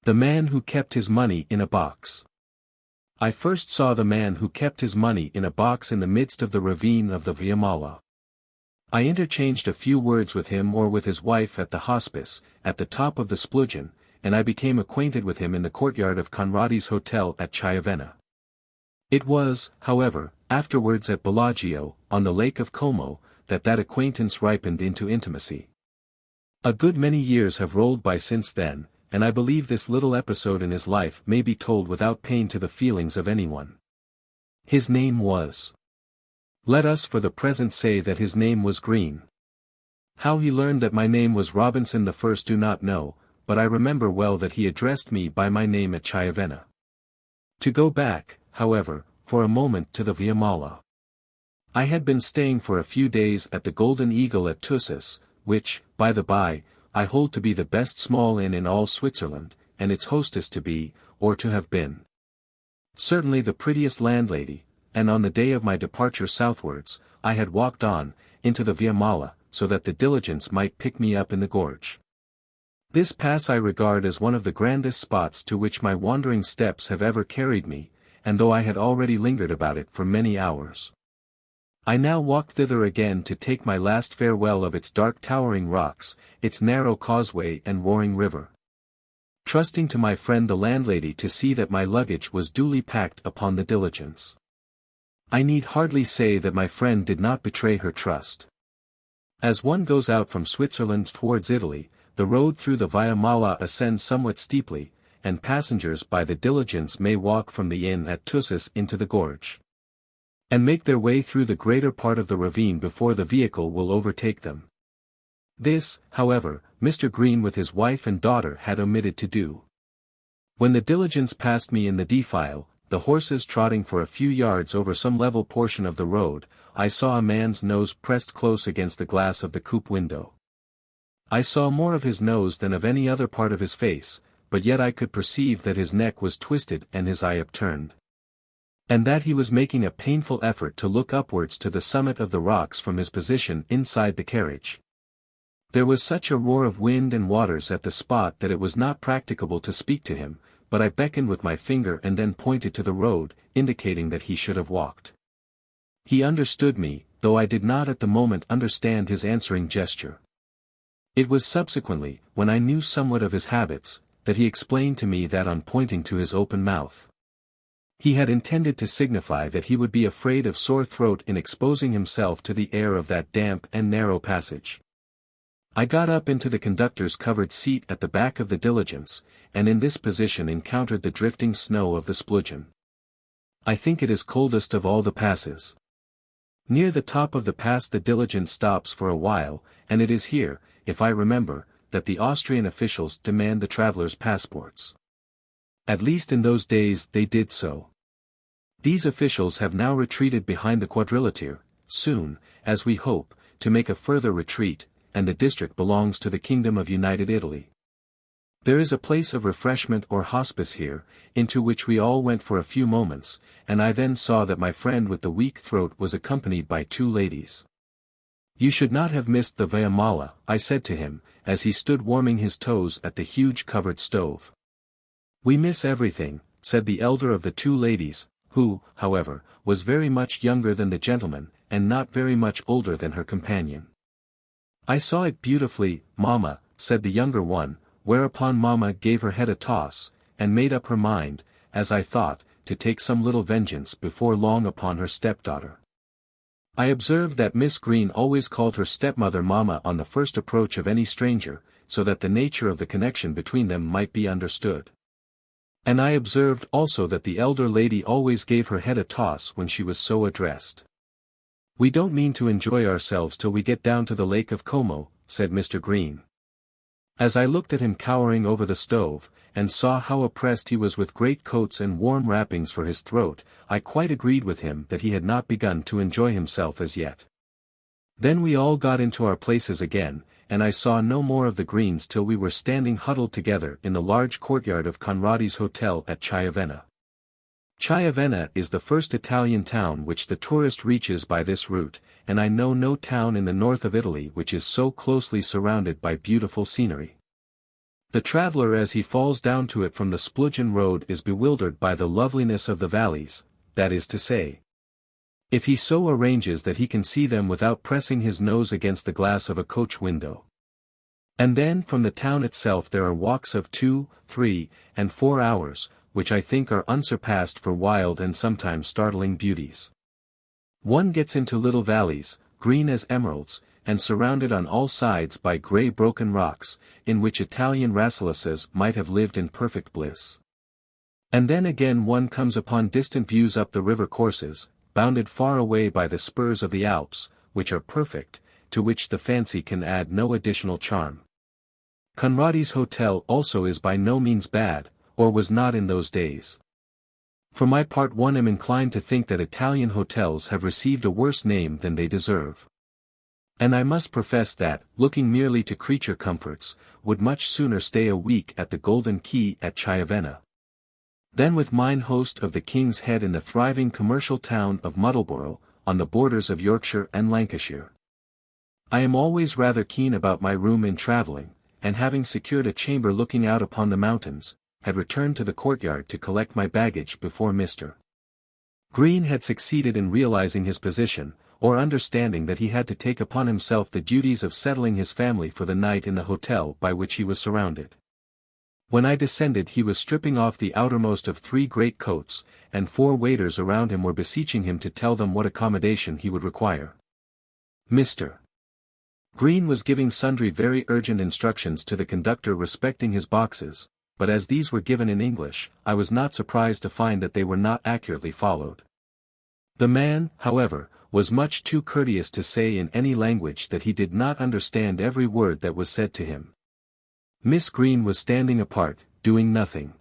The man who kept his money in a box. I first saw the man who kept his money in a box in the midst of the ravine of the Viamala. I interchanged a few words with him or with his wife at the hospice, at the top of the Splugen, and I became acquainted with him in the courtyard of Conradi's hotel at Chiavenna. It was, however, afterwards at Bellagio, on the Lake of Como, that acquaintance ripened into intimacy. A good many years have rolled by since then, and I believe this little episode in his life may be told without pain to the feelings of anyone. His name was. Let us for the present say that his name was Green. How he learned that my name was Robinson I do not know, but I remember well that he addressed me by my name at Chiavenna. To go back, however, for a moment to the Viamala. I had been staying for a few days at the Golden Eagle at Tussis, which, by the by, I hold to be the best small inn in all Switzerland, and its hostess to be, or to have been, certainly the prettiest landlady, and on the day of my departure southwards, I had walked on, into the Viamala, so that the diligence might pick me up in the gorge. This pass I regard as one of the grandest spots to which my wandering steps have ever carried me, and though I had already lingered about it for many hours, I now walked thither again to take my last farewell of its dark towering rocks, its narrow causeway and roaring river. Trusting to my friend the landlady to see that my luggage was duly packed upon the diligence. I need hardly say that my friend did not betray her trust. As one goes out from Switzerland towards Italy, the road through the Via Mala ascends somewhat steeply, and passengers by the diligence may walk from the inn at Tussis into the gorge, and make their way through the greater part of the ravine before the vehicle will overtake them. This, however, Mr. Green with his wife and daughter had omitted to do. When the diligence passed me in the defile, the horses trotting for a few yards over some level portion of the road, I saw a man's nose pressed close against the glass of the coupe window. I saw more of his nose than of any other part of his face, but yet I could perceive that his neck was twisted and his eye upturned, and that he was making a painful effort to look upwards to the summit of the rocks from his position inside the carriage. There was such a roar of wind and waters at the spot that it was not practicable to speak to him, but I beckoned with my finger and then pointed to the road, indicating that he should have walked. He understood me, though I did not at the moment understand his answering gesture. It was subsequently, when I knew somewhat of his habits, that he explained to me that on pointing to his open mouth, he had intended to signify that he would be afraid of sore throat in exposing himself to the air of that damp and narrow passage. I got up into the conductor's covered seat at the back of the diligence, and in this position encountered the drifting snow of the Splugen. I think it is coldest of all the passes. Near the top of the pass the diligence stops for a while, and it is here, if I remember, that the Austrian officials demand the travelers' passports. At least in those days they did so. These officials have now retreated behind the quadrilateral, soon, as we hope, to make a further retreat, and the district belongs to the Kingdom of United Italy. There is a place of refreshment or hospice here, into which we all went for a few moments, and I then saw that my friend with the weak throat was accompanied by two ladies. You should not have missed the Via Mala, I said to him, as he stood warming his toes at the huge covered stove. We miss everything, said the elder of the two ladies, who, however, was very much younger than the gentleman, and not very much older than her companion. I saw it beautifully, mamma, said the younger one, whereupon mamma gave her head a toss, and made up her mind, as I thought, to take some little vengeance before long upon her stepdaughter. I observed that Miss Green always called her stepmother mamma on the first approach of any stranger, so that the nature of the connection between them might be understood. And I observed also that the elder lady always gave her head a toss when she was so addressed. We don't mean to enjoy ourselves till we get down to the Lake of Como, said Mr. Green. As I looked at him cowering over the stove, and saw how oppressed he was with great coats and warm wrappings for his throat, I quite agreed with him that he had not begun to enjoy himself as yet. Then we all got into our places again, and I saw no more of the Greens till we were standing huddled together in the large courtyard of Conradi's hotel at Chiavenna. Chiavenna is the first Italian town which the tourist reaches by this route, and I know no town in the north of Italy which is so closely surrounded by beautiful scenery. The traveller as he falls down to it from the Splugin road is bewildered by the loveliness of the valleys, that is to say, if he so arranges that he can see them without pressing his nose against the glass of a coach window. And then from the town itself there are walks of 2, 3, and 4 hours, which I think are unsurpassed for wild and sometimes startling beauties. One gets into little valleys, green as emeralds, and surrounded on all sides by grey broken rocks, in which Italian Rasselasses might have lived in perfect bliss. And then again one comes upon distant views up the river courses, bounded far away by the spurs of the Alps, which are perfect, to which the fancy can add no additional charm. Conradi's hotel also is by no means bad, or was not in those days. For my part one am inclined to think that Italian hotels have received a worse name than they deserve. And I must profess that, looking merely to creature comforts, would much sooner stay a week at the Golden Key at Chiavenna than with mine host of the King's Head in the thriving commercial town of Muddleborough, on the borders of Yorkshire and Lancashire. I am always rather keen about my room in travelling, and having secured a chamber looking out upon the mountains, had returned to the courtyard to collect my baggage before Mr. Green had succeeded in realizing his position, or understanding that he had to take upon himself the duties of settling his family for the night in the hotel by which he was surrounded. When I descended he was stripping off the outermost of 3 great coats, and 4 waiters around him were beseeching him to tell them what accommodation he would require. Mr. Green was giving sundry very urgent instructions to the conductor respecting his boxes, but as these were given in English, I was not surprised to find that they were not accurately followed. The man, however, was much too courteous to say in any language that he did not understand every word that was said to him. Miss Green was standing apart, doing nothing.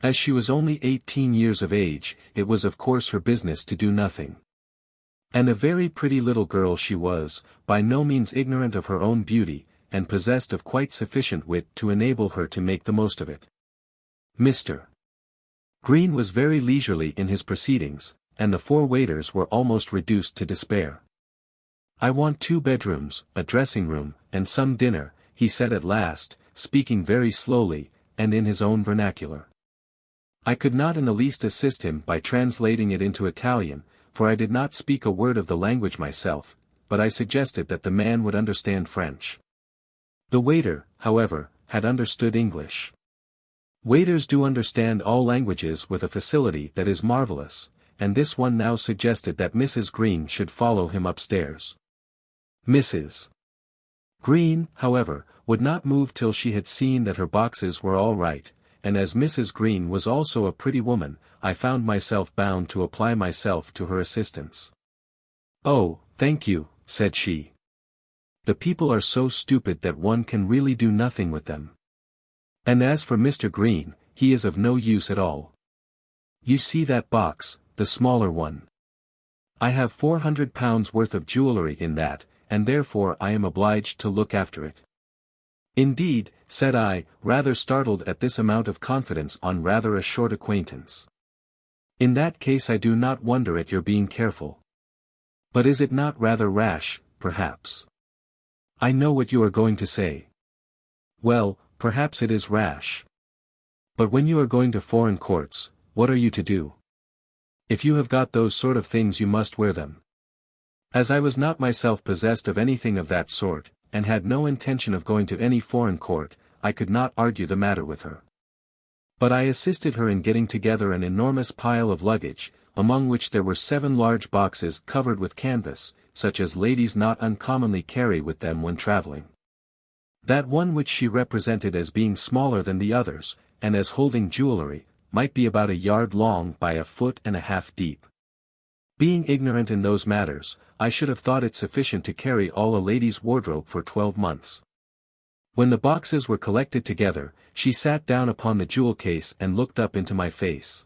As she was only 18 years of age, it was of course her business to do nothing. And a very pretty little girl she was, by no means ignorant of her own beauty, and possessed of quite sufficient wit to enable her to make the most of it. Mr. Green was very leisurely in his proceedings, and the 4 waiters were almost reduced to despair. "I want 2 bedrooms, a dressing-room, and some dinner," he said at last, speaking very slowly, and in his own vernacular. I could not in the least assist him by translating it into Italian, for I did not speak a word of the language myself, but I suggested that the man would understand French. The waiter, however, had understood English. Waiters do understand all languages with a facility that is marvelous, and this one now suggested that Mrs. Green should follow him upstairs. Mrs. Green, however, would not move till she had seen that her boxes were all right, and as Mrs. Green was also a pretty woman, I found myself bound to apply myself to her assistance. "Oh, thank you," said she. "The people are so stupid that one can really do nothing with them. And as for Mr. Green, he is of no use at all. You see that box, the smaller one. I have £400 worth of jewellery in that, and therefore I am obliged to look after it." "Indeed," said I, rather startled at this amount of confidence on rather a short acquaintance. "In that case I do not wonder at your being careful. But is it not rather rash, perhaps? I know what you are going to say. Well, perhaps it is rash. But when you are going to foreign courts, what are you to do? If you have got those sort of things you must wear them." As I was not myself possessed of anything of that sort, and had no intention of going to any foreign court, I could not argue the matter with her. But I assisted her in getting together an enormous pile of luggage, among which there were 7 large boxes covered with canvas, such as ladies not uncommonly carry with them when travelling. That one which she represented as being smaller than the others, and as holding jewellery, might be about 1 yard long by 1.5 feet deep. Being ignorant in those matters, I should have thought it sufficient to carry all a lady's wardrobe for 12 months. When the boxes were collected together, she sat down upon the jewel case and looked up into my face.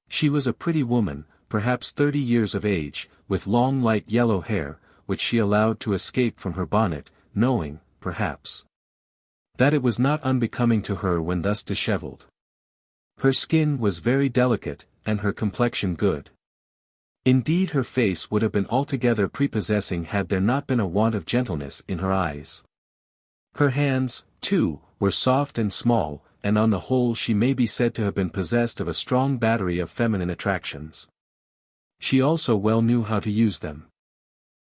She was a pretty woman, perhaps 30 years of age, with long light yellow hair, which she allowed to escape from her bonnet, knowing, perhaps, that it was not unbecoming to her when thus dishevelled. Her skin was very delicate, and her complexion good. Indeed her face would have been altogether prepossessing had there not been a want of gentleness in her eyes. Her hands, too, were soft and small, and on the whole she may be said to have been possessed of a strong battery of feminine attractions. She also well knew how to use them.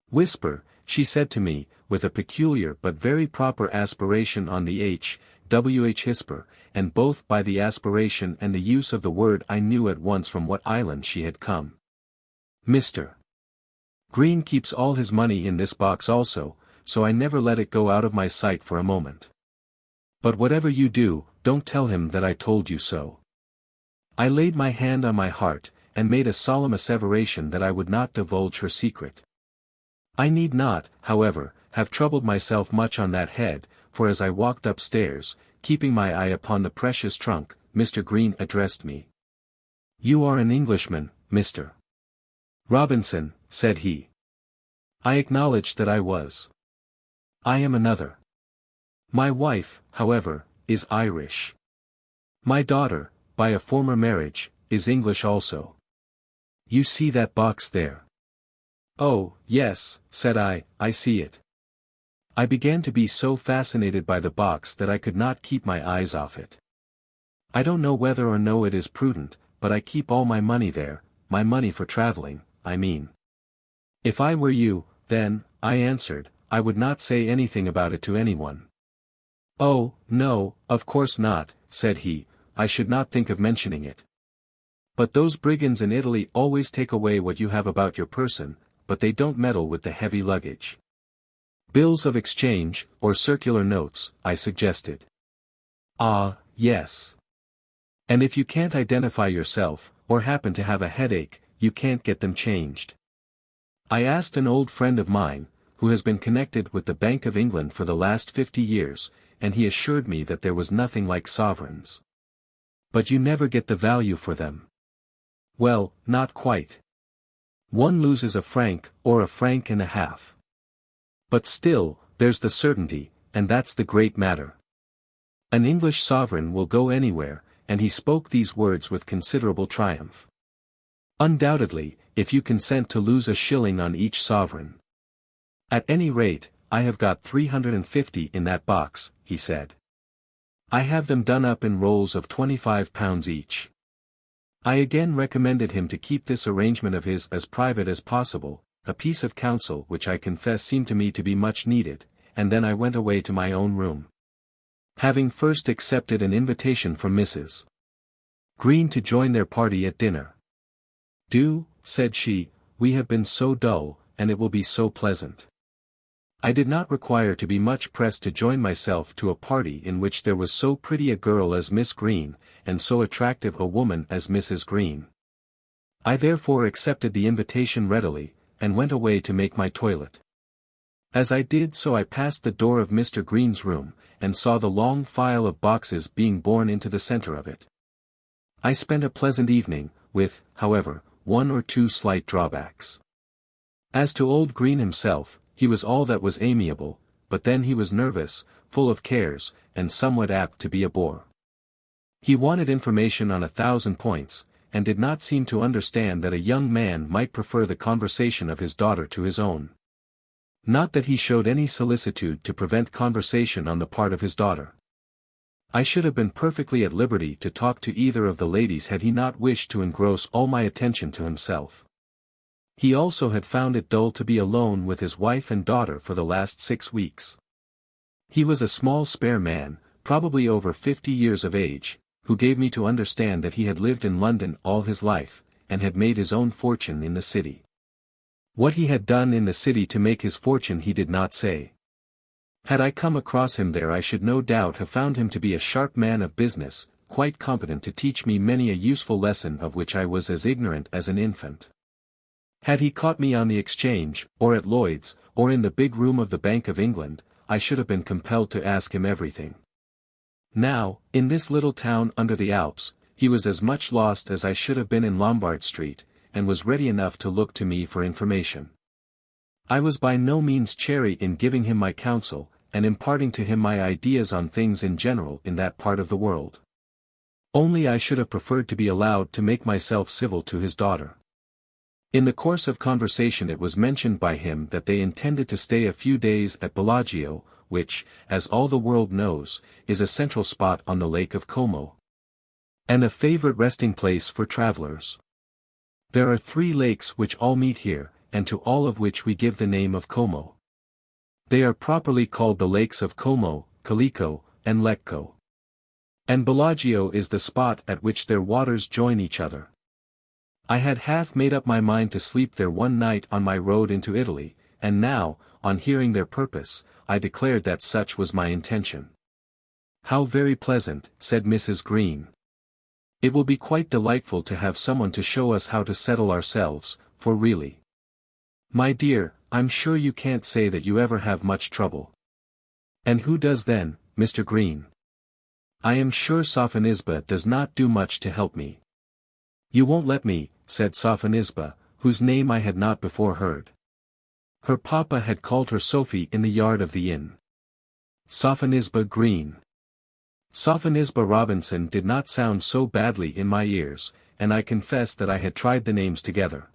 "Whisper," she said to me, with a peculiar but very proper aspiration on the whisper, and both by the aspiration and the use of the word I knew at once from what island she had come. "Mr. Green keeps all his money in this box also, so I never let it go out of my sight for a moment. But whatever you do, don't tell him that I told you so." I laid my hand on my heart, and made a solemn asseveration that I would not divulge her secret. I need not, however, have troubled myself much on that head, for as I walked upstairs, keeping my eye upon the precious trunk, Mr. Green addressed me. "You are an Englishman, Mr. Robinson," said he. I acknowledged that I was. "I am another. My wife, however, is Irish. My daughter, by a former marriage, is English also. You see that box there?" "Oh, yes," said I see it." I began to be so fascinated by the box that I could not keep my eyes off it. "I don't know whether or no it is prudent, but I keep all my money there, my money for traveling, I mean." "If I were you, then," I answered, "I would not say anything about it to anyone." "Oh, no, of course not," said he, "I should not think of mentioning it. But those brigands in Italy always take away what you have about your person, but they don't meddle with the heavy luggage." "Bills of exchange, or circular notes," I suggested. "Ah, yes. And if you can't identify yourself, or happen to have a headache, you can't get them changed. I asked an old friend of mine, who has been connected with the Bank of England for the last 50 years, and he assured me that there was nothing like sovereigns. But you never get the value for them." "Well, not quite. One loses a franc, or a franc and a half. But still, there's the certainty, and that's the great matter. An English sovereign will go anywhere," and he spoke these words with considerable triumph. "Undoubtedly, if you consent to lose a shilling on each sovereign. At any rate, I have got 350 in that box," he said. "I have them done up in rolls of £25 each." I again recommended him to keep this arrangement of his as private as possible, a piece of counsel which I confess seemed to me to be much needed, and then I went away to my own room. Having first accepted an invitation from Mrs. Green to join their party at dinner. "Do," said she, "we have been so dull, and it will be so pleasant." I did not require to be much pressed to join myself to a party in which there was so pretty a girl as Miss Green, and so attractive a woman as Mrs. Green. I therefore accepted the invitation readily, and went away to make my toilet. As I did so I passed the door of Mr. Green's room, and saw the long file of boxes being borne into the centre of it. I spent a pleasant evening, with, however, one or two slight drawbacks. As to old Green himself, he was all that was amiable, but then he was nervous, full of cares, and somewhat apt to be a bore. He wanted information on 1,000 points, and did not seem to understand that a young man might prefer the conversation of his daughter to his own. Not that he showed any solicitude to prevent conversation on the part of his daughter. I should have been perfectly at liberty to talk to either of the ladies had he not wished to engross all my attention to himself. He also had found it dull to be alone with his wife and daughter for the last 6 weeks. He was a small spare man, probably over 50 years of age, who gave me to understand that he had lived in London all his life, and had made his own fortune in the city. What he had done in the city to make his fortune he did not say. Had I come across him there I should no doubt have found him to be a sharp man of business, quite competent to teach me many a useful lesson of which I was as ignorant as an infant. Had he caught me on the Exchange, or at Lloyd's, or in the big room of the Bank of England, I should have been compelled to ask him everything. Now, in this little town under the Alps, he was as much lost as I should have been in Lombard Street, and was ready enough to look to me for information. I was by no means chary in giving him my counsel, and imparting to him my ideas on things in general in that part of the world. Only I should have preferred to be allowed to make myself civil to his daughter. In the course of conversation it was mentioned by him that they intended to stay a few days at Bellagio, which, as all the world knows, is a central spot on the Lake of Como, and a favorite resting place for travelers. There are 3 lakes which all meet here, and to all of which we give the name of Como. They are properly called the lakes of Como, Calico, and Lecco. And Bellagio is the spot at which their waters join each other. I had half made up my mind to sleep there one night on my road into Italy, and now, on hearing their purpose, I declared that such was my intention. "How very pleasant," said Mrs. Green. "It will be quite delightful to have someone to show us how to settle ourselves, for really, my dear, I'm sure you can't say that you ever have much trouble." "And who does then, Mr. Green?" "I am sure Sophonisba does not do much to help me." "You won't let me," said Sophonisba, whose name I had not before heard. Her papa had called her Sophie in the yard of the inn. Sophonisba Green. Sophonisba Robinson did not sound so badly in my ears, and I confess that I had tried the names together.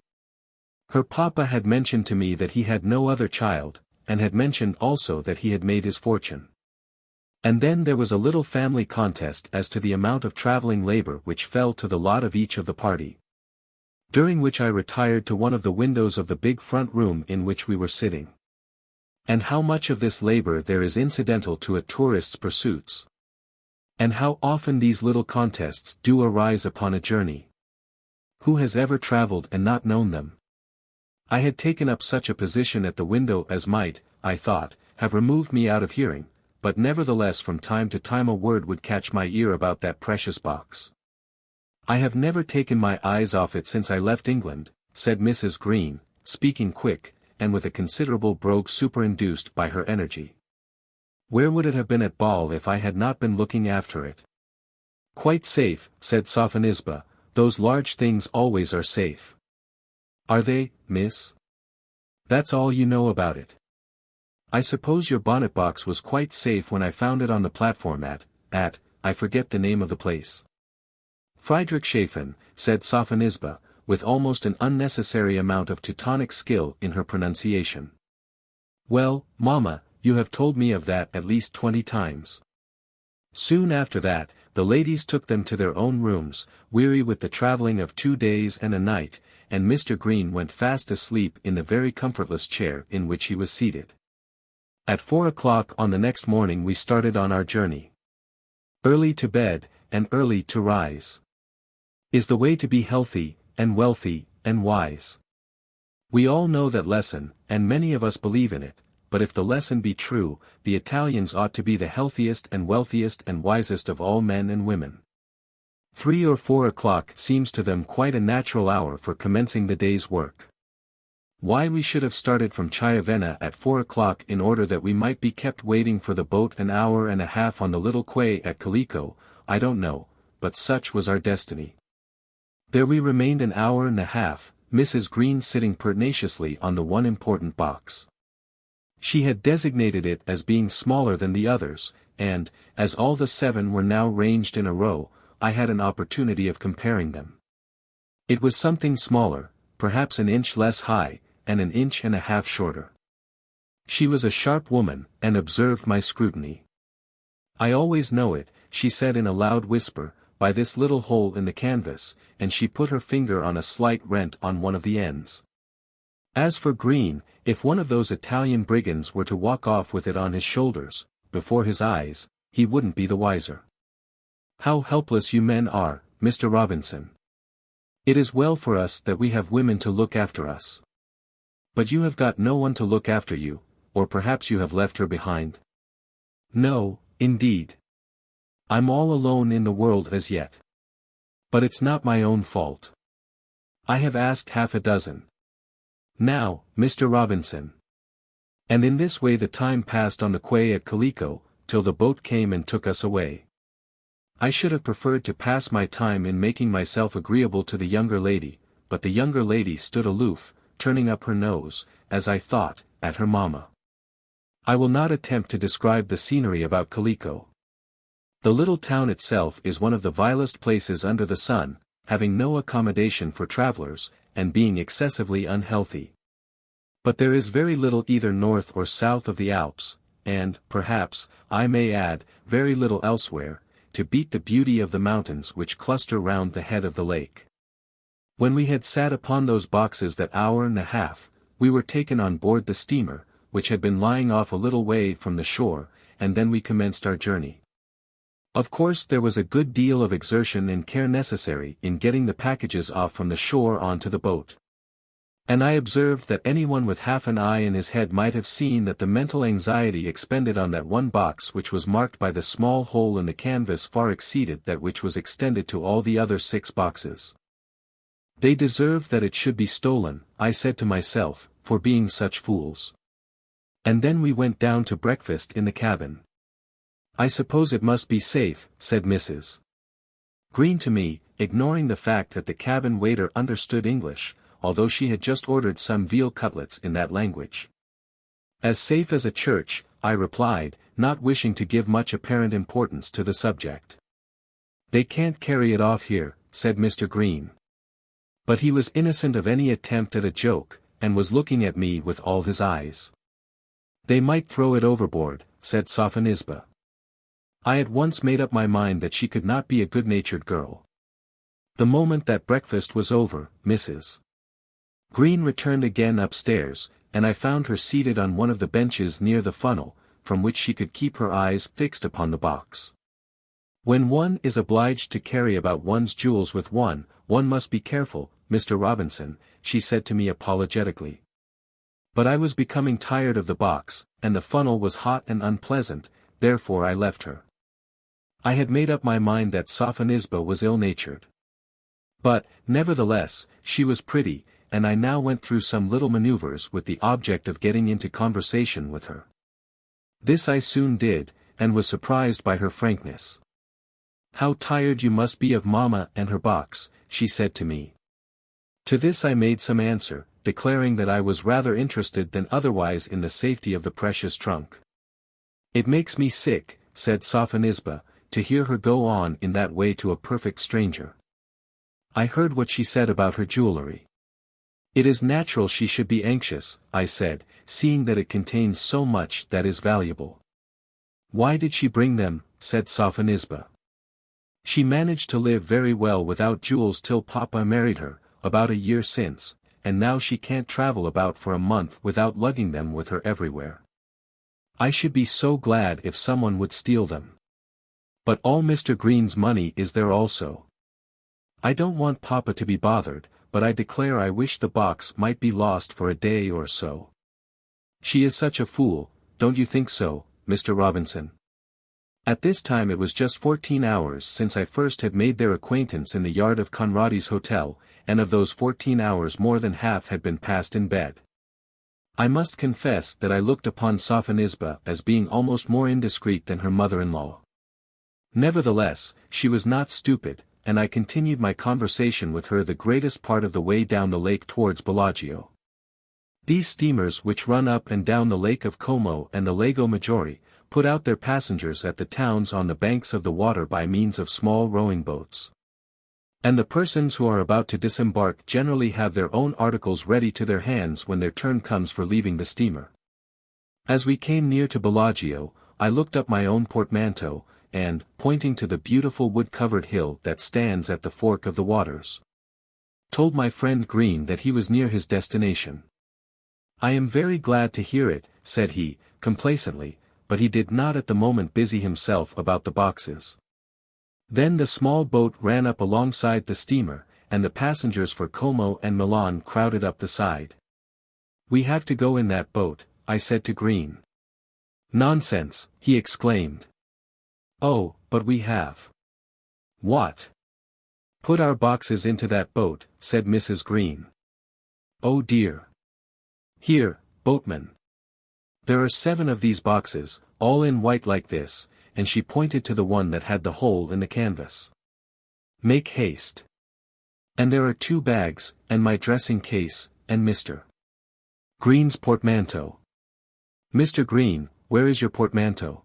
Her papa had mentioned to me that he had no other child, and had mentioned also that he had made his fortune. And then there was a little family contest as to the amount of traveling labor which fell to the lot of each of the party. During which I retired to one of the windows of the big front room in which we were sitting. And how much of this labor there is incidental to a tourist's pursuits. And how often these little contests do arise upon a journey. Who has ever traveled and not known them? I had taken up such a position at the window as might, I thought, have removed me out of hearing, but nevertheless from time to time a word would catch my ear about that precious box. "I have never taken my eyes off it since I left England," said Mrs. Green, speaking quick, and with a considerable brogue superinduced by her energy. "Where would it have been at ball if I had not been looking after it?" "Quite safe," said Sophonisba, "those large things always are safe." "Are they, miss? That's all you know about it. I suppose your bonnet box was quite safe when I found it on the platform at, I forget the name of the place." "Friedrichshafen," said Sophonisba, with almost an unnecessary amount of Teutonic skill in her pronunciation. "Well, mamma, you have told me of that at least 20 times. Soon after that, the ladies took them to their own rooms, weary with the travelling of 2 days and a night, and Mr. Green went fast asleep in the very comfortless chair in which he was seated. At 4 o'clock on the next morning we started on our journey. Early to bed, and early to rise, is the way to be healthy, and wealthy, and wise. We all know that lesson, and many of us believe in it, but if the lesson be true, the Italians ought to be the healthiest and wealthiest and wisest of all men and women. 3 or 4 o'clock seems to them quite a natural hour for commencing the day's work. Why we should have started from Chiavenna at 4 o'clock in order that we might be kept waiting for the boat an hour and a half on the little quay at Calico, I don't know, but such was our destiny. There we remained an hour and a half, Mrs. Green sitting pertinaciously on the one important box. She had designated it as being smaller than the others, and, as all the 7 were now ranged in a row, I had an opportunity of comparing them. It was something smaller, perhaps an inch less high, and an inch and a half shorter. She was a sharp woman, and observed my scrutiny. "I always know it," she said in a loud whisper, "by this little hole in the canvas," and she put her finger on a slight rent on one of the ends. As for Green, if one of those Italian brigands were to walk off with it on his shoulders, before his eyes, he wouldn't be the wiser. How helpless you men are, Mr. Robinson. It is well for us that we have women to look after us. But you have got no one to look after you, or perhaps you have left her behind? No, indeed. I'm all alone in the world as yet. But it's not my own fault. I have asked half a dozen. Now, Mr. Robinson. And in this way the time passed on the quay at Calico, till the boat came and took us away. I should have preferred to pass my time in making myself agreeable to the younger lady, but the younger lady stood aloof, turning up her nose, as I thought, at her mamma. I will not attempt to describe the scenery about Calico. The little town itself is one of the vilest places under the sun, having no accommodation for travelers, and being excessively unhealthy. But there is very little either north or south of the Alps, and, perhaps, I may add, very little elsewhere, to beat the beauty of the mountains which cluster round the head of the lake. When we had sat upon those boxes that hour and a half, we were taken on board the steamer, which had been lying off a little way from the shore, and then we commenced our journey. Of course there was a good deal of exertion and care necessary in getting the packages off from the shore onto the boat. And I observed that anyone with half an eye in his head might have seen that the mental anxiety expended on that one box which was marked by the small hole in the canvas far exceeded that which was extended to all the other 6 boxes. They deserved that it should be stolen, I said to myself, for being such fools. And then we went down to breakfast in the cabin. I suppose it must be safe, said Mrs. Green to me, ignoring the fact that the cabin waiter understood English, although she had just ordered some veal cutlets in that language. As safe as a church, I replied, not wishing to give much apparent importance to the subject. They can't carry it off here, said Mr. Green. But he was innocent of any attempt at a joke, and was looking at me with all his eyes. They might throw it overboard, said Sophonisba. I at once made up my mind that she could not be a good-natured girl. The moment that breakfast was over, Mrs. Green returned again upstairs, and I found her seated on one of the benches near the funnel, from which she could keep her eyes fixed upon the box. When one is obliged to carry about one's jewels with one must be careful, Mr. Robinson, she said to me apologetically. But I was becoming tired of the box, and the funnel was hot and unpleasant, therefore I left her. I had made up my mind that Sophonisba was ill-natured. But, nevertheless, she was pretty, and I now went through some little maneuvers with the object of getting into conversation with her. This I soon did, and was surprised by her frankness. "How tired you must be of Mamma and her box," she said to me. To this I made some answer, declaring that I was rather interested than otherwise in the safety of the precious trunk. "It makes me sick," said Sophonisba, "to hear her go on in that way to a perfect stranger." I heard what she said about her jewellery. "It is natural she should be anxious," I said, "seeing that it contains so much that is valuable." "Why did she bring them?" said Sophonisba. "She managed to live very well without jewels till Papa married her, about a year since, and now she can't travel about for a month without lugging them with her everywhere. I should be so glad if someone would steal them. But all Mr. Green's money is there also. I don't want Papa to be bothered, but I declare I wish the box might be lost for a day or so. She is such a fool, don't you think so, Mr. Robinson?" At this time it was just 14 hours since I first had made their acquaintance in the yard of Conrad's hotel, and of those 14 hours more than half had been passed in bed. I must confess that I looked upon Sophonisba as being almost more indiscreet than her mother-in-law. Nevertheless, she was not stupid, and I continued my conversation with her the greatest part of the way down the lake towards Bellagio. These steamers which run up and down the Lake of Como and the Lago Maggiore, put out their passengers at the towns on the banks of the water by means of small rowing boats. And the persons who are about to disembark generally have their own articles ready to their hands when their turn comes for leaving the steamer. As we came near to Bellagio, I looked up my own portmanteau, and, pointing to the beautiful wood-covered hill that stands at the fork of the waters, told my friend Green that he was near his destination. "I am very glad to hear it," said he, complacently, but he did not at the moment busy himself about the boxes. Then the small boat ran up alongside the steamer, and the passengers for Como and Milan crowded up the side. "We have to go in that boat," I said to Green. "Nonsense," he exclaimed. "Oh, but we have." "What?" "Put our boxes into that boat," said Mrs. Green. "Oh dear. Here, boatman. There are 7 of these boxes, all in white like this," and she pointed to the one that had the hole in the canvas. "Make haste. And there are 2 bags, and my dressing case, and Mr. Green's portmanteau." "Mr. Green, where is your portmanteau?"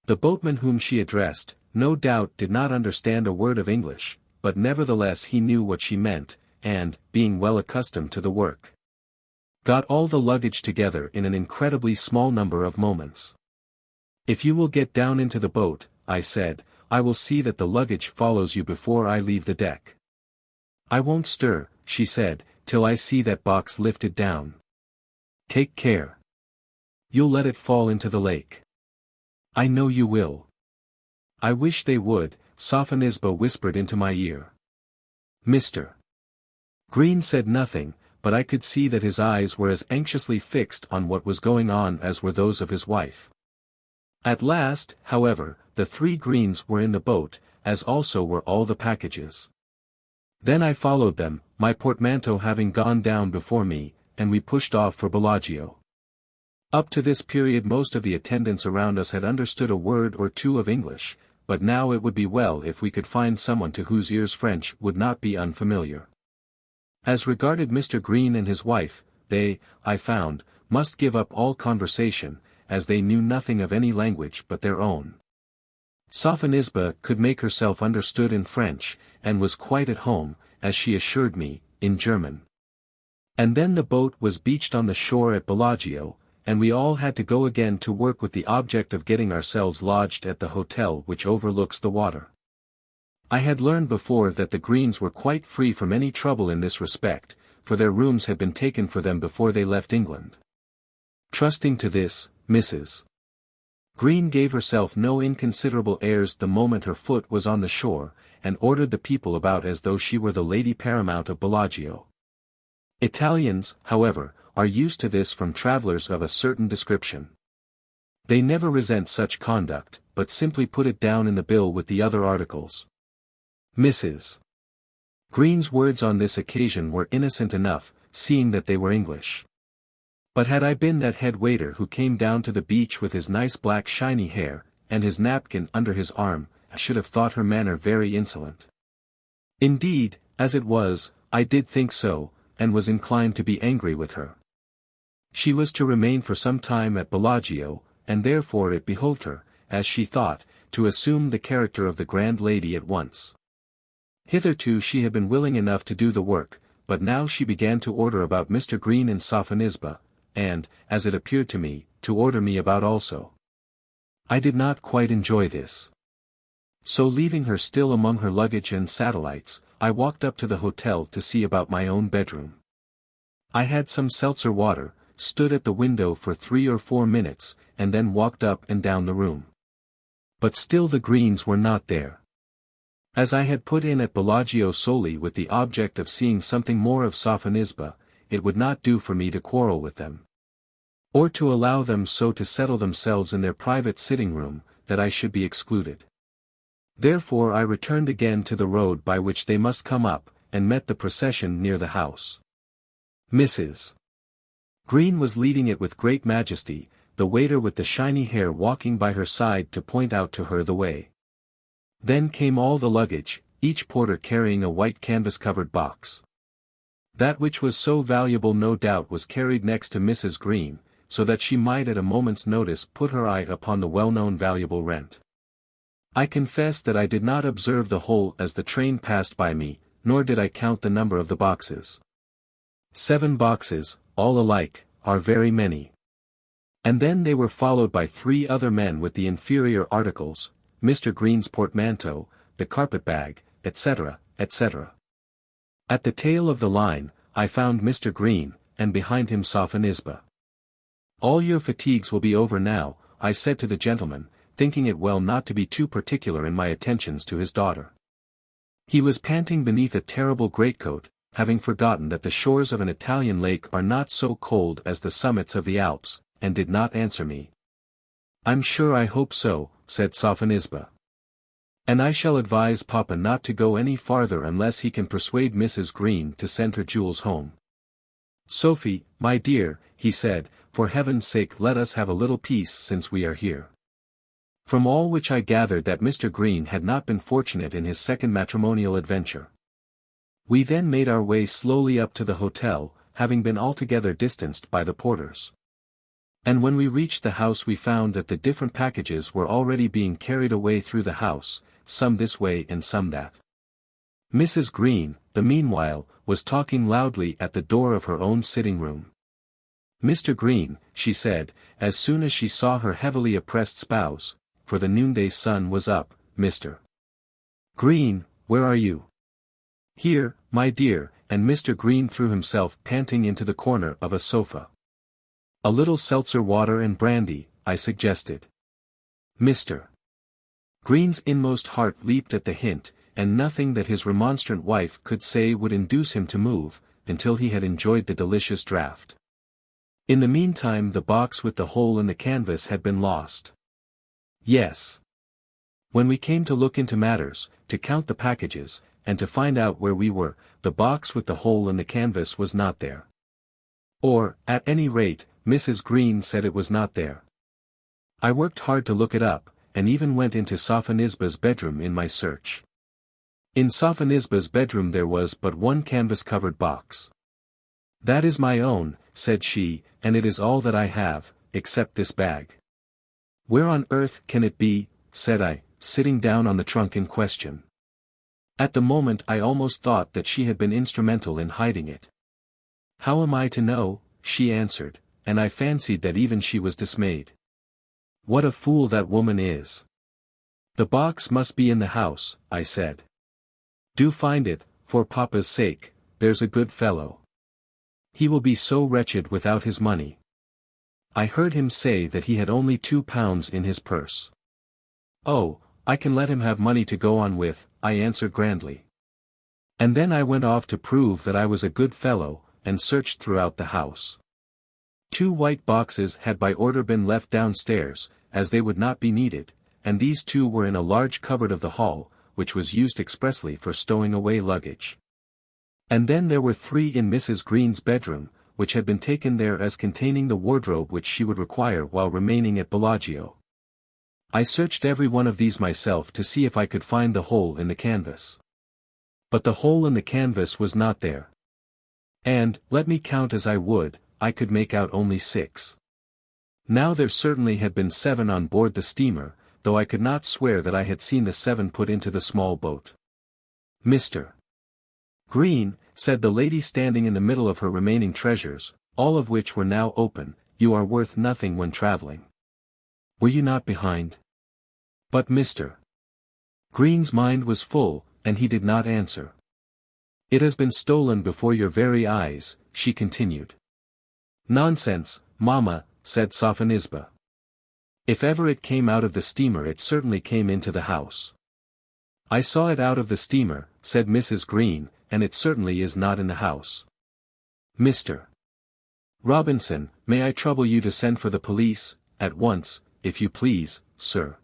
The boatman whom she addressed, no doubt did not understand a word of English, but nevertheless he knew what she meant, and, being well accustomed to the work, got all the luggage together in an incredibly small number of moments. "If you will get down into the boat," I said, "I will see that the luggage follows you before I leave the deck." "I won't stir," she said, "till I see that box lifted down." "Take care. You'll let it fall into the lake." "I know you will." "I wish they would," Sophonisba whispered into my ear. Mr. Green said nothing, but I could see that his eyes were as anxiously fixed on what was going on as were those of his wife. At last, however, the 3 Greens were in the boat, as also were all the packages. Then I followed them, my portmanteau having gone down before me, and we pushed off for Bellagio. Up to this period most of the attendants around us had understood a word or two of English, but now it would be well if we could find someone to whose ears French would not be unfamiliar. As regarded Mr. Green and his wife, they, I found, must give up all conversation, as they knew nothing of any language but their own. Sophonisba could make herself understood in French, and was quite at home, as she assured me, in German. And then the boat was beached on the shore at Bellagio, and we all had to go again to work with the object of getting ourselves lodged at the hotel which overlooks the water. I had learned before that the Greens were quite free from any trouble in this respect, for their rooms had been taken for them before they left England. Trusting to this, Mrs. Green gave herself no inconsiderable airs the moment her foot was on the shore, and ordered the people about as though she were the lady paramount of Bellagio. Italians, however, are used to this from travellers of a certain description. They never resent such conduct, but simply put it down in the bill with the other articles. Mrs. Green's words on this occasion were innocent enough, seeing that they were English. But had I been that head waiter who came down to the beach with his nice black shiny hair, and his napkin under his arm, I should have thought her manner very insolent. Indeed, as it was, I did think so, and was inclined to be angry with her. She was to remain for some time at Bellagio, and therefore it behoved her, as she thought, to assume the character of the grand lady at once. Hitherto she had been willing enough to do the work, but now she began to order about Mr. Green and Sophonisba, and, as it appeared to me, to order me about also. I did not quite enjoy this. So leaving her still among her luggage and satellites, I walked up to the hotel to see about my own bedroom. I had some seltzer water, stood at the window for 3 or 4 minutes, and then walked up and down the room. But still the Greens were not there. As I had put in at Bellagio solely with the object of seeing something more of Sophonisba, it would not do for me to quarrel with them, or to allow them so to settle themselves in their private sitting-room, that I should be excluded. Therefore I returned again to the road by which they must come up, and met the procession near the house. Mrs. Green was leading it with great majesty, the waiter with the shiny hair walking by her side to point out to her the way. Then came all the luggage, each porter carrying a white canvas-covered box. That which was so valuable no doubt was carried next to Mrs. Green, so that she might at a moment's notice put her eye upon the well-known valuable rent. I confess that I did not observe the whole as the train passed by me, nor did I count the number of the boxes. 7 boxes, all alike, are very many. And then they were followed by 3 other men with the inferior articles, Mr. Green's portmanteau, the carpet-bag, etc., etc. At the tail of the line, I found Mr. Green, and behind him Sophonisba. "All your fatigues will be over now," I said to the gentleman, thinking it well not to be too particular in my attentions to his daughter. He was panting beneath a terrible greatcoat, having forgotten that the shores of an Italian lake are not so cold as the summits of the Alps, and did not answer me. "I'm sure I hope so," said Sophonisba. "And I shall advise Papa not to go any farther unless he can persuade Mrs. Green to send her jewels home." "Sophie, my dear," he said, "for heaven's sake let us have a little peace since we are here." From all which I gathered that Mr. Green had not been fortunate in his second matrimonial adventure. We then made our way slowly up to the hotel, having been altogether distanced by the porters. And when we reached the house we found that the different packages were already being carried away through the house, some this way and some that. Mrs. Green, the meanwhile, was talking loudly at the door of her own sitting-room. Mr. Green, she said, as soon as she saw her heavily oppressed spouse, for the noonday sun was up, Mr. Green, where are you? Here, my dear, and Mr. Green threw himself panting into the corner of a sofa. A little seltzer water and brandy, I suggested. Mr. Green's inmost heart leaped at the hint, and nothing that his remonstrant wife could say would induce him to move, until he had enjoyed the delicious draught. In the meantime the box with the hole in the canvas had been lost. Yes. When we came to look into matters, to count the packages, and to find out where we were, the box with the hole in the canvas was not there. Or, at any rate, Mrs. Green said it was not there. I worked hard to look it up, and even went into Sophonisba's bedroom in my search. In Sophonisba's bedroom there was but one canvas-covered box. That is my own, said she, and it is all that I have, except this bag. Where on earth can it be, said I, sitting down on the trunk in question. At the moment I almost thought that she had been instrumental in hiding it. How am I to know, she answered, and I fancied that even she was dismayed. What a fool that woman is. The box must be in the house, I said. Do find it, for Papa's sake, there's a good fellow. He will be so wretched without his money. I heard him say that he had only £2 in his purse. Oh, I can let him have money to go on with, I answered grandly. And then I went off to prove that I was a good fellow, and searched throughout the house. 2 white boxes had by order been left downstairs, as they would not be needed, and these 2 were in a large cupboard of the hall, which was used expressly for stowing away luggage. And then there were 3 in Mrs. Green's bedroom, which had been taken there as containing the wardrobe which she would require while remaining at Bellagio. I searched every one of these myself to see if I could find the hole in the canvas. But the hole in the canvas was not there. And, let me count as I would, I could make out only 6. Now there certainly had been 7 on board the steamer, though I could not swear that I had seen the 7 put into the small boat. Mr. Green, said the lady standing in the middle of her remaining treasures, all of which were now open, you are worth nothing when traveling. Were you not behind? But Mr. Green's mind was full, and he did not answer. It has been stolen before your very eyes, she continued. Nonsense, mamma, said Sophonisba. If ever it came out of the steamer it certainly came into the house. I saw it out of the steamer, said Mrs. Green, and it certainly is not in the house. Mr. Robinson, may I trouble you to send for the police, at once, if you please, sir.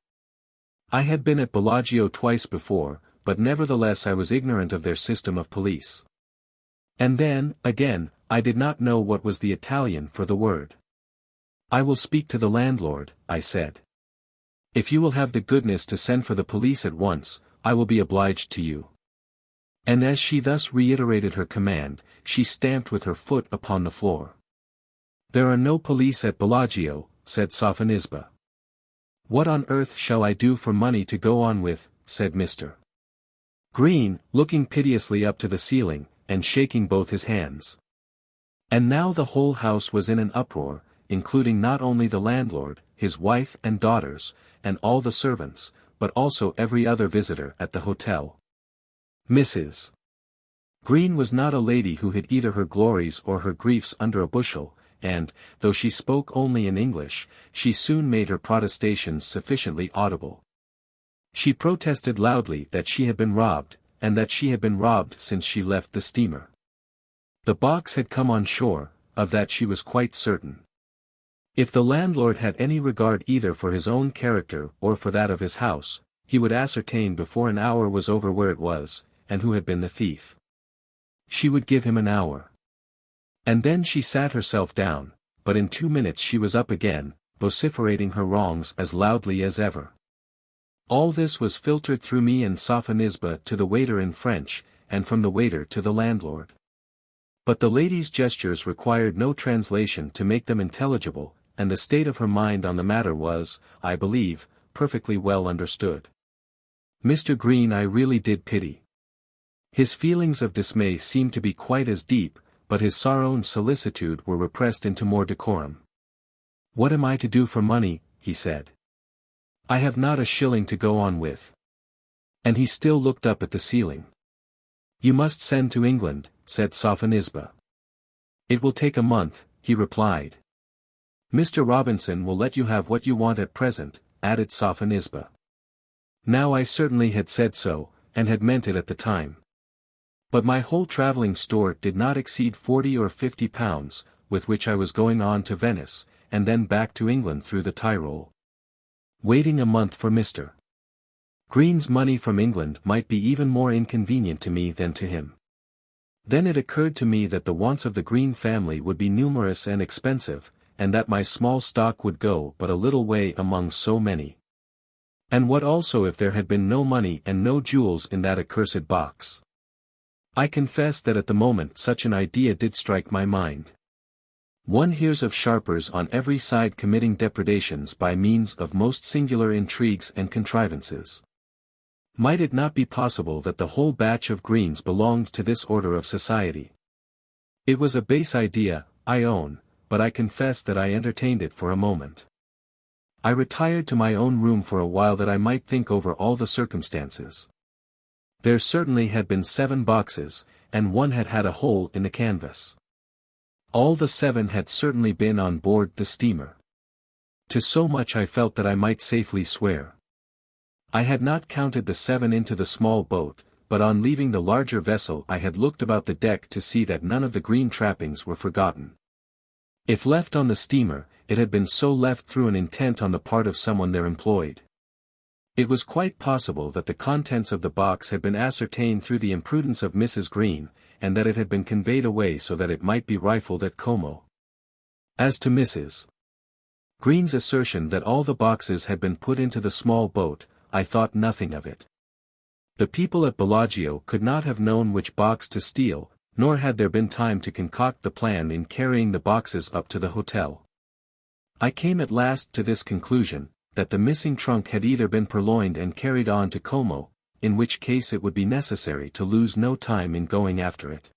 I had been at Bellagio twice before, but nevertheless I was ignorant of their system of police. And then, again, I did not know what was the Italian for the word. I will speak to the landlord, I said. If you will have the goodness to send for the police at once, I will be obliged to you. And as she thus reiterated her command, she stamped with her foot upon the floor. There are no police at Bellagio, said Sophonisba. What on earth shall I do for money to go on with, said Mr. Green, looking piteously up to the ceiling, and shaking both his hands. And now the whole house was in an uproar, including not only the landlord, his wife and daughters, and all the servants, but also every other visitor at the hotel. Mrs. Green was not a lady who hid either her glories or her griefs under a bushel, and, though she spoke only in English, she soon made her protestations sufficiently audible. She protested loudly that she had been robbed, and that she had been robbed since she left the steamer. The box had come on shore, of that she was quite certain. If the landlord had any regard either for his own character or for that of his house, he would ascertain before an hour was over where it was, and who had been the thief. She would give him an hour. And then she sat herself down, but in 2 minutes she was up again, vociferating her wrongs as loudly as ever. All this was filtered through me and Sophonisba to the waiter in French, and from the waiter to the landlord. But the lady's gestures required no translation to make them intelligible, and the state of her mind on the matter was, I believe, perfectly well understood. Mr. Green I really did pity. His feelings of dismay seemed to be quite as deep, but his sorrow and solicitude were repressed into more decorum. "What am I to do for money?" he said. "I have not a shilling to go on with." And he still looked up at the ceiling. "You must send to England," said Sophonisba. "It will take a month," he replied. "Mr. Robinson will let you have what you want at present," added Sophonisba. Now I certainly had said so, and had meant it at the time. But my whole travelling store did not exceed 40 or 50 pounds, with which I was going on to Venice, and then back to England through the Tyrol. Waiting a month for Mr. Green's money from England might be even more inconvenient to me than to him. Then it occurred to me that the wants of the Green family would be numerous and expensive, and that my small stock would go but a little way among so many. And what also if there had been no money and no jewels in that accursed box? I confess that at the moment such an idea did strike my mind. One hears of sharpers on every side committing depredations by means of most singular intrigues and contrivances. Might it not be possible that the whole batch of Greens belonged to this order of society? It was a base idea, I own, but I confess that I entertained it for a moment. I retired to my own room for a while that I might think over all the circumstances. There certainly had been 7 boxes, and one had had a hole in the canvas. All the 7 had certainly been on board the steamer. To so much I felt that I might safely swear. I had not counted the 7 into the small boat, but on leaving the larger vessel I had looked about the deck to see that none of the Green trappings were forgotten. If left on the steamer, it had been so left through an intent on the part of someone there employed. It was quite possible that the contents of the box had been ascertained through the imprudence of Mrs. Green, and that it had been conveyed away so that it might be rifled at Como. As to Mrs. Green's assertion that all the boxes had been put into the small boat, I thought nothing of it. The people at Bellagio could not have known which box to steal, nor had there been time to concoct the plan in carrying the boxes up to the hotel. I came at last to this conclusion, that the missing trunk had either been purloined and carried on to Como, in which case it would be necessary to lose no time in going after it.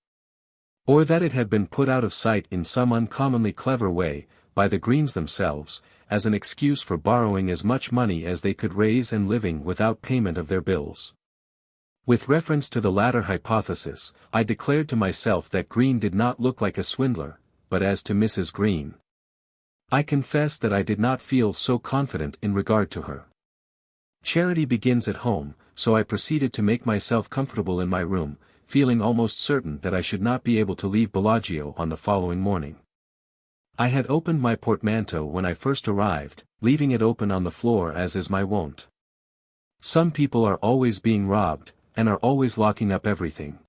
Or that it had been put out of sight in some uncommonly clever way, by the Greens themselves, as an excuse for borrowing as much money as they could raise and living without payment of their bills. With reference to the latter hypothesis, I declared to myself that Green did not look like a swindler, but as to Mrs. Green, I confess that I did not feel so confident in regard to her. Charity begins at home, so I proceeded to make myself comfortable in my room, feeling almost certain that I should not be able to leave Bellagio on the following morning. I had opened my portmanteau when I first arrived, leaving it open on the floor as is my wont. Some people are always being robbed, and are always locking up everything,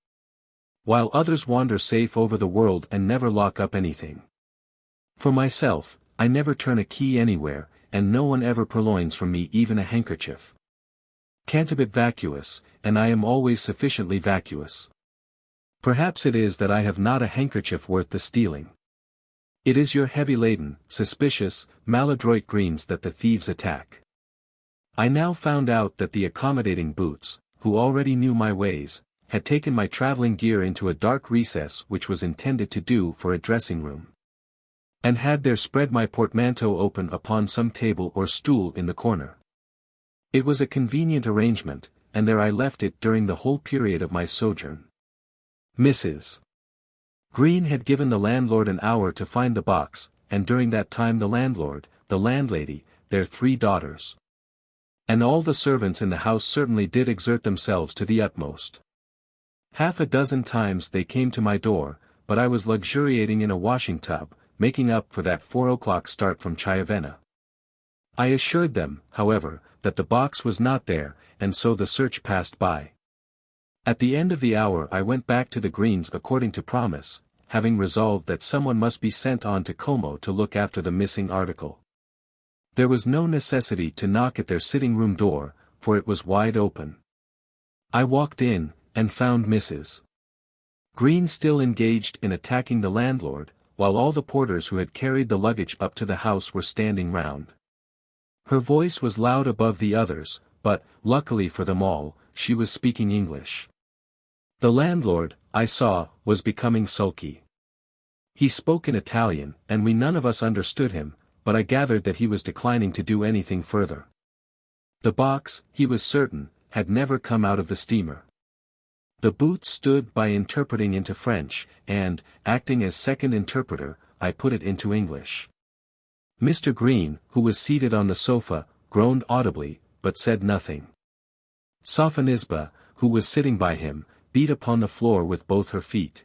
while others wander safe over the world and never lock up anything. For myself, I never turn a key anywhere, and no one ever purloins from me even a handkerchief. Cantabit vacuous, and I am always sufficiently vacuous. Perhaps it is that I have not a handkerchief worth the stealing. It is your heavy-laden, suspicious, maladroit Greens that the thieves attack. I now found out that the accommodating Boots, who already knew my ways, had taken my travelling gear into a dark recess which was intended to do for a dressing-room, and had there spread my portmanteau open upon some table or stool in the corner. It was a convenient arrangement, and there I left it during the whole period of my sojourn. Mrs. Green had given the landlord an hour to find the box, and during that time the landlord, the landlady, their 3 daughters, and all the servants in the house certainly did exert themselves to the utmost. Half a dozen times they came to my door, but I was luxuriating in a washing tub, making up for that 4 o'clock start from Chiavenna. I assured them, however, that the box was not there, and so the search passed by. At the end of the hour I went back to the Greens according to promise, having resolved that someone must be sent on to Como to look after the missing article. There was no necessity to knock at their sitting-room door, for it was wide open. I walked in, and found Mrs. Green still engaged in attacking the landlord, while all the porters who had carried the luggage up to the house were standing round. Her voice was loud above the others, but, luckily for them all, she was speaking English. The landlord, I saw, was becoming sulky. He spoke in Italian, and we none of us understood him, but I gathered that he was declining to do anything further. The box, he was certain, had never come out of the steamer. The boots stood by interpreting into French, and, acting as second interpreter, I put it into English. Mr. Green, who was seated on the sofa, groaned audibly, but said nothing. Sophonisba, who was sitting by him, beat upon the floor with both her feet.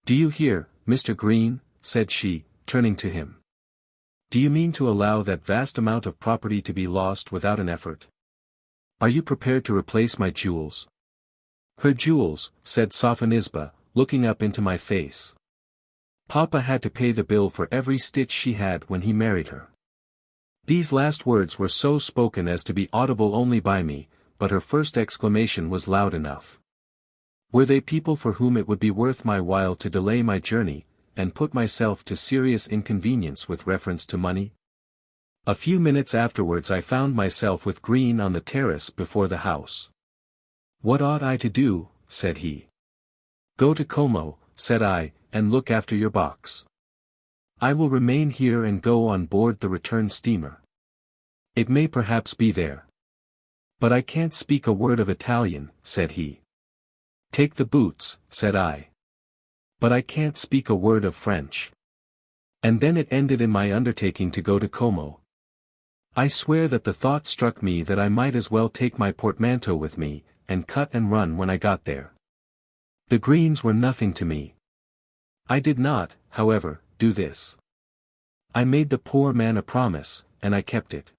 "Do you hear, Mr. Green?" said she, turning to him. "Do you mean to allow that vast amount of property to be lost without an effort? Are you prepared to replace my jewels?" "Her jewels," said Sophonisba, looking up into my face. "Papa had to pay the bill for every stitch she had when he married her." These last words were so spoken as to be audible only by me, but her first exclamation was loud enough. Were they people for whom it would be worth my while to delay my journey, and put myself to serious inconvenience with reference to money? A few minutes afterwards I found myself with Green on the terrace before the house. "What ought I to do?" said he. "Go to Como," said I, "and look after your box. I will remain here and go on board the return steamer. It may perhaps be there. But I can't speak a word of Italian," said he. "Take the boots," said I. "But I can't speak a word of French." And then it ended in my undertaking to go to Como. I swear that the thought struck me that I might as well take my portmanteau with me, and cut and run when I got there. The Greens were nothing to me. I did not, however, do this. I made the poor man a promise, and I kept it.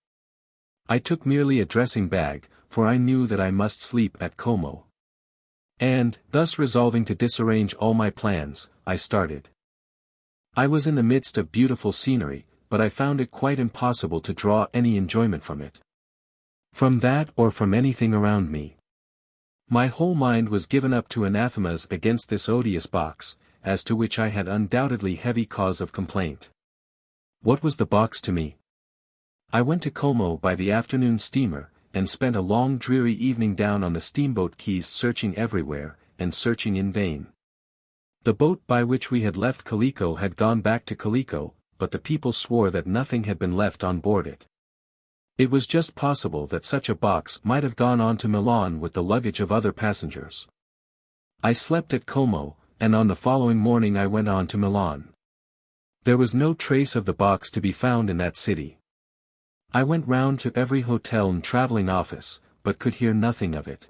I took merely a dressing bag, for I knew that I must sleep at Como. And, thus resolving to disarrange all my plans, I started. I was in the midst of beautiful scenery, but I found it quite impossible to draw any enjoyment from it. From that or from anything around me. My whole mind was given up to anathemas against this odious box, as to which I had undoubtedly heavy cause of complaint. What was the box to me? I went to Como by the afternoon steamer, and spent a long dreary evening down on the steamboat quays searching everywhere, and searching in vain. The boat by which we had left Calico had gone back to Calico, but the people swore that nothing had been left on board it. It was just possible that such a box might have gone on to Milan with the luggage of other passengers. I slept at Como, and on the following morning I went on to Milan. There was no trace of the box to be found in that city. I went round to every hotel and travelling office, but could hear nothing of it.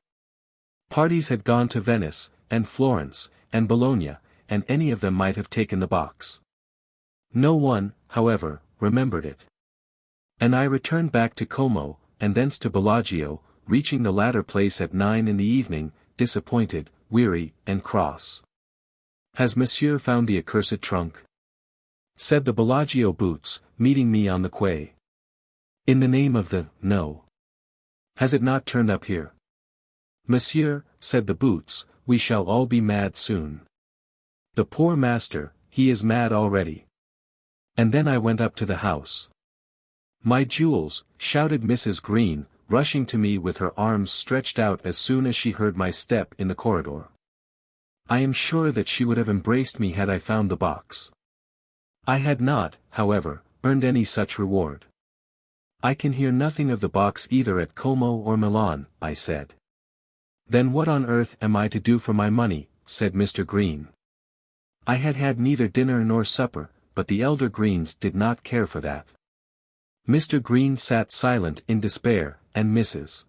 Parties had gone to Venice, and Florence, and Bologna, and any of them might have taken the box. No one, however, remembered it. And I returned back to Como, and thence to Bellagio, reaching the latter place at 9 in the evening, disappointed, weary, and cross. "Has Monsieur found the accursed trunk?" said the Bellagio boots, meeting me on the quay. "In the name of the, no. Has it not turned up here?" "Monsieur," said the boots, "we shall all be mad soon. The poor master, he is mad already." And then I went up to the house. "My jewels," shouted Mrs. Green, rushing to me with her arms stretched out as soon as she heard my step in the corridor. I am sure that she would have embraced me had I found the box. I had not, however, earned any such reward. "I can hear nothing of the box either at Como or Milan," I said. "Then what on earth am I to do for my money?" said Mr. Green. I had had neither dinner nor supper, but the elder Greens did not care for that. Mr. Green sat silent in despair, and Mrs.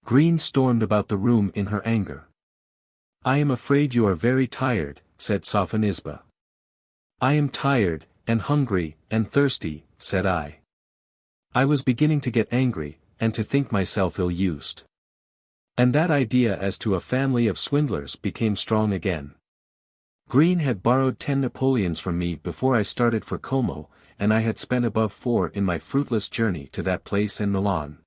Green stormed about the room in her anger. "I am afraid you are very tired," said Sophonisba. "I am tired, and hungry, and thirsty," said I. I was beginning to get angry, and to think myself ill-used. And that idea as to a family of swindlers became strong again. Green had borrowed 10 Napoleons from me before I started for Como, and I had spent above 4 in my fruitless journey to that place in Milan.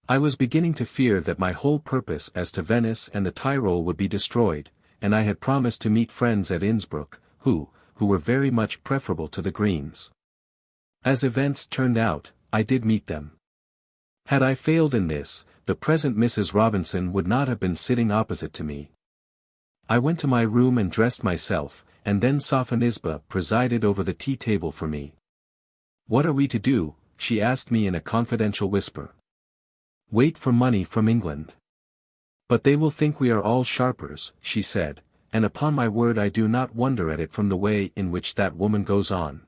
I was beginning to fear that my whole purpose as to Venice and the Tyrol would be destroyed, and I had promised to meet friends at Innsbruck, who were very much preferable to the Greens. As events turned out, I did meet them. Had I failed in this, the present Mrs. Robinson would not have been sitting opposite to me. I went to my room and dressed myself, and then Sophonisba presided over the tea table for me. "What are we to do?" she asked me in a confidential whisper. "Wait for money from England." "But they will think we are all sharpers," she said, and upon my word I do not wonder at it from the way in which that woman goes on.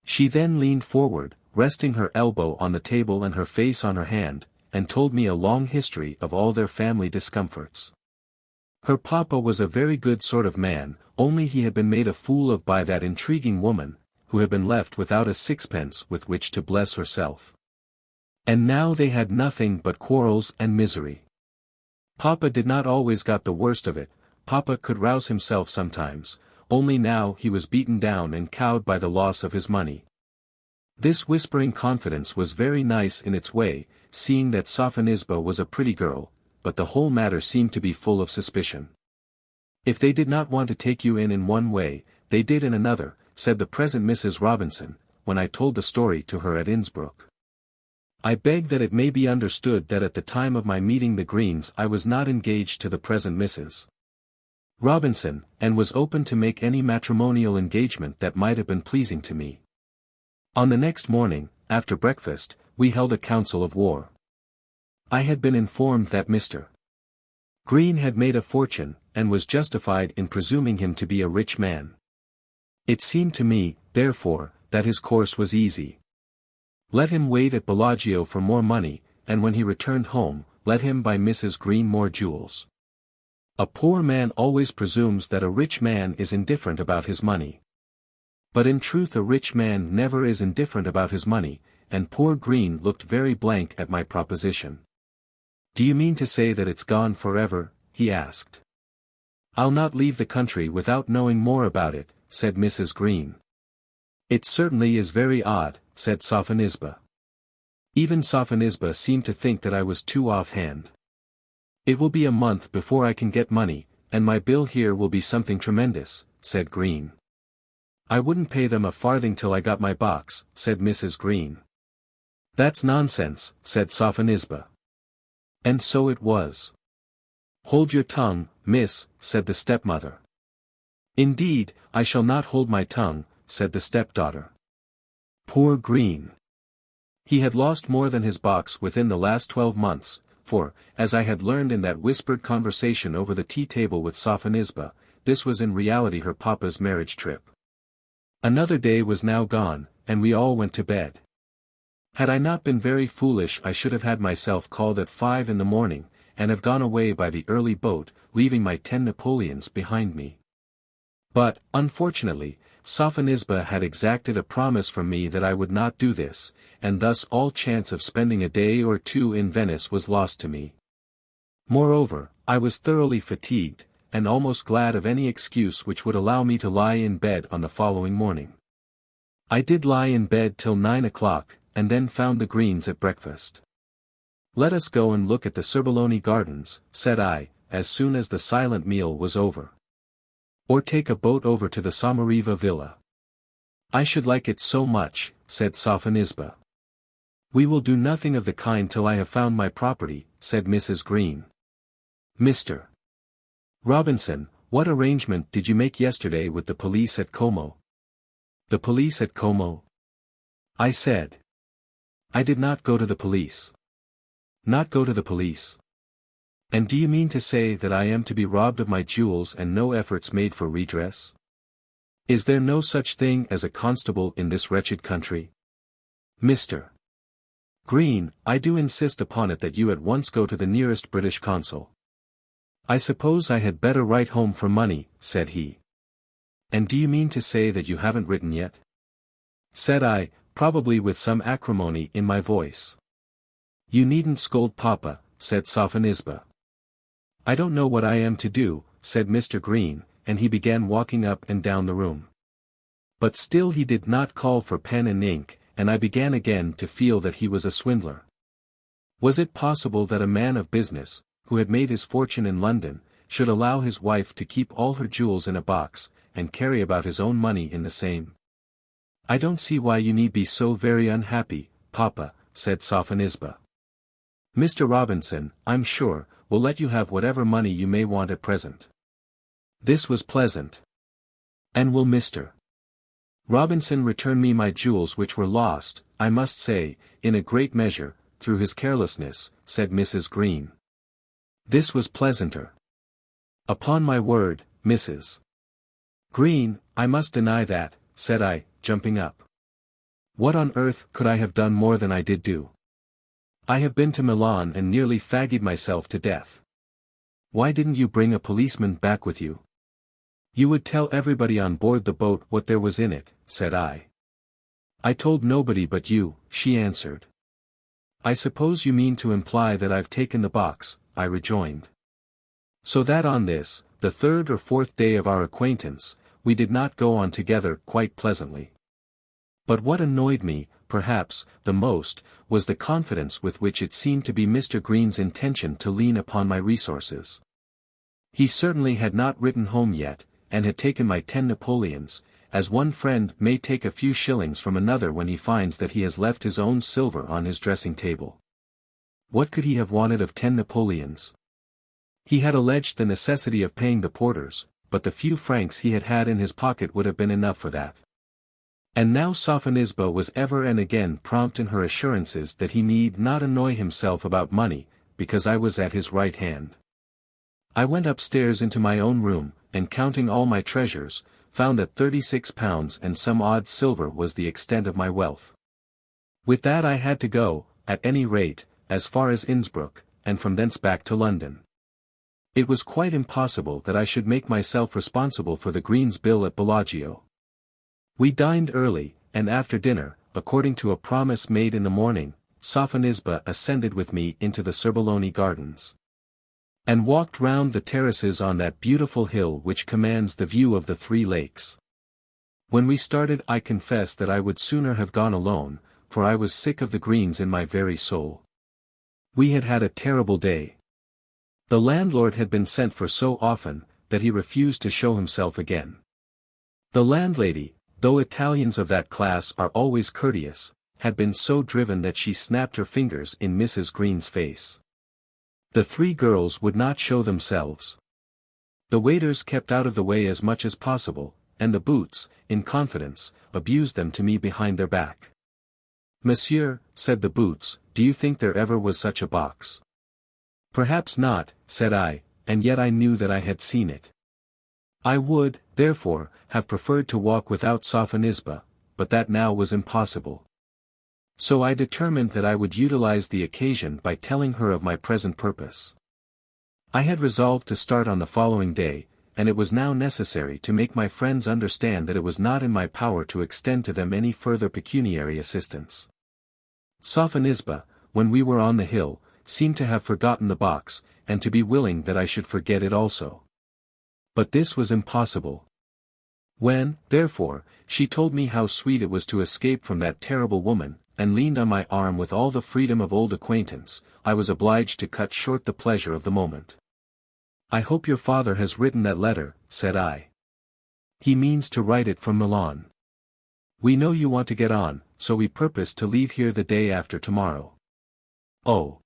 She then leaned forward, resting her elbow on the table and her face on her hand, and told me a long history of all their family discomforts. Her papa was a very good sort of man, only he had been made a fool of by that intriguing woman, who had been left without a sixpence with which to bless herself. And now they had nothing but quarrels and misery. Papa did not always got the worst of it, Papa could rouse himself sometimes, only now he was beaten down and cowed by the loss of his money. This whispering confidence was very nice in its way, seeing that Sophonisba was a pretty girl, but the whole matter seemed to be full of suspicion. "If they did not want to take you in one way, they did in another," said the present Mrs. Robinson, when I told the story to her at Innsbruck. I beg that it may be understood that at the time of my meeting the Greens I was not engaged to the present Mrs. Robinson, and was open to make any matrimonial engagement that might have been pleasing to me. On the next morning, after breakfast, we held a council of war. I had been informed that Mr. Green had made a fortune, and was justified in presuming him to be a rich man. It seemed to me, therefore, that his course was easy. Let him wait at Bellagio for more money, and when he returned home, let him buy Mrs. Green more jewels. A poor man always presumes that a rich man is indifferent about his money. But in truth a rich man never is indifferent about his money, and poor Green looked very blank at my proposition. "Do you mean to say that it's gone forever?" he asked. "I'll not leave the country without knowing more about it," said Mrs. Green. "It certainly is very odd," said Sophonisba. Even Sophonisba seemed to think that I was too offhand. "It will be a month before I can get money, and my bill here will be something tremendous," said Green. "I wouldn't pay them a farthing till I got my box," said Mrs. Green. "That's nonsense," said Sophonisba. And so it was. "Hold your tongue, miss," said the stepmother. "Indeed, I shall not hold my tongue," said the stepdaughter. Poor Green! He had lost more than his box within the last 12 months, for, as I had learned in that whispered conversation over the tea-table with Sophonisba, this was in reality her papa's marriage trip. Another day was now gone, and we all went to bed. Had I not been very foolish I should have had myself called at 5 in the morning, and have gone away by the early boat, leaving my 10 Napoleons behind me. But, unfortunately, Sophonisba had exacted a promise from me that I would not do this, and thus all chance of spending a day or two in Venice was lost to me. Moreover, I was thoroughly fatigued, and almost glad of any excuse which would allow me to lie in bed on the following morning. I did lie in bed till 9 o'clock, and then found the Greens at breakfast. "Let us go and look at the Cerbaloni Gardens," said I, as soon as the silent meal was over. "Or take a boat over to the Somariva Villa." "I should like it so much," said Sophonisba. "We will do nothing of the kind till I have found my property," said Mrs. Green. "Mr. Robinson, what arrangement did you make yesterday with the police at Como?" "The police at Como?" I said. "I did not go to the police." "Not go to the police? And do you mean to say that I am to be robbed of my jewels and no efforts made for redress? Is there no such thing as a constable in this wretched country? Mr. Green, I do insist upon it that you at once go to the nearest British consul." "I suppose I had better write home for money," said he. "And do you mean to say that you haven't written yet?" said I, probably with some acrimony in my voice. "You needn't scold Papa," said Sophonisba. "I don't know what I am to do," said Mr. Green, and he began walking up and down the room. But still he did not call for pen and ink, and I began again to feel that he was a swindler. Was it possible that a man of business, who had made his fortune in London, should allow his wife to keep all her jewels in a box, and carry about his own money in the same? "I don't see why you need be so very unhappy, Papa," said Sophonisba. "Mr. Robinson, I'm sure, will let you have whatever money you may want at present." This was pleasant. And will Mr. Robinson return me my jewels which were lost, I must say, in a great measure, through his carelessness, said Mrs. Green. This was pleasanter. Upon my word, Mrs. Green, I must deny that, said I, jumping up. What on earth could I have done more than I did do? I have been to Milan and nearly fagged myself to death. Why didn't you bring a policeman back with you? You would tell everybody on board the boat what there was in it, said I. I told nobody but you, she answered. I suppose you mean to imply that I've taken the box, I rejoined. So that on this, the third or fourth day of our acquaintance, we did not go on together quite pleasantly. But what annoyed me, perhaps, the most, was the confidence with which it seemed to be Mr. Green's intention to lean upon my resources. He certainly had not written home yet, and had taken my 10 Napoleons, as one friend may take a few shillings from another when he finds that he has left his own silver on his dressing table. What could he have wanted of 10 Napoleons? He had alleged the necessity of paying the porters, but the few francs he had had in his pocket would have been enough for that. And now Sophonisba was ever and again prompt in her assurances that he need not annoy himself about money, because I was at his right hand. I went upstairs into my own room, and counting all my treasures, found that 36 pounds and some odd silver was the extent of my wealth. With that I had to go, at any rate, as far as Innsbruck, and from thence back to London. It was quite impossible that I should make myself responsible for the Greens' bill at Bellagio. We dined early, and after dinner, according to a promise made in the morning, Sophonisba ascended with me into the Cerbaloni gardens, and walked round the terraces on that beautiful hill which commands the view of the 3 lakes. When we started I confess that I would sooner have gone alone, for I was sick of the Greens in my very soul. We had had a terrible day. The landlord had been sent for so often, that he refused to show himself again. The landlady, though Italians of that class are always courteous, had been so driven that she snapped her fingers in Mrs. Green's face. The 3 girls would not show themselves. The waiters kept out of the way as much as possible, and the boots, in confidence, abused them to me behind their back. Monsieur, said the boots, do you think there ever was such a box? Perhaps not, said I, and yet I knew that I had seen it. I would, therefore, have preferred to walk without Sophonisba, but that now was impossible. So I determined that I would utilize the occasion by telling her of my present purpose. I had resolved to start on the following day, and it was now necessary to make my friends understand that it was not in my power to extend to them any further pecuniary assistance. Sophonisba, when we were on the hill, seemed to have forgotten the box, and to be willing that I should forget it also. But this was impossible. When, therefore, she told me how sweet it was to escape from that terrible woman, and leaned on my arm with all the freedom of old acquaintance, I was obliged to cut short the pleasure of the moment. I hope your father has written that letter, said I. He means to write it from Milan. We know you want to get on, so we purpose to leave here the day after tomorrow. Oh,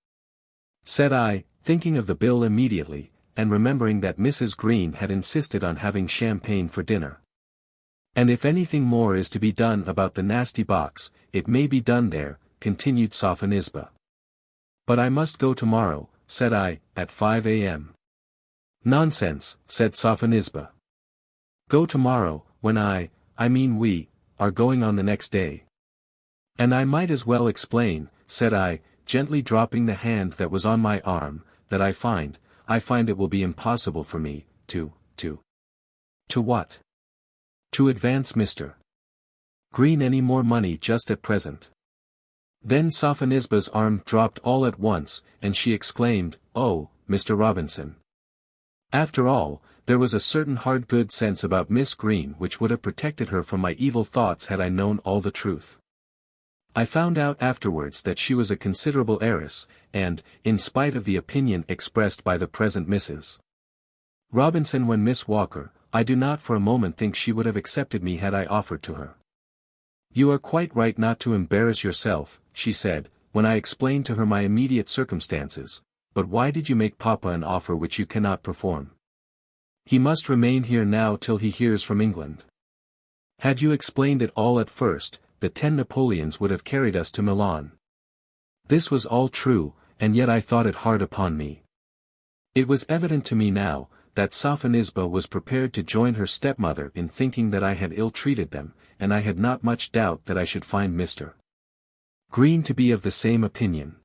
said I, thinking of the bill immediately, and remembering that Mrs. Green had insisted on having champagne for dinner. And if anything more is to be done about the nasty box, it may be done there, continued Sophonisba. But I must go tomorrow, said I, at 5 a.m. Nonsense, said Sophonisba. Go tomorrow, when I mean we, are going on the next day. And I might as well explain, said I, gently dropping the hand that was on my arm, that I find it will be impossible for me, to what? To advance Mr. Green any more money just at present. Then Sophonisba's arm dropped all at once, and she exclaimed, oh, Mr. Robinson. After all, there was a certain hard good sense about Miss Green which would have protected her from my evil thoughts had I known all the truth. I found out afterwards that she was a considerable heiress, and, in spite of the opinion expressed by the present Mrs. Robinson when Miss Walker, I do not for a moment think she would have accepted me had I offered to her. You are quite right not to embarrass yourself, she said, when I explained to her my immediate circumstances, but why did you make Papa an offer which you cannot perform? He must remain here now till he hears from England. Had you explained it all at first, the 10 Napoleons would have carried us to Milan. This was all true, and yet I thought it hard upon me. It was evident to me now, that Sophonisba was prepared to join her stepmother in thinking that I had ill-treated them, and I had not much doubt that I should find Mr. Green to be of the same opinion.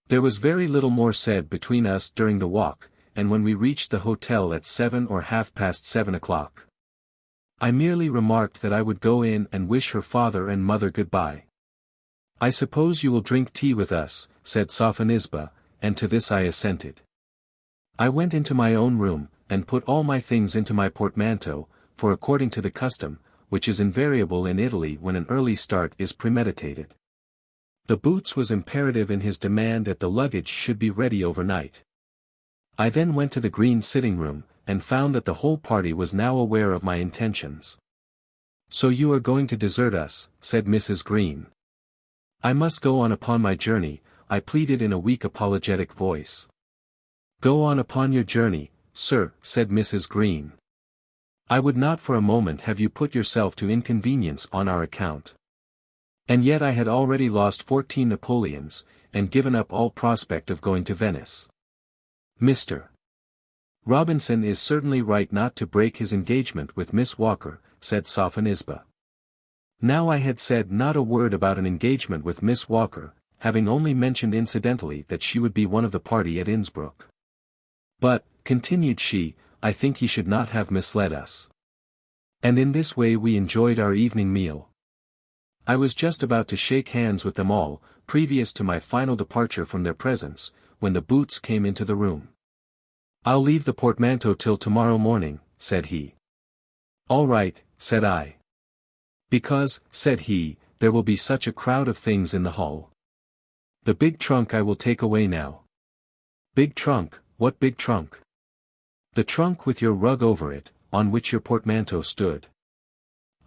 There was very little more said between us during the walk, and when we reached the hotel at 7 or half past 7 o'clock. I merely remarked that I would go in and wish her father and mother goodbye. "I suppose you will drink tea with us," said Sophonisba, and to this I assented. I went into my own room, and put all my things into my portmanteau, for according to the custom, which is invariable in Italy when an early start is premeditated, the Boots was imperative in his demand that the luggage should be ready overnight. I then went to the Green sitting room, and found that the whole party was now aware of my intentions. "So you are going to desert us," said Mrs. Green. "I must go on upon my journey," I pleaded in a weak apologetic voice. "Go on upon your journey, sir," said Mrs. Green. "I would not for a moment have you put yourself to inconvenience on our account. And yet I had already lost 14 Napoleons, and given up all prospect of going to Venice. Mr. Robinson is certainly right not to break his engagement with Miss Walker," said Sophonisba. Now I had said not a word about an engagement with Miss Walker, having only mentioned incidentally that she would be one of the party at Innsbruck. "But," continued she, "I think he should not have misled us." And in this way we enjoyed our evening meal. I was just about to shake hands with them all, previous to my final departure from their presence, when the Boots came into the room. "I'll leave the portmanteau till tomorrow morning," said he. "All right," said I. "Because," said he, "there will be such a crowd of things in the hall. The big trunk I will take away now." "Big trunk, what big trunk?" "The trunk with your rug over it, on which your portmanteau stood."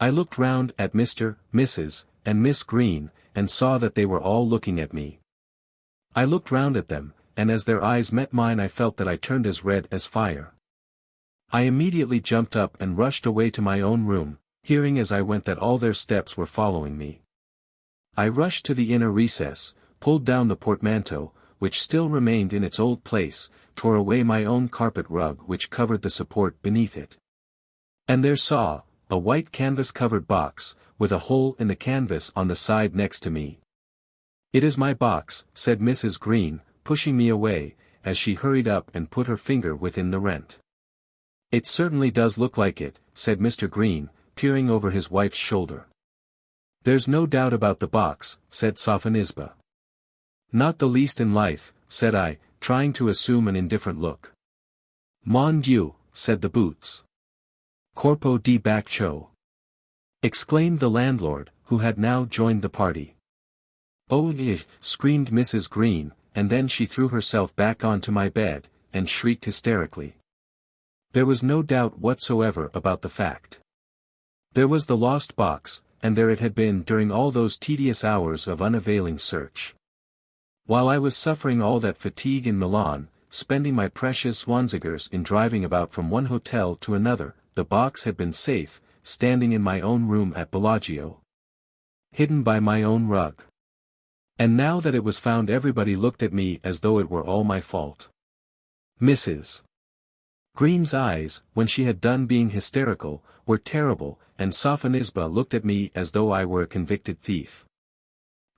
I looked round at Mr., Mrs., and Miss Green, and saw that they were all looking at me. I looked round at them, and as their eyes met mine I felt that I turned as red as fire. I immediately jumped up and rushed away to my own room, hearing as I went that all their steps were following me. I rushed to the inner recess, pulled down the portmanteau, which still remained in its old place, tore away my own carpet rug which covered the support beneath it. And there saw, a white canvas-covered box, with a hole in the canvas on the side next to me. "It is my box," said Mrs. Green, pushing me away, as she hurried up and put her finger within the rent. "It certainly does look like it," said Mr. Green, peering over his wife's shoulder. "There's no doubt about the box," said Sophonisba. "Not the least in life," said I, trying to assume an indifferent look. "Mon Dieu," said the Boots. "Corpo di Baccio!" exclaimed the landlord, who had now joined the party. "Oh, screamed Mrs. Green, and then she threw herself back onto my bed, and shrieked hysterically. There was no doubt whatsoever about the fact. There was the lost box, and there it had been during all those tedious hours of unavailing search. While I was suffering all that fatigue in Milan, spending my precious zwanzigers in driving about from one hotel to another, the box had been safe, standing in my own room at Bellagio, hidden by my own rug. And now that it was found everybody looked at me as though it were all my fault. Mrs. Green's eyes, when she had done being hysterical, were terrible, and Sophonisba looked at me as though I were a convicted thief.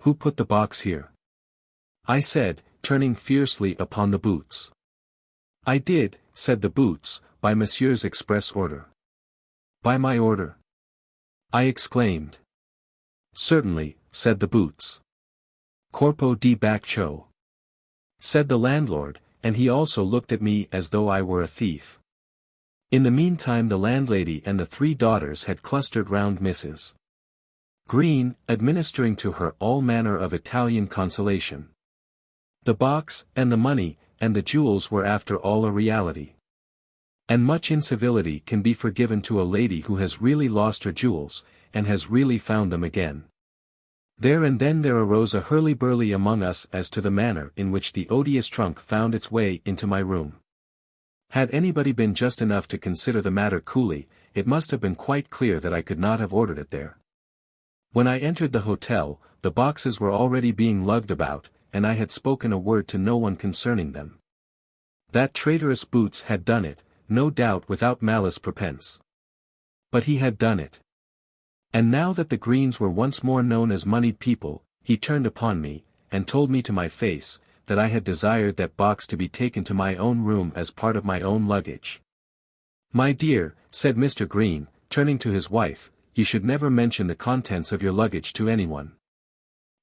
"Who put the box here?" I said, turning fiercely upon the Boots. "I did," said the Boots, "by Monsieur's express order." "By my order?" I exclaimed. "Certainly," said the Boots. "Corpo di Baccio," said the landlord, and he also looked at me as though I were a thief. In the meantime the landlady and the 3 daughters had clustered round Mrs. Green, administering to her all manner of Italian consolation. The box, and the money, and the jewels were after all a reality. And much incivility can be forgiven to a lady who has really lost her jewels, and has really found them again. There and then there arose a hurly-burly among us as to the manner in which the odious trunk found its way into my room. Had anybody been just enough to consider the matter coolly, it must have been quite clear that I could not have ordered it there. When I entered the hotel, the boxes were already being lugged about, and I had spoken a word to no one concerning them. That traitorous Boots had done it, no doubt without malice prepense. But he had done it. And now that the Greens were once more known as moneyed people, he turned upon me, and told me to my face, that I had desired that box to be taken to my own room as part of my own luggage. "My dear," said Mr. Green, turning to his wife, "you should never mention the contents of your luggage to anyone."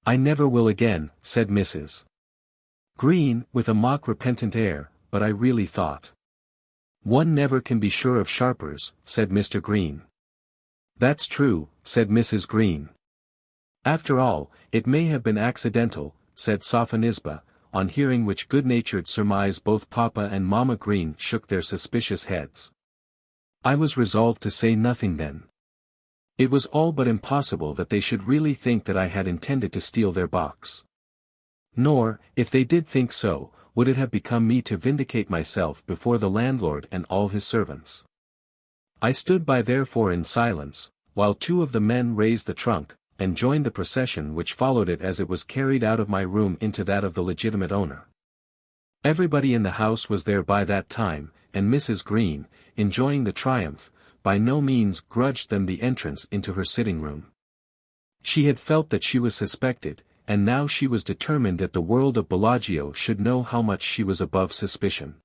"I never will again," said Mrs. Green, with a mock repentant air, "but I really thought." "One never can be sure of sharpers," said Mr. Green. "That's true," said Mrs. Green. "After all, it may have been accidental," said Sophonisba, on hearing which good-natured surmise both Papa and Mamma Green shook their suspicious heads. I was resolved to say nothing then. It was all but impossible that they should really think that I had intended to steal their box. Nor, if they did think so, would it have become me to vindicate myself before the landlord and all his servants. I stood by therefore in silence, while two of the men raised the trunk, and joined the procession which followed it as it was carried out of my room into that of the legitimate owner. Everybody in the house was there by that time, and Mrs. Green, enjoying the triumph, by no means grudged them the entrance into her sitting-room. She had felt that she was suspected, and now she was determined that the world of Bellagio should know how much she was above suspicion.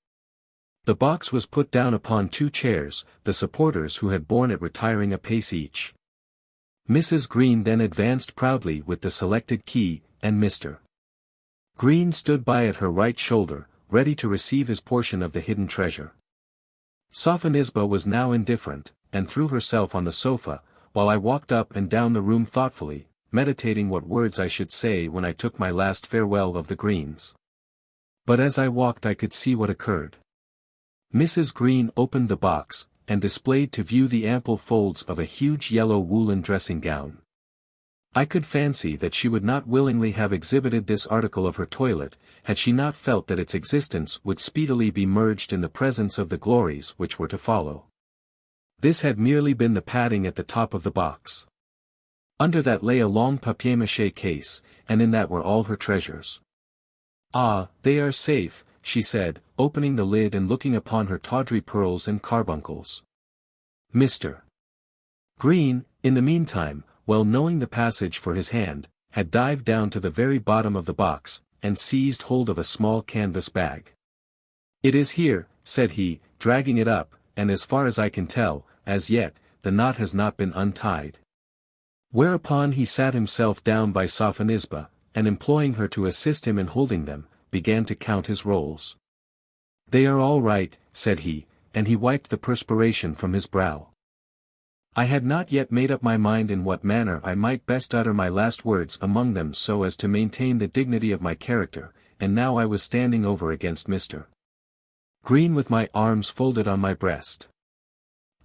The box was put down upon two chairs, the supporters who had borne it retiring a pace each. Mrs. Green then advanced proudly with the selected key, and Mr. Green stood by at her right shoulder, ready to receive his portion of the hidden treasure. Sophonisba was now indifferent, and threw herself on the sofa, while I walked up and down the room thoughtfully, meditating what words I should say when I took my last farewell of the Greens. But as I walked I could see what occurred. Mrs. Green opened the box, and displayed to view the ample folds of a huge yellow woolen dressing gown. I could fancy that she would not willingly have exhibited this article of her toilet, had she not felt that its existence would speedily be merged in the presence of the glories which were to follow. This had merely been the padding at the top of the box. Under that lay a long papier-mâché case, and in that were all her treasures. "Ah, they are safe," she said, opening the lid and looking upon her tawdry pearls and carbuncles. Mr. Green, in the meantime, well knowing the passage for his hand, had dived down to the very bottom of the box, and seized hold of a small canvas bag. "It is here," said he, dragging it up, "and as far as I can tell, as yet, the knot has not been untied." Whereupon he sat himself down by Sophonisba, and imploring her to assist him in holding them, began to count his rolls. "They are all right," said he, and he wiped the perspiration from his brow. I had not yet made up my mind in what manner I might best utter my last words among them so as to maintain the dignity of my character, and now I was standing over against Mr. Green with my arms folded on my breast.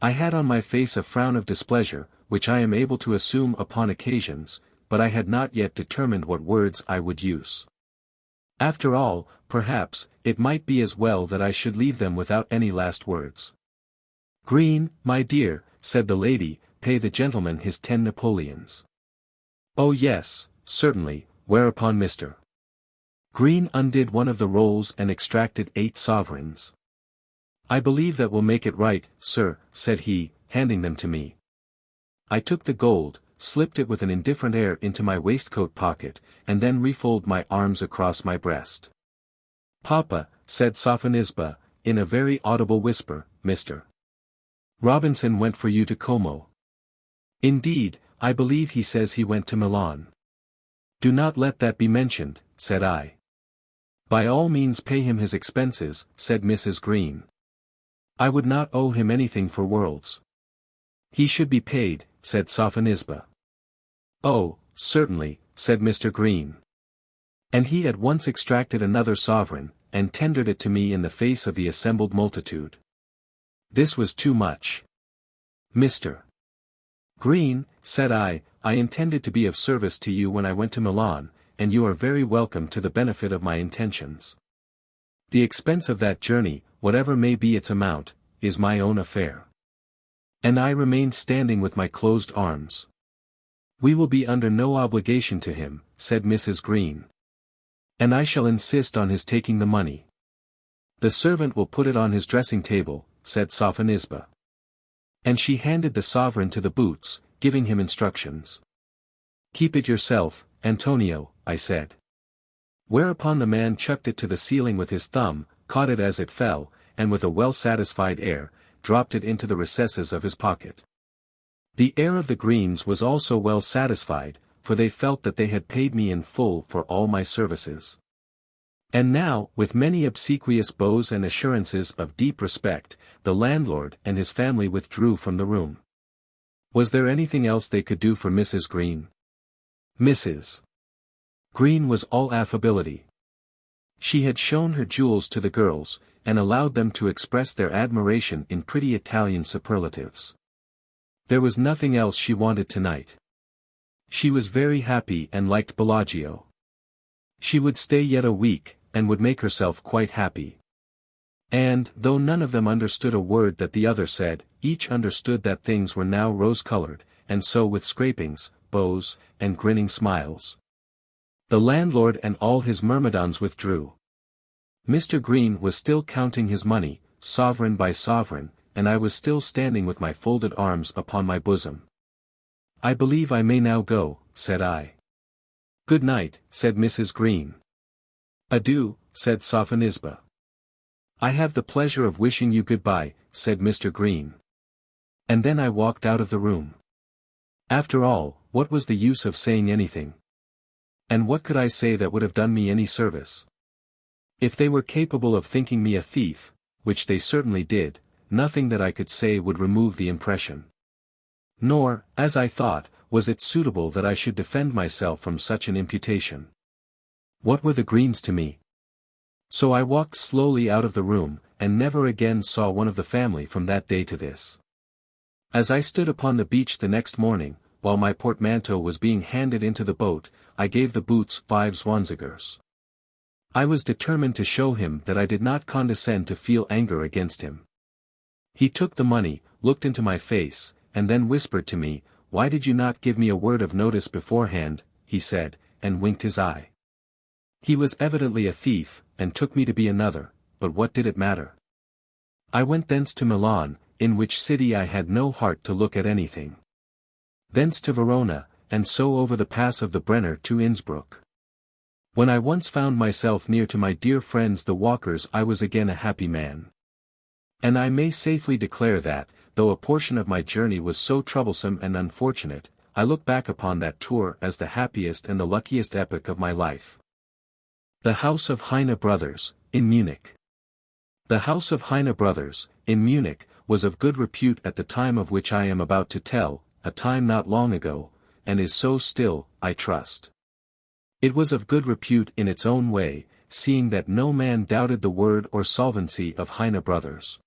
I had on my face a frown of displeasure, which I am able to assume upon occasions, but I had not yet determined what words I would use. After all, perhaps, it might be as well that I should leave them without any last words. "Green, my dear," said the lady, "pay the gentleman his 10 Napoleons." "Oh yes, certainly," whereupon Mr. Green undid one of the rolls and extracted 8 sovereigns. "I believe that will make it right, sir," said he, handing them to me. I took the gold, slipped it with an indifferent air into my waistcoat pocket, and then refolded my arms across my breast. "Papa," said Sophonisba, in a very audible whisper, "Mr. Robinson went for you to Como." "Indeed, I believe he says he went to Milan." "Do not let that be mentioned," said I. "By all means pay him his expenses," said Mrs. Green. "I would not owe him anything for worlds." "He should be paid," said Sophonisba. "Oh, certainly," said Mr. Green. And he at once extracted another sovereign, and tendered it to me in the face of the assembled multitude. This was too much. "Mr. Green," said I intended to be of service to you when I went to Milan, and you are very welcome to the benefit of my intentions. The expense of that journey, whatever may be its amount, is my own affair. And I remained standing with my closed arms. "We will be under no obligation to him," said Mrs. Green. "And I shall insist on his taking the money." "The servant will put it on his dressing table," said Sophonisba. And she handed the sovereign to the boots, giving him instructions. "Keep it yourself, Antonio," I said. Whereupon the man chucked it to the ceiling with his thumb, caught it as it fell, and with a well-satisfied air, dropped it into the recesses of his pocket. The heir of the Greens was also well satisfied, for they felt that they had paid me in full for all my services. And now, with many obsequious bows and assurances of deep respect, the landlord and his family withdrew from the room. Was there anything else they could do for Mrs. Green? Mrs. Green was all affability. She had shown her jewels to the girls, and allowed them to express their admiration in pretty Italian superlatives. There was nothing else she wanted tonight. She was very happy and liked Bellagio. She would stay yet a week, and would make herself quite happy. And, though none of them understood a word that the other said, each understood that things were now rose-colored, and so with scrapings, bows, and grinning smiles. The landlord and all his myrmidons withdrew. Mr. Green was still counting his money, sovereign by sovereign, and I was still standing with my folded arms upon my bosom. "I believe I may now go," said I. "Good night," said Mrs. Green. "Adieu," said Sophonisba. "I have the pleasure of wishing you goodbye," said Mr. Green. And then I walked out of the room. After all, what was the use of saying anything? And what could I say that would have done me any service? If they were capable of thinking me a thief, which they certainly did, nothing that I could say would remove the impression. Nor, as I thought, was it suitable that I should defend myself from such an imputation. What were the Greens to me? So I walked slowly out of the room, and never again saw one of the family from that day to this. As I stood upon the beach the next morning, while my portmanteau was being handed into the boat, I gave the boots 5 zwanzigers. I was determined to show him that I did not condescend to feel anger against him. He took the money, looked into my face, and then whispered to me, "Why did you not give me a word of notice beforehand?" he said, and winked his eye. He was evidently a thief, and took me to be another, but what did it matter? I went thence to Milan, in which city I had no heart to look at anything. Thence to Verona, and so over the pass of the Brenner to Innsbruck. When I once found myself near to my dear friends the Walkers, I was again a happy man. And I may safely declare that, though a portion of my journey was so troublesome and unfortunate, I look back upon that tour as the happiest and the luckiest epoch of my life. The House of Heine Brothers, in Munich. The House of Heine Brothers, in Munich, was of good repute at the time of which I am about to tell, a time not long ago, and is so still, I trust. It was of good repute in its own way, seeing that no man doubted the word or solvency of Heine Brothers.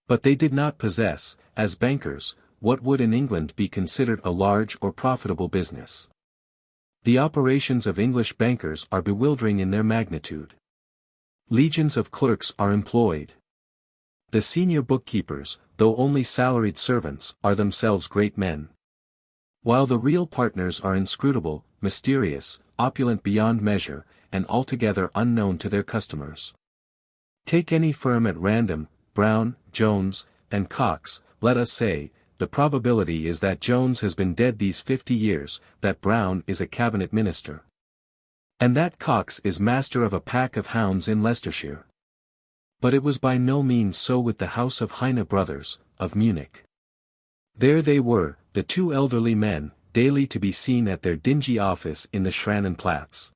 But they did not possess, as bankers, what would in England be considered a large or profitable business. The operations of English bankers are bewildering in their magnitude. Legions of clerks are employed. The senior bookkeepers, though only salaried servants, are themselves great men. While the real partners are inscrutable, mysterious, opulent beyond measure, and altogether unknown to their customers. Take any firm at random, Brown, Jones, and Cox, let us say, the probability is that Jones has been dead these 50 years, that Brown is a cabinet minister, and that Cox is master of a pack of hounds in Leicestershire. But it was by no means so with the House of Heine Brothers, of Munich. There they were, the 2 elderly men, daily to be seen at their dingy office in the Schrannenplatz.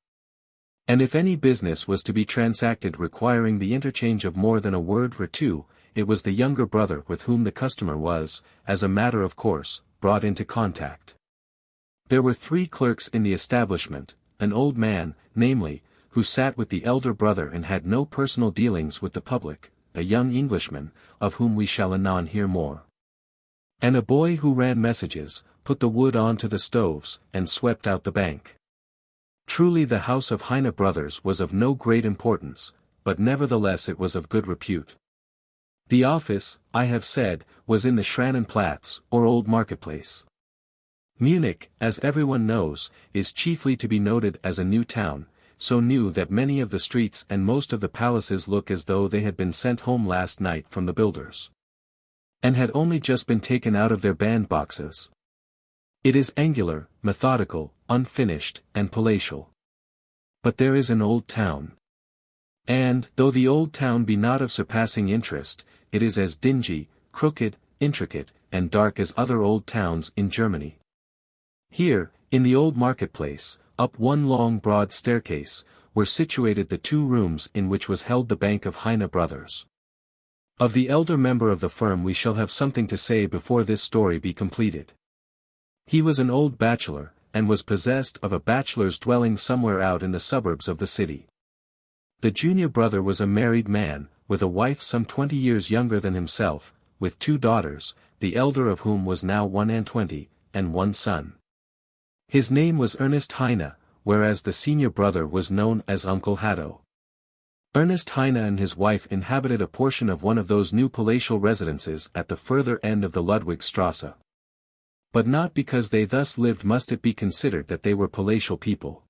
And if any business was to be transacted requiring the interchange of more than a word or two, it was the younger brother with whom the customer was, as a matter of course, brought into contact. There were 3 clerks in the establishment, an old man, namely, who sat with the elder brother and had no personal dealings with the public, a young Englishman, of whom we shall anon hear more, and a boy who ran messages, put the wood on to the stoves, and swept out the bank. Truly the House of Heine Brothers was of no great importance, but nevertheless it was of good repute. The office, I have said, was in the Schrannenplatz, or Old Marketplace. Munich, as everyone knows, is chiefly to be noted as a new town, so new that many of the streets and most of the palaces look as though they had been sent home last night from the builders, and had only just been taken out of their bandboxes. It is angular, methodical, unfinished, and palatial. But there is an old town. And, though the old town be not of surpassing interest, it is as dingy, crooked, intricate, and dark as other old towns in Germany. Here, in the old marketplace, up one long broad staircase, were situated the 2 rooms in which was held the bank of Heine brothers. Of the elder member of the firm we shall have something to say before this story be completed. He was an old bachelor, and was possessed of a bachelor's dwelling somewhere out in the suburbs of the city. The junior brother was a married man, with a wife some 20 years younger than himself, with 2 daughters, the elder of whom was now 21, and 1 son. His name was Ernest Heine, whereas the senior brother was known as Uncle Hatto. Ernest Heine and his wife inhabited a portion of one of those new palatial residences at the further end of the Ludwigstrasse. But not because they thus lived must it be considered that they were palatial people.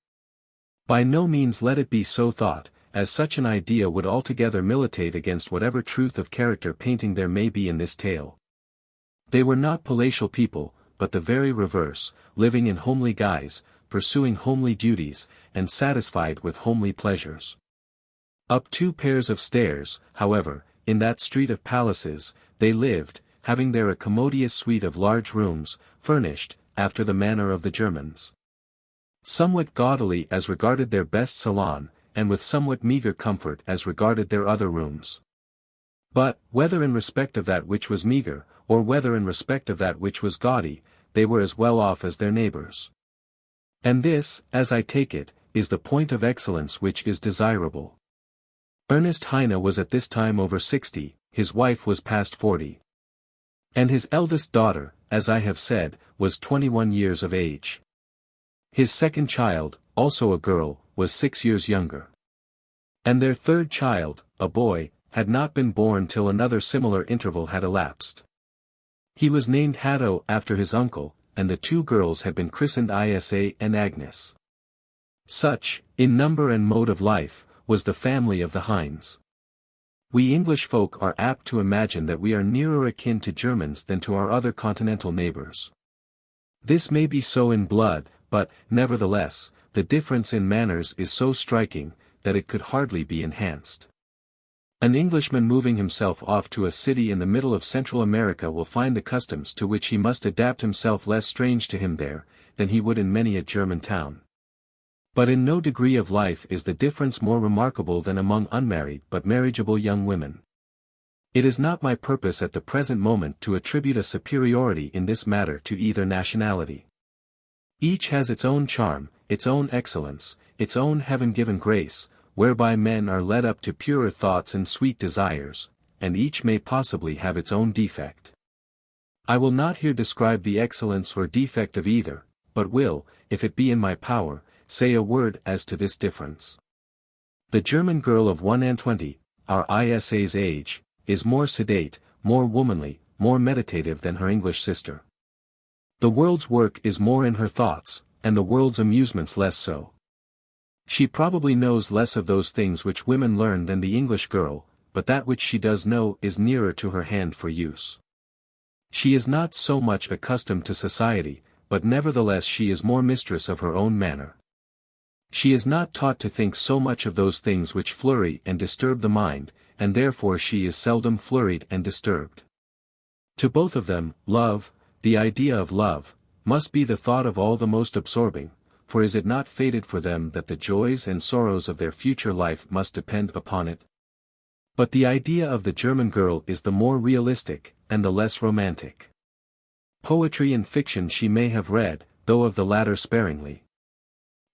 By no means let it be so thought, as such an idea would altogether militate against whatever truth of character painting there may be in this tale. They were not palatial people, but the very reverse, living in homely guise, pursuing homely duties, and satisfied with homely pleasures. Up 2 pairs of stairs, however, in that street of palaces, they lived, having there a commodious suite of large rooms, furnished, after the manner of the Germans, somewhat gaudily as regarded their best salon, and with somewhat meagre comfort as regarded their other rooms. But, whether in respect of that which was meagre, or whether in respect of that which was gaudy, they were as well off as their neighbors. And this, as I take it, is the point of excellence which is desirable. Ernest Heine was at this time over 60, his wife was past 40. And his eldest daughter, as I have said, was 21 years of age. His second child, also a girl, was 6 years younger. And their third child, a boy, had not been born till another similar interval had elapsed. He was named Hatto after his uncle, and the 2 girls had been christened Isa and Agnes. Such, in number and mode of life, was the family of the Heines. We English folk are apt to imagine that we are nearer akin to Germans than to our other continental neighbors. This may be so in blood, but, nevertheless, the difference in manners is so striking, that it could hardly be enhanced. An Englishman moving himself off to a city in the middle of Central America will find the customs to which he must adapt himself less strange to him there, than he would in many a German town. But in no degree of life is the difference more remarkable than among unmarried but marriageable young women. It is not my purpose at the present moment to attribute a superiority in this matter to either nationality. Each has its own charm, its own excellence, its own heaven-given grace, whereby men are led up to purer thoughts and sweet desires, and each may possibly have its own defect. I will not here describe the excellence or defect of either, but will, if it be in my power, say a word as to this difference. The German girl of 21, our Isa's age, is more sedate, more womanly, more meditative than her English sister. The world's work is more in her thoughts, and the world's amusements less so. She probably knows less of those things which women learn than the English girl, but that which she does know is nearer to her hand for use. She is not so much accustomed to society, but nevertheless she is more mistress of her own manner. She is not taught to think so much of those things which flurry and disturb the mind, and therefore she is seldom flurried and disturbed. To both of them, love, the idea of love, must be the thought of all the most absorbing, for is it not fated for them that the joys and sorrows of their future life must depend upon it? But the idea of the German girl is the more realistic, and the less romantic. Poetry and fiction she may have read, though of the latter sparingly.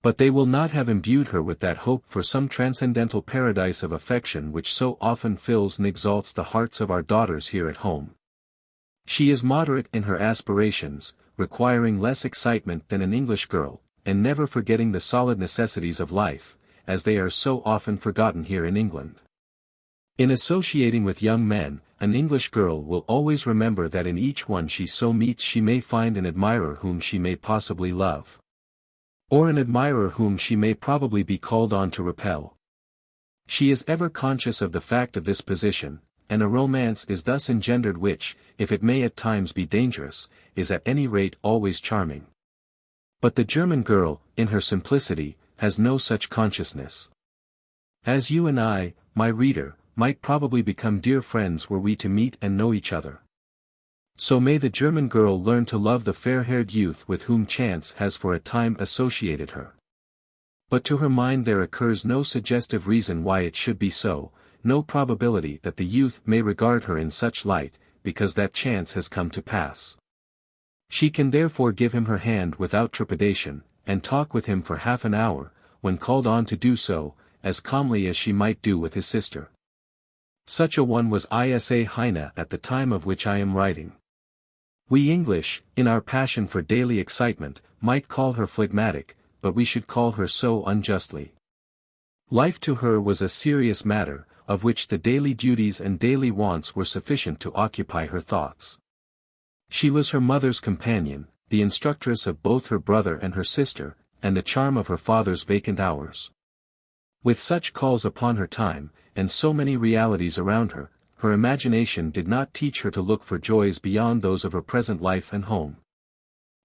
But they will not have imbued her with that hope for some transcendental paradise of affection which so often fills and exalts the hearts of our daughters here at home. She is moderate in her aspirations, requiring less excitement than an English girl, and never forgetting the solid necessities of life, as they are so often forgotten here in England. In associating with young men, an English girl will always remember that in each one she so meets she may find an admirer whom she may possibly love. Or an admirer whom she may probably be called on to repel. She is ever conscious of the fact of this position, and a romance is thus engendered which, if it may at times be dangerous, is at any rate always charming. But the German girl, in her simplicity, has no such consciousness. As you and I, my reader, might probably become dear friends were we to meet and know each other. So may the German girl learn to love the fair-haired youth with whom chance has for a time associated her. But to her mind there occurs no suggestive reason why it should be so, no probability that the youth may regard her in such light, because that chance has come to pass. She can therefore give him her hand without trepidation, and talk with him for half an hour, when called on to do so, as calmly as she might do with his sister. Such a one was Isa Heine at the time of which I am writing. We English, in our passion for daily excitement, might call her phlegmatic, but we should call her so unjustly. Life to her was a serious matter, of which the daily duties and daily wants were sufficient to occupy her thoughts. She was her mother's companion, the instructress of both her brother and her sister, and the charm of her father's vacant hours. With such calls upon her time, and so many realities around her, her imagination did not teach her to look for joys beyond those of her present life and home.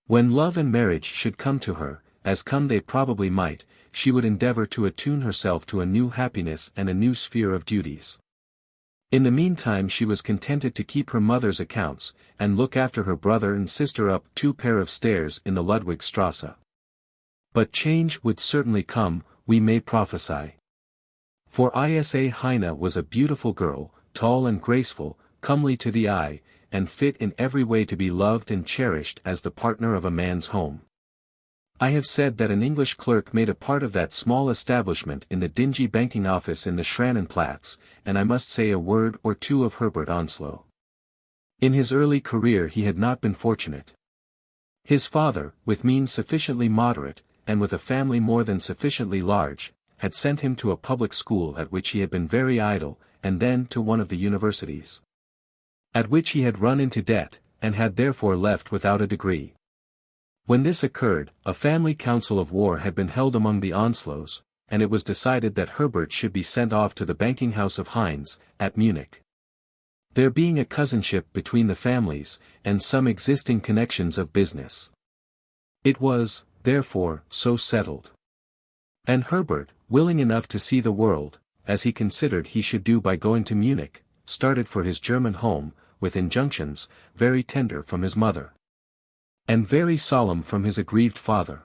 When love and marriage should come to her, as come they probably might, she would endeavor to attune herself to a new happiness and a new sphere of duties. In the meantime she was contented to keep her mother's accounts, and look after her brother and sister up 2 pair of stairs in the Ludwigstrasse. But change would certainly come, we may prophesy. For Isa Heine was a beautiful girl, tall and graceful, comely to the eye, and fit in every way to be loved and cherished as the partner of a man's home. I have said that an English clerk made a part of that small establishment in the dingy banking office in the Schrannenplatz, and I must say a word or two of Herbert Onslow. In his early career he had not been fortunate. His father, with means sufficiently moderate, and with a family more than sufficiently large, had sent him to a public school at which he had been very idle, and then to one of the universities, at which he had run into debt, and had therefore left without a degree. When this occurred, a family council of war had been held among the Onslows, and it was decided that Herbert should be sent off to the banking house of Heinz, at Munich. There being a cousinship between the families, and some existing connections of business. It was, therefore, so settled. And Herbert, willing enough to see the world, as he considered he should do by going to Munich, started for his German home, with injunctions, very tender from his mother, and very solemn from his aggrieved father.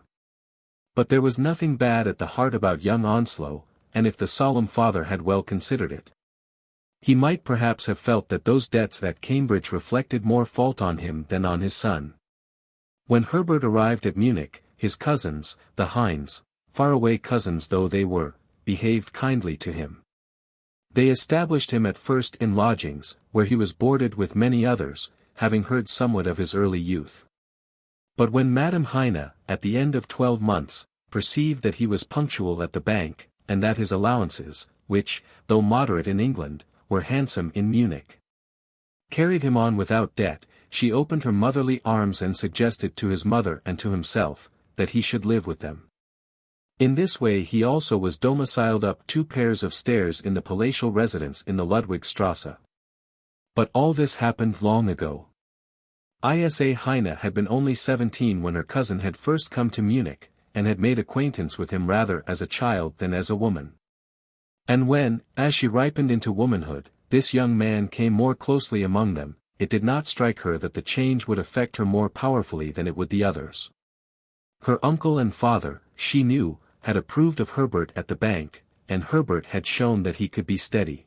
But there was nothing bad at the heart about young Onslow, and if the solemn father had well considered it, he might perhaps have felt that those debts at Cambridge reflected more fault on him than on his son. When Herbert arrived at Munich, his cousins, the Heines, far-away cousins though they were, behaved kindly to him. They established him at first in lodgings, where he was boarded with many others, having heard somewhat of his early youth. But when Madame Heine, at the end of 12 months, perceived that he was punctual at the bank, and that his allowances, which, though moderate in England, were handsome in Munich, carried him on without debt, she opened her motherly arms and suggested to his mother and to himself, that he should live with them. In this way he also was domiciled up 2 pairs of stairs in the palatial residence in the Ludwigstrasse. But all this happened long ago. Isa Heine had been only 17 when her cousin had first come to Munich, and had made acquaintance with him rather as a child than as a woman. And when, as she ripened into womanhood, this young man came more closely among them, it did not strike her that the change would affect her more powerfully than it would the others. Her uncle and father, she knew, had approved of Herbert at the bank, and Herbert had shown that he could be steady.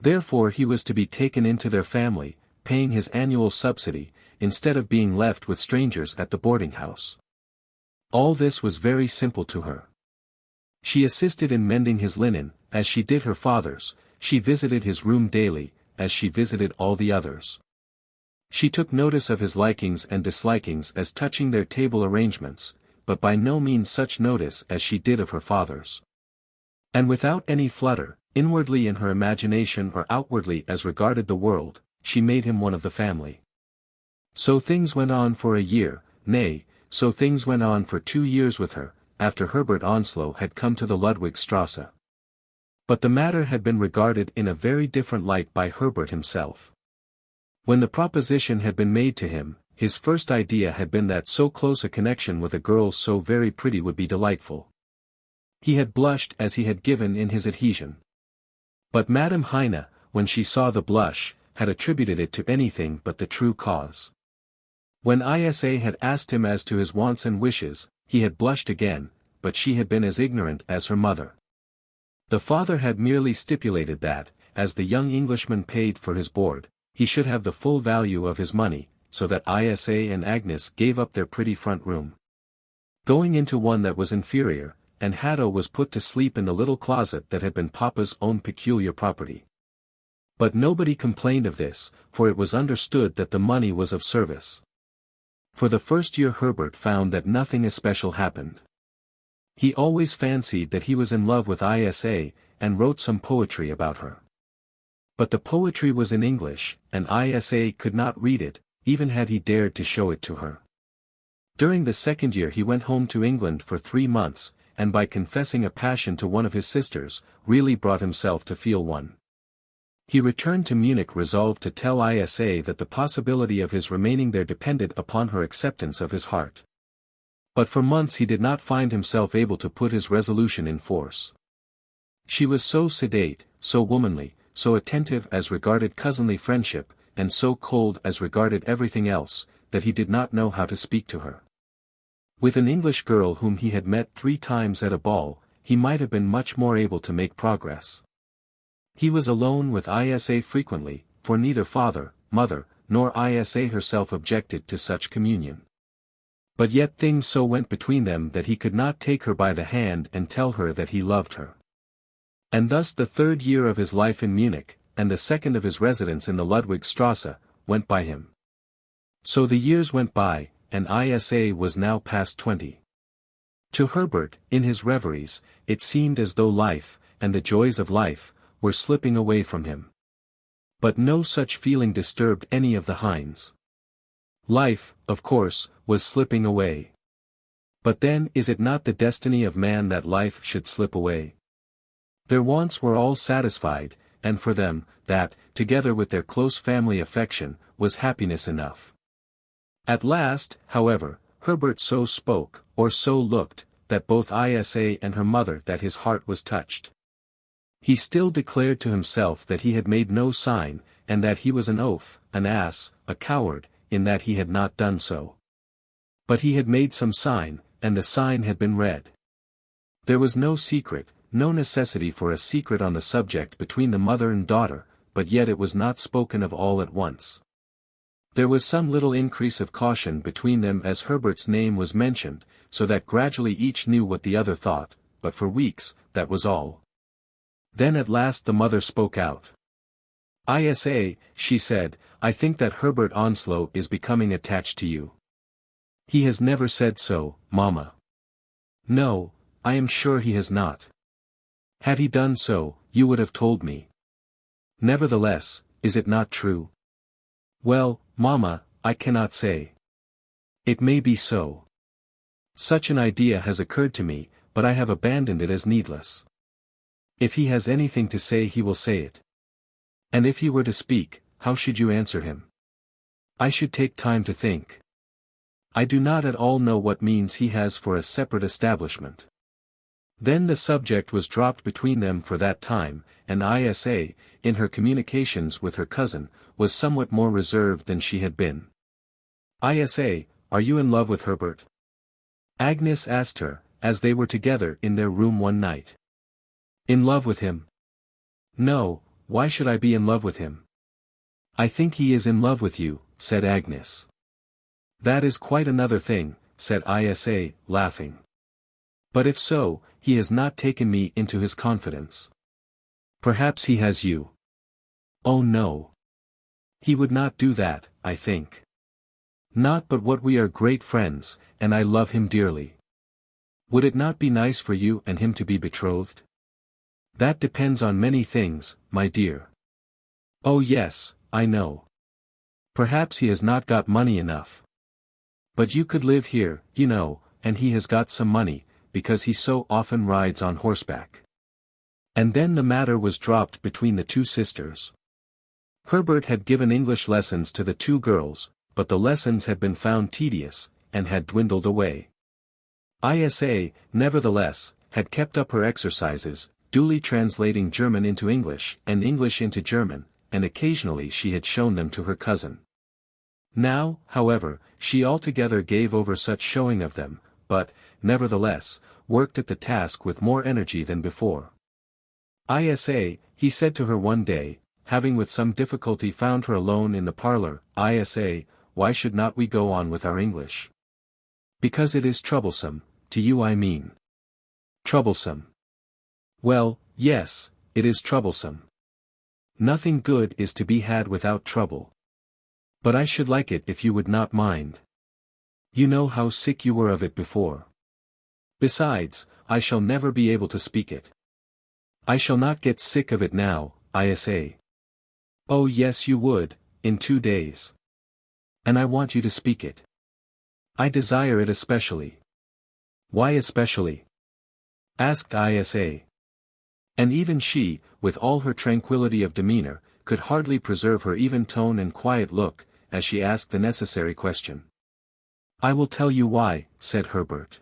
Therefore he was to be taken into their family, paying his annual subsidy, instead of being left with strangers at the boarding-house. All this was very simple to her. She assisted in mending his linen, as she did her father's, she visited his room daily, as she visited all the others. She took notice of his likings and dislikings as touching their table arrangements, but by no means such notice as she did of her father's. And without any flutter, Inwardly in her imagination or outwardly as regarded the world, she made him one of the family. So things went on for a year, nay, so things went on for 2 years with her, after Herbert Onslow had come to the Ludwigstrasse. But the matter had been regarded in a very different light by Herbert himself. When the proposition had been made to him, his first idea had been that so close a connection with a girl so very pretty would be delightful. He had blushed as he had given in his adhesion. But Madame Heine, when she saw the blush, had attributed it to anything but the true cause. When Isa had asked him as to his wants and wishes, he had blushed again, but she had been as ignorant as her mother. The father had merely stipulated that, as the young Englishman paid for his board, he should have the full value of his money, so that Isa and Agnes gave up their pretty front room, going into one that was inferior, and Hatto was put to sleep in the little closet that had been Papa's own peculiar property. But nobody complained of this, for it was understood that the money was of service. For the first year Herbert found that nothing especial happened. He always fancied that he was in love with Isa, and wrote some poetry about her. But the poetry was in English, and Isa could not read it, even had he dared to show it to her. During the second year he went home to England for 3 months, and by confessing a passion to one of his sisters, really brought himself to feel one. He returned to Munich resolved to tell Isa that the possibility of his remaining there depended upon her acceptance of his heart. But for months he did not find himself able to put his resolution in force. She was so sedate, so womanly, so attentive as regarded cousinly friendship, and so cold as regarded everything else, that he did not know how to speak to her. With an English girl whom he had met 3 times at a ball, he might have been much more able to make progress. He was alone with Isa frequently, for neither father, mother, nor Isa herself objected to such communion. But yet things so went between them that he could not take her by the hand and tell her that he loved her. And thus the 3rd year of his life in Munich, and the 2nd of his residence in the Ludwigstrasse, went by him. So the years went by, and Isa was now past 20. To Herbert, in his reveries, it seemed as though life, and the joys of life, were slipping away from him. But no such feeling disturbed any of the Heines. Life, of course, was slipping away. But then is it not the destiny of man that life should slip away? Their wants were all satisfied, and for them, that, together with their close family affection, was happiness enough. At last, however, Herbert so spoke, or so looked, that both Isa and her mother that his heart was touched. He still declared to himself that he had made no sign, and that he was an oaf, an ass, a coward, in that he had not done so. But he had made some sign, and the sign had been read. There was no secret, no necessity for a secret on the subject between the mother and daughter, but yet it was not spoken of all at once. There was some little increase of caution between them as Herbert's name was mentioned, so that gradually each knew what the other thought, but for weeks, that was all. Then at last the mother spoke out. Isa, she said, I think that Herbert Onslow is becoming attached to you. He has never said so, Mamma. No, I am sure he has not. Had he done so, you would have told me. Nevertheless, is it not true? Well, Mamma, I cannot say. It may be so. Such an idea has occurred to me, but I have abandoned it as needless. If he has anything to say he will say it. And if he were to speak, how should you answer him? I should take time to think. I do not at all know what means he has for a separate establishment. Then the subject was dropped between them for that time, and Isa, in her communications with her cousin, was somewhat more reserved than she had been. Isa, are you in love with Herbert? Agnes asked her, as they were together in their room one night. In love with him? No, why should I be in love with him? I think he is in love with you, said Agnes. That is quite another thing, said Isa, laughing. But if so, he has not taken me into his confidence. Perhaps he has you. Oh no. He would not do that, I think. Not but what we are great friends, and I love him dearly. Would it not be nice for you and him to be betrothed? That depends on many things, my dear. Oh yes, I know. Perhaps he has not got money enough. But you could live here, you know, and he has got some money, because he so often rides on horseback. And then the matter was dropped between the two sisters. Herbert had given English lessons to the two girls, but the lessons had been found tedious, and had dwindled away. Isa, nevertheless, had kept up her exercises, duly translating German into English and English into German, and occasionally she had shown them to her cousin. Now, however, she altogether gave over such showing of them, but, nevertheless, worked at the task with more energy than before. Isa, he said to her one day, having with some difficulty found her alone in the parlour, Isa, why should not we go on with our English? Because it is troublesome, to you I mean. Troublesome. Well, yes, it is troublesome. Nothing good is to be had without trouble. But I should like it if you would not mind. You know how sick you were of it before. Besides, I shall never be able to speak it. I shall not get sick of it now, Isa. Oh yes you would, in 2 days. And I want you to speak it. I desire it especially. Why especially? Asked Isa. And even she, with all her tranquillity of demeanor, could hardly preserve her even tone and quiet look, as she asked the necessary question. I will tell you why, said Herbert.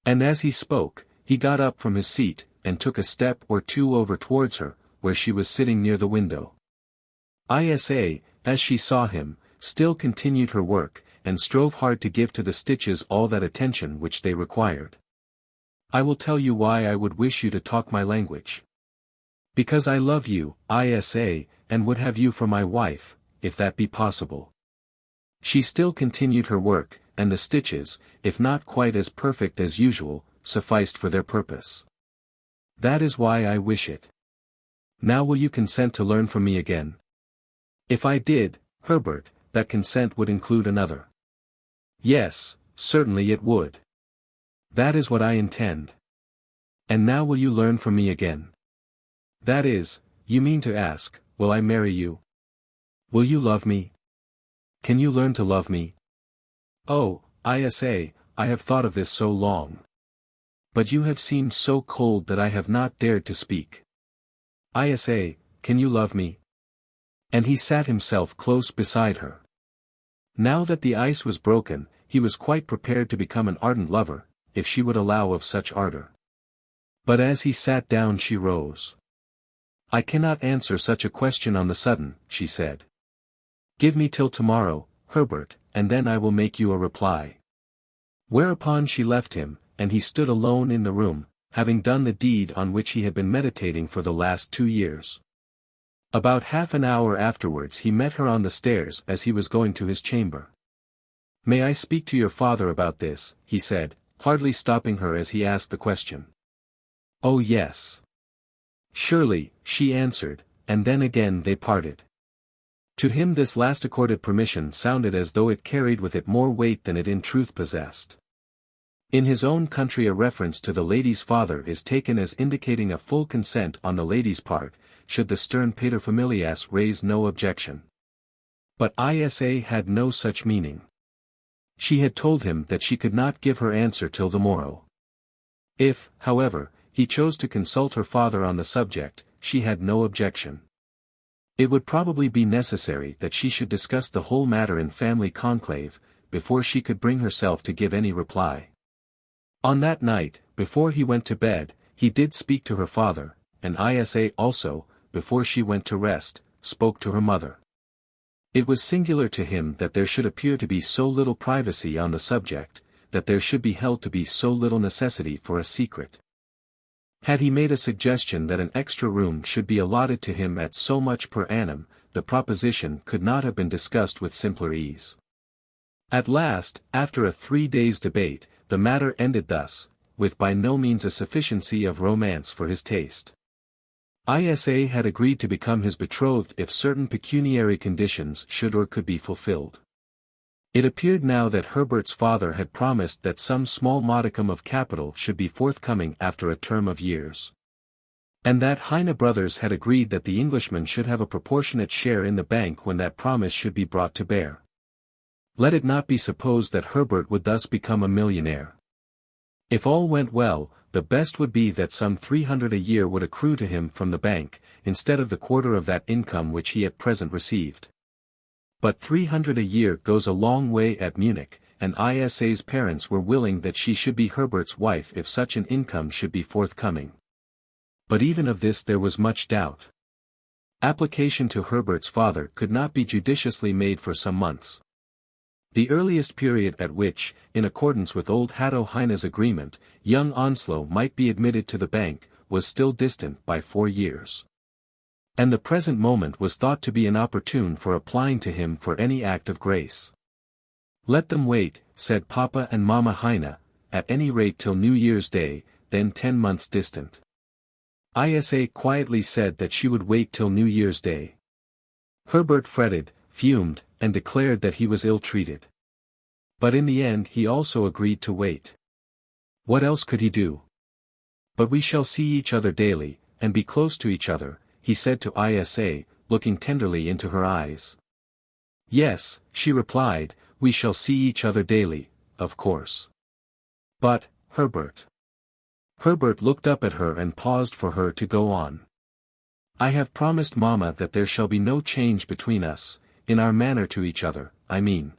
And as he spoke, he got up from his seat, and took a step or two over towards her, where she was sitting near the window. Isa, as she saw him, still continued her work, and strove hard to give to the stitches all that attention which they required. I will tell you why I would wish you to talk my language. Because I love you, Isa, and would have you for my wife, if that be possible. She still continued her work, and the stitches, if not quite as perfect as usual, sufficed for their purpose. That is why I wish it. Now will you consent to learn from me again? If I did, Herbert, that consent would include another. Yes, certainly it would. That is what I intend. And now will you learn from me again? That is, you mean to ask, will I marry you? Will you love me? Can you learn to love me? Oh, Isa, I have thought of this so long. But you have seemed so cold that I have not dared to speak. Isa, can you love me? And he sat himself close beside her. Now that the ice was broken, he was quite prepared to become an ardent lover, if she would allow of such ardor. But as he sat down she rose. I cannot answer such a question on the sudden, she said. Give me till tomorrow, Herbert, and then I will make you a reply. Whereupon she left him, and he stood alone in the room, having done the deed on which he had been meditating for the last 2 years. About half an hour afterwards he met her on the stairs as he was going to his chamber. May I speak to your father about this, he said, hardly stopping her as he asked the question. Oh yes. Surely, she answered, and then again they parted. To him this last accorded permission sounded as though it carried with it more weight than it in truth possessed. In his own country a reference to the lady's father is taken as indicating a full consent on the lady's part, should the stern paterfamilias raise no objection. But Isa had no such meaning. She had told him that she could not give her answer till the morrow. If, however, he chose to consult her father on the subject, she had no objection. It would probably be necessary that she should discuss the whole matter in family conclave, before she could bring herself to give any reply. On that night, before he went to bed, he did speak to her father, and Isa also, before she went to rest, spoke to her mother. It was singular to him that there should appear to be so little privacy on the subject, that there should be held to be so little necessity for a secret. Had he made a suggestion that an extra room should be allotted to him at so much per annum, the proposition could not have been discussed with simpler ease. At last, after a 3 days' debate, the matter ended thus, with by no means a sufficiency of romance for his taste. Isa had agreed to become his betrothed if certain pecuniary conditions should or could be fulfilled. It appeared now that Herbert's father had promised that some small modicum of capital should be forthcoming after a term of years. And that Heine brothers had agreed that the Englishman should have a proportionate share in the bank when that promise should be brought to bear. Let it not be supposed that Herbert would thus become a millionaire. If all went well, the best would be that some 300 a year would accrue to him from the bank, instead of the quarter of that income which he at present received. But 300 a year goes a long way at Munich, and Isa's parents were willing that she should be Herbert's wife if such an income should be forthcoming. But even of this there was much doubt. Application to Herbert's father could not be judiciously made for some months. The earliest period at which, in accordance with old Hatto Heine's agreement, young Onslow might be admitted to the bank, was still distant by 4 years. And the present moment was thought to be inopportune for applying to him for any act of grace. Let them wait, said Papa and Mama Heine, at any rate till New Year's Day, then 10 months distant. Isa quietly said that she would wait till New Year's Day. Herbert fretted, fumed, and declared that he was ill-treated. But in the end he also agreed to wait. What else could he do? But we shall see each other daily, and be close to each other, he said to Isa, looking tenderly into her eyes. Yes, she replied, we shall see each other daily, of course. But, Herbert. Herbert looked up at her and paused for her to go on. I have promised Mamma that there shall be no change between us, in our manner to each other, I mean.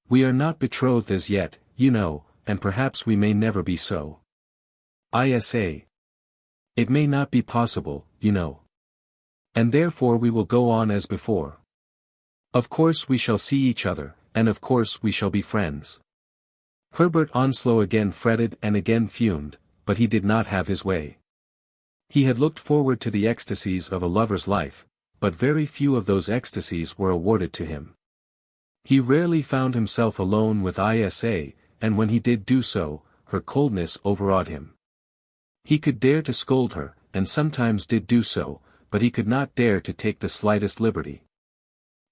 We are not betrothed as yet, you know, and perhaps we may never be so. Isa. It may not be possible, you know. And therefore we will go on as before. Of course we shall see each other, and of course we shall be friends. Herbert Onslow again fretted and again fumed, but he did not have his way. He had looked forward to the ecstasies of a lover's life, but very few of those ecstasies were awarded to him. He rarely found himself alone with Isa, and when he did do so, her coldness overawed him. He could dare to scold her, and sometimes did do so, but he could not dare to take the slightest liberty.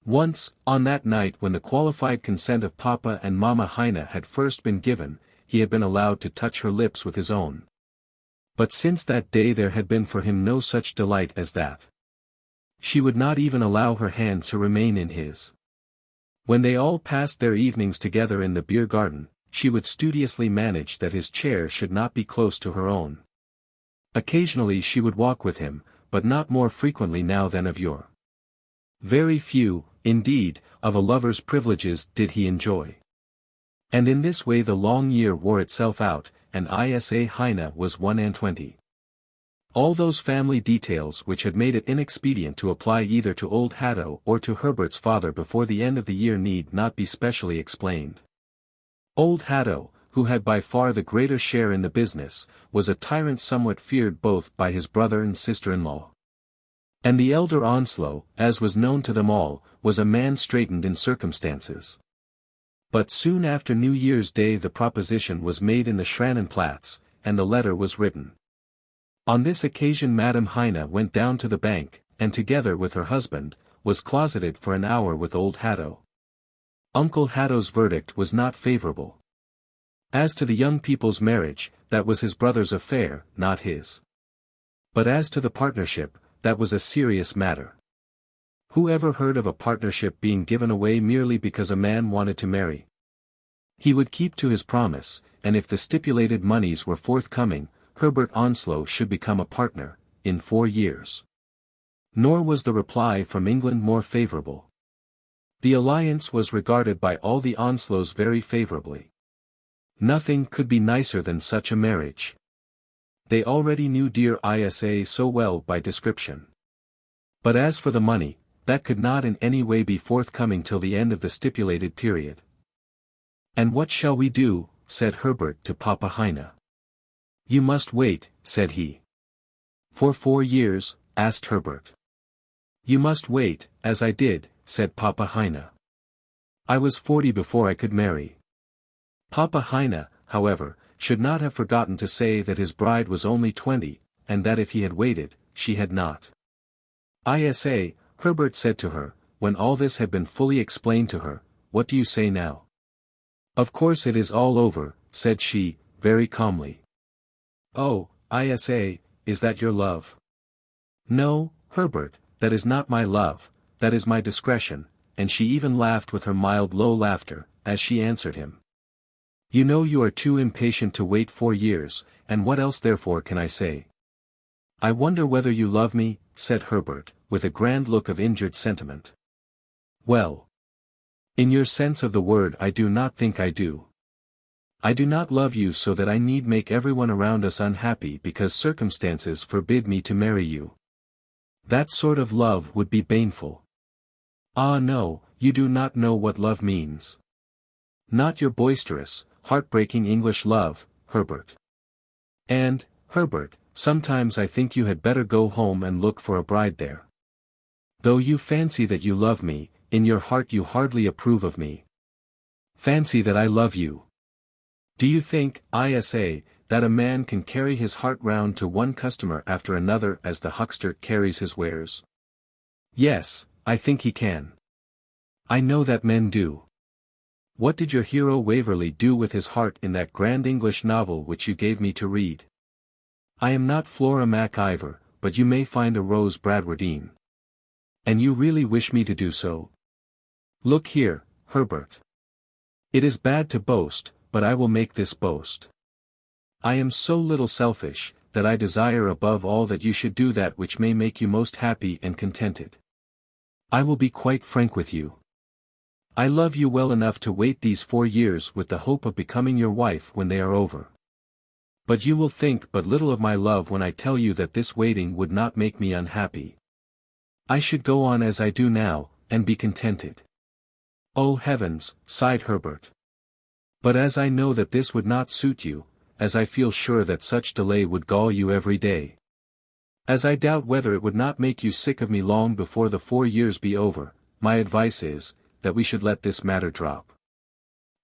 Once, on that night when the qualified consent of Papa and Mama Heine had first been given, he had been allowed to touch her lips with his own. But since that day there had been for him no such delight as that. She would not even allow her hand to remain in his. When they all passed their evenings together in the beer garden, she would studiously manage that his chair should not be close to her own. Occasionally she would walk with him, but not more frequently now than of yore. Very few, indeed, of a lover's privileges did he enjoy. And in this way the long year wore itself out, and Isa Heine was 21. All those family details which had made it inexpedient to apply either to old Hatto or to Herbert's father before the end of the year need not be specially explained. Old Hatto, who had by far the greater share in the business, was a tyrant somewhat feared both by his brother and sister-in-law. And the elder Onslow, as was known to them all, was a man straitened in circumstances. But soon after New Year's Day the proposition was made in the Schrannenplatz, and the letter was written. On this occasion Madame Heine went down to the bank, and together with her husband, was closeted for an hour with old Hatto. Uncle Hatto's verdict was not favorable. As to the young people's marriage, that was his brother's affair, not his. But as to the partnership, that was a serious matter. Who ever heard of a partnership being given away merely because a man wanted to marry? He would keep to his promise, and if the stipulated moneys were forthcoming, Herbert Onslow should become a partner, in 4 years. Nor was the reply from England more favorable. The alliance was regarded by all the Onslows very favorably. Nothing could be nicer than such a marriage. They already knew dear Isa so well by description. But as for the money, that could not in any way be forthcoming till the end of the stipulated period. And what shall we do? Said Herbert to Papa Heine. You must wait, said he. For 4 years? Asked Herbert. You must wait, as I did, said Papa Heine. I was 40 before I could marry. Papa Heine, however, should not have forgotten to say that his bride was only 20, and that if he had waited, she had not. Isa, Herbert said to her, when all this had been fully explained to her, what do you say now? Of course it is all over, said she, very calmly. Oh, Isa, is that your love? No, Herbert, that is not my love, that is my discretion, and she even laughed with her mild low laughter, as she answered him. You know you are too impatient to wait 4 years, and what else therefore can I say? I wonder whether you love me, said Herbert, with a grand look of injured sentiment. Well. In your sense of the word I do not think I do. I do not love you so that I need make everyone around us unhappy because circumstances forbid me to marry you. That sort of love would be baneful. Ah no, you do not know what love means. Not your boisterous, heartbreaking English love, Herbert. And, Herbert, sometimes I think you had better go home and look for a bride there. Though you fancy that you love me, in your heart you hardly approve of me. Fancy that I love you. Do you think, Isa, that a man can carry his heart round to one customer after another as the huckster carries his wares? Yes, I think he can. I know that men do. What did your hero Waverley do with his heart in that grand English novel which you gave me to read? I am not Flora Mac Ivor, but you may find a Rose Bradwardine. And you really wish me to do so? Look here, Herbert. It is bad to boast, but I will make this boast. I am so little selfish, that I desire above all that you should do that which may make you most happy and contented. I will be quite frank with you. I love you well enough to wait these 4 years with the hope of becoming your wife when they are over. But you will think but little of my love when I tell you that this waiting would not make me unhappy. I should go on as I do now, and be contented. Oh heavens, sighed Herbert. But as I know that this would not suit you, as I feel sure that such delay would gall you every day. As I doubt whether it would not make you sick of me long before the 4 years be over, my advice is, that we should let this matter drop.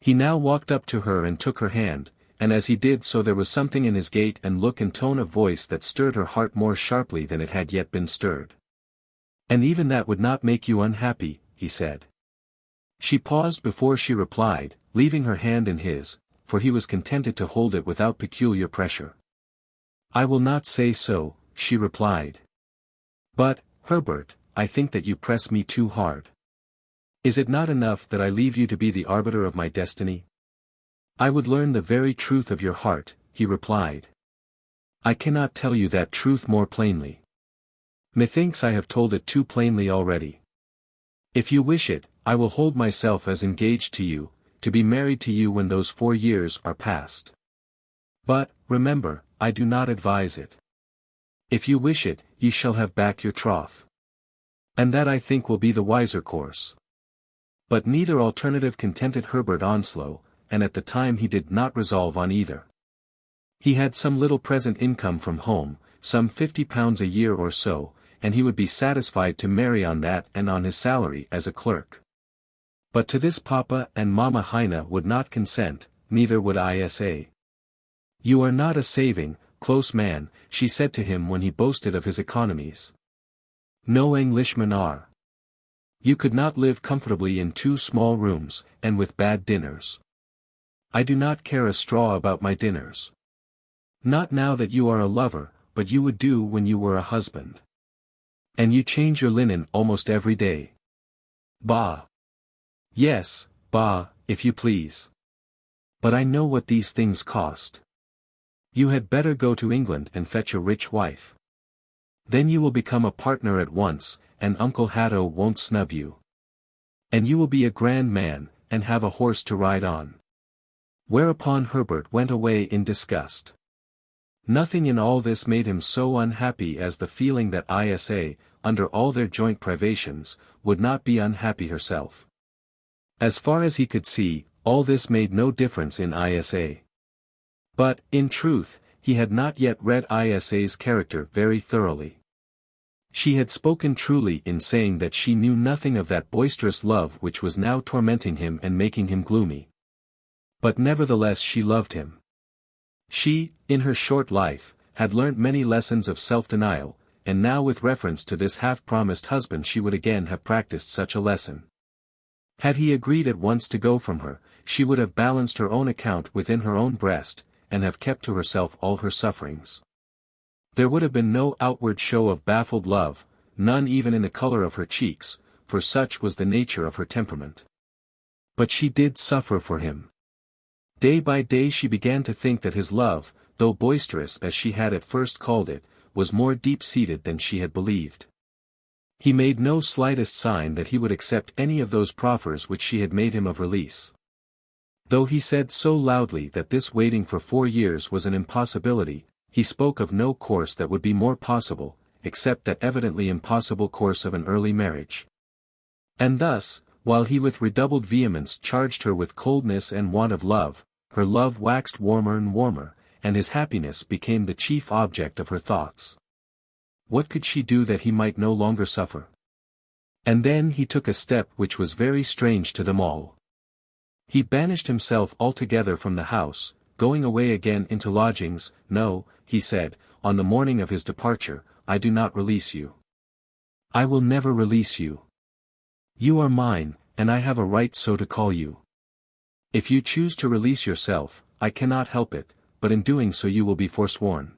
He now walked up to her and took her hand, and as he did so there was something in his gait and look and tone of voice that stirred her heart more sharply than it had yet been stirred. And even that would not make you unhappy, he said. She paused before she replied, leaving her hand in his, for he was contented to hold it without peculiar pressure. I will not say so, she replied. But, Herbert, I think that you press me too hard. Is it not enough that I leave you to be the arbiter of my destiny? I would learn the very truth of your heart, he replied. I cannot tell you that truth more plainly. Methinks I have told it too plainly already. If you wish it, I will hold myself as engaged to you, to be married to you when those 4 years are past. But, remember, I do not advise it. If you wish it, ye shall have back your troth. And that I think will be the wiser course. But neither alternative contented Herbert Onslow, and at the time he did not resolve on either. He had some little present income from home, some £50 a year or so, and he would be satisfied to marry on that and on his salary as a clerk. But to this Papa and Mamma Heine would not consent, neither would Isa. You are not a saving, close man, she said to him when he boasted of his economies. No Englishmen are. You could not live comfortably in 2 small rooms, and with bad dinners. I do not care a straw about my dinners. Not now that you are a lover, but you would do when you were a husband. And you change your linen almost every day. Bah! Yes, bah, if you please. But I know what these things cost. You had better go to England and fetch a rich wife. Then you will become a partner at once, and Uncle Hatto won't snub you. And you will be a grand man, and have a horse to ride on. Whereupon Herbert went away in disgust. Nothing in all this made him so unhappy as the feeling that Isa, under all their joint privations, would not be unhappy herself. As far as he could see, all this made no difference in Isa. But, in truth, he had not yet read Isa's character very thoroughly. She had spoken truly in saying that she knew nothing of that boisterous love which was now tormenting him and making him gloomy. But nevertheless she loved him. She, in her short life, had learnt many lessons of self-denial, and now with reference to this half-promised husband she would again have practiced such a lesson. Had he agreed at once to go from her, she would have balanced her own account within her own breast, and have kept to herself all her sufferings. There would have been no outward show of baffled love, none even in the color of her cheeks, for such was the nature of her temperament. But she did suffer for him. Day by day she began to think that his love, though boisterous as she had at first called it, was more deep-seated than she had believed. He made no slightest sign that he would accept any of those proffers which she had made him of release. Though he said so loudly that this waiting for 4 years was an impossibility, he spoke of no course that would be more possible, except that evidently impossible course of an early marriage. And thus, while he with redoubled vehemence charged her with coldness and want of love, her love waxed warmer and warmer, and his happiness became the chief object of her thoughts. What could she do that he might no longer suffer? And then he took a step which was very strange to them all. He banished himself altogether from the house, going away again into lodgings. No, he said, on the morning of his departure, I do not release you. I will never release you. You are mine, and I have a right so to call you. If you choose to release yourself, I cannot help it, but in doing so you will be forsworn.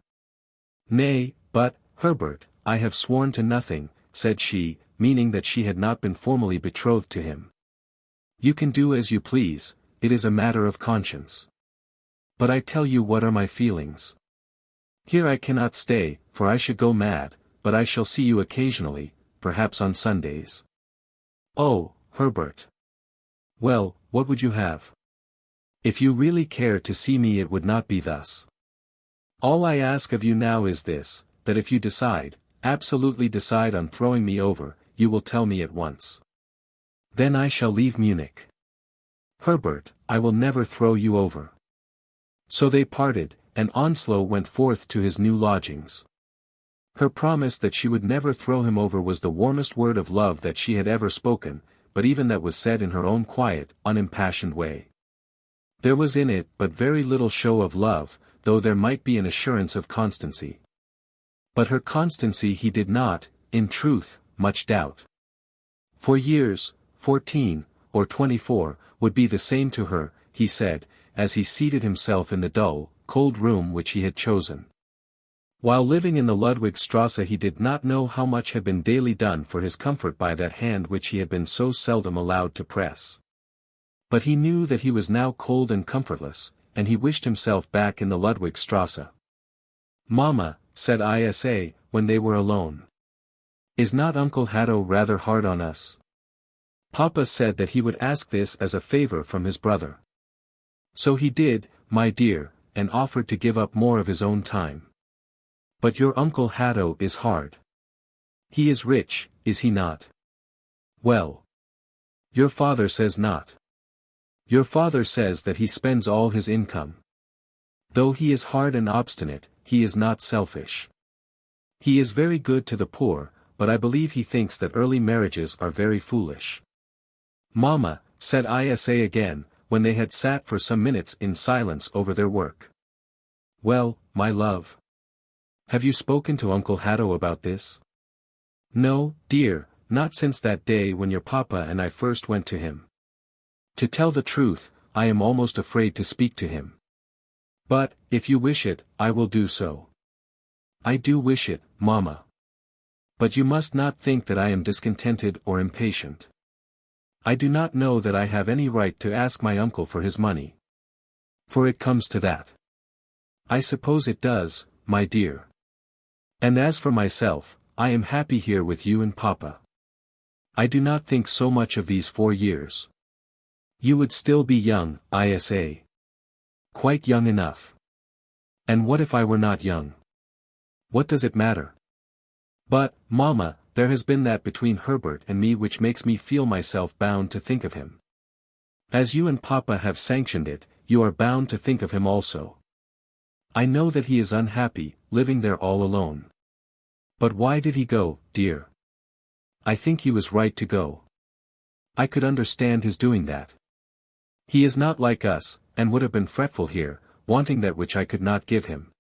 Nay, but, Herbert, I have sworn to nothing, said she, meaning that she had not been formally betrothed to him. You can do as you please, it is a matter of conscience. But I tell you what are my feelings. Here I cannot stay, for I should go mad, but I shall see you occasionally, perhaps on Sundays. Oh, Herbert. Well, what would you have? If you really care to see me it would not be thus. All I ask of you now is this, that if you decide, absolutely decide on throwing me over, you will tell me at once. Then I shall leave Munich. Herbert, I will never throw you over. So they parted, and Onslow went forth to his new lodgings. Her promise that she would never throw him over was the warmest word of love that she had ever spoken, but even that was said in her own quiet, unimpassioned way. There was in it but very little show of love, though there might be an assurance of constancy. But her constancy he did not, in truth, much doubt. For years, 14, or 24, would be the same to her, he said, as he seated himself in the dull, cold room which he had chosen. While living in the Ludwigstrasse he did not know how much had been daily done for his comfort by that hand which he had been so seldom allowed to press. But he knew that he was now cold and comfortless, and he wished himself back in the Ludwigstrasse. Mamma, said Isa, when they were alone. Is not Uncle Hatto rather hard on us? Papa said that he would ask this as a favor from his brother. So he did, my dear, and offered to give up more of his own time. But your Uncle Hatto is hard. He is rich, is he not? Well. Your father says not. Your father says that he spends all his income. Though he is hard and obstinate, he is not selfish. He is very good to the poor, but I believe he thinks that early marriages are very foolish. Mamma, said Isa again, when they had sat for some minutes in silence over their work. Well, my love. Have you spoken to Uncle Hatto about this? No, dear, not since that day when your papa and I first went to him. To tell the truth, I am almost afraid to speak to him. But, if you wish it, I will do so. I do wish it, Mamma. But you must not think that I am discontented or impatient. I do not know that I have any right to ask my uncle for his money. For it comes to that. I suppose it does, my dear. And as for myself, I am happy here with you and Papa. I do not think so much of these 4 years. You would still be young, Isa. Quite young enough. And what if I were not young? What does it matter? But, Mamma, there has been that between Herbert and me which makes me feel myself bound to think of him. As you and Papa have sanctioned it, you are bound to think of him also. I know that he is unhappy, living there all alone. But why did he go, dear? I think he was right to go. I could understand his doing that. He is not like us, and would have been fretful here, wanting that which I could not give him.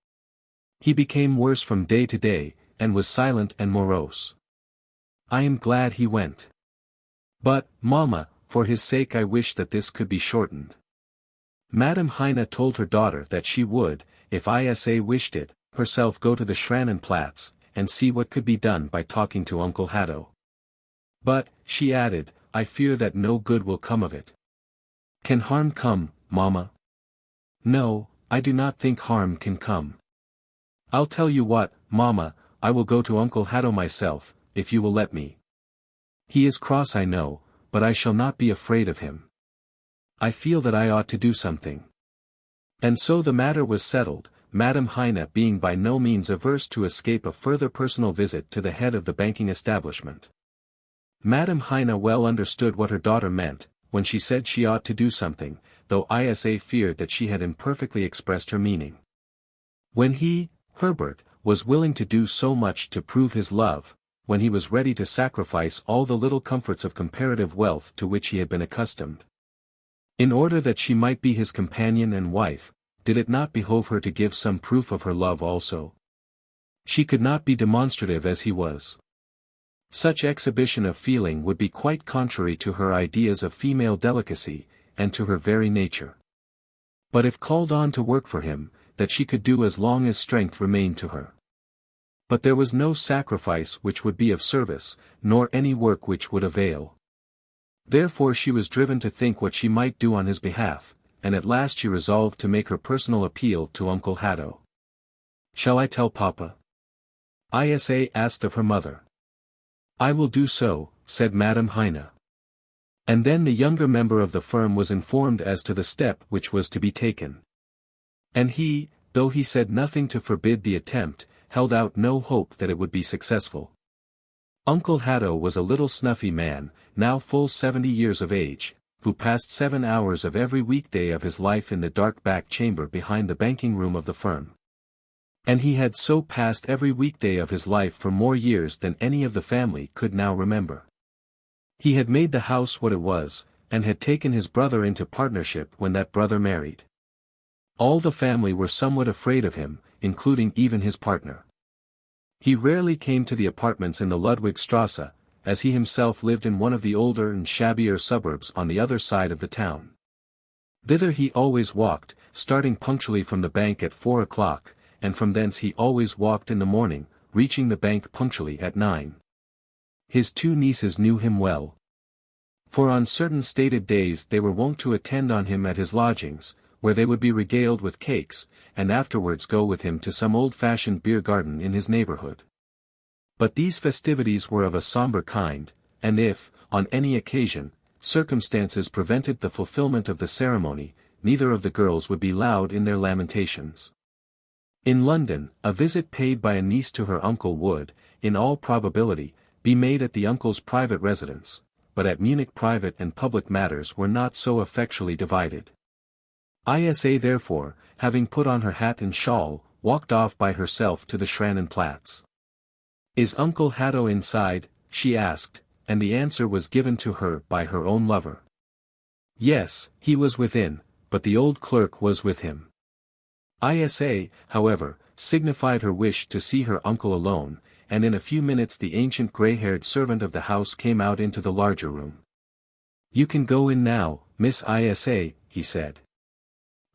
He became worse from day to day, and was silent and morose. I am glad he went. But, Mamma, for his sake I wish that this could be shortened. Madame Heine told her daughter that she would, if Isa wished it, herself go to the Schranenplatz, and see what could be done by talking to Uncle Hatto. But, she added, I fear that no good will come of it. Can harm come, Mamma? No, I do not think harm can come. I'll tell you what, Mamma, I will go to Uncle Hatto myself, if you will let me. He is cross I know, but I shall not be afraid of him. I feel that I ought to do something. And so the matter was settled, Madame Heine being by no means averse to escape a further personal visit to the head of the banking establishment. Madame Heine well understood what her daughter meant, when she said she ought to do something, though Isa feared that she had imperfectly expressed her meaning. When he, Herbert, was willing to do so much to prove his love, when he was ready to sacrifice all the little comforts of comparative wealth to which he had been accustomed, in order that she might be his companion and wife, did it not behove her to give some proof of her love also? She could not be demonstrative as he was. Such exhibition of feeling would be quite contrary to her ideas of female delicacy, and to her very nature. But if called on to work for him, that she could do as long as strength remained to her. But there was no sacrifice which would be of service, nor any work which would avail. Therefore she was driven to think what she might do on his behalf, and at last she resolved to make her personal appeal to Uncle Hatto. Shall I tell Papa? Isa asked of her mother. I will do so, said Madame Heine. And then the younger member of the firm was informed as to the step which was to be taken. And he, though he said nothing to forbid the attempt, held out no hope that it would be successful. Uncle Hatto was a little snuffy man, now full 70 years of age, who passed 7 hours of every weekday of his life in the dark back chamber behind the banking room of the firm. And he had so passed every weekday of his life for more years than any of the family could now remember. He had made the house what it was, and had taken his brother into partnership when that brother married. All the family were somewhat afraid of him, including even his partner. He rarely came to the apartments in the Ludwigstrasse, as he himself lived in one of the older and shabbier suburbs on the other side of the town. Thither he always walked, starting punctually from the bank at 4 o'clock, and from thence he always walked in the morning, reaching the bank punctually at 9. His 2 nieces knew him well. For on certain stated days they were wont to attend on him at his lodgings, where they would be regaled with cakes, and afterwards go with him to some old-fashioned beer garden in his neighborhood. But these festivities were of a somber kind, and if, on any occasion, circumstances prevented the fulfillment of the ceremony, neither of the girls would be loud in their lamentations. In London, a visit paid by a niece to her uncle would, in all probability, be made at the uncle's private residence, but at Munich private and public matters were not so effectually divided. Isa therefore, having put on her hat and shawl, walked off by herself to the Schranenplatz. Is Uncle Hatto inside? She asked, and the answer was given to her by her own lover. Yes, he was within, but the old clerk was with him. Isa, however, signified her wish to see her uncle alone, and in a few minutes the ancient grey-haired servant of the house came out into the larger room. You can go in now, Miss Isa, he said.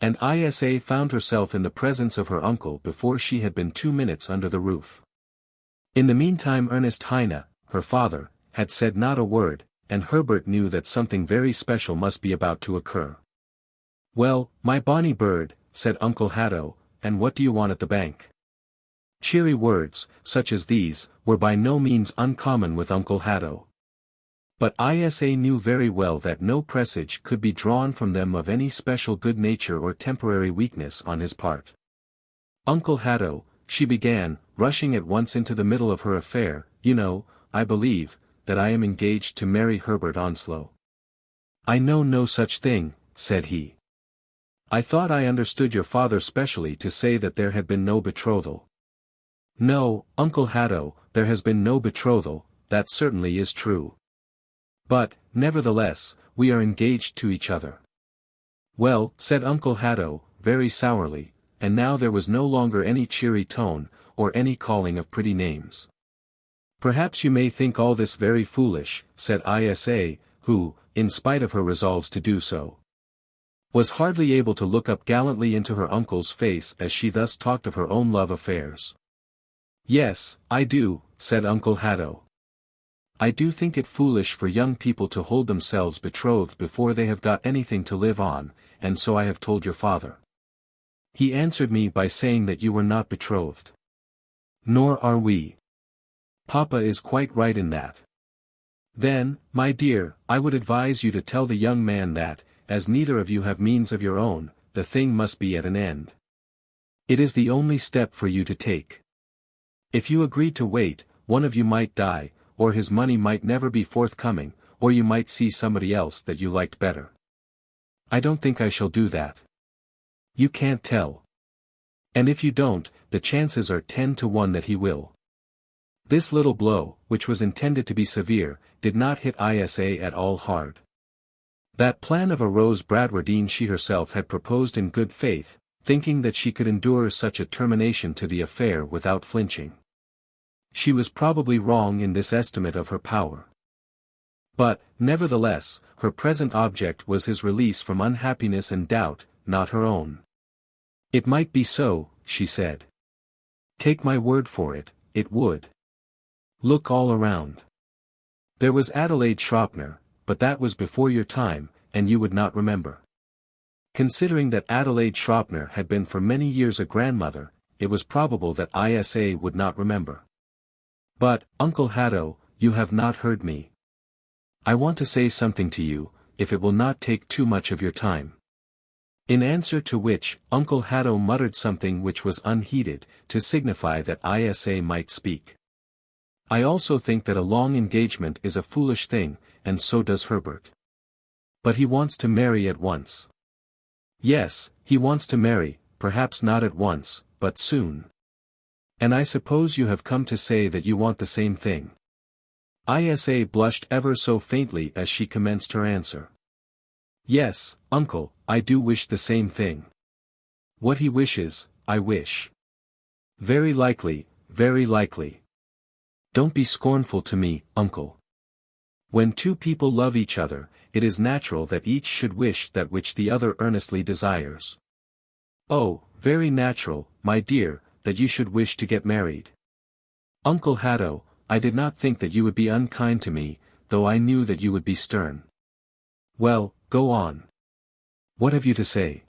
And Isa found herself in the presence of her uncle before she had been 2 minutes under the roof. In the meantime Ernest Heine, her father, had said not a word, and Herbert knew that something very special must be about to occur. Well, my bonny bird, said Uncle Hatto, and what do you want at the bank? Cheery words, such as these, were by no means uncommon with Uncle Hatto. But Isa knew very well that no presage could be drawn from them of any special good nature or temporary weakness on his part. Uncle Hatto, she began, rushing at once into the middle of her affair, you know, I believe, that I am engaged to marry Herbert Onslow. I know no such thing, said he. I thought I understood your father specially to say that there had been no betrothal. No, Uncle Hatto, there has been no betrothal, that certainly is true. But, nevertheless, we are engaged to each other. Well, said Uncle Hatto, very sourly, and now there was no longer any cheery tone, or any calling of pretty names. Perhaps you may think all this very foolish, said Isa, who, in spite of her resolves to do so, was hardly able to look up gallantly into her uncle's face as she thus talked of her own love affairs. "Yes, I do," said Uncle Hatto. "I do think it foolish for young people to hold themselves betrothed before they have got anything to live on, and so I have told your father. He answered me by saying that you were not betrothed. Nor are we. Papa is quite right in that. Then, my dear, I would advise you to tell the young man that, as neither of you have means of your own, the thing must be at an end. It is the only step for you to take. If you agreed to wait, one of you might die, or his money might never be forthcoming, or you might see somebody else that you liked better. I don't think I shall do that. You can't tell. And if you don't, the chances are 10 to 1 that he will." This little blow, which was intended to be severe, did not hit Isa at all hard. That plan of a Rose Bradwardine she herself had proposed in good faith, thinking that she could endure such a termination to the affair without flinching. She was probably wrong in this estimate of her power. But, nevertheless, her present object was his release from unhappiness and doubt, not her own. "It might be so," she said. "Take my word for it, it would. Look all around. There was Adelaide Schroepner, but that was before your time, and you would not remember. Considering that Adelaide Schroepner had been for many years a grandmother, it was probable that Isa would not remember. But, Uncle Hatto, you have not heard me. I want to say something to you, if it will not take too much of your time." In answer to which, Uncle Hatto muttered something which was unheeded, to signify that Isa might speak. "I also think that a long engagement is a foolish thing, and so does Herbert. But he wants to marry at once." "Yes, he wants to marry, perhaps not at once, but soon. And I suppose you have come to say that you want the same thing." Isa blushed ever so faintly as she commenced her answer. "Yes, uncle, I do wish the same thing. What he wishes, I wish. Very likely, very likely. Don't be scornful to me, uncle. When two people love each other, it is natural that each should wish that which the other earnestly desires. Oh, very natural, my dear, that you should wish to get married. Uncle Hatto, I did not think that you would be unkind to me, though I knew that you would be stern. Well, go on. What have you to say?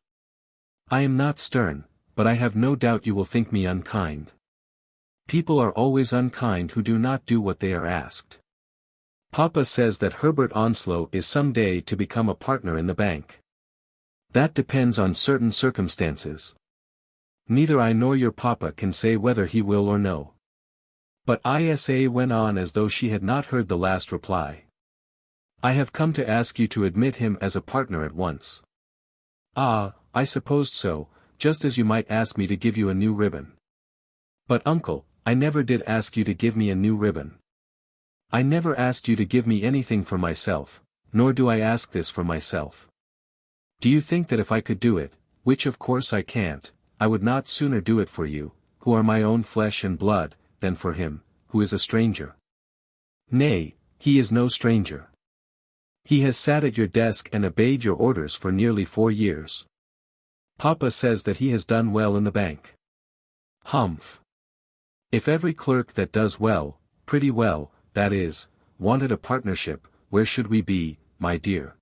I am not stern, but I have no doubt you will think me unkind. People are always unkind who do not do what they are asked. Papa says that Herbert Onslow is some day to become a partner in the bank. That depends on certain circumstances. Neither I nor your papa can say whether he will or no. But Isa went on as though she had not heard the last reply. I have come to ask you to admit him as a partner at once. Ah, I supposed so, just as you might ask me to give you a new ribbon. But uncle, I never did ask you to give me a new ribbon. I never asked you to give me anything for myself, nor do I ask this for myself. Do you think that if I could do it, which of course I can't, I would not sooner do it for you, who are my own flesh and blood, than for him, who is a stranger? Nay, he is no stranger. He has sat at your desk and obeyed your orders for nearly 4 years. Papa says that he has done well in the bank. Humph. If every clerk that does well, pretty well, that is, wanted a partnership, where should we be, my dear?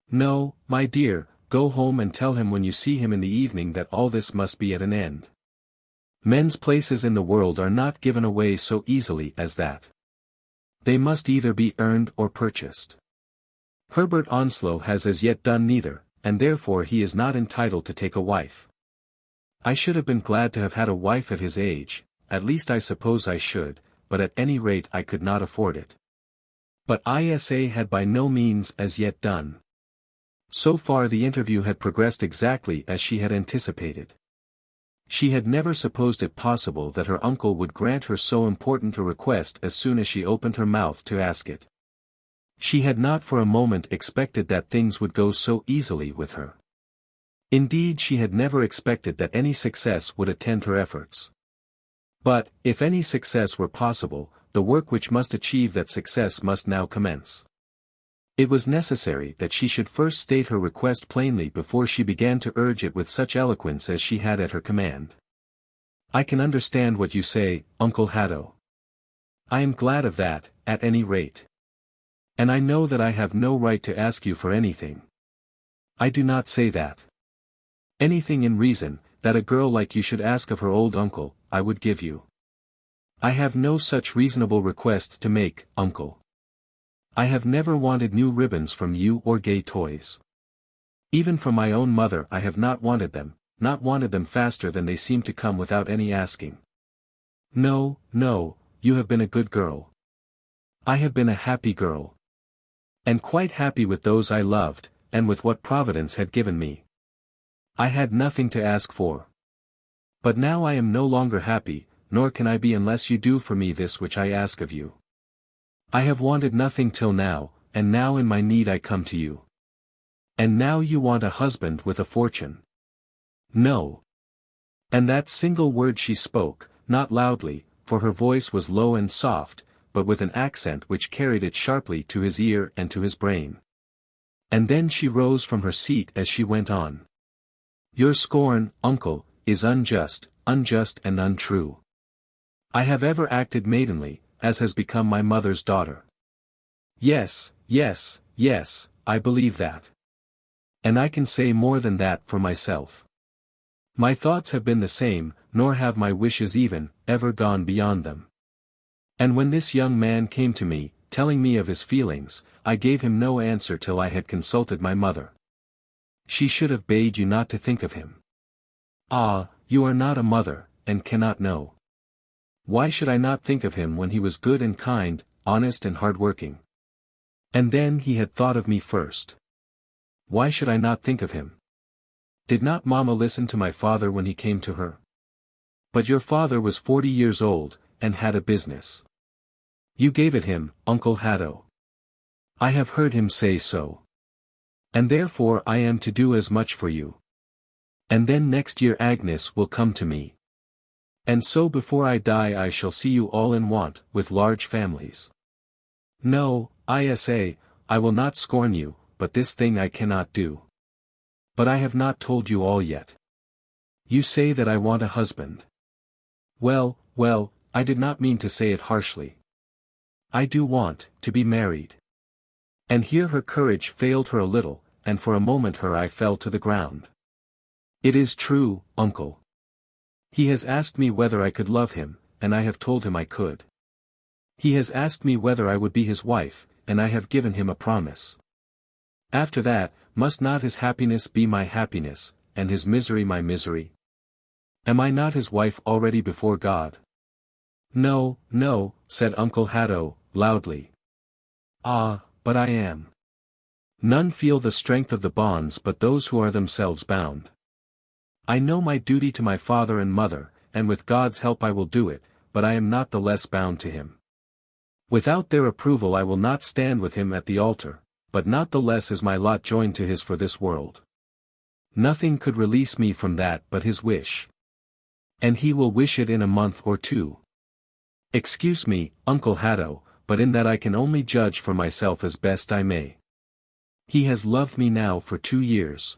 No, my dear, go home and tell him when you see him in the evening that all this must be at an end. Men's places in the world are not given away so easily as that. They must either be earned or purchased. Herbert Onslow has as yet done neither, and therefore he is not entitled to take a wife. I should have been glad to have had a wife at his age, at least I suppose I should, but at any rate I could not afford it. But Isa had by no means as yet done. So far the interview had progressed exactly as she had anticipated. She had never supposed it possible that her uncle would grant her so important a request as soon as she opened her mouth to ask it. She had not for a moment expected that things would go so easily with her. Indeed, she had never expected that any success would attend her efforts. But, if any success were possible, the work which must achieve that success must now commence. It was necessary that she should first state her request plainly before she began to urge it with such eloquence as she had at her command. "I can understand what you say, Uncle Hatto. I am glad of that, at any rate. And I know that I have no right to ask you for anything. I do not say that. Anything in reason, that a girl like you should ask of her old uncle, I would give you. I have no such reasonable request to make, uncle. I have never wanted new ribbons from you or gay toys. Even from my own mother I have not wanted them faster than they seem to come without any asking. No, no, you have been a good girl. I have been a happy girl. And quite happy with those I loved, and with what Providence had given me. I had nothing to ask for. But now I am no longer happy, nor can I be unless you do for me this which I ask of you. I have wanted nothing till now, and now in my need I come to you. And now you want a husband with a fortune. No." And that single word she spoke, not loudly, for her voice was low and soft, but with an accent which carried it sharply to his ear and to his brain. And then she rose from her seat as she went on. "Your scorn, uncle, is unjust and untrue. I have ever acted maidenly, as has become my mother's daughter. Yes, yes, yes, I believe that. And I can say more than that for myself. My thoughts have been the same, nor have my wishes even, ever gone beyond them. And when this young man came to me, telling me of his feelings, I gave him no answer till I had consulted my mother. She should have bade you not to think of him. Ah, you are not a mother, and cannot know. Why should I not think of him when he was good and kind, honest and hard-working? And then he had thought of me first. Why should I not think of him? Did not Mamma listen to my father when he came to her? But your father was 40 years old, and had a business. You gave it him, Uncle Hatto. I have heard him say so. And therefore I am to do as much for you. And then next year Agnes will come to me. And so before I die I shall see you all in want, with large families. No, I will not scorn you, but this thing I cannot do. But I have not told you all yet. You say that I want a husband. Well, I did not mean to say it harshly. I do want to be married. And here her courage failed her a little, and for a moment her eye fell to the ground. It is true, uncle. He has asked me whether I could love him, and I have told him I could. He has asked me whether I would be his wife, and I have given him a promise. After that, must not his happiness be my happiness, and his misery my misery? Am I not his wife already before God? No, said Uncle Hatto, loudly. Ah, but I am. None feel the strength of the bonds but those who are themselves bound. I know my duty to my father and mother, and with God's help I will do it, but I am not the less bound to him. Without their approval I will not stand with him at the altar, but not the less is my lot joined to his for this world. Nothing could release me from that but his wish. And he will wish it in a month or two. Excuse me, Uncle Hatto, but in that I can only judge for myself as best I may. He has loved me now for 2 years.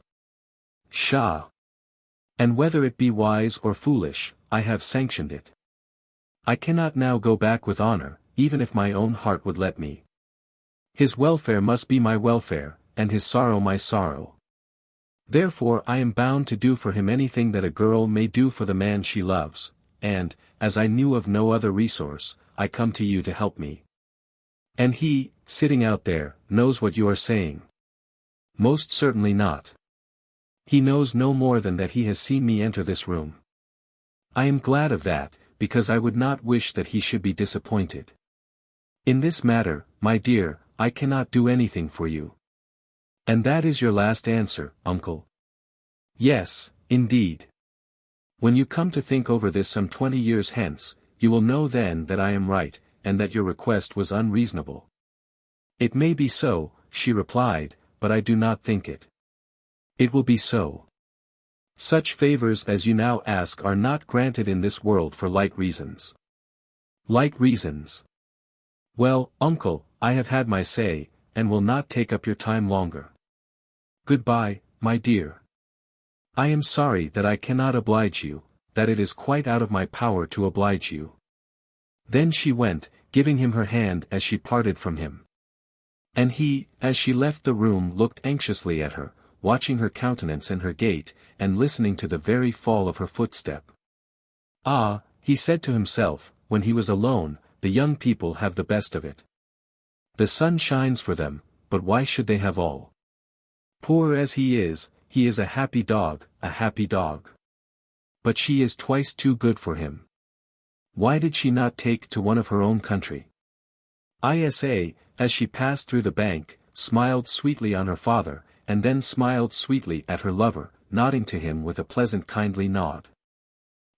Pshaw! And whether it be wise or foolish, I have sanctioned it. I cannot now go back with honor, even if my own heart would let me. His welfare must be my welfare, and his sorrow my sorrow. Therefore I am bound to do for him anything that a girl may do for the man she loves, and, as I knew of no other resource, I come to you to help me. And he, sitting out there, knows what you are saying. Most certainly not. He knows no more than that he has seen me enter this room. I am glad of that, because I would not wish that he should be disappointed. In this matter, my dear, I cannot do anything for you. And that is your last answer, uncle? Yes, indeed. When you come to think over this some 20 years hence, you will know then that I am right, and that your request was unreasonable. It may be so, she replied, but I do not think it. It will be so. Such favors as you now ask are not granted in this world for light reasons. Light reasons. Well, uncle, I have had my say, and will not take up your time longer. Goodbye, my dear. I am sorry that I cannot oblige you, that it is quite out of my power to oblige you. Then she went, giving him her hand as she parted from him. And he, as she left the room, looked anxiously at her, watching her countenance and her gait, and listening to the very fall of her footstep. Ah, he said to himself, when he was alone, the young people have the best of it. The sun shines for them, but why should they have all? Poor as he is a happy dog, a happy dog. But she is twice too good for him. Why did she not take to one of her own country? Isa, as she passed through the bank, smiled sweetly on her father, and then smiled sweetly at her lover, nodding to him with a pleasant kindly nod.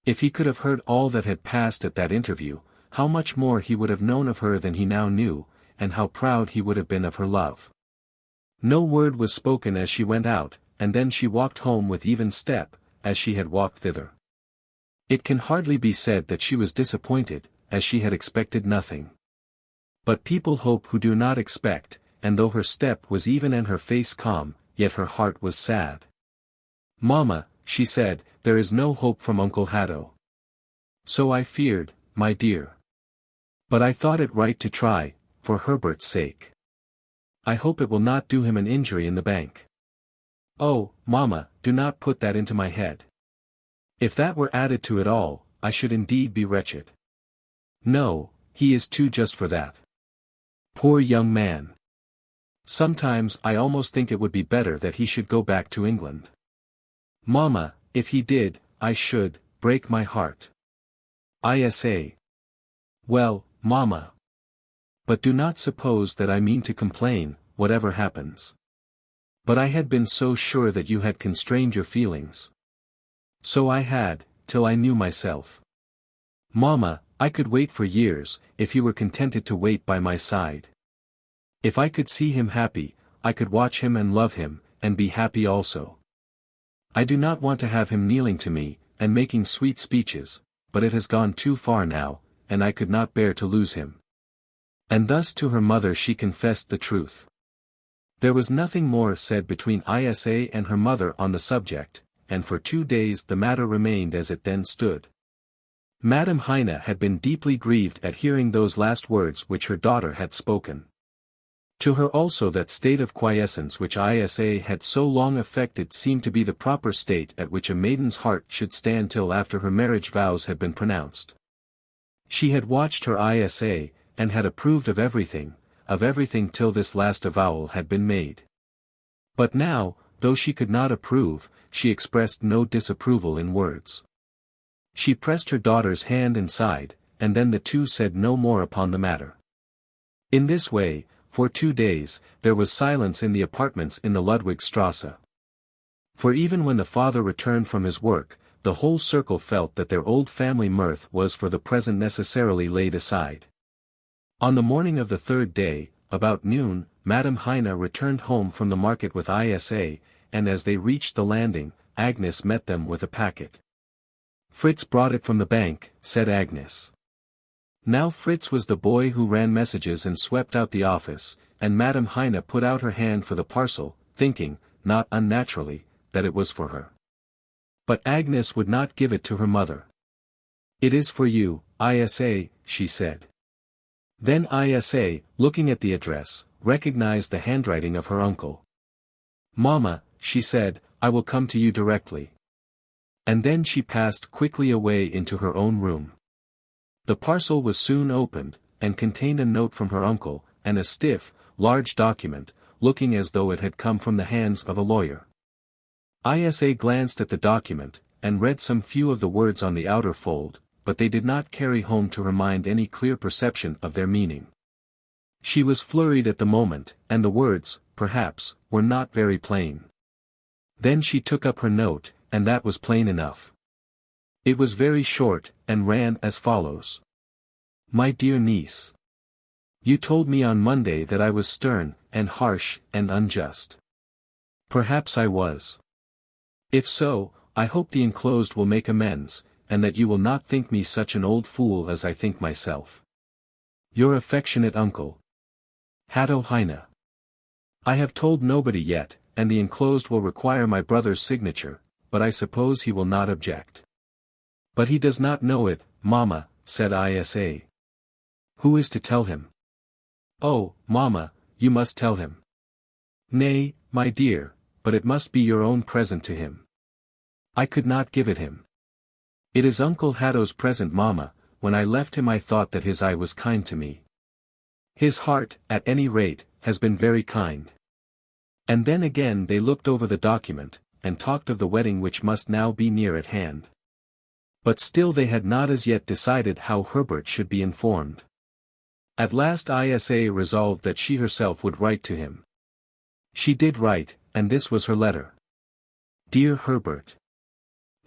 If he could have heard all that had passed at that interview, how much more he would have known of her than he now knew, and how proud he would have been of her love. No word was spoken as she went out, and then she walked home with even step, as she had walked thither. It can hardly be said that she was disappointed, as she had expected nothing. But people hope who do not expect, and though her step was even and her face calm, yet her heart was sad. "Mamma," she said, "there is no hope from Uncle Hatto." "So I feared, my dear. But I thought it right to try, for Herbert's sake. I hope it will not do him an injury in the bank." "Oh, mamma, do not put that into my head. If that were added to it all, I should indeed be wretched. No, he is too just for that. Poor young man. Sometimes I almost think it would be better that he should go back to England. Mamma, if he did, I should break my heart. Isa. Well, mamma. But do not suppose that I mean to complain, whatever happens. But I had been so sure that you had constrained your feelings. So I had, till I knew myself. Mamma, I could wait for years, if you were contented to wait by my side. If I could see him happy, I could watch him and love him, and be happy also. I do not want to have him kneeling to me, and making sweet speeches, but it has gone too far now, and I could not bear to lose him." And thus to her mother she confessed the truth. There was nothing more said between Isa and her mother on the subject, and for 2 days the matter remained as it then stood. Madame Heine had been deeply grieved at hearing those last words which her daughter had spoken. To her also that state of quiescence which Isa had so long affected seemed to be the proper state at which a maiden's heart should stand till after her marriage vows had been pronounced. She had watched her Isa, and had approved of everything till this last avowal had been made. But now, though she could not approve, she expressed no disapproval in words. She pressed her daughter's hand and sighed, and then the two said no more upon the matter. In this way, for 2 days, there was silence in the apartments in the Ludwigstrasse. For even when the father returned from his work, the whole circle felt that their old family mirth was for the present necessarily laid aside. On the morning of the 3rd day, about noon, Madame Heine returned home from the market with Isa, and as they reached the landing, Agnes met them with a packet. "Fritz brought it from the bank," said Agnes. Now Fritz was the boy who ran messages and swept out the office, and Madame Heine put out her hand for the parcel, thinking, not unnaturally, that it was for her. But Agnes would not give it to her mother. "It is for you, Isa," she said. Then Isa, looking at the address, recognized the handwriting of her uncle. "Mamma," she said, "I will come to you directly." And then she passed quickly away into her own room. The parcel was soon opened, and contained a note from her uncle, and a stiff, large document, looking as though it had come from the hands of a lawyer. Isa glanced at the document, and read some few of the words on the outer fold, but they did not carry home to her mind any clear perception of their meaning. She was flurried at the moment, and the words, perhaps, were not very plain. Then she took up her note, and that was plain enough. It was very short, and ran as follows. "My dear niece. You told me on Monday that I was stern, and harsh, and unjust. Perhaps I was. If so, I hope the enclosed will make amends, and that you will not think me such an old fool as I think myself. Your affectionate uncle, Hatto Heine." I have told nobody yet, and the enclosed will require my brother's signature, but I suppose he will not object. But he does not know it, mamma, said Isa. Who is to tell him? Oh, mamma, you must tell him. Nay, my dear, but it must be your own present to him. I could not give it him. It is Uncle Hatto's present, mamma. When I left him I thought that his eye was kind to me. His heart, at any rate, has been very kind. And then again they looked over the document, and talked of the wedding which must now be near at hand. But still they had not as yet decided how Herbert should be informed. At last Isa resolved that she herself would write to him. She did write, and this was her letter. Dear Herbert,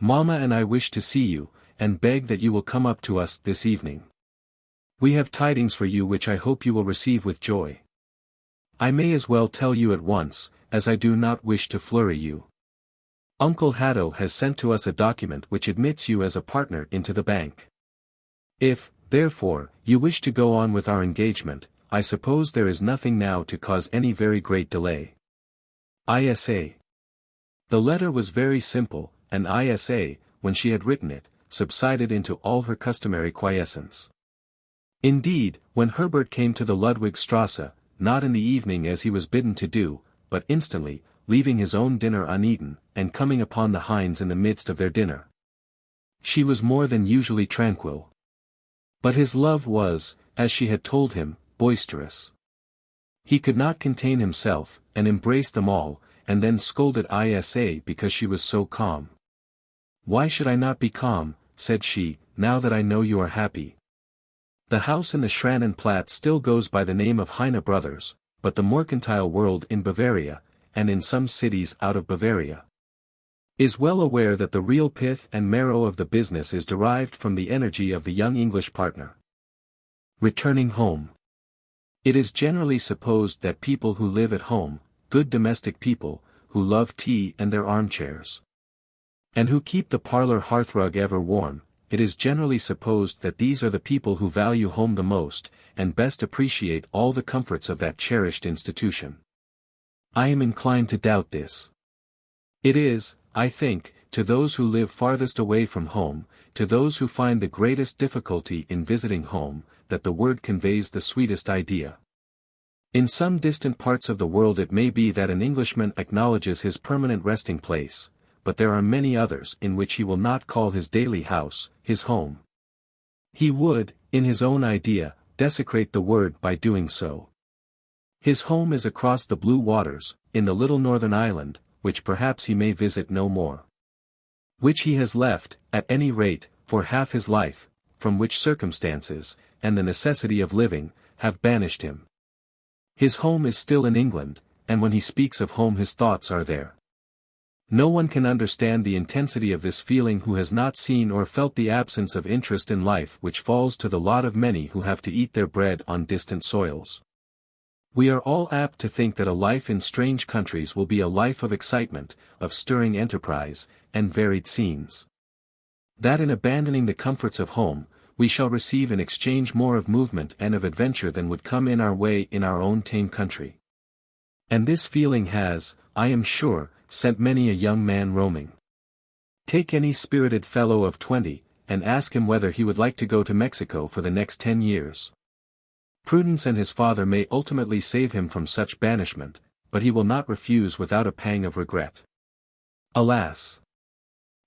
Mamma and I wish to see you, and beg that you will come up to us this evening. We have tidings for you which I hope you will receive with joy. I may as well tell you at once, as I do not wish to flurry you. Uncle Hatto has sent to us a document which admits you as a partner into the bank. If, therefore, you wish to go on with our engagement, I suppose there is nothing now to cause any very great delay. Isa. The letter was very simple, and Isa, when she had written it, subsided into all her customary quiescence. Indeed, when Herbert came to the Ludwigstrasse, not in the evening as he was bidden to do, but instantly, leaving his own dinner uneaten, and coming upon the Heines in the midst of their dinner, she was more than usually tranquil. But his love was, as she had told him, boisterous. He could not contain himself, and embraced them all, and then scolded Isa because she was so calm. Why should I not be calm, said she, now that I know you are happy? The house in the Schrannenplatz still goes by the name of Heine Brothers, but the mercantile world in Bavaria, and in some cities out of Bavaria, is well aware that the real pith and marrow of the business is derived from the energy of the young English partner. Returning home. It is generally supposed that people who live at home, good domestic people, who love tea and their armchairs, and who keep the parlor hearthrug ever warm, it is generally supposed that these are the people who value home the most, and best appreciate all the comforts of that cherished institution. I am inclined to doubt this. It is, I think, to those who live farthest away from home, to those who find the greatest difficulty in visiting home, that the word conveys the sweetest idea. In some distant parts of the world it may be that an Englishman acknowledges his permanent resting place, but there are many others in which he will not call his daily house, his home. He would, in his own idea, desecrate the word by doing so. His home is across the blue waters, in the little northern island, which perhaps he may visit no more. Which he has left, at any rate, for half his life, from which circumstances, and the necessity of living, have banished him. His home is still in England, and when he speaks of home his thoughts are there. No one can understand the intensity of this feeling who has not seen or felt the absence of interest in life which falls to the lot of many who have to eat their bread on distant soils. We are all apt to think that a life in strange countries will be a life of excitement, of stirring enterprise, and varied scenes. That in abandoning the comforts of home, we shall receive in exchange more of movement and of adventure than would come in our way in our own tame country. And this feeling has, I am sure, sent many a young man roaming. Take any spirited fellow of 20, and ask him whether he would like to go to Mexico for the next 10 years. Prudence and his father may ultimately save him from such banishment, but he will not refuse without a pang of regret. Alas!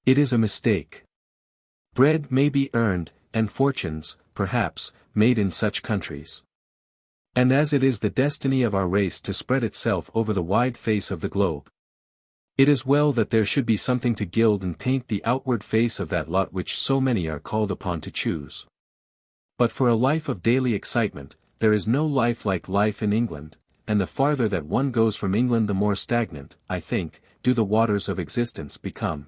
It is a mistake. Bread may be earned, and fortunes, perhaps, made in such countries. And as it is the destiny of our race to spread itself over the wide face of the globe, it is well that there should be something to gild and paint the outward face of that lot which so many are called upon to choose. But for a life of daily excitement, there is no life like life in England, and the farther that one goes from England the more stagnant, I think, do the waters of existence become.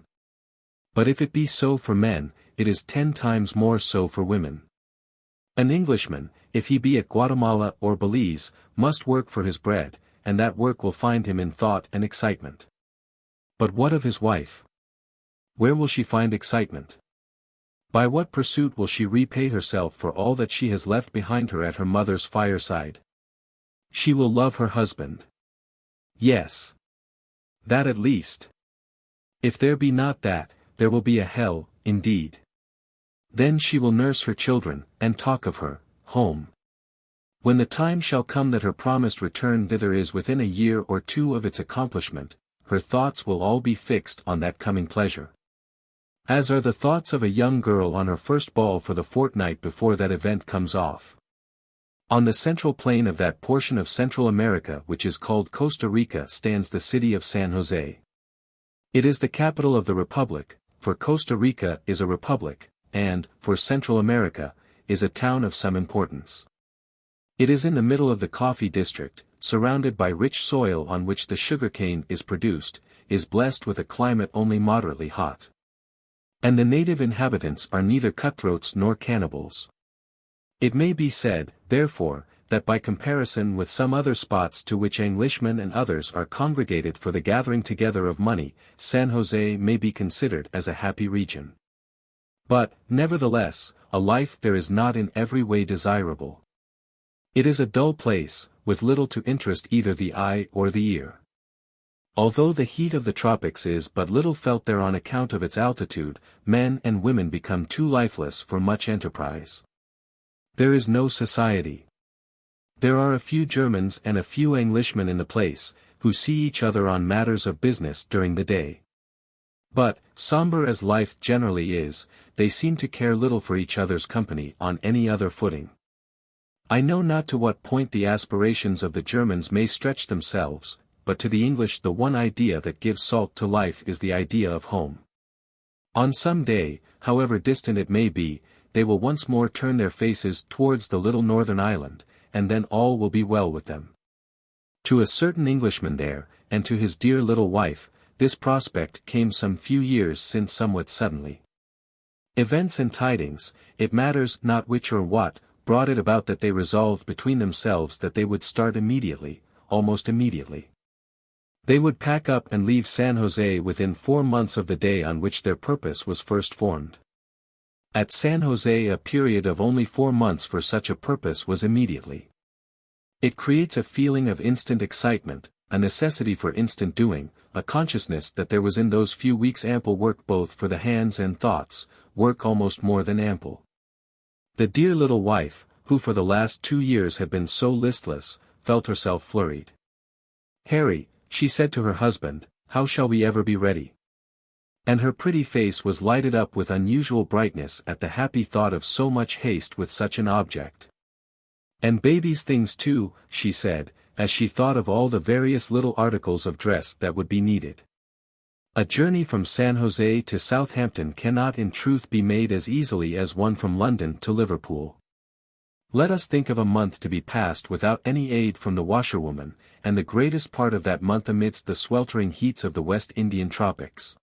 But if it be so for men, it is 10 times more so for women. An Englishman, if he be at Guatemala or Belize, must work for his bread, and that work will find him in thought and excitement. But what of his wife? Where will she find excitement? By what pursuit will she repay herself for all that she has left behind her at her mother's fireside? She will love her husband. Yes. That at least. If there be not that, there will be a hell, indeed. Then she will nurse her children, and talk of her home. When the time shall come that her promised return thither is within a year or two of its accomplishment, her thoughts will all be fixed on that coming pleasure. As are the thoughts of a young girl on her first ball for the fortnight before that event comes off. On the central plain of that portion of Central America which is called Costa Rica stands the city of San Jose. It is the capital of the Republic, for Costa Rica is a republic, and, for Central America, is a town of some importance. It is in the middle of the coffee district, surrounded by rich soil on which the sugarcane is produced, is blessed with a climate only moderately hot. And the native inhabitants are neither cutthroats nor cannibals. It may be said, therefore, that by comparison with some other spots to which Englishmen and others are congregated for the gathering together of money, San Jose may be considered as a happy region. But, nevertheless, a life there is not in every way desirable. It is a dull place, with little to interest either the eye or the ear. Although the heat of the tropics is but little felt there on account of its altitude, men and women become too lifeless for much enterprise. There is no society. There are a few Germans and a few Englishmen in the place, who see each other on matters of business during the day. But, sombre as life generally is, they seem to care little for each other's company on any other footing. I know not to what point the aspirations of the Germans may stretch themselves, but to the English the one idea that gives salt to life is the idea of home. On some day, however distant it may be, they will once more turn their faces towards the little northern island, and then all will be well with them. To a certain Englishman there, and to his dear little wife, this prospect came some few years since somewhat suddenly. Events and tidings, it matters not which or what, brought it about that they resolved between themselves that they would start immediately, almost immediately. They would pack up and leave San Jose within 4 months of the day on which their purpose was first formed. At San Jose a period of only 4 months for such a purpose was immediately. It creates a feeling of instant excitement, a necessity for instant doing, a consciousness that there was in those few weeks ample work both for the hands and thoughts, work almost more than ample. The dear little wife, who for the last 2 years had been so listless, felt herself flurried. "Harry," she said to her husband, "how shall we ever be ready?" And her pretty face was lighted up with unusual brightness at the happy thought of so much haste with such an object. "And baby's things too," she said, as she thought of all the various little articles of dress that would be needed. A journey from San Jose to Southampton cannot in truth be made as easily as one from London to Liverpool. Let us think of a month to be passed without any aid from the washerwoman, and the greatest part of that month amidst the sweltering heats of the West Indian tropics.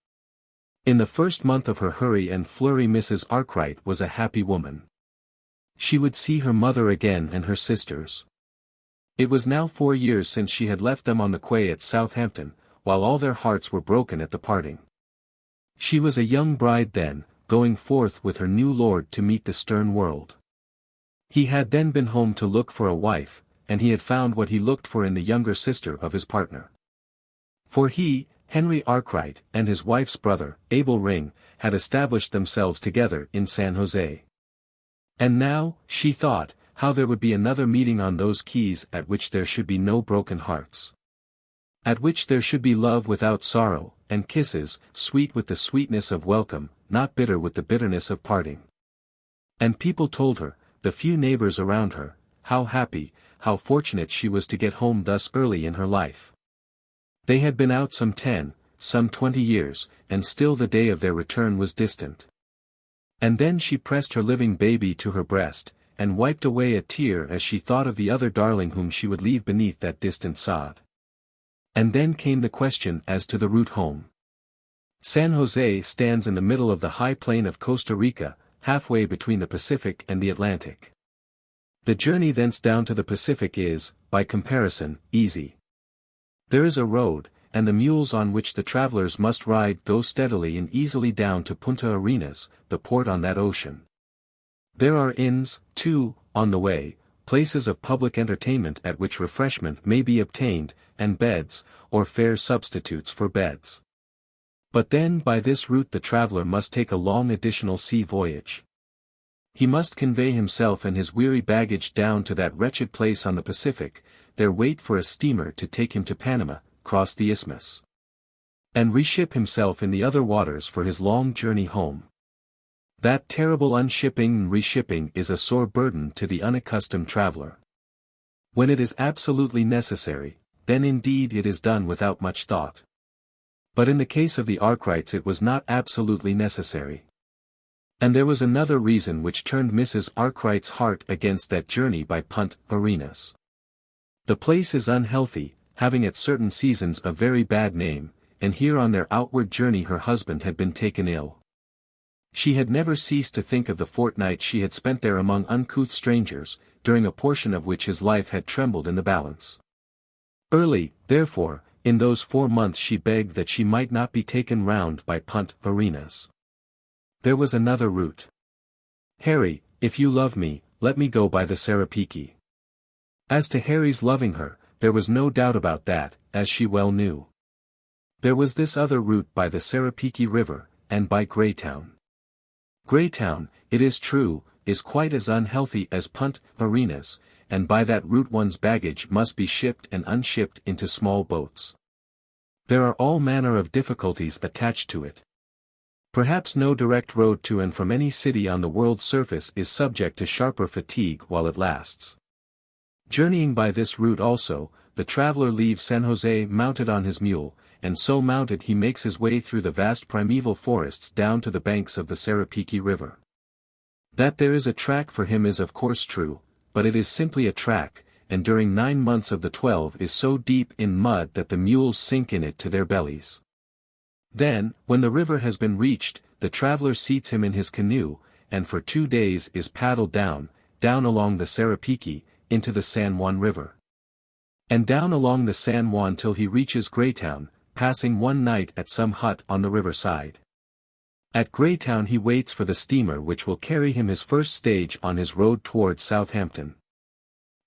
In the first month of her hurry and flurry Mrs. Arkwright was a happy woman. She would see her mother again and her sisters. It was now 4 years since she had left them on the quay at Southampton, while all their hearts were broken at the parting. She was a young bride then, going forth with her new lord to meet the stern world. He had then been home to look for a wife, and he had found what he looked for in the younger sister of his partner. For he, Henry Arkwright, and his wife's brother, Abel Ring, had established themselves together in San Jose. And now, she thought, how there would be another meeting on those quays at which there should be no broken hearts. At which there should be love without sorrow, and kisses, sweet with the sweetness of welcome, not bitter with the bitterness of parting. And people told her, the few neighbors around her, how happy, how fortunate she was to get home thus early in her life. They had been out some 10, some 20 years, and still the day of their return was distant. And then she pressed her living baby to her breast, and wiped away a tear as she thought of the other darling whom she would leave beneath that distant sod. And then came the question as to the route home. San Jose stands in the middle of the high plain of Costa Rica, halfway between the Pacific and the Atlantic. The journey thence down to the Pacific is, by comparison, easy. There is a road, and the mules on which the travelers must ride go steadily and easily down to Punta Arenas, the port on that ocean. There are inns, too, on the way, places of public entertainment at which refreshment may be obtained, and beds, or fair substitutes for beds. But then by this route the traveller must take a long additional sea voyage. He must convey himself and his weary baggage down to that wretched place on the Pacific, there wait for a steamer to take him to Panama, cross the isthmus, and reship himself in the other waters for his long journey home. That terrible unshipping and reshipping is a sore burden to the unaccustomed traveller. When it is absolutely necessary, then indeed it is done without much thought. But in the case of the Arkwrights it was not absolutely necessary. And there was another reason which turned Mrs. Arkwright's heart against that journey by Punt Arenas. The place is unhealthy, having at certain seasons a very bad name, and here on their outward journey her husband had been taken ill. She had never ceased to think of the fortnight she had spent there among uncouth strangers, during a portion of which his life had trembled in the balance. Early, therefore, in those 4 months she begged that she might not be taken round by Punt Arenas. There was another route. Harry, if you love me, let me go by the Serapiki. As to Harry's loving her, there was no doubt about that, as she well knew. There was this other route by the Serapiki River, and by Greytown. Greytown, it is true, is quite as unhealthy as Punt Arenas, and by that route one's baggage must be shipped and unshipped into small boats. There are all manner of difficulties attached to it. Perhaps no direct road to and from any city on the world's surface is subject to sharper fatigue while it lasts. Journeying by this route also, the traveller leaves San Jose mounted on his mule, and so mounted he makes his way through the vast primeval forests down to the banks of the Serapiki River. That there is a track for him is of course true, but it is simply a track, and during 9 months of the 12 is so deep in mud that the mules sink in it to their bellies. Then, when the river has been reached, the traveller seats him in his canoe, and for 2 days is paddled down along the Serapiki, into the San Juan River. And down along the San Juan till he reaches Greytown, passing one night at some hut on the riverside. At Greytown he waits for the steamer which will carry him his first stage on his road towards Southampton.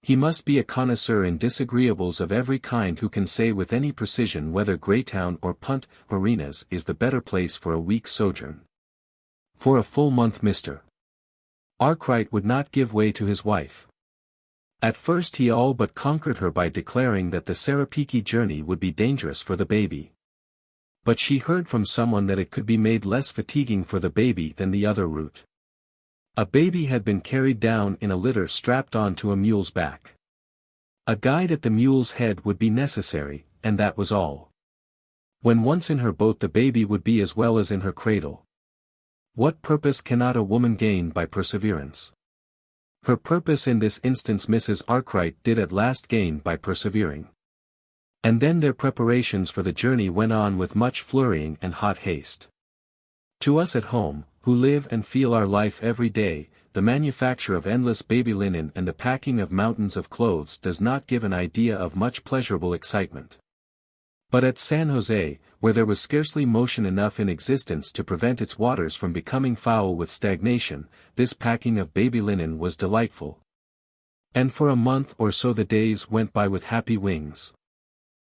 He must be a connoisseur in disagreeables of every kind who can say with any precision whether Greytown or Punt Arenas is the better place for a week's sojourn. For a full month Mr. Arkwright would not give way to his wife. At first he all but conquered her by declaring that the Serapiki journey would be dangerous for the baby. But she heard from someone that it could be made less fatiguing for the baby than the other route. A baby had been carried down in a litter strapped on to a mule's back. A guide at the mule's head would be necessary, and that was all. When once in her boat the baby would be as well as in her cradle. What purpose cannot a woman gain by perseverance? Her purpose in this instance Mrs. Arkwright did at last gain by persevering. And then their preparations for the journey went on with much flurrying and hot haste. To us at home, who live and feel our life every day, the manufacture of endless baby linen and the packing of mountains of clothes does not give an idea of much pleasurable excitement. But at San Jose, where there was scarcely motion enough in existence to prevent its waters from becoming foul with stagnation, this packing of baby linen was delightful. And for a month or so the days went by with happy wings.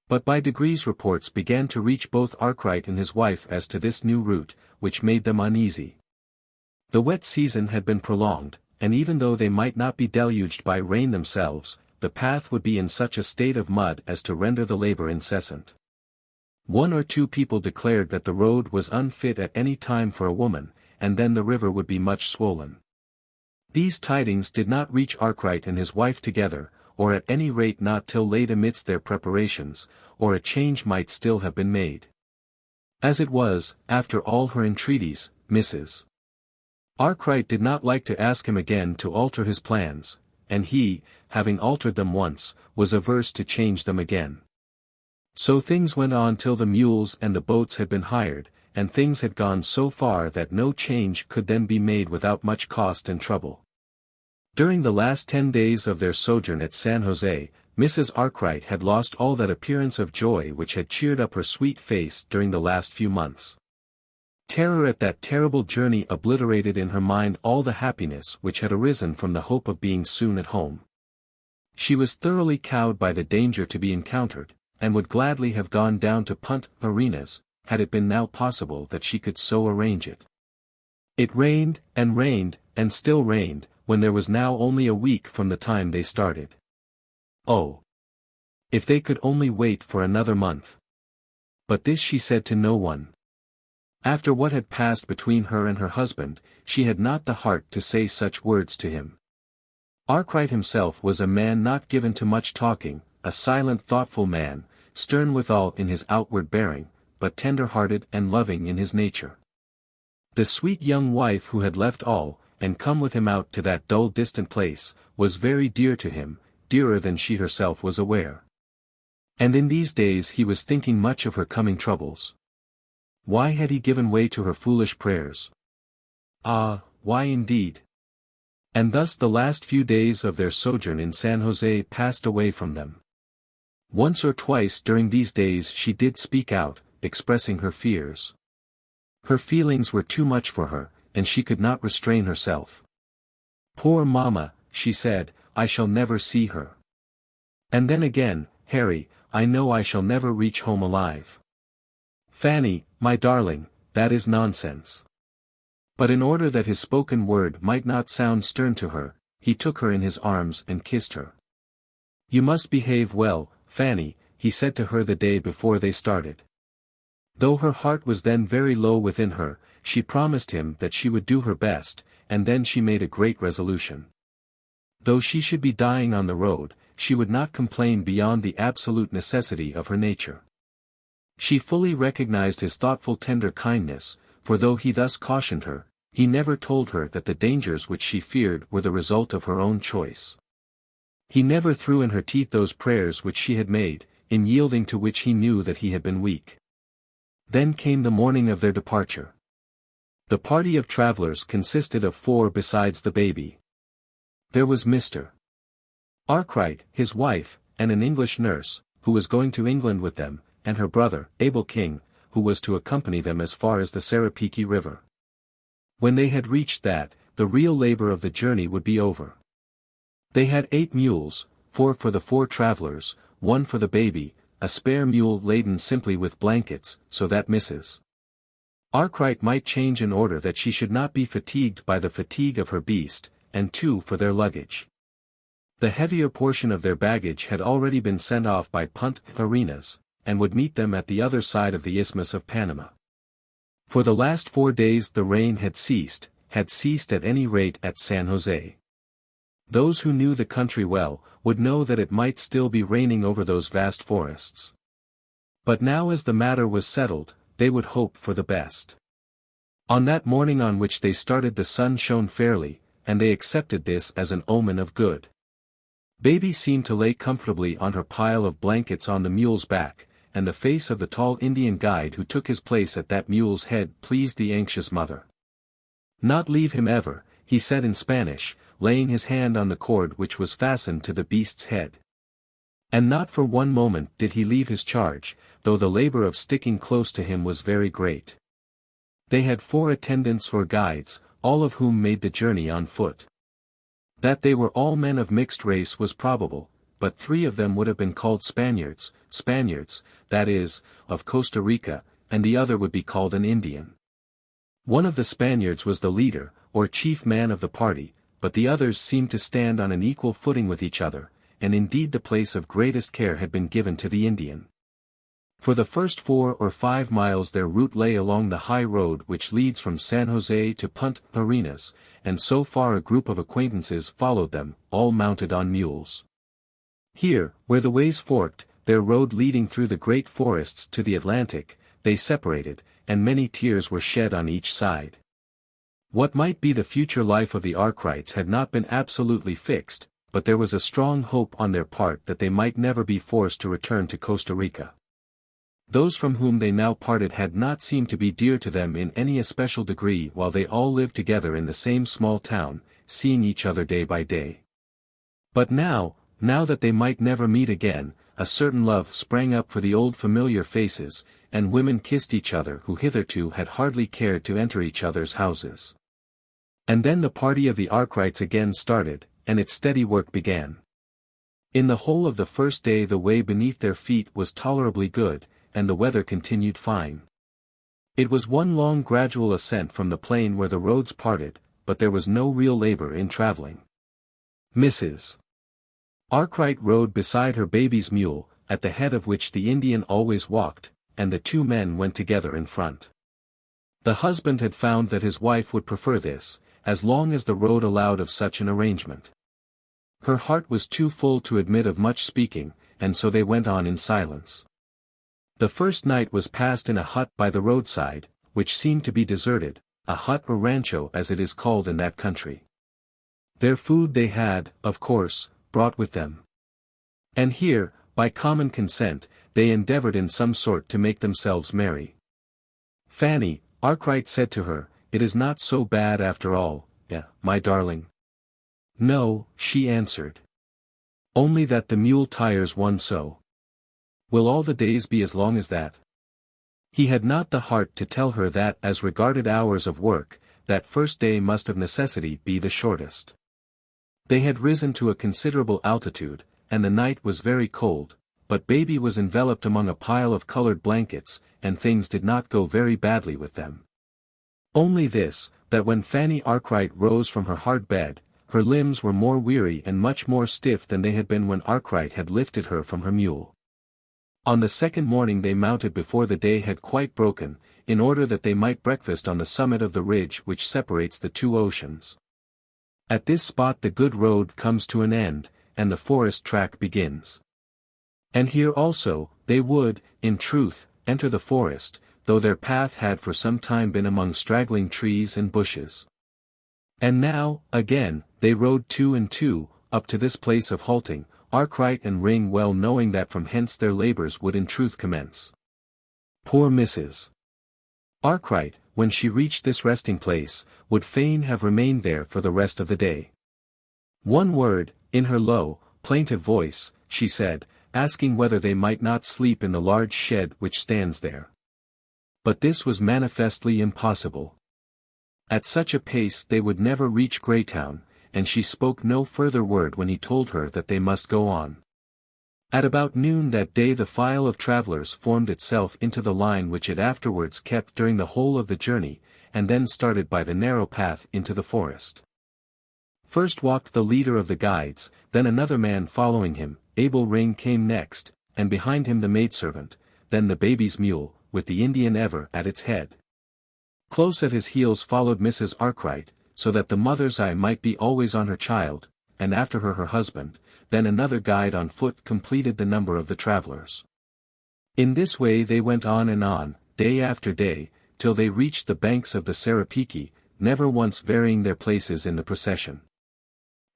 But by degrees reports began to reach both Arkwright and his wife as to this new route, which made them uneasy. The wet season had been prolonged, and even though they might not be deluged by rain themselves, the path would be in such a state of mud as to render the labor incessant. 1 or 2 people declared that the road was unfit at any time for a woman, and then the river would be much swollen. These tidings did not reach Arkwright and his wife together, or at any rate not till late amidst their preparations, or a change might still have been made. As it was, after all her entreaties, Mrs. Arkwright did not like to ask him again to alter his plans, and he, having altered them once, was averse to change them again. So things went on till the mules and the boats had been hired, and things had gone so far that no change could then be made without much cost and trouble. During the last 10 days of their sojourn at San Jose, Mrs. Arkwright had lost all that appearance of joy which had cheered up her sweet face during the last few months. Terror at that terrible journey obliterated in her mind all the happiness which had arisen from the hope of being soon at home. She was thoroughly cowed by the danger to be encountered, and would gladly have gone down to punt arenas, had it been now possible that she could so arrange it. It rained, and still rained, when there was now only a week from the time they started. Oh! If they could only wait for another month. But this she said to no one. After what had passed between her and her husband, she had not the heart to say such words to him. Arkwright himself was a man not given to much talking, a silent thoughtful man, stern withal in his outward bearing, but tender-hearted and loving in his nature. The sweet young wife who had left all, and come with him out to that dull distant place, was very dear to him, dearer than she herself was aware. And in these days he was thinking much of her coming troubles. Why had he given way to her foolish prayers? Ah, why indeed? And thus the last few days of their sojourn in San Jose passed away from them. Once or twice during these days she did speak out, expressing her fears. Her feelings were too much for her, and she could not restrain herself. "Poor mamma," she said, "I shall never see her. And then again, Harry, I know I shall never reach home alive. Fanny, my darling, that is nonsense." But in order that his spoken word might not sound stern to her, he took her in his arms and kissed her. "You must behave well, Fanny," he said to her the day before they started. Though her heart was then very low within her, she promised him that she would do her best, and then she made a great resolution. Though she should be dying on the road, she would not complain beyond the absolute necessity of her nature. She fully recognized his thoughtful tender kindness, for though he thus cautioned her, he never told her that the dangers which she feared were the result of her own choice. He never threw in her teeth those prayers which she had made, in yielding to which he knew that he had been weak. Then came the morning of their departure. The party of travelers consisted of 4 besides the baby. There was Mr. Arkwright, his wife, and an English nurse, who was going to England with them, and her brother, Abel King, who was to accompany them as far as the Sarapiki River. When they had reached that, the real labor of the journey would be over. They had 8 mules, 4 for the 4 travelers, 1 for the baby, a spare mule laden simply with blankets, so that Mrs. Arkwright might change in order that she should not be fatigued by the fatigue of her beast, and 2 for their luggage. The heavier portion of their baggage had already been sent off by punt arenas, and would meet them at the other side of the Isthmus of Panama. For the last 4 days the rain had ceased at any rate at San Jose. Those who knew the country well, would know that it might still be raining over those vast forests. But now as the matter was settled, they would hope for the best. On that morning on which they started the sun shone fairly, and they accepted this as an omen of good. Baby seemed to lay comfortably on her pile of blankets on the mule's back, and the face of the tall Indian guide who took his place at that mule's head pleased the anxious mother. "Not leave him ever," he said in Spanish, laying his hand on the cord which was fastened to the beast's head. And not for one moment did he leave his charge, though the labor of sticking close to him was very great. They had 4 attendants or guides, all of whom made the journey on foot. That they were all men of mixed race was probable, but 3 of them would have been called Spaniards, that is, of Costa Rica, and the other would be called an Indian. One of the Spaniards was the leader, or chief man of the party, but the others seemed to stand on an equal footing with each other, and indeed the place of greatest care had been given to the Indian. For the first 4 or 5 miles their route lay along the high road which leads from San Jose to Punta Arenas, and so far a group of acquaintances followed them, all mounted on mules. Here, where the ways forked, their road leading through the great forests to the Atlantic, they separated, and many tears were shed on each side. What might be the future life of the Arkwrights had not been absolutely fixed, but there was a strong hope on their part that they might never be forced to return to Costa Rica. Those from whom they now parted had not seemed to be dear to them in any especial degree while they all lived together in the same small town, seeing each other day by day. But now that they might never meet again, a certain love sprang up for the old familiar faces, and women kissed each other who hitherto had hardly cared to enter each other's houses. And then the party of the Arkwrights again started, and its steady work began. In the whole of the first day the way beneath their feet was tolerably good, and the weather continued fine. It was one long gradual ascent from the plain where the roads parted, but there was no real labor in traveling. Mrs. Arkwright rode beside her baby's mule, at the head of which the Indian always walked, and the two men went together in front. The husband had found that his wife would prefer this, as long as the road allowed of such an arrangement. Her heart was too full to admit of much speaking, and so they went on in silence. The first night was passed in a hut by the roadside, which seemed to be deserted, a hut or rancho as it is called in that country. Their food they had, of course, brought with them. And here, by common consent, they endeavored in some sort to make themselves merry. Fanny, Arkwright said to her, "It is not so bad after all, my darling." "No," she answered. "Only that the mule tires one so." "Will all the days be as long as that?" He had not the heart to tell her that as regarded hours of work, that first day must of necessity be the shortest. They had risen to a considerable altitude, and the night was very cold, but baby was enveloped among a pile of colored blankets, and things did not go very badly with them. Only this, that when Fanny Arkwright rose from her hard bed, her limbs were more weary and much more stiff than they had been when Arkwright had lifted her from her mule. On the second morning they mounted before the day had quite broken, in order that they might breakfast on the summit of the ridge which separates the two oceans. At this spot the good road comes to an end, and the forest track begins. And here also, they would, in truth, enter the forest, though their path had for some time been among straggling trees and bushes. And now, again, they rode two and two, up to this place of halting, Arkwright and Ring well knowing that from hence their labors would in truth commence. Poor Mrs. Arkwright, when she reached this resting place, would fain have remained there for the rest of the day. One word, in her low, plaintive voice, she said, asking whether they might not sleep in the large shed which stands there. But this was manifestly impossible. At such a pace they would never reach Greytown, and she spoke no further word when he told her that they must go on. At about noon that day the file of travelers formed itself into the line which it afterwards kept during the whole of the journey, and then started by the narrow path into the forest. First walked the leader of the guides, then another man following him. Abel Ring came next, and behind him the maidservant, then the baby's mule, with the Indian ever at its head. Close at his heels followed Mrs. Arkwright, so that the mother's eye might be always on her child, and after her her husband, then another guide on foot completed the number of the travelers. In this way they went on and on, day after day, till they reached the banks of the Sarapiki, never once varying their places in the procession.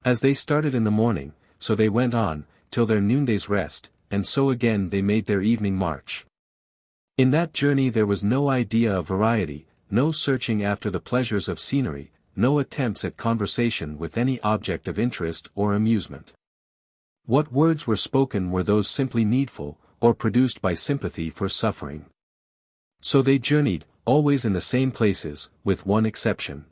As they started in the morning, so they went on, till their noonday's rest, and so again they made their evening march. In that journey there was no idea of variety, no searching after the pleasures of scenery, no attempts at conversation with any object of interest or amusement. What words were spoken were those simply needful, or produced by sympathy for suffering. So they journeyed, always in the same places, with one exception.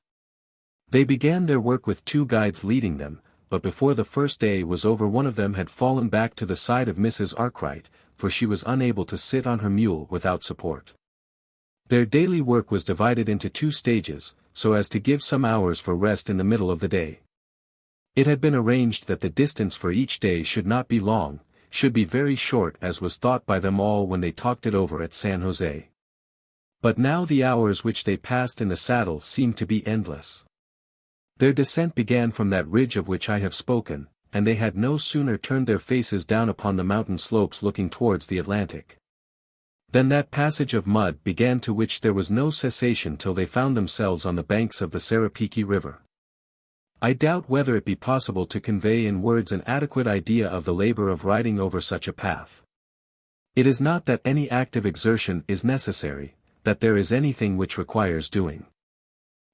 They began their work with two guides leading them, but before the first day was over one of them had fallen back to the side of Mrs. Arkwright, for she was unable to sit on her mule without support. Their daily work was divided into two stages, so as to give some hours for rest in the middle of the day. It had been arranged that the distance for each day should not be long, should be very short as was thought by them all when they talked it over at San Jose. But now the hours which they passed in the saddle seemed to be endless. Their descent began from that ridge of which I have spoken, and they had no sooner turned their faces down upon the mountain slopes looking towards the Atlantic. Then that passage of mud began to which there was no cessation till they found themselves on the banks of the Sarapiki River. I doubt whether it be possible to convey in words an adequate idea of the labor of riding over such a path. It is not that any active exertion is necessary, that there is anything which requires doing.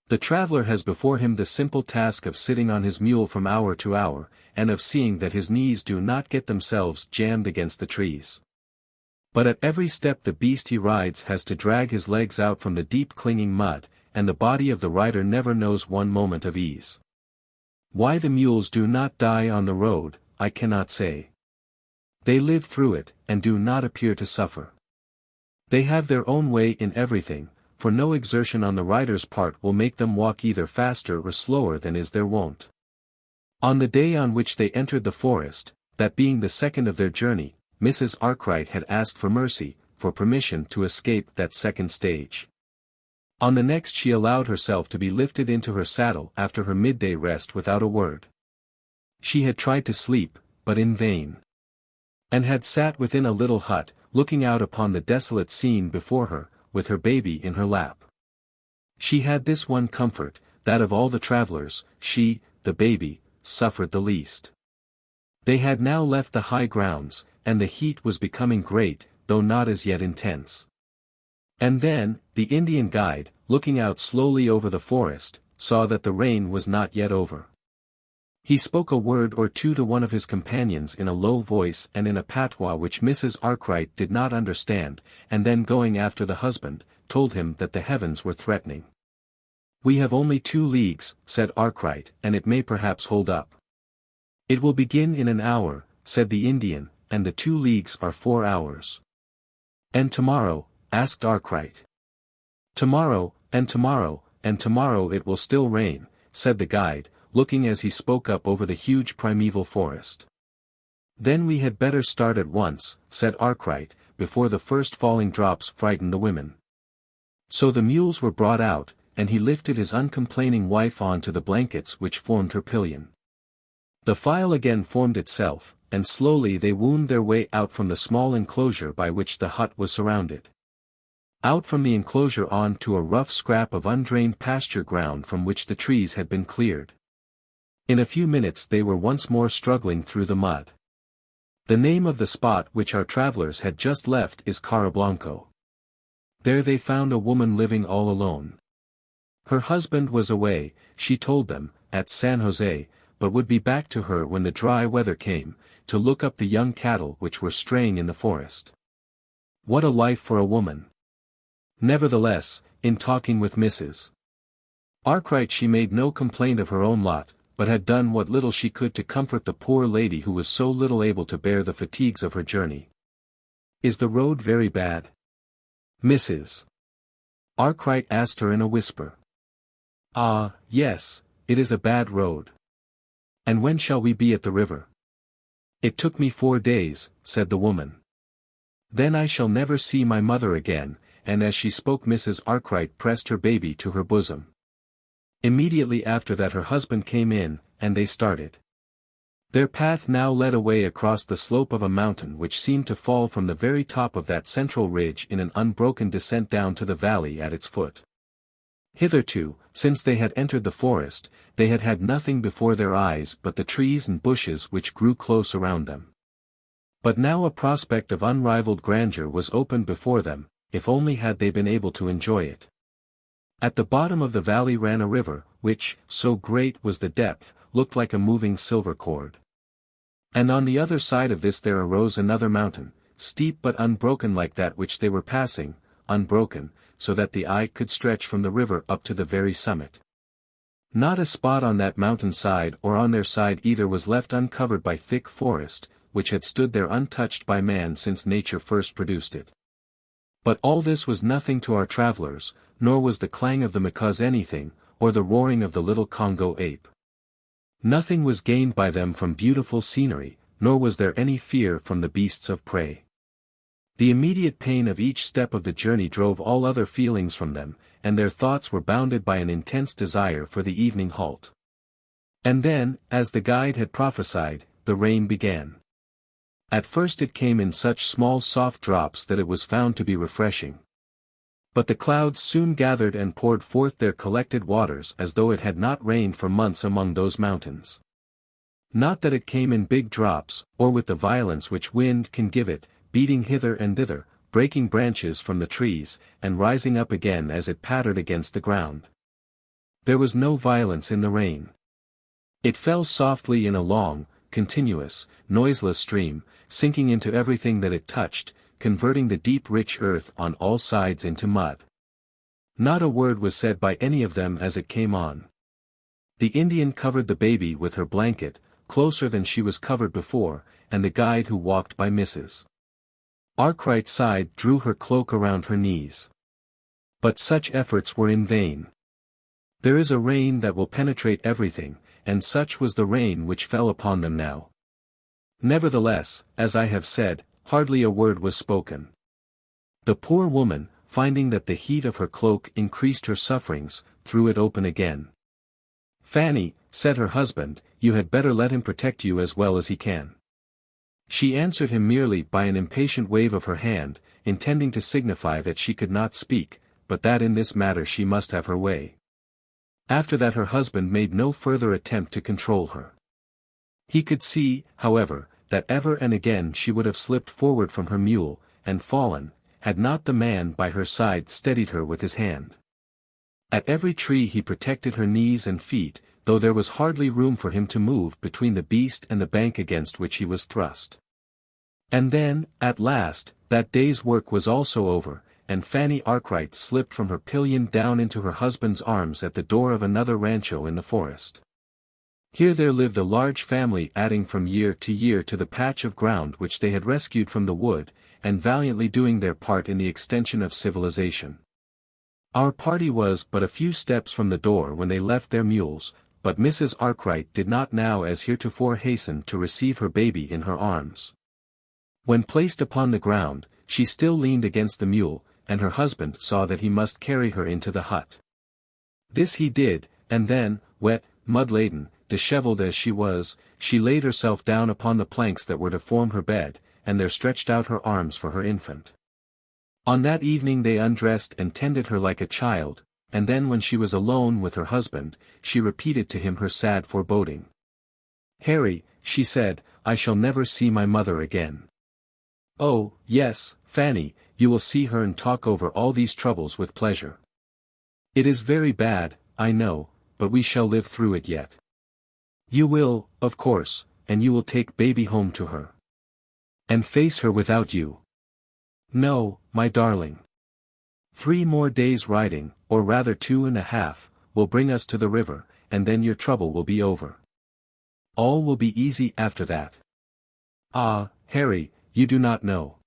The traveler has before him the simple task of sitting on his mule from hour to hour, and of seeing that his knees do not get themselves jammed against the trees. But at every step the beast he rides has to drag his legs out from the deep clinging mud, and the body of the rider never knows one moment of ease. Why the mules do not die on the road, I cannot say. They live through it, and do not appear to suffer. They have their own way in everything, for no exertion on the rider's part will make them walk either faster or slower than is their wont. On the day on which they entered the forest, that being the second of their journey, Mrs. Arkwright had asked for mercy, for permission to escape that second stage. On the next she allowed herself to be lifted into her saddle after her midday rest without a word. She had tried to sleep, but in vain. And had sat within a little hut, looking out upon the desolate scene before her, with her baby in her lap. She had this one comfort, that of all the travelers, she, the baby, suffered the least. They had now left the high grounds, and the heat was becoming great, though not as yet intense. And then, the Indian guide, looking out slowly over the forest, saw that the rain was not yet over. He spoke a word or two to one of his companions in a low voice and in a patois which Mrs. Arkwright did not understand, and then going after the husband, told him that the heavens were threatening. "We have only 2 leagues," said Arkwright, "and it may perhaps hold up." "It will begin in an hour," said the Indian, "and the 2 leagues are 4 hours." "And tomorrow?" asked Arkwright. "Tomorrow, and tomorrow, and tomorrow it will still rain," said the guide, looking as he spoke up over the huge primeval forest. "Then we had better start at once," said Arkwright, "before the first falling drops frighten the women." So the mules were brought out, and he lifted his uncomplaining wife on to the blankets which formed her pillion. The file again formed itself, and slowly they wound their way out from the small enclosure by which the hut was surrounded. Out from the enclosure on to a rough scrap of undrained pasture ground from which the trees had been cleared. In a few minutes they were once more struggling through the mud. The name of the spot which our travelers had just left is Carablanco. There they found a woman living all alone. Her husband was away, she told them, at San Jose, but would be back to her when the dry weather came, to look up the young cattle which were straying in the forest. What a life for a woman! Nevertheless, in talking with Mrs. Arkwright she made no complaint of her own lot, but had done what little she could to comfort the poor lady who was so little able to bear the fatigues of her journey. "Is the road very bad?" Mrs. Arkwright asked her in a whisper. "Ah, yes, it is a bad road." "And when shall we be at the river?" "It took me 4 days," said the woman. "Then I shall never see my mother again," and as she spoke Mrs. Arkwright pressed her baby to her bosom. Immediately after that her husband came in, and they started. Their path now led away across the slope of a mountain which seemed to fall from the very top of that central ridge in an unbroken descent down to the valley at its foot. Hitherto, since they had entered the forest, they had had nothing before their eyes but the trees and bushes which grew close around them. But now a prospect of unrivaled grandeur was opened before them, if only had they been able to enjoy it. At the bottom of the valley ran a river, which, so great was the depth, looked like a moving silver cord. And on the other side of this there arose another mountain, steep but unbroken like that which they were passing, unbroken, so that the eye could stretch from the river up to the very summit. Not a spot on that mountain side or on their side either was left uncovered by thick forest, which had stood there untouched by man since nature first produced it. But all this was nothing to our travelers, nor was the clang of the macaws anything, or the roaring of the little Congo ape. Nothing was gained by them from beautiful scenery, nor was there any fear from the beasts of prey. The immediate pain of each step of the journey drove all other feelings from them, and their thoughts were bounded by an intense desire for the evening halt. And then, as the guide had prophesied, the rain began. At first it came in such small soft drops that it was found to be refreshing. But the clouds soon gathered and poured forth their collected waters as though it had not rained for months among those mountains. Not that it came in big drops, or with the violence which wind can give it, beating hither and thither, breaking branches from the trees, and rising up again as it pattered against the ground. There was no violence in the rain. It fell softly in a long, continuous, noiseless stream, sinking into everything that it touched, converting the deep rich earth on all sides into mud. Not a word was said by any of them as it came on. The Indian covered the baby with her blanket, closer than she was covered before, and the guide who walked by Mrs. Arkwright's side drew her cloak around her knees. But such efforts were in vain. There is a rain that will penetrate everything, and such was the rain which fell upon them now. Nevertheless, as I have said, hardly a word was spoken. The poor woman, finding that the heat of her cloak increased her sufferings, threw it open again. "Fanny," said her husband, "you had better let him protect you as well as he can." She answered him merely by an impatient wave of her hand, intending to signify that she could not speak, but that in this matter she must have her way. After that her husband made no further attempt to control her. He could see, however, that ever and again she would have slipped forward from her mule, and fallen, had not the man by her side steadied her with his hand. At every tree he protected her knees and feet, though there was hardly room for him to move between the beast and the bank against which he was thrust. And then, at last, that day's work was also over, and Fanny Arkwright slipped from her pillion down into her husband's arms at the door of another rancho in the forest. Here there lived a large family, adding from year to year to the patch of ground which they had rescued from the wood, and valiantly doing their part in the extension of civilization. Our party was but a few steps from the door when they left their mules, but Mrs. Arkwright did not now as heretofore hasten to receive her baby in her arms. When placed upon the ground, she still leaned against the mule, and her husband saw that he must carry her into the hut. This he did, and then, wet, mud-laden, dishevelled as she was, she laid herself down upon the planks that were to form her bed, and there stretched out her arms for her infant. On that evening they undressed and tended her like a child, and then when she was alone with her husband, she repeated to him her sad foreboding. "Harry," she said, "I shall never see my mother again." "Oh, yes, Fanny, you will see her and talk over all these troubles with pleasure. It is very bad, I know, but we shall live through it yet. You will, of course, and you will take baby home to her. And face her without you." "No, my darling. 3 more days riding, or rather 2.5, will bring us to the river, and then your trouble will be over. All will be easy after that." "Ah, Harry, you do not know."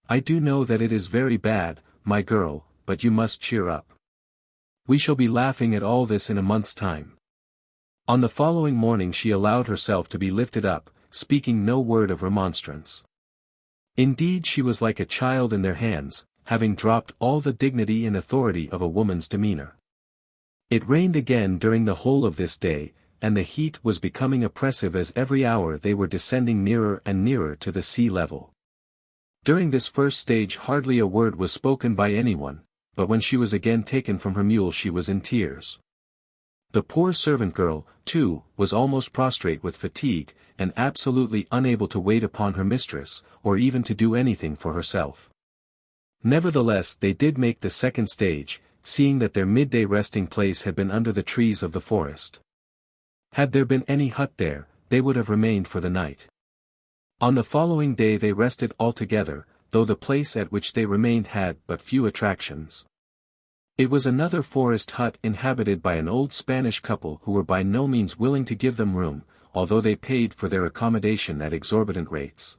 "I do know that it is very bad, my girl, but you must cheer up. We shall be laughing at all this in a month's time." On the following morning she allowed herself to be lifted up, speaking no word of remonstrance. Indeed she was like a child in their hands, having dropped all the dignity and authority of a woman's demeanor. It rained again during the whole of this day, and the heat was becoming oppressive as every hour they were descending nearer and nearer to the sea level. During this first stage hardly a word was spoken by anyone, but when she was again taken from her mule she was in tears. The poor servant girl, too, was almost prostrate with fatigue, and absolutely unable to wait upon her mistress, or even to do anything for herself. Nevertheless they did make the second stage, seeing that their midday resting place had been under the trees of the forest. Had there been any hut there, they would have remained for the night. On the following day they rested altogether, though the place at which they remained had but few attractions. It was another forest hut inhabited by an old Spanish couple who were by no means willing to give them room, although they paid for their accommodation at exorbitant rates.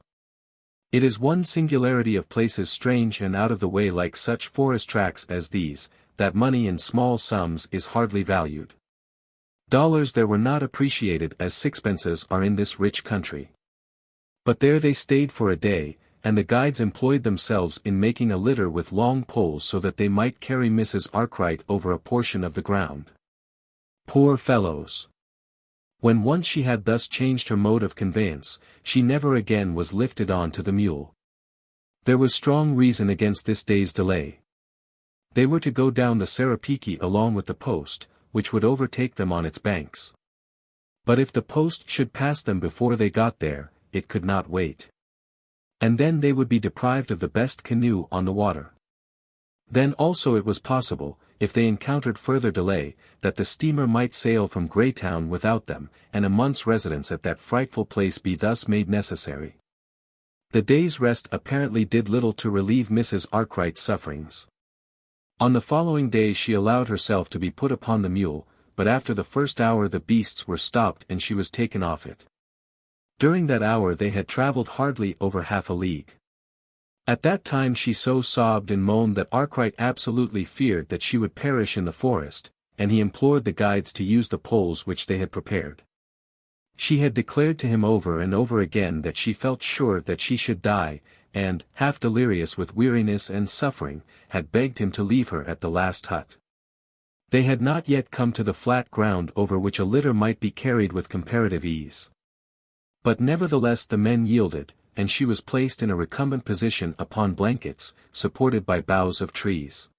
It is one singularity of places strange and out of the way like such forest tracts as these, that money in small sums is hardly valued. Dollars there were not appreciated as sixpences are in this rich country. But there they stayed for a day, and the guides employed themselves in making a litter with long poles so that they might carry Mrs. Arkwright over a portion of the ground. Poor fellows! When once she had thus changed her mode of conveyance, she never again was lifted on to the mule. There was strong reason against this day's delay. They were to go down the Sarapiki along with the post, which would overtake them on its banks. But if the post should pass them before they got there, it could not wait. And then they would be deprived of the best canoe on the water. Then also it was possible, if they encountered further delay, that the steamer might sail from Greytown without them, and a month's residence at that frightful place be thus made necessary. The day's rest apparently did little to relieve Mrs. Arkwright's sufferings. On the following day she allowed herself to be put upon the mule, but after the first hour the beasts were stopped and she was taken off it. During that hour they had travelled hardly over half a league. At that time she so sobbed and moaned that Arkwright absolutely feared that she would perish in the forest, and he implored the guides to use the poles which they had prepared. She had declared to him over and over again that she felt sure that she should die, and, half delirious with weariness and suffering, had begged him to leave her at the last hut. They had not yet come to the flat ground over which a litter might be carried with comparative ease. But nevertheless the men yielded, and she was placed in a recumbent position upon blankets, supported by boughs of trees.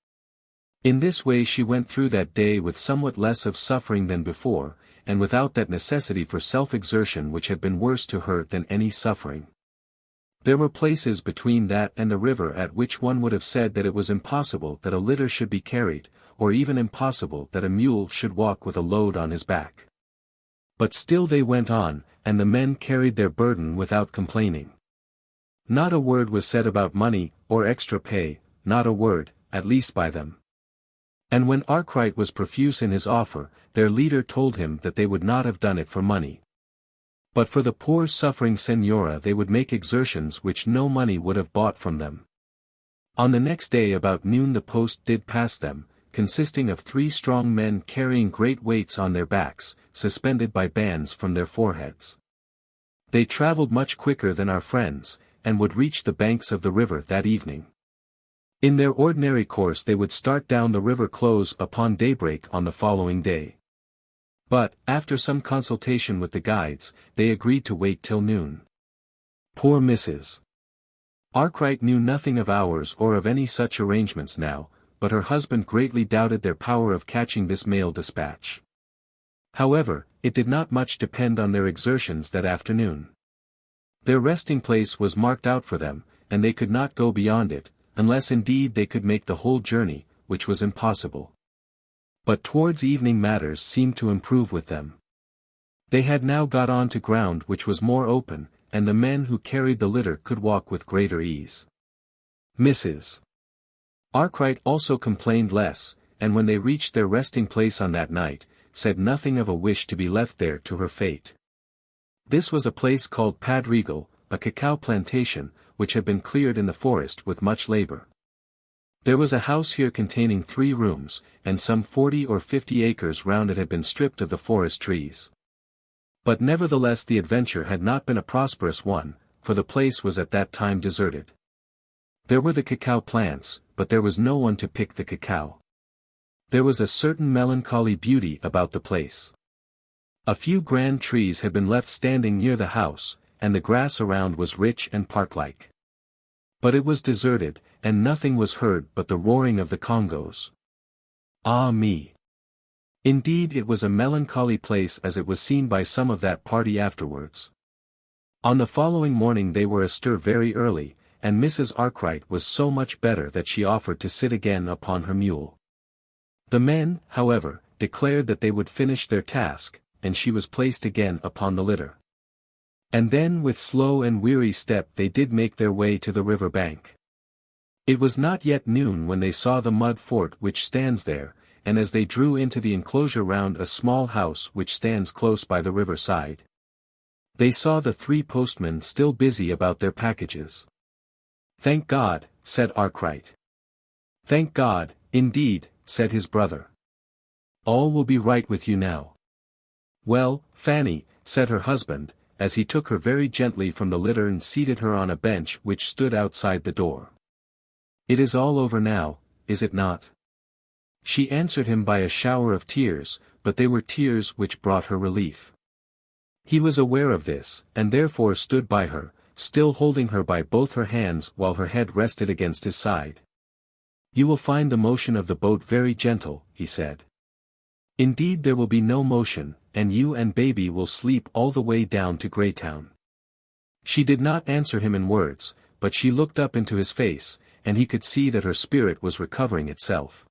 In this way she went through that day with somewhat less of suffering than before, and without that necessity for self-exertion which had been worse to her than any suffering. There were places between that and the river at which one would have said that it was impossible that a litter should be carried, or even impossible that a mule should walk with a load on his back. But still they went on, and the men carried their burden without complaining. Not a word was said about money, or extra pay, not a word, at least by them. And when Arkwright was profuse in his offer, their leader told him that they would not have done it for money. But for the poor suffering Senora they would make exertions which no money would have bought from them. On the next day about noon the post did pass them, consisting of 3 strong men carrying great weights on their backs, suspended by bands from their foreheads. They travelled much quicker than our friends, and would reach the banks of the river that evening. In their ordinary course they would start down the river close upon daybreak on the following day. But, after some consultation with the guides, they agreed to wait till noon. Poor Mrs. Arkwright knew nothing of hours or of any such arrangements now, but her husband greatly doubted their power of catching this mail dispatch. However, it did not much depend on their exertions that afternoon. Their resting place was marked out for them, and they could not go beyond it, unless indeed they could make the whole journey, which was impossible. But towards evening matters seemed to improve with them. They had now got on to ground which was more open, and the men who carried the litter could walk with greater ease. Mrs. Arkwright also complained less, and when they reached their resting place on that night, said nothing of a wish to be left there to her fate. This was a place called Padregal, a cacao plantation, which had been cleared in the forest with much labor. There was a house here containing 3 rooms, and some 40 or 50 acres round it had been stripped of the forest trees. But nevertheless the adventure had not been a prosperous one, for the place was at that time deserted. There were the cacao plants, but there was no one to pick the cacao. There was a certain melancholy beauty about the place. A few grand trees had been left standing near the house, and the grass around was rich and park-like. But it was deserted, and nothing was heard but the roaring of the Congos. Ah me! Indeed it was a melancholy place as it was seen by some of that party afterwards. On the following morning they were astir very early, and Mrs. Arkwright was so much better that she offered to sit again upon her mule. The men, however, declared that they would finish their task, and she was placed again upon the litter. And then with slow and weary step they did make their way to the river bank. It was not yet noon when they saw the mud fort which stands there, and as they drew into the enclosure round a small house which stands close by the river side, they saw the 3 postmen still busy about their packages. "Thank God," said Arkwright. "Thank God, indeed," said his brother. "All will be right with you now." "Well, Fanny," said her husband, as he took her very gently from the litter and seated her on a bench which stood outside the door. "It is all over now, is it not?" She answered him by a shower of tears, but they were tears which brought her relief. He was aware of this, and therefore stood by her, still holding her by both her hands while her head rested against his side. "You will find the motion of the boat very gentle," he said. "Indeed there will be no motion, and you and baby will sleep all the way down to Greytown." She did not answer him in words, but she looked up into his face, and he could see that her spirit was recovering itself.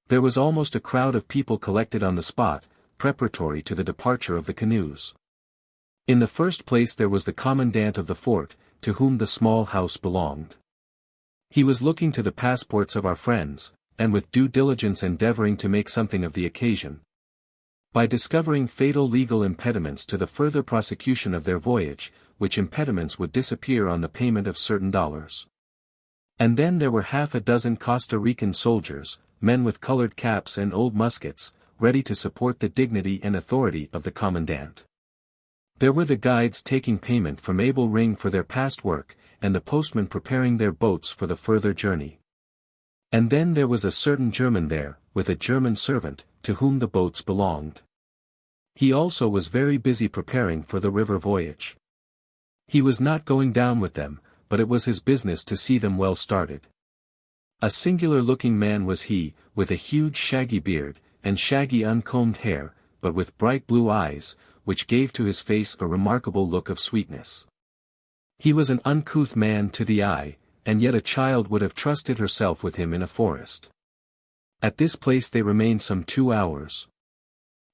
There was almost a crowd of people collected on the spot, preparatory to the departure of the canoes. In the first place there was the commandant of the fort, to whom the small house belonged. He was looking to the passports of our friends, and with due diligence endeavoring to make something of the occasion. by discovering fatal legal impediments to the further prosecution of their voyage, which impediments would disappear on the payment of certain dollars. And then there were half a dozen Costa Rican soldiers, men with colored caps and old muskets, ready to support the dignity and authority of the commandant. There were the guides taking payment from Abel Ring for their past work, and the postmen preparing their boats for the further journey. And then there was a certain German there, with a German servant, to whom the boats belonged. He also was very busy preparing for the river voyage. He was not going down with them, but it was his business to see them well started. A singular-looking man was he, with a huge shaggy beard, and shaggy uncombed hair, but with bright blue eyes, which gave to his face a remarkable look of sweetness. He was an uncouth man to the eye, and yet a child would have trusted herself with him in a forest. At this place they remained some 2 hours.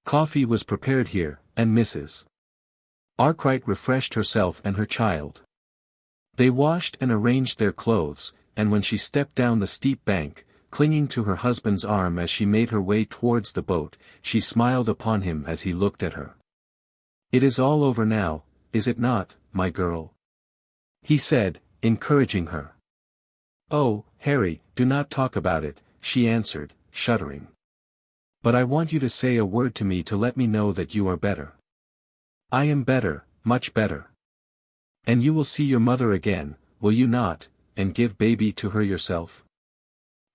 Coffee was prepared here, and Mrs. Arkwright refreshed herself and her child. They washed and arranged their clothes, and when she stepped down the steep bank, clinging to her husband's arm as she made her way towards the boat, she smiled upon him as he looked at her. "It is all over now, is it not, my girl?" he said, encouraging her. "Oh, Harry, do not talk about it," she answered, shuddering. "But I want you to say a word to me to let me know that you are better." "I am better, much better." "And you will see your mother again, will you not, and give baby to her yourself?"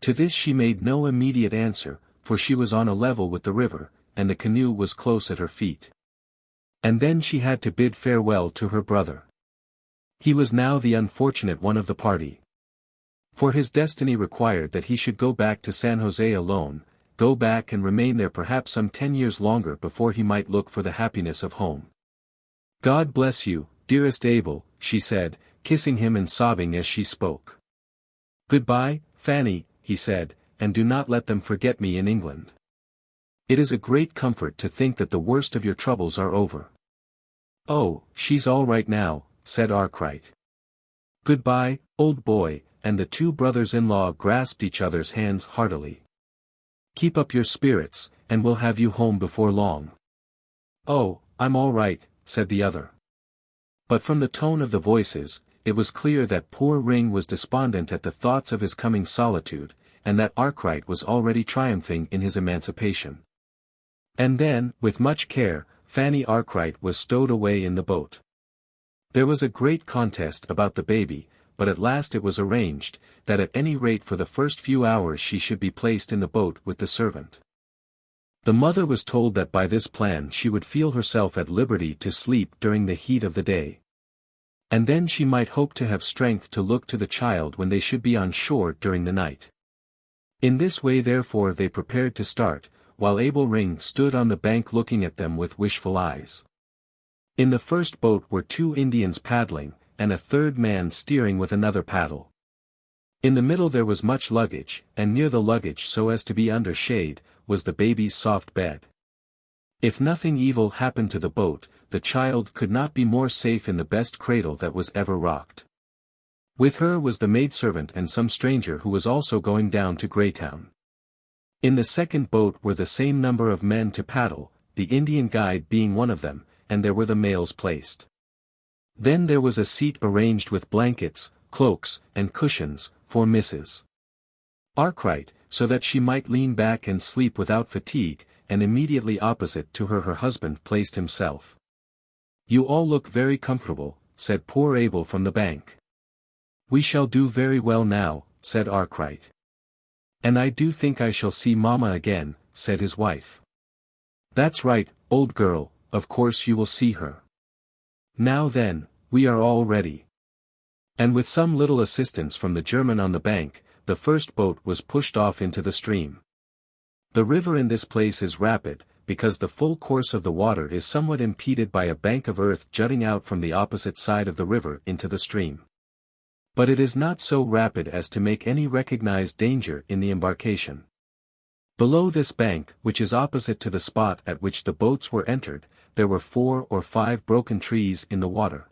To this she made no immediate answer, for she was on a level with the river, and the canoe was close at her feet. And then she had to bid farewell to her brother. He was now the unfortunate one of the party. For his destiny required that he should go back to San Jose alone, go back and remain there perhaps some 10 years longer before he might look for the happiness of home. "God bless you, dearest Abel," she said, kissing him and sobbing as she spoke. "Goodbye, Fanny," he said, "and do not let them forget me in England. It is a great comfort to think that the worst of your troubles are over." "Oh, she's all right now," said Arkwright. "Goodbye, old boy," and the two brothers-in-law grasped each other's hands heartily. "Keep up your spirits, and we'll have you home before long." "Oh, I'm all right," said the other. But from the tone of the voices, it was clear that poor Ring was despondent at the thoughts of his coming solitude, and that Arkwright was already triumphing in his emancipation. And then, with much care, Fanny Arkwright was stowed away in the boat. There was a great contest about the baby, but at last it was arranged, that at any rate for the first few hours she should be placed in the boat with the servant. The mother was told that by this plan she would feel herself at liberty to sleep during the heat of the day. And then she might hope to have strength to look to the child when they should be on shore during the night. In this way therefore they prepared to start, while Abel Ring stood on the bank looking at them with wishful eyes. In the first boat were 2 Indians paddling, and a third man steering with another paddle. In the middle there was much luggage, and near the luggage so as to be under shade, was the baby's soft bed. If nothing evil happened to the boat, the child could not be more safe in the best cradle that was ever rocked. With her was the maidservant and some stranger who was also going down to Greytown. In the second boat were the same number of men to paddle, the Indian guide being one of them, and there were the males placed. Then there was a seat arranged with blankets, cloaks, and cushions, for Mrs. Arkwright, so that she might lean back and sleep without fatigue, and immediately opposite to her husband placed himself. "You all look very comfortable," said poor Abel from the bank. "We shall do very well now," said Arkwright. "And I do think I shall see Mamma again," said his wife. "That's right, old girl, of course you will see her. Now then, we are all ready." And with some little assistance from the German on the bank, the first boat was pushed off into the stream. The river in this place is rapid, because the full course of the water is somewhat impeded by a bank of earth jutting out from the opposite side of the river into the stream. But it is not so rapid as to make any recognized danger in the embarkation. Below this bank, which is opposite to the spot at which the boats were entered, there were 4 or 5 broken trees in the water,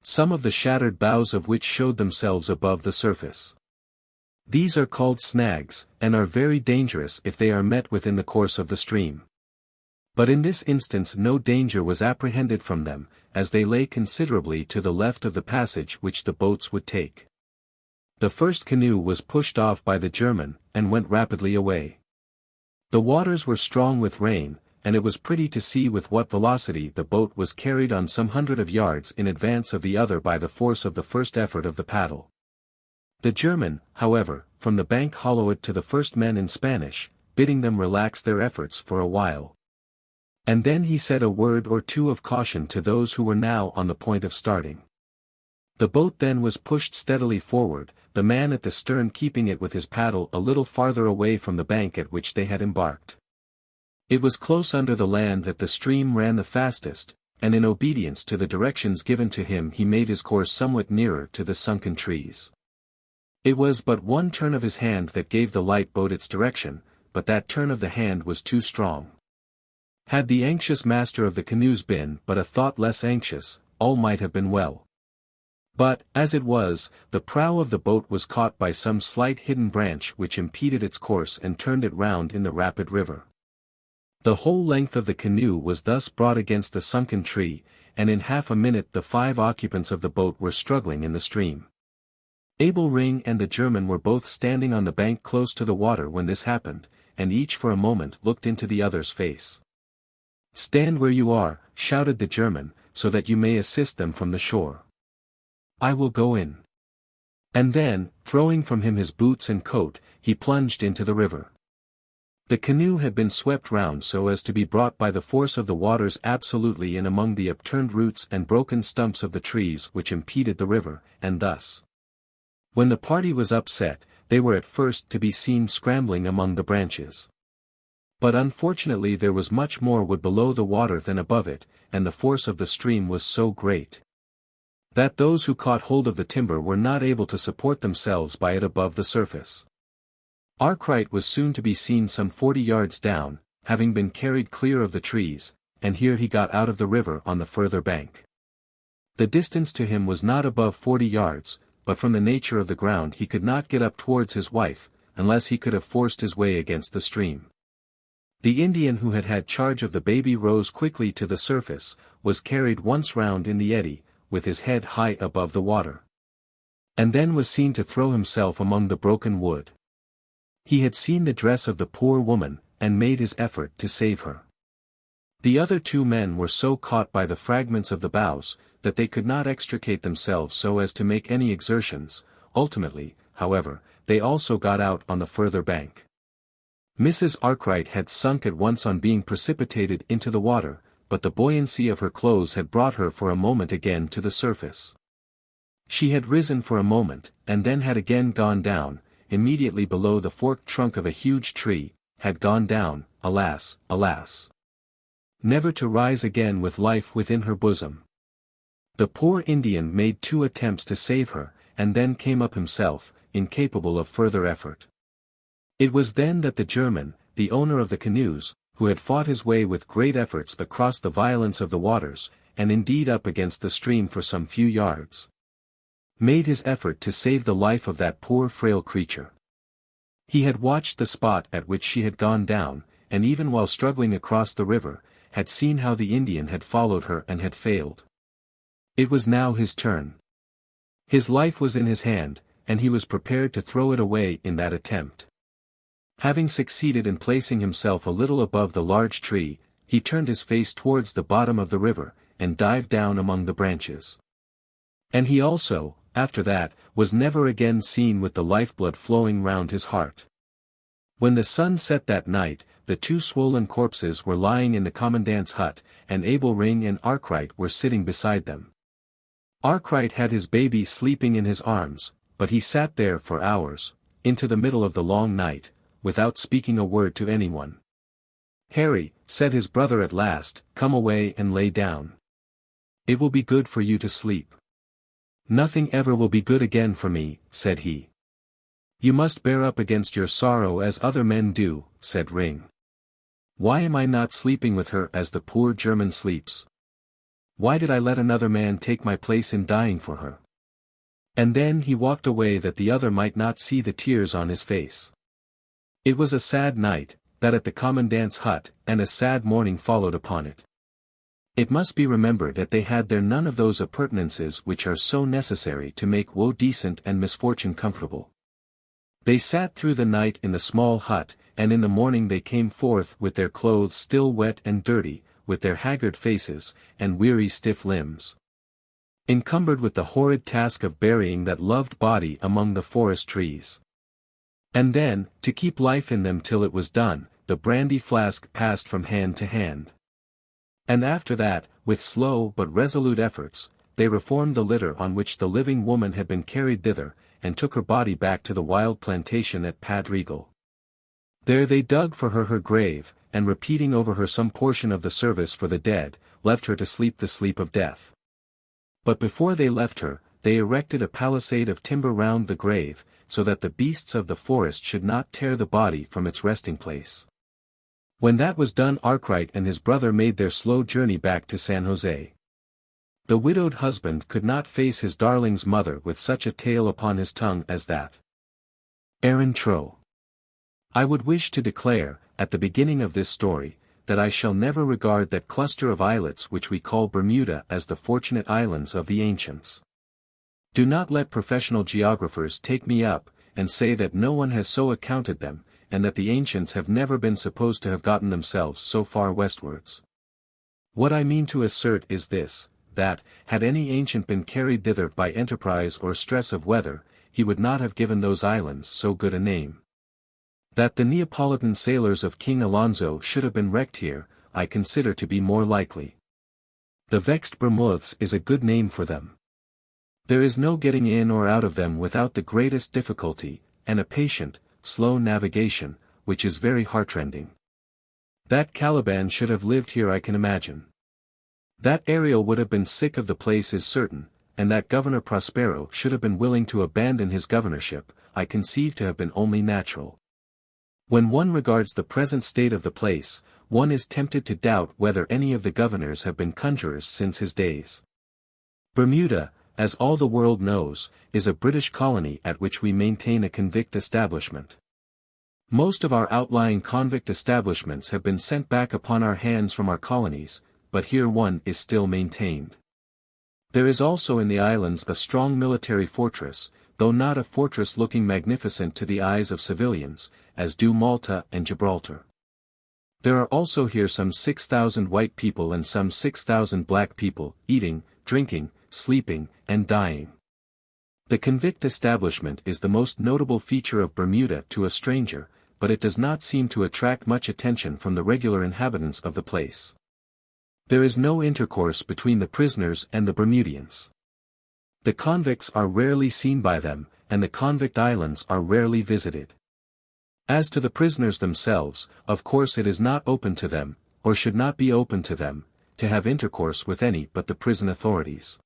some of the shattered boughs of which showed themselves above the surface. These are called snags, and are very dangerous if they are met with in the course of the stream. But in this instance no danger was apprehended from them, as they lay considerably to the left of the passage which the boats would take. The first canoe was pushed off by the German, and went rapidly away. The waters were strong with rain, and it was pretty to see with what velocity the boat was carried on some hundred of yards in advance of the other by the force of the first effort of the paddle. The German, however, from the bank hollowed to the first men in Spanish, bidding them relax their efforts for a while. And then he said a word or two of caution to those who were now on the point of starting. The boat then was pushed steadily forward, the man at the stern keeping it with his paddle a little farther away from the bank at which they had embarked. It was close under the land that the stream ran the fastest, and in obedience to the directions given to him he made his course somewhat nearer to the sunken trees. It was but one turn of his hand that gave the light boat its direction, but that turn of the hand was too strong. Had the anxious master of the canoes been but a thought less anxious, all might have been well. But, as it was, the prow of the boat was caught by some slight hidden branch which impeded its course and turned it round in the rapid river. The whole length of the canoe was thus brought against the sunken tree, and in half a minute the 5 occupants of the boat were struggling in the stream. Abel Ring and the German were both standing on the bank close to the water when this happened, and each for a moment looked into the other's face. "Stand where you are," shouted the German, "so that you may assist them from the shore. I will go in." And then, throwing from him his boots and coat, he plunged into the river. The canoe had been swept round so as to be brought by the force of the waters absolutely in among the upturned roots and broken stumps of the trees which impeded the river, and thus, when the party was upset, they were at first to be seen scrambling among the branches. But unfortunately there was much more wood below the water than above it, and the force of the stream was so great that those who caught hold of the timber were not able to support themselves by it above the surface. Arkwright was soon to be seen some 40 yards down, having been carried clear of the trees, and here he got out of the river on the further bank. The distance to him was not above 40 yards, but from the nature of the ground he could not get up towards his wife, unless he could have forced his way against the stream. The Indian who had had charge of the baby rose quickly to the surface, was carried once round in the eddy, with his head high above the water. And then was seen to throw himself among the broken wood. He had seen the dress of the poor woman, and made his effort to save her. The other 2 men were so caught by the fragments of the boughs, that they could not extricate themselves so as to make any exertions. Ultimately, however, they also got out on the further bank. Mrs. Arkwright had sunk at once on being precipitated into the water, but the buoyancy of her clothes had brought her for a moment again to the surface. She had risen for a moment, and then had again gone down, immediately below the forked trunk of a huge tree, had gone down, alas, alas, never to rise again with life within her bosom. The poor Indian made 2 attempts to save her, and then came up himself, incapable of further effort. It was then that the German, the owner of the canoes, who had fought his way with great efforts across the violence of the waters, and indeed up against the stream for some few yards, made his effort to save the life of that poor frail creature. He had watched the spot at which she had gone down, and even while struggling across the river, had seen how the Indian had followed her and had failed. It was now his turn. His life was in his hand, and he was prepared to throw it away in that attempt. Having succeeded in placing himself a little above the large tree, he turned his face towards the bottom of the river, and dived down among the branches. And he also, after that, was never again seen with the lifeblood flowing round his heart. When the sun set that night, the 2 swollen corpses were lying in the commandant's hut, and Abel Ring and Arkwright were sitting beside them. Arkwright had his baby sleeping in his arms, but he sat there for hours, into the middle of the long night, without speaking a word to anyone. "Harry," said his brother at last, "come away and lay down. It will be good for you to sleep." "Nothing ever will be good again for me," said he. "You must bear up against your sorrow as other men do," said Ring. "Why am I not sleeping with her as the poor German sleeps? Why did I let another man take my place in dying for her?" And then he walked away that the other might not see the tears on his face. It was a sad night, that at the commandant's hut, and a sad mourning followed upon it. It must be remembered that they had there none of those appurtenances which are so necessary to make woe decent and misfortune comfortable. They sat through the night in the small hut, and in the morning they came forth with their clothes still wet and dirty, with their haggard faces, and weary stiff limbs, encumbered with the horrid task of burying that loved body among the forest trees. And then, to keep life in them till it was done, the brandy flask passed from hand to hand. And after that, with slow but resolute efforts, they reformed the litter on which the living woman had been carried thither, and took her body back to the wild plantation at Padregal. There they dug for her grave, and repeating over her some portion of the service for the dead, left her to sleep the sleep of death. But before they left her, they erected a palisade of timber round the grave, so that the beasts of the forest should not tear the body from its resting place. When that was done, Arkwright and his brother made their slow journey back to San Jose. The widowed husband could not face his darling's mother with such a tale upon his tongue as that. Aaron Trow. I would wish to declare, at the beginning of this story, that I shall never regard that cluster of islets which we call Bermuda as the fortunate islands of the ancients. Do not let professional geographers take me up, and say that no one has so accounted them, and that the ancients have never been supposed to have gotten themselves so far westwards. What I mean to assert is this, that, had any ancient been carried thither by enterprise or stress of weather, he would not have given those islands so good a name. That the Neapolitan sailors of King Alonso should have been wrecked here, I consider to be more likely. The vexed Bermuths is a good name for them. There is no getting in or out of them without the greatest difficulty, and a patient, slow navigation, which is very heartrending. That Caliban should have lived here I can imagine. That Ariel would have been sick of the place is certain, and that Governor Prospero should have been willing to abandon his governorship, I conceive to have been only natural. When one regards the present state of the place, one is tempted to doubt whether any of the governors have been conjurers since his days. Bermuda, as all the world knows, is a British colony at which we maintain a convict establishment. Most of our outlying convict establishments have been sent back upon our hands from our colonies, but here one is still maintained. There is also in the islands a strong military fortress, though not a fortress looking magnificent to the eyes of civilians, as do Malta and Gibraltar. There are also here some 6,000 white people and some 6,000 black people, eating, drinking, sleeping, and dying. The convict establishment is the most notable feature of Bermuda to a stranger, but it does not seem to attract much attention from the regular inhabitants of the place. There is no intercourse between the prisoners and the Bermudians. The convicts are rarely seen by them, and the convict islands are rarely visited. As to the prisoners themselves, of course it is not open to them, or should not be open to them, to have intercourse with any but the prison authorities.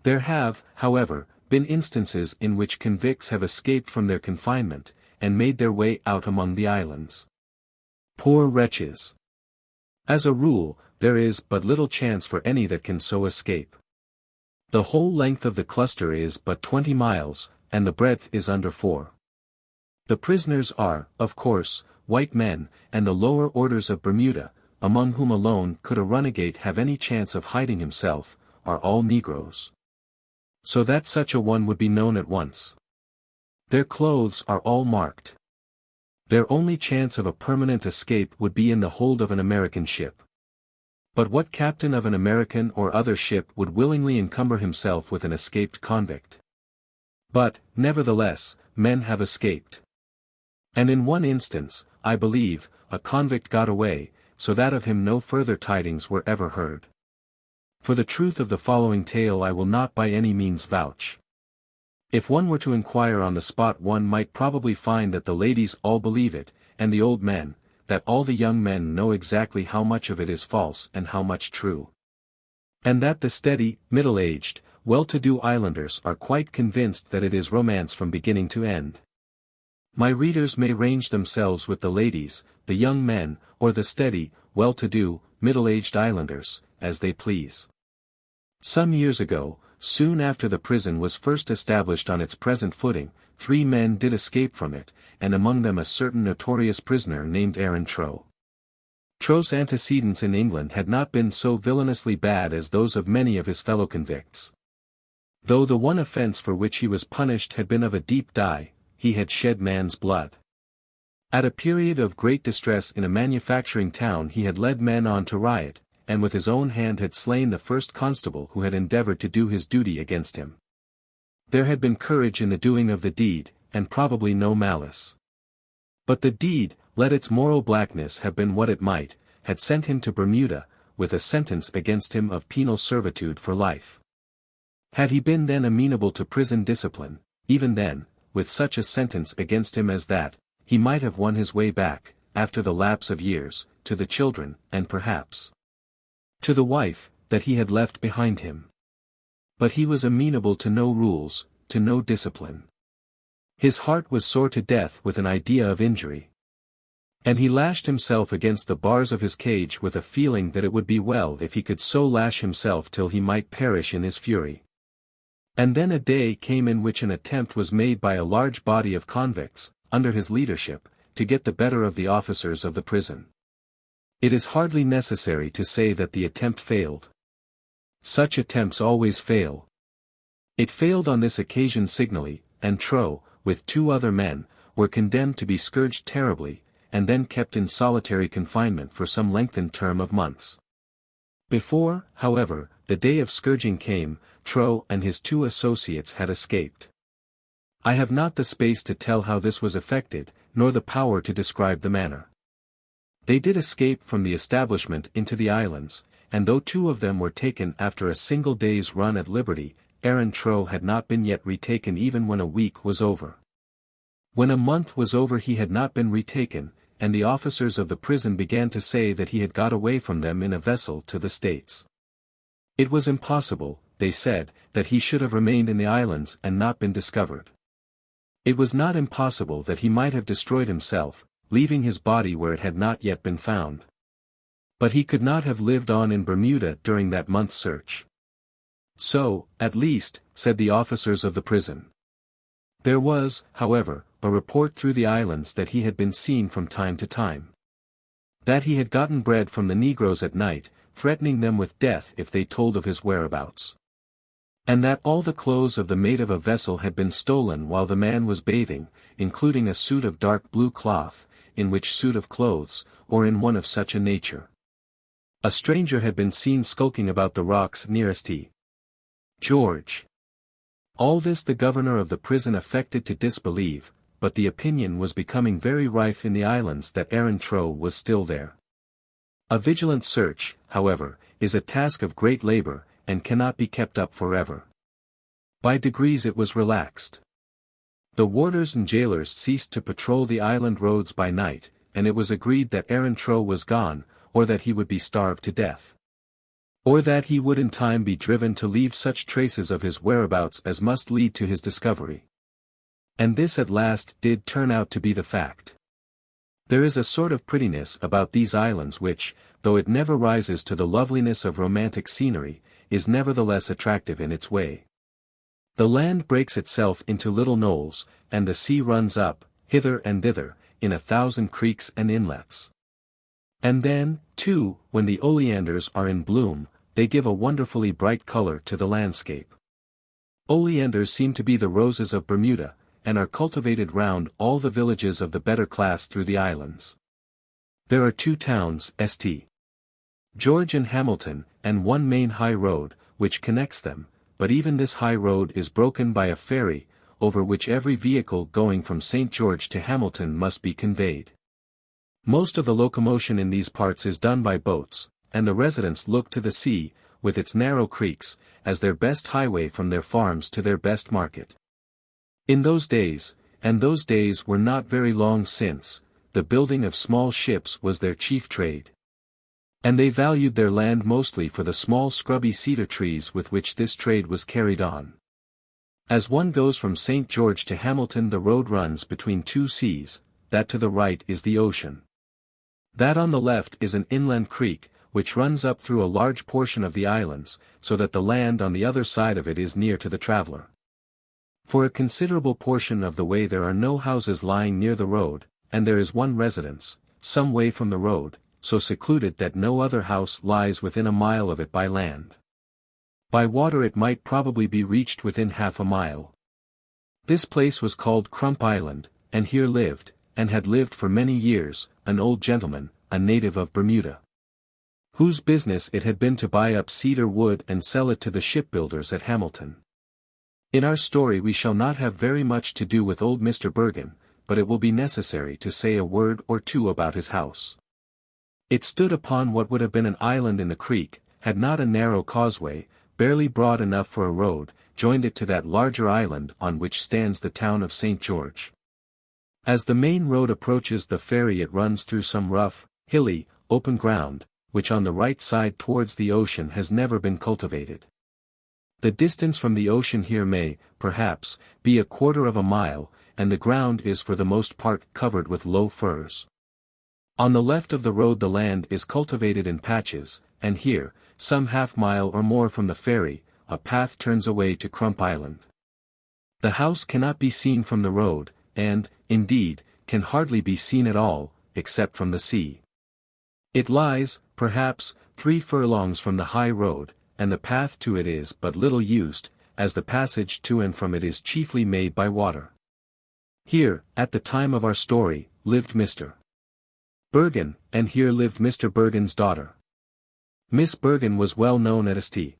There have, however, been instances in which convicts have escaped from their confinement, and made their way out among the islands. Poor wretches! As a rule, there is but little chance for any that can so escape. The whole length of the cluster is but 20 miles, and the breadth is under 4. The prisoners are, of course, white men, and the lower orders of Bermuda, among whom alone could a runagate have any chance of hiding himself, are all Negroes. So that such a one would be known at once. Their clothes are all marked. Their only chance of a permanent escape would be in the hold of an American ship. But what captain of an American or other ship would willingly encumber himself with an escaped convict? But, nevertheless, men have escaped. And in one instance, I believe, a convict got away, so that of him no further tidings were ever heard. For the truth of the following tale I will not by any means vouch. If one were to inquire on the spot one might probably find that the ladies all believe it, and the old men, that all the young men know exactly how much of it is false and how much true. And that the steady, middle-aged, well-to-do islanders are quite convinced that it is romance from beginning to end. My readers may range themselves with the ladies, the young men, or the steady, well-to-do, middle-aged islanders, as they please. Some years ago, soon after the prison was first established on its present footing, 3 men did escape from it, and among them a certain notorious prisoner named Trow. Trow's antecedents in England had not been so villainously bad as those of many of his fellow convicts. Though the one offence for which he was punished had been of a deep dye, he had shed man's blood. At a period of great distress in a manufacturing town he had led men on to riot, and with his own hand had slain the first constable who had endeavoured to do his duty against him. There had been courage in the doing of the deed, and probably no malice. But the deed, let its moral blackness have been what it might, had sent him to Bermuda, with a sentence against him of penal servitude for life. Had he been then amenable to prison discipline, even then, with such a sentence against him as that, he might have won his way back, after the lapse of years, to the children, and perhaps to the wife, that he had left behind him. But he was amenable to no rules, to no discipline. His heart was sore to death with an idea of injury. And he lashed himself against the bars of his cage with a feeling that it would be well if he could so lash himself till he might perish in his fury. And then a day came in which an attempt was made by a large body of convicts, under his leadership, to get the better of the officers of the prison. It is hardly necessary to say that the attempt failed. Such attempts always fail. It failed on this occasion signally, and Trow, with 2 other men, were condemned to be scourged terribly, and then kept in solitary confinement for some lengthened term of months. Before, however, the day of scourging came, Trow and his 2 associates had escaped. I have not the space to tell how this was effected, nor the power to describe the manner. They did escape from the establishment into the islands, and though 2 of them were taken after a single day's run at liberty, Trow had not been yet retaken even when a week was over. When a month was over he had not been retaken, and the officers of the prison began to say that he had got away from them in a vessel to the States. It was impossible, they said, that he should have remained in the islands and not been discovered. It was not impossible that he might have destroyed himself, leaving his body where it had not yet been found. But he could not have lived on in Bermuda during that month's search. So, at least, said the officers of the prison. There was, however, a report through the islands that he had been seen from time to time. That he had gotten bread from the negroes at night, threatening them with death if they told of his whereabouts. And that all the clothes of the mate of a vessel had been stolen while the man was bathing, including a suit of dark blue cloth, in which suit of clothes, or in one of such a nature. A stranger had been seen skulking about the rocks nearest St. George. All this the governor of the prison affected to disbelieve, but the opinion was becoming very rife in the islands that Trow was still there. A vigilant search, however, is a task of great labor, and cannot be kept up forever. By degrees it was relaxed. The warders and jailers ceased to patrol the island roads by night, and it was agreed that Trow was gone, or that he would be starved to death. Or that he would in time be driven to leave such traces of his whereabouts as must lead to his discovery. And this at last did turn out to be the fact. There is a sort of prettiness about these islands which, though it never rises to the loveliness of romantic scenery, is nevertheless attractive in its way. The land breaks itself into little knolls, and the sea runs up, hither and thither, in 1,000 creeks and inlets. And then, too, when the oleanders are in bloom, they give a wonderfully bright color to the landscape. Oleanders seem to be the roses of Bermuda, and are cultivated round all the villages of the better class through the islands. There are 2 towns, St. George and Hamilton, and one main high road, which connects them, but even this high road is broken by a ferry, over which every vehicle going from St. George to Hamilton must be conveyed. Most of the locomotion in these parts is done by boats, and the residents look to the sea, with its narrow creeks, as their best highway from their farms to their best market. In those days, and those days were not very long since, the building of small ships was their chief trade. And they valued their land mostly for the small scrubby cedar trees with which this trade was carried on. As one goes from St. George to Hamilton, the road runs between 2 seas, that to the right is the ocean. That on the left is an inland creek, which runs up through a large portion of the islands, so that the land on the other side of it is near to the traveler. For a considerable portion of the way there are no houses lying near the road, and there is one residence, some way from the road, so secluded that no other house lies within a mile of it by land. By water it might probably be reached within half a mile. This place was called Crump Island, and here lived, and had lived for many years, an old gentleman, a native of Bermuda, whose business it had been to buy up cedar wood and sell it to the shipbuilders at Hamilton. In our story we shall not have very much to do with old Mr. Bergen, but it will be necessary to say a word or two about his house. It stood upon what would have been an island in the creek, had not a narrow causeway, barely broad enough for a road, joined it to that larger island on which stands the town of St. George. As the main road approaches the ferry it runs through some rough, hilly, open ground, which on the right side towards the ocean has never been cultivated. The distance from the ocean here may, perhaps, be a quarter of a mile, and the ground is for the most part covered with low firs. On the left of the road the land is cultivated in patches, and here, some half-mile or more from the ferry, a path turns away to Crump Island. The house cannot be seen from the road, and, indeed, can hardly be seen at all, except from the sea. It lies, perhaps, 3 furlongs from the high road, and the path to it is but little used, as the passage to and from it is chiefly made by water. Here, at the time of our story, lived Mr. Bergen, and here lived Mr. Bergen's daughter. Miss Bergen was well known at St.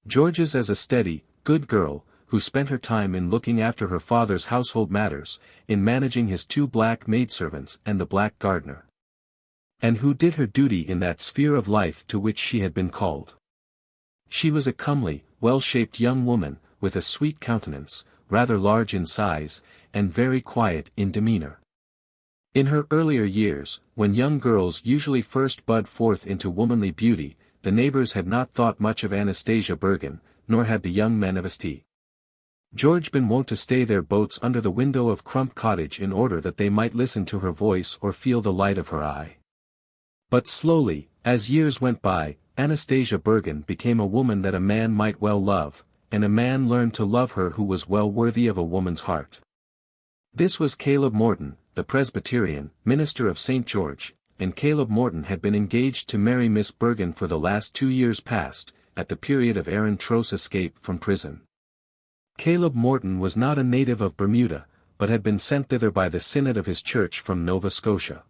George's as a steady, good girl, who spent her time in looking after her father's household matters, in managing his 2 black maidservants and the black gardener, and who did her duty in that sphere of life to which she had been called. She was a comely, well-shaped young woman, with a sweet countenance, rather large in size, and very quiet in demeanor. In her earlier years, when young girls usually first bud forth into womanly beauty, the neighbors had not thought much of Anastasia Bergen, nor had the young men of St. George been wont to stay their boats under the window of Crump Cottage in order that they might listen to her voice or feel the light of her eye. But slowly, as years went by, Anastasia Bergen became a woman that a man might well love, and a man learned to love her who was well worthy of a woman's heart. This was Caleb Morton, the Presbyterian, minister of St. George, and Caleb Morton had been engaged to marry Miss Bergen for the last 2 years past, at the period of Aaron Trow's escape from prison. Caleb Morton was not a native of Bermuda, but had been sent thither by the synod of his church from Nova Scotia.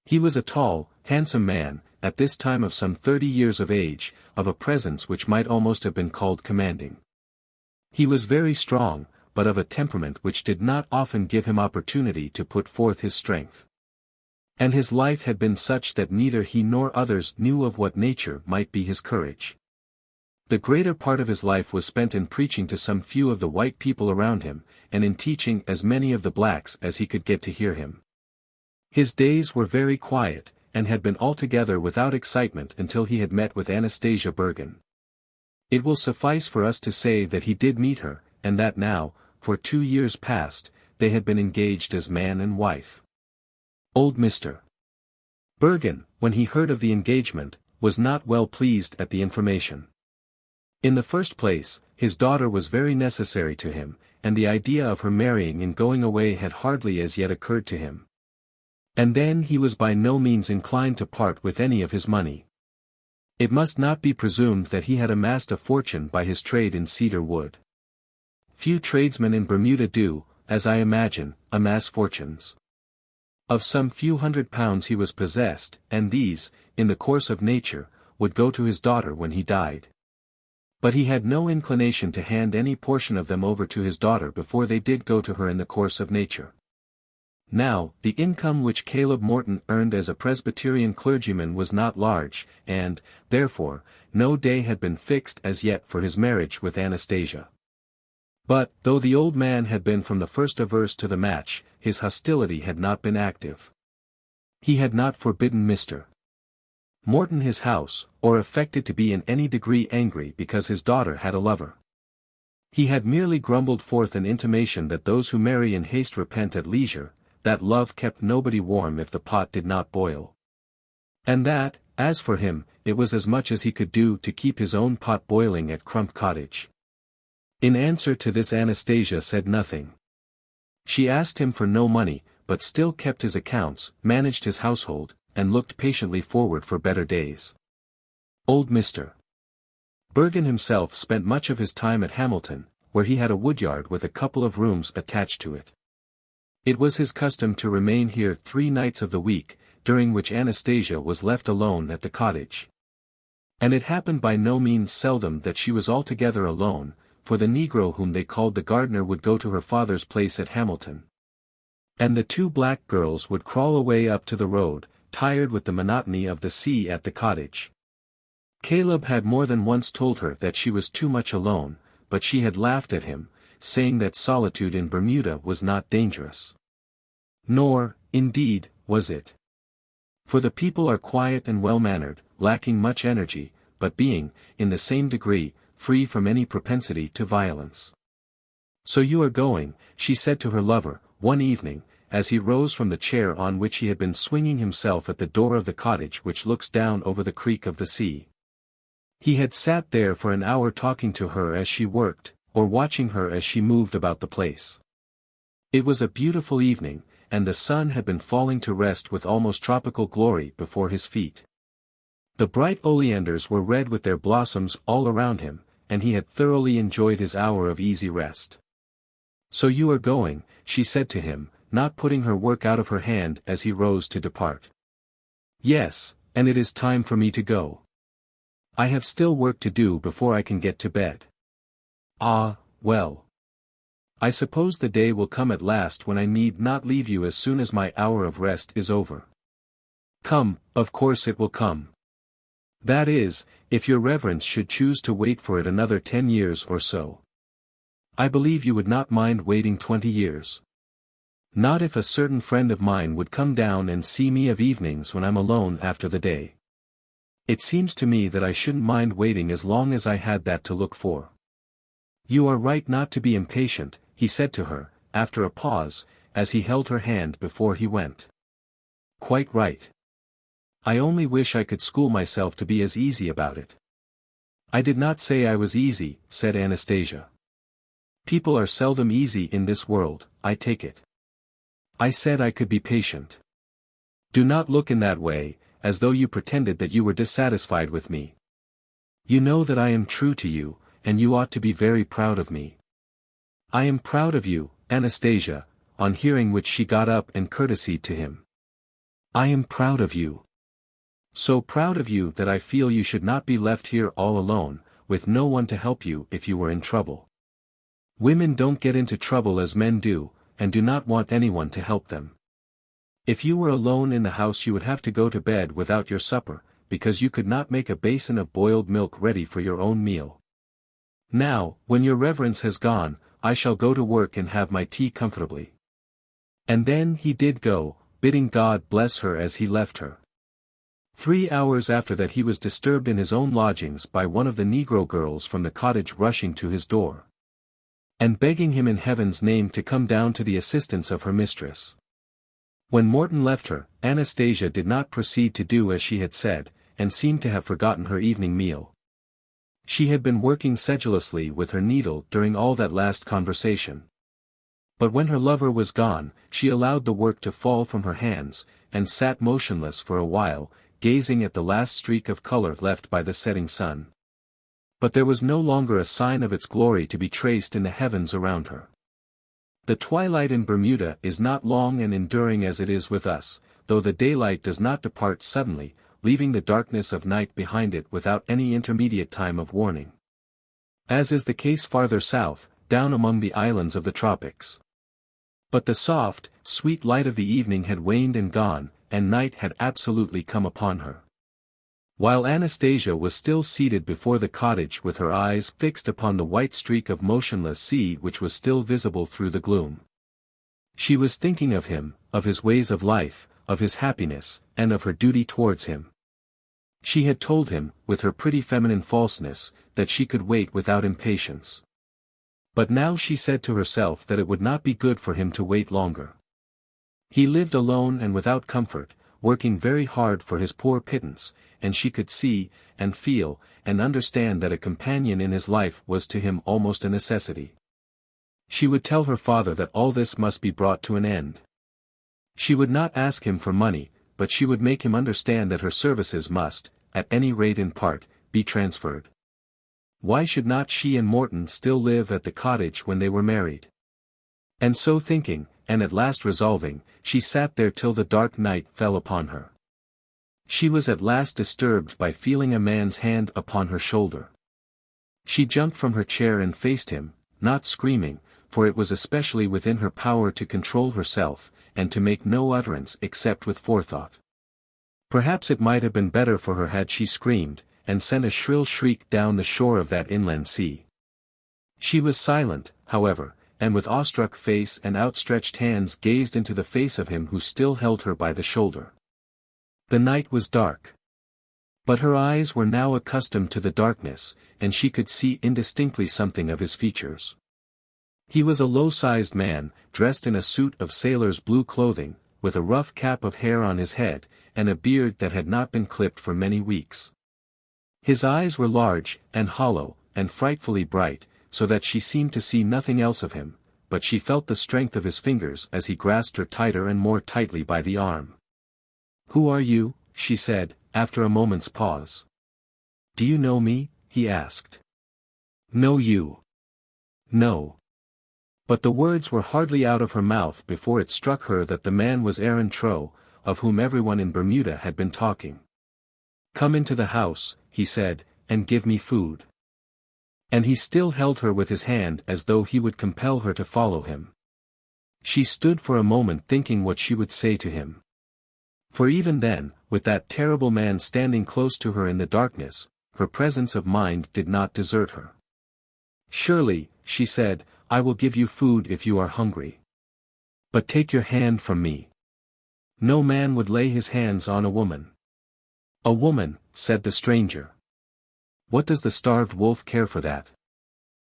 He was a tall, handsome man, at this time of some 30 years of age, of a presence which might almost have been called commanding. He was very strong, but of a temperament which did not often give him opportunity to put forth his strength. And his life had been such that neither he nor others knew of what nature might be his courage. The greater part of his life was spent in preaching to some few of the white people around him, and in teaching as many of the blacks as he could get to hear him. His days were very quiet, and had been altogether without excitement until he had met with Anastasia Bergen. It will suffice for us to say that he did meet her, and that now, for 2 years past, they had been engaged as man and wife. Old Mr. Bergen, when he heard of the engagement, was not well pleased at the information. In the first place, his daughter was very necessary to him, and the idea of her marrying and going away had hardly as yet occurred to him. And then he was by no means inclined to part with any of his money. It must not be presumed that he had amassed a fortune by his trade in cedar wood. Few tradesmen in Bermuda do, as I imagine, amass fortunes. Of some few £100 he was possessed, and these, in the course of nature, would go to his daughter when he died. But he had no inclination to hand any portion of them over to his daughter before they did go to her in the course of nature. Now, the income which Caleb Morton earned as a Presbyterian clergyman was not large, and, therefore, no day had been fixed as yet for his marriage with Anastasia. But, though the old man had been from the first averse to the match, his hostility had not been active. He had not forbidden Mr. Morton his house, or affected to be in any degree angry because his daughter had a lover. He had merely grumbled forth an intimation that those who marry in haste repent at leisure, that love kept nobody warm if the pot did not boil. And that, as for him, it was as much as he could do to keep his own pot boiling at Crump Cottage. In answer to this Anastasia said nothing. She asked him for no money, but still kept his accounts, managed his household, and looked patiently forward for better days. Old Mr. Bergen himself spent much of his time at Hamilton, where he had a woodyard with a couple of rooms attached to it. It was his custom to remain here 3 nights of the week, during which Anastasia was left alone at the cottage. And it happened by no means seldom that she was altogether alone, for the negro whom they called the gardener would go to her father's place at Hamilton. And the 2 black girls would crawl away up to the road, tired with the monotony of the sea at the cottage. Caleb had more than once told her that she was too much alone, but she had laughed at him, saying that solitude in Bermuda was not dangerous. Nor, indeed, was it. For the people are quiet and well-mannered, lacking much energy, but being, in the same degree, free from any propensity to violence. "So you are going," she said to her lover, one evening, as he rose from the chair on which he had been swinging himself at the door of the cottage which looks down over the creek of the sea. He had sat there for an hour talking to her as she worked, or watching her as she moved about the place. It was a beautiful evening, and the sun had been falling to rest with almost tropical glory before his feet. The bright oleanders were red with their blossoms all around him, and he had thoroughly enjoyed his hour of easy rest. "So you are going," she said to him, not putting her work out of her hand as he rose to depart. "Yes, and it is time for me to go. I have still work to do before I can get to bed." "Ah, well. I suppose the day will come at last when I need not leave you as soon as my hour of rest is over." "Come, of course it will come. That is, if your reverence should choose to wait for it another 10 years or so. I believe you would not mind waiting 20 years. Not if a certain friend of mine would come down and see me of evenings when I'm alone after the day. It seems to me that I shouldn't mind waiting as long as I had that to look for." "You are right not to be impatient," he said to her, after a pause, as he held her hand before he went. "Quite right. I only wish I could school myself to be as easy about it." "I did not say I was easy," said Anastasia. "People are seldom easy in this world, I take it. I said I could be patient. Do not look in that way, as though you pretended that you were dissatisfied with me. You know that I am true to you, and you ought to be very proud of me." "I am proud of you, Anastasia," on hearing which she got up and courtesied to him. "I am proud of you. So proud of you that I feel you should not be left here all alone, with no one to help you if you were in trouble. Women don't get into trouble as men do, and do not want anyone to help them. If you were alone in the house you would have to go to bed without your supper, because you could not make a basin of boiled milk ready for your own meal. Now, when your reverence has gone, I shall go to work and have my tea comfortably." And then he did go, bidding God bless her as he left her. 3 hours after that he was disturbed in his own lodgings by one of the negro girls from the cottage rushing to his door, and begging him in heaven's name to come down to the assistance of her mistress. When Morton left her, Anastasia did not proceed to do as she had said, and seemed to have forgotten her evening meal. She had been working sedulously with her needle during all that last conversation. But when her lover was gone, she allowed the work to fall from her hands, and sat motionless for a while, gazing at the last streak of color left by the setting sun. But there was no longer a sign of its glory to be traced in the heavens around her. The twilight in Bermuda is not long and enduring as it is with us, though the daylight does not depart suddenly, leaving the darkness of night behind it without any intermediate time of warning. As is the case farther south, down among the islands of the tropics. But the soft, sweet light of the evening had waned and gone, and night had absolutely come upon her. While Anastasia was still seated before the cottage with her eyes fixed upon the white streak of motionless sea which was still visible through the gloom. She was thinking of him, of his ways of life, of his happiness, and of her duty towards him. She had told him, with her pretty feminine falseness, that she could wait without impatience. But now she said to herself that it would not be good for him to wait longer. He lived alone and without comfort, working very hard for his poor pittance, and she could see, and feel, and understand that a companion in his life was to him almost a necessity. She would tell her father that all this must be brought to an end. She would not ask him for money, but she would make him understand that her services must, at any rate in part, be transferred. Why should not she and Morton still live at the cottage when they were married? And so thinking, and at last resolving, she sat there till the dark night fell upon her. She was at last disturbed by feeling a man's hand upon her shoulder. She jumped from her chair and faced him, not screaming, for it was especially within her power to control herself, and to make no utterance except with forethought. Perhaps it might have been better for her had she screamed, and sent a shrill shriek down the shore of that inland sea. She was silent, however, and with awestruck face and outstretched hands gazed into the face of him who still held her by the shoulder. The night was dark. But her eyes were now accustomed to the darkness, and she could see indistinctly something of his features. He was a low-sized man, dressed in a suit of sailor's blue clothing, with a rough cap of hair on his head, and a beard that had not been clipped for many weeks. His eyes were large, and hollow, and frightfully bright, so that she seemed to see nothing else of him, but she felt the strength of his fingers as he grasped her tighter and more tightly by the arm. "Who are you?" she said, after a moment's pause. "Do you know me?" he asked. "Know you?" "No." But the words were hardly out of her mouth before it struck her that the man was Aaron Trow, of whom everyone in Bermuda had been talking. "Come into the house," he said, "and give me food." And he still held her with his hand as though he would compel her to follow him. She stood for a moment thinking what she would say to him. For even then, with that terrible man standing close to her in the darkness, her presence of mind did not desert her. "Surely," she said, "I will give you food if you are hungry. But take your hand from me." No man would lay his hands on a woman. "A woman," said the stranger. "What does the starved wolf care for that?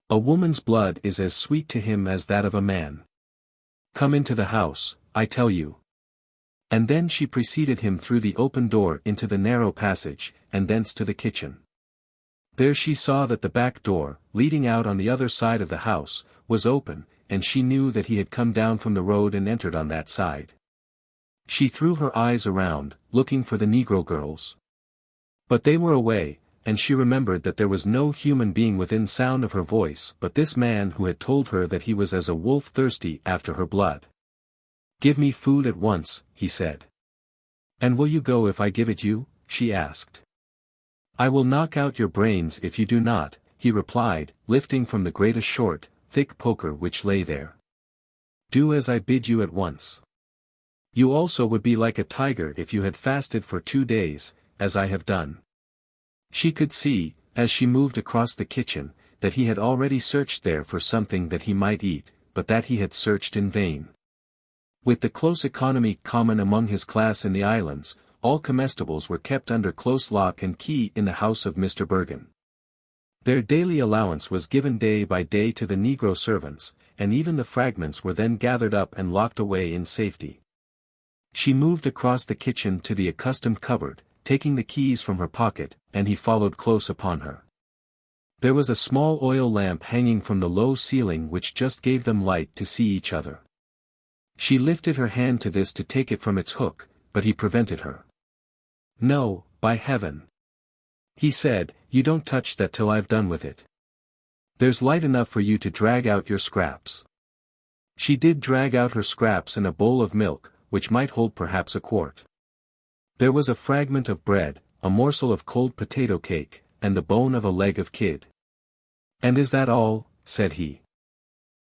A woman's blood is as sweet to him as that of a man. Come into the house, I tell you." And then she preceded him through the open door into the narrow passage, and thence to the kitchen. There she saw that the back door, leading out on the other side of the house, was open, and she knew that he had come down from the road and entered on that side. She threw her eyes around, looking for the negro girls. But they were away, and she remembered that there was no human being within sound of her voice but this man who had told her that he was as a wolf thirsty after her blood. "Give me food at once," he said. "And will you go if I give it you?" she asked. "I will knock out your brains if you do not," he replied, lifting from the grate a short, thick poker which lay there. "Do as I bid you at once. You also would be like a tiger if you had fasted for 2 days, as I have done." She could see, as she moved across the kitchen, that he had already searched there for something that he might eat, but that he had searched in vain. With the close economy common among his class in the islands, all comestibles were kept under close lock and key in the house of Mr. Bergen. Their daily allowance was given day by day to the negro servants, and even the fragments were then gathered up and locked away in safety. She moved across the kitchen to the accustomed cupboard, taking the keys from her pocket, and he followed close upon her. There was a small oil lamp hanging from the low ceiling which just gave them light to see each other. She lifted her hand to this to take it from its hook, but he prevented her. "No, by heaven," he said, "you don't touch that till I've done with it. There's light enough for you to drag out your scraps." She did drag out her scraps and a bowl of milk, which might hold perhaps a quart. There was a fragment of bread, a morsel of cold potato cake, and the bone of a leg of kid. "And is that all?" said he.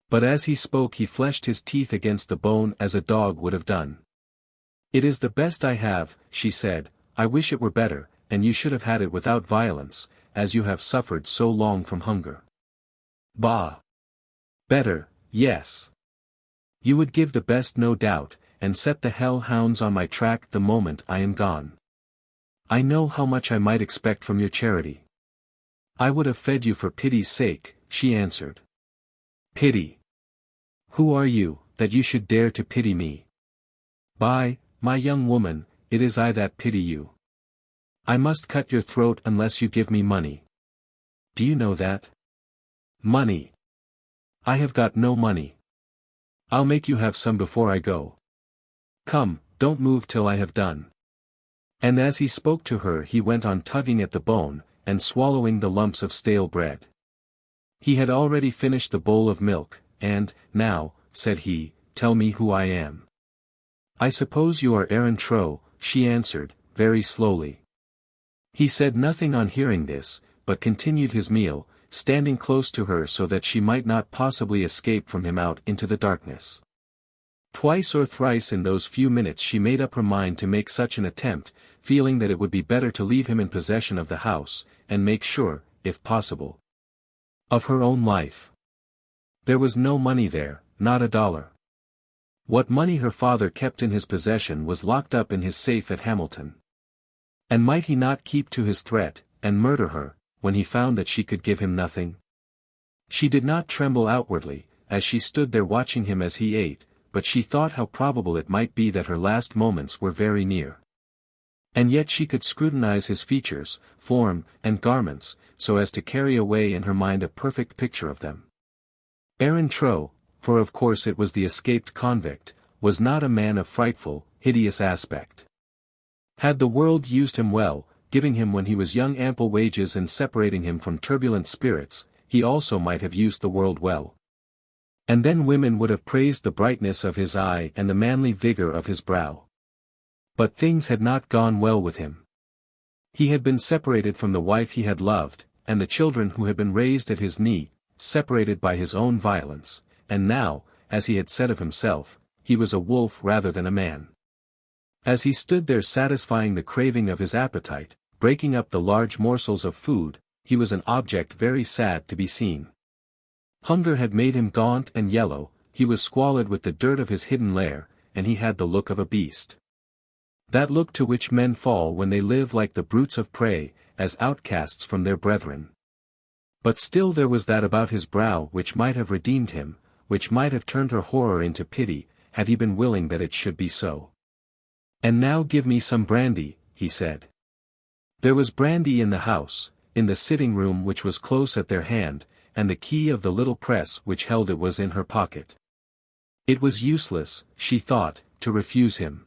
But as he spoke he fleshed his teeth against the bone as a dog would have done. "It is the best I have," she said. "I wish it were better, and you should have had it without violence, as you have suffered so long from hunger." "Bah! Better, yes. You would give the best no doubt, and set the hell hounds on my track the moment I am gone. I know how much I might expect from your charity." "I would have fed you for pity's sake," she answered. "Pity? Who are you, that you should dare to pity me?" "By, my young woman, it is I that pity you. I must cut your throat unless you give me money. Do you know that? Money. I have got no money. I'll make you have some before I go. Come, don't move till I have done. And as he spoke to her he went on tugging at the bone, and swallowing the lumps of stale bread. He had already finished the bowl of milk, and, now, said he, tell me who I am. I suppose you are Aaron Trow, she answered, very slowly. He said nothing on hearing this, but continued his meal, standing close to her so that she might not possibly escape from him out into the darkness. Twice or thrice in those few minutes she made up her mind to make such an attempt, feeling that it would be better to leave him in possession of the house, and make sure, if possible, of her own life. There was no money there, not a dollar. What money her father kept in his possession was locked up in his safe at Hamilton. And might he not keep to his threat, and murder her, when he found that she could give him nothing? She did not tremble outwardly, as she stood there watching him as he ate, but she thought how probable it might be that her last moments were very near. And yet she could scrutinize his features, form, and garments, so as to carry away in her mind a perfect picture of them. Aaron Trow, for of course it was the escaped convict, was not a man of frightful, hideous aspect. Had the world used him well, giving him when he was young ample wages and separating him from turbulent spirits, he also might have used the world well. And then women would have praised the brightness of his eye and the manly vigor of his brow. But things had not gone well with him. He had been separated from the wife he had loved, and the children who had been raised at his knee, separated by his own violence, and now, as he had said of himself, he was a wolf rather than a man. As he stood there satisfying the craving of his appetite, breaking up the large morsels of food, he was an object very sad to be seen. Hunger had made him gaunt and yellow, he was squalid with the dirt of his hidden lair, and he had the look of a beast. That look to which men fall when they live like the brutes of prey, as outcasts from their brethren. But still there was that about his brow which might have redeemed him, which might have turned her horror into pity, had he been willing that it should be so. And now give me some brandy, he said. There was brandy in the house, in the sitting room which was close at their hand, and the key of the little press which held it was in her pocket. It was useless, she thought, to refuse him.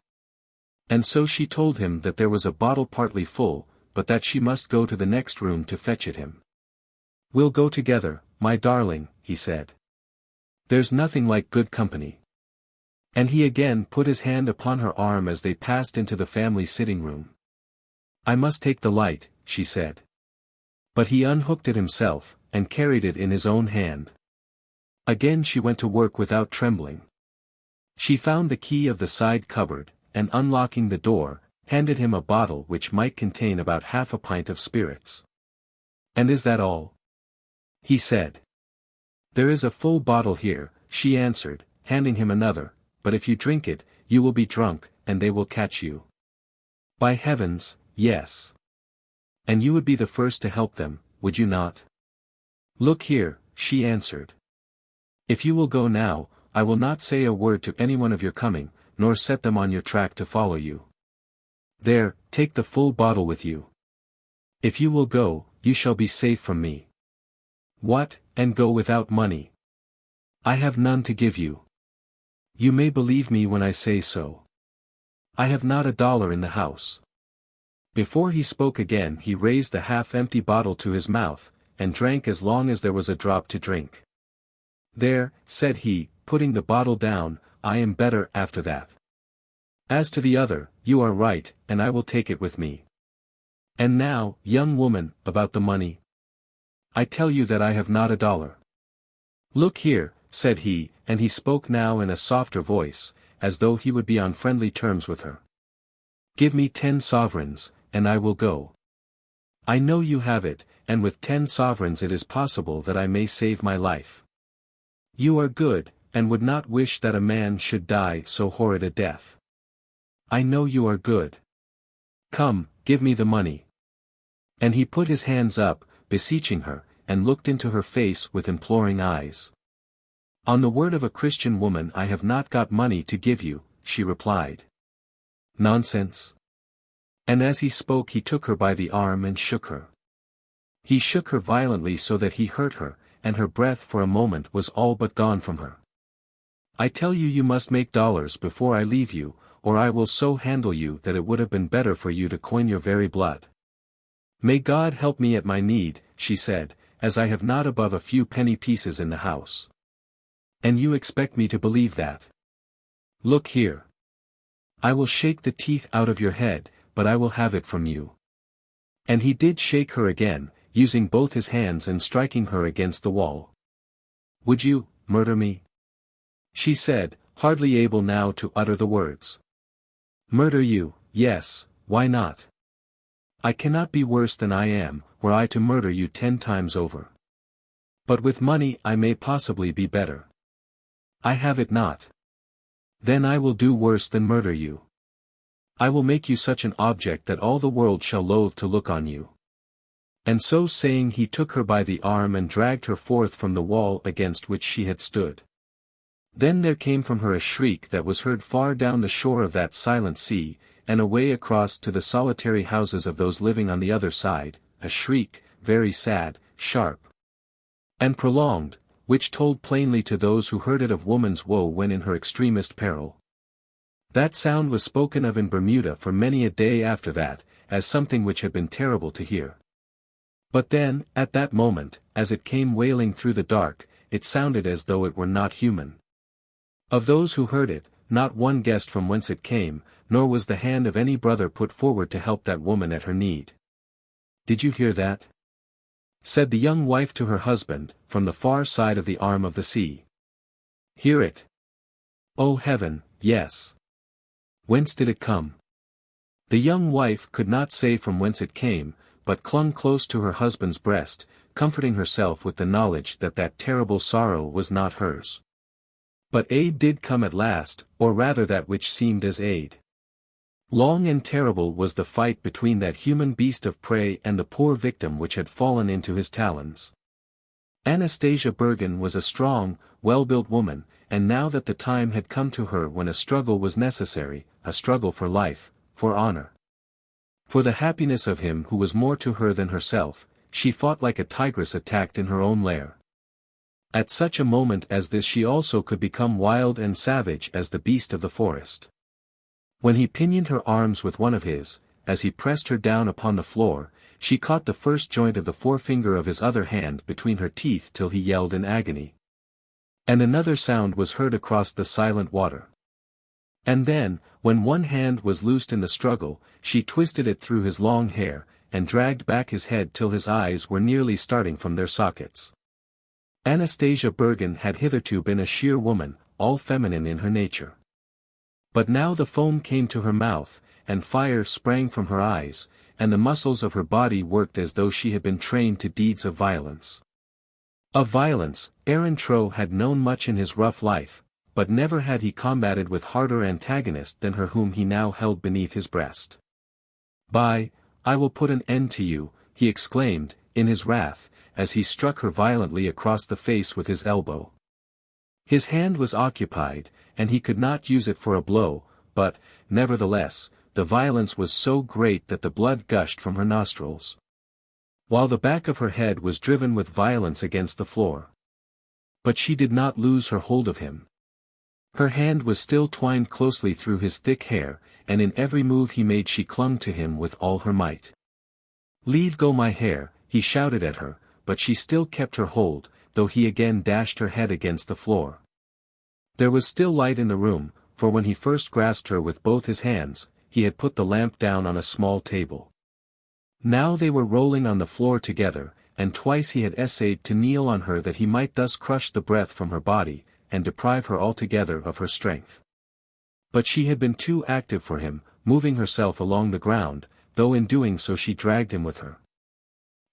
And so she told him that there was a bottle partly full, but that she must go to the next room to fetch it him. We'll go together, my darling, he said. There's nothing like good company. And he again put his hand upon her arm as they passed into the family sitting room. I must take the light, she said. But he unhooked it himself, and carried it in his own hand. Again she went to work without trembling. She found the key of the side cupboard, and unlocking the door, handed him a bottle which might contain about half a pint of spirits. And is that all? He said. There is a full bottle here, she answered, handing him another, but if you drink it, you will be drunk, and they will catch you. By heavens, yes. And you would be the first to help them, would you not? Look here, she answered. If you will go now, I will not say a word to anyone of your coming, nor set them on your track to follow you. There, take the full bottle with you. If you will go, you shall be safe from me. What, and go without money? I have none to give you. You may believe me when I say so. I have not $1 in the house. Before he spoke again he raised the half-empty bottle to his mouth, and drank as long as there was a drop to drink. There, said he, putting the bottle down, I am better after that. As to the other, you are right, and I will take it with me. And now, young woman, about the money. I tell you that I have not $1. Look here, said he, and he spoke now in a softer voice, as though he would be on friendly terms with her. Give me 10 sovereigns, and I will go. I know you have it, and with 10 sovereigns it is possible that I may save my life. You are good, and would not wish that a man should die so horrid a death. I know you are good. Come, give me the money. And he put his hands up, beseeching her, and looked into her face with imploring eyes. On the word of a Christian woman I have not got money to give you, she replied. Nonsense. And as he spoke he took her by the arm and shook her. He shook her violently so that he hurt her, and her breath for a moment was all but gone from her. I tell you, you must make dollars before I leave you, or I will so handle you that it would have been better for you to coin your very blood. May God help me at my need, she said, as I have not above a few penny pieces in the house. And you expect me to believe that? Look here. I will shake the teeth out of your head, but I will have it from you. And he did shake her again, using both his hands and striking her against the wall. Would you murder me? She said, hardly able now to utter the words. Murder you, yes, why not? I cannot be worse than I am, were I to murder you 10 times over. But with money I may possibly be better. I have it not. Then I will do worse than murder you. I will make you such an object that all the world shall loathe to look on you. And so saying he took her by the arm and dragged her forth from the wall against which she had stood. Then there came from her a shriek that was heard far down the shore of that silent sea, and away across to the solitary houses of those living on the other side, a shriek, very sad, sharp, and prolonged, which told plainly to those who heard it of woman's woe when in her extremest peril. That sound was spoken of in Bermuda for many a day after that, as something which had been terrible to hear. But then, at that moment, as it came wailing through the dark, it sounded as though it were not human. Of those who heard it, not one guessed from whence it came, nor was the hand of any brother put forward to help that woman at her need. Did you hear that? Said the young wife to her husband, from the far side of the arm of the sea. Hear it? O heaven, yes. Whence did it come? The young wife could not say from whence it came, but clung close to her husband's breast, comforting herself with the knowledge that that terrible sorrow was not hers. But aid did come at last, or rather that which seemed as aid. Long and terrible was the fight between that human beast of prey and the poor victim which had fallen into his talons. Anastasia Bergen was a strong, well-built woman, and now that the time had come to her when a struggle was necessary, a struggle for life, for honor, for the happiness of him who was more to her than herself, she fought like a tigress attacked in her own lair. At such a moment as this she also could become wild and savage as the beast of the forest. When he pinioned her arms with one of his, as he pressed her down upon the floor, she caught the first joint of the forefinger of his other hand between her teeth till he yelled in agony. And another sound was heard across the silent water. And then, when one hand was loosed in the struggle, she twisted it through his long hair, and dragged back his head till his eyes were nearly starting from their sockets. Anastasia Bergen had hitherto been a sheer woman, all feminine in her nature. But now the foam came to her mouth, and fire sprang from her eyes, and the muscles of her body worked as though she had been trained to deeds of violence. Of violence, Aaron Trow had known much in his rough life, but never had he combated with harder antagonist than her whom he now held beneath his breast. I will put an end to you, he exclaimed, in his wrath, as he struck her violently across the face with his elbow. His hand was occupied, and he could not use it for a blow, but, nevertheless, the violence was so great that the blood gushed from her nostrils, while the back of her head was driven with violence against the floor. But she did not lose her hold of him. Her hand was still twined closely through his thick hair, and in every move he made she clung to him with all her might. "Leave go my hair," he shouted at her, but she still kept her hold, though he again dashed her head against the floor. There was still light in the room, for when he first grasped her with both his hands, he had put the lamp down on a small table. Now they were rolling on the floor together, and twice he had essayed to kneel on her that he might thus crush the breath from her body, and deprive her altogether of her strength. But she had been too active for him, moving herself along the ground, though in doing so she dragged him with her.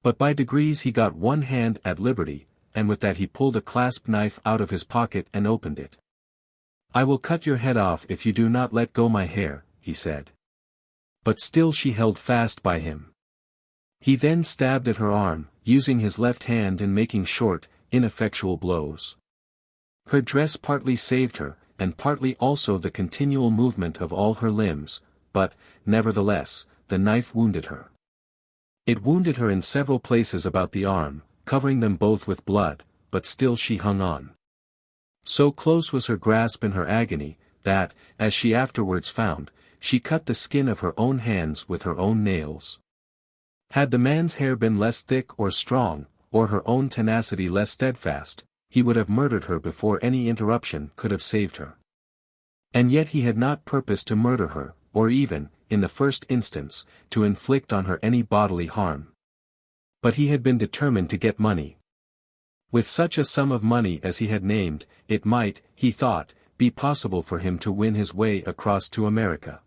But by degrees he got one hand at liberty, and with that he pulled a clasp knife out of his pocket and opened it. "I will cut your head off if you do not let go my hair," he said. But still she held fast by him. He then stabbed at her arm, using his left hand and making short, ineffectual blows. Her dress partly saved her, and partly also the continual movement of all her limbs, but, nevertheless, the knife wounded her. It wounded her in several places about the arm, covering them both with blood, but still she hung on. So close was her grasp in her agony, that, as she afterwards found, she cut the skin of her own hands with her own nails. Had the man's hair been less thick or strong, or her own tenacity less steadfast, he would have murdered her before any interruption could have saved her. And yet he had not purposed to murder her, or even, in the first instance, to inflict on her any bodily harm. But he had been determined to get money. With such a sum of money as he had named, it might, he thought, be possible for him to win his way across to America.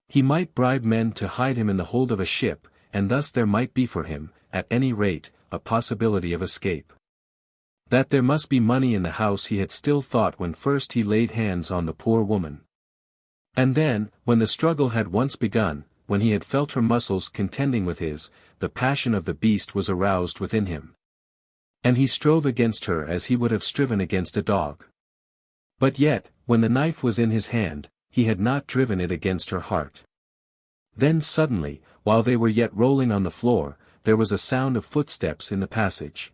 He might bribe men to hide him in the hold of a ship, and thus there might be for him, at any rate, a possibility of escape. That there must be money in the house he had still thought when first he laid hands on the poor woman. And then, when the struggle had once begun, when he had felt her muscles contending with his, the passion of the beast was aroused within him. And he strove against her as he would have striven against a dog. But yet, when the knife was in his hand, he had not driven it against her heart. Then suddenly, while they were yet rolling on the floor, there was a sound of footsteps in the passage.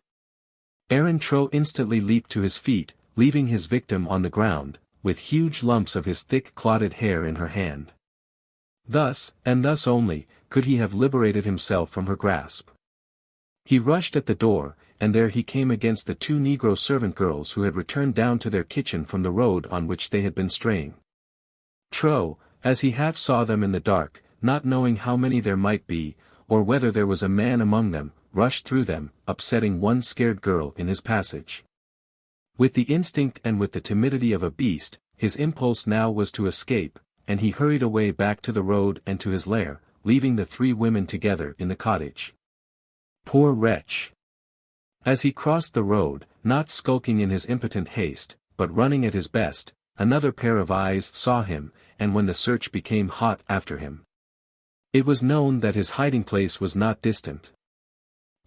Trow instantly leaped to his feet, leaving his victim on the ground, with huge lumps of his thick clotted hair in her hand. Thus, and thus only, could he have liberated himself from her grasp. He rushed at the door, and there he came against the two Negro servant girls who had returned down to their kitchen from the road on which they had been straying. Trow, as he half saw them in the dark, not knowing how many there might be, or whether there was a man among them, rushed through them, upsetting one scared girl in his passage. With the instinct and with the timidity of a beast, his impulse now was to escape, and he hurried away back to the road and to his lair, leaving the three women together in the cottage. Poor wretch! As he crossed the road, not skulking in his impotent haste, but running at his best, another pair of eyes saw him, and when the search became hot after him, it was known that his hiding place was not distant.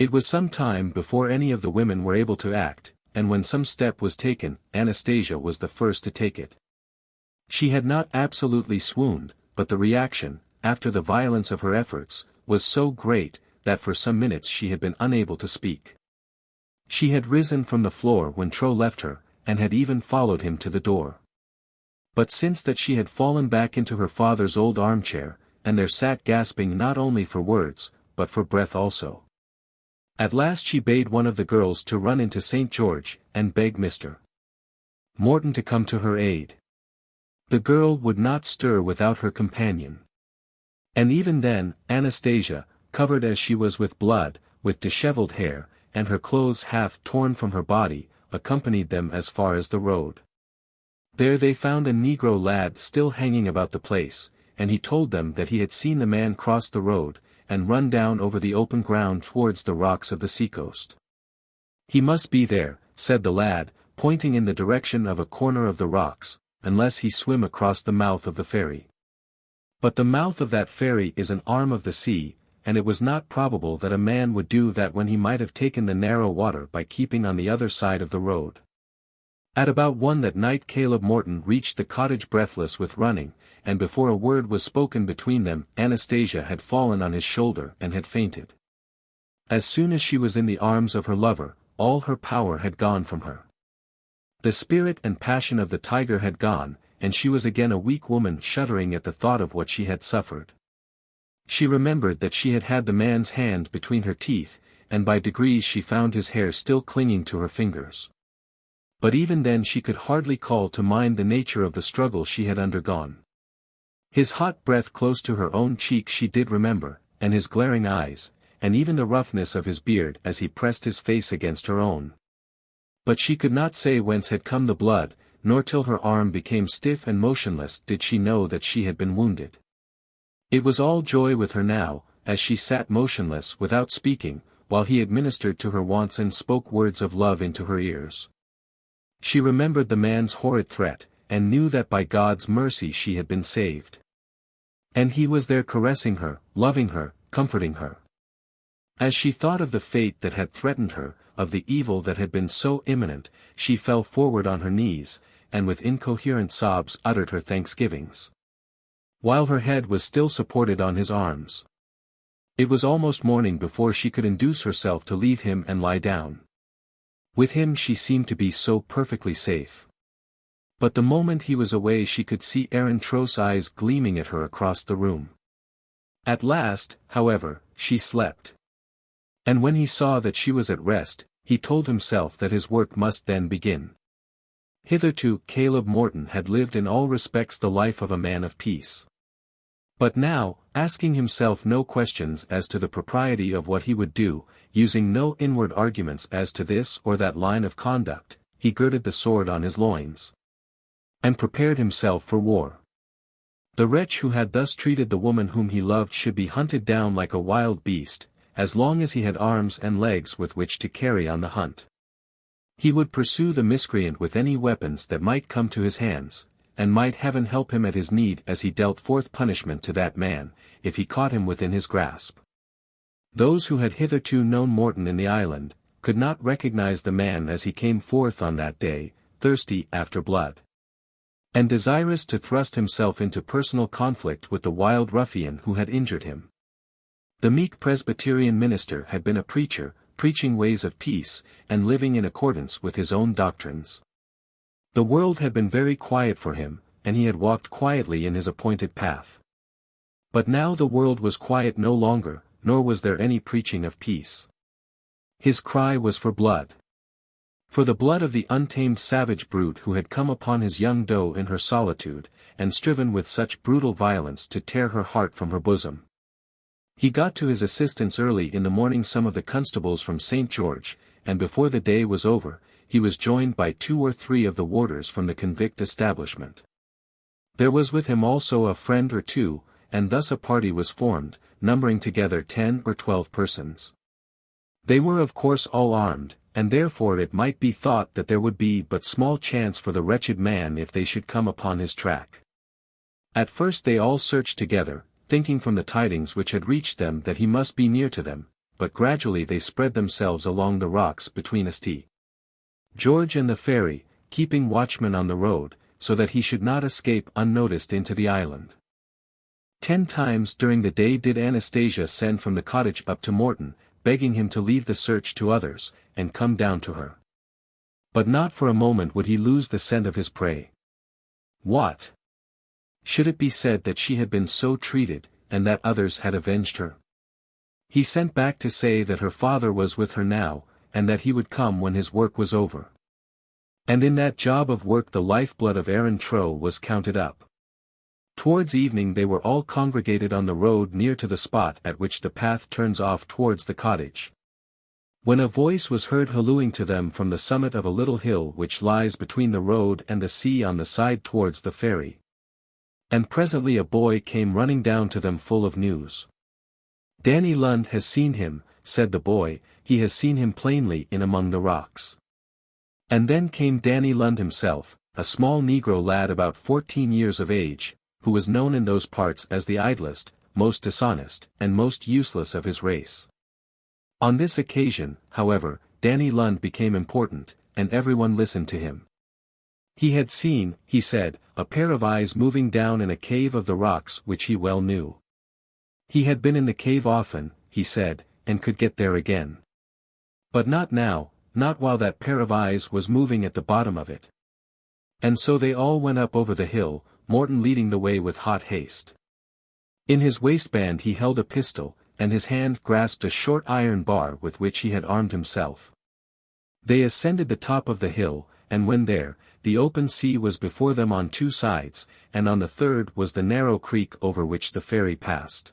It was some time before any of the women were able to act, and when some step was taken, Anastasia was the first to take it. She had not absolutely swooned, but the reaction, after the violence of her efforts, was so great, that for some minutes she had been unable to speak. She had risen from the floor when Trow left her, and had even followed him to the door. But since that she had fallen back into her father's old armchair, and there sat gasping not only for words, but for breath also. At last she bade one of the girls to run into St. George, and beg Mr. Morton to come to her aid. The girl would not stir without her companion. And even then, Anastasia, covered as she was with blood, with dishevelled hair, and her clothes half torn from her body, accompanied them as far as the road. There they found a Negro lad still hanging about the place, and he told them that he had seen the man cross the road, and run down over the open ground towards the rocks of the seacoast. He must be there, said the lad, pointing in the direction of a corner of the rocks, unless he swim across the mouth of the ferry. But the mouth of that ferry is an arm of the sea, and it was not probable that a man would do that when he might have taken the narrow water by keeping on the other side of the road. At about 1 that night Caleb Morton reached the cottage breathless with running, and before a word was spoken between them Anastasia had fallen on his shoulder and had fainted. As soon as she was in the arms of her lover, all her power had gone from her. The spirit and passion of the tiger had gone, and she was again a weak woman shuddering at the thought of what she had suffered. She remembered that she had had the man's hand between her teeth, and by degrees she found his hair still clinging to her fingers. But even then she could hardly call to mind the nature of the struggle she had undergone. His hot breath close to her own cheek she did remember, and his glaring eyes, and even the roughness of his beard as he pressed his face against her own. But she could not say whence had come the blood, nor till her arm became stiff and motionless did she know that she had been wounded. It was all joy with her now, as she sat motionless without speaking, while he administered to her wants and spoke words of love into her ears. She remembered the man's horrid threat, and knew that by God's mercy she had been saved. And he was there caressing her, loving her, comforting her. As she thought of the fate that had threatened her, of the evil that had been so imminent, she fell forward on her knees, and with incoherent sobs uttered her thanksgivings. while her head was still supported on his arms. It was almost morning before she could induce herself to leave him and lie down. With him she seemed to be so perfectly safe. But the moment he was away she could see Aaron Trow's eyes gleaming at her across the room. At last, however, she slept. And when he saw that she was at rest, he told himself that his work must then begin. Hitherto Caleb Morton had lived in all respects the life of a man of peace. But now, asking himself no questions as to the propriety of what he would do, using no inward arguments as to this or that line of conduct, he girded the sword on his loins and prepared himself for war. The wretch who had thus treated the woman whom he loved should be hunted down like a wild beast, as long as he had arms and legs with which to carry on the hunt. He would pursue the miscreant with any weapons that might come to his hands, and might heaven help him at his need as he dealt forth punishment to that man, if he caught him within his grasp. Those who had hitherto known Morton in the island, could not recognize the man as he came forth on that day, thirsty after blood, and desirous to thrust himself into personal conflict with the wild ruffian who had injured him. The meek Presbyterian minister had been a preacher, preaching ways of peace, and living in accordance with his own doctrines. The world had been very quiet for him, and he had walked quietly in his appointed path. But now the world was quiet no longer, nor was there any preaching of peace. His cry was for blood. For the blood of the untamed savage brute who had come upon his young doe in her solitude, and striven with such brutal violence to tear her heart from her bosom. He got to his assistance early in the morning some of the constables from St. George, and before the day was over, he was joined by 2 or 3 of the warders from the convict establishment. There was with him also a friend or 2, and thus a party was formed, numbering together 10 or 12 persons. They were of course all armed, and therefore it might be thought that there would be but small chance for the wretched man if they should come upon his track. At first they all searched together, thinking from the tidings which had reached them that he must be near to them, but gradually they spread themselves along the rocks between St. George and the ferry, keeping watchmen on the road, so that he should not escape unnoticed into the island. 10 times during the day did Anastasia send from the cottage up to Morton, begging him to leave the search to others, and come down to her. But not for a moment would he lose the scent of his prey. What? Should it be said that she had been so treated, and that others had avenged her? He sent back to say that her father was with her now, and that he would come when his work was over. And in that job of work the lifeblood of Aaron Trow was counted up. Towards evening they were all congregated on the road near to the spot at which the path turns off towards the cottage. When a voice was heard hallooing to them from the summit of a little hill which lies between the road and the sea on the side towards the ferry. And presently a boy came running down to them full of news. "Danny Lund has seen him," said the boy, "he has seen him plainly in among the rocks." And then came Danny Lund himself, a small negro lad about 14 years of age, who was known in those parts as the idlest, most dishonest, and most useless of his race. On this occasion, however, Danny Lund became important, and everyone listened to him. He had seen, he said, a pair of eyes moving down in a cave of the rocks which he well knew. He had been in the cave often, he said, and could get there again. But not now, not while that pair of eyes was moving at the bottom of it. And so they all went up over the hill, Morton leading the way with hot haste. In his waistband he held a pistol, and his hand grasped a short iron bar with which he had armed himself. They ascended the top of the hill, and when there, the open sea was before them on 2 sides, and on the third was the narrow creek over which the ferry passed.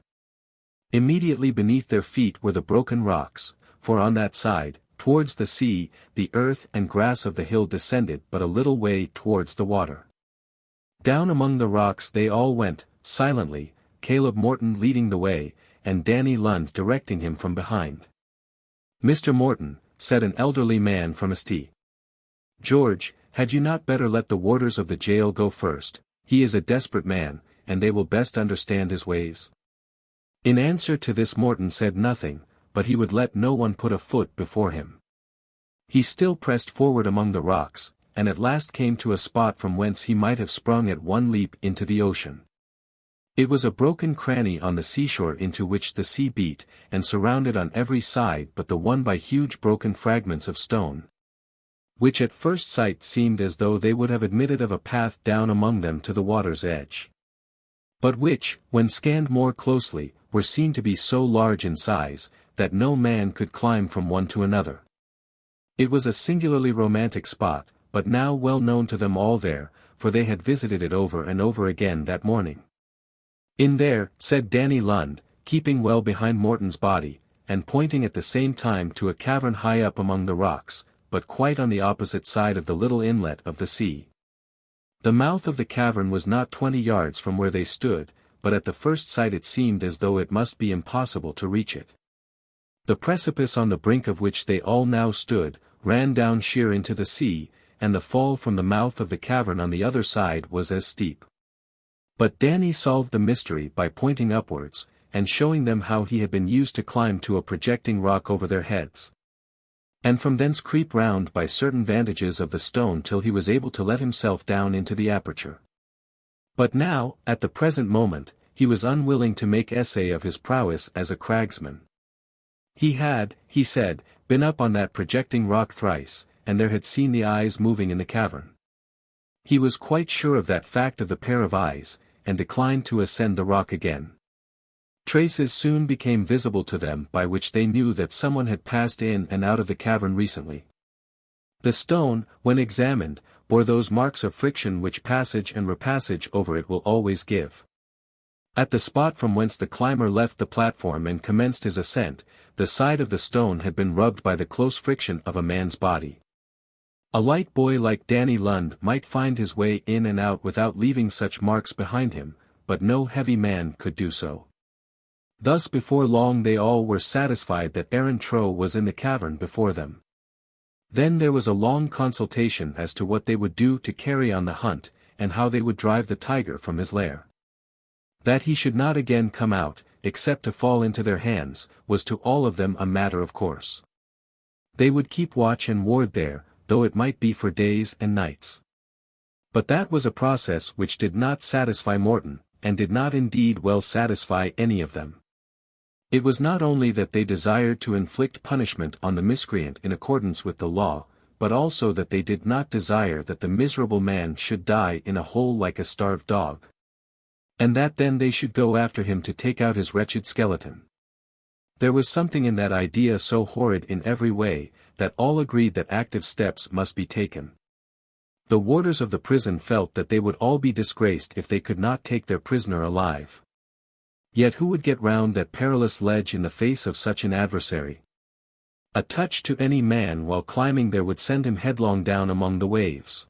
Immediately beneath their feet were the broken rocks, for on that side, towards the sea, the earth and grass of the hill descended but a little way towards the water. Down among the rocks they all went, silently, Caleb Morton leading the way, and Danny Lund directing him from behind. "Mr. Morton," said an elderly man from St. George, "had you not better let the warders of the jail go first? He is a desperate man, and they will best understand his ways." In answer to this Morton said nothing, but he would let no one put a foot before him. He still pressed forward among the rocks, and at last came to a spot from whence he might have sprung at one leap into the ocean. It was a broken cranny on the seashore into which the sea beat, and surrounded on every side but the one by huge broken fragments of stone, which at first sight seemed as though they would have admitted of a path down among them to the water's edge, but which, when scanned more closely, were seen to be so large in size, that no man could climb from one to another. It was a singularly romantic spot, but now well known to them all there, for they had visited it over and over again that morning. "In there," said Danny Lund, keeping well behind Morton's body, and pointing at the same time to a cavern high up among the rocks, but quite on the opposite side of the little inlet of the sea. The mouth of the cavern was not 20 yards from where they stood, but at the first sight it seemed as though it must be impossible to reach it. The precipice on the brink of which they all now stood, ran down sheer into the sea, and the fall from the mouth of the cavern on the other side was as steep. But Danny solved the mystery by pointing upwards, and showing them how he had been used to climb to a projecting rock over their heads, and from thence creep round by certain vantages of the stone till he was able to let himself down into the aperture. But now, at the present moment, he was unwilling to make essay of his prowess as a cragsman. He had, he said, been up on that projecting rock thrice, and there had seen the eyes moving in the cavern. He was quite sure of that fact of the pair of eyes, and declined to ascend the rock again. Traces soon became visible to them by which they knew that someone had passed in and out of the cavern recently. The stone, when examined, bore those marks of friction which passage and repassage over it will always give. At the spot from whence the climber left the platform and commenced his ascent, the side of the stone had been rubbed by the close friction of a man's body. A light boy like Danny Lund might find his way in and out without leaving such marks behind him, but no heavy man could do so. Thus before long they all were satisfied that Aaron Trow was in the cavern before them. Then there was a long consultation as to what they would do to carry on the hunt, and how they would drive the tiger from his lair. That he should not again come out, except to fall into their hands, was to all of them a matter of course. They would keep watch and ward there, though it might be for days and nights. But that was a process which did not satisfy Morton, and did not indeed well satisfy any of them. It was not only that they desired to inflict punishment on the miscreant in accordance with the law, but also that they did not desire that the miserable man should die in a hole like a starved dog, and that then they should go after him to take out his wretched skeleton. There was something in that idea so horrid in every way, that all agreed that active steps must be taken. The warders of the prison felt that they would all be disgraced if they could not take their prisoner alive. Yet who would get round that perilous ledge in the face of such an adversary? A touch to any man while climbing there would send him headlong down among the waves.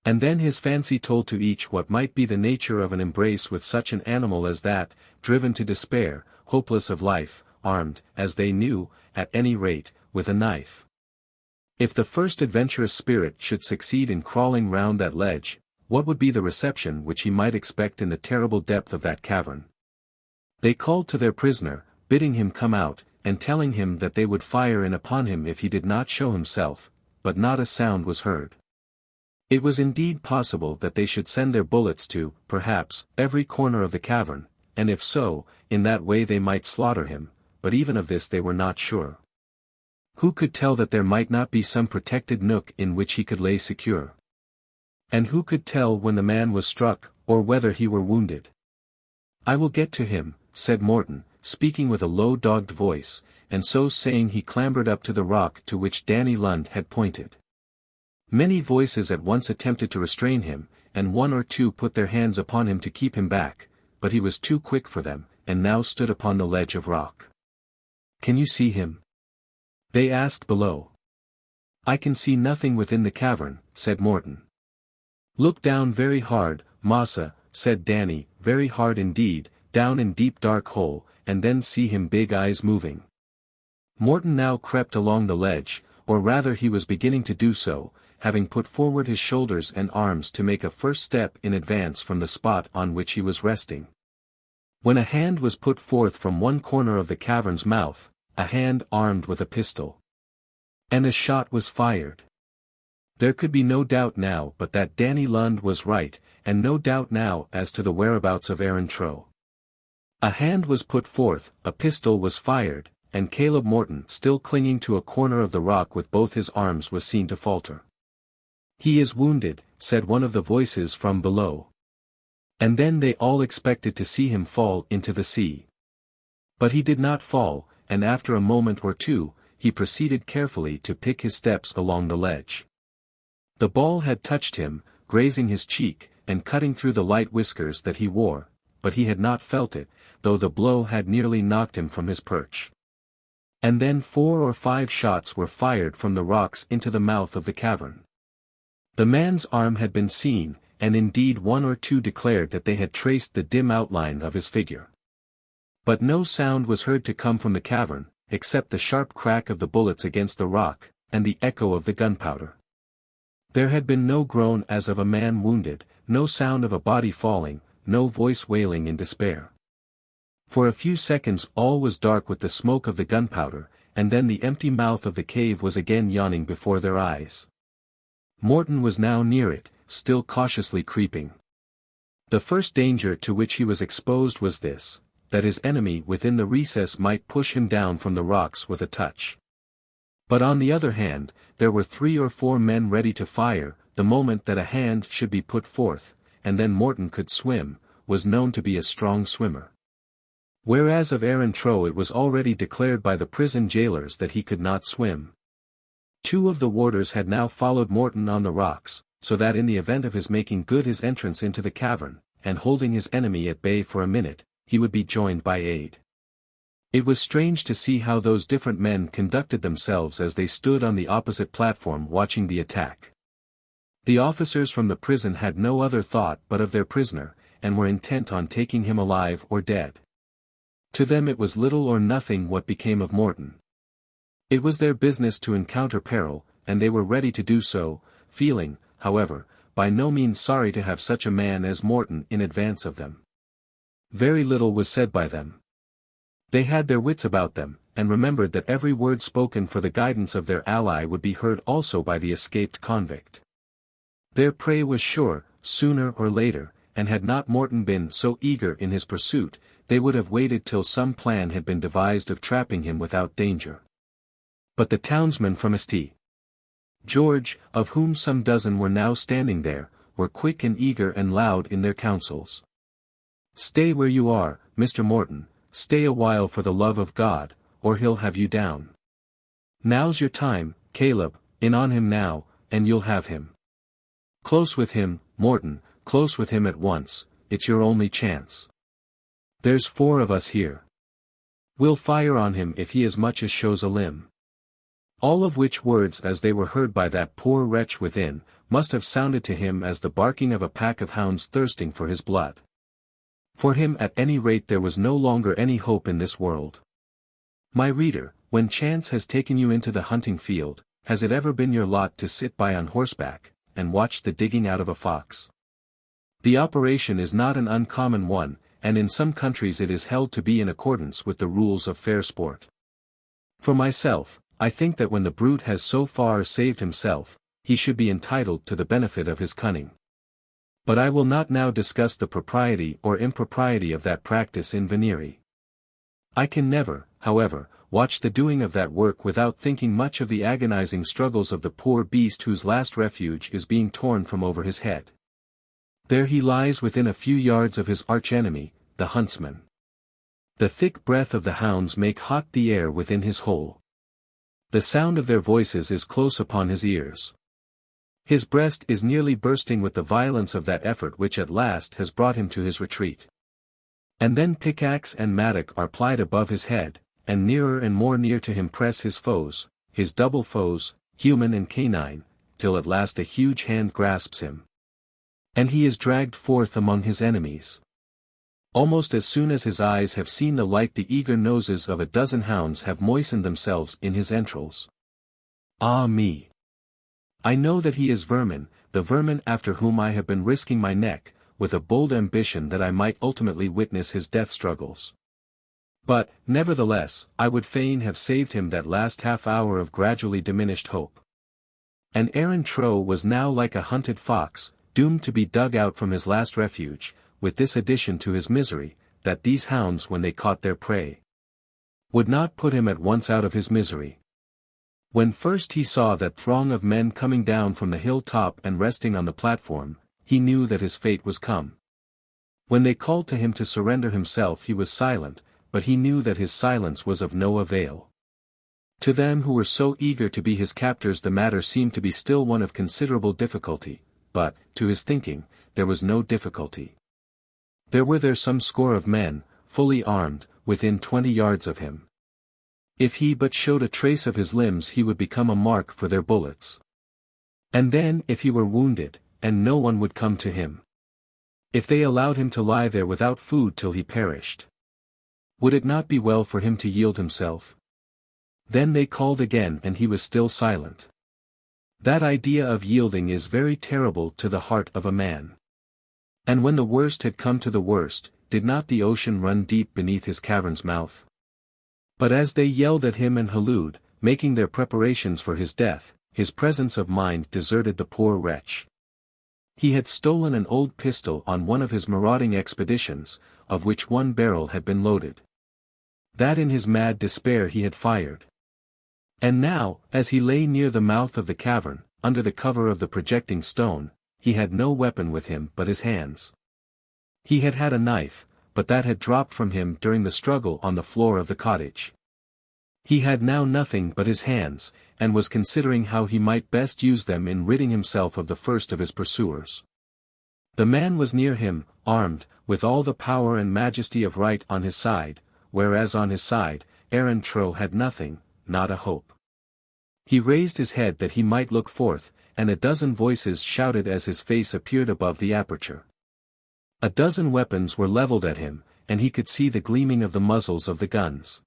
And then his fancy told to each what might be the nature of an embrace with such an animal as that, driven to despair, hopeless of life, armed, as they knew, at any rate, with a knife. If the first adventurous spirit should succeed in crawling round that ledge, what would be the reception which he might expect in the terrible depth of that cavern? They called to their prisoner, bidding him come out, and telling him that they would fire in upon him if he did not show himself, but not a sound was heard. It was indeed possible that they should send their bullets to, perhaps, every corner of the cavern, and if so, in that way they might slaughter him, but even of this they were not sure. Who could tell that there might not be some protected nook in which he could lay secure? And who could tell when the man was struck, or whether he were wounded? "I will get to him," said Morton, speaking with a low dogged voice, and so saying he clambered up to the rock to which Danny Lund had pointed. Many voices at once attempted to restrain him, and one or two put their hands upon him to keep him back, but he was too quick for them, and now stood upon the ledge of rock. "Can you see him?" they asked below. "I can see nothing within the cavern," said Morton. "Look down very hard, Massa," said Danny, "very hard indeed, down in deep dark hole, and then see him big eyes moving." Morton now crept along the ledge, or rather he was beginning to do so, having put forward his shoulders and arms to make a first step in advance from the spot on which he was resting, when a hand was put forth from one corner of the cavern's mouth, a hand armed with a pistol. And a shot was fired. There could be no doubt now but that Danny Lund was right, and no doubt now as to the whereabouts of Aaron Trow. A hand was put forth, a pistol was fired, and Caleb Morton, still clinging to a corner of the rock with both his arms, was seen to falter. "He is wounded," said one of the voices from below. And then they all expected to see him fall into the sea. But he did not fall, and after a moment or two, he proceeded carefully to pick his steps along the ledge. The ball had touched him, grazing his cheek, and cutting through the light whiskers that he wore, but he had not felt it, though the blow had nearly knocked him from his perch. And then 4 or 5 shots were fired from the rocks into the mouth of the cavern. The man's arm had been seen, and indeed 1 or 2 declared that they had traced the dim outline of his figure. But no sound was heard to come from the cavern, except the sharp crack of the bullets against the rock, and the echo of the gunpowder. There had been no groan as of a man wounded, no sound of a body falling, no voice wailing in despair. For a few seconds all was dark with the smoke of the gunpowder, and then the empty mouth of the cave was again yawning before their eyes. Morton was now near it, still cautiously creeping. The first danger to which he was exposed was this, that his enemy within the recess might push him down from the rocks with a touch. But on the other hand, there were 3 or 4 men ready to fire, the moment that a hand should be put forth, and then Morton could swim, was known to be a strong swimmer. Whereas of Aaron Trow it was already declared by the prison jailers that he could not swim. 2 of the warders had now followed Morton on the rocks, so that in the event of his making good his entrance into the cavern, and holding his enemy at bay for a minute, he would be joined by aid. It was strange to see how those different men conducted themselves as they stood on the opposite platform watching the attack. The officers from the prison had no other thought but of their prisoner, and were intent on taking him alive or dead. To them it was little or nothing what became of Morton. It was their business to encounter peril, and they were ready to do so, feeling, however, by no means sorry to have such a man as Morton in advance of them. Very little was said by them. They had their wits about them, and remembered that every word spoken for the guidance of their ally would be heard also by the escaped convict. Their prey was sure, sooner or later, and had not Morton been so eager in his pursuit, they would have waited till some plan had been devised of trapping him without danger. But the townsmen from St. George, of whom some dozen were now standing there, were quick and eager and loud in their counsels. "Stay where you are, Mr. Morton, stay a while for the love of God, or he'll have you down. Now's your time, Caleb, in on him now, and you'll have him. Close with him, Morton, close with him at once, it's your only chance. There's 4 of us here. We'll fire on him if he as much as shows a limb." All of which words, as they were heard by that poor wretch within, must have sounded to him as the barking of a pack of hounds thirsting for his blood. For him at any rate there was no longer any hope in this world. My reader, when chance has taken you into the hunting field, has it ever been your lot to sit by on horseback, and watch the digging out of a fox? The operation is not an uncommon one, and in some countries it is held to be in accordance with the rules of fair sport. For myself, I think that when the brute has so far saved himself, he should be entitled to the benefit of his cunning. But I will not now discuss the propriety or impropriety of that practice in venery. I can never, however, watch the doing of that work without thinking much of the agonizing struggles of the poor beast whose last refuge is being torn from over his head. There he lies within a few yards of his arch-enemy, the huntsman. The thick breath of the hounds make hot the air within his hole. The sound of their voices is close upon his ears. His breast is nearly bursting with the violence of that effort which at last has brought him to his retreat. And then pickaxe and mattock are plied above his head, and nearer and more near to him press his foes, his double foes, human and canine, till at last a huge hand grasps him. And he is dragged forth among his enemies. Almost as soon as his eyes have seen the light the eager noses of a dozen hounds have moistened themselves in his entrails. Ah me! I know that he is vermin, the vermin after whom I have been risking my neck, with a bold ambition that I might ultimately witness his death struggles. But, nevertheless, I would fain have saved him that last half hour of gradually diminished hope. And Aaron Trow was now like a hunted fox, doomed to be dug out from his last refuge, with this addition to his misery, that these hounds when they caught their prey, would not put him at once out of his misery. When first he saw that throng of men coming down from the hill top and resting on the platform, he knew that his fate was come. When they called to him to surrender himself he was silent, but he knew that his silence was of no avail. To them who were so eager to be his captors the matter seemed to be still one of considerable difficulty, but, to his thinking, there was no difficulty. There were some score of men, fully armed, within 20 yards of him. If he but showed a trace of his limbs he would become a mark for their bullets. And then if he were wounded, and no one would come to him. If they allowed him to lie there without food till he perished. Would it not be well for him to yield himself? Then they called again and he was still silent. That idea of yielding is very terrible to the heart of a man. And when the worst had come to the worst, did not the ocean run deep beneath his cavern's mouth? But as they yelled at him and hallooed, making their preparations for his death, his presence of mind deserted the poor wretch. He had stolen an old pistol on one of his marauding expeditions, of which one barrel had been loaded. That in his mad despair he had fired. And now, as he lay near the mouth of the cavern, under the cover of the projecting stone, he had no weapon with him but his hands. He had had a knife, but that had dropped from him during the struggle on the floor of the cottage. He had now nothing but his hands, and was considering how he might best use them in ridding himself of the first of his pursuers. The man was near him, armed, with all the power and majesty of right on his side, whereas on his side, Aaron Trow had nothing, not a hope. He raised his head that he might look forth, and a dozen voices shouted as his face appeared above the aperture. A dozen weapons were levelled at him, and he could see the gleaming of the muzzles of the guns.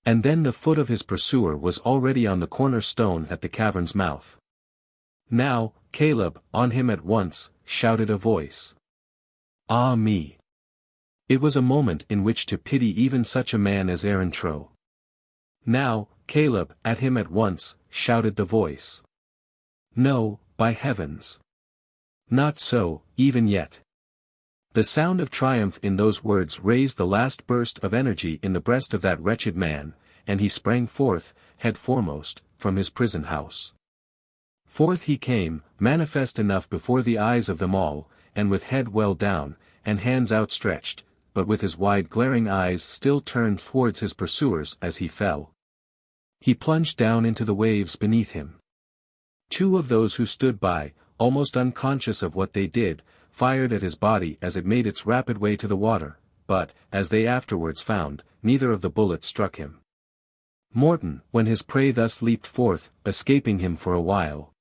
And then the foot of his pursuer was already on the corner stone at the cavern's mouth. Now, Caleb, on him at once, shouted a voice. Ah me! It was a moment in which to pity even such a man as Aaron Trow. Now, Caleb, at him at once, shouted the voice. No, by heavens! Not so, even yet. The sound of triumph in those words raised the last burst of energy in the breast of that wretched man, and he sprang forth, head foremost, from his prison house. Forth he came, manifest enough before the eyes of them all, and with head well down, and hands outstretched, but with his wide glaring eyes still turned towards his pursuers as he fell. He plunged down into the waves beneath him. Two of those who stood by, almost unconscious of what they did, fired at his body as it made its rapid way to the water, but, as they afterwards found, neither of the bullets struck him. Morton, when his prey thus leaped forth, escaping him for a while,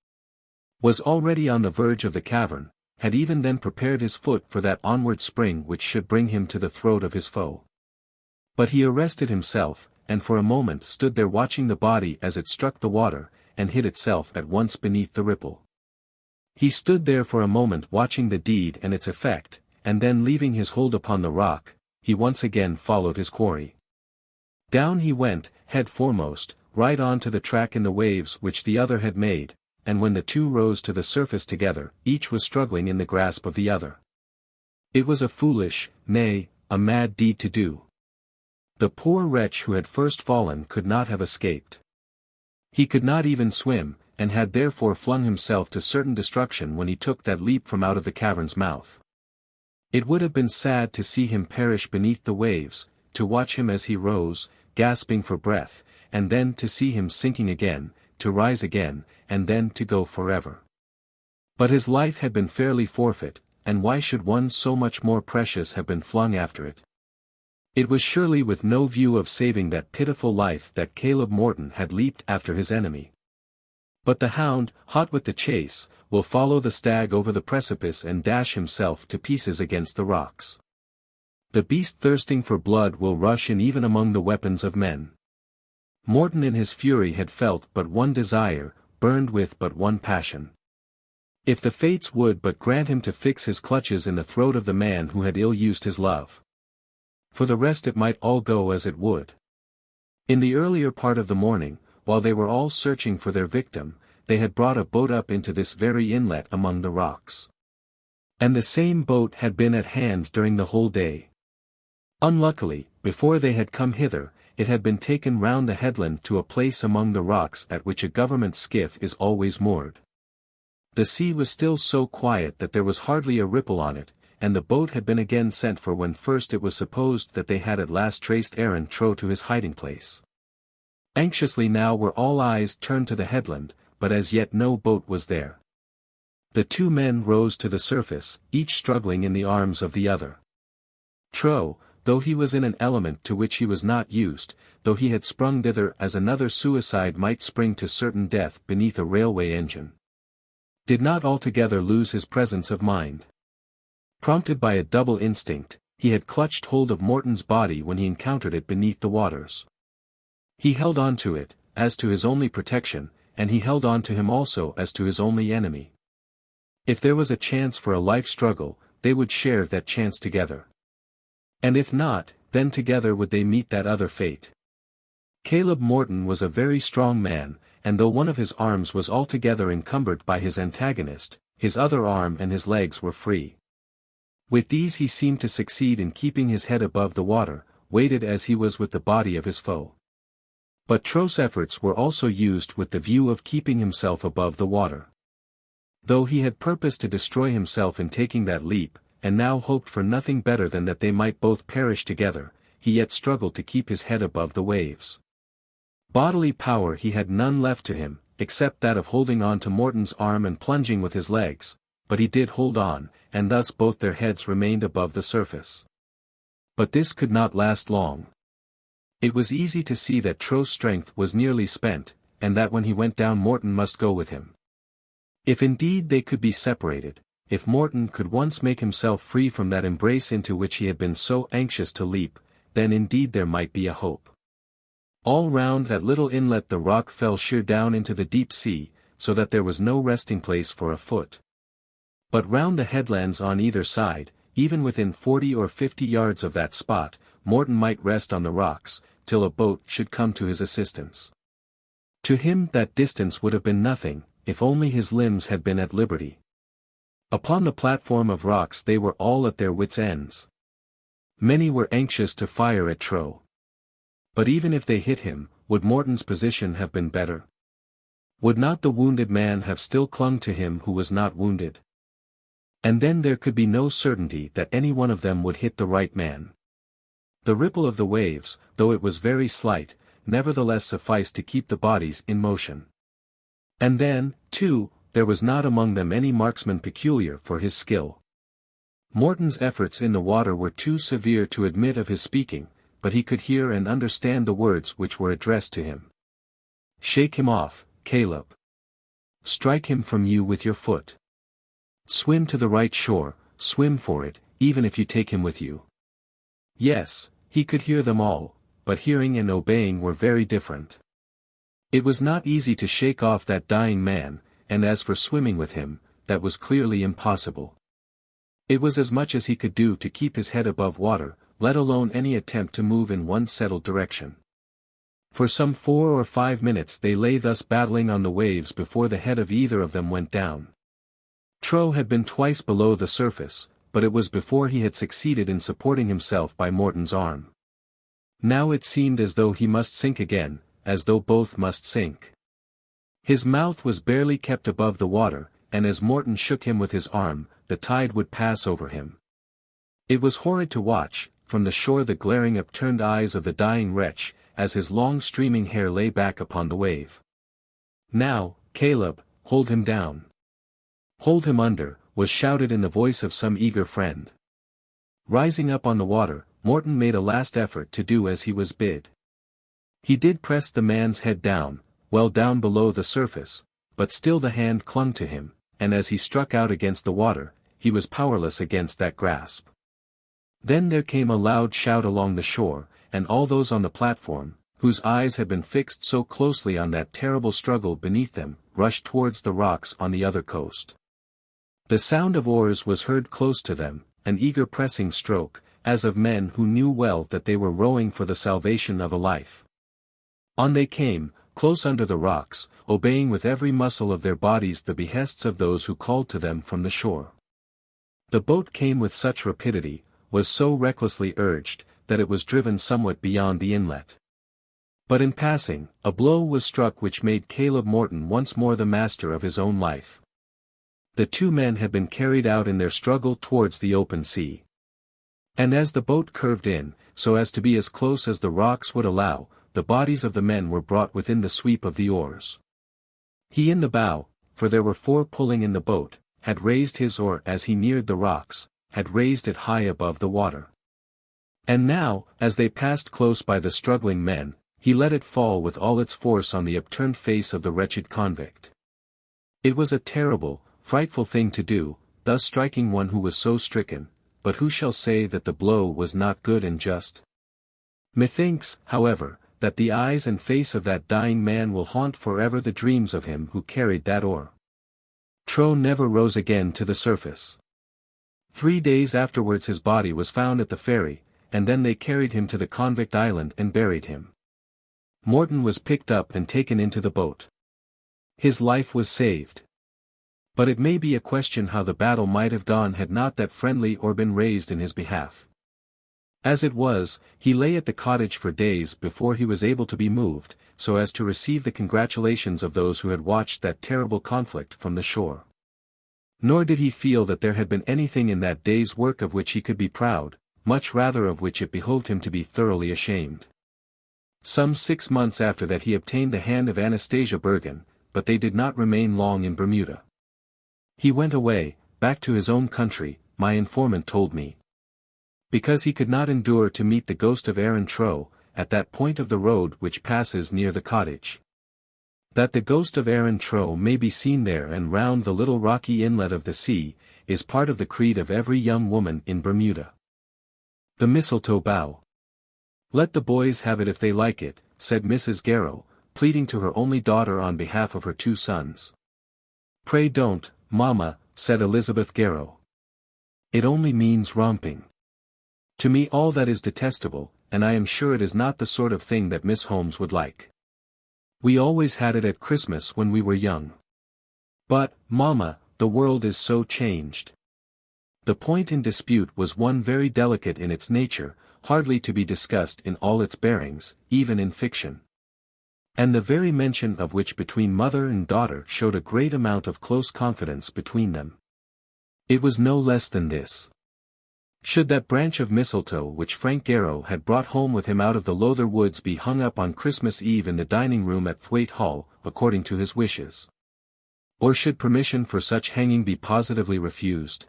was already on the verge of the cavern, had even then prepared his foot for that onward spring which should bring him to the throat of his foe. But he arrested himself, and for a moment stood there watching the body as it struck the water, and hid itself at once beneath the ripple. He stood there for a moment watching the deed and its effect, and then leaving his hold upon the rock, he once again followed his quarry. Down he went, head foremost, right on to the track in the waves which the other had made, and when the two rose to the surface together, each was struggling in the grasp of the other. It was a foolish, nay, a mad deed to do. The poor wretch who had first fallen could not have escaped. He could not even swim, and had therefore flung himself to certain destruction when he took that leap from out of the cavern's mouth. It would have been sad to see him perish beneath the waves, to watch him as he rose, gasping for breath, and then to see him sinking again, to rise again, and then to go forever. But his life had been fairly forfeit, and why should one so much more precious have been flung after it? It was surely with no view of saving that pitiful life that Caleb Morton had leaped after his enemy. But the hound, hot with the chase, will follow the stag over the precipice and dash himself to pieces against the rocks. The beast thirsting for blood will rush in even among the weapons of men. Morton in his fury had felt but one desire, burned with but one passion. If the fates would but grant him to fix his clutches in the throat of the man who had ill-used his love. For the rest it might all go as it would. In the earlier part of the morning, while they were all searching for their victim, they had brought a boat up into this very inlet among the rocks. And the same boat had been at hand during the whole day. Unluckily, before they had come hither, it had been taken round the headland to a place among the rocks at which a government skiff is always moored. The sea was still so quiet that there was hardly a ripple on it, and the boat had been again sent for when first it was supposed that they had at last traced Aaron Trow to his hiding place. Anxiously now were all eyes turned to the headland, but as yet no boat was there. The two men rose to the surface, each struggling in the arms of the other. Trow, though he was in an element to which he was not used, though he had sprung thither as another suicide might spring to certain death beneath a railway engine, did not altogether lose his presence of mind. Prompted by a double instinct, he had clutched hold of Morton's body when he encountered it beneath the waters. He held on to it, as to his only protection, and he held on to him also as to his only enemy. If there was a chance for a life struggle, they would share that chance together. And if not, then together would they meet that other fate. Caleb Morton was a very strong man, and though one of his arms was altogether encumbered by his antagonist, his other arm and his legs were free. With these he seemed to succeed in keeping his head above the water, weighted as he was with the body of his foe. But Trow's efforts were also used with the view of keeping himself above the water. Though he had purposed to destroy himself in taking that leap, and now hoped for nothing better than that they might both perish together, he yet struggled to keep his head above the waves. Bodily power he had none left to him, except that of holding on to Morton's arm and plunging with his legs, but he did hold on, and thus both their heads remained above the surface. But this could not last long. It was easy to see that Trow's strength was nearly spent, and that when he went down Morton must go with him. If indeed they could be separated, if Morton could once make himself free from that embrace into which he had been so anxious to leap, then indeed there might be a hope. All round that little inlet the rock fell sheer down into the deep sea, so that there was no resting place for a foot. But round the headlands on either side, even within 40 or 50 yards of that spot, Morton might rest on the rocks, till a boat should come to his assistance. To him that distance would have been nothing, if only his limbs had been at liberty. Upon the platform of rocks they were all at their wits' ends. Many were anxious to fire at Trow. But even if they hit him, would Morton's position have been better? Would not the wounded man have still clung to him who was not wounded? And then there could be no certainty that any one of them would hit the right man. The ripple of the waves, though it was very slight, nevertheless sufficed to keep the bodies in motion. And then, too, there was not among them any marksman peculiar for his skill. Morton's efforts in the water were too severe to admit of his speaking, but he could hear and understand the words which were addressed to him. "Shake him off, Caleb. Strike him from you with your foot. Swim to the right shore, swim for it, even if you take him with you." Yes, he could hear them all, but hearing and obeying were very different. It was not easy to shake off that dying man, and as for swimming with him, that was clearly impossible. It was as much as he could do to keep his head above water, let alone any attempt to move in one settled direction. For some 4 or 5 minutes they lay thus battling on the waves before the head of either of them went down. Trow had been twice below the surface, but it was before he had succeeded in supporting himself by Morton's arm. Now it seemed as though he must sink again, as though both must sink. His mouth was barely kept above the water, and as Morton shook him with his arm, the tide would pass over him. It was horrid to watch, from the shore, the glaring upturned eyes of the dying wretch, as his long streaming hair lay back upon the wave. "Now, Caleb, hold him down. Hold him under," was shouted in the voice of some eager friend. Rising up on the water, Morton made a last effort to do as he was bid. He did press the man's head down, well down below the surface, but still the hand clung to him, and as he struck out against the water, he was powerless against that grasp. Then there came a loud shout along the shore, and all those on the platform, whose eyes had been fixed so closely on that terrible struggle beneath them, rushed towards the rocks on the other coast. The sound of oars was heard close to them, an eager pressing stroke, as of men who knew well that they were rowing for the salvation of a life. On they came, close under the rocks, obeying with every muscle of their bodies the behests of those who called to them from the shore. The boat came with such rapidity, was so recklessly urged, that it was driven somewhat beyond the inlet. But in passing, a blow was struck which made Caleb Morton once more the master of his own life. The two men had been carried out in their struggle towards the open sea. And as the boat curved in, so as to be as close as the rocks would allow, the bodies of the men were brought within the sweep of the oars. He in the bow, for there were 4 pulling in the boat, had raised his oar as he neared the rocks, had raised it high above the water. And now, as they passed close by the struggling men, he let it fall with all its force on the upturned face of the wretched convict. It was a terrible, frightful thing to do, thus striking one who was so stricken, but who shall say that the blow was not good and just? Methinks, however, that the eyes and face of that dying man will haunt forever the dreams of him who carried that oar. Trow never rose again to the surface. 3 days afterwards his body was found at the ferry, and then they carried him to the convict island and buried him. Morton was picked up and taken into the boat. His life was saved. But it may be a question how the battle might have gone had not that friendly oar been raised in his behalf. As it was, he lay at the cottage for days before he was able to be moved, so as to receive the congratulations of those who had watched that terrible conflict from the shore. Nor did he feel that there had been anything in that day's work of which he could be proud, much rather of which it behoved him to be thoroughly ashamed. Some 6 months after that he obtained the hand of Anastasia Bergen, but they did not remain long in Bermuda. He went away, back to his own country, my informant told me. Because he could not endure to meet the ghost of Aaron Trow, at that point of the road which passes near the cottage. That the ghost of Aaron Trow may be seen there and round the little rocky inlet of the sea, is part of the creed of every young woman in Bermuda. The Mistletoe Bough. Let the boys have it if they like it, said Mrs. Garrow, pleading to her only daughter on behalf of her 2 sons. Pray don't, Mamma, said Elizabeth Garrow. It only means romping. To me all that is detestable, and I am sure it is not the sort of thing that Miss Holmes would like. We always had it at Christmas when we were young. But, Mamma, the world is so changed. The point in dispute was one very delicate in its nature, hardly to be discussed in all its bearings, even in fiction. And the very mention of which between mother and daughter showed a great amount of close confidence between them. It was no less than this. Should that branch of mistletoe which Frank Garrow had brought home with him out of the Lothian woods be hung up on Christmas Eve in the dining room at Thwaite Hall, according to his wishes? Or should permission for such hanging be positively refused?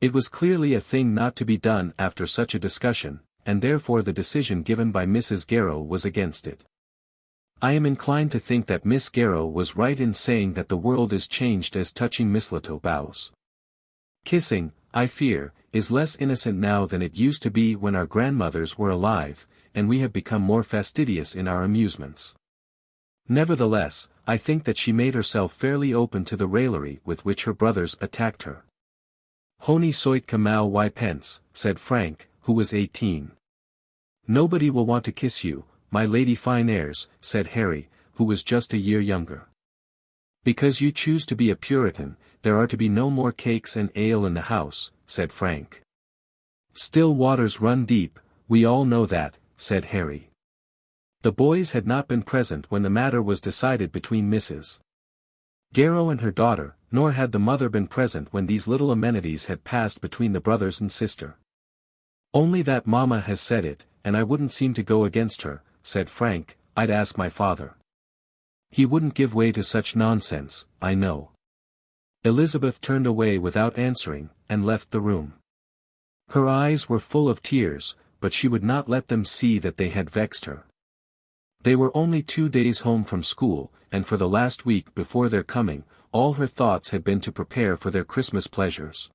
It was clearly a thing not to be done after such a discussion, and therefore the decision given by Mrs. Garrow was against it. I am inclined to think that Miss Garrow was right in saying that the world is changed as touching mistletoe boughs. Kissing, I fear, is less innocent now than it used to be when our grandmothers were alive, and we have become more fastidious in our amusements. Nevertheless, I think that she made herself fairly open to the raillery with which her brothers attacked her. Honi soit Kamal y pence, said Frank, who was 18. Nobody will want to kiss you, my lady fine airs, said Harry, who was just a year younger. Because you choose to be a Puritan, there are to be no more cakes and ale in the house, said Frank. Still waters run deep, we all know that, said Harry. The boys had not been present when the matter was decided between Mrs. Garrow and her daughter, nor had the mother been present when these little amenities had passed between the brothers and sister. Only that Mamma has said it, and I wouldn't seem to go against her, said Frank. I'd ask my father. He wouldn't give way to such nonsense, I know. Elizabeth turned away without answering, and left the room. Her eyes were full of tears, but she would not let them see that they had vexed her. They were only 2 days home from school, and for the last week before their coming, all her thoughts had been to prepare for their Christmas pleasures.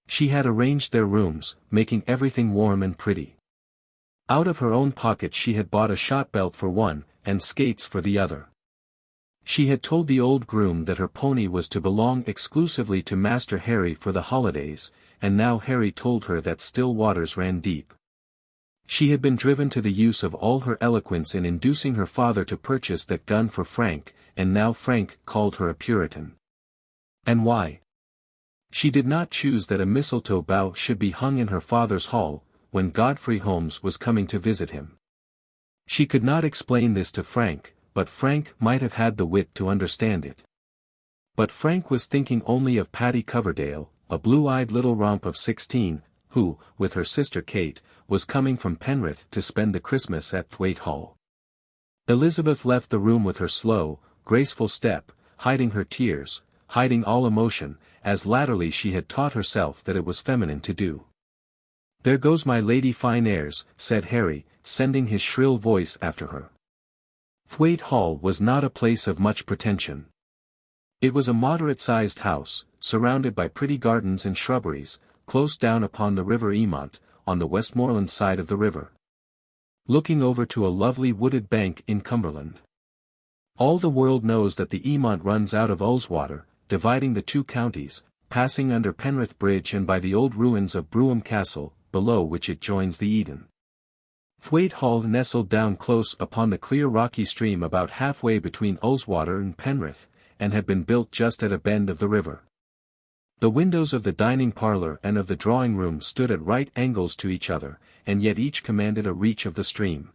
She had arranged their rooms, making everything warm and pretty. Out of her own pocket she had bought a shot belt for one, and skates for the other. She had told the old groom that her pony was to belong exclusively to Master Harry for the holidays, and now Harry told her that still waters ran deep. She had been driven to the use of all her eloquence in inducing her father to purchase that gun for Frank, and now Frank called her a Puritan. And why? She did not choose that a mistletoe bough should be hung in her father's hall, when Godfrey Holmes was coming to visit him. She could not explain this to Frank, but Frank might have had the wit to understand it. But Frank was thinking only of Patty Coverdale, a blue-eyed little romp of 16, who, with her sister Kate, was coming from Penrith to spend the Christmas at Thwaite Hall. Elizabeth left the room with her slow, graceful step, hiding her tears, hiding all emotion, as latterly she had taught herself that it was feminine to do. "There goes my lady fine airs," said Harry, sending his shrill voice after her. Thwaite Hall was not a place of much pretension. It was a moderate-sized house, surrounded by pretty gardens and shrubberies, close down upon the river Emont, on the Westmoreland side of the river, looking over to a lovely wooded bank in Cumberland. All the world knows that the Emont runs out of Ullswater, dividing the two counties, passing under Penrith Bridge and by the old ruins of Brougham Castle, below which it joins the Eden. Thwaite Hall nestled down close upon the clear rocky stream about halfway between Ullswater and Penrith, and had been built just at a bend of the river. The windows of the dining parlour and of the drawing-room stood at right angles to each other, and yet each commanded a reach of the stream.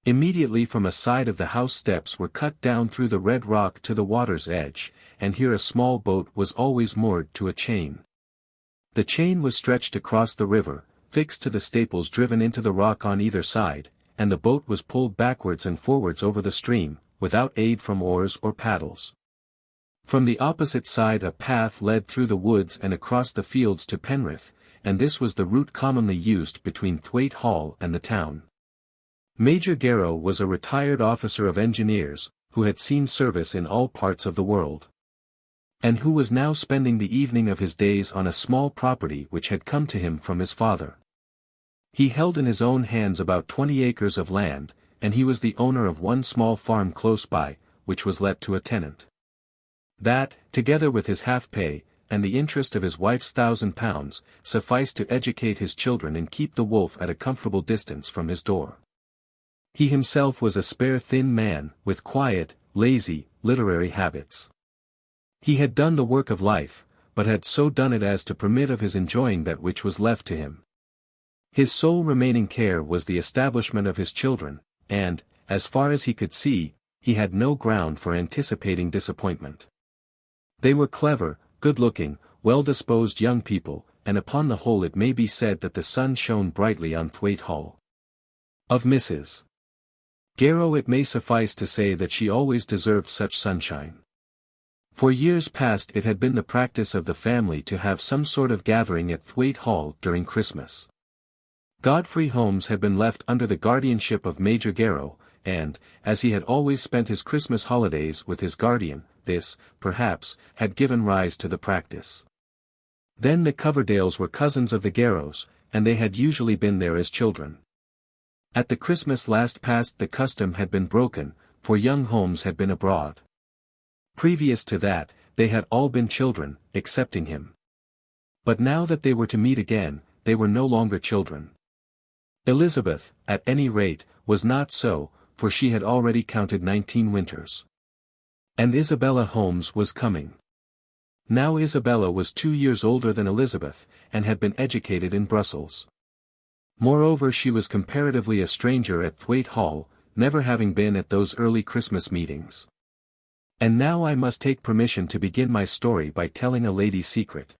Immediately from a side of the house steps were cut down through the red rock to the water's edge, and here a small boat was always moored to a chain. The chain was stretched across the river, fixed to the staples driven into the rock on either side, and the boat was pulled backwards and forwards over the stream, without aid from oars or paddles. From the opposite side a path led through the woods and across the fields to Penrith, and this was the route commonly used between Thwaite Hall and the town. Major Garrow was a retired officer of engineers, who had seen service in all parts of the world, and who was now spending the evening of his days on a small property which had come to him from his father. He held in his own hands about 20 acres of land, and he was the owner of one small farm close by, which was let to a tenant. That, together with his half-pay, and the interest of his wife's £1,000, sufficed to educate his children and keep the wolf at a comfortable distance from his door. He himself was a spare thin man, with quiet, lazy, literary habits. He had done the work of life, but had so done it as to permit of his enjoying that which was left to him. His sole remaining care was the establishment of his children, and, as far as he could see, he had no ground for anticipating disappointment. They were clever, good-looking, well-disposed young people, and upon the whole it may be said that the sun shone brightly on Thwaite Hall. Of Mrs. Garrow it may suffice to say that she always deserved such sunshine. For years past it had been the practice of the family to have some sort of gathering at Thwaite Hall during Christmas. Godfrey Holmes had been left under the guardianship of Major Garrow, and, as he had always spent his Christmas holidays with his guardian, this, perhaps, had given rise to the practice. Then the Coverdales were cousins of the Garrows, and they had usually been there as children. At the Christmas last past the custom had been broken, for young Holmes had been abroad. Previous to that, they had all been children, excepting him. But now that they were to meet again, they were no longer children. Elizabeth, at any rate, was not so, for she had already counted 19 winters. And Isabella Holmes was coming. Now Isabella was 2 years older than Elizabeth, and had been educated in Brussels. Moreover, she was comparatively a stranger at Thwaite Hall, never having been at those early Christmas meetings. And now I must take permission to begin my story by telling a lady's secret.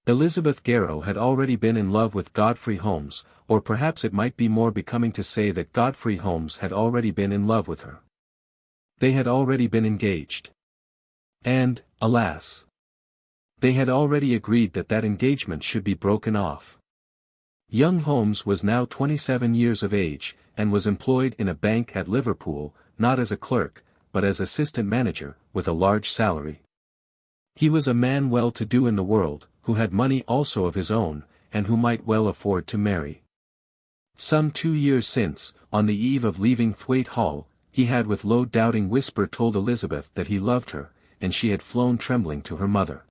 Elizabeth Garrow had already been in love with Godfrey Holmes, or perhaps it might be more becoming to say that Godfrey Holmes had already been in love with her. They had already been engaged. And, alas! They had already agreed that that engagement should be broken off. Young Holmes was now 27 years of age, and was employed in a bank at Liverpool, not as a clerk, but as assistant manager, with a large salary. He was a man well-to-do in the world, who had money also of his own, and who might well afford to marry. Some 2 years since, on the eve of leaving Thwaite Hall, he had with low doubting whisper told Elizabeth that he loved her, and she had flown trembling to her mother.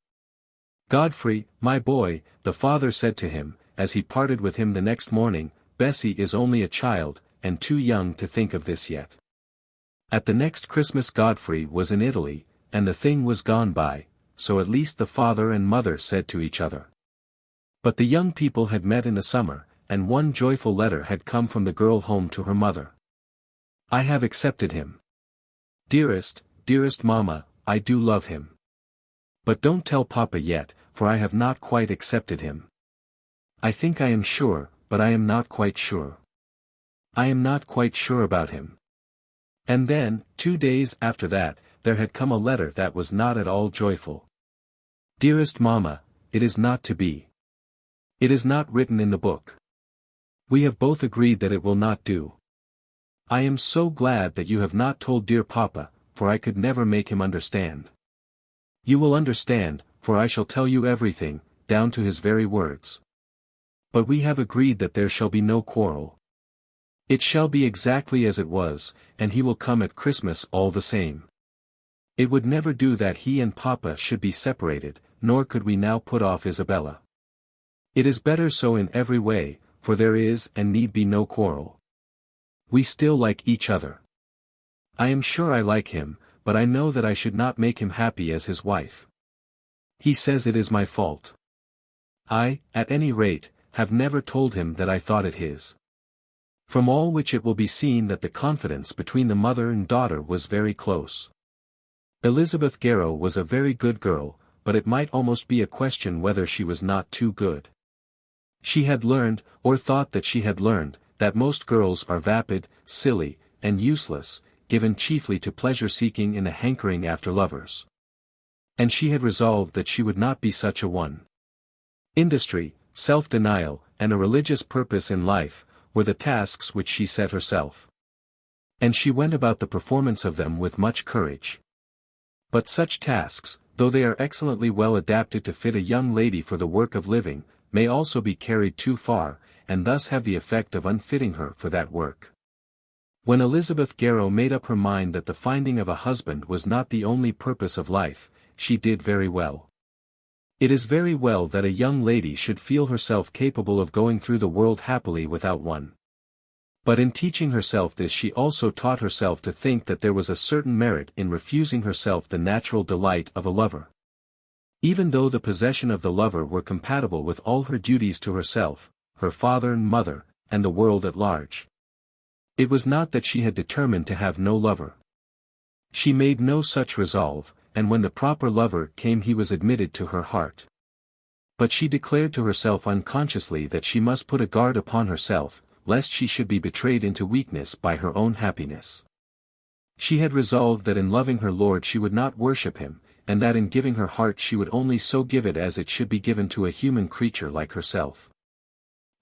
"Godfrey, my boy," the father said to him, as he parted with him the next morning, Bessie is only a child, and too young to think of this yet. At the next Christmas Godfrey was in Italy, and the thing was gone by, so at least the father and mother said to each other. But the young people had met in the summer, and one joyful letter had come from the girl home to her mother. "I have accepted him. Dearest, dearest mamma, I do love him. But don't tell papa yet, for I have not quite accepted him. I think I am sure, but I am not quite sure. I am not quite sure about him." And then, 2 days after that, there had come a letter that was not at all joyful. "Dearest mamma, it is not to be. It is not written in the book. We have both agreed that it will not do. I am so glad that you have not told dear papa, for I could never make him understand. You will understand, for I shall tell you everything, down to his very words. But we have agreed that there shall be no quarrel. It shall be exactly as it was, and he will come at Christmas all the same. It would never do that he and papa should be separated, nor could we now put off Isabella. It is better so in every way, for there is and need be no quarrel. We still like each other. I am sure I like him, but I know that I should not make him happy as his wife. He says it is my fault. I, at any rate, have never told him that I thought it his. From all which it will be seen that the confidence between the mother and daughter was very close. Elizabeth Garrow was a very good girl, but it might almost be a question whether she was not too good. She had learned, or thought that she had learned, that most girls are vapid, silly, and useless, given chiefly to pleasure-seeking and a hankering after lovers. And she had resolved that she would not be such a one. Industry, self-denial, and a religious purpose in life, were the tasks which she set herself. And she went about the performance of them with much courage. But such tasks, though they are excellently well adapted to fit a young lady for the work of living, may also be carried too far, and thus have the effect of unfitting her for that work. When Elizabeth Garrow made up her mind that the finding of a husband was not the only purpose of life, she did very well. It is very well that a young lady should feel herself capable of going through the world happily without one. But in teaching herself this she also taught herself to think that there was a certain merit in refusing herself the natural delight of a lover. Even though the possession of the lover were compatible with all her duties to herself, her father and mother, and the world at large. It was not that she had determined to have no lover. She made no such resolve, and when the proper lover came he was admitted to her heart. But she declared to herself unconsciously that she must put a guard upon herself, lest she should be betrayed into weakness by her own happiness. She had resolved that in loving her Lord she would not worship him, and that in giving her heart she would only so give it as it should be given to a human creature like herself.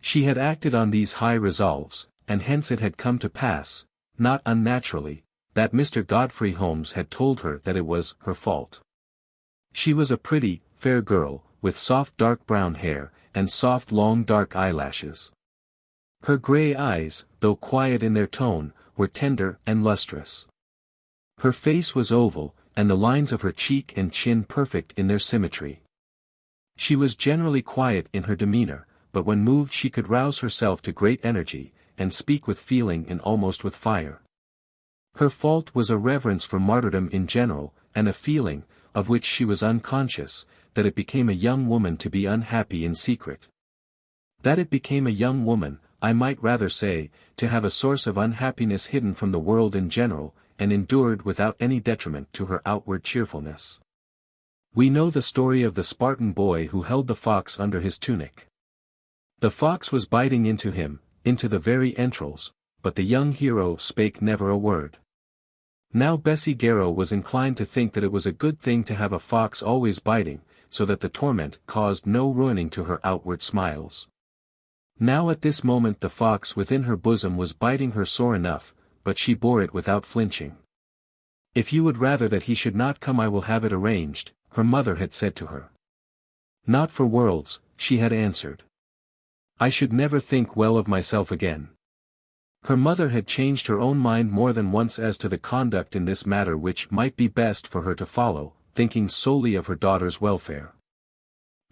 She had acted on these high resolves, and hence it had come to pass, not unnaturally, that Mr. Godfrey Holmes had told her that it was her fault. She was a pretty, fair girl, with soft dark brown hair, and soft long dark eyelashes. Her grey eyes, though quiet in their tone, were tender and lustrous. Her face was oval, and the lines of her cheek and chin perfect in their symmetry. She was generally quiet in her demeanour, but when moved she could rouse herself to great energy, and speak with feeling and almost with fire. Her fault was a reverence for martyrdom in general, and a feeling, of which she was unconscious, that it became a young woman to be unhappy in secret. That it became a young woman, I might rather say, to have a source of unhappiness hidden from the world in general, and endured without any detriment to her outward cheerfulness. We know the story of the Spartan boy who held the fox under his tunic. The fox was biting into him, into the very entrails, but the young hero spake never a word. Now Bessie Garrow was inclined to think that it was a good thing to have a fox always biting, so that the torment caused no ruining to her outward smiles. Now at this moment the fox within her bosom was biting her sore enough, but she bore it without flinching. If you would rather that he should not come I will have it arranged, her mother had said to her. Not for worlds, she had answered. I should never think well of myself again. Her mother had changed her own mind more than once as to the conduct in this matter which might be best for her to follow, thinking solely of her daughter's welfare.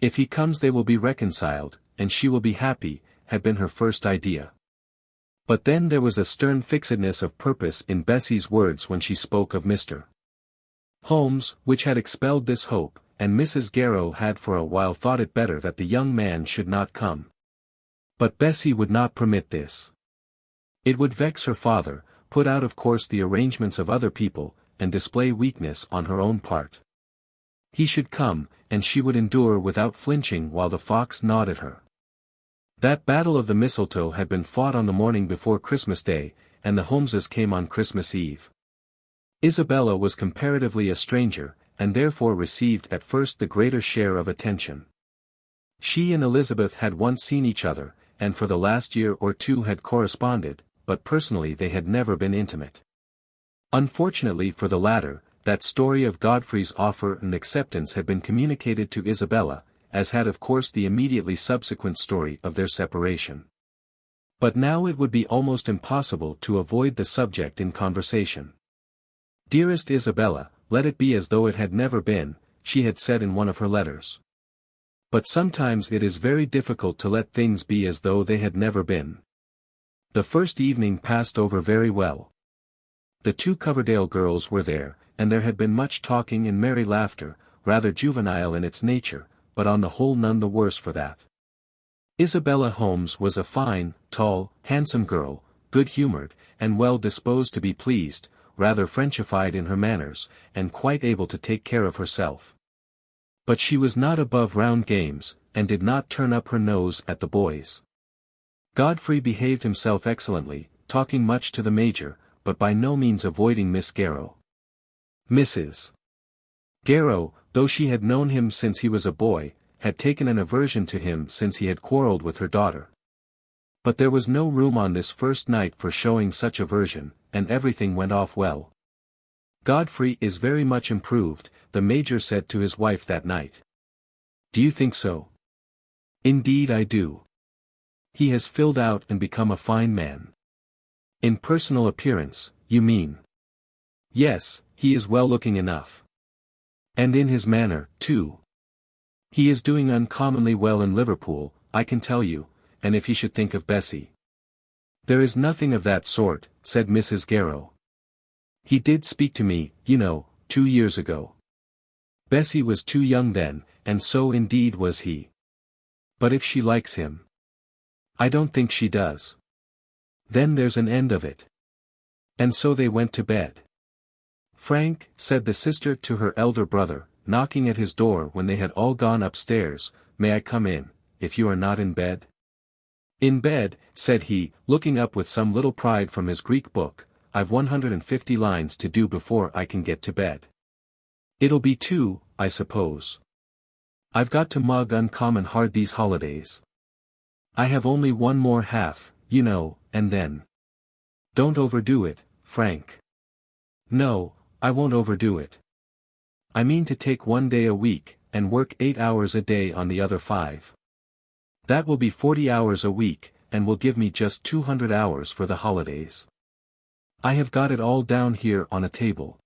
If he comes they will be reconciled, and she will be happy, had been her first idea. But then there was a stern fixedness of purpose in Bessie's words when she spoke of Mr. Holmes, which had expelled this hope, and Mrs. Garrow had for a while thought it better that the young man should not come. But Bessie would not permit this. It would vex her father, put out of course the arrangements of other people, and display weakness on her own part. He should come, and she would endure without flinching while the fox gnawed at her. That battle of the mistletoe had been fought on the morning before Christmas Day, and the Holmeses came on Christmas Eve. Isabella was comparatively a stranger, and therefore received at first the greater share of attention. She and Elizabeth had once seen each other, and for the last year or two had corresponded, but personally they had never been intimate. Unfortunately for the latter, that story of Godfrey's offer and acceptance had been communicated to Isabella, as had of course the immediately subsequent story of their separation. But now it would be almost impossible to avoid the subject in conversation. "Dearest Isabella, let it be as though it had never been," she had said in one of her letters. But sometimes it is very difficult to let things be as though they had never been. The first evening passed over very well. The two Coverdale girls were there, and there had been much talking and merry laughter, rather juvenile in its nature, but on the whole none the worse for that. Isabella Holmes was a fine, tall, handsome girl, good-humored, and well disposed to be pleased, rather Frenchified in her manners, and quite able to take care of herself. But she was not above round games, and did not turn up her nose at the boys. Godfrey behaved himself excellently, talking much to the Major, but by no means avoiding Miss Garrow. Mrs. Garrow, though she had known him since he was a boy, had taken an aversion to him since he had quarrelled with her daughter. But there was no room on this first night for showing such aversion, and everything went off well. "Godfrey is very much improved," the Major said to his wife that night. "Do you think so?" "Indeed I do. He has filled out and become a fine man." "In personal appearance, you mean?" "Yes, he is well-looking enough. And in his manner, too. He is doing uncommonly well in Liverpool, I can tell you, and if he should think of Bessie—" "There is nothing of that sort," said Mrs. Garrow. "He did speak to me, you know, 2 years ago. Bessie was too young then, and so indeed was he. But if she likes him—" "I don't think she does." "Then there's an end of it." And so they went to bed. "Frank," said the sister to her elder brother, knocking at his door when they had all gone upstairs, "may I come in, if you are not in bed?" "In bed," said he, looking up with some little pride from his Greek book, "I've 150 lines to do before I can get to bed. It'll be 2, I suppose. I've got to mug uncommon hard these holidays. I have only one more half, you know, and then—" "Don't overdo it, Frank." "No, I won't overdo it. I mean to take 1 day a week, and work 8 hours a day on the other 5. That will be 40 hours a week, and will give me just 200 hours for the holidays. I have got it all down here on a table.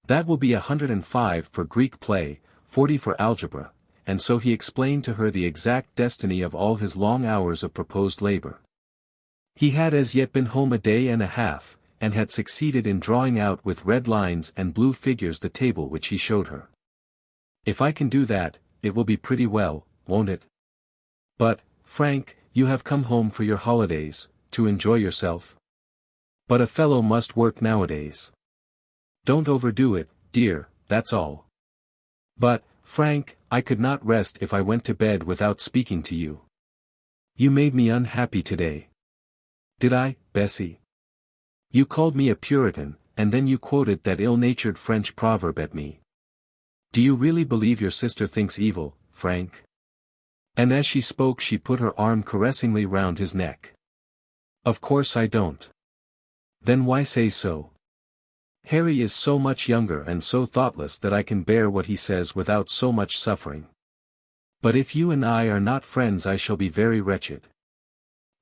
That will be 105 for Greek play, 40 for algebra," and so he explained to her the exact destiny of all his long hours of proposed labor. He had as yet been home a day and a half, and had succeeded in drawing out with red lines and blue figures the table which he showed her. "If I can do that, it will be pretty well, won't it? But, Frank, you have come home for your holidays, to enjoy yourself. But a fellow must work nowadays. Don't overdo it, dear, that's all. But, Frank, I could not rest if I went to bed without speaking to you. You made me unhappy today." "Did I, Bessie? You called me a Puritan, and then you quoted that ill-natured French proverb at me. Do you really believe your sister thinks evil, Frank?" And as she spoke she put her arm caressingly round his neck. "Of course I don't. Then why say so? Harry is so much younger and so thoughtless that I can bear what he says without so much suffering. But if you and I are not friends I shall be very wretched.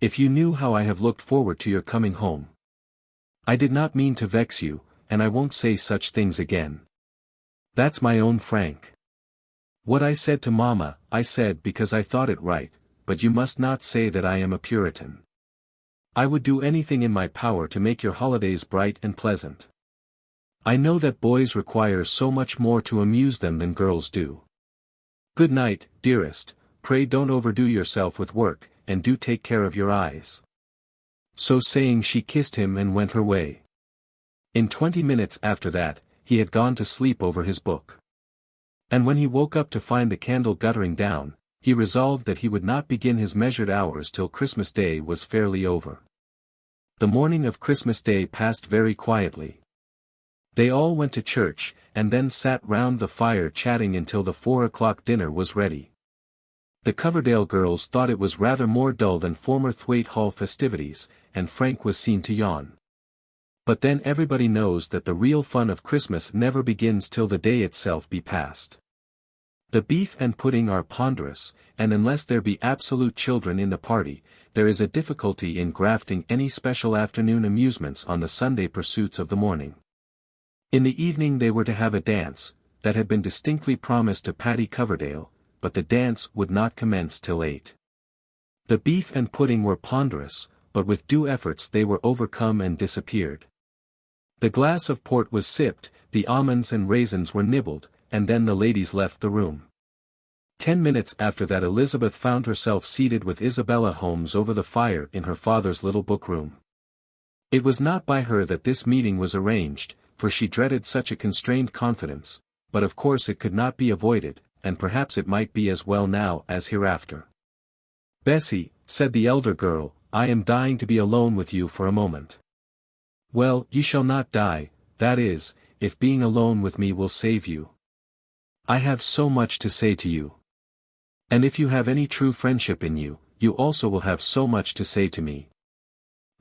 If you knew how I have looked forward to your coming home. I did not mean to vex you, and I won't say such things again. That's my own Frank. What I said to Mamma, I said because I thought it right, but you must not say that I am a Puritan. I would do anything in my power to make your holidays bright and pleasant. I know that boys require so much more to amuse them than girls do. Good night, dearest, pray don't overdo yourself with work, and do take care of your eyes. So saying she kissed him and went her way. In 20 minutes after that, he had gone to sleep over his book. And when he woke up to find the candle guttering down, he resolved that he would not begin his measured hours till Christmas Day was fairly over. The morning of Christmas Day passed very quietly. They all went to church, and then sat round the fire chatting until the 4 o'clock dinner was ready. The Coverdale girls thought it was rather more dull than former Thwaite Hall festivities, and Frank was seen to yawn. But then everybody knows that the real fun of Christmas never begins till the day itself be past. The beef and pudding are ponderous, and unless there be absolute children in the party, there is a difficulty in grafting any special afternoon amusements on the Sunday pursuits of the morning. In the evening they were to have a dance, that had been distinctly promised to Paddy Coverdale, but the dance would not commence till 8. The beef and pudding were ponderous, but with due efforts they were overcome and disappeared. The glass of port was sipped, the almonds and raisins were nibbled, and then the ladies left the room. 10 minutes after that Elizabeth found herself seated with Isabella Holmes over the fire in her father's little book-room. It was not by her that this meeting was arranged, for she dreaded such a constrained confidence, but of course it could not be avoided, and perhaps it might be as well now as hereafter. "Bessie," said the elder girl, "I am dying to be alone with you for a moment." "Well, you shall not die, that is, if being alone with me will save you. I have so much to say to you. And if you have any true friendship in you, you also will have so much to say to me."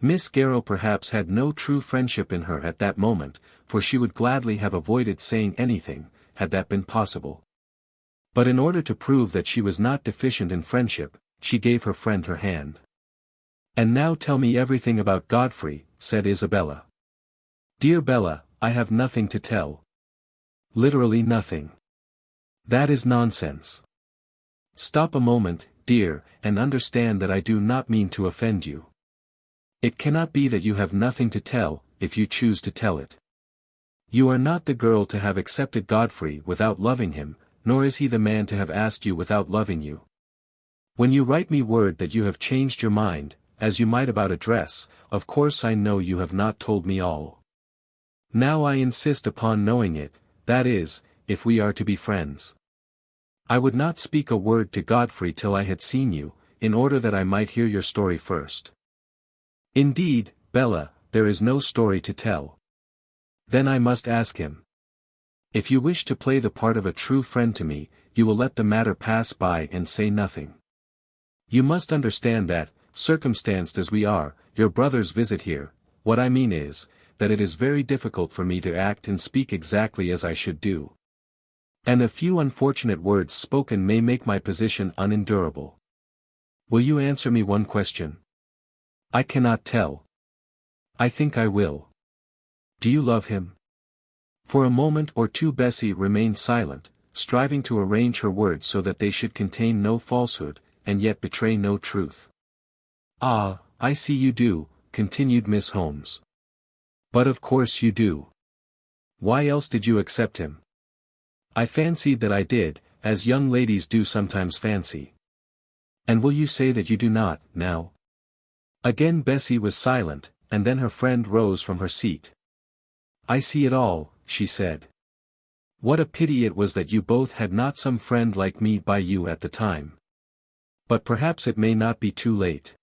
Miss Garrow perhaps had no true friendship in her at that moment, for she would gladly have avoided saying anything, had that been possible. But in order to prove that she was not deficient in friendship, she gave her friend her hand. "And now tell me everything about Godfrey," said Isabella. "Dear Bella, I have nothing to tell. Literally nothing. That is nonsense. Stop a moment, dear, and understand that I do not mean to offend you. It cannot be that you have nothing to tell, if you choose to tell it. You are not the girl to have accepted Godfrey without loving him, nor is he the man to have asked you without loving you. When you write me word that you have changed your mind, as you might about a dress, of course I know you have not told me all. Now I insist upon knowing it, that is, if we are to be friends. I would not speak a word to Godfrey till I had seen you, in order that I might hear your story first. Indeed, Bella, there is no story to tell. Then I must ask him. If you wish to play the part of a true friend to me, you will let the matter pass by and say nothing. You must understand that, circumstanced as we are, your brother's visit here, what I mean is, that it is very difficult for me to act and speak exactly as I should do. And a few unfortunate words spoken may make my position unendurable. Will you answer me one question? I cannot tell. I think I will. Do you love him? For a moment or two Bessie remained silent, striving to arrange her words so that they should contain no falsehood, and yet betray no truth. "Ah, I see you do," continued Miss Holmes. "But of course you do. Why else did you accept him?" "I fancied that I did, as young ladies do sometimes fancy." "And will you say that you do not, now?" Again Bessie was silent, and then her friend rose from her seat. "I see it all," she said. "What a pity it was that you both had not some friend like me by you at the time. But perhaps it may not be too late.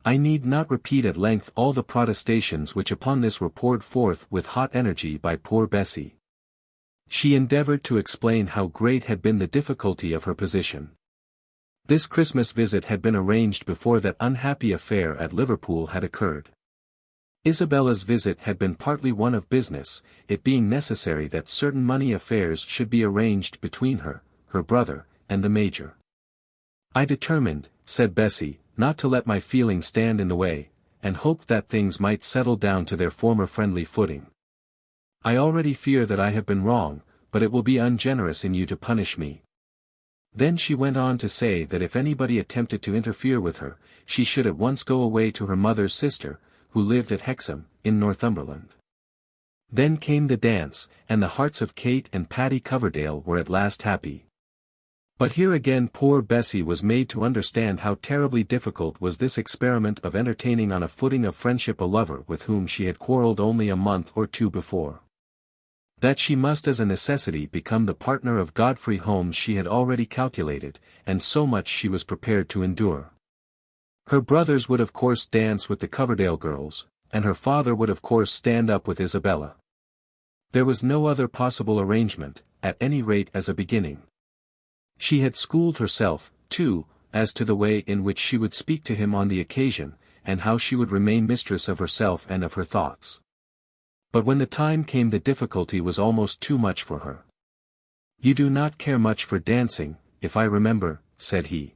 I need not repeat at length all the protestations which upon this were poured forth with hot energy by poor Bessie. She endeavored to explain how great had been the difficulty of her position. This Christmas visit had been arranged before that unhappy affair at Liverpool had occurred. Isabella's visit had been partly one of business, it being necessary that certain money affairs should be arranged between her, her brother, and the Major. "I determined," said Bessie, "not to let my feelings stand in the way, and hoped that things might settle down to their former friendly footing. I already fear that I have been wrong, but it will be ungenerous in you to punish me. Then she went on to say that if anybody attempted to interfere with her, she should at once go away to her mother's sister, who lived at Hexham, in Northumberland. Then came the dance, and the hearts of Kate and Paddy Coverdale were at last happy. But here again poor Bessie was made to understand how terribly difficult was this experiment of entertaining on a footing of friendship a lover with whom she had quarrelled only a month or two before. That she must as a necessity become the partner of Godfrey Holmes she had already calculated, and so much she was prepared to endure. Her brothers would of course dance with the Coverdale girls, and her father would of course stand up with Isabella. There was no other possible arrangement, at any rate as a beginning. She had schooled herself, too, as to the way in which she would speak to him on the occasion, and how she would remain mistress of herself and of her thoughts. But when the time came the difficulty was almost too much for her. "You do not care much for dancing, if I remember," said he.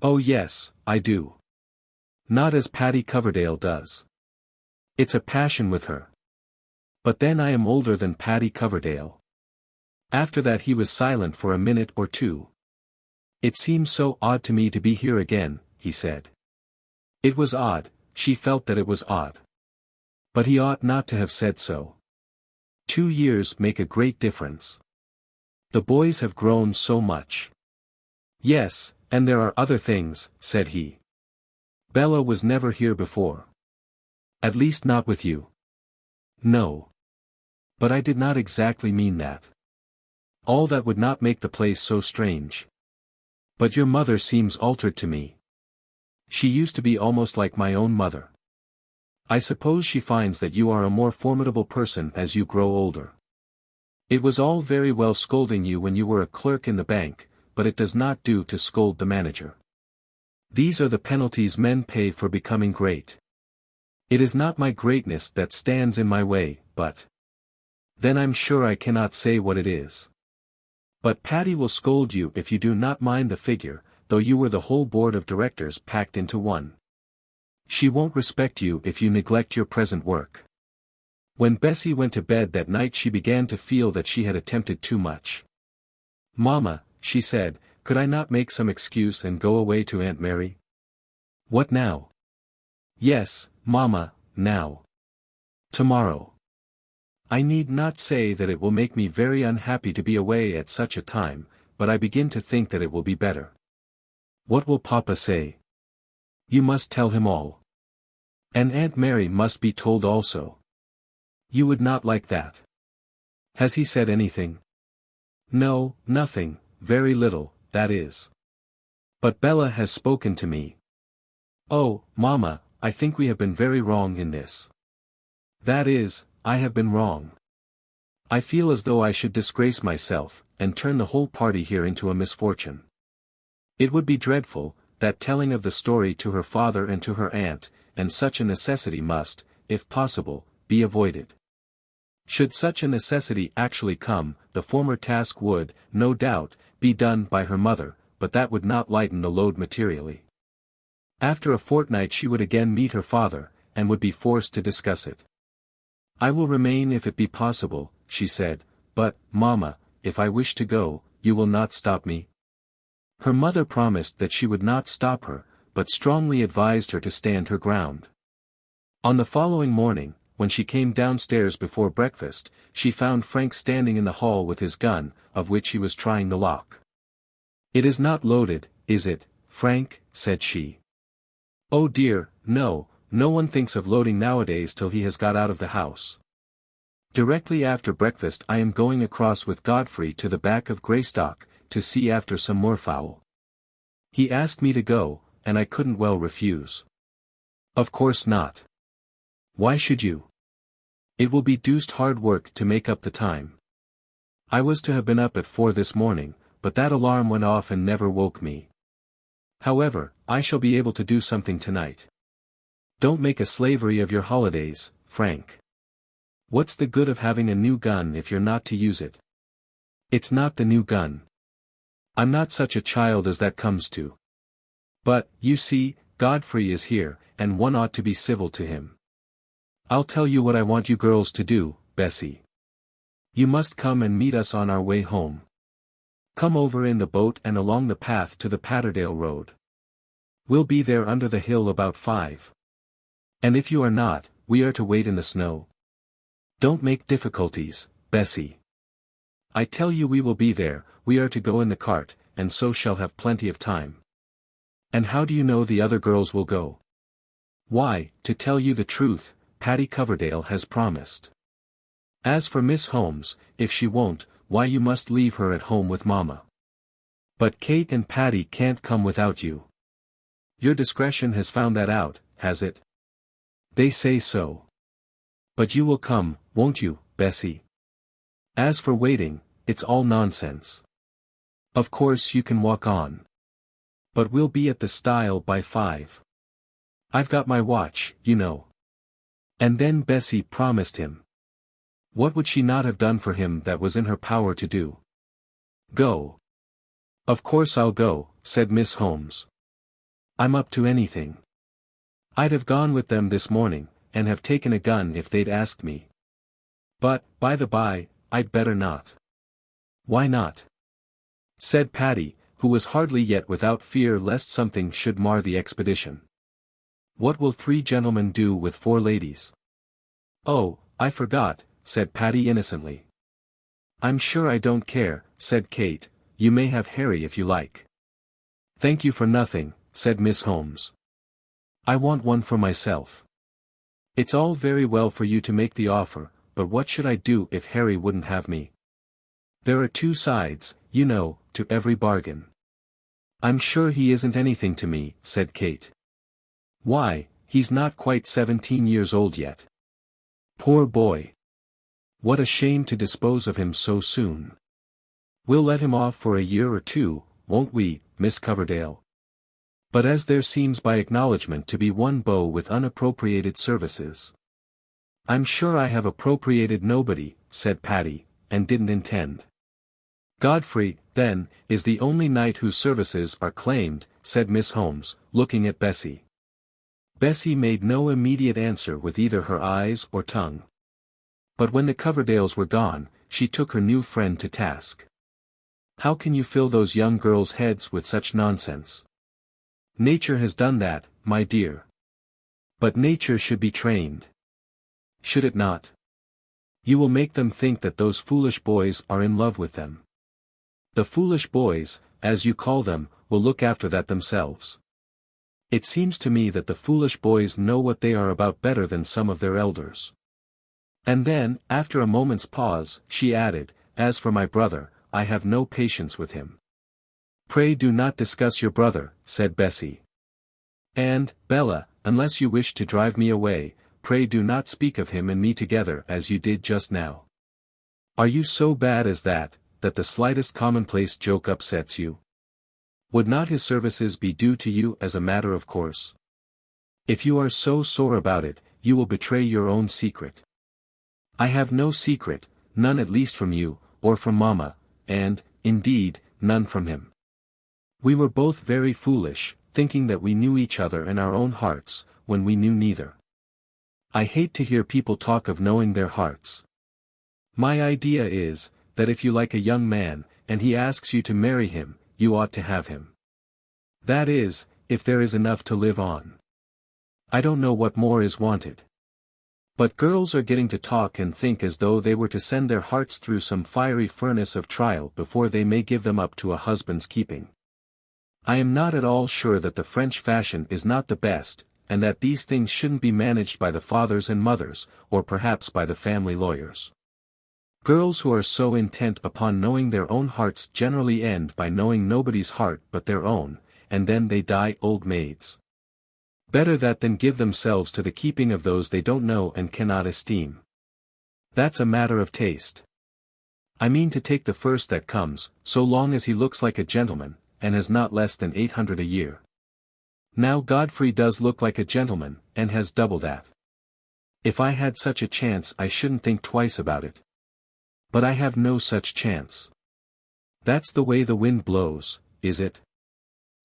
"Oh yes, I do. Not as Paddy Coverdale does. It's a passion with her. But then I am older than Paddy Coverdale." After that he was silent for a minute or two. "It seems so odd to me to be here again," he said. It was odd, she felt that it was odd. But he ought not to have said so. 2 years make a great difference. The boys have grown so much. "Yes, and there are other things," said he. "Bella was never here before. At least not with you." "No. But I did not exactly mean that. All that would not make the place so strange. But your mother seems altered to me. She used to be almost like my own mother. I suppose she finds that you are a more formidable person as you grow older. It was all very well scolding you when you were a clerk in the bank, but it does not do to scold the manager. These are the penalties men pay for becoming great. It is not my greatness that stands in my way, but... Then I'm sure I cannot say what it is. But Paddy will scold you if you do not mind the figure, though you were the whole board of directors packed into one. She won't respect you if you neglect your present work." When Bessie went to bed that night she began to feel that she had attempted too much. "Mamma," she said, "could I not make some excuse and go away to Aunt Mary?" "What now?" "Yes, Mamma, now. Tomorrow. I need not say that it will make me very unhappy to be away at such a time, but I begin to think that it will be better." "What will Papa say?" "You must tell him all. And Aunt Mary must be told also." "You would not like that." "Has he said anything?" "No, nothing, very little, that is. But Bella has spoken to me." "Oh, Mamma, I think we have been very wrong in this. That is, I have been wrong. I feel as though I should disgrace myself, and turn the whole party here into a misfortune. It would be dreadful, that telling of the story to her father and to her aunt, and such a necessity must, if possible, be avoided. Should such a necessity actually come, the former task would, no doubt, be done by her mother, but that would not lighten the load materially. After a fortnight she would again meet her father, and would be forced to discuss it. "I will remain if it be possible," she said, "but, Mamma, if I wish to go, you will not stop me?" Her mother promised that she would not stop her, but strongly advised her to stand her ground. On the following morning, when she came downstairs before breakfast, she found Frank standing in the hall with his gun, of which he was trying the lock. "It is not loaded, is it, Frank?" said she. "Oh dear, no. No one thinks of loading nowadays till he has got out of the house. Directly after breakfast I am going across with Godfrey to the back of Greystock, to see after some moorfowl. He asked me to go, and I couldn't well refuse." "Of course not. Why should you? It will be deuced hard work to make up the time. I was to have been up at 4 this morning, but that alarm went off and never woke me. However, I shall be able to do something tonight. Don't make a slavery of your holidays, Frank. What's the good of having a new gun if you're not to use it? It's not the new gun. I'm not such a child as that comes to. But, you see, Godfrey is here, and one ought to be civil to him. I'll tell you what I want you girls to do, Bessie. You must come and meet us on our way home. Come over in the boat and along the path to the Patterdale Road. We'll be there under the hill about 5. And if you are not, we are to wait in the snow. Don't make difficulties, Bessie. I tell you we will be there, we are to go in the cart, and so shall have plenty of time. And how do you know the other girls will go? Why, to tell you the truth, Patty Coverdale has promised. As for Miss Holmes, if she won't, why you must leave her at home with Mamma. But Kate and Patty can't come without you. Your discretion has found that out, has it? They say so. But you will come, won't you, Bessie? As for waiting, it's all nonsense. Of course you can walk on. But we'll be at the stile by 5. I've got my watch, you know. And then Bessie promised him. What would she not have done for him that was in her power to do? Go. Of course I'll go, said Miss Holmes. I'm up to anything. I'd have gone with them this morning, and have taken a gun if they'd asked me. But, by the by, I'd better not. Why not? Said Patty, who was hardly yet without fear lest something should mar the expedition. What will 3 gentlemen do with 4 ladies? Oh, I forgot, said Patty innocently. I'm sure I don't care, said Kate, you may have Harry if you like. Thank you for nothing, said Miss Holmes. I want one for myself. It's all very well for you to make the offer, but what should I do if Harry wouldn't have me? There are 2 sides, you know, to every bargain. I'm sure he isn't anything to me, said Kate. Why, he's not quite 17 years old yet. Poor boy. What a shame to dispose of him so soon. We'll let him off for a year or 2, won't we, Miss Coverdale? But as there seems by acknowledgment to be one beau with unappropriated services. I'm sure I have appropriated nobody, said Patty, and didn't intend. Godfrey, then, is the only knight whose services are claimed, said Miss Holmes, looking at Bessie. Bessie made no immediate answer with either her eyes or tongue. But when the Coverdales were gone, she took her new friend to task. How can you fill those young girls' heads with such nonsense? Nature has done that, my dear. But nature should be trained. Should it not? You will make them think that those foolish boys are in love with them. The foolish boys, as you call them, will look after that themselves. It seems to me that the foolish boys know what they are about better than some of their elders. And then, after a moment's pause, she added, as for my brother, I have no patience with him. Pray do not discuss your brother, said Bessie. And, Bella, unless you wish to drive me away, pray do not speak of him and me together as you did just now. Are you so bad as that the slightest commonplace joke upsets you? Would not his services be due to you as a matter of course? If you are so sore about it, you will betray your own secret. I have no secret, none at least from you, or from Mamma, and, indeed, none from him. We were both very foolish, thinking that we knew each other in our own hearts, when we knew neither. I hate to hear people talk of knowing their hearts. My idea is, that if you like a young man, and he asks you to marry him, you ought to have him. That is, if there is enough to live on. I don't know what more is wanted. But girls are getting to talk and think as though they were to send their hearts through some fiery furnace of trial before they may give them up to a husband's keeping. I am not at all sure that the French fashion is not the best, and that these things shouldn't be managed by the fathers and mothers, or perhaps by the family lawyers. Girls who are so intent upon knowing their own hearts generally end by knowing nobody's heart but their own, and then they die old maids. Better that than give themselves to the keeping of those they don't know and cannot esteem. That's a matter of taste. I mean to take the first that comes, so long as he looks like a gentleman, and has not less than 800 a year. Now Godfrey does look like a gentleman, and has double that. If I had such a chance I shouldn't think twice about it. But I have no such chance. That's the way the wind blows, is it?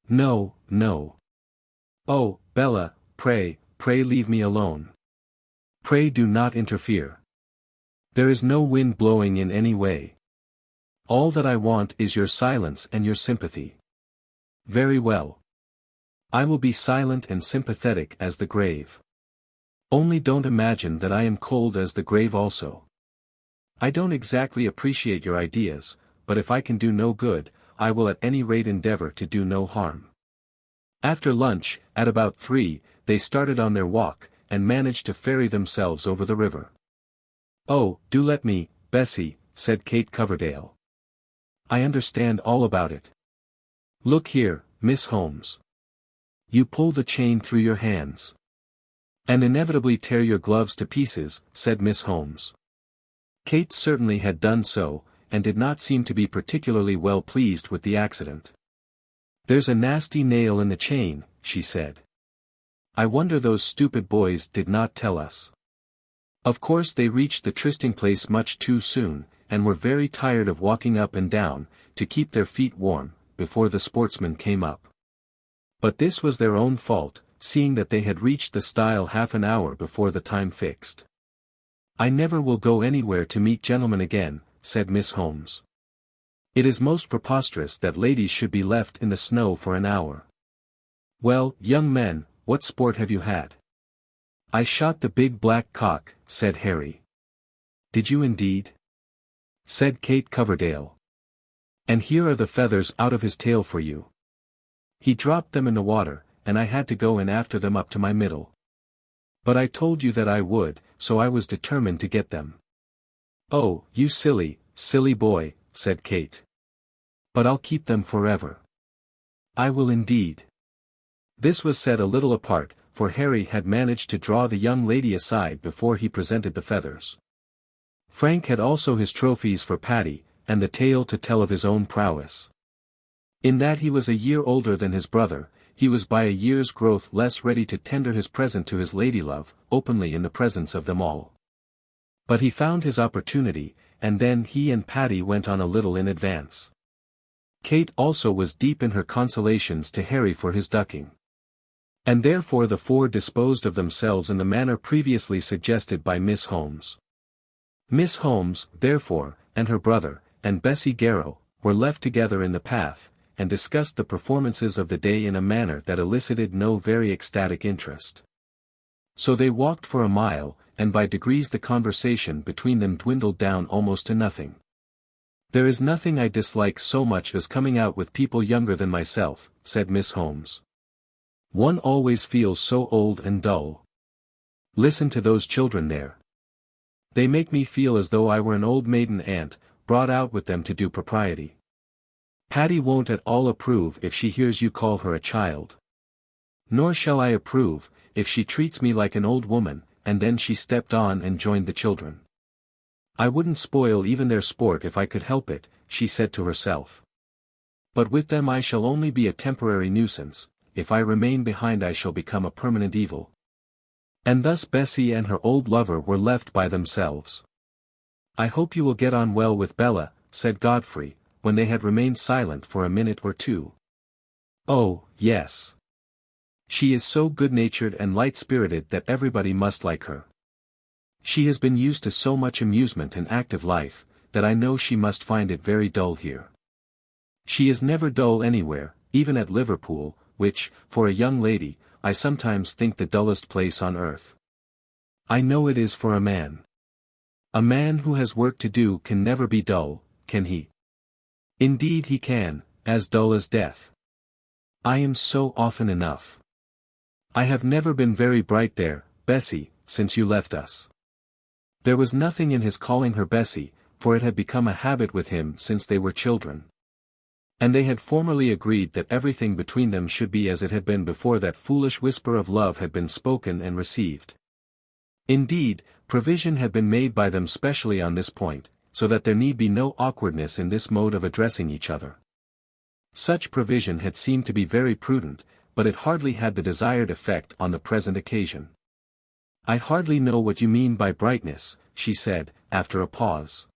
No, no. Oh, Bella, pray leave me alone. Pray do not interfere. There is no wind blowing in any way. All that I want is your silence and your sympathy. Very well. I will be silent and sympathetic as the grave. Only don't imagine that I am cold as the grave also. I don't exactly appreciate your ideas, but if I can do no good, I will at any rate endeavor to do no harm. After lunch, at about 3, they started on their walk, and managed to ferry themselves over the river. "Oh, do let me, Bessie," said Kate Coverdale. "I understand all about it. Look here, Miss Holmes. You pull the chain through your hands. And inevitably tear your gloves to pieces," said Miss Holmes. Kate certainly had done so, and did not seem to be particularly well pleased with the accident. "There's a nasty nail in the chain," she said. "I wonder those stupid boys did not tell us." Of course they reached the trysting place much too soon, and were very tired of walking up and down, to keep their feet warm, before the sportsmen came up. But this was their own fault, seeing that they had reached the stile half an hour before the time fixed. "I never will go anywhere to meet gentlemen again," said Miss Holmes. "It is most preposterous that ladies should be left in the snow for an hour." "Well, young men, what sport have you had?" "I shot the big black cock," said Harry. "Did you indeed?" said Kate Coverdale. "And here are the feathers out of his tail for you. He dropped them in the water, and I had to go in after them up to my middle. But I told you that I would, so I was determined to get them." "Oh, you silly, silly boy," said Kate. "But I'll keep them forever." "I will indeed." This was said a little apart, for Harry had managed to draw the young lady aside before he presented the feathers. Frank had also his trophies for Paddy, and the tale to tell of his own prowess. In that he was a year older than his brother, he was by a year's growth less ready to tender his present to his ladylove, openly in the presence of them all. But he found his opportunity, and then he and Paddy went on a little in advance. Kate also was deep in her consolations to Harry for his ducking. And therefore the four disposed of themselves in the manner previously suggested by Miss Holmes. Miss Holmes, therefore, and her brother, and Bessie Garrow, were left together in the path, and discussed the performances of the day in a manner that elicited no very ecstatic interest. So they walked for a mile, and by degrees the conversation between them dwindled down almost to nothing. "There is nothing I dislike so much as coming out with people younger than myself," said Miss Holmes. "One always feels so old and dull. Listen to those children there. They make me feel as though I were an old maiden aunt, brought out with them to do propriety. Paddy won't at all approve if she hears you call her a child. Nor shall I approve, if she treats me like an old woman," and then she stepped on and joined the children. "I wouldn't spoil even their sport if I could help it," she said to herself. "But with them I shall only be a temporary nuisance, if I remain behind I shall become a permanent evil." And thus Bessie and her old lover were left by themselves. "I hope you will get on well with Bella," said Godfrey, when they had remained silent for a minute or two. "Oh, yes. She is so good-natured and light-spirited that everybody must like her. She has been used to so much amusement and active life, that I know she must find it very dull here. She is never dull anywhere, even at Liverpool, which, for a young lady, I sometimes think the dullest place on earth. I know it is for a man. A man who has work to do can never be dull, can he? Indeed he can, as dull as death. I am so often enough. I have never been very bright there, Bessie, since you left us." There was nothing in his calling her Bessie, for it had become a habit with him since they were children. And they had formerly agreed that everything between them should be as it had been before that foolish whisper of love had been spoken and received. Indeed, provision had been made by them specially on this point, so that there need be no awkwardness in this mode of addressing each other. Such provision had seemed to be very prudent, but it hardly had the desired effect on the present occasion. "I hardly know what you mean by brightness," she said, after a pause.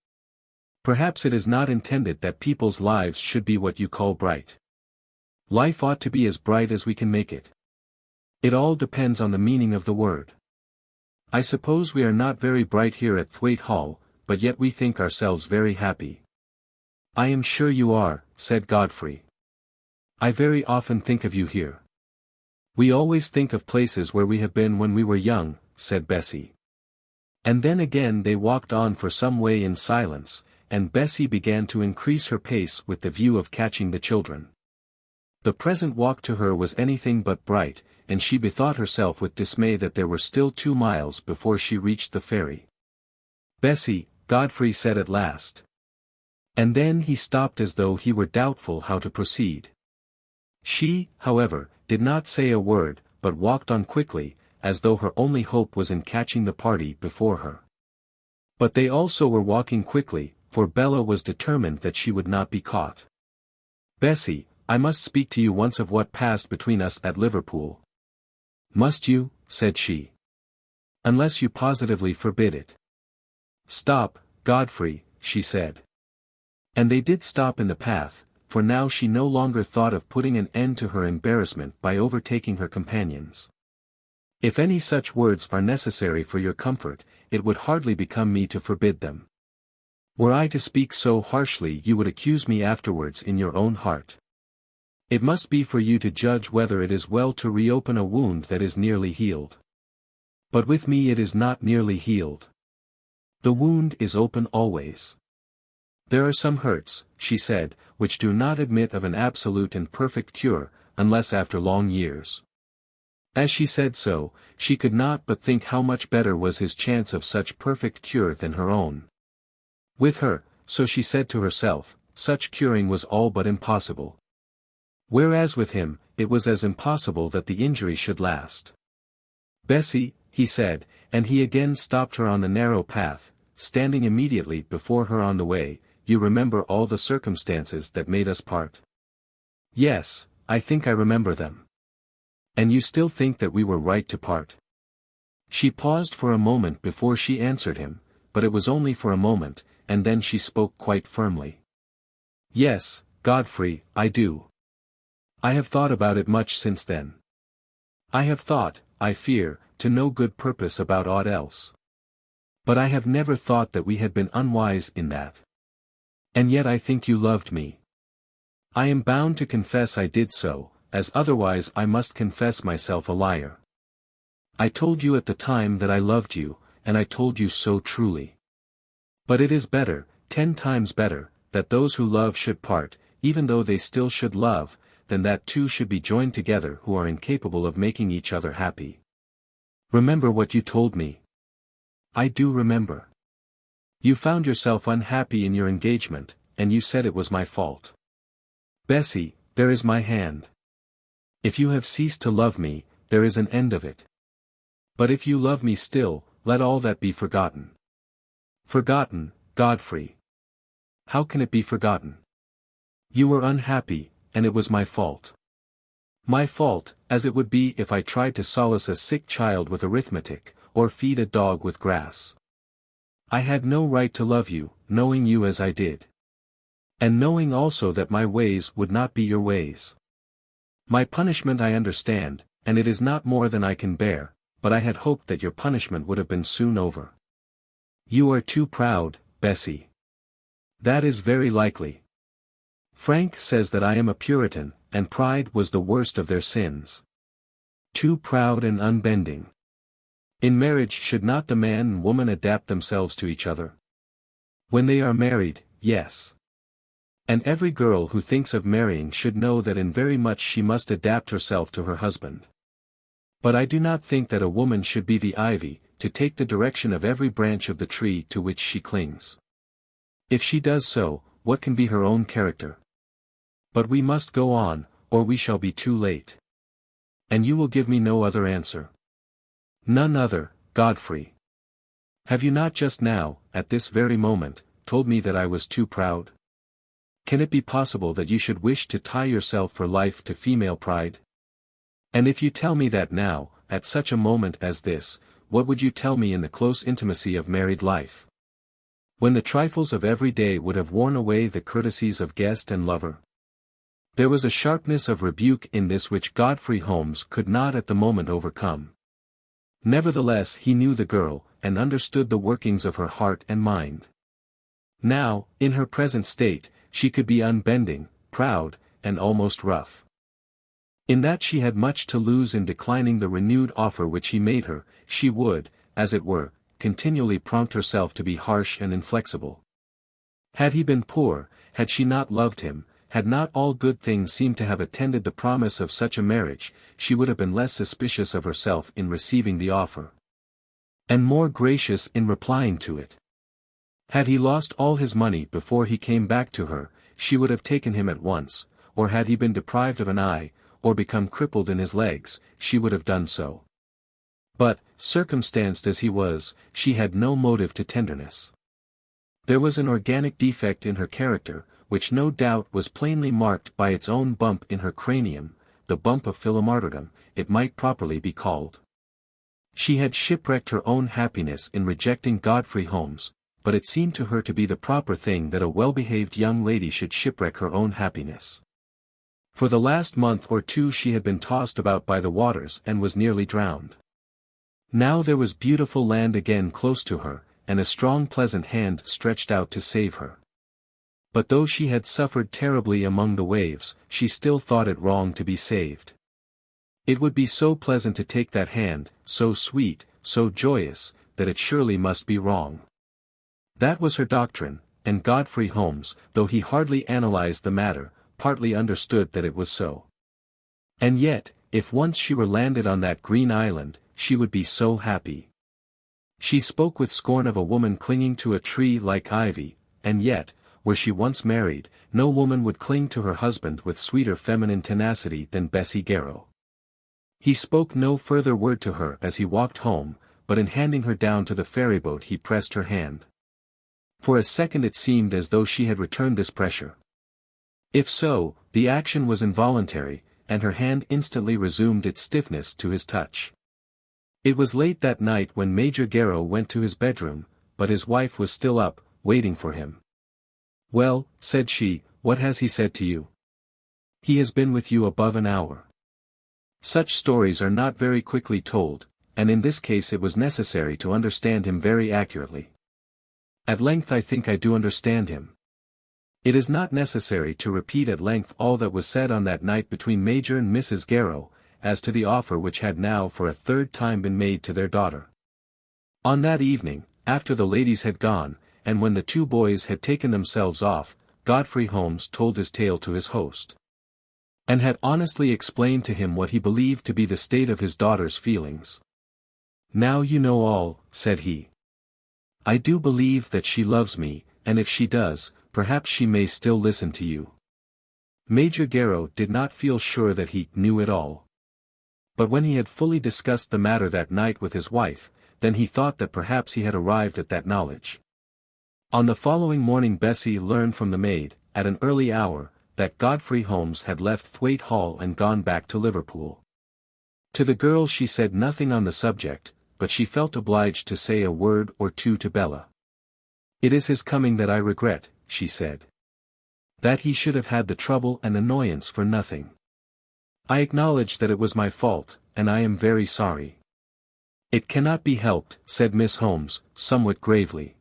"Perhaps it is not intended that people's lives should be what you call bright. Life ought to be as bright as we can make it. It all depends on the meaning of the word. I suppose we are not very bright here at Thwaite Hall, but yet we think ourselves very happy. "I am sure you are," said Godfrey. "I very often think of you here." "We always think of places where we have been when we were young," said Bessie. And then again they walked on for some way in silence, and Bessie began to increase her pace with the view of catching the children. The present walk to her was anything but bright, and she bethought herself with dismay that there were still 2 miles before she reached the ferry. "Bessie," Godfrey said at last. And then he stopped as though he were doubtful how to proceed. She, however, did not say a word, but walked on quickly, as though her only hope was in catching the party before her. But they also were walking quickly, for Bella was determined that she would not be caught. "Bessie, I must speak to you once of what passed between us at Liverpool." "Must you?" said she. "Unless you positively forbid it." "Stop, Godfrey," she said. And they did stop in the path, for now she no longer thought of putting an end to her embarrassment by overtaking her companions. "If any such words are necessary for your comfort, it would hardly become me to forbid them. Were I to speak so harshly you would accuse me afterwards in your own heart. It must be for you to judge whether it is well to reopen a wound that is nearly healed. But with me it is not nearly healed. The wound is open always. There are some hurts," she said, "which do not admit of an absolute and perfect cure, unless after long years." As she said so, she could not but think how much better was his chance of such perfect cure than her own. With her, so she said to herself, such curing was all but impossible. Whereas with him, it was as impossible that the injury should last. "Bessie," he said, and he again stopped her on the narrow path, standing immediately before her on the way, "you remember all the circumstances that made us part?" "Yes, I think I remember them." "And you still think that we were right to part?" She paused for a moment before she answered him, but it was only for a moment, and then she spoke quite firmly. "Yes, Godfrey, I do. I have thought about it much since then. I have thought, I fear, to no good purpose about aught else. But I have never thought that we had been unwise in that. And yet I think you loved me. I am bound to confess I did so, as otherwise I must confess myself a liar. I told you at the time that I loved you, and I told you so truly. But it is better, 10 times better, that those who love should part, even though they still should love, than that 2 should be joined together who are incapable of making each other happy. Remember what you told me." "I do remember. You found yourself unhappy in your engagement, and you said it was my fault." "Bessie, there is my hand. If you have ceased to love me, there is an end of it. But if you love me still, let all that be forgotten." "Forgotten, Godfrey? How can it be forgotten? You were unhappy, and it was my fault. My fault, as it would be if I tried to solace a sick child with arithmetic, or feed a dog with grass. I had no right to love you, knowing you as I did. And knowing also that my ways would not be your ways. My punishment I understand, and it is not more than I can bear, but I had hoped that your punishment would have been soon over. You are too proud, Bessie. That is very likely. Frank says that I am a Puritan, and pride was the worst of their sins. Too proud and unbending. In marriage should not the man and woman adapt themselves to each other? When they are married, yes. And every girl who thinks of marrying should know that in very much she must adapt herself to her husband. But I do not think that a woman should be the ivy, to take the direction of every branch of the tree to which she clings. If she does so, what can be her own character? But we must go on, or we shall be too late. And you will give me no other answer. None other, Godfrey. Have you not just now, at this very moment, told me that I was too proud? Can it be possible that you should wish to tie yourself for life to female pride? And if you tell me that now, at such a moment as this, what would you tell me in the close intimacy of married life? When the trifles of every day would have worn away the courtesies of guest and lover? There was a sharpness of rebuke in this which Godfrey Holmes could not at the moment overcome. Nevertheless he knew the girl, and understood the workings of her heart and mind. Now, in her present state, she could be unbending, proud, and almost rough. In that she had much to lose in declining the renewed offer which he made her, she would, as it were, continually prompt herself to be harsh and inflexible. Had he been poor, had she not loved him, had not all good things seemed to have attended the promise of such a marriage, she would have been less suspicious of herself in receiving the offer, and more gracious in replying to it. Had he lost all his money before he came back to her, she would have taken him at once, or had he been deprived of an eye, or become crippled in his legs, she would have done so. But, circumstanced as he was, she had no motive to tenderness. There was an organic defect in her character, which no doubt was plainly marked by its own bump in her cranium, the bump of philomartyrdom, it might properly be called. She had shipwrecked her own happiness in rejecting Godfrey Holmes, but it seemed to her to be the proper thing that a well-behaved young lady should shipwreck her own happiness. For the last month or two she had been tossed about by the waters and was nearly drowned. Now there was beautiful land again close to her, and a strong pleasant hand stretched out to save her. But though she had suffered terribly among the waves, she still thought it wrong to be saved. It would be so pleasant to take that hand, so sweet, so joyous, that it surely must be wrong. That was her doctrine, and Godfrey Holmes, though he hardly analyzed the matter, partly understood that it was so. And yet, if once she were landed on that green island, she would be so happy. She spoke with scorn of a woman clinging to a tree like ivy, and yet, were she once married, no woman would cling to her husband with sweeter feminine tenacity than Bessie Garrow. He spoke no further word to her as he walked home, but in handing her down to the ferryboat he pressed her hand. For a second it seemed as though she had returned this pressure. If so, the action was involuntary, and her hand instantly resumed its stiffness to his touch. It was late that night when Major Garrow went to his bedroom, but his wife was still up, waiting for him. "Well," said she, "what has he said to you?" "He has been with you above an hour." Such stories are not very quickly told, and in this case it was necessary to understand him very accurately. "At length I think I do understand him." It is not necessary to repeat at length all that was said on that night between Major and Mrs. Garrow, as to the offer which had now for a third time been made to their daughter. On that evening, after the ladies had gone, and when the two boys had taken themselves off, Godfrey Holmes told his tale to his host, and had honestly explained to him what he believed to be the state of his daughter's feelings. "Now you know all," said he. "I do believe that she loves me, and if she does, perhaps she may still listen to you." Major Garrow did not feel sure that he knew it all. But when he had fully discussed the matter that night with his wife, then he thought that perhaps he had arrived at that knowledge. On the following morning Bessie learned from the maid, at an early hour, that Godfrey Holmes had left Thwaite Hall and gone back to Liverpool. To the girl she said nothing on the subject, but she felt obliged to say a word or two to Bella. "It is his coming that I regret," she said. "That he should have had the trouble and annoyance for nothing. I acknowledge that it was my fault, and I am very sorry." "It cannot be helped," said Miss Holmes, somewhat gravely.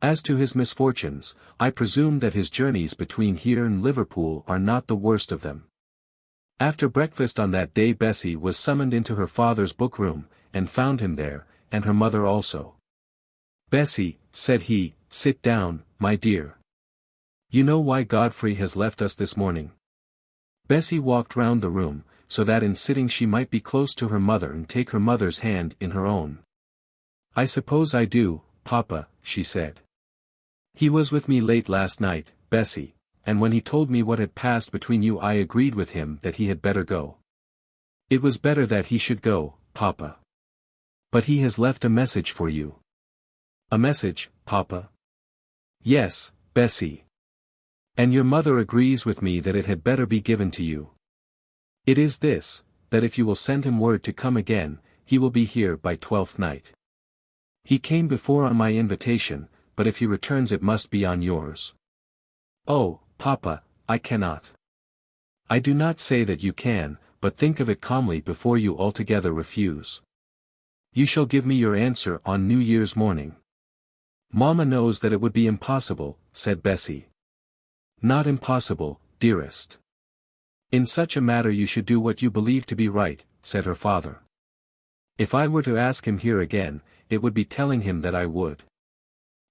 "As to his misfortunes, I presume that his journeys between here and Liverpool are not the worst of them." After breakfast on that day Bessie was summoned into her father's book-room, and found him there, and her mother also. "Bessie," said he, "sit down, my dear. You know why Godfrey has left us this morning?" Bessie walked round the room, so that in sitting she might be close to her mother and take her mother's hand in her own. "I suppose I do, Papa," she said. "He was with me late last night, Bessie, and when he told me what had passed between you I agreed with him that he had better go." "It was better that he should go, Papa. But he has left a message for you." "A message, Papa?" "Yes, Bessie. And your mother agrees with me that it had better be given to you. It is this, that if you will send him word to come again, he will be here by 12th night. He came before on my invitation, but if he returns it must be on yours." "Oh, Papa, I cannot." "I do not say that you can, but think of it calmly before you altogether refuse. You shall give me your answer on New Year's morning." "Mamma knows that it would be impossible," said Bessie. Not impossible, dearest. In such a matter you should do what you believe to be right, said her father. If I were to ask him here again, it would be telling him that I would.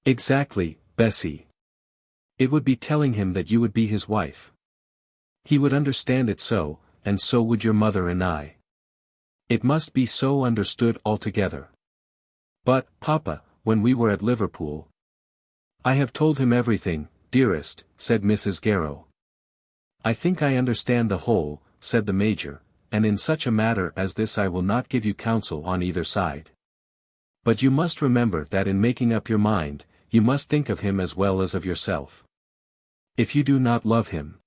Exactly, Bessie. It would be telling him that you would be his wife. He would understand it so, and so would your mother and I. It must be so understood altogether. But, Papa, when we were at Liverpool. I have told him everything, dearest, said Mrs. Garrow. I think I understand the whole, said the Major, and in such a matter as this I will not give you counsel on either side. But you must remember that in making up your mind, you must think of him as well as of yourself. If you do not love him,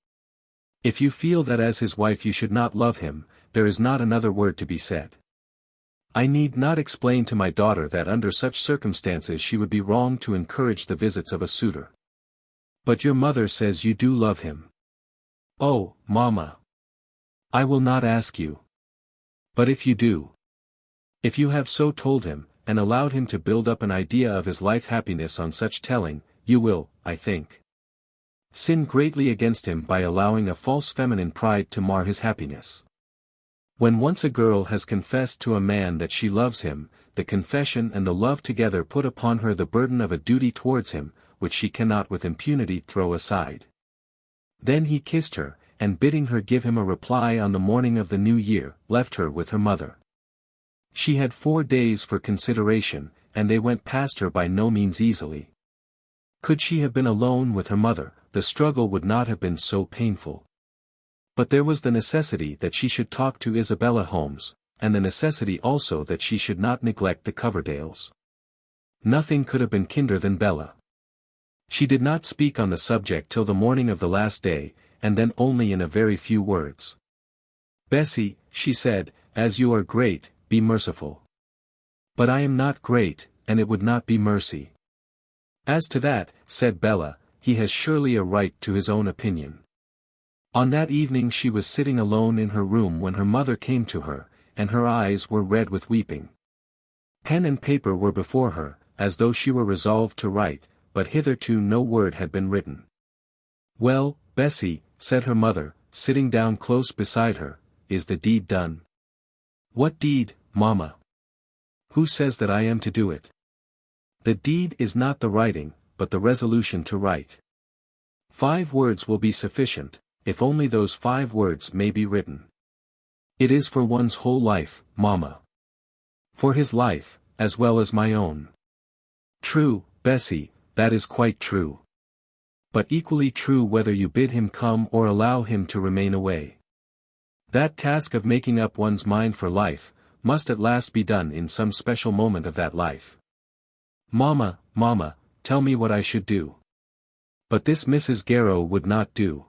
if you feel that as his wife you should not love him, there is not another word to be said. I need not explain to my daughter that under such circumstances she would be wrong to encourage the visits of a suitor. But your mother says you do love him. Oh, Mamma. I will not ask you. But if you do, if you have so told him, and allowed him to build up an idea of his life happiness on such telling, you will, I think, sin greatly against him by allowing a false feminine pride to mar his happiness. When once a girl has confessed to a man that she loves him, the confession and the love together put upon her the burden of a duty towards him, which she cannot with impunity throw aside. Then he kissed her, and bidding her give him a reply on the morning of the new year, left her with her mother. She had 4 days for consideration, and they went past her by no means easily. Could she have been alone with her mother, the struggle would not have been so painful. But there was the necessity that she should talk to Isabella Holmes, and the necessity also that she should not neglect the Coverdales. Nothing could have been kinder than Bella. She did not speak on the subject till the morning of the last day, and then only in a very few words. Bessie, she said, as you are great, be merciful. But I am not great, and it would not be mercy. As to that, said Bella, he has surely a right to his own opinion. On that evening she was sitting alone in her room when her mother came to her, and her eyes were red with weeping. Pen and paper were before her, as though she were resolved to write, but hitherto no word had been written. Well, Bessie, said her mother, sitting down close beside her, is the deed done? What deed, Mamma? Who says that I am to do it? The deed is not the writing, but the resolution to write. 5 words will be sufficient, if only those 5 words may be written. It is for one's whole life, Mamma. For his life, as well as my own. True, Bessie, that is quite true. But equally true whether you bid him come or allow him to remain away. That task of making up one's mind for life, must at last be done in some special moment of that life. Mamma, Mamma, tell me what I should do. But this Mrs. Garrow would not do.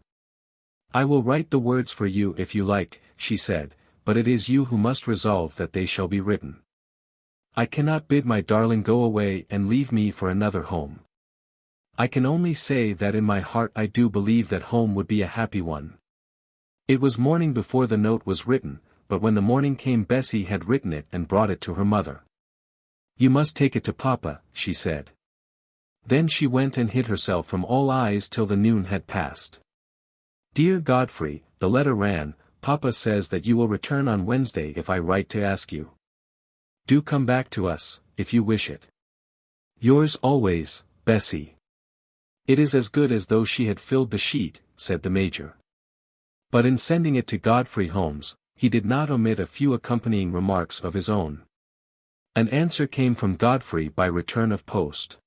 I will write the words for you if you like, she said, but it is you who must resolve that they shall be written. I cannot bid my darling go away and leave me for another home. I can only say that in my heart I do believe that home would be a happy one. It was morning before the note was written, but when the morning came Bessie had written it and brought it to her mother. You must take it to Papa, she said. Then she went and hid herself from all eyes till the noon had passed. Dear Godfrey, the letter ran, Papa says that you will return on Wednesday if I write to ask you. Do come back to us, if you wish it. Yours always, Bessie. It is as good as though she had filled the sheet, said the Major. But in sending it to Godfrey Holmes, he did not omit a few accompanying remarks of his own. An answer came from Godfrey by return of post.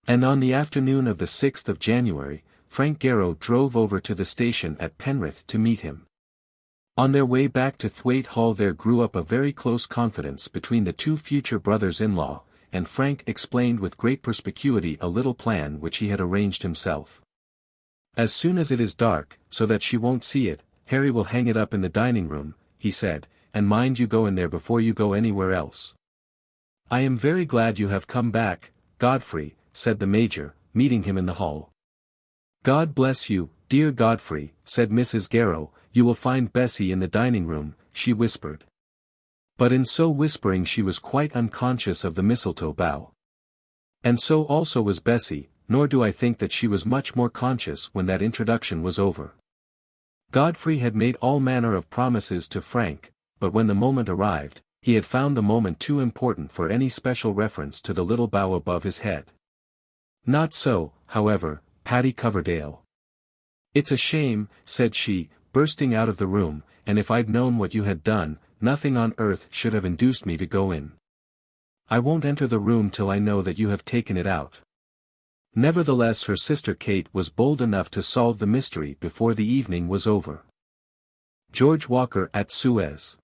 And on the afternoon of the 6th of January, Frank Garrow drove over to the station at Penrith to meet him. On their way back to Thwaite Hall there grew up a very close confidence between the 2 future brothers-in-law, and Frank explained with great perspicuity a little plan which he had arranged himself. As soon as it is dark, so that she won't see it, Harry will hang it up in the dining room, he said, and mind you go in there before you go anywhere else. I am very glad you have come back, Godfrey, said the Major, meeting him in the hall. God bless you, dear Godfrey, said Mrs. Garrow, you will find Bessie in the dining room, she whispered. But in so whispering she was quite unconscious of the mistletoe bough. And so also was Bessie, nor do I think that she was much more conscious when that introduction was over. Godfrey had made all manner of promises to Frank, but when the moment arrived, he had found the moment too important for any special reference to the little bough above his head. Not so, however, Paddy Coverdale. "It's a shame," said she, bursting out of the room, "and if I'd known what you had done, nothing on earth should have induced me to go in. I won't enter the room till I know that you have taken it out." Nevertheless, her sister Kate was bold enough to solve the mystery before the evening was over. George Walker at Suez.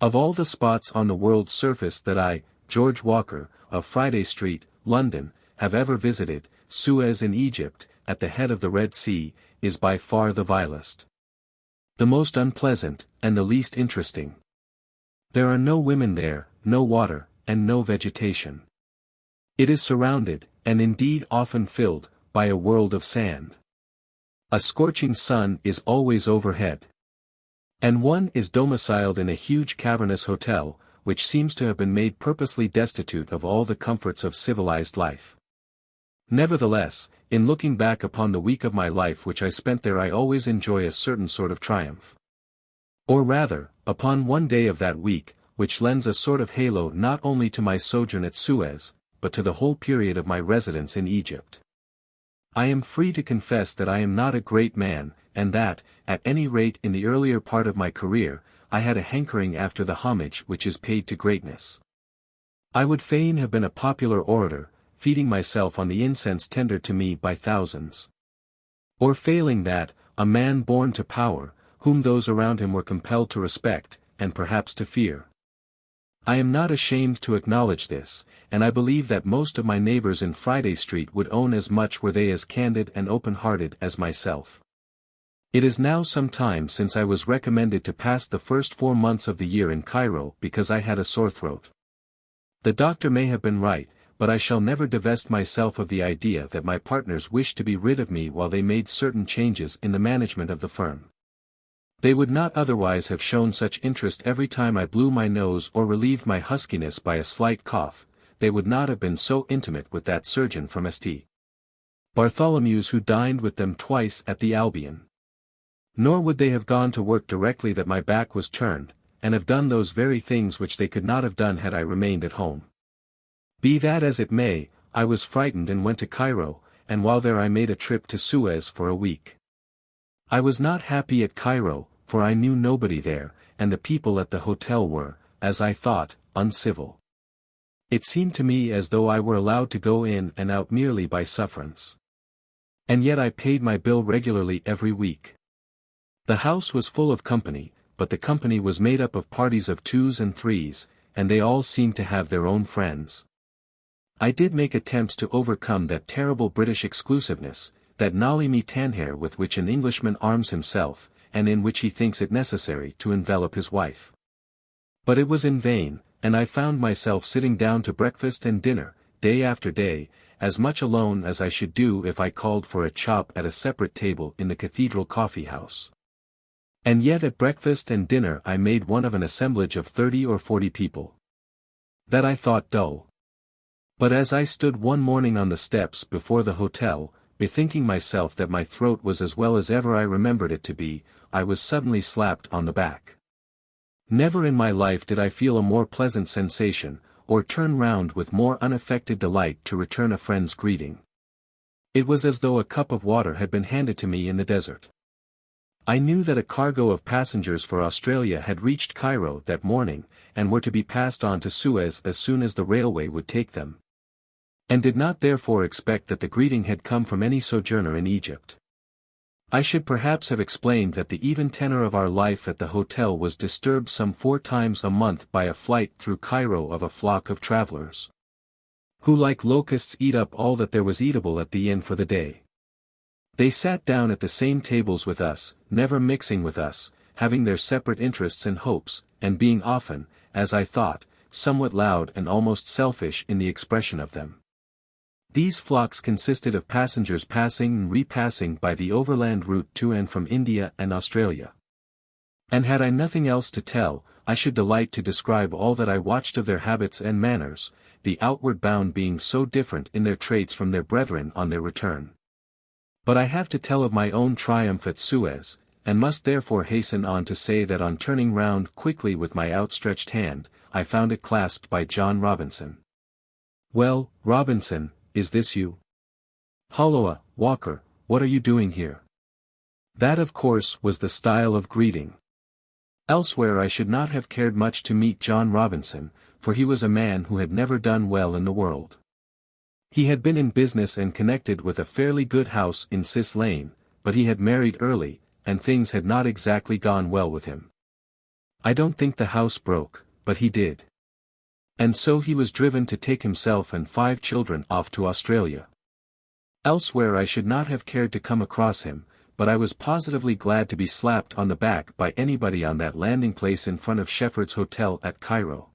Of all the spots on the world's surface that I, George Walker, of Friday Street, London, have ever visited, Suez in Egypt, at the head of the Red Sea, is by far the vilest, the most unpleasant, and the least interesting. There are no women there, no water, and no vegetation. It is surrounded, and indeed often filled, by a world of sand. A scorching sun is always overhead. And one is domiciled in a huge cavernous hotel, which seems to have been made purposely destitute of all the comforts of civilized life. Nevertheless, in looking back upon the week of my life which I spent there, I always enjoy a certain sort of triumph. Or rather, upon one day of that week, which lends a sort of halo not only to my sojourn at Suez, but to the whole period of my residence in Egypt. I am free to confess that I am not a great man, and that, at any rate in the earlier part of my career, I had a hankering after the homage which is paid to greatness. I would fain have been a popular orator, feeding myself on the incense tendered to me by thousands. Or failing that, a man born to power, whom those around him were compelled to respect, and perhaps to fear. I am not ashamed to acknowledge this, and I believe that most of my neighbors in Friday Street would own as much were they as candid and open-hearted as myself. It is now some time since I was recommended to pass the first 4 months of the year in Cairo because I had a sore throat. The doctor may have been right, but I shall never divest myself of the idea that my partners wished to be rid of me while they made certain changes in the management of the firm. They would not otherwise have shown such interest every time I blew my nose or relieved my huskiness by a slight cough. They would not have been so intimate with that surgeon from St. Bartholomew's who dined with them twice at the Albion. Nor would they have gone to work directly that my back was turned, and have done those very things which they could not have done had I remained at home. Be that as it may, I was frightened and went to Cairo, and while there I made a trip to Suez for a week. I was not happy at Cairo, for I knew nobody there, and the people at the hotel were, as I thought, uncivil. It seemed to me as though I were allowed to go in and out merely by sufferance. And yet I paid my bill regularly every week. The house was full of company, but the company was made up of parties of 2s and 3s, and they all seemed to have their own friends. I did make attempts to overcome that terrible British exclusiveness, that noli me tangere with which an Englishman arms himself, and in which he thinks it necessary to envelop his wife. But it was in vain, and I found myself sitting down to breakfast and dinner, day after day, as much alone as I should do if I called for a chop at a separate table in the Cathedral Coffee House. And yet at breakfast and dinner I made one of an assemblage of 30 or 40 people. That I thought dull. But as I stood one morning on the steps before the hotel, bethinking myself that my throat was as well as ever I remembered it to be, I was suddenly slapped on the back. Never in my life did I feel a more pleasant sensation, or turn round with more unaffected delight to return a friend's greeting. It was as though a cup of water had been handed to me in the desert. I knew that a cargo of passengers for Australia had reached Cairo that morning, and were to be passed on to Suez as soon as the railway would take them. And did not therefore expect that the greeting had come from any sojourner in Egypt. I should perhaps have explained that the even tenor of our life at the hotel was disturbed some 4 times a month by a flight through Cairo of a flock of travellers, who like locusts eat up all that there was eatable at the inn for the day. They sat down at the same tables with us, never mixing with us, having their separate interests and hopes, and being often, as I thought, somewhat loud and almost selfish in the expression of them. These flocks consisted of passengers passing and repassing by the overland route to and from India and Australia. And had I nothing else to tell, I should delight to describe all that I watched of their habits and manners, the outward bound being so different in their traits from their brethren on their return. But I have to tell of my own triumph at Suez, and must therefore hasten on to say that on turning round quickly with my outstretched hand, I found it clasped by John Robinson. "Well, Robinson, is this you?" "Holloa, Walker, what are you doing here?" That of course was the style of greeting. Elsewhere I should not have cared much to meet John Robinson, for he was a man who had never done well in the world. He had been in business and connected with a fairly good house in Cis Lane, but he had married early, and things had not exactly gone well with him. I don't think the house broke, but he did. And so he was driven to take himself and 5 children off to Australia. Elsewhere I should not have cared to come across him, but I was positively glad to be slapped on the back by anybody on that landing place in front of Shepheard's Hotel at Cairo.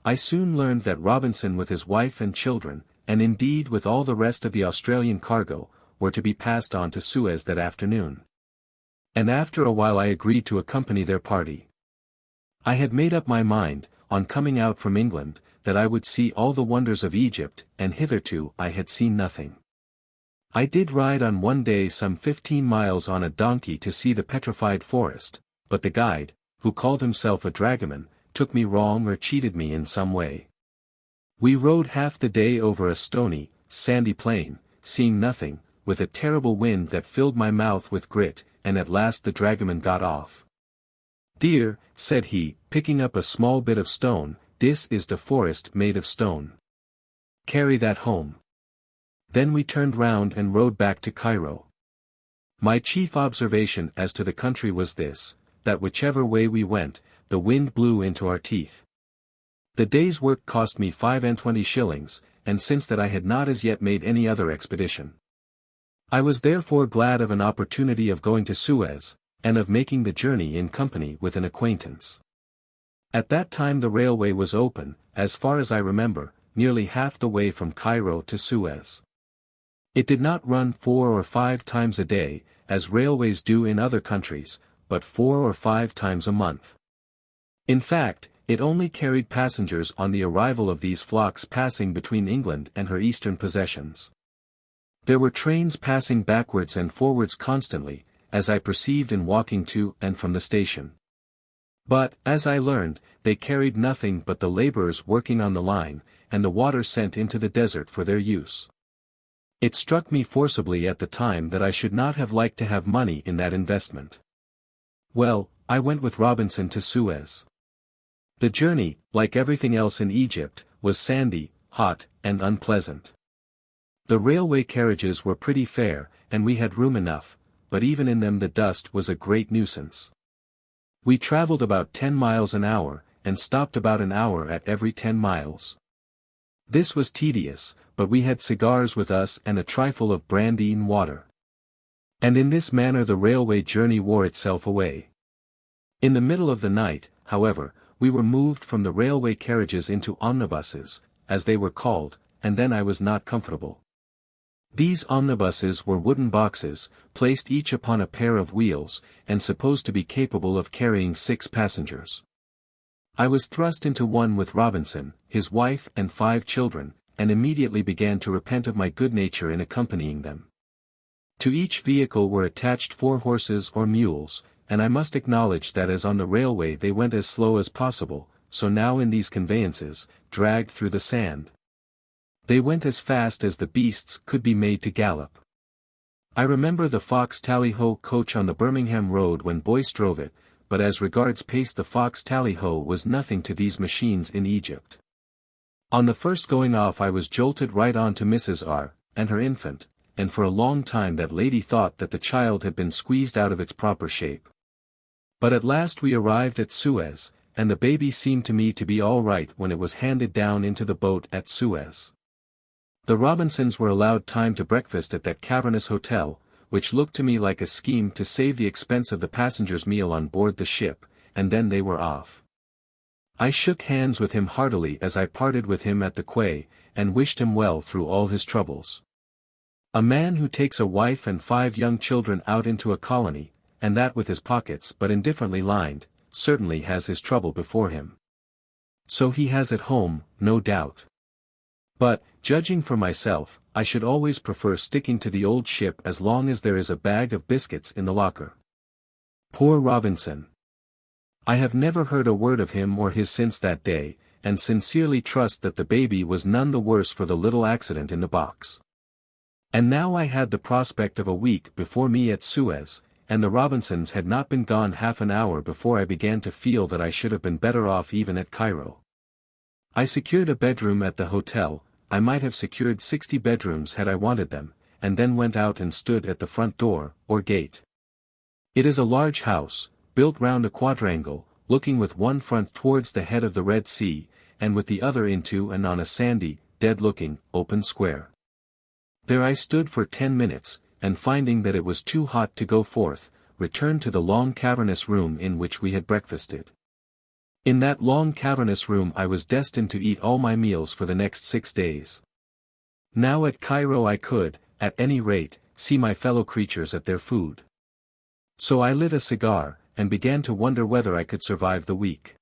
I soon learned that Robinson with his wife and children, and indeed with all the rest of the Australian cargo, were to be passed on to Suez that afternoon. And after a while I agreed to accompany their party. I had made up my mind, on coming out from England, that I would see all the wonders of Egypt, and hitherto I had seen nothing. I did ride on one day some 15 miles on a donkey to see the petrified forest, but the guide, who called himself a dragoman, took me wrong or cheated me in some way. We rode half the day over a stony, sandy plain, seeing nothing, with a terrible wind that filled my mouth with grit, and at last the dragoman got off. "Dear," said he, picking up a small bit of stone, "this is the forest made of stone. Carry that home." Then we turned round and rode back to Cairo. My chief observation as to the country was this, that whichever way we went, the wind blew into our teeth. The day's work cost me 25 shillings, and since that I had not as yet made any other expedition. I was therefore glad of an opportunity of going to Suez, and of making the journey in company with an acquaintance. At that time the railway was open, as far as I remember, nearly half the way from Cairo to Suez. It did not run 4 or 5 times a day, as railways do in other countries, but 4 or 5 times a month. In fact, it only carried passengers on the arrival of these flocks passing between England and her eastern possessions. There were trains passing backwards and forwards constantly, as I perceived in walking to and from the station. But, as I learned, they carried nothing but the laborers working on the line, and the water sent into the desert for their use. It struck me forcibly at the time that I should not have liked to have money in that investment. Well, I went with Robinson to Suez. The journey, like everything else in Egypt, was sandy, hot, and unpleasant. The railway carriages were pretty fair, and we had room enough, but even in them the dust was a great nuisance. We travelled about 10 miles an hour, and stopped about an hour at every 10 miles. This was tedious, but we had cigars with us and a trifle of brandy and water. And in this manner the railway journey wore itself away. In the middle of the night, however, we were moved from the railway carriages into omnibuses, as they were called, and then I was not comfortable. These omnibuses were wooden boxes, placed each upon a pair of wheels, and supposed to be capable of carrying 6 passengers. I was thrust into one with Robinson, his wife and 5 children, and immediately began to repent of my good nature in accompanying them. To each vehicle were attached 4 horses or mules, and I must acknowledge that as on the railway they went as slow as possible, so now in these conveyances, dragged through the sand, they went as fast as the beasts could be made to gallop. I remember the Fox Tally-Ho coach on the Birmingham road when Boyce drove it, but as regards pace the Fox Tally-Ho was nothing to these machines in Egypt. On the first going off I was jolted right on to Mrs. R. and her infant, and for a long time that lady thought that the child had been squeezed out of its proper shape. But at last we arrived at Suez, and the baby seemed to me to be all right when it was handed down into the boat at Suez. The Robinsons were allowed time to breakfast at that cavernous hotel, which looked to me like a scheme to save the expense of the passengers' meal on board the ship, and then they were off. I shook hands with him heartily as I parted with him at the quay, and wished him well through all his troubles. A man who takes a wife and 5 young children out into a colony, and that with his pockets but indifferently lined, certainly has his trouble before him. So he has at home, no doubt. But, judging for myself, I should always prefer sticking to the old ship as long as there is a bag of biscuits in the locker. Poor Robinson. I have never heard a word of him or his since that day, and sincerely trust that the baby was none the worse for the little accident in the box. And now I had the prospect of a week before me at Suez, and the Robinsons had not been gone half an hour before I began to feel that I should have been better off even at Cairo. I secured a bedroom at the hotel. I might have secured 60 bedrooms had I wanted them, and then went out and stood at the front door, or gate. It is a large house, built round a quadrangle, looking with one front towards the head of the Red Sea, and with the other into and on a sandy, dead-looking, open square. There I stood for 10 minutes, and finding that it was too hot to go forth, returned to the long cavernous room in which we had breakfasted. In that long cavernous room I was destined to eat all my meals for the next 6 days. Now at Cairo I could, at any rate, see my fellow creatures at their food. So I lit a cigar, and began to wonder whether I could survive the week.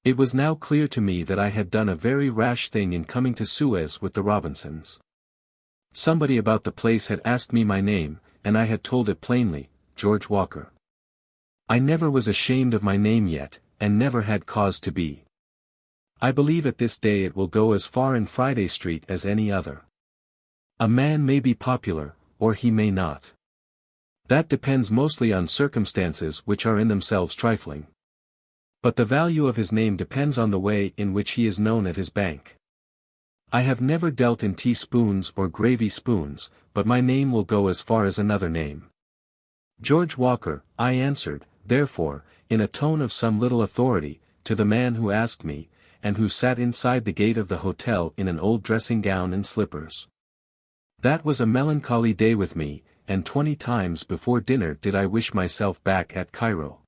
It was now clear to me that I had done a very rash thing in coming to Suez with the Robinsons. Somebody about the place had asked me my name, and I had told it plainly, George Walker. I never was ashamed of my name yet, and never had cause to be. I believe at this day it will go as far in Friday Street as any other. A man may be popular, or he may not. That depends mostly on circumstances which are in themselves trifling. But the value of his name depends on the way in which he is known at his bank. I have never dealt in teaspoons or gravy spoons, but my name will go as far as another name. George Walker, I answered, therefore, in a tone of some little authority, to the man who asked me, and who sat inside the gate of the hotel in an old dressing gown and slippers. That was a melancholy day with me, and 20 times before dinner did I wish myself back at Cairo.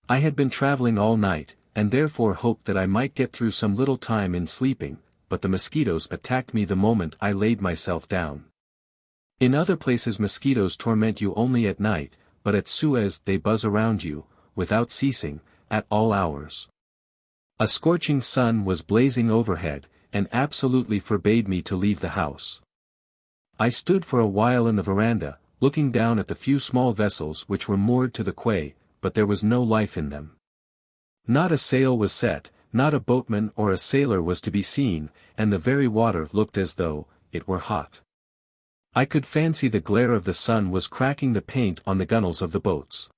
I had been traveling all night, and therefore hoped that I might get through some little time in sleeping, but the mosquitoes attacked me the moment I laid myself down. In other places mosquitoes torment you only at night, but at Suez they buzz around you, without ceasing, at all hours. A scorching sun was blazing overhead, and absolutely forbade me to leave the house. I stood for a while in the veranda, looking down at the few small vessels which were moored to the quay, but there was no life in them. Not a sail was set, not a boatman or a sailor was to be seen, and the very water looked as though it were hot. I could fancy the glare of the sun was cracking the paint on the gunwales of the boats.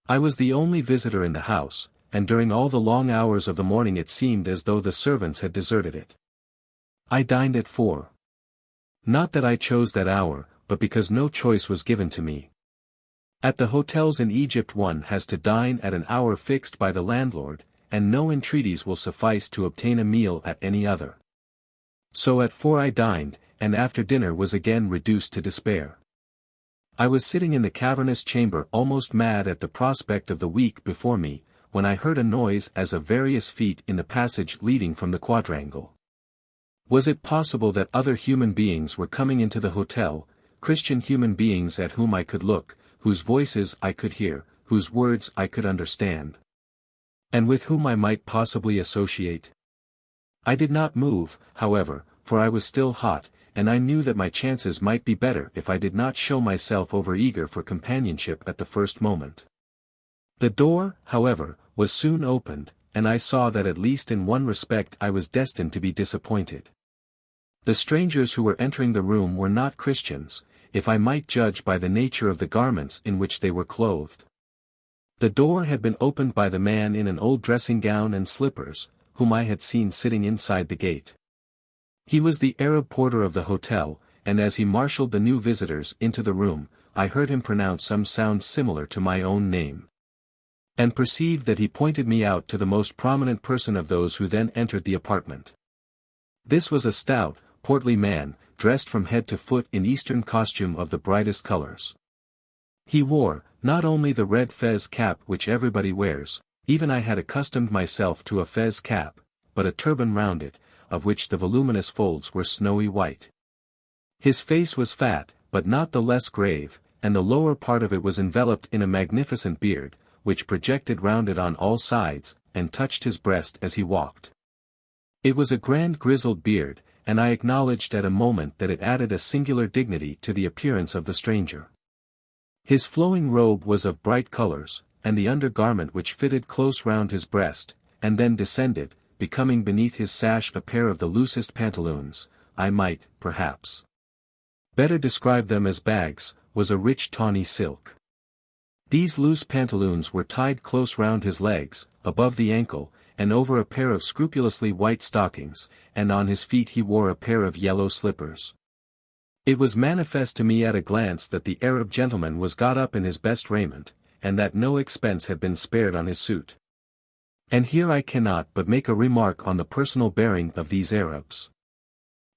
I was the only visitor in the house, and during all the long hours of the morning it seemed as though the servants had deserted it. I dined at 4. Not that I chose that hour, but because no choice was given to me. At the hotels in Egypt one has to dine at an hour fixed by the landlord, and no entreaties will suffice to obtain a meal at any other. So at 4 I dined, and after dinner was again reduced to despair. I was sitting in the cavernous chamber almost mad at the prospect of the week before me, when I heard a noise as of various feet in the passage leading from the quadrangle. Was it possible that other human beings were coming into the hotel, Christian human beings at whom I could look, whose voices I could hear, whose words I could understand? And with whom I might possibly associate? I did not move, however, for I was still hot, and I knew that my chances might be better if I did not show myself over-eager for companionship at the first moment. The door, however, was soon opened, and I saw that at least in one respect I was destined to be disappointed. The strangers who were entering the room were not Christians, if I might judge by the nature of the garments in which they were clothed. The door had been opened by the man in an old dressing gown and slippers, whom I had seen sitting inside the gate. He was the Arab porter of the hotel, and as he marshaled the new visitors into the room, I heard him pronounce some sound similar to my own name. And perceived that he pointed me out to the most prominent person of those who then entered the apartment. This was a stout, portly man, dressed from head to foot in Eastern costume of the brightest colors. He wore, not only the red fez cap which everybody wears, even I had accustomed myself to a fez cap, but a turban round it, of which the voluminous folds were snowy white. His face was fat, but not the less grave, and the lower part of it was enveloped in a magnificent beard, which projected round it on all sides, and touched his breast as he walked. It was a grand grizzled beard, and I acknowledged at a moment that it added a singular dignity to the appearance of the stranger. His flowing robe was of bright colors, and the undergarment which fitted close round his breast, and then descended, becoming beneath his sash a pair of the loosest pantaloons, I might, perhaps, better describe them as bags, was a rich tawny silk. These loose pantaloons were tied close round his legs, above the ankle, and over a pair of scrupulously white stockings, and on his feet he wore a pair of yellow slippers. It was manifest to me at a glance that the Arab gentleman was got up in his best raiment, and that no expense had been spared on his suit. And here I cannot but make a remark on the personal bearing of these Arabs.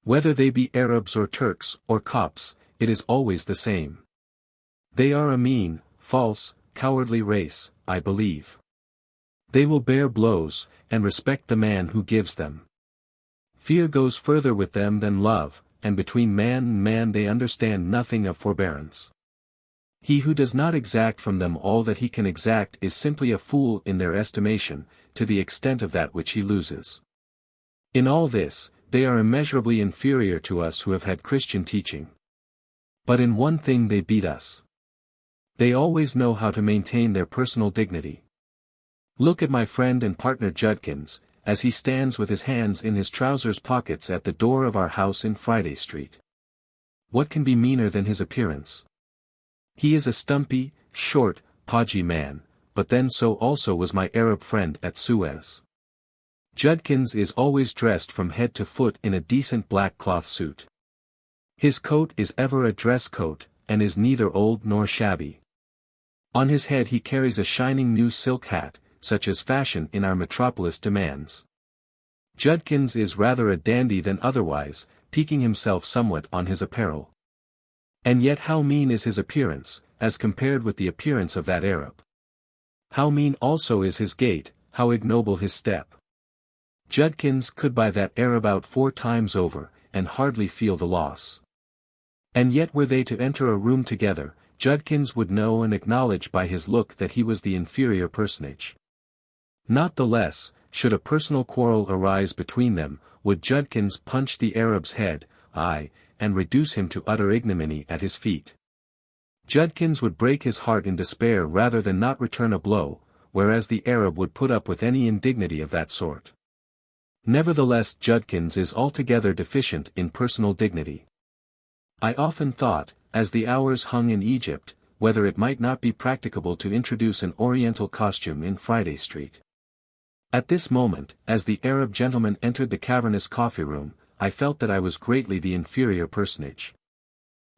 Whether they be Arabs or Turks, or Copts, it is always the same. They are a mean, false, cowardly race, I believe. They will bear blows, and respect the man who gives them. Fear goes further with them than love, and between man and man they understand nothing of forbearance. He who does not exact from them all that he can exact is simply a fool in their estimation, to the extent of that which he loses. In all this, they are immeasurably inferior to us who have had Christian teaching. But in one thing they beat us. They always know how to maintain their personal dignity. Look at my friend and partner Judkins, as he stands with his hands in his trousers pockets at the door of our house in Friday Street. What can be meaner than his appearance? He is a stumpy, short, podgy man, but then so also was my Arab friend at Suez. Judkins is always dressed from head to foot in a decent black cloth suit. His coat is ever a dress coat, and is neither old nor shabby. On his head he carries a shining new silk hat, such as fashion in our metropolis demands. Judkins is rather a dandy than otherwise, piquing himself somewhat on his apparel. And yet how mean is his appearance, as compared with the appearance of that Arab. How mean also is his gait, how ignoble his step. Judkins could buy that Arab out 4 times over, and hardly feel the loss. And yet were they to enter a room together, Judkins would know and acknowledge by his look that he was the inferior personage. Not the less, should a personal quarrel arise between them, would Judkins punch the Arab's head, aye, and reduce him to utter ignominy at his feet. Judkins would break his heart in despair rather than not return a blow, whereas the Arab would put up with any indignity of that sort. Nevertheless Judkins is altogether deficient in personal dignity. I often thought, as the hours hung in Egypt, whether it might not be practicable to introduce an Oriental costume in Friday Street. At this moment, as the Arab gentleman entered the cavernous coffee-room, I felt that I was greatly the inferior personage.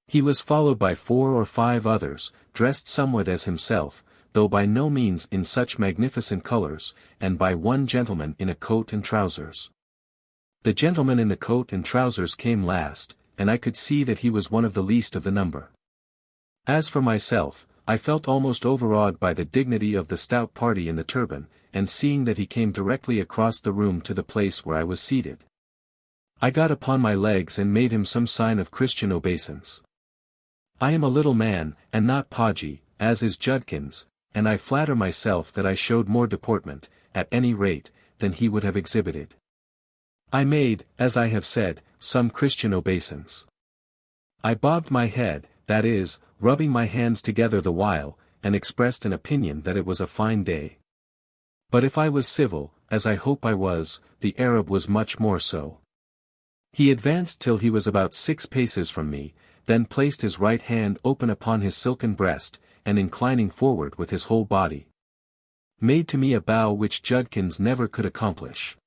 He was followed by 4 or 5 others, dressed somewhat as himself, though by no means in such magnificent colors, and by one gentleman in a coat and trousers. The gentleman in the coat and trousers came last, and I could see that he was one of the least of the number. As for myself, I felt almost overawed by the dignity of the stout party in the turban, and seeing that he came directly across the room to the place where I was seated. I got upon my legs and made him some sign of Christian obeisance. I am a little man, and not podgy, as is Judkins, and I flatter myself that I showed more deportment, at any rate, than he would have exhibited. I made, as I have said, some Christian obeisance. I bobbed my head, that is, rubbing my hands together the while, and expressed an opinion that it was a fine day. But if I was civil, as I hope I was, the Arab was much more so. He advanced till he was about 6 paces from me, then placed his right hand open upon his silken breast, and inclining forward with his whole body, made to me a bow which Judkins never could accomplish.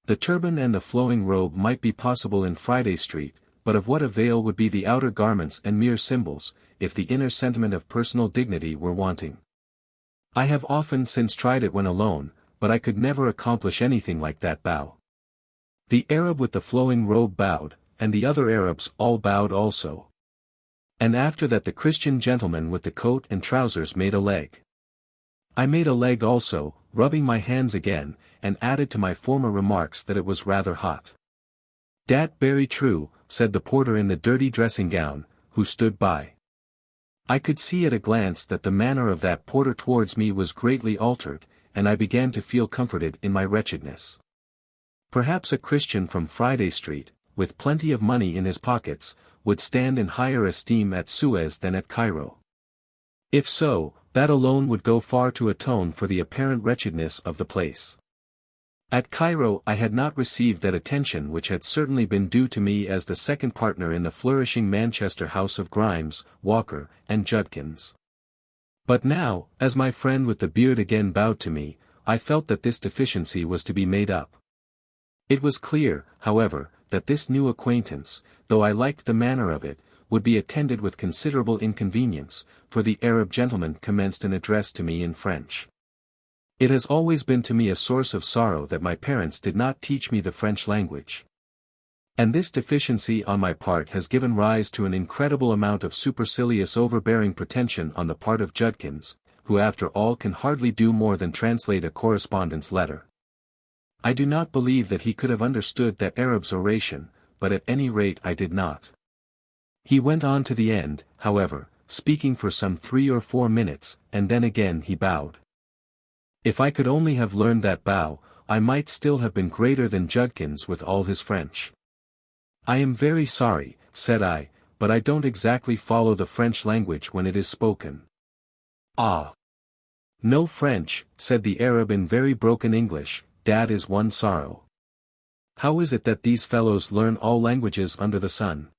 The turban and the flowing robe might be possible in Friday Street, but of what avail would be the outer garments and mere symbols, if the inner sentiment of personal dignity were wanting? I have often since tried it when alone, but I could never accomplish anything like that bow. The Arab with the flowing robe bowed, and the other Arabs all bowed also. And after that the Christian gentleman with the coat and trousers made a leg. I made a leg also, rubbing my hands again, and added to my former remarks that it was rather hot. "Dat berry true," said the porter in the dirty dressing-gown, who stood by. I could see at a glance that the manner of that porter towards me was greatly altered, and I began to feel comforted in my wretchedness. Perhaps a Christian from Friday Street, with plenty of money in his pockets, would stand in higher esteem at Suez than at Cairo? If so, that alone would go far to atone for the apparent wretchedness of the place. At Cairo I had not received that attention which had certainly been due to me as the second partner in the flourishing Manchester house of Grimes, Walker, and Judkins. But now, as my friend with the beard again bowed to me, I felt that this deficiency was to be made up. It was clear, however, that this new acquaintance, though I liked the manner of it, would be attended with considerable inconvenience, for the Arab gentleman commenced an address to me in French. It has always been to me a source of sorrow that my parents did not teach me the French language. And this deficiency on my part has given rise to an incredible amount of supercilious overbearing pretension on the part of Judkins, who after all can hardly do more than translate a correspondence letter. I do not believe that he could have understood that Arab's oration, but at any rate I did not. He went on to the end, however, speaking for some 3 or 4 minutes, and then again he bowed. If I could only have learned that bow, I might still have been greater than Judkins with all his French. I am very sorry, said I, but I don't exactly follow the French language when it is spoken. Ah! No French, said the Arab in very broken English, that is one sorrow. How is it that these fellows learn all languages under the sun?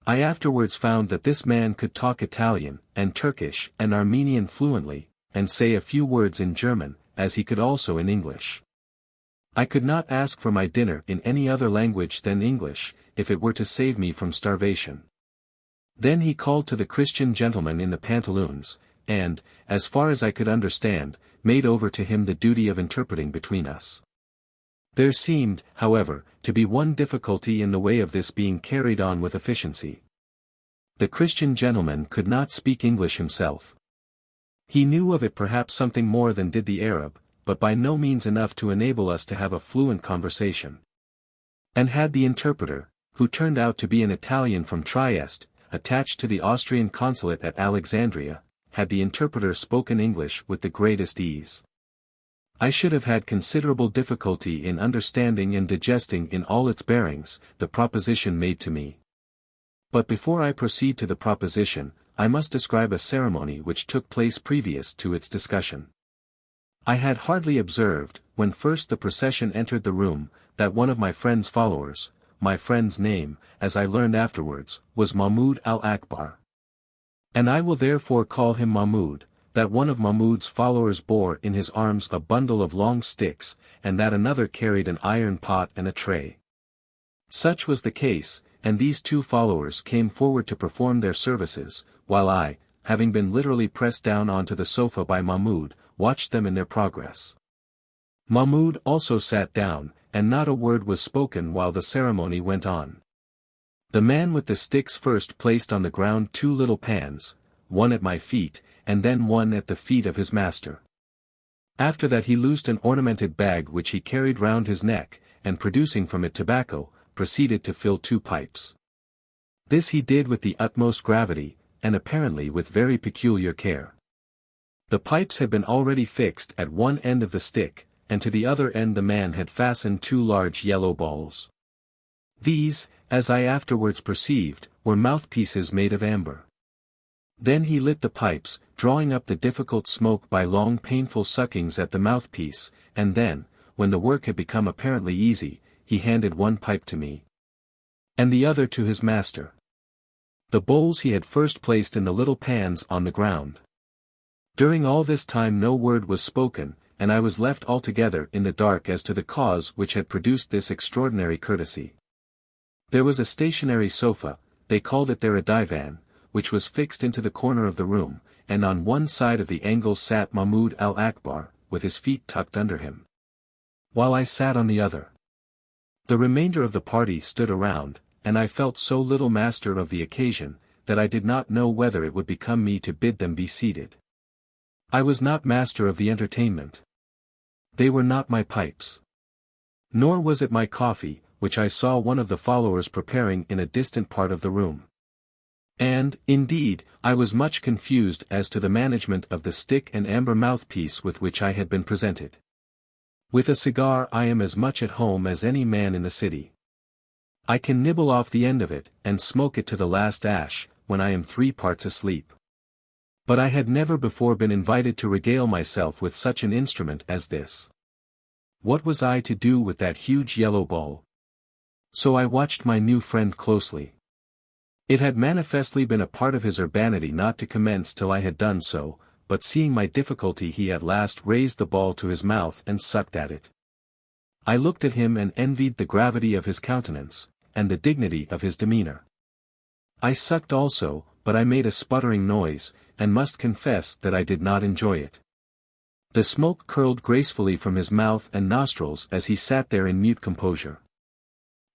I afterwards found that this man could talk Italian, and Turkish, and Armenian fluently, and say a few words in German, as he could also in English. I could not ask for my dinner in any other language than English, if it were to save me from starvation. Then he called to the Christian gentleman in the pantaloons, and, as far as I could understand, made over to him the duty of interpreting between us. There seemed, however, to be one difficulty in the way of this being carried on with efficiency. The Christian gentleman could not speak English himself. He knew of it perhaps something more than did the Arab, but by no means enough to enable us to have a fluent conversation. And had the interpreter, who turned out to be an Italian from Trieste, attached to the Austrian consulate at Alexandria, had the interpreter spoken English with the greatest ease, I should have had considerable difficulty in understanding and digesting in all its bearings, the proposition made to me. But before I proceed to the proposition, I must describe a ceremony which took place previous to its discussion. I had hardly observed, when first the procession entered the room, that one of my friend's followers, my friend's name, as I learned afterwards, was Mahmud al-Akbar. And I will therefore call him Mahmud, that one of Mahmud's followers bore in his arms a bundle of long sticks, and that another carried an iron pot and a tray. Such was the case, and these 2 followers came forward to perform their services, while I, having been literally pressed down onto the sofa by Mahmud, watched them in their progress. Mahmud also sat down, and not a word was spoken while the ceremony went on. The man with the sticks first placed on the ground 2 little pans, one at my feet, and then one at the feet of his master. After that he loosed an ornamented bag which he carried round his neck, and producing from it tobacco, proceeded to fill 2 pipes. This he did with the utmost gravity, and apparently with very peculiar care. The pipes had been already fixed at one end of the stick, and to the other end the man had fastened 2 large yellow balls. These, as I afterwards perceived, were mouthpieces made of amber. Then he lit the pipes, drawing up the difficult smoke by long painful suckings at the mouthpiece, and then, when the work had become apparently easy, he handed one pipe to me, and the other to his master. The bowls he had first placed in the little pans on the ground. During all this time no word was spoken, and I was left altogether in the dark as to the cause which had produced this extraordinary courtesy. There was a stationary sofa, they called it there a divan, which was fixed into the corner of the room, and on one side of the angle sat Mahmud al-Akbar, with his feet tucked under him, while I sat on the other. The remainder of the party stood around, and I felt so little master of the occasion, that I did not know whether it would become me to bid them be seated. I was not master of the entertainment. They were not my pipes. Nor was it my coffee, which I saw one of the followers preparing in a distant part of the room. And, indeed, I was much confused as to the management of the stick and amber mouthpiece with which I had been presented. With a cigar I am as much at home as any man in the city. I can nibble off the end of it, and smoke it to the last ash, when I am 3 parts asleep. But I had never before been invited to regale myself with such an instrument as this. What was I to do with that huge yellow ball? So I watched my new friend closely. It had manifestly been a part of his urbanity not to commence till I had done so, but seeing my difficulty he at last raised the ball to his mouth and sucked at it. I looked at him and envied the gravity of his countenance, and the dignity of his demeanor. I sucked also, but I made a sputtering noise, and must confess that I did not enjoy it. The smoke curled gracefully from his mouth and nostrils as he sat there in mute composure.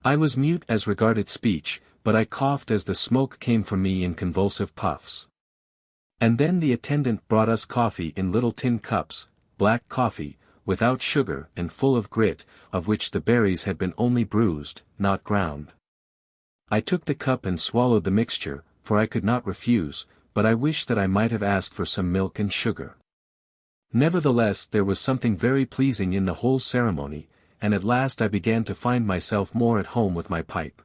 I was mute as regarded speech, but I coughed as the smoke came from me in convulsive puffs. And then the attendant brought us coffee in little tin cups, black coffee, without sugar and full of grit, of which the berries had been only bruised, not ground. I took the cup and swallowed the mixture, for I could not refuse, but I wished that I might have asked for some milk and sugar. Nevertheless there was something very pleasing in the whole ceremony, and at last I began to find myself more at home with my pipe.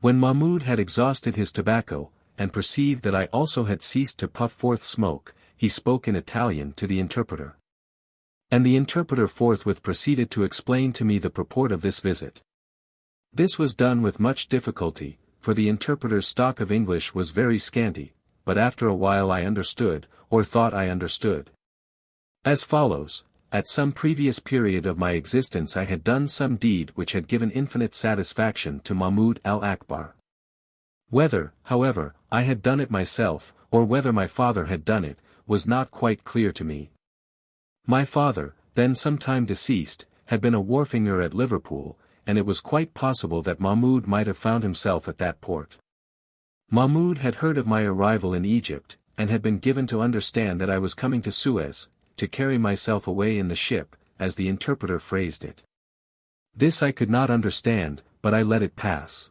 When Mahmoud had exhausted his tobacco, and perceived that I also had ceased to puff forth smoke, he spoke in Italian to the interpreter. And the interpreter forthwith proceeded to explain to me the purport of this visit. This was done with much difficulty, for the interpreter's stock of English was very scanty, but after a while I understood, or thought I understood. As follows: at some previous period of my existence I had done some deed which had given infinite satisfaction to Mahmud al-Akbar. Whether, however, I had done it myself, or whether my father had done it, was not quite clear to me. My father, then some time deceased, had been a wharfinger at Liverpool, and it was quite possible that Mahmud might have found himself at that port. Mahmud had heard of my arrival in Egypt, and had been given to understand that I was coming to Suez, to carry myself away in the ship, as the interpreter phrased it. This I could not understand, but I let it pass.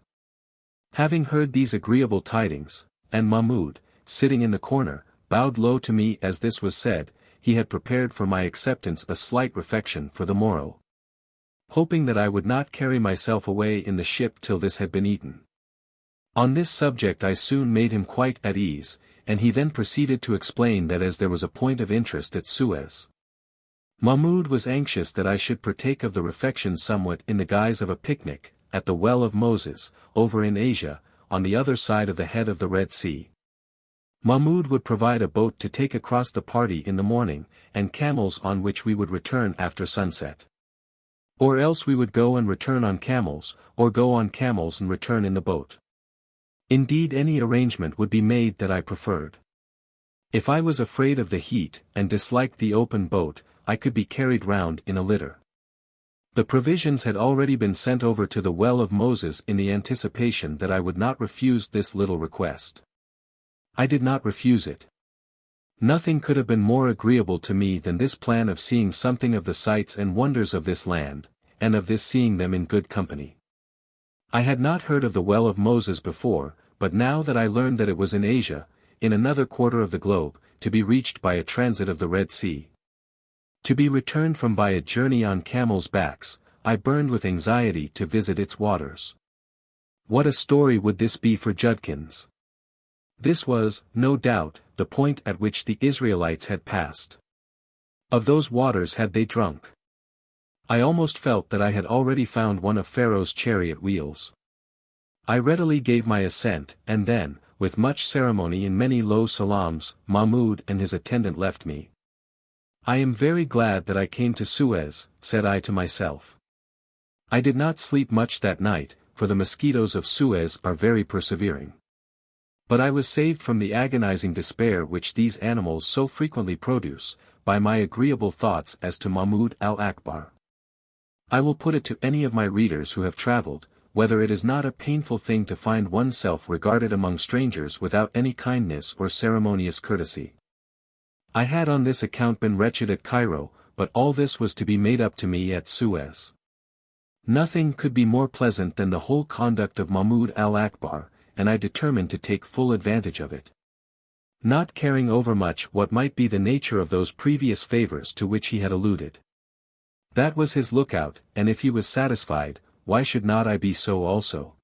Having heard these agreeable tidings, and Mahmud, sitting in the corner, bowed low to me as this was said, he had prepared for my acceptance a slight refection for the morrow. Hoping that I would not carry myself away in the ship till this had been eaten. On this subject I soon made him quite at ease, and he then proceeded to explain that as there was a point of interest at Suez, Mahmud was anxious that I should partake of the refection somewhat in the guise of a picnic, at the Well of Moses, over in Asia, on the other side of the head of the Red Sea. Mahmud would provide a boat to take across the party in the morning, and camels on which we would return after sunset. Or else we would go and return on camels, or go on camels and return in the boat. Indeed any arrangement would be made that I preferred. If I was afraid of the heat, and disliked the open boat, I could be carried round in a litter. The provisions had already been sent over to the Well of Moses in the anticipation that I would not refuse this little request. I did not refuse it. Nothing could have been more agreeable to me than this plan of seeing something of the sights and wonders of this land, and of this seeing them in good company. I had not heard of the Well of Moses before, but now that I learned that it was in Asia, in another quarter of the globe, to be reached by a transit of the Red Sea, to be returned from by a journey on camels' backs, I burned with anxiety to visit its waters. What a story would this be for Judkins! This was, no doubt, the point at which the Israelites had passed. Of those waters had they drunk. I almost felt that I had already found one of Pharaoh's chariot wheels. I readily gave my assent, and then, with much ceremony and many low salams, Mahmud and his attendant left me. I am very glad that I came to Suez, said I to myself. I did not sleep much that night, for the mosquitoes of Suez are very persevering. But I was saved from the agonizing despair which these animals so frequently produce, by my agreeable thoughts as to Mahmud al-Akbar. I will put it to any of my readers who have travelled, whether it is not a painful thing to find oneself regarded among strangers without any kindness or ceremonious courtesy. I had on this account been wretched at Cairo, but all this was to be made up to me at Suez. Nothing could be more pleasant than the whole conduct of Mahmud al-Akbar, and I determined to take full advantage of it. Not caring overmuch what might be the nature of those previous favours to which he had alluded. That was his lookout, and if he was satisfied, why should not I be so also?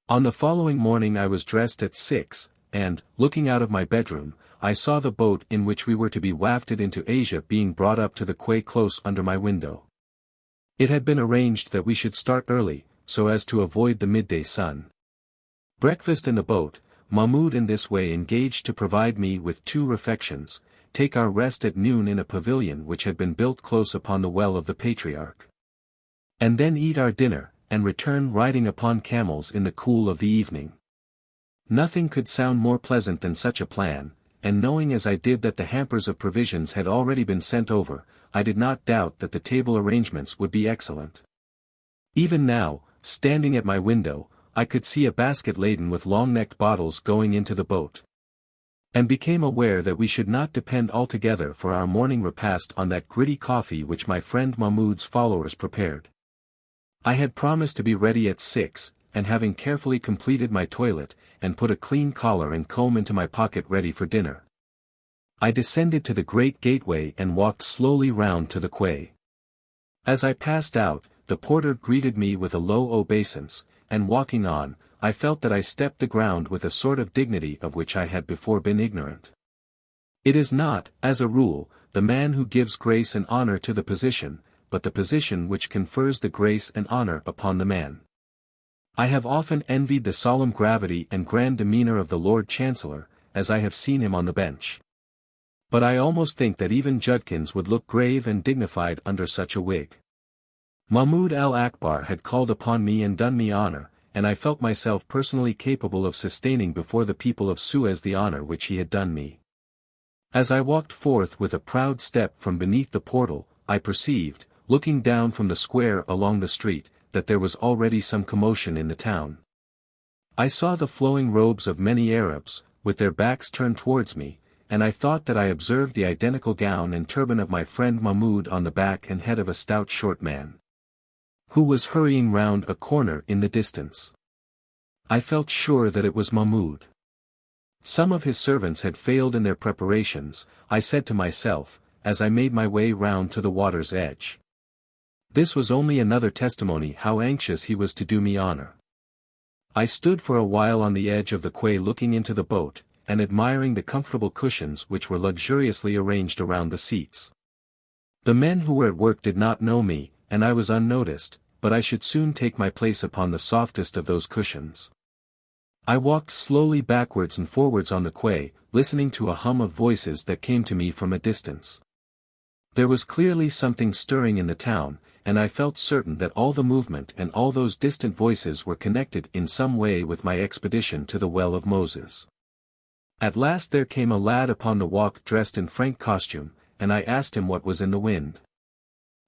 On the following morning I was dressed at 6, and, looking out of my bedroom, I saw the boat in which we were to be wafted into Asia being brought up to the quay close under my window. It had been arranged that we should start early, so as to avoid the midday sun. Breakfast in the boat, Mahmoud in this way engaged to provide me with 2 refections, take our rest at noon in a pavilion which had been built close upon the well of the patriarch. And then eat our dinner, and return riding upon camels in the cool of the evening. Nothing could sound more pleasant than such a plan, and knowing as I did that the hampers of provisions had already been sent over, I did not doubt that the table arrangements would be excellent. Even now, standing at my window, I could see a basket laden with long-necked bottles going into the boat. And became aware that we should not depend altogether for our morning repast on that gritty coffee which my friend Mahmoud's followers prepared. I had promised to be ready at 6, and having carefully completed my toilet, and put a clean collar and comb into my pocket ready for dinner, I descended to the great gateway and walked slowly round to the quay. As I passed out, the porter greeted me with a low obeisance, and walking on, I felt that I stepped the ground with a sort of dignity of which I had before been ignorant. It is not, as a rule, the man who gives grace and honor to the position, but the position which confers the grace and honor upon the man. I have often envied the solemn gravity and grand demeanor of the Lord Chancellor, as I have seen him on the bench. But I almost think that even Judkins would look grave and dignified under such a wig. Mahmoud al-Akbar had called upon me and done me honor, and I felt myself personally capable of sustaining before the people of Suez the honor which he had done me. As I walked forth with a proud step from beneath the portal, I perceived, looking down from the square along the street, that there was already some commotion in the town. I saw the flowing robes of many Arabs, with their backs turned towards me, and I thought that I observed the identical gown and turban of my friend Mahmoud on the back and head of a stout short man, who was hurrying round a corner in the distance. I felt sure that it was Mahmoud. Some of his servants had failed in their preparations, I said to myself, as I made my way round to the water's edge. This was only another testimony how anxious he was to do me honor. I stood for a while on the edge of the quay looking into the boat, and admiring the comfortable cushions which were luxuriously arranged around the seats. The men who were at work did not know me, and I was unnoticed, but I should soon take my place upon the softest of those cushions. I walked slowly backwards and forwards on the quay, listening to a hum of voices that came to me from a distance. There was clearly something stirring in the town, and I felt certain that all the movement and all those distant voices were connected in some way with my expedition to the well of Moses. At last there came a lad upon the walk dressed in Frank costume, and I asked him what was in the wind.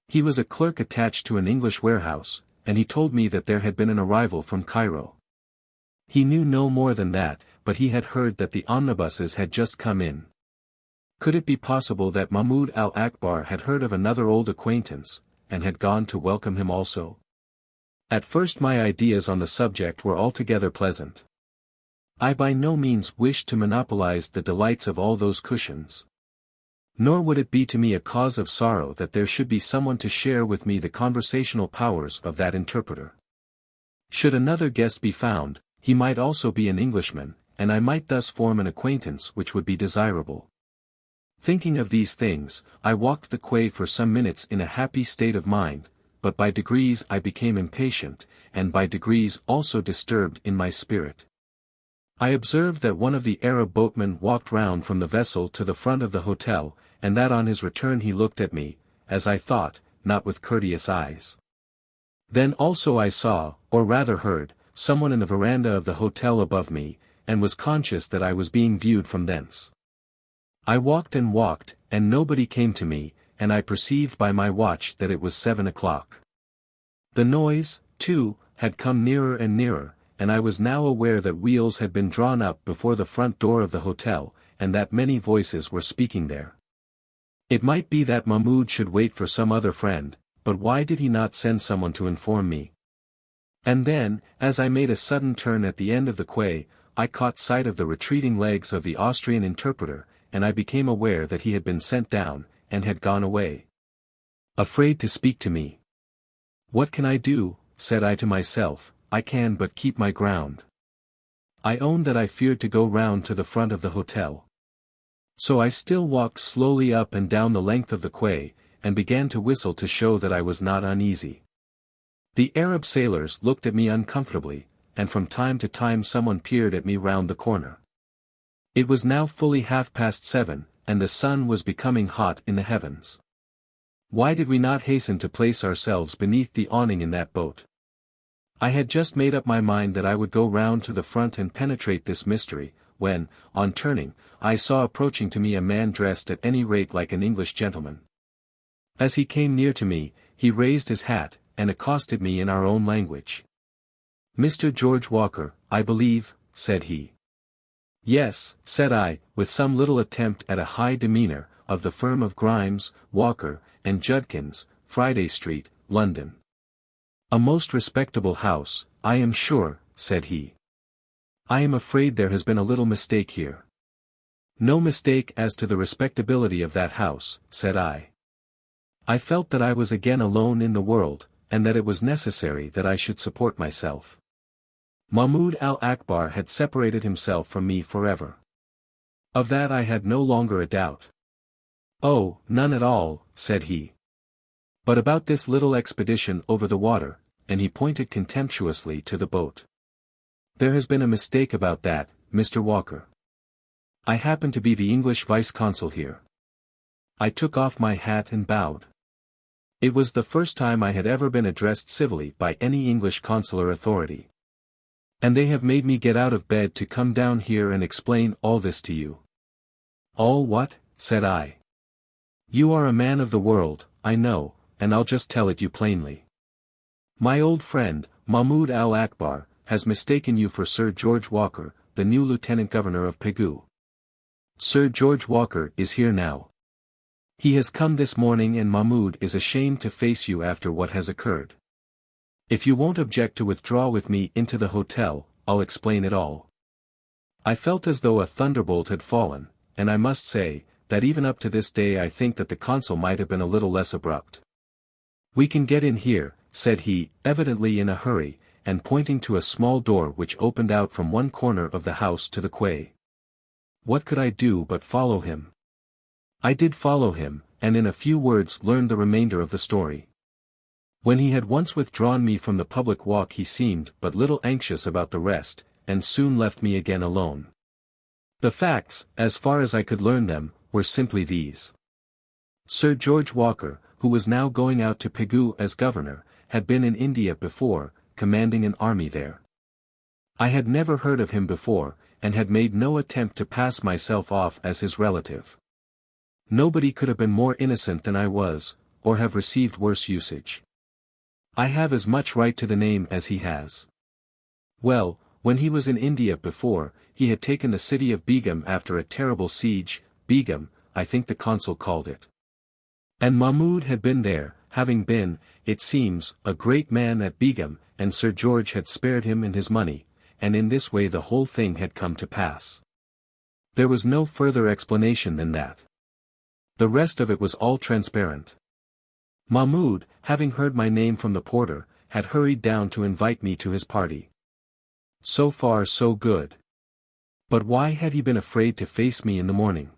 He was a clerk attached to an English warehouse, and he told me that there had been an arrival from Cairo. He knew no more than that, but he had heard that the omnibuses had just come in. Could it be possible that Mahmoud al-Akbar had heard of another old acquaintance, and had gone to welcome him also? At first my ideas on the subject were altogether pleasant. I by no means wished to monopolize the delights of all those cushions. Nor would it be to me a cause of sorrow that there should be someone to share with me the conversational powers of that interpreter. Should another guest be found, he might also be an Englishman, and I might thus form an acquaintance which would be desirable. Thinking of these things, I walked the quay for some minutes in a happy state of mind, but by degrees I became impatient, and by degrees also disturbed in my spirit. I observed that one of the Arab boatmen walked round from the vessel to the front of the hotel, and that on his return he looked at me, as I thought, not with courteous eyes. Then also I saw, or rather heard, someone in the veranda of the hotel above me, and was conscious that I was being viewed from thence. I walked, and nobody came to me, and I perceived by my watch that it was 7 o'clock. The noise, too, had come nearer and nearer, and I was now aware that wheels had been drawn up before the front door of the hotel, and that many voices were speaking there. It might be that Mahmoud should wait for some other friend, but why did he not send someone to inform me? And then, as I made a sudden turn at the end of the quay, I caught sight of the retreating legs of the Austrian interpreter, and I became aware that he had been sent down, and had gone away, afraid to speak to me. What can I do? Said I to myself, I can but keep my ground. I own that I feared to go round to the front of the hotel. So I still walked slowly up and down the length of the quay, and began to whistle to show that I was not uneasy. The Arab sailors looked at me uncomfortably, and from time to time someone peered at me round the corner. It was now fully 7:30, and the sun was becoming hot in the heavens. Why did we not hasten to place ourselves beneath the awning in that boat? I had just made up my mind that I would go round to the front and penetrate this mystery, when, on turning, I saw approaching to me a man dressed at any rate like an English gentleman. As he came near to me, he raised his hat, and accosted me in our own language. "Mr. George Walker, I believe," said he. "Yes," said I, with some little attempt at a high demeanour, "of the firm of Grimes, Walker, and Judkins, Friday Street, London." "A most respectable house, I am sure," said he. "I am afraid there has been a little mistake here." "No mistake as to the respectability of that house," said I. I felt that I was again alone in the world, and that it was necessary that I should support myself. Mahmud al-Akbar had separated himself from me forever. Of that I had no longer a doubt. "Oh, none at all," said he. "But about this little expedition over the water," and he pointed contemptuously to the boat. "There has been a mistake about that, Mr. Walker. I happen to be the English vice-consul here." I took off my hat and bowed. It was the first time I had ever been addressed civilly by any English consular authority. "And they have made me get out of bed to come down here and explain all this to you." "All what?" said I. "You are a man of the world, I know, and I'll just tell it you plainly. My old friend, Mahmud al-Akbar, has mistaken you for Sir George Walker, the new Lieutenant Governor of Pegu. Sir George Walker is here now. He has come this morning and Mahmud is ashamed to face you after what has occurred. If you won't object to withdraw with me into the hotel, I'll explain it all." I felt as though a thunderbolt had fallen, and I must say, that even up to this day I think that the consul might have been a little less abrupt. "We can get in here," said he, evidently in a hurry, and pointing to a small door which opened out from one corner of the house to the quay. What could I do but follow him? I did follow him, and in a few words learned the remainder of the story. When he had once withdrawn me from the public walk he seemed but little anxious about the rest, and soon left me again alone. The facts, as far as I could learn them, were simply these. Sir George Walker, who was now going out to Pegu as governor, had been in India before, commanding an army there. I had never heard of him before, and had made no attempt to pass myself off as his relative. Nobody could have been more innocent than I was, or have received worse usage. I have as much right to the name as he has. Well, when he was in India before, he had taken the city of Begum after a terrible siege, Begum, I think the consul called it. And Mahmud had been there, having been, it seems, a great man at Begum, and Sir George had spared him and his money, and in this way the whole thing had come to pass. There was no further explanation than that. The rest of it was all transparent. Mahmud, having heard my name from the porter, had hurried down to invite me to his party. So far so good. But why had he been afraid to face me in the morning?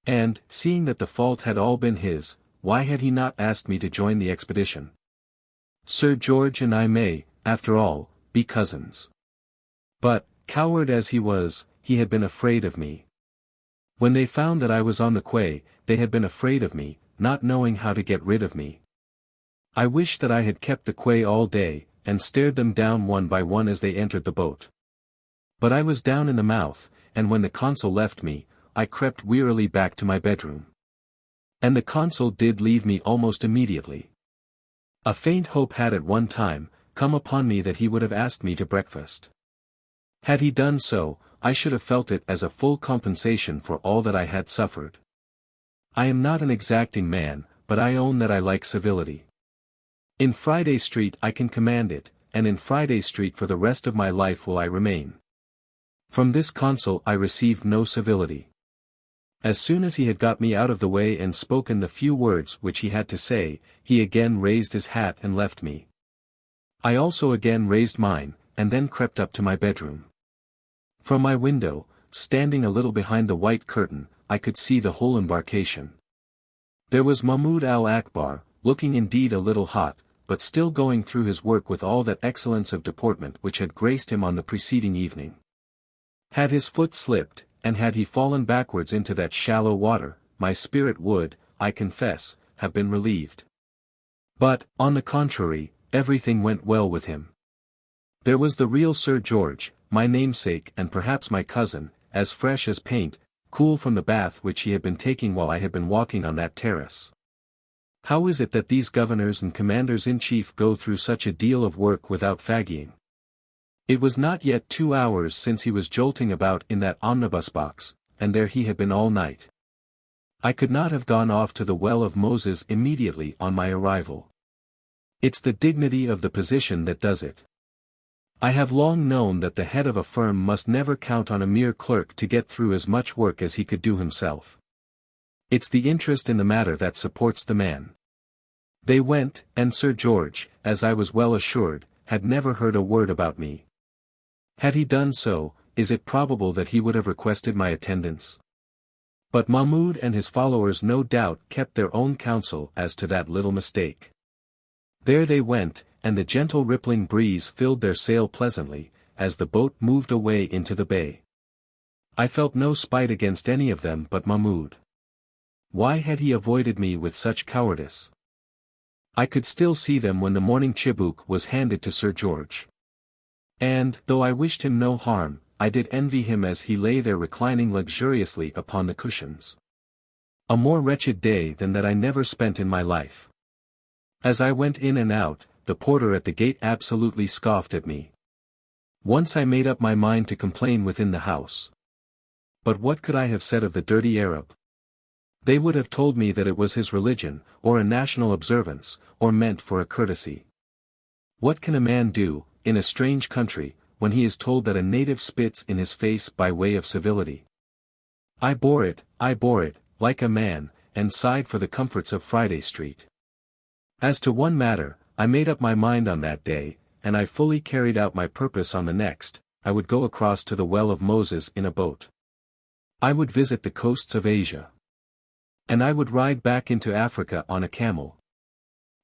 And, seeing that the fault had all been his, why had he not asked me to join the expedition? Sir George and I may, after all, be cousins. But, coward as he was, he had been afraid of me. When they found that I was on the quay, they had been afraid of me, not knowing how to get rid of me. I wish that I had kept the quay all day, and stared them down one by one as they entered the boat. But I was down in the mouth, and when the consul left me, I crept wearily back to my bedroom. And the consul did leave me almost immediately. A faint hope had at one time come upon me that he would have asked me to breakfast. Had he done so, I should have felt it as a full compensation for all that I had suffered. I am not an exacting man, but I own that I like civility. In Friday Street I can command it, and in Friday Street for the rest of my life will I remain. From this consul I received no civility. As soon as he had got me out of the way and spoken the few words which he had to say, he again raised his hat and left me. I also again raised mine, and then crept up to my bedroom. From my window, standing a little behind the white curtain, I could see the whole embarkation. There was Mahmud al-Akbar, looking indeed a little hot, but still going through his work with all that excellence of deportment which had graced him on the preceding evening. Had his foot slipped, and had he fallen backwards into that shallow water, my spirit would, I confess, have been relieved. But, on the contrary, everything went well with him. There was the real Sir George, my namesake and perhaps my cousin, as fresh as paint, cool from the bath which he had been taking while I had been walking on that terrace. How is it that these governors and commanders-in-chief go through such a deal of work without fagging? It was not yet 2 hours since he was jolting about in that omnibus box, and there he had been all night. I could not have gone off to the Well of Moses immediately on my arrival. It's the dignity of the position that does it. I have long known that the head of a firm must never count on a mere clerk to get through as much work as he could do himself. It's the interest in the matter that supports the man. They went, and Sir George, as I was well assured, had never heard a word about me. Had he done so, is it probable that he would have requested my attendance? But Mahmud and his followers no doubt kept their own counsel as to that little mistake. There they went, and the gentle rippling breeze filled their sail pleasantly, as the boat moved away into the bay. I felt no spite against any of them but Mahmud. Why had he avoided me with such cowardice? I could still see them when the morning chibouk was handed to Sir George. And, though I wished him no harm, I did envy him as he lay there reclining luxuriously upon the cushions. A more wretched day than that I never spent in my life. As I went in and out, the porter at the gate absolutely scoffed at me. Once I made up my mind to complain within the house. But what could I have said of the dirty Arab? They would have told me that it was his religion, or a national observance, or meant for a courtesy. What can a man do, in a strange country, when he is told that a native spits in his face by way of civility? I bore it, like a man, and sighed for the comforts of Friday Street. As to one matter, I made up my mind on that day, and I fully carried out my purpose on the next. I would go across to the Well of Moses in a boat. I would visit the coasts of Asia. And I would ride back into Africa on a camel.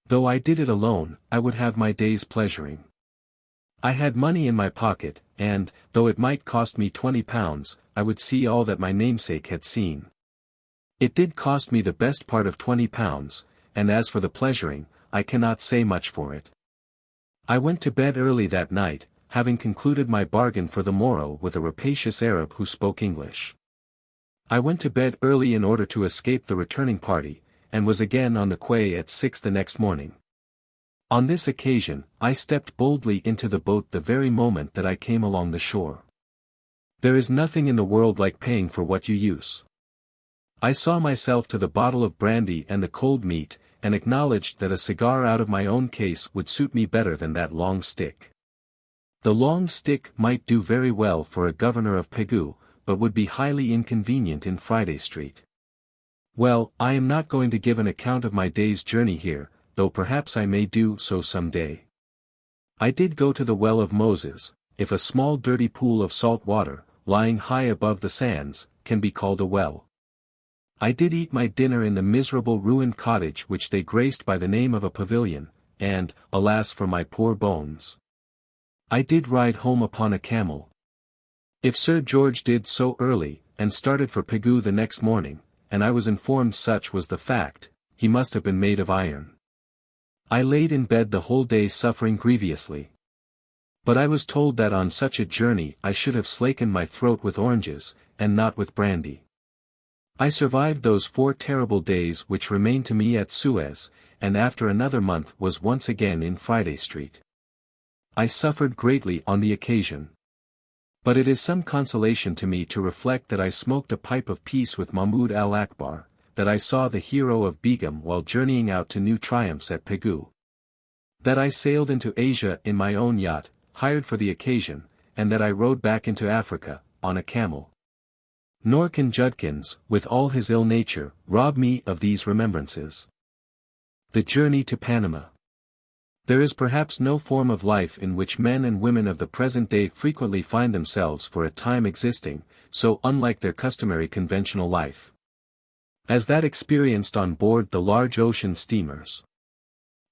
Though I did it alone, I would have my days pleasuring. I had money in my pocket, and, though it might cost me £20, I would see all that my namesake had seen. It did cost me the best part of £20, and as for the pleasuring, I cannot say much for it. I went to bed early that night, having concluded my bargain for the morrow with a rapacious Arab who spoke English. I went to bed early in order to escape the returning party, and was again on the quay at 6 the next morning. On this occasion, I stepped boldly into the boat the very moment that I came along the shore. There is nothing in the world like paying for what you use. I saw myself to the bottle of brandy and the cold meat, and acknowledged that a cigar out of my own case would suit me better than that long stick. The long stick might do very well for a governor of Pegu, but would be highly inconvenient in Friday Street. Well, I am not going to give an account of my day's journey here, though perhaps I may do so some day. I did go to the Well of Moses, if a small dirty pool of salt water, lying high above the sands, can be called a well. I did eat my dinner in the miserable ruined cottage which they graced by the name of a pavilion, and, alas for my poor bones, I did ride home upon a camel. If Sir George did so early, and started for Pegu the next morning, and I was informed such was the fact, he must have been made of iron. I laid in bed the whole day suffering grievously. But I was told that on such a journey I should have slakened my throat with oranges, and not with brandy. I survived those 4 terrible days which remained to me at Suez, and after another month was once again in Friday Street. I suffered greatly on the occasion. But it is some consolation to me to reflect that I smoked a pipe of peace with Mahmud al-Akbar, that I saw the hero of Begum while journeying out to new triumphs at Pegu. That I sailed into Asia in my own yacht, hired for the occasion, and that I rode back into Africa, on a camel. Nor can Judkins, with all his ill nature, rob me of these remembrances. The journey to Panama. There is perhaps no form of life in which men and women of the present day frequently find themselves for a time existing, so unlike their customary conventional life, as that experienced on board the large ocean steamers.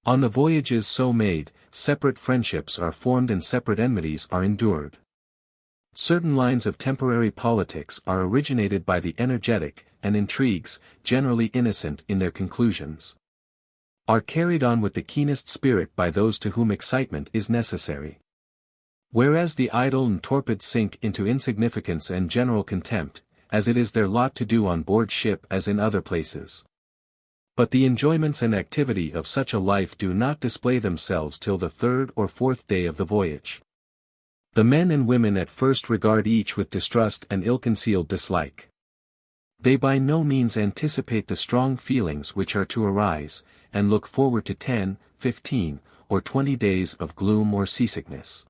On the voyages so made, separate friendships are formed and separate enmities are endured. Certain lines of temporary politics are originated by the energetic, and intrigues, generally innocent in their conclusions, are carried on with the keenest spirit by those to whom excitement is necessary. Whereas the idle and torpid sink into insignificance and general contempt, as it is their lot to do on board ship as in other places. But the enjoyments and activity of such a life do not display themselves till the third or fourth day of the voyage. The men and women at first regard each with distrust and ill-concealed dislike. They by no means anticipate the strong feelings which are to arise, and look forward to 10, 15, or 20 days of gloom or seasickness.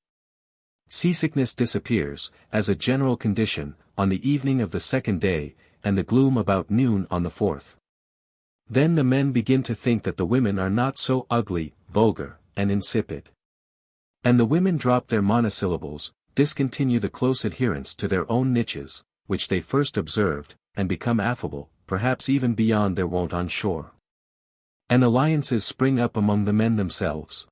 Seasickness disappears, as a general condition, on the evening of the second day, and the gloom about noon on the fourth. Then the men begin to think that the women are not so ugly, vulgar, and insipid. And the women drop their monosyllables, discontinue the close adherence to their own niches, which they first observed, and become affable, perhaps even beyond their wont on shore. And alliances spring up among the men themselves.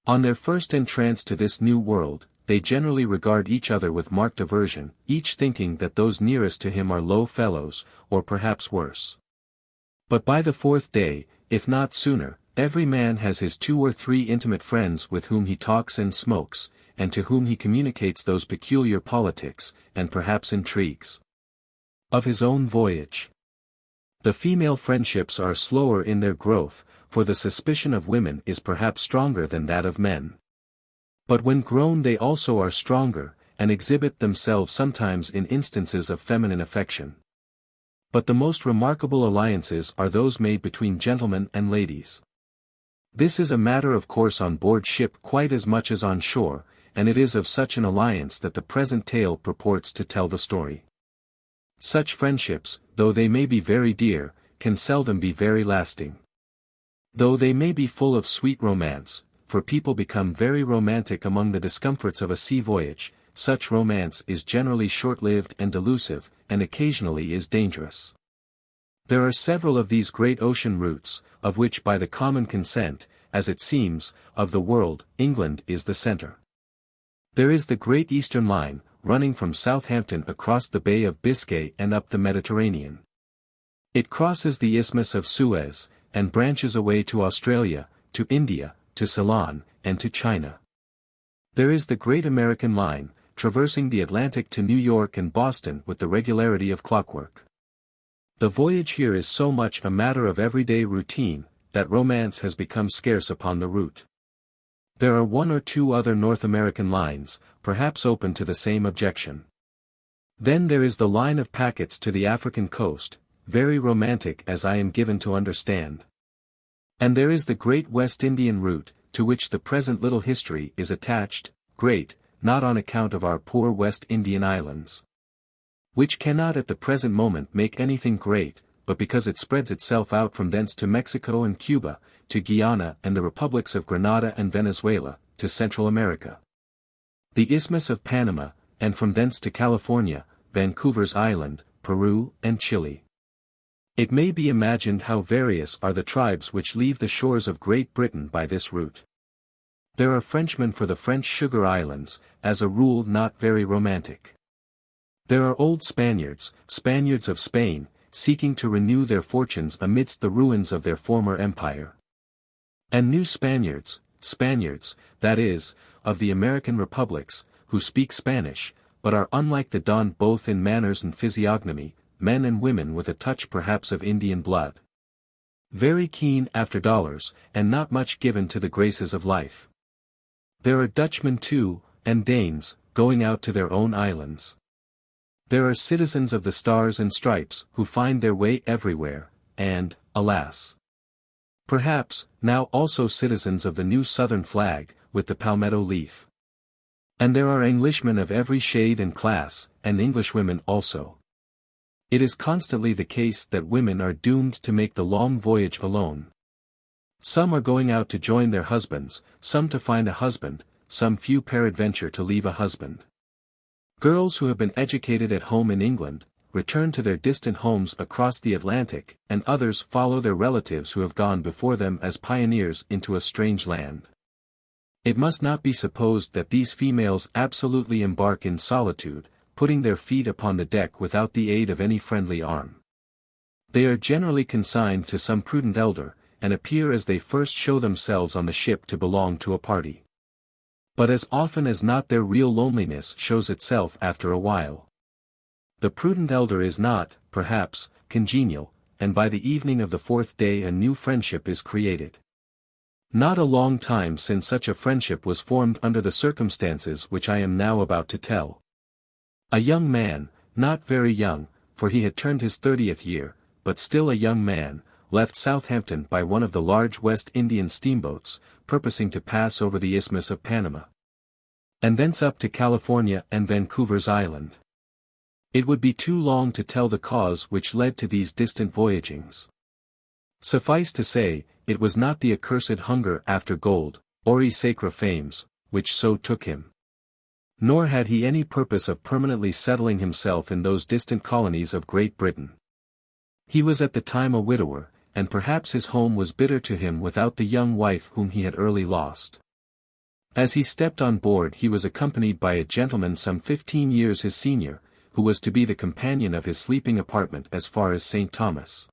On their first entrance to this new world, they generally regard each other with marked aversion, each thinking that those nearest to him are low fellows, or perhaps worse. But by the fourth day, if not sooner, every man has his 2 or 3 intimate friends with whom he talks and smokes, and to whom he communicates those peculiar politics, and perhaps intrigues, of his own voyage. The female friendships are slower in their growth, for the suspicion of women is perhaps stronger than that of men. But when grown they also are stronger, and exhibit themselves sometimes in instances of feminine affection. But the most remarkable alliances are those made between gentlemen and ladies. This is a matter of course on board ship quite as much as on shore, and it is of such an alliance that the present tale purports to tell the story. Such friendships, though they may be very dear, can seldom be very lasting. Though they may be full of sweet romance, for people become very romantic among the discomforts of a sea voyage, such romance is generally short-lived and delusive, and occasionally is dangerous. There are several of these great ocean routes, of which by the common consent, as it seems, of the world, England is the centre. There is the Great Eastern Line, running from Southampton across the Bay of Biscay and up the Mediterranean. It crosses the Isthmus of Suez, and branches away to Australia, to India, to Ceylon, and to China. There is the Great American Line, traversing the Atlantic to New York and Boston with the regularity of clockwork. The voyage here is so much a matter of everyday routine, that romance has become scarce upon the route. There are 1 or 2 other North American lines, perhaps open to the same objection. Then there is the line of packets to the African coast, very romantic as I am given to understand. And there is the great West Indian route, to which the present little history is attached, great, not on account of our poor West Indian islands, which cannot at the present moment make anything great, but because it spreads itself out from thence to Mexico and Cuba, to Guyana and the republics of Grenada and Venezuela, to Central America, the Isthmus of Panama, and from thence to California, Vancouver's Island, Peru, and Chile. It may be imagined how various are the tribes which leave the shores of Great Britain by this route. There are Frenchmen for the French sugar islands, as a rule not very romantic. There are old Spaniards, Spaniards of Spain, seeking to renew their fortunes amidst the ruins of their former empire. And new Spaniards, Spaniards, that is, of the American republics, who speak Spanish, but are unlike the Don both in manners and physiognomy, men and women with a touch perhaps of Indian blood. Very keen after dollars, and not much given to the graces of life. There are Dutchmen too, and Danes, going out to their own islands. There are citizens of the Stars and Stripes, who find their way everywhere, and, alas, perhaps, now also citizens of the new Southern flag, with the palmetto leaf. And there are Englishmen of every shade and class, and Englishwomen also. It is constantly the case that women are doomed to make the long voyage alone. Some are going out to join their husbands, some to find a husband, some few peradventure to leave a husband. Girls who have been educated at home in England, return to their distant homes across the Atlantic, and others follow their relatives who have gone before them as pioneers into a strange land. It must not be supposed that these females absolutely embark in solitude, putting their feet upon the deck without the aid of any friendly arm. They are generally consigned to some prudent elder, and appear as they first show themselves on the ship to belong to a party. But as often as not their real loneliness shows itself after a while. The prudent elder is not, perhaps, congenial, and by the evening of the fourth day a new friendship is created. Not a long time since such a friendship was formed under the circumstances which I am now about to tell. A young man, not very young, for he had turned his 30th year, but still a young man, left Southampton by one of the large West Indian steamboats, purposing to pass over the Isthmus of Panama, and thence up to California and Vancouver's Island. It would be too long to tell the cause which led to these distant voyagings. Suffice to say, it was not the accursed hunger after gold, ori sacra fames, which so took him. Nor had he any purpose of permanently settling himself in those distant colonies of Great Britain. He was at the time a widower, and perhaps his home was bitter to him without the young wife whom he had early lost. As he stepped on board he was accompanied by a gentleman some 15 years his senior, who was to be the companion of his sleeping apartment as far as St. Thomas.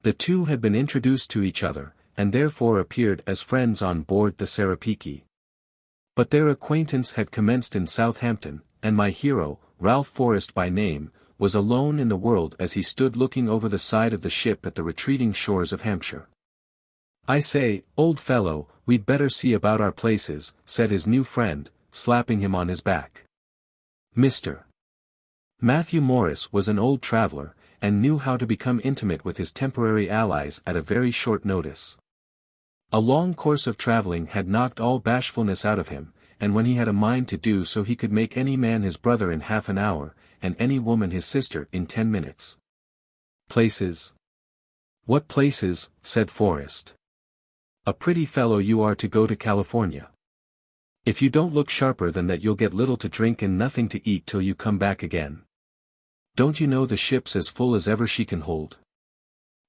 The two had been introduced to each other, and therefore appeared as friends on board the Serapiki. But their acquaintance had commenced in Southampton, and my hero, Ralph Forrest by name, was alone in the world as he stood looking over the side of the ship at the retreating shores of Hampshire. "I say, old fellow, we'd better see about our places," said his new friend, slapping him on his back. Mr. Matthew Morris was an old traveller, and knew how to become intimate with his temporary allies at a very short notice. A long course of travelling had knocked all bashfulness out of him, and when he had a mind to do so he could make any man his brother in half an hour, and any woman his sister in 10 minutes. "Places? What places?" said Forrest. "A pretty fellow you are to go to California. If you don't look sharper than that you'll get little to drink and nothing to eat till you come back again. Don't you know the ship's as full as ever she can hold?"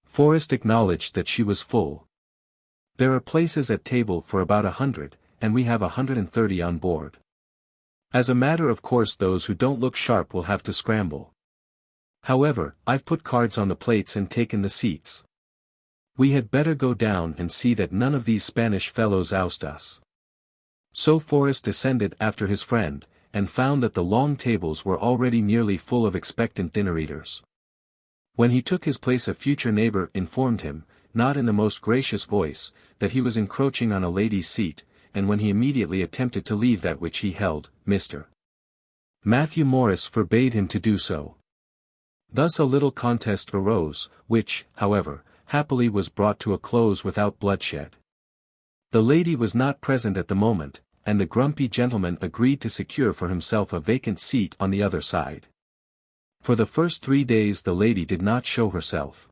Forrest acknowledged that she was full. "There are places at table for about 100, and we have 130 on board. As a matter of course those who don't look sharp will have to scramble. However, I've put cards on the plates and taken the seats. We had better go down and see that none of these Spanish fellows oust us." So Forrest descended after his friend, and found that the long tables were already nearly full of expectant dinner-eaters. When he took his place a future neighbour informed him, not in the most gracious voice, that he was encroaching on a lady's seat, and when he immediately attempted to leave that which he held, Mr. Matthew Morris forbade him to do so. Thus a little contest arose, which, however, happily was brought to a close without bloodshed. The lady was not present at the moment, and the grumpy gentleman agreed to secure for himself a vacant seat on the other side. For the first 3 days the lady did not show herself.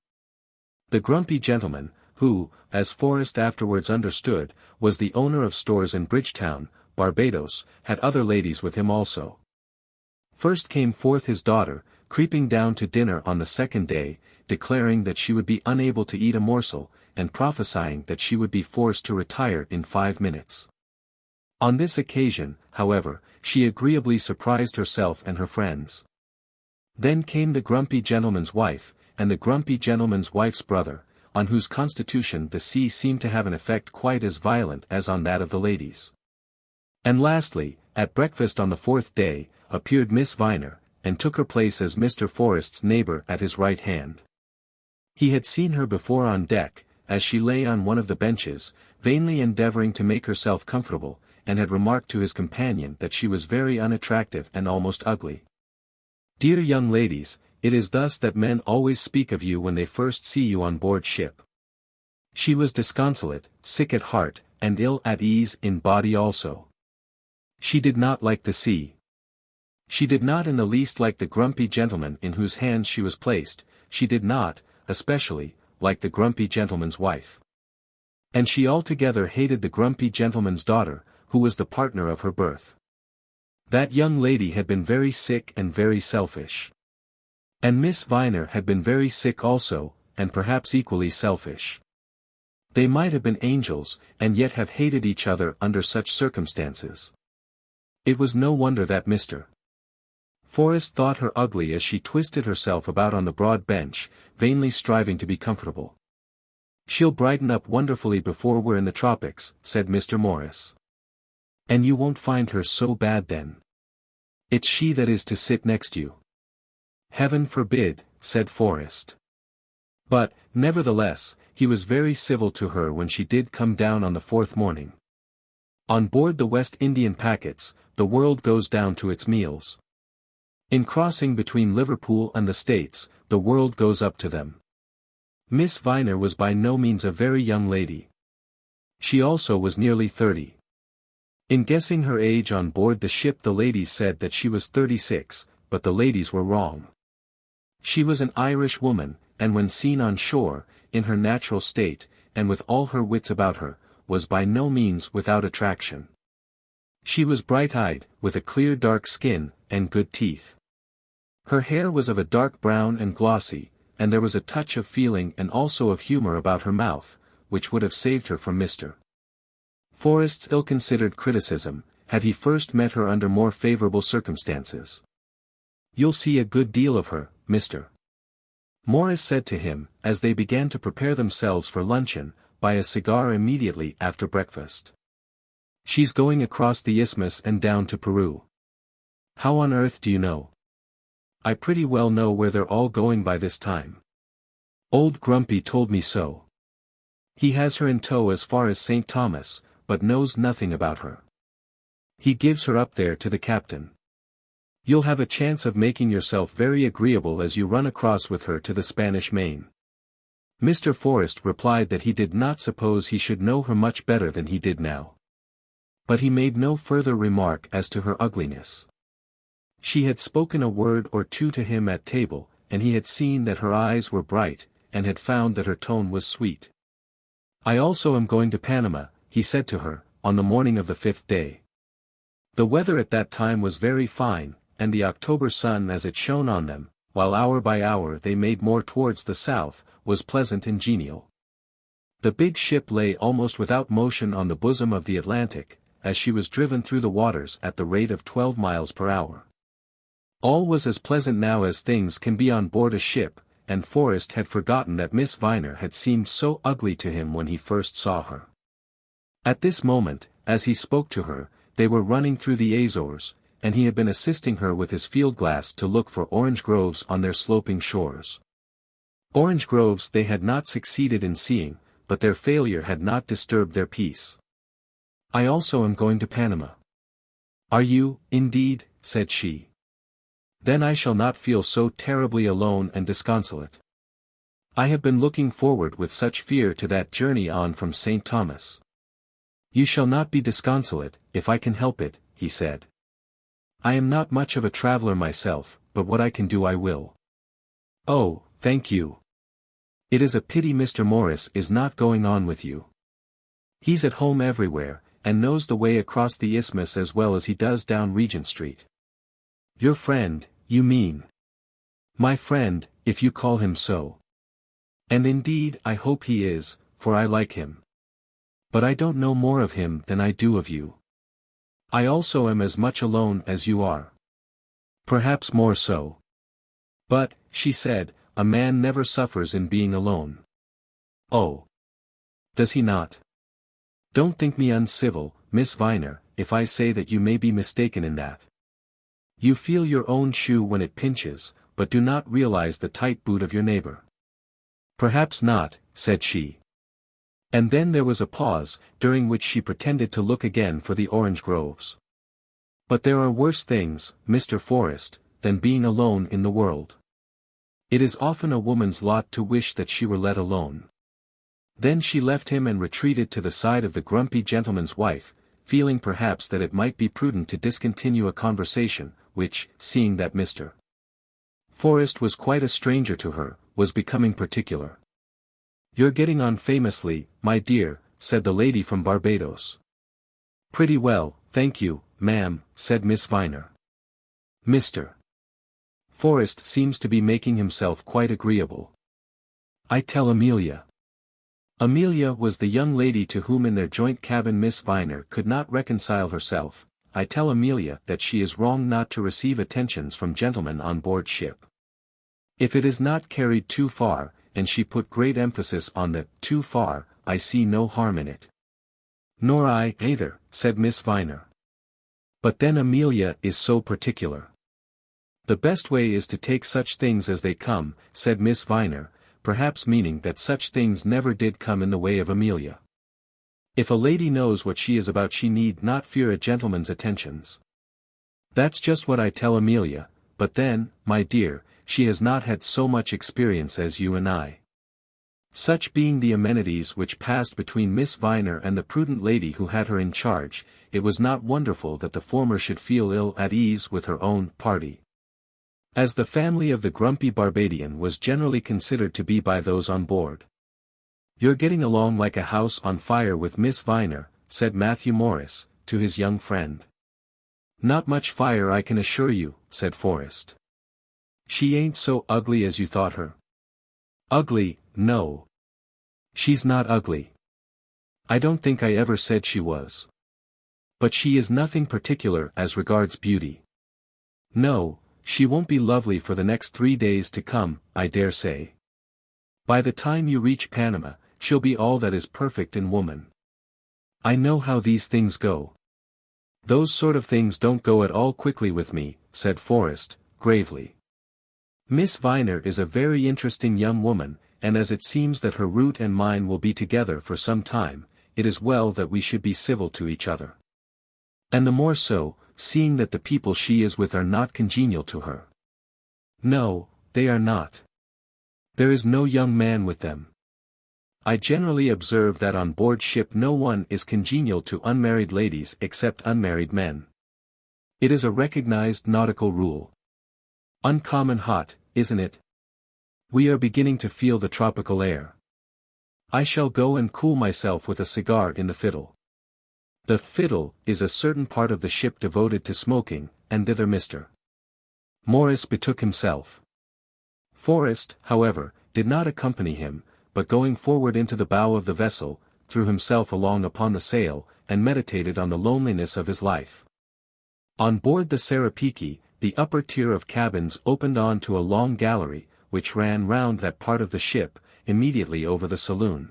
The grumpy gentleman, who, as Forrest afterwards understood, was the owner of stores in Bridgetown, Barbados, had other ladies with him also. First came forth his daughter, creeping down to dinner on the second day, declaring that she would be unable to eat a morsel, and prophesying that she would be forced to retire in 5 minutes. On this occasion, however, she agreeably surprised herself and her friends. Then came the grumpy gentleman's wife, and the grumpy gentleman's wife's brother, on whose constitution the sea seemed to have an effect quite as violent as on that of the ladies. And lastly, at breakfast on the 4th day, appeared Miss Viner, and took her place as Mr. Forrest's neighbour at his right hand. He had seen her before on deck, as she lay on one of the benches, vainly endeavouring to make herself comfortable, and had remarked to his companion that she was very unattractive and almost ugly. "Dear young ladies, it is thus that men always speak of you when they first see you on board ship." She was disconsolate, sick at heart, and ill at ease in body also. She did not like the sea. She did not in the least like the grumpy gentleman in whose hands she was placed, she did not, especially, like the grumpy gentleman's wife. And she altogether hated the grumpy gentleman's daughter, who was the partner of her birth. That young lady had been very sick and very selfish. And Miss Viner had been very sick also, and perhaps equally selfish. They might have been angels, and yet have hated each other under such circumstances. It was no wonder that Mr. Forrest thought her ugly as she twisted herself about on the broad bench, vainly striving to be comfortable. "She'll brighten up wonderfully before we're in the tropics," said Mr. Morris. "And you won't find her so bad then. It's she that is to sit next you." "Heaven forbid," said Forrest. But, nevertheless, he was very civil to her when she did come down on the fourth morning. On board the West Indian packets, the world goes down to its meals. In crossing between Liverpool and the States, the world goes up to them. Miss Viner was by no means a very young lady. She also was nearly 30. In guessing her age on board the ship the ladies said that she was 36, but the ladies were wrong. She was an Irish woman, and when seen on shore, in her natural state, and with all her wits about her, was by no means without attraction. She was bright-eyed, with a clear dark skin, and good teeth. Her hair was of a dark brown and glossy, and there was a touch of feeling and also of humor about her mouth, which would have saved her from Mr. Forrest's ill-considered criticism, had he first met her under more favorable circumstances. "You'll see a good deal of her, Mr. Morris said to him, as they began to prepare themselves for luncheon, by a cigar immediately after breakfast. "She's going across the isthmus and down to Peru." "How on earth do you know?" "I pretty well know where they're all going by this time. Old Grumpy told me so. He has her in tow as far as St. Thomas, but knows nothing about her. He gives her up there to the captain. You'll have a chance of making yourself very agreeable as you run across with her to the Spanish Main." Mr. Forrest replied that he did not suppose he should know her much better than he did now. But he made no further remark as to her ugliness. She had spoken a word or two to him at table, and he had seen that her eyes were bright, and had found that her tone was sweet. "I also am going to Panama," he said to her, on the morning of the 5th day. The weather at that time was very fine, and the October sun as it shone on them, while hour by hour they made more towards the south, was pleasant and genial. The big ship lay almost without motion on the bosom of the Atlantic, as she was driven through the waters at the rate of 12 miles per hour. All was as pleasant now as things can be on board a ship, and Forrest had forgotten that Miss Viner had seemed so ugly to him when he first saw her. At this moment, as he spoke to her, they were running through the Azores, and he had been assisting her with his field-glass to look for orange groves on their sloping shores. Orange groves they had not succeeded in seeing, but their failure had not disturbed their peace. "I also am going to Panama." "Are you, indeed?" said she. "Then I shall not feel so terribly alone and disconsolate. I have been looking forward with such fear to that journey on from St. Thomas." "You shall not be disconsolate, if I can help it," he said. "I am not much of a traveler myself, but what I can do I will." "Oh, thank you. It is a pity Mr. Morris is not going on with you. He's at home everywhere, and knows the way across the isthmus as well as he does down Regent Street." "Your friend, you mean?" "My friend, if you call him so. And indeed I hope he is, for I like him. But I don't know more of him than I do of you. I also am as much alone as you are. Perhaps more so. But," she said, "a man never suffers in being alone." "Oh. Does he not? Don't think me uncivil, Miss Viner, if I say that you may be mistaken in that. You feel your own shoe when it pinches, but do not realize the tight boot of your neighbor." "Perhaps not," said she. And then there was a pause, during which she pretended to look again for the orange groves. "But there are worse things, Mr. Forrest, than being alone in the world. It is often a woman's lot to wish that she were let alone." Then she left him and retreated to the side of the grumpy gentleman's wife, feeling perhaps that it might be prudent to discontinue a conversation, which, seeing that Mr. Forrest was quite a stranger to her, was becoming particular. "You're getting on famously, my dear," said the lady from Barbados. Pretty well, thank you, ma'am, said Miss Viner. Mr. Forrest seems to be making himself quite agreeable. I tell Amelia. Amelia was the young lady to whom in their joint cabin Miss Viner could not reconcile herself. I tell Amelia that she is wrong not to receive attentions from gentlemen on board ship. If it is not carried too far, and she put great emphasis on the too far, I see no harm in it. Nor I, either, said Miss Viner. But then Amelia is so particular. The best way is to take such things as they come, said Miss Viner, perhaps meaning that such things never did come in the way of Amelia. If a lady knows what she is about she need not fear a gentleman's attentions. That's just what I tell Amelia, but then, my dear, she has not had so much experience as you and I. Such being the amenities which passed between Miss Viner and the prudent lady who had her in charge, it was not wonderful that the former should feel ill at ease with her own party. As the family of the grumpy Barbadian was generally considered to be by those on board. You're getting along like a house on fire with Miss Viner, said Matthew Morris, to his young friend. Not much fire I can assure you, said Forrest. She ain't so ugly as you thought her. Ugly, no. She's not ugly. I don't think I ever said she was. But she is nothing particular as regards beauty. No, she won't be lovely for the next 3 days to come, I dare say. By the time you reach Panama, she'll be all that is perfect in woman. I know how these things go. Those sort of things don't go at all quickly with me, said Forrest, gravely. Miss Viner is a very interesting young woman, and as it seems that her root and mine will be together for some time, it is well that we should be civil to each other. And the more so, seeing that the people she is with are not congenial to her. No, they are not. There is no young man with them. I generally observe that on board ship no one is congenial to unmarried ladies except unmarried men. It is a recognized nautical rule. Uncommon hot, isn't it? We are beginning to feel the tropical air. I shall go and cool myself with a cigar in the fiddle. The fiddle is a certain part of the ship devoted to smoking, and thither Mr. Morris betook himself. Forrest, however, did not accompany him, but going forward into the bow of the vessel, threw himself along upon the sail, and meditated on the loneliness of his life. On board the Serapiki, the upper tier of cabins opened on to a long gallery, which ran round that part of the ship, immediately over the saloon.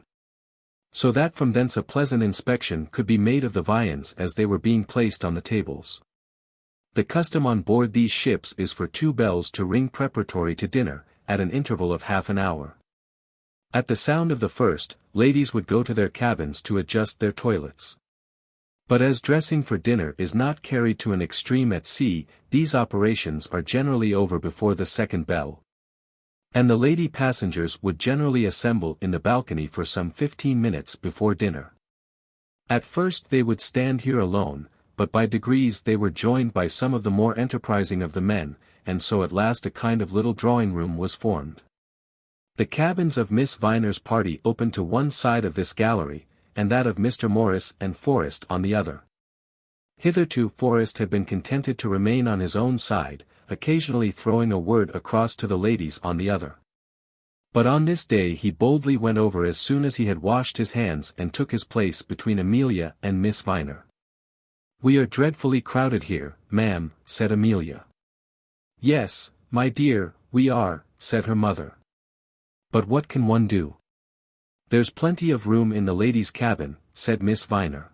So that from thence a pleasant inspection could be made of the viands as they were being placed on the tables. The custom on board these ships is for 2 bells to ring preparatory to dinner, at an interval of half an hour. At the sound of the first, ladies would go to their cabins to adjust their toilets. But as dressing for dinner is not carried to an extreme at sea, these operations are generally over before the second bell. And the lady passengers would generally assemble in the balcony for some 15 minutes before dinner. At first they would stand here alone, but by degrees they were joined by some of the more enterprising of the men, and so at last a kind of little drawing-room was formed. The cabins of Miss Viner's party opened to one side of this gallery, and that of Mr. Morris and Forrest on the other. Hitherto Forrest had been contented to remain on his own side, occasionally throwing a word across to the ladies on the other. But on this day he boldly went over as soon as he had washed his hands and took his place between Amelia and Miss Viner. "We are dreadfully crowded here, ma'am," said Amelia. "Yes, my dear, we are," said her mother. "But what can one do?" "There's plenty of room in the ladies' cabin," said Miss Viner.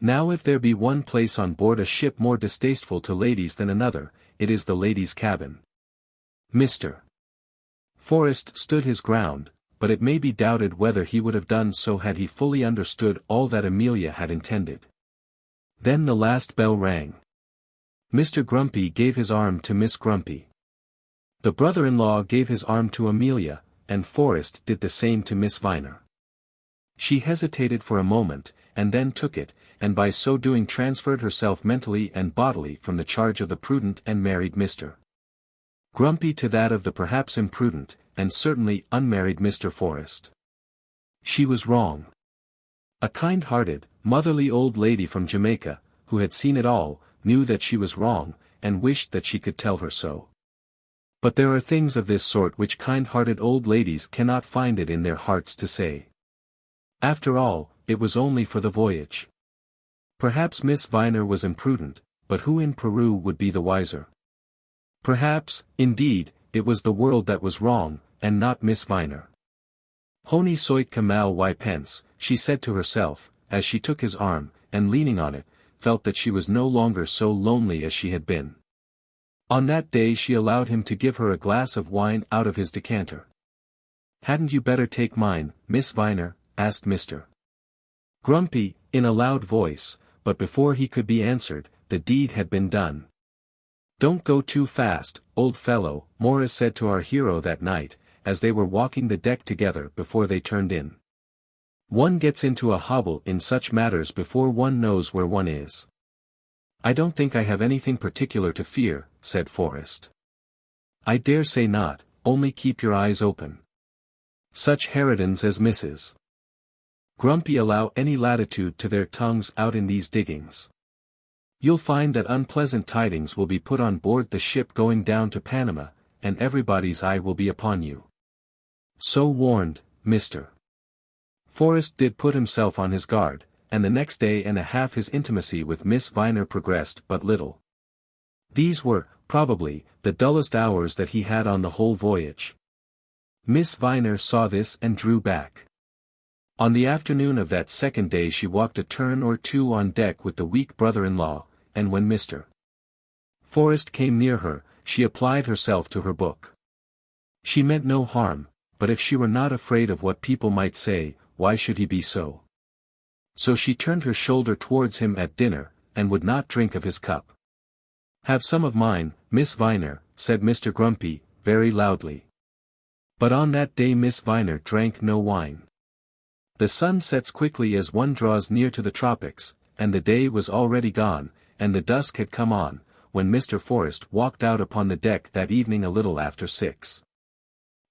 "Now if there be one place on board a ship more distasteful to ladies than another, it is the ladies' cabin." Mr. Forrest stood his ground, but it may be doubted whether he would have done so had he fully understood all that Amelia had intended. Then the last bell rang. Mr. Grumpy gave his arm to Miss Grumpy. The brother-in-law gave his arm to Amelia, and Forrest did the same to Miss Viner. She hesitated for a moment, and then took it, and by so doing transferred herself mentally and bodily from the charge of the prudent and married Mr. Grumpy to that of the perhaps imprudent, and certainly unmarried Mr. Forrest. She was wrong. A kind-hearted, motherly old lady from Jamaica, who had seen it all, knew that she was wrong, and wished that she could tell her so. But there are things of this sort which kind-hearted old ladies cannot find it in their hearts to say. After all, it was only for the voyage. Perhaps Miss Viner was imprudent, but who in Peru would be the wiser? Perhaps, indeed, it was the world that was wrong, and not Miss Viner. Honi soit Kamal y pense, she said to herself, as she took his arm, and leaning on it, felt that she was no longer so lonely as she had been. On that day she allowed him to give her a glass of wine out of his decanter. "Hadn't you better take mine, Miss Viner?" asked Mr. Grumpy, in a loud voice, but before he could be answered, the deed had been done. "Don't go too fast, old fellow," Morris said to our hero that night, as they were walking the deck together before they turned in. "One gets into a hobble in such matters before one knows where one is." "I don't think I have anything particular to fear," said Forrest. "I dare say not, only keep your eyes open. Such harridans as Mrs. Grumpy allow any latitude to their tongues out in these diggings. You'll find that unpleasant tidings will be put on board the ship going down to Panama, and everybody's eye will be upon you." So warned, Mr. Forrest did put himself on his guard, and the next day and a half his intimacy with Miss Viner progressed but little. These were, probably, the dullest hours that he had on the whole voyage. Miss Viner saw this and drew back. On the afternoon of that second day she walked a turn or two on deck with the weak brother-in-law, and when Mr. Forrest came near her, she applied herself to her book. She meant no harm, but if she were not afraid of what people might say, why should he be so? So she turned her shoulder towards him at dinner, and would not drink of his cup. "Have some of mine, Miss Viner," said Mr. Grumpy, very loudly. But on that day Miss Viner drank no wine. The sun sets quickly as one draws near to the tropics, and the day was already gone, and the dusk had come on, when Mr. Forrest walked out upon the deck that evening a little after 6.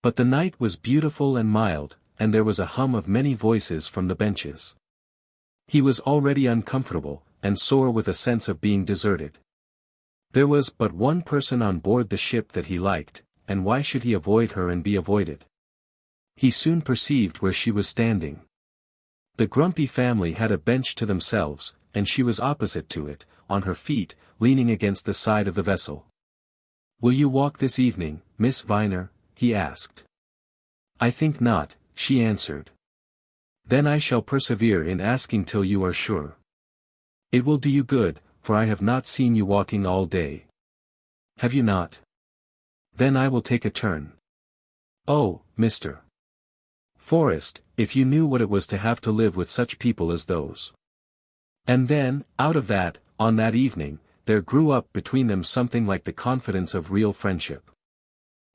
But the night was beautiful and mild, and there was a hum of many voices from the benches. He was already uncomfortable, and sore with a sense of being deserted. There was but one person on board the ship that he liked, and why should he avoid her and be avoided? He soon perceived where she was standing. The Grumpy family had a bench to themselves, and she was opposite to it, on her feet, leaning against the side of the vessel. "Will you walk this evening, Miss Viner?" he asked. "I think not," she answered. "Then I shall persevere in asking till you are sure. It will do you good, for I have not seen you walking all day." "Have you not? Then I will take a turn." "Oh, Mr. Forrest, if you knew what it was to have to live with such people as those." And then, out of that, on that evening, there grew up between them something like the confidence of real friendship.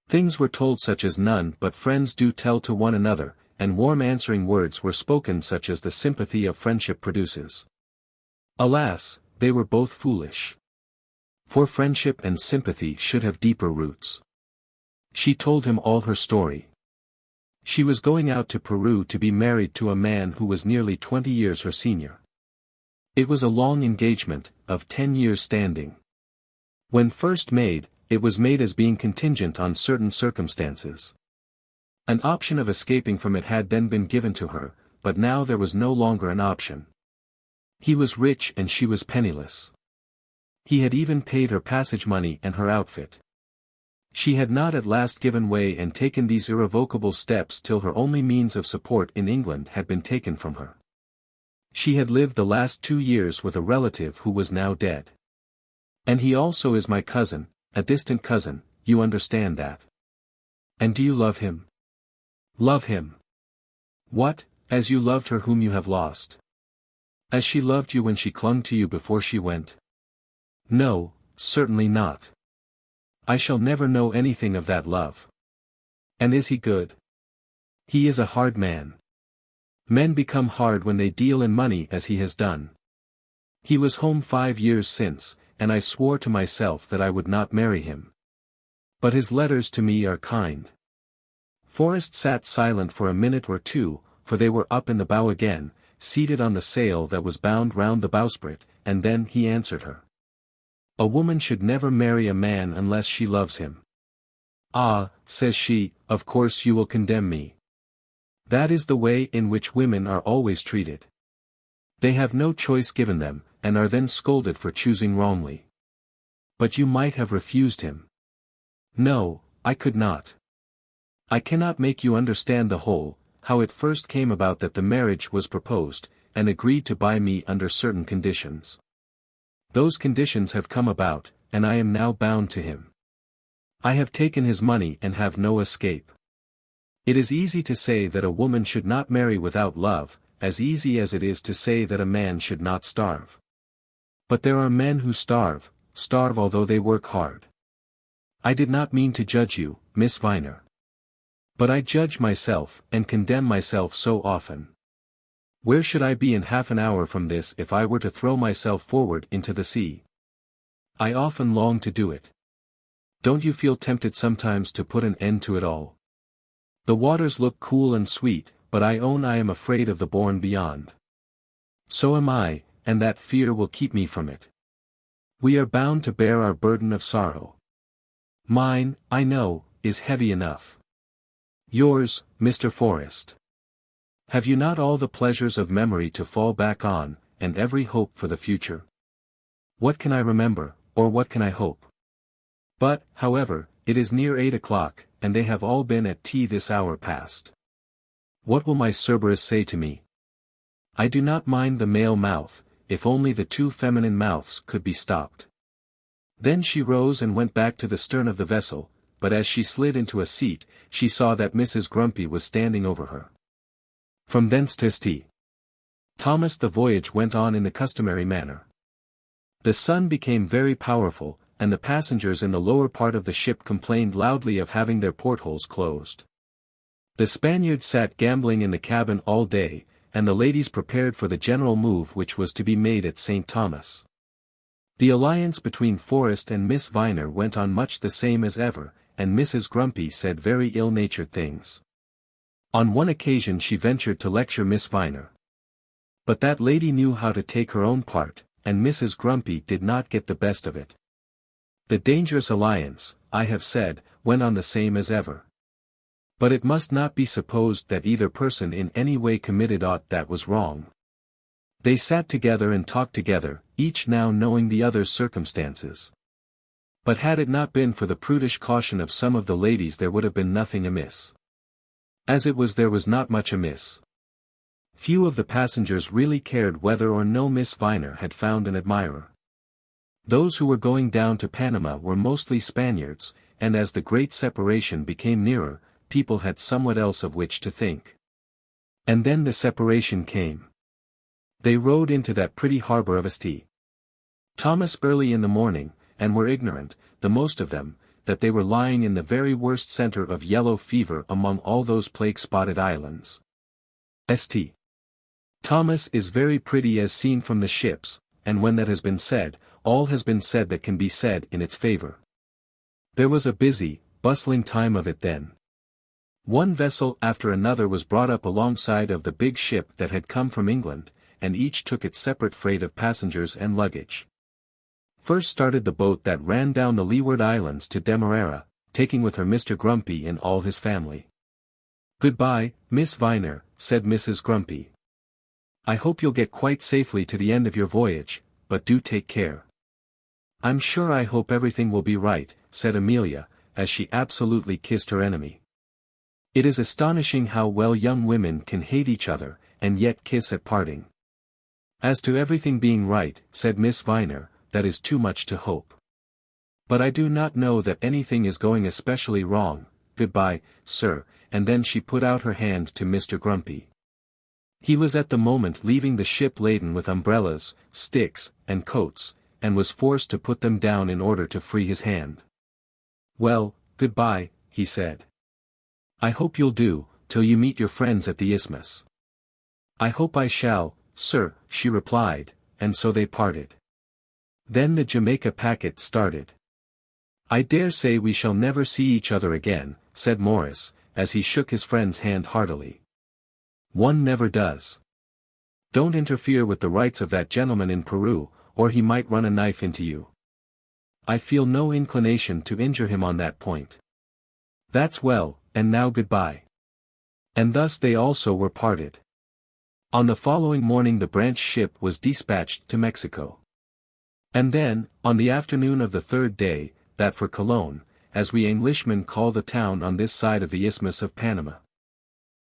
Things were told such as none but friends do tell to one another, and warm answering words were spoken such as the sympathy of friendship produces. Alas, they were both foolish. For friendship and sympathy should have deeper roots. She told him all her story. She was going out to Peru to be married to a man who was nearly 20 years her senior. It was a long engagement, of 10 years standing. When first made, it was made as being contingent on certain circumstances. An option of escaping from it had then been given to her, but now there was no longer an option. He was rich and she was penniless. He had even paid her passage money and her outfit. She had not at last given way and taken these irrevocable steps till her only means of support in England had been taken from her. She had lived the last 2 years with a relative who was now dead. "And he also is my cousin, a distant cousin, you understand that. And do you love him?" "Love him? What, as you loved her whom you have lost? As she loved you when she clung to you before she went?" "No, certainly not. I shall never know anything of that love." "And is he good?" "He is a hard man. Men become hard when they deal in money as he has done. He was home 5 years since, and I swore to myself that I would not marry him. But his letters to me are kind." Forrest sat silent for a minute or two, for they were up in the bow again, seated on the sail that was bound round the bowsprit, and then he answered her. A woman should never marry a man unless she loves him. Ah, says she, of course you will condemn me. That is the way in which women are always treated. They have no choice given them, and are then scolded for choosing wrongly. But you might have refused him. No, I could not. I cannot make you understand the whole, how it first came about that the marriage was proposed, and agreed to by me under certain conditions. Those conditions have come about, and I am now bound to him. I have taken his money and have no escape. It is easy to say that a woman should not marry without love, as easy as it is to say that a man should not starve. But there are men who starve although they work hard. I did not mean to judge you, Miss Viner. But I judge myself, and condemn myself so often. Where should I be in half an hour from this if I were to throw myself forward into the sea? I often long to do it. Don't you feel tempted sometimes to put an end to it all? The waters look cool and sweet, but I own I am afraid of the bourne beyond. So am I, and that fear will keep me from it. We are bound to bear our burden of sorrow. Mine, I know, is heavy enough. Yours, Mr. Forrest. Have you not all the pleasures of memory to fall back on, and every hope for the future? What can I remember, or what can I hope? But, however, it is near 8 o'clock, and they have all been at tea this hour past. What will my Cerberus say to me? I do not mind the male mouth, if only the two feminine mouths could be stopped. Then she rose and went back to the stern of the vessel, but as she slid into a seat, she saw that Mrs. Grumpy was standing over her. From thence to St. Thomas the voyage went on in the customary manner. The sun became very powerful, and the passengers in the lower part of the ship complained loudly of having their portholes closed. The Spaniards sat gambling in the cabin all day, and the ladies prepared for the general move which was to be made at St. Thomas. The alliance between Forrest and Miss Viner went on much the same as ever, and Mrs. Grumpy said very ill-natured things. On one occasion she ventured to lecture Miss Viner. But that lady knew how to take her own part, and Mrs. Grumpy did not get the best of it. The dangerous alliance, I have said, went on the same as ever. But it must not be supposed that either person in any way committed aught that was wrong. They sat together and talked together, each now knowing the other's circumstances. But had it not been for the prudish caution of some of the ladies there would have been nothing amiss. As it was there was not much amiss. Few of the passengers really cared whether or no Miss Viner had found an admirer. Those who were going down to Panama were mostly Spaniards, and as the great separation became nearer, people had somewhat else of which to think. And then the separation came. They rowed into that pretty harbor of St. Thomas early in the morning, and were ignorant, the most of them, that they were lying in the very worst center of yellow fever among all those plague-spotted islands. St. Thomas is very pretty as seen from the ships, and when that has been said, all has been said that can be said in its favor. There was a busy, bustling time of it then. One vessel after another was brought up alongside of the big ship that had come from England, and each took its separate freight of passengers and luggage. First started the boat that ran down the Leeward Islands to Demerara, taking with her Mr. Grumpy and all his family. "Goodbye, Miss Viner," said Mrs. Grumpy. "I hope you'll get quite safely to the end of your voyage, but do take care." "I'm sure I hope everything will be right," said Amelia, as she absolutely kissed her enemy. It is astonishing how well young women can hate each other, and yet kiss at parting. "As to everything being right," said Miss Viner, "that is too much to hope. But I do not know that anything is going especially wrong. Goodbye, sir," and then she put out her hand to Mr. Grumpy. He was at the moment leaving the ship laden with umbrellas, sticks, and coats, and was forced to put them down in order to free his hand. "Well, goodbye," he said. "I hope you'll do, till you meet your friends at the Isthmus." "I hope I shall, sir," she replied, and so they parted. Then the Jamaica packet started. "I dare say we shall never see each other again," said Morris, as he shook his friend's hand heartily. "One never does. Don't interfere with the rights of that gentleman in Peru, or he might run a knife into you. I feel no inclination to injure him on that point. That's well, and now goodbye. And thus they also were parted. On the following morning the branch ship was dispatched to Mexico. And then, on the afternoon of the third day, that for Cologne, as we Englishmen call the town on this side of the Isthmus of Panama.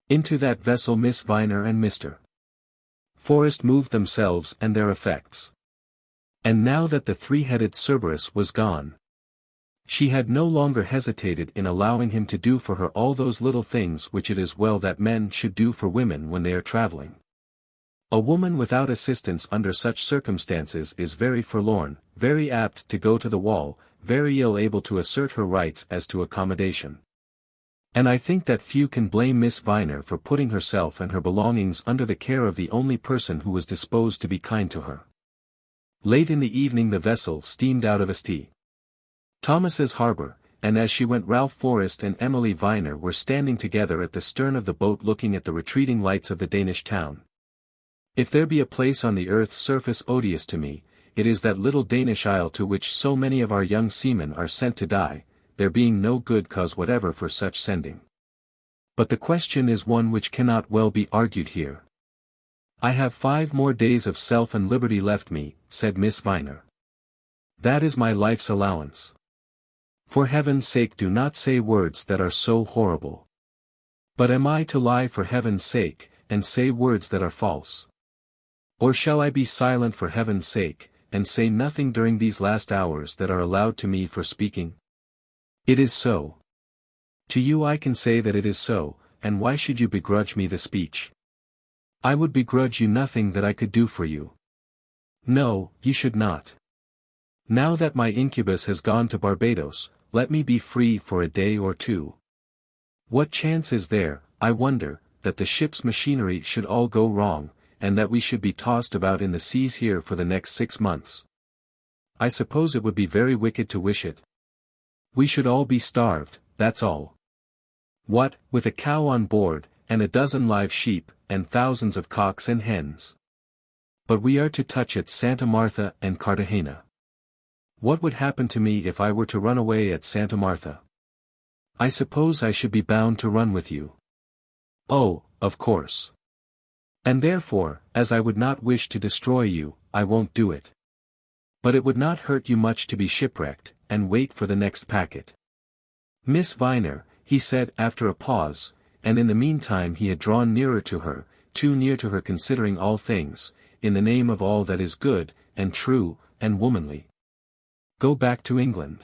Into that vessel Miss Viner and Mr. Forrest moved themselves and their effects. And now that the three-headed Cerberus was gone, she had no longer hesitated in allowing him to do for her all those little things which it is well that men should do for women when they are traveling. A woman without assistance under such circumstances is very forlorn, very apt to go to the wall, very ill able to assert her rights as to accommodation. And I think that few can blame Miss Viner for putting herself and her belongings under the care of the only person who was disposed to be kind to her. Late in the evening the vessel steamed out of St. Thomas's Harbour, and as she went Ralph Forrest and Emily Viner were standing together at the stern of the boat looking at the retreating lights of the Danish town. If there be a place on the earth's surface odious to me, it is that little Danish isle to which so many of our young seamen are sent to die, there being no good cause whatever for such sending. But the question is one which cannot well be argued here. I have 5 more days of self and liberty left me, said Miss Viner. That is my life's allowance. For heaven's sake do not say words that are so horrible. But am I to lie for heaven's sake, and say words that are false? Or shall I be silent for heaven's sake, and say nothing during these last hours that are allowed to me for speaking? It is so. To you I can say that it is so, and why should you begrudge me the speech? I would begrudge you nothing that I could do for you. No, you should not. Now that my incubus has gone to Barbados, let me be free for a day or two. What chance is there, I wonder, that the ship's machinery should all go wrong, and that we should be tossed about in the seas here for the next 6 months? I suppose it would be very wicked to wish it. We should all be starved, that's all. What, with a cow on board, and a dozen live sheep, and thousands of cocks and hens? But we are to touch at Santa Martha and Cartagena. What would happen to me if I were to run away at Santa Martha? I suppose I should be bound to run with you. Oh, of course. And therefore, as I would not wish to destroy you, I won't do it. But it would not hurt you much to be shipwrecked, and wait for the next packet. Miss Viner, he said after a pause, and in the meantime he had drawn nearer to her, too near to her considering all things, in the name of all that is good, and true, and womanly. Go back to England.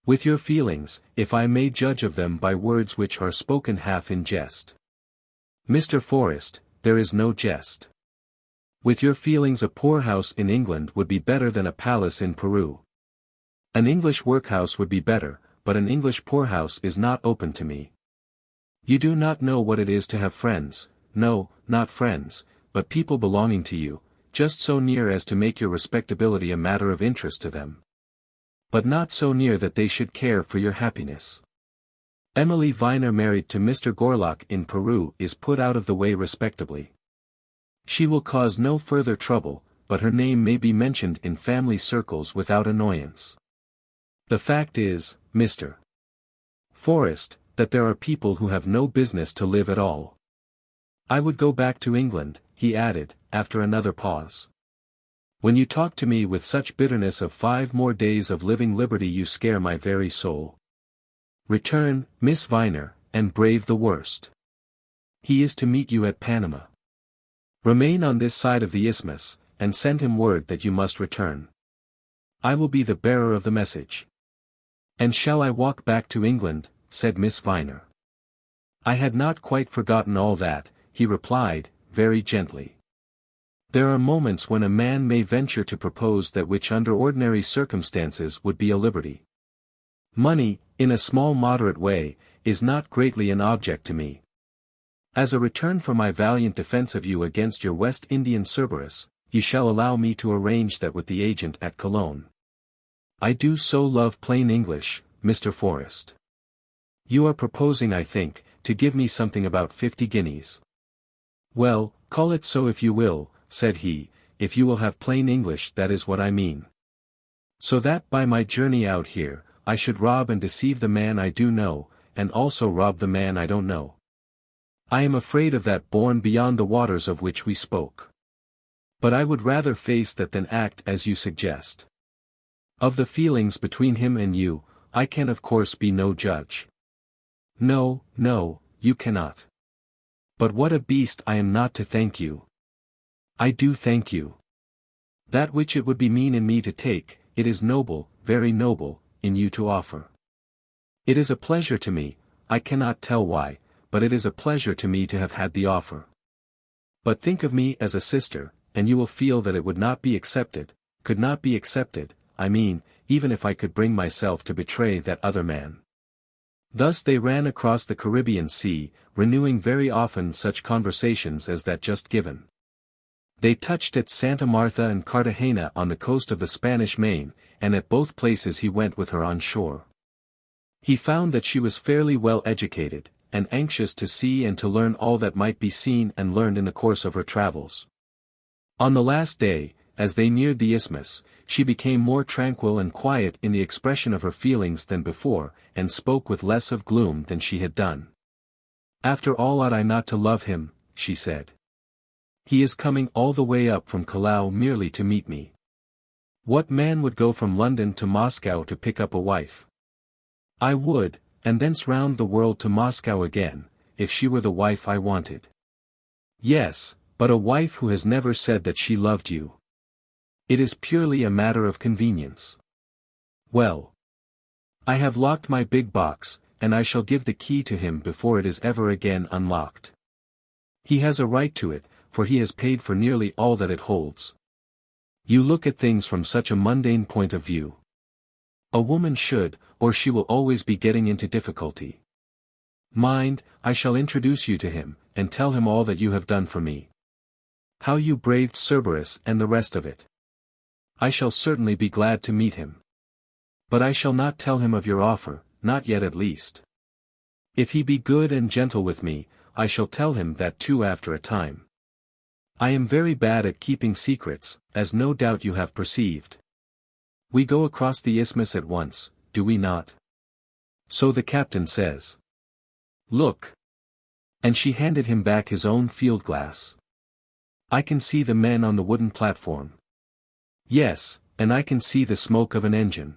With your feelings, if I may judge of them by words which are spoken half in jest. Mr. Forrest, there is no jest. With your feelings a poorhouse in England would be better than a palace in Peru. An English workhouse would be better, but an English poorhouse is not open to me. You do not know what it is to have friends, no, not friends, but people belonging to you, just so near as to make your respectability a matter of interest to them. But not so near that they should care for your happiness. Emily Viner married to Mr. Gorlock in Peru is put out of the way respectably. She will cause no further trouble, but her name may be mentioned in family circles without annoyance. The fact is, Mr. Forrest, that there are people who have no business to live at all. I would go back to England, he added, after another pause. When you talk to me with such bitterness of 5 more days of living liberty you scare my very soul. Return, Miss Viner, and brave the worst. He is to meet you at Panama. Remain on this side of the isthmus, and send him word that you must return. I will be the bearer of the message. And shall I walk back to England, said Miss Viner. I had not quite forgotten all that, he replied, very gently. There are moments when a man may venture to propose that which under ordinary circumstances would be a liberty. Money, in a small moderate way, is not greatly an object to me. As a return for my valiant defense of you against your West Indian Cerberus, you shall allow me to arrange that with the agent at Cologne. I do so love plain English, Mr. Forrest. You are proposing, I think, to give me something about 50 guineas. Well, call it so if you will, said he, if you will have plain English that is what I mean. So that by my journey out here, I should rob and deceive the man I do know, and also rob the man I don't know. I am afraid of that born beyond the waters of which we spoke. But I would rather face that than act as you suggest. Of the feelings between him and you, I can of course be no judge. No, no, you cannot. But what a beast I am not to thank you. I do thank you. That which it would be mean in me to take, it is noble, very noble, in you to offer. It is a pleasure to me, I cannot tell why, but it is a pleasure to me to have had the offer. But think of me as a sister, and you will feel that it would not be accepted, could not be accepted, I mean, even if I could bring myself to betray that other man. Thus they ran across the Caribbean Sea, renewing very often such conversations as that just given. They touched at Santa Martha and Cartagena on the coast of the Spanish Main, and at both places he went with her on shore. He found that she was fairly well educated, and anxious to see and to learn all that might be seen and learned in the course of her travels. On the last day, as they neared the isthmus, she became more tranquil and quiet in the expression of her feelings than before, and spoke with less of gloom than she had done. After all, ought I not to love him, she said. He is coming all the way up from Callao merely to meet me. What man would go from London to Moscow to pick up a wife? I would, and thence round the world to Moscow again, if she were the wife I wanted. Yes, but a wife who has never said that she loved you. It is purely a matter of convenience. Well, I have locked my big box, and I shall give the key to him before it is ever again unlocked. He has a right to it, for he has paid for nearly all that it holds. You look at things from such a mundane point of view. A woman should, or she will always be getting into difficulty. Mind, I shall introduce you to him, and tell him all that you have done for me. How you braved Cerberus and the rest of it. I shall certainly be glad to meet him. But I shall not tell him of your offer, not yet at least. If he be good and gentle with me, I shall tell him that too after a time. I am very bad at keeping secrets, as no doubt you have perceived. We go across the isthmus at once, do we not? So the captain says. Look. And she handed him back his own field glass. I can see the men on the wooden platform. Yes, and I can see the smoke of an engine.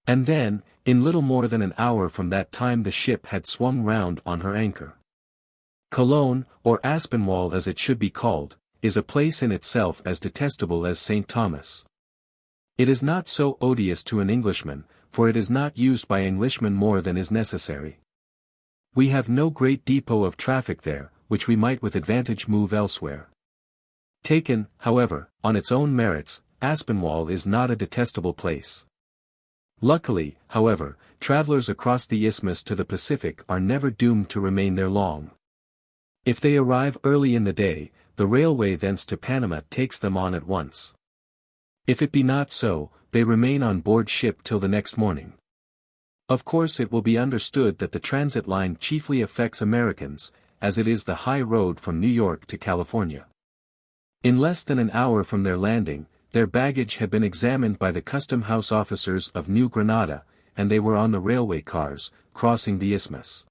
And then, in little more than an hour from that time the ship had swung round on her anchor. Cologne, or Aspinwall as it should be called, is a place in itself as detestable as St. Thomas. It is not so odious to an Englishman, for it is not used by Englishmen more than is necessary. We have no great depot of traffic there, which we might with advantage move elsewhere. Taken, however, on its own merits, Aspinwall is not a detestable place. Luckily, however, travelers across the isthmus to the Pacific are never doomed to remain there long. If they arrive early in the day, the railway thence to Panama takes them on at once. If it be not so, they remain on board ship till the next morning. Of course it will be understood that the transit line chiefly affects Americans, as it is the high road from New York to California. In less than an hour from their landing, their baggage had been examined by the custom house officers of New Granada, and they were on the railway cars, crossing the isthmus.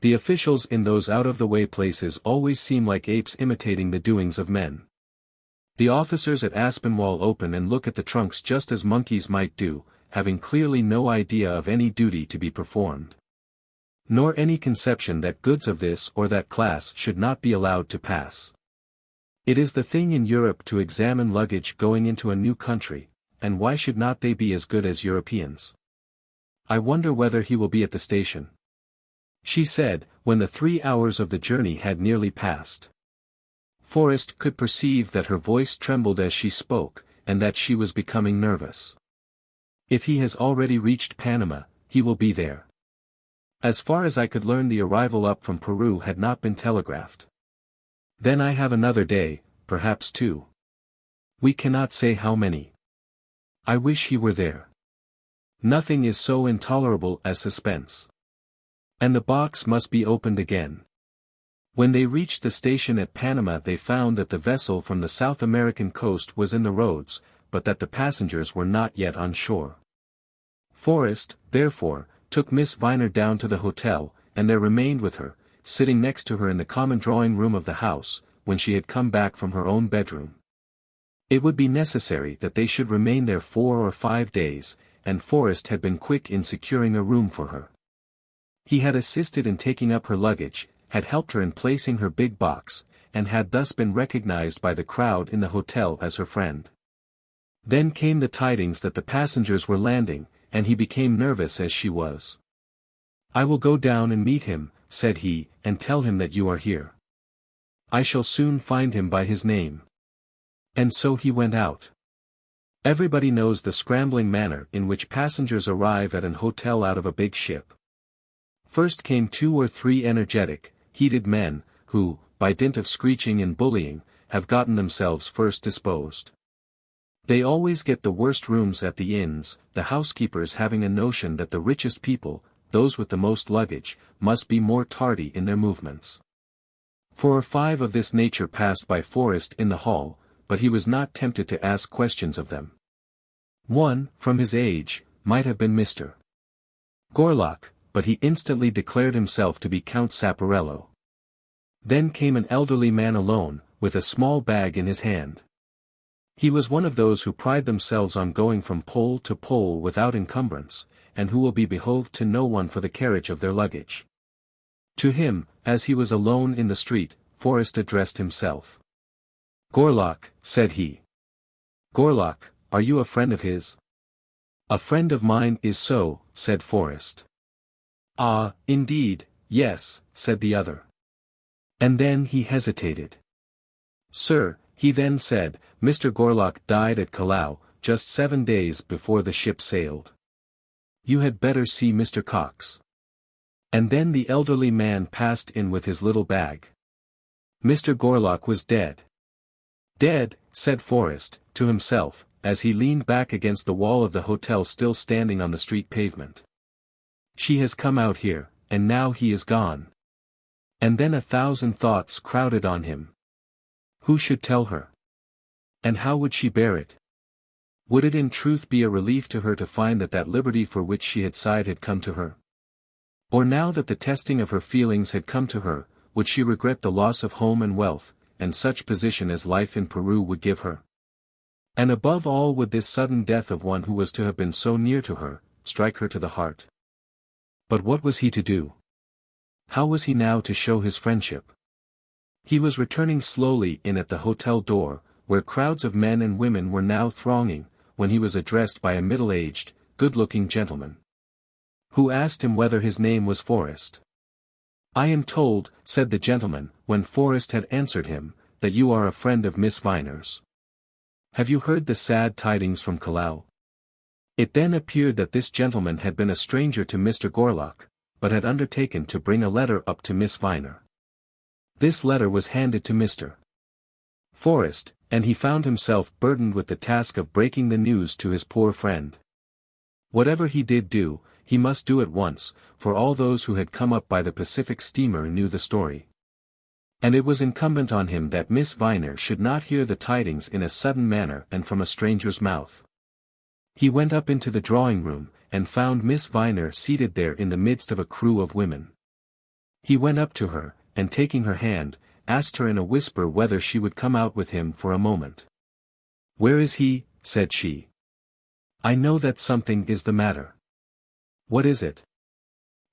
The officials in those out-of-the-way places always seem like apes imitating the doings of men. The officers at Aspinwall open and look at the trunks just as monkeys might do, having clearly no idea of any duty to be performed. Nor any conception that goods of this or that class should not be allowed to pass. It is the thing in Europe to examine luggage going into a new country, and why should not they be as good as Europeans? I wonder whether he will be at the station. She said, when the 3 hours of the journey had nearly passed. Forrest could perceive that her voice trembled as she spoke, and that she was becoming nervous. If he has already reached Panama, he will be there. As far as I could learn, the arrival up from Peru had not been telegraphed. Then I have another day, perhaps 2. We cannot say how many. I wish he were there. Nothing is so intolerable as suspense. And the box must be opened again. When they reached the station at Panama they found that the vessel from the South American coast was in the roads, but that the passengers were not yet on shore. Forrest, therefore, took Miss Viner down to the hotel, and there remained with her, sitting next to her in the common drawing-room of the house, when she had come back from her own bedroom. It would be necessary that they should remain there 4 or 5 days, and Forrest had been quick in securing a room for her. He had assisted in taking up her luggage, had helped her in placing her big box, and had thus been recognized by the crowd in the hotel as her friend. Then came the tidings that the passengers were landing, and he became nervous as she was. "I will go down and meet him," said he, "and tell him that you are here. I shall soon find him by his name." And so he went out. Everybody knows the scrambling manner in which passengers arrive at an hotel out of a big ship. First came 2 or 3 energetic, heated men, who, by dint of screeching and bullying, have gotten themselves first disposed. They always get the worst rooms at the inns, the housekeepers having a notion that the richest people, those with the most luggage, must be more tardy in their movements. 4 or 5 of this nature passed by Forrest in the hall, but he was not tempted to ask questions of them. One, from his age, might have been Mr. Gorlock, but he instantly declared himself to be Count Saparello. Then came an elderly man alone, with a small bag in his hand. He was one of those who pride themselves on going from pole to pole without encumbrance, and who will be behoved to no one for the carriage of their luggage. To him, as he was alone in the street, Forrest addressed himself. "Gorlock," said he. "Gorlock, are you a friend of his?" "A friend of mine is so," said Forrest. "Ah, indeed, yes," said the other. And then he hesitated. "Sir," he then said, "Mr. Gorlock died at Callao, just 7 days before the ship sailed. You had better see Mr. Cox." And then the elderly man passed in with his little bag. Mr. Gorlock was dead. "Dead," said Forrest, to himself, as he leaned back against the wall of the hotel still standing on the street pavement. "She has come out here, and now he is gone." And then 1,000 thoughts crowded on him. Who should tell her? And how would she bear it? Would it in truth be a relief to her to find that that liberty for which she had sighed had come to her? Or now that the testing of her feelings had come to her, would she regret the loss of home and wealth, and such position as life in Peru would give her? And above all would this sudden death of one who was to have been so near to her, strike her to the heart? But what was he to do? How was he now to show his friendship? He was returning slowly in at the hotel door, where crowds of men and women were now thronging, when he was addressed by a middle-aged, good-looking gentleman, who asked him whether his name was Forrest. "I am told," said the gentleman, when Forrest had answered him, "that you are a friend of Miss Viner's. Have you heard the sad tidings from Callao?" It then appeared that this gentleman had been a stranger to Mr. Gorlock, but had undertaken to bring a letter up to Miss Viner. This letter was handed to Mr. Forrest, and he found himself burdened with the task of breaking the news to his poor friend. Whatever he did do, he must do at once, for all those who had come up by the Pacific steamer knew the story. And it was incumbent on him that Miss Viner should not hear the tidings in a sudden manner and from a stranger's mouth. He went up into the drawing-room, and found Miss Viner seated there in the midst of a crew of women. He went up to her, and taking her hand, asked her in a whisper whether she would come out with him for a moment. "Where is he?" said she. "I know that something is the matter." "What is it?"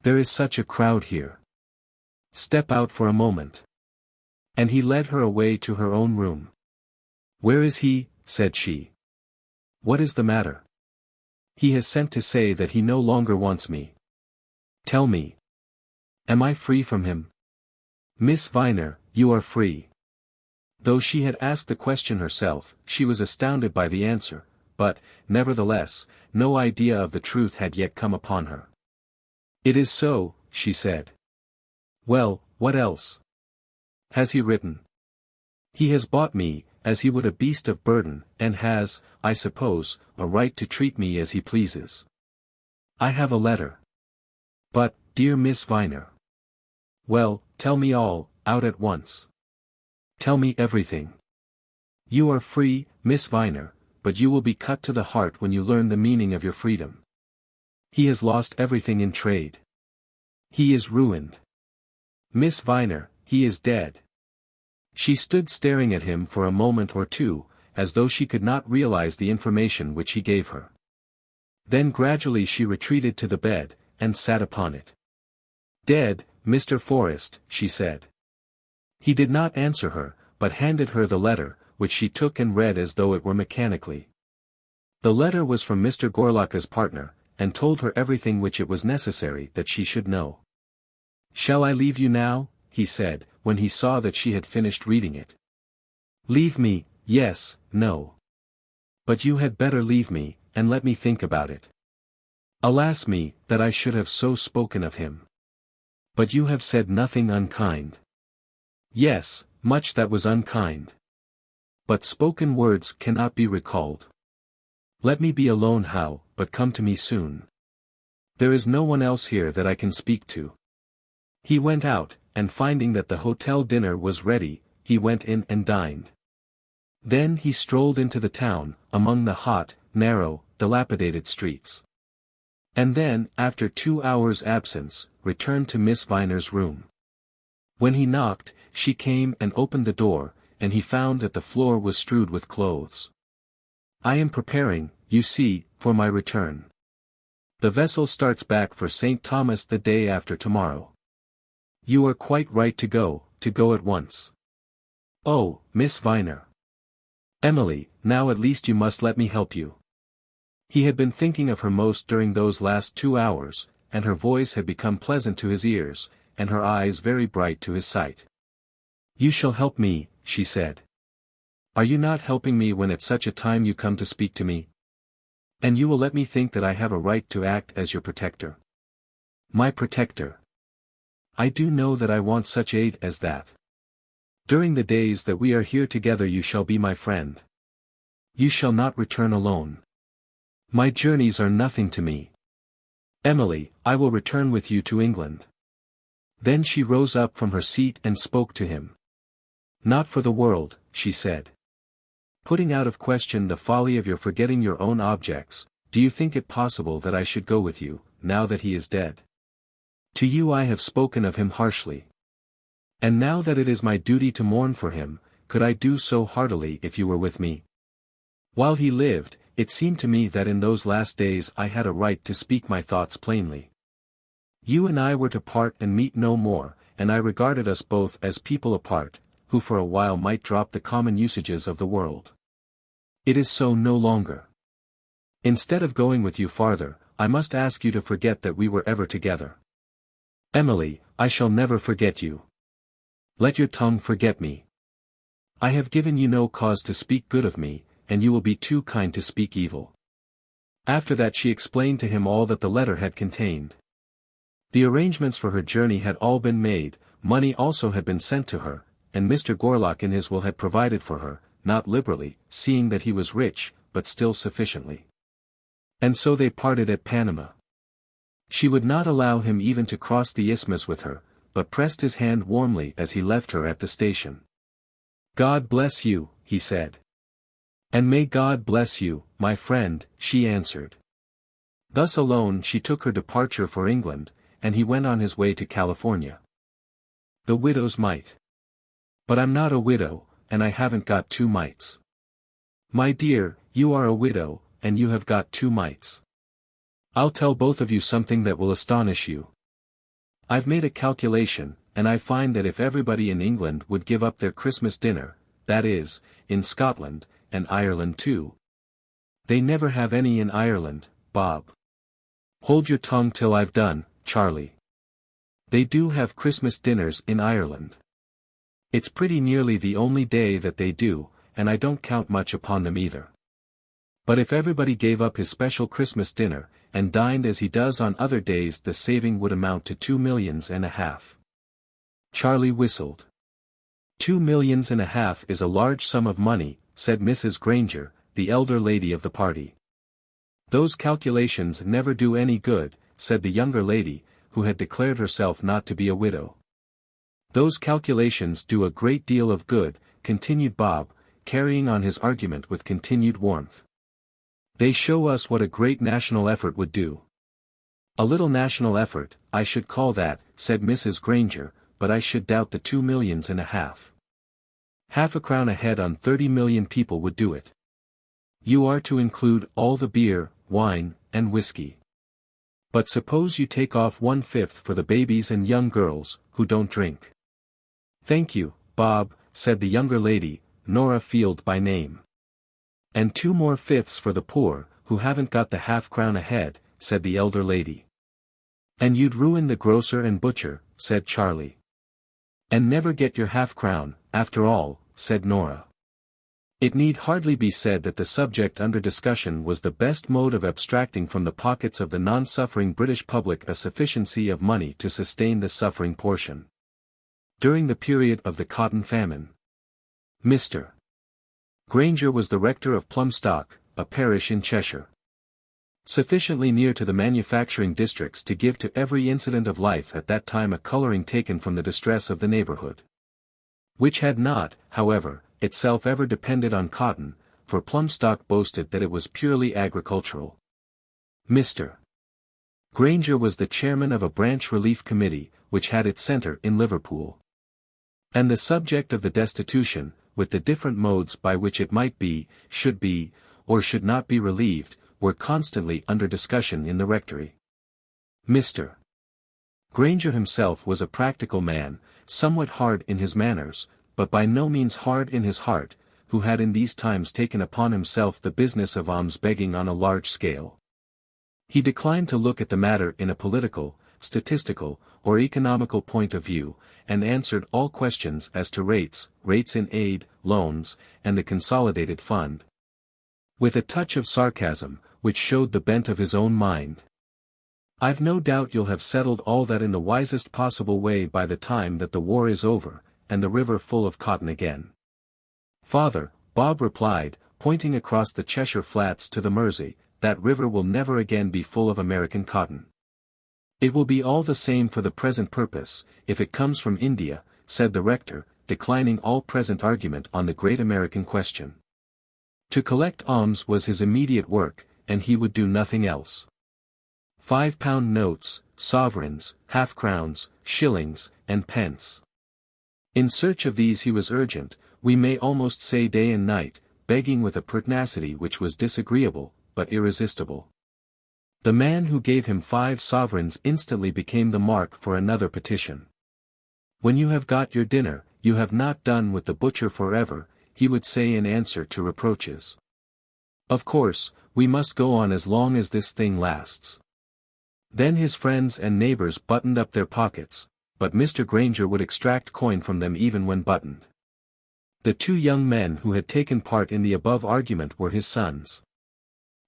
"There is such a crowd here. Step out for a moment." And he led her away to her own room. "Where is he?" said she. "What is the matter?" "He has sent to say that he no longer wants me." "Tell me. Am I free from him?" "Miss Viner, you are free." Though she had asked the question herself, she was astounded by the answer, but, nevertheless, no idea of the truth had yet come upon her. "It is so," she said. "Well, what else? Has he written?" "He has bought me, as he would a beast of burden, and has, I suppose, a right to treat me as he pleases. I have a letter." "But, dear Miss Viner." "Well, tell me all, out at once. Tell me everything. You are free, Miss Viner, but you will be cut to the heart when you learn the meaning of your freedom. He has lost everything in trade. He is ruined. Miss Viner, he is dead. She stood staring at him for a moment or two, as though she could not realize the information which he gave her. Then gradually she retreated to the bed, and sat upon it. Dead, Mr. Forrest, she said. He did not answer her, but handed her the letter, which she took and read as though it were mechanically. The letter was from Mr. Gorlaka's partner, and told her everything which it was necessary that she should know. Shall I leave you now? He said, when he saw that she had finished reading it. Leave me, yes, no. But you had better leave me, and let me think about it. Alas me, that I should have so spoken of him. But you have said nothing unkind. Yes, much that was unkind. But spoken words cannot be recalled. Let me be alone how, but come to me soon. There is no one else here that I can speak to. He went out, and finding that the hotel dinner was ready, he went in and dined. Then he strolled into the town, among the hot, narrow, dilapidated streets. And then, after 2 hours' absence, returned to Miss Viner's room. When he knocked, she came and opened the door, and he found that the floor was strewed with clothes. I am preparing, you see, for my return. The vessel starts back for St. Thomas the day after tomorrow. You are quite right to go at once. Oh, Miss Viner. Emily, now at least you must let me help you. He had been thinking of her most during those last 2 hours, and her voice had become pleasant to his ears, and her eyes very bright to his sight. You shall help me, she said. Are you not helping me when at such a time you come to speak to me? And you will let me think that I have a right to act as your protector. My protector. I do know that I want such aid as that. During the days that we are here together you shall be my friend. You shall not return alone. My journeys are nothing to me. Emily, I will return with you to England. Then she rose up from her seat and spoke to him. Not for the world, she said. Putting out of question the folly of your forgetting your own objects, do you think it possible that I should go with you, now that he is dead? To you I have spoken of him harshly. And now that it is my duty to mourn for him, could I do so heartily if you were with me? While he lived, it seemed to me that in those last days I had a right to speak my thoughts plainly. You and I were to part and meet no more, and I regarded us both as people apart, who for a while might drop the common usages of the world. It is so no longer. Instead of going with you farther, I must ask you to forget that we were ever together. Emily, I shall never forget you. Let your tongue forget me. I have given you no cause to speak good of me, and you will be too kind to speak evil. After that she explained to him all that the letter had contained. The arrangements for her journey had all been made, money also had been sent to her, and Mr. Gorlock in his will had provided for her, not liberally, seeing that he was rich, but still sufficiently. And so they parted at Panama. She would not allow him even to cross the isthmus with her, but pressed his hand warmly as he left her at the station. God bless you, he said. And may God bless you, my friend, she answered. Thus alone she took her departure for England, and he went on his way to California. The widow's mite. But I'm not a widow, and I haven't got 2 mites. My dear, you are a widow, and you have got 2 mites. I'll tell both of you something that will astonish you. I've made a calculation, and I find that if everybody in England would give up their Christmas dinner, that is, in Scotland, and Ireland too. They never have any in Ireland, Bob. Hold your tongue till I've done, Charlie. They do have Christmas dinners in Ireland. It's pretty nearly the only day that they do, and I don't count much upon them either. But if everybody gave up his special Christmas dinner, and dined as he does on other days, the saving would amount to 2.5 millions. Charlie whistled. 2.5 millions is a large sum of money, said Mrs. Granger, the elder lady of the party. Those calculations never do any good, said the younger lady, who had declared herself not to be a widow. Those calculations do a great deal of good, continued Bob, carrying on his argument with continued warmth. They show us what a great national effort would do. A little national effort, I should call that, said Mrs. Granger, but I should doubt the 2 millions and a half. Half a crown a head on 30 million people would do it. You are to include all the beer, wine, and whiskey. But suppose you take off 1/5 for the babies and young girls, who don't drink. Thank you, Bob, said the younger lady, Nora Field by name. And 2 more fifths for the poor, who haven't got the half-crown a head, said the elder lady. And you'd ruin the grocer and butcher, said Charlie. And never get your half-crown, after all, said Nora. It need hardly be said that the subject under discussion was the best mode of abstracting from the pockets of the non-suffering British public a sufficiency of money to sustain the suffering portion. During the period of the cotton famine, Mr. Granger was the rector of Plumstock, a parish in Cheshire, sufficiently near to the manufacturing districts to give to every incident of life at that time a colouring taken from the distress of the neighbourhood, which had not, however, itself ever depended on cotton, for Plumstock boasted that it was purely agricultural. Mr. Granger was the chairman of a branch relief committee, which had its centre in Liverpool. And the subject of the destitution, with the different modes by which it might be, or should not be relieved, were constantly under discussion in the rectory. Mr. Granger himself was a practical man, somewhat hard in his manners, but by no means hard in his heart, who had in these times taken upon himself the business of alms-begging on a large scale. He declined to look at the matter in a political, statistical, or economical point of view, and answered all questions as to rates in aid, loans, and the consolidated fund, with a touch of sarcasm, which showed the bent of his own mind. I've no doubt you'll have settled all that in the wisest possible way by the time that the war is over, and the river full of cotton again. Father, Bob replied, pointing across the Cheshire Flats to the Mersey, that river will never again be full of American cotton. It will be all the same for the present purpose, if it comes from India, said the rector, declining all present argument on the great American question. To collect alms was his immediate work, and he would do nothing else. 5-pound notes, sovereigns, half-crowns, shillings, and pence. In search of these he was urgent, we may almost say day and night, begging with a pertinacity which was disagreeable, but irresistible. The man who gave him 5 sovereigns instantly became the mark for another petition. When you have got your dinner, you have not done with the butcher forever, he would say in answer to reproaches. Of course, we must go on as long as this thing lasts. Then his friends and neighbours buttoned up their pockets, but Mr. Granger would extract coin from them even when buttoned. The 2 young men who had taken part in the above argument were his sons.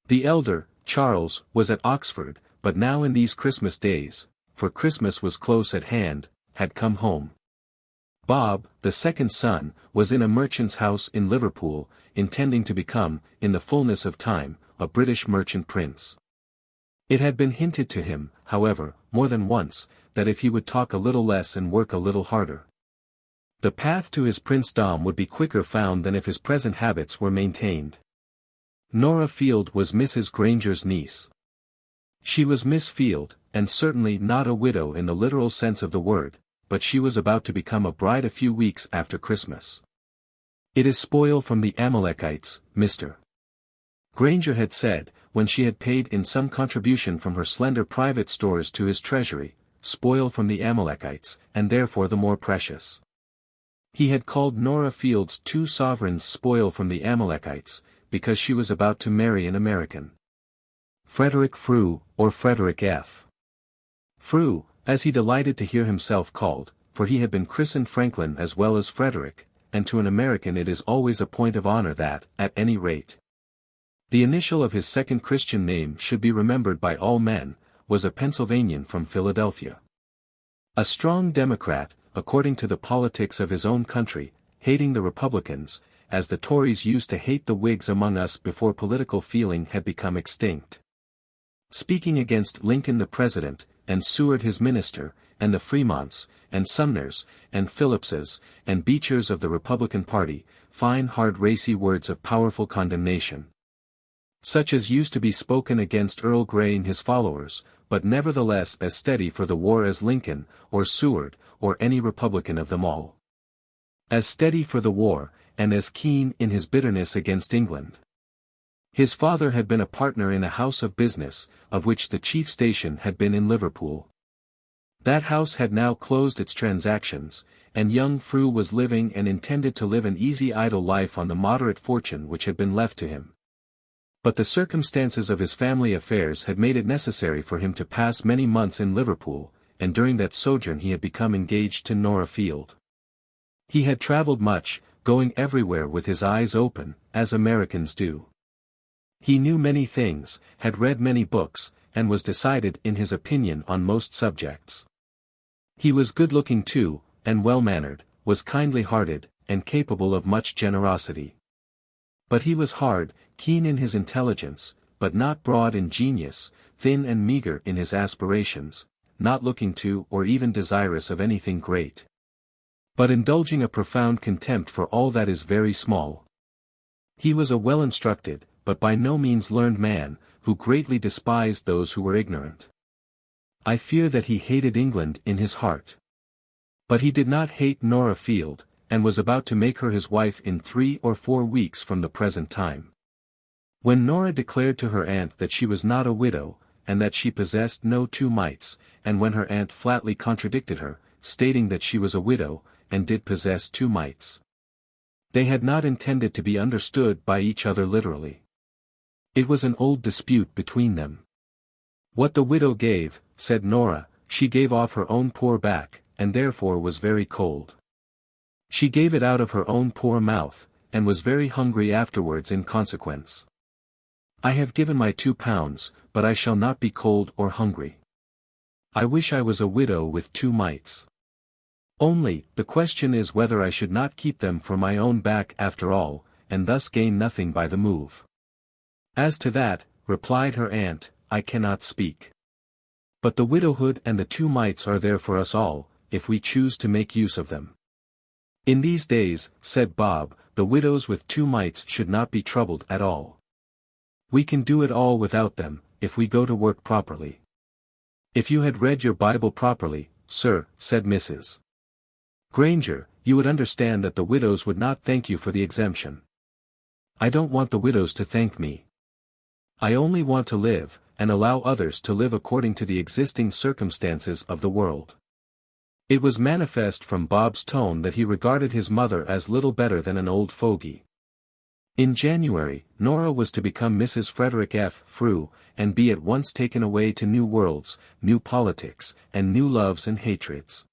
The elder, Charles, was at Oxford, but now in these Christmas days, for Christmas was close at hand, had come home. Bob, the second son, was in a merchant's house in Liverpool, intending to become, in the fullness of time, a British merchant prince. It had been hinted to him, however, more than once, that if he would talk a little less and work a little harder, the path to his princedom would be quicker found than if his present habits were maintained. Nora Field was Mrs. Granger's niece. She was Miss Field, and certainly not a widow in the literal sense of the word, but she was about to become a bride a few weeks after Christmas. It is spoil from the Amalekites, Mr. Granger had said, when she had paid in some contribution from her slender private stores to his treasury, spoil from the Amalekites, and therefore the more precious. He had called Nora Field's 2 sovereigns spoil from the Amalekites, because she was about to marry an American. Frederick Frew, or Frederick F. Frew, as he delighted to hear himself called, for he had been christened Franklin as well as Frederick, and to an American it is always a point of honor that, at any rate, the initial of his second Christian name should be remembered by all men, was a Pennsylvanian from Philadelphia. A strong Democrat, according to the politics of his own country, hating the Republicans, as the Tories used to hate the Whigs among us before political feeling had become extinct. Speaking against Lincoln the President, and Seward his minister, and the Fremonts, and Sumners, and Phillipses, and Beechers of the Republican party, fine hard racy words of powerful condemnation. Such as used to be spoken against Earl Grey and his followers, but nevertheless as steady for the war as Lincoln, or Seward, or any Republican of them all. As steady for the war, and as keen in his bitterness against England. His father had been a partner in a house of business, of which the chief station had been in Liverpool. That house had now closed its transactions, and young Frew was living and intended to live an easy idle life on the moderate fortune which had been left to him. But the circumstances of his family affairs had made it necessary for him to pass many months in Liverpool, and during that sojourn he had become engaged to Nora Field. He had travelled much, going everywhere with his eyes open, as Americans do. He knew many things, had read many books, and was decided in his opinion on most subjects. He was good-looking too, and well-mannered, was kindly-hearted, and capable of much generosity. But he was hard, keen in his intelligence, but not broad in genius, thin and meagre in his aspirations, not looking to or even desirous of anything great, but indulging a profound contempt for all that is very small. He was a well-instructed, but by no means learned man, who greatly despised those who were ignorant. I fear that he hated England in his heart. But he did not hate Nora Field, and was about to make her his wife in 3 or 4 weeks from the present time. When Nora declared to her aunt that she was not a widow, and that she possessed no 2 mites, and when her aunt flatly contradicted her, stating that she was a widow, and did possess 2 mites. They had not intended to be understood by each other literally. It was an old dispute between them. What the widow gave, said Nora, she gave off her own poor back, and therefore was very cold. She gave it out of her own poor mouth, and was very hungry afterwards in consequence. I have given my 2 pounds, but I shall not be cold or hungry. I wish I was a widow with 2 mites. Only, the question is whether I should not keep them for my own back after all, and thus gain nothing by the move. As to that, replied her aunt, I cannot speak. But the widowhood and the 2 mites are there for us all, if we choose to make use of them. In these days, said Bob, the widows with 2 mites should not be troubled at all. We can do it all without them, if we go to work properly. If you had read your Bible properly, sir, said Mrs. Granger, you would understand that the widows would not thank you for the exemption. I don't want the widows to thank me. I only want to live, and allow others to live according to the existing circumstances of the world. It was manifest from Bob's tone that he regarded his mother as little better than an old fogey. In January, Nora was to become Mrs. Frederick F. Frew, and be at once taken away to new worlds, new politics, and new loves and hatreds.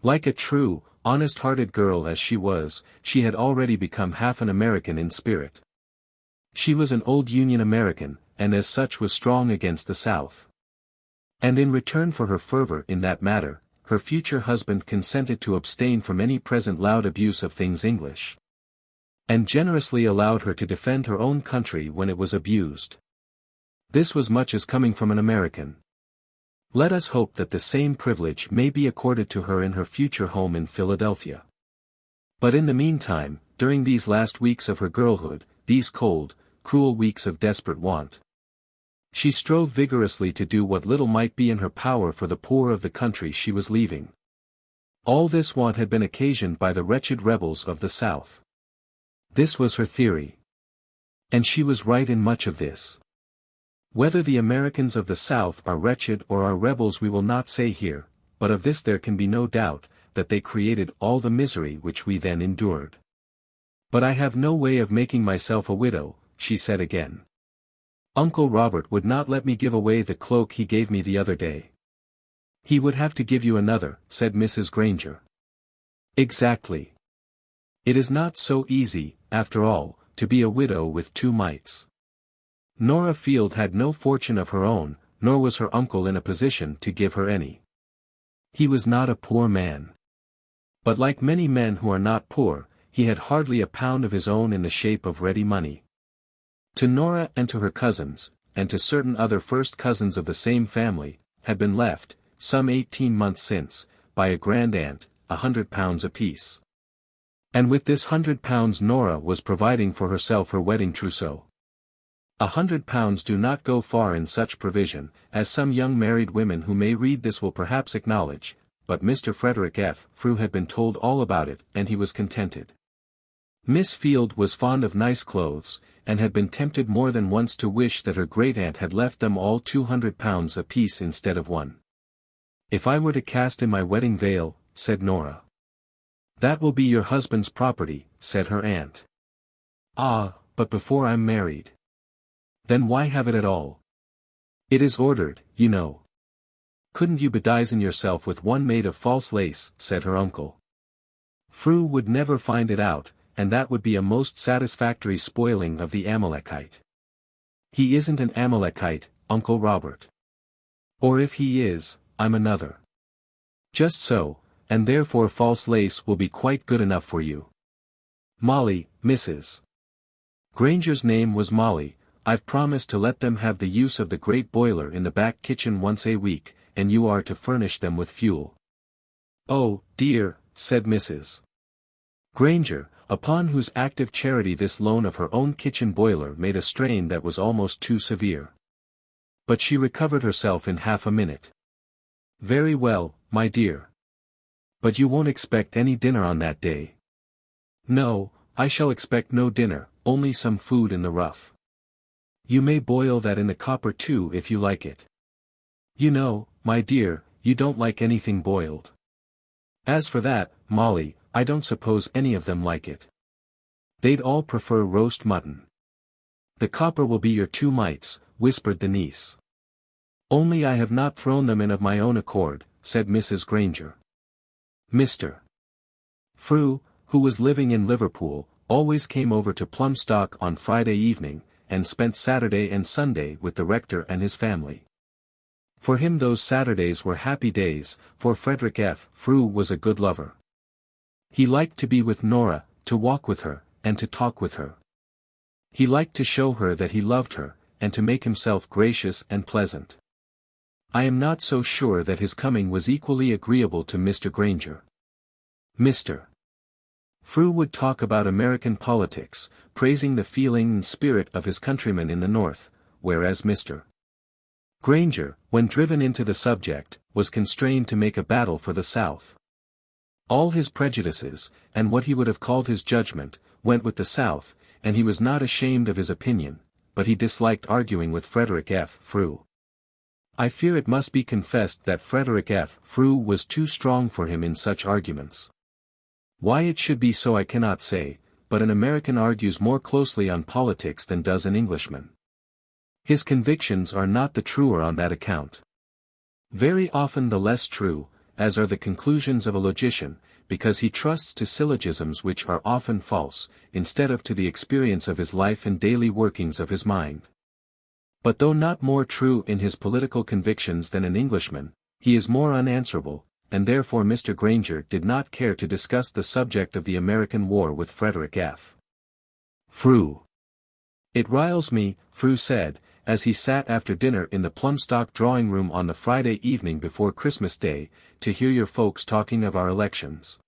Like a true, honest-hearted girl as she was, she had already become half an American in spirit. She was an old Union American, and as such was strong against the South. And in return for her fervor in that matter, her future husband consented to abstain from any present loud abuse of things English, and generously allowed her to defend her own country when it was abused. This was much as coming from an American. Let us hope that the same privilege may be accorded to her in her future home in Philadelphia. But in the meantime, during these last weeks of her girlhood, these cold, cruel weeks of desperate want, she strove vigorously to do what little might be in her power for the poor of the country she was leaving. All this want had been occasioned by the wretched rebels of the South. This was her theory. And she was right in much of this. Whether the Americans of the South are wretched or are rebels we will not say here, but of this there can be no doubt, that they created all the misery which we then endured. But I have no way of making myself a widow, she said again. Uncle Robert would not let me give away the cloak he gave me the other day. He would have to give you another, said Mrs. Granger. Exactly. It is not so easy, after all, to be a widow with 2 mites. Nora Field had no fortune of her own, nor was her uncle in a position to give her any. He was not a poor man. But like many men who are not poor, he had hardly a pound of his own in the shape of ready money. To Nora and to her cousins, and to certain other first cousins of the same family, had been left, some 18 months since, by a grand-aunt, £100 apiece. And with this £100 Nora was providing for herself her wedding trousseau. £100 do not go far in such provision, as some young married women who may read this will perhaps acknowledge, but Mr. Frederick F. Frew had been told all about it, and he was contented. Miss Field was fond of nice clothes, and had been tempted more than once to wish that her great-aunt had left them all £200 apiece instead of one. "If I were to cast in my wedding veil," said Nora. "That will be your husband's property," said her aunt. "Ah, but before I'm married." "Then why have it at all?" "It is ordered, you know." "Couldn't you bedizen yourself with one made of false lace?" said her uncle. "Frew would never find it out, and that would be a most satisfactory spoiling of the Amalekite." "He isn't an Amalekite, Uncle Robert. Or if he is, I'm another." "Just so, and therefore false lace will be quite good enough for you. Molly, Mrs. Granger's name was Molly. I've promised to let them have the use of the great boiler in the back kitchen once a week, and you are to furnish them with fuel." "Oh, dear," said Mrs. Granger, upon whose active charity this loan of her own kitchen boiler made a strain that was almost too severe. But she recovered herself in half a minute. "Very well, my dear. But you won't expect any dinner on that day." "No, I shall expect no dinner, only some food in the rough." "You may boil that in the copper too if you like it. You know, my dear, you don't like anything boiled." "As for that, Molly, I don't suppose any of them like it. They'd all prefer roast mutton." "The copper will be your 2 mites," whispered the niece. "Only I have not thrown them in of my own accord," said Mrs. Granger. Mr. Frew, who was living in Liverpool, always came over to Plumstock on Friday evening, and spent Saturday and Sunday with the rector and his family. For him those Saturdays were happy days, for Frederick F. Frew was a good lover. He liked to be with Nora, to walk with her, and to talk with her. He liked to show her that he loved her, and to make himself gracious and pleasant. I am not so sure that his coming was equally agreeable to Mr. Granger. Mr. Frew would talk about American politics, praising the feeling and spirit of his countrymen in the North, whereas Mr. Granger, when driven into the subject, was constrained to make a battle for the South. All his prejudices, and what he would have called his judgment, went with the South, and he was not ashamed of his opinion, but he disliked arguing with Frederick F. Frew. I fear it must be confessed that Frederick F. Frew was too strong for him in such arguments. Why it should be so I cannot say, but an American argues more closely on politics than does an Englishman. His convictions are not the truer on that account. Very often the less true, as are the conclusions of a logician, because he trusts to syllogisms which are often false, instead of to the experience of his life and daily workings of his mind. But though not more true in his political convictions than an Englishman, he is more unanswerable, and therefore Mr. Granger did not care to discuss the subject of the American war with Frederick F. Frew. "It riles me," Frew said, as he sat after dinner in the Plumstock drawing-room on the Friday evening before Christmas Day, "to hear your folks talking of our elections.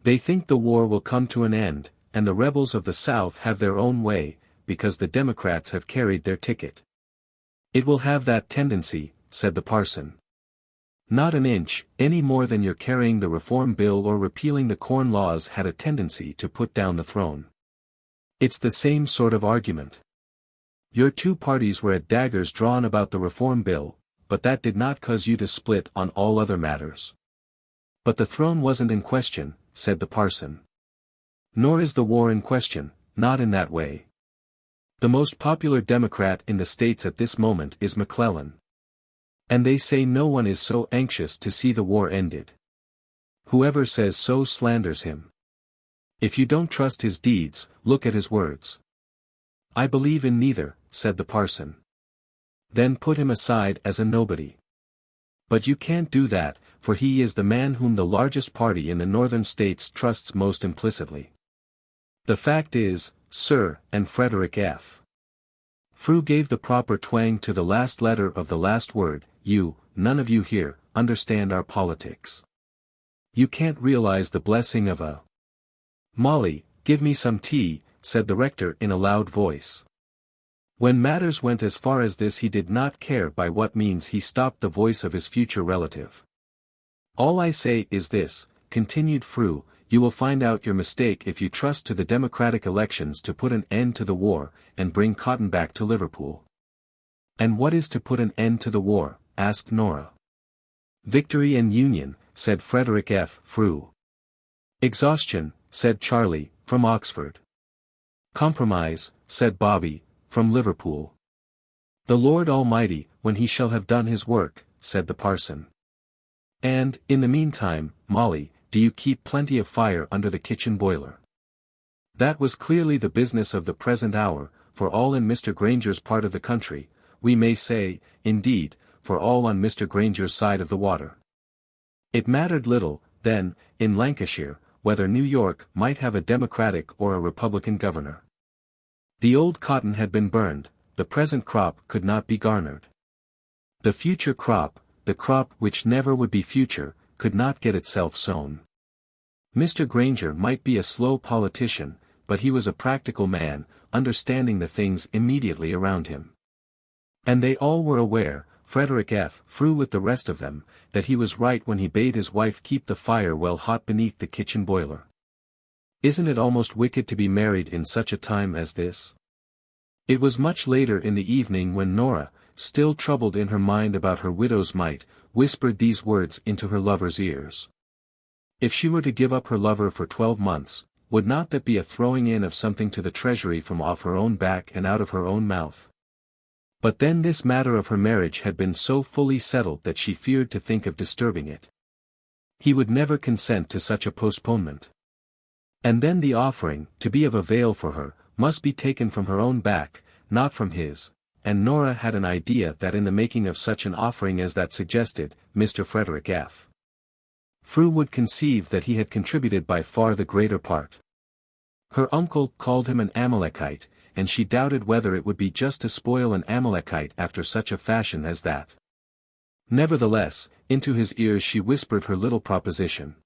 They think the war will come to an end, and the rebels of the South have their own way, because the Democrats have carried their ticket." "It will have that tendency," said the parson. "Not an inch, any more than your carrying the Reform Bill or repealing the Corn Laws had a tendency to put down the throne. It's the same sort of argument. Your 2 parties were at daggers drawn about the Reform Bill, but that did not cause you to split on all other matters." "But the throne wasn't in question," said the parson. "Nor is the war in question, not in that way. The most popular Democrat in the States at this moment is McClellan. And they say no one is so anxious to see the war ended. Whoever says so slanders him. If you don't trust his deeds, look at his words." "I believe in neither," said the parson. "Then put him aside as a nobody." "But you can't do that, for he is the man whom the largest party in the northern states trusts most implicitly. The fact is, sir, and Frederick F. Frew gave the proper twang to the last letter of the last word, "you," none of you here, understand our politics. You can't realize the blessing of a... Molly, give me some tea, said the rector in a loud voice. When matters went as far as this he did not care by what means he stopped the voice of his future relative. All I say is this, continued Frew, you will find out your mistake if you trust to the democratic elections to put an end to the war, and bring cotton back to Liverpool. And what is to put an end to the war? Asked Nora. Victory and union, said Frederick F. Frew. Exhaustion, said Charlie, from Oxford. Compromise, said Bobby, from Liverpool. The Lord Almighty, when he shall have done his work, said the parson. And, in the meantime, Molly, do you keep plenty of fire under the kitchen boiler? That was clearly the business of the present hour, for all in Mr. Granger's part of the country, we may say, indeed, for all on Mr. Granger's side of the water. It mattered little, then, in Lancashire, whether New York might have a Democratic or a Republican governor. The old cotton had been burned, the present crop could not be garnered. The future crop, the crop which never would be future, could not get itself sown. Mr. Granger might be a slow politician, but he was a practical man, understanding the things immediately around him. And they all were aware, Frederick F. Frew with the rest of them, that he was right when he bade his wife keep the fire well hot beneath the kitchen boiler. Isn't it almost wicked to be married in such a time as this? It was much later in the evening when Nora, still troubled in her mind about her widow's mite, whispered these words into her lover's ears. If she were to give up her lover for 12 months, would not that be a throwing in of something to the treasury from off her own back and out of her own mouth? But then this matter of her marriage had been so fully settled that she feared to think of disturbing it. He would never consent to such a postponement. And then the offering, to be of avail for her, must be taken from her own back, not from his, and Nora had an idea that in the making of such an offering as that suggested, Mr. Frederick F. Frew would conceive that he had contributed by far the greater part. Her uncle called him an Amalekite, and she doubted whether it would be just to spoil an Amalekite after such a fashion as that. Nevertheless, into his ears she whispered her little proposition.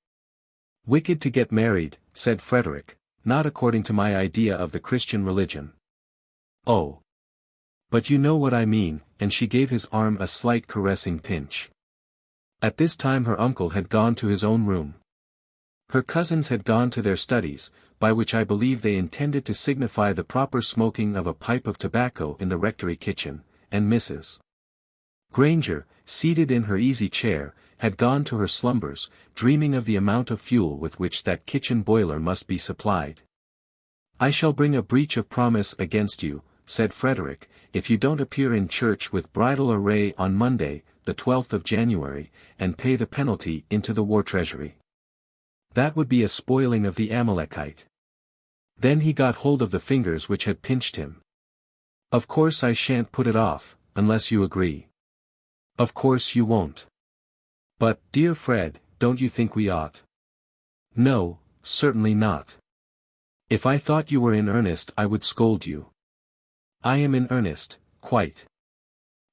Wicked to get married, said Frederick, not according to my idea of the Christian religion. Oh. But you know what I mean, and she gave his arm a slight caressing pinch. At this time her uncle had gone to his own room. Her cousins had gone to their studies, by which I believe they intended to signify the proper smoking of a pipe of tobacco in the rectory kitchen, and Mrs. Granger, seated in her easy chair, had gone to her slumbers, dreaming of the amount of fuel with which that kitchen boiler must be supplied. I shall bring a breach of promise against you, said Frederick, if you don't appear in church with bridal array on Monday, the 12th of January, and pay the penalty into the war treasury. That would be a spoiling of the Amalekite. Then he got hold of the fingers which had pinched him. Of course I shan't put it off, unless you agree. Of course you won't. But, dear Fred, don't you think we ought? No, certainly not. If I thought you were in earnest I would scold you. I am in earnest, quite.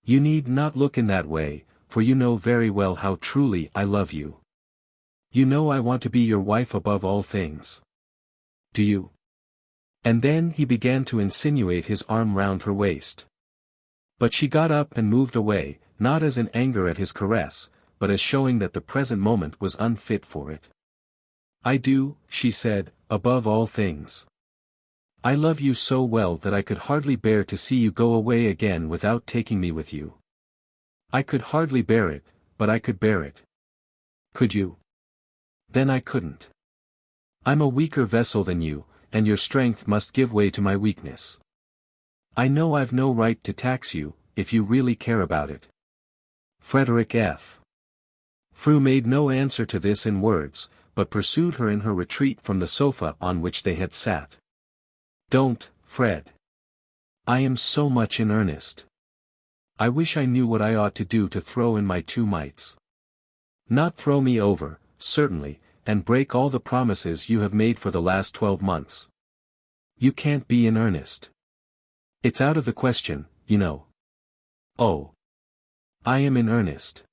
You need not look in that way, for you know very well how truly I love you. You know I want to be your wife above all things. Do you? And then he began to insinuate his arm round her waist. But she got up and moved away, not as in anger at his caress, but as showing that the present moment was unfit for it. I do, she said, above all things. I love you so well that I could hardly bear to see you go away again without taking me with you. I could hardly bear it, but I could bear it. Could you? Then I couldn't. I'm a weaker vessel than you, and your strength must give way to my weakness. I know I've no right to tax you, if you really care about it. Frederick F. Frew made no answer to this in words, but pursued her in her retreat from the sofa on which they had sat. Don't, Fred. I am so much in earnest. I wish I knew what I ought to do to throw in my 2 mites. Not throw me over, certainly, and break all the promises you have made for the last 12 months. You can't be in earnest. It's out of the question, you know. Oh. I am in earnest.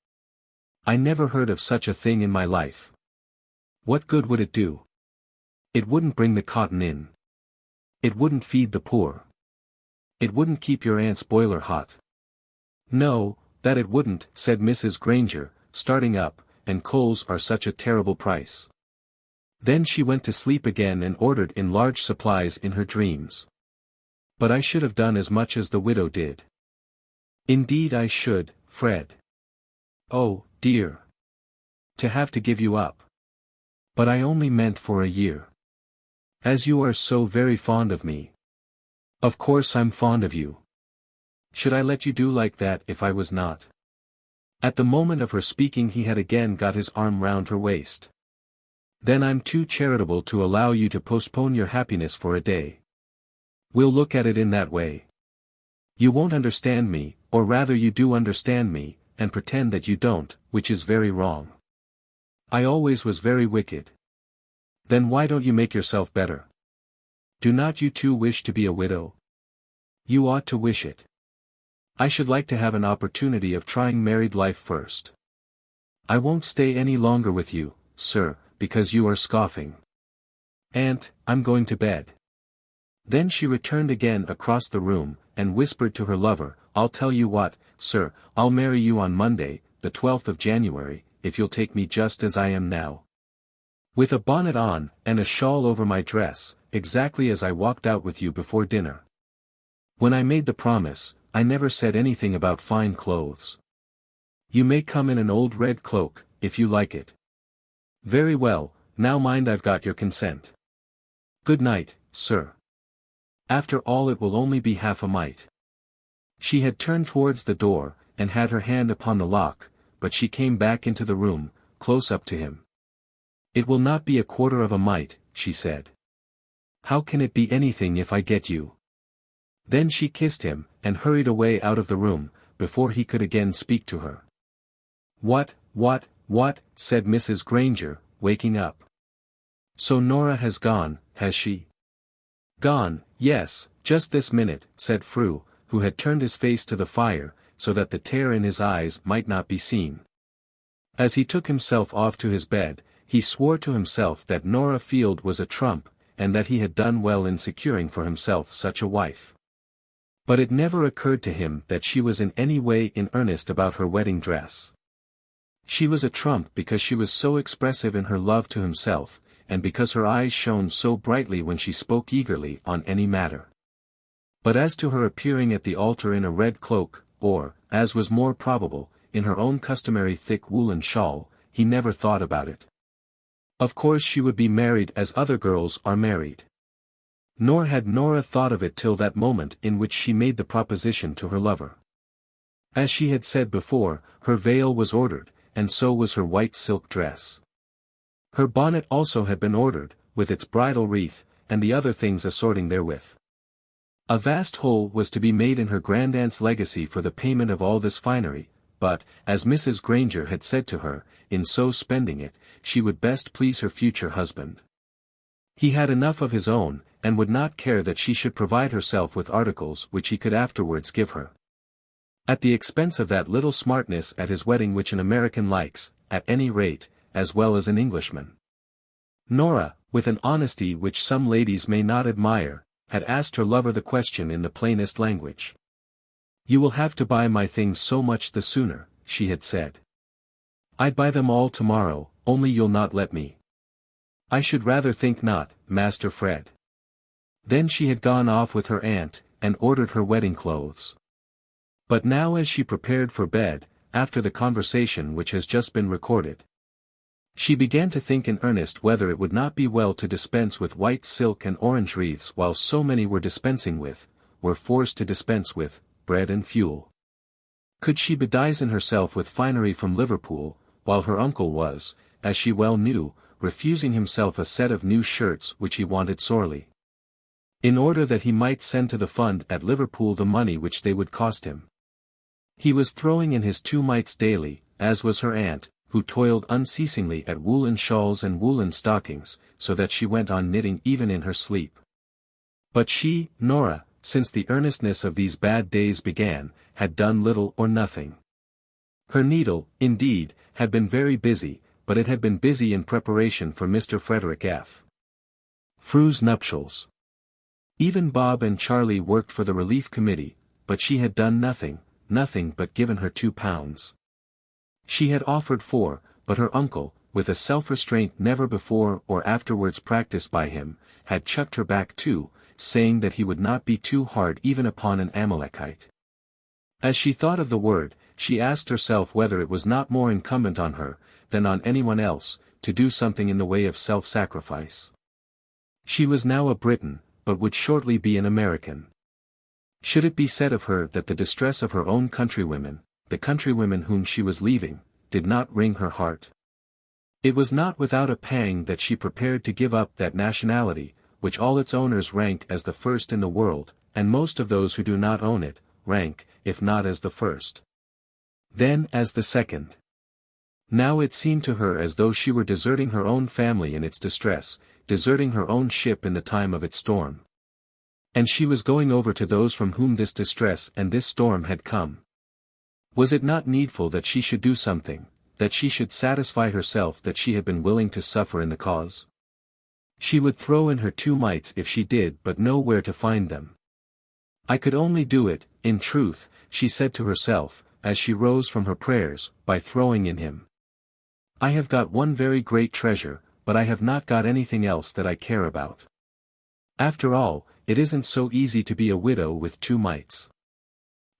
I never heard of such a thing in my life. What good would it do? It wouldn't bring the cotton in. It wouldn't feed the poor. It wouldn't keep your aunt's boiler hot. No, that it wouldn't, said Mrs. Granger, starting up, and coals are such a terrible price. Then she went to sleep again and ordered in large supplies in her dreams. But I should have done as much as the widow did. Indeed I should, Fred. Oh, dear. To have to give you up. But I only meant for a year. As you are so very fond of me. Of course I'm fond of you. Should I let you do like that if I was not? At the moment of her speaking he had again got his arm round her waist. Then I'm too charitable to allow you to postpone your happiness for a day. We'll look at it in that way. You won't understand me, or rather you do understand me, and pretend that you don't, which is very wrong. I always was very wicked. Then why don't you make yourself better? Do not you too wish to be a widow? You ought to wish it. I should like to have an opportunity of trying married life first. I won't stay any longer with you, sir, because you are scoffing. Aunt, I'm going to bed. Then she returned again across the room, and whispered to her lover, I'll tell you what, sir, I'll marry you on Monday, the 12th of January, if you'll take me just as I am now. With a bonnet on, and a shawl over my dress, exactly as I walked out with you before dinner. When I made the promise, I never said anything about fine clothes. You may come in an old red cloak, if you like it. Very well, now mind I've got your consent. Good night, sir. After all it will only be half a mite. She had turned towards the door, and had her hand upon the lock, but she came back into the room, close up to him. It will not be a quarter of a mite, she said. How can it be anything if I get you? Then she kissed him, and hurried away out of the room, before he could again speak to her. What, said Mrs. Granger, waking up. So Nora has gone, has she? Gone, yes, just this minute, said Frew, who had turned his face to the fire, so that the tear in his eyes might not be seen. As he took himself off to his bed, he swore to himself that Nora Field was a trump, and that he had done well in securing for himself such a wife. But it never occurred to him that she was in any way in earnest about her wedding dress. She was a trump because she was so expressive in her love to himself, and because her eyes shone so brightly when she spoke eagerly on any matter. But as to her appearing at the altar in a red cloak, or, as was more probable, in her own customary thick woolen shawl, he never thought about it. Of course she would be married as other girls are married. Nor had Nora thought of it till that moment in which she made the proposition to her lover. As she had said before, her veil was ordered, and so was her white silk dress. Her bonnet also had been ordered, with its bridal wreath, and the other things assorting therewith. A vast hole was to be made in her grandaunt's legacy for the payment of all this finery, but, as Mrs. Granger had said to her, in so spending it, she would best please her future husband. He had enough of his own, and would not care that she should provide herself with articles which he could afterwards give her. At the expense of that little smartness at his wedding which an American likes, at any rate, as well as an Englishman. Nora, with an honesty which some ladies may not admire, had asked her lover the question in the plainest language. You will have to buy my things so much the sooner, she had said. I'd buy them all tomorrow, only you'll not let me. I should rather think not, Master Fred. Then she had gone off with her aunt, and ordered her wedding clothes. But now as she prepared for bed, after the conversation which has just been recorded, she began to think in earnest whether it would not be well to dispense with white silk and orange wreaths while so many were forced to dispense with, bread and fuel. Could she bedizen herself with finery from Liverpool, while her uncle was, as she well knew, refusing himself a set of new shirts which he wanted sorely, in order that he might send to the fund at Liverpool the money which they would cost him? He was throwing in his 2 mites daily, as was her aunt, who toiled unceasingly at woolen shawls and woolen stockings, so that she went on knitting even in her sleep. But she, Nora, since the earnestness of these bad days began, had done little or nothing. Her needle, indeed, had been very busy, but it had been busy in preparation for Mr. Frederick F. Frew's nuptials. Even Bob and Charlie worked for the relief committee, but she had done nothing but given her £2. She had offered 4, but her uncle, with a self-restraint never before or afterwards practiced by him, had chucked her back 2, saying that he would not be too hard even upon an Amalekite. As she thought of the word, she asked herself whether it was not more incumbent on her, than on anyone else, to do something in the way of self-sacrifice. She was now a Briton, but would shortly be an American. Should it be said of her that the distress of her own countrywomen, the countrywomen whom she was leaving, did not wring her heart? It was not without a pang that she prepared to give up that nationality, which all its owners rank as the first in the world, and most of those who do not own it, rank, if not as the first, then as the second. Now it seemed to her as though she were deserting her own family in its distress, deserting her own ship in the time of its storm. And she was going over to those from whom this distress and this storm had come. Was it not needful that she should do something, that she should satisfy herself that she had been willing to suffer in the cause? She would throw in her 2 mites if she did but know where to find them. I could only do it, in truth, she said to herself, as she rose from her prayers, by throwing in him. I have got one very great treasure, but I have not got anything else that I care about. After all, it isn't so easy to be a widow with 2 mites.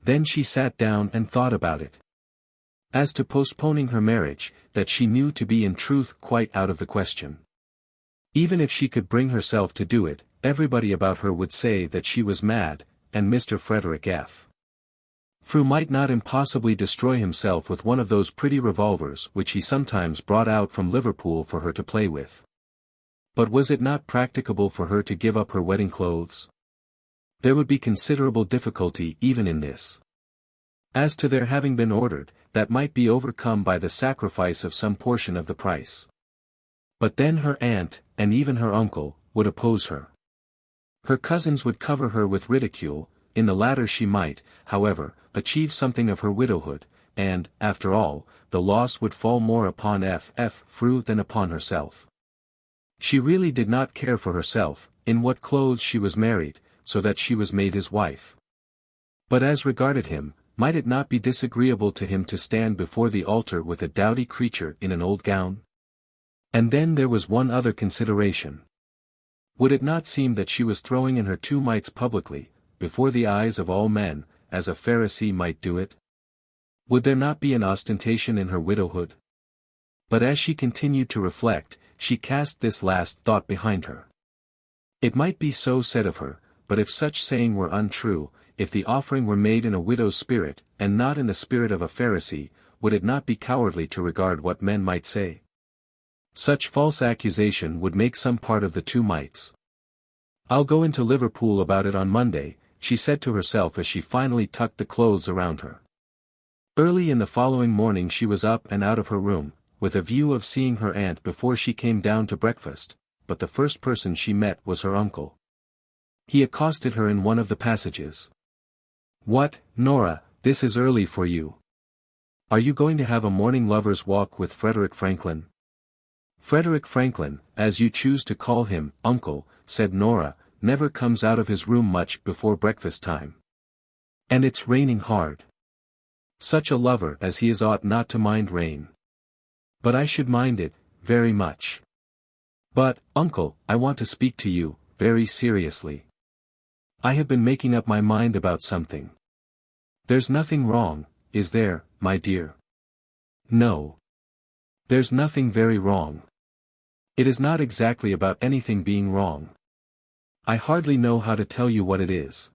Then she sat down and thought about it. As to postponing her marriage, that she knew to be in truth quite out of the question. Even if she could bring herself to do it, everybody about her would say that she was mad, and Mr. Frederick F. Frew might not impossibly destroy himself with one of those pretty revolvers which he sometimes brought out from Liverpool for her to play with. But was it not practicable for her to give up her wedding clothes? There would be considerable difficulty even in this. As to their having been ordered, that might be overcome by the sacrifice of some portion of the price. But then her aunt, and even her uncle, would oppose her. Her cousins would cover her with ridicule. In the latter she might, however, achieve something of her widowhood, and, after all, the loss would fall more upon F. Frew than upon herself. She really did not care for herself, in what clothes she was married, so that she was made his wife. But as regarded him, might it not be disagreeable to him to stand before the altar with a dowdy creature in an old gown? And then there was one other consideration. Would it not seem that she was throwing in her 2 mites publicly, before the eyes of all men, as a Pharisee might do it? Would there not be an ostentation in her widowhood? But as she continued to reflect, she cast this last thought behind her. It might be so said of her, but if such saying were untrue, if the offering were made in a widow's spirit, and not in the spirit of a Pharisee, would it not be cowardly to regard what men might say? Such false accusation would make some part of the 2 mites. I'll go into Liverpool about it on Monday, she said to herself as she finally tucked the clothes around her. Early in the following morning she was up and out of her room, with a view of seeing her aunt before she came down to breakfast, but the first person she met was her uncle. He accosted her in one of the passages. "What, Nora, this is early for you. Are you going to have a morning lover's walk with Frederick Franklin?" "Frederick Franklin, as you choose to call him, uncle," said Nora, "never comes out of his room much before breakfast time. And it's raining hard. Such a lover as he is ought not to mind rain. But I should mind it, very much. But, uncle, I want to speak to you, very seriously. I have been making up my mind about something. There's nothing wrong, is there, my dear?" "No. There's nothing very wrong. It is not exactly about anything being wrong. I hardly know how to tell you what it is."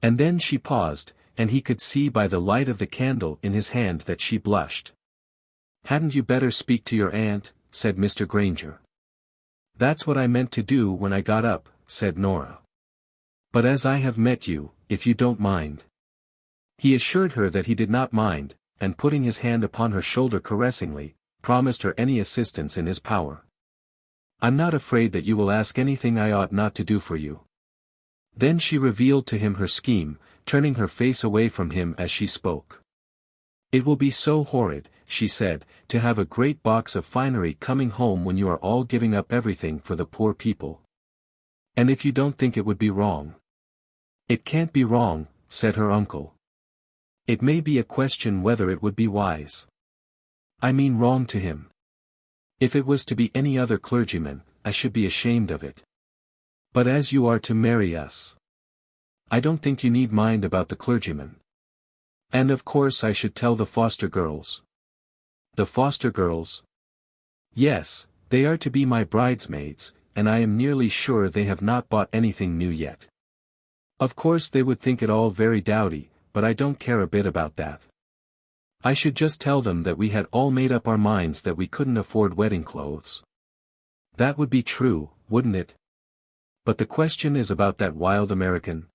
And then she paused, and he could see by the light of the candle in his hand that she blushed. "Hadn't you better speak to your aunt?" said Mr. Granger. "That's what I meant to do when I got up," said Nora. "But as I have met you, if you don't mind." He assured her that he did not mind, and putting his hand upon her shoulder caressingly, promised her any assistance in his power. "I'm not afraid that you will ask anything I ought not to do for you." Then she revealed to him her scheme, turning her face away from him as she spoke. It will be so horrid, she said, to have a great box of finery coming home when you are all giving up everything for the poor people. And if you don't think it would be wrong. It can't be wrong, said her uncle. It may be a question whether it would be wise. I mean wrong to him. If it was to be any other clergyman, I should be ashamed of it. But as you are to marry us, I don't think you need mind about the clergyman. And of course I should tell the foster girls. The foster girls? Yes, they are to be my bridesmaids, and I am nearly sure they have not bought anything new yet. Of course they would think it all very dowdy, but I don't care a bit about that. I should just tell them that we had all made up our minds that we couldn't afford wedding clothes. That would be true, wouldn't it? But the question is about that wild American.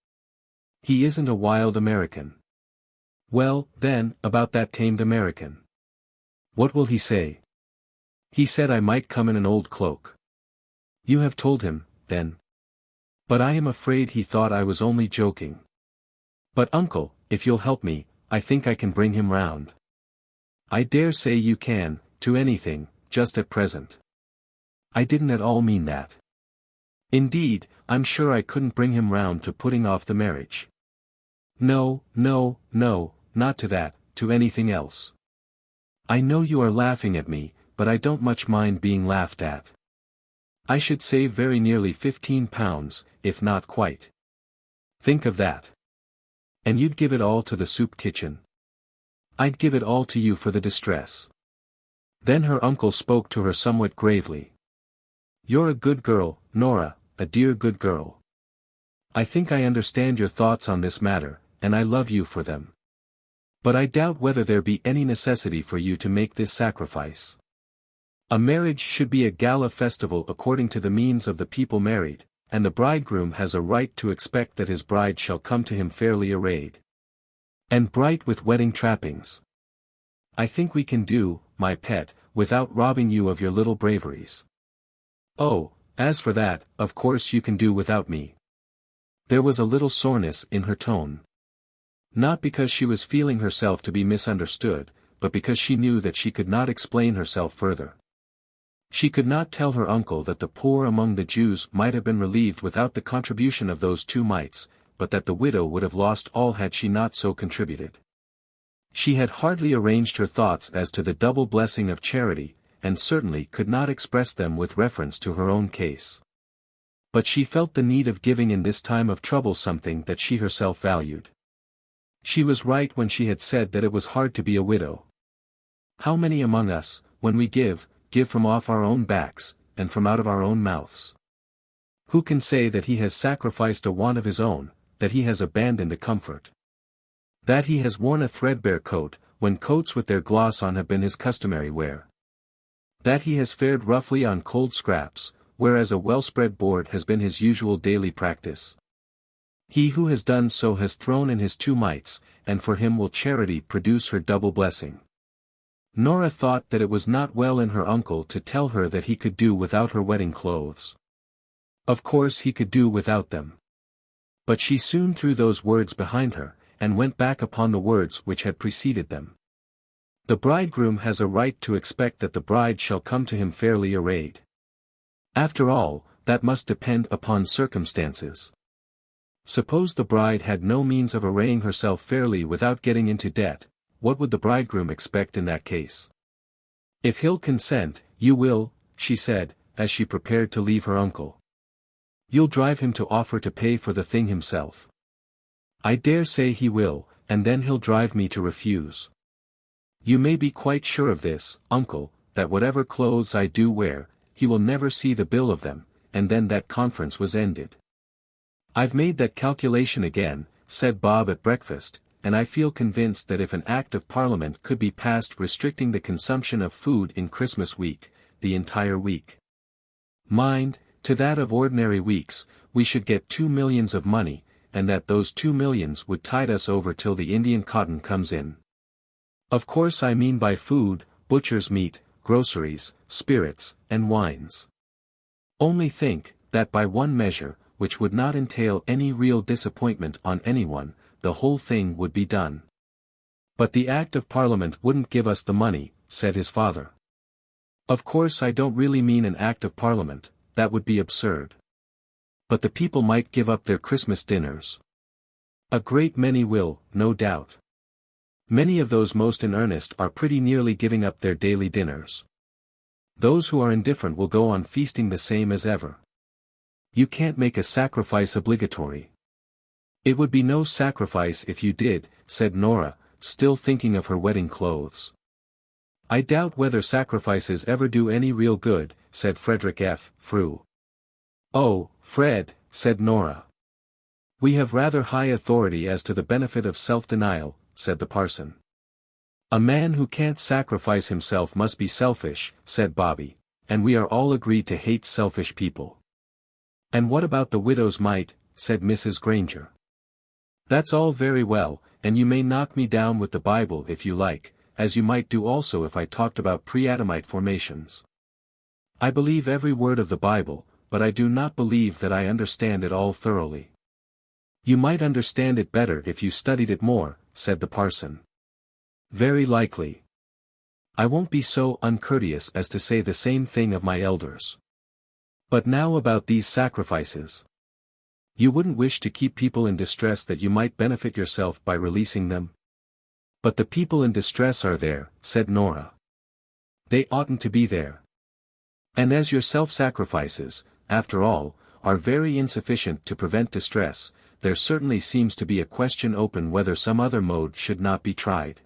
He isn't a wild American. Well, then, about that tamed American. What will he say? He said I might come in an old cloak. You have told him, then. But I am afraid he thought I was only joking. But uncle, if you'll help me, I think I can bring him round. I dare say you can, to anything, just at present. I didn't at all mean that. Indeed, I'm sure I couldn't bring him round to putting off the marriage. No, no, no, not to that, to anything else. I know you are laughing at me, but I don't much mind being laughed at. I should save very nearly £15, if not quite. Think of that. And you'd give it all to the soup kitchen? I'd give it all to you for the distress. Then her uncle spoke to her somewhat gravely. You're a good girl, Nora, a dear good girl. I think I understand your thoughts on this matter, and I love you for them. But I doubt whether there be any necessity for you to make this sacrifice. A marriage should be a gala festival according to the means of the people married, and the bridegroom has a right to expect that his bride shall come to him fairly arrayed. And bright with wedding trappings. I think we can do, my pet, without robbing you of your little braveries. Oh, as for that, of course you can do without me. There was a little soreness in her tone. Not because she was feeling herself to be misunderstood, but because she knew that she could not explain herself further. She could not tell her uncle that the poor among the Jews might have been relieved without the contribution of those 2 mites, but that the widow would have lost all had she not so contributed. She had hardly arranged her thoughts as to the double blessing of charity, and certainly could not express them with reference to her own case. But she felt the need of giving in this time of trouble something that she herself valued. She was right when she had said that it was hard to be a widow. How many among us, when we give from off our own backs, and from out of our own mouths? Who can say that he has sacrificed a want of his own, that he has abandoned a comfort? That he has worn a threadbare coat, when coats with their gloss on have been his customary wear? That he has fared roughly on cold scraps, whereas a well-spread board has been his usual daily practice? He who has done so has thrown in his 2 mites, and for him will charity produce her double blessing. Nora thought that it was not well in her uncle to tell her that he could do without her wedding clothes. Of course he could do without them. But she soon threw those words behind her, and went back upon the words which had preceded them. The bridegroom has a right to expect that the bride shall come to him fairly arrayed. After all, that must depend upon circumstances. Suppose the bride had no means of arraying herself fairly without getting into debt, what would the bridegroom expect in that case? If he'll consent, you will, she said, as she prepared to leave her uncle. You'll drive him to offer to pay for the thing himself. I dare say he will, and then he'll drive me to refuse. You may be quite sure of this, uncle, that whatever clothes I do wear, he will never see the bill of them, and then that conference was ended. I've made that calculation again, said Bob at breakfast, and I feel convinced that if an Act of Parliament could be passed restricting the consumption of food in Christmas week, the entire week. Mind, to that of ordinary weeks, we should get 2 millions of money, and that those 2 millions would tide us over till the Indian cotton comes in. Of course I mean by food, butcher's meat, groceries, spirits, and wines. Only think, that by one measure, which would not entail any real disappointment on anyone, the whole thing would be done. But the Act of Parliament wouldn't give us the money, said his father. Of course I don't really mean an Act of Parliament, that would be absurd. But the people might give up their Christmas dinners. A great many will, no doubt. Many of those most in earnest are pretty nearly giving up their daily dinners. Those who are indifferent will go on feasting the same as ever. You can't make a sacrifice obligatory. It would be no sacrifice if you did, said Nora, still thinking of her wedding clothes. I doubt whether sacrifices ever do any real good, said Frederick F. Frew. Oh, Fred, said Nora. We have rather high authority as to the benefit of self-denial, said the parson. A man who can't sacrifice himself must be selfish, said Bobby, and we are all agreed to hate selfish people. And what about the widow's mite, said Mrs. Granger. That's all very well, and you may knock me down with the Bible if you like, as you might do also if I talked about pre-Adamite formations. I believe every word of the Bible, but I do not believe that I understand it all thoroughly. You might understand it better if you studied it more, said the parson. Very likely. I won't be so uncourteous as to say the same thing of my elders. But now about these sacrifices. You wouldn't wish to keep people in distress that you might benefit yourself by releasing them? But the people in distress are there, said Nora. They oughtn't to be there. And as your self-sacrifices, after all, are very insufficient to prevent distress, there certainly seems to be a question open whether some other mode should not be tried.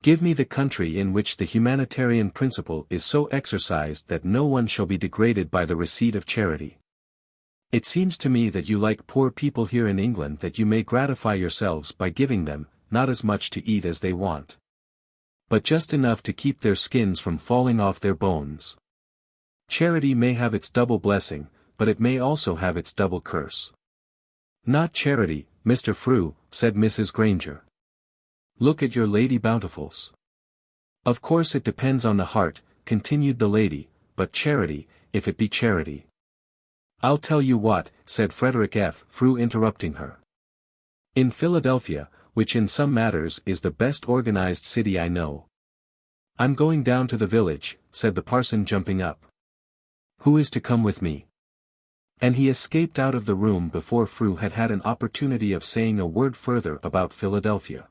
Give me the country in which the humanitarian principle is so exercised that no one shall be degraded by the receipt of charity. It seems to me that you like poor people here in England that you may gratify yourselves by giving them, not as much to eat as they want, but just enough to keep their skins from falling off their bones. Charity may have its double blessing, but it may also have its double curse. Not charity, Mr. Frew, said Mrs. Granger. Look at your Lady Bountifuls. Of course it depends on the heart, continued the lady, but charity, if it be charity. I'll tell you what, said Frederick F. Frew interrupting her. In Philadelphia, which in some matters is the best organized city I know. I'm going down to the village, said the parson jumping up. Who is to come with me? And he escaped out of the room before Frew had had an opportunity of saying a word further about Philadelphia.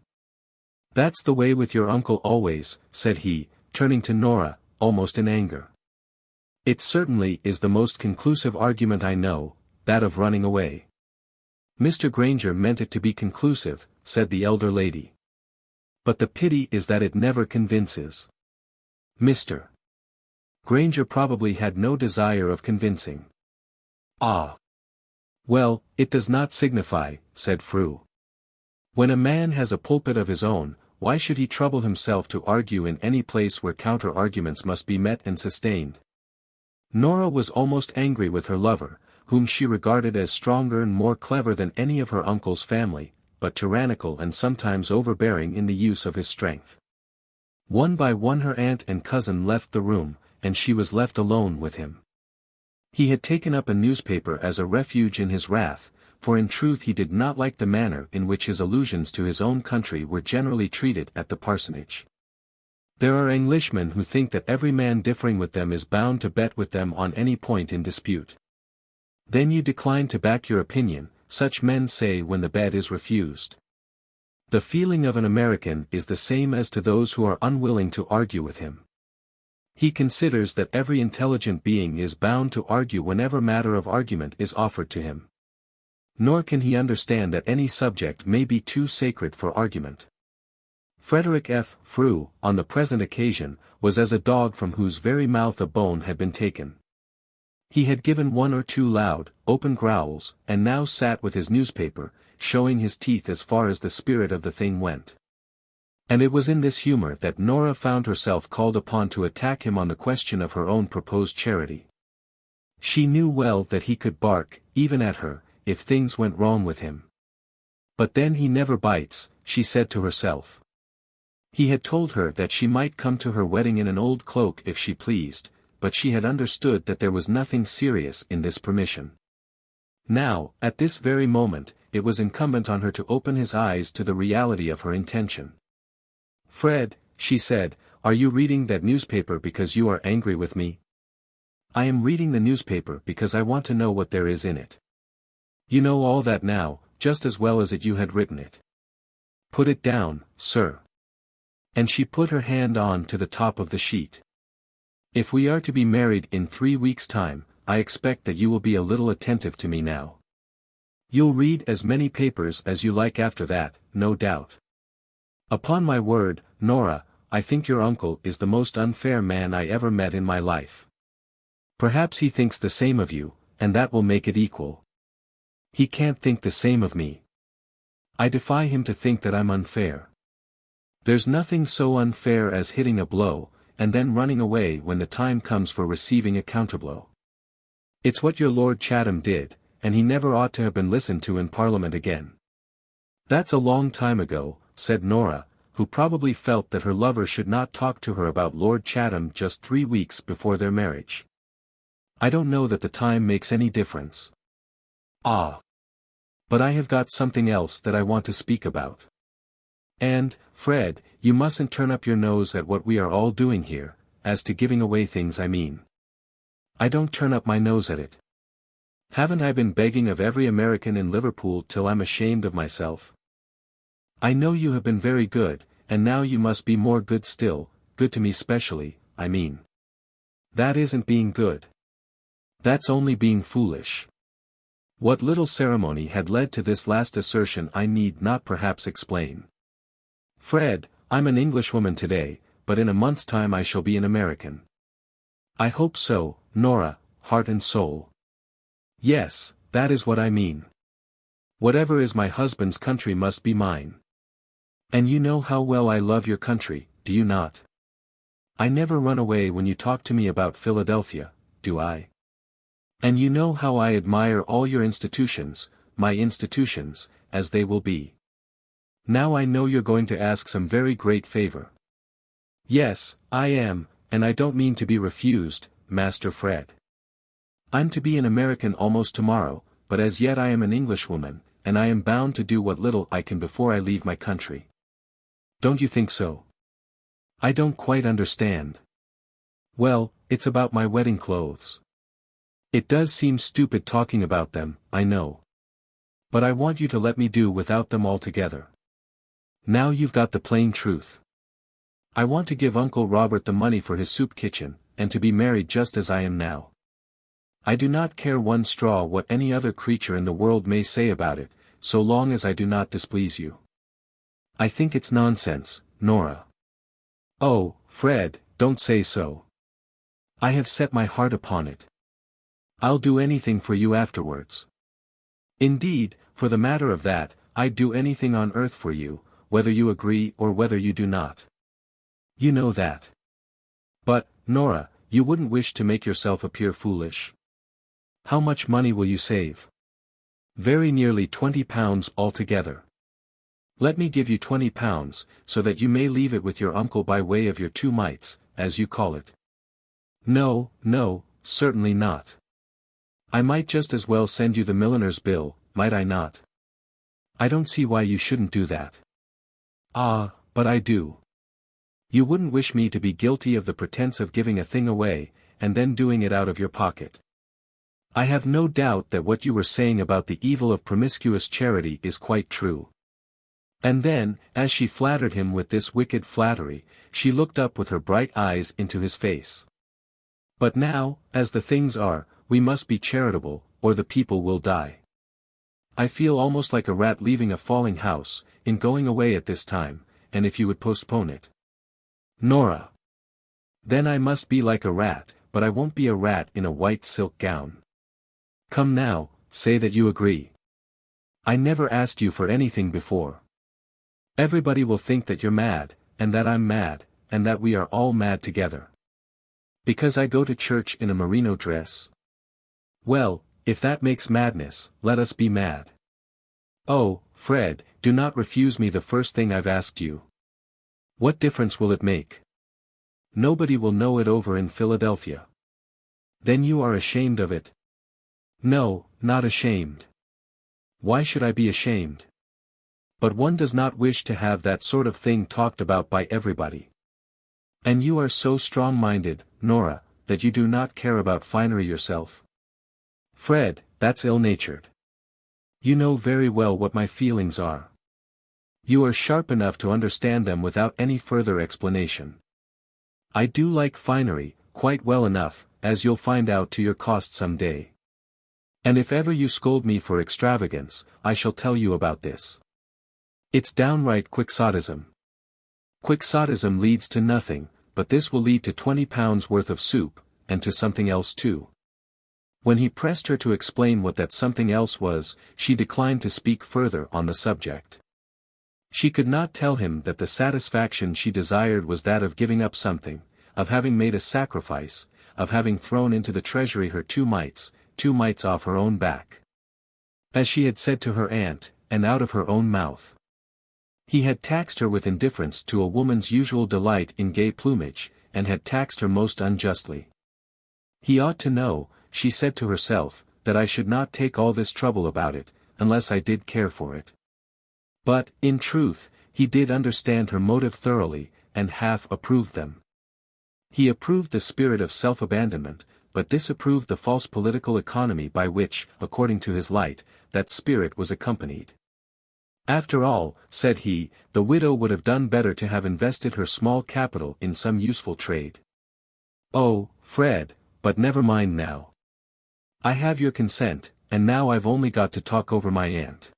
That's the way with your uncle always, said he, turning to Nora, almost in anger. It certainly is the most conclusive argument I know, that of running away. Mr. Granger meant it to be conclusive, said the elder lady. But the pity is that it never convinces. Mr. Granger probably had no desire of convincing. Ah. Well, it does not signify, said Frew. When a man has a pulpit of his own, why should he trouble himself to argue in any place where counter-arguments must be met and sustained? Nora was almost angry with her lover, whom she regarded as stronger and more clever than any of her uncle's family, but tyrannical and sometimes overbearing in the use of his strength. One by one her aunt and cousin left the room, and she was left alone with him. He had taken up a newspaper as a refuge in his wrath, for in truth he did not like the manner in which his allusions to his own country were generally treated at the parsonage. There are Englishmen who think that every man differing with them is bound to bet with them on any point in dispute. Then you decline to back your opinion, such men say when the bet is refused. The feeling of an American is the same as to those who are unwilling to argue with him. He considers that every intelligent being is bound to argue whenever matter of argument is offered to him. Nor can he understand that any subject may be too sacred for argument. Frederick F. Frew, on the present occasion, was as a dog from whose very mouth a bone had been taken. He had given one or two loud, open growls, and now sat with his newspaper, showing his teeth as far as the spirit of the thing went. And it was in this humor that Nora found herself called upon to attack him on the question of her own proposed charity. She knew well that he could bark, even at her, if things went wrong with him. But then he never bites, she said to herself. He had told her that she might come to her wedding in an old cloak if she pleased, but she had understood that there was nothing serious in this permission. Now, at this very moment, it was incumbent on her to open his eyes to the reality of her intention. Fred, she said, are you reading that newspaper because you are angry with me? I am reading the newspaper because I want to know what there is in it. You know all that now, just as well as if you had written it. Put it down, sir. And she put her hand on to the top of the sheet. If we are to be married in 3 weeks' time, I expect that you will be a little attentive to me now. You'll read as many papers as you like after that, no doubt. Upon my word, Nora, I think your uncle is the most unfair man I ever met in my life. Perhaps he thinks the same of you, and that will make it equal. He can't think the same of me. I defy him to think that I'm unfair. There's nothing so unfair as hitting a blow, and then running away when the time comes for receiving a counterblow. It's what your Lord Chatham did, and he never ought to have been listened to in Parliament again. That's a long time ago, said Nora, who probably felt that her lover should not talk to her about Lord Chatham just 3 weeks before their marriage. I don't know that the time makes any difference. Ah. But I have got something else that I want to speak about. And, Fred, you mustn't turn up your nose at what we are all doing here, as to giving away things I mean. I don't turn up my nose at it. Haven't I been begging of every American in Liverpool till I'm ashamed of myself? I know you have been very good, and now you must be more good still, good to me specially, I mean. That isn't being good. That's only being foolish. What little ceremony had led to this last assertion I need not perhaps explain. Fred, I'm an Englishwoman today, but in a month's time I shall be an American. I hope so, Nora, heart and soul. Yes, that is what I mean. Whatever is my husband's country must be mine. And you know how well I love your country, do you not? I never run away when you talk to me about Philadelphia, do I? And you know how I admire all your institutions, my institutions, as they will be. Now I know you're going to ask some very great favor. Yes, I am, and I don't mean to be refused, Master Fred. I'm to be an American almost tomorrow, but as yet I am an Englishwoman, and I am bound to do what little I can before I leave my country. Don't you think so? I don't quite understand. Well, it's about my wedding clothes. It does seem stupid talking about them, I know. But I want you to let me do without them altogether. Now you've got the plain truth. I want to give Uncle Robert the money for his soup kitchen, and to be married just as I am now. I do not care one straw what any other creature in the world may say about it, so long as I do not displease you. I think it's nonsense, Nora. Oh, Fred, don't say so. I have set my heart upon it. I'll do anything for you afterwards. Indeed, for the matter of that, I'd do anything on earth for you, whether you agree or whether you do not. You know that. But, Nora, you wouldn't wish to make yourself appear foolish. How much money will you save? Very nearly £20 altogether. Let me give you £20, so that you may leave it with your uncle by way of your 2 mites, as you call it. No, no, certainly not. I might just as well send you the milliner's bill, might I not? I don't see why you shouldn't do that. Ah, but I do. You wouldn't wish me to be guilty of the pretense of giving a thing away, and then doing it out of your pocket. I have no doubt that what you were saying about the evil of promiscuous charity is quite true. And then, as she flattered him with this wicked flattery, she looked up with her bright eyes into his face. But now, as the things are, we must be charitable, or the people will die. I feel almost like a rat leaving a falling house, in going away at this time, and if you would postpone it. Nora. Then I must be like a rat, but I won't be a rat in a white silk gown. Come now, say that you agree. I never asked you for anything before. Everybody will think that you're mad, and that I'm mad, and that we are all mad together. Because I go to church in a merino dress? Well, if that makes madness, let us be mad. Oh, Fred, do not refuse me the first thing I've asked you. What difference will it make? Nobody will know it over in Philadelphia. Then you are ashamed of it? No, not ashamed. Why should I be ashamed? But one does not wish to have that sort of thing talked about by everybody. And you are so strong-minded, Nora, that you do not care about finery yourself. Fred, that's ill-natured. You know very well what my feelings are. You are sharp enough to understand them without any further explanation. I do like finery, quite well enough, as you'll find out to your cost some day. And if ever you scold me for extravagance, I shall tell you about this. It's downright quixotism. Quixotism leads to nothing, but this will lead to £20 worth of soup, and to something else too. When he pressed her to explain what that something else was, she declined to speak further on the subject. She could not tell him that the satisfaction she desired was that of giving up something, of having made a sacrifice, of having thrown into the treasury her 2 mites off her own back. As she had said to her aunt, and out of her own mouth. He had taxed her with indifference to a woman's usual delight in gay plumage, and had taxed her most unjustly. He ought to know, she said to herself, that I should not take all this trouble about it, unless I did care for it. But, in truth, he did understand her motive thoroughly, and half approved them. He approved the spirit of self-abandonment, but disapproved the false political economy by which, according to his light, that spirit was accompanied. After all, said he, the widow would have done better to have invested her small capital in some useful trade. Oh, Fred, but never mind now. I have your consent, and now I've only got to talk over my aunt.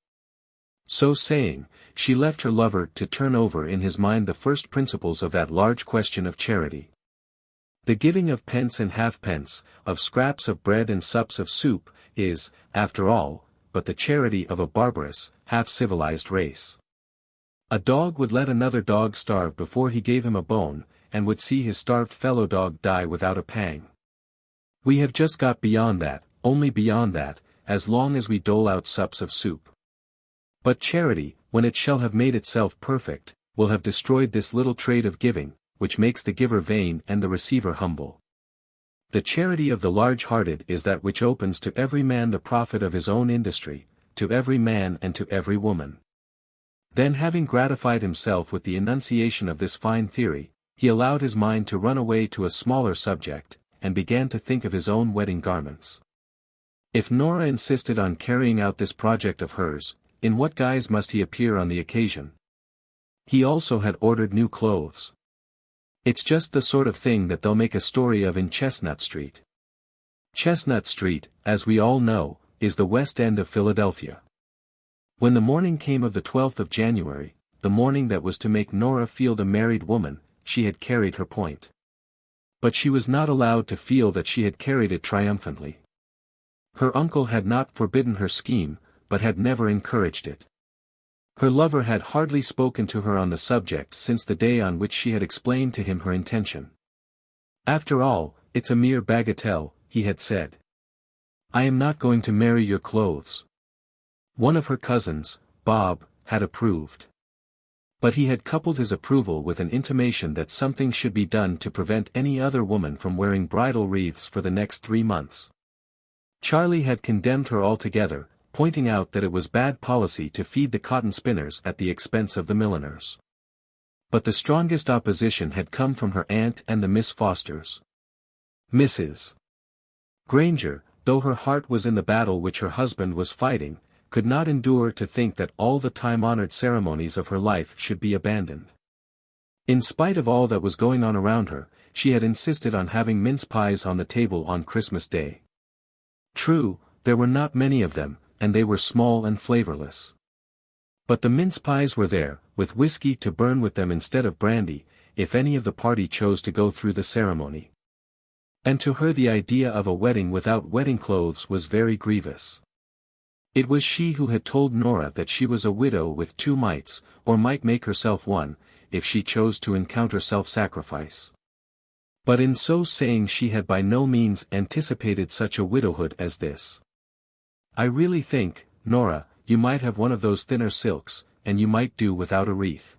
So saying, she left her lover to turn over in his mind the first principles of that large question of charity. The giving of pence and halfpence, of scraps of bread and sups of soup, is, after all, but the charity of a barbarous, half-civilized race. A dog would let another dog starve before he gave him a bone, and would see his starved fellow dog die without a pang. We have just got beyond that, only beyond that, as long as we dole out sups of soup. But charity, when it shall have made itself perfect, will have destroyed this little trade of giving, which makes the giver vain and the receiver humble. The charity of the large-hearted is that which opens to every man the profit of his own industry, to every man and to every woman. Then, having gratified himself with the enunciation of this fine theory, he allowed his mind to run away to a smaller subject, and began to think of his own wedding garments. If Nora insisted on carrying out this project of hers, in what guise must he appear on the occasion? He also had ordered new clothes. It's just the sort of thing that they'll make a story of in Chestnut Street. Chestnut Street, as we all know, is the West End of Philadelphia. When the morning came of the 12th of January, the morning that was to make Nora feel the married woman, she had carried her point. But she was not allowed to feel that she had carried it triumphantly. Her uncle had not forbidden her scheme, but had never encouraged it. Her lover had hardly spoken to her on the subject since the day on which she had explained to him her intention. After all, it's a mere bagatelle, he had said. I am not going to marry your clothes. One of her cousins, Bob, had approved. But he had coupled his approval with an intimation that something should be done to prevent any other woman from wearing bridal wreaths for the next 3 months. Charlie had condemned her altogether, pointing out that it was bad policy to feed the cotton spinners at the expense of the milliners. But the strongest opposition had come from her aunt and the Miss Fosters. Mrs. Granger, though her heart was in the battle which her husband was fighting, could not endure to think that all the time-honored ceremonies of her life should be abandoned. In spite of all that was going on around her, she had insisted on having mince pies on the table on Christmas Day. True, there were not many of them, and they were small and flavorless. But the mince pies were there, with whiskey to burn with them instead of brandy, if any of the party chose to go through the ceremony. And to her the idea of a wedding without wedding clothes was very grievous. It was she who had told Nora that she was a widow with 2 mites, or might make herself one, if she chose to encounter self-sacrifice. But in so saying she had by no means anticipated such a widowhood as this. I really think, Nora, you might have one of those thinner silks, and you might do without a wreath.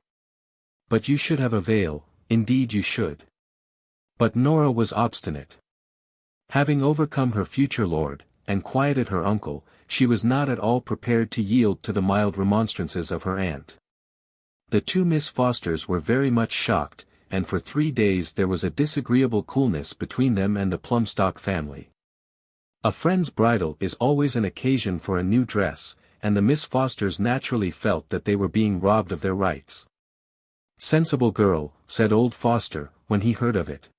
But you should have a veil, indeed you should. But Nora was obstinate. Having overcome her future lord, and quieted her uncle, she was not at all prepared to yield to the mild remonstrances of her aunt. The two Miss Fosters were very much shocked, and for 3 days there was a disagreeable coolness between them and the Plumstock family. A friend's bridal is always an occasion for a new dress, and the Miss Fosters naturally felt that they were being robbed of their rights. "Sensible girl," said old Foster, when he heard of it.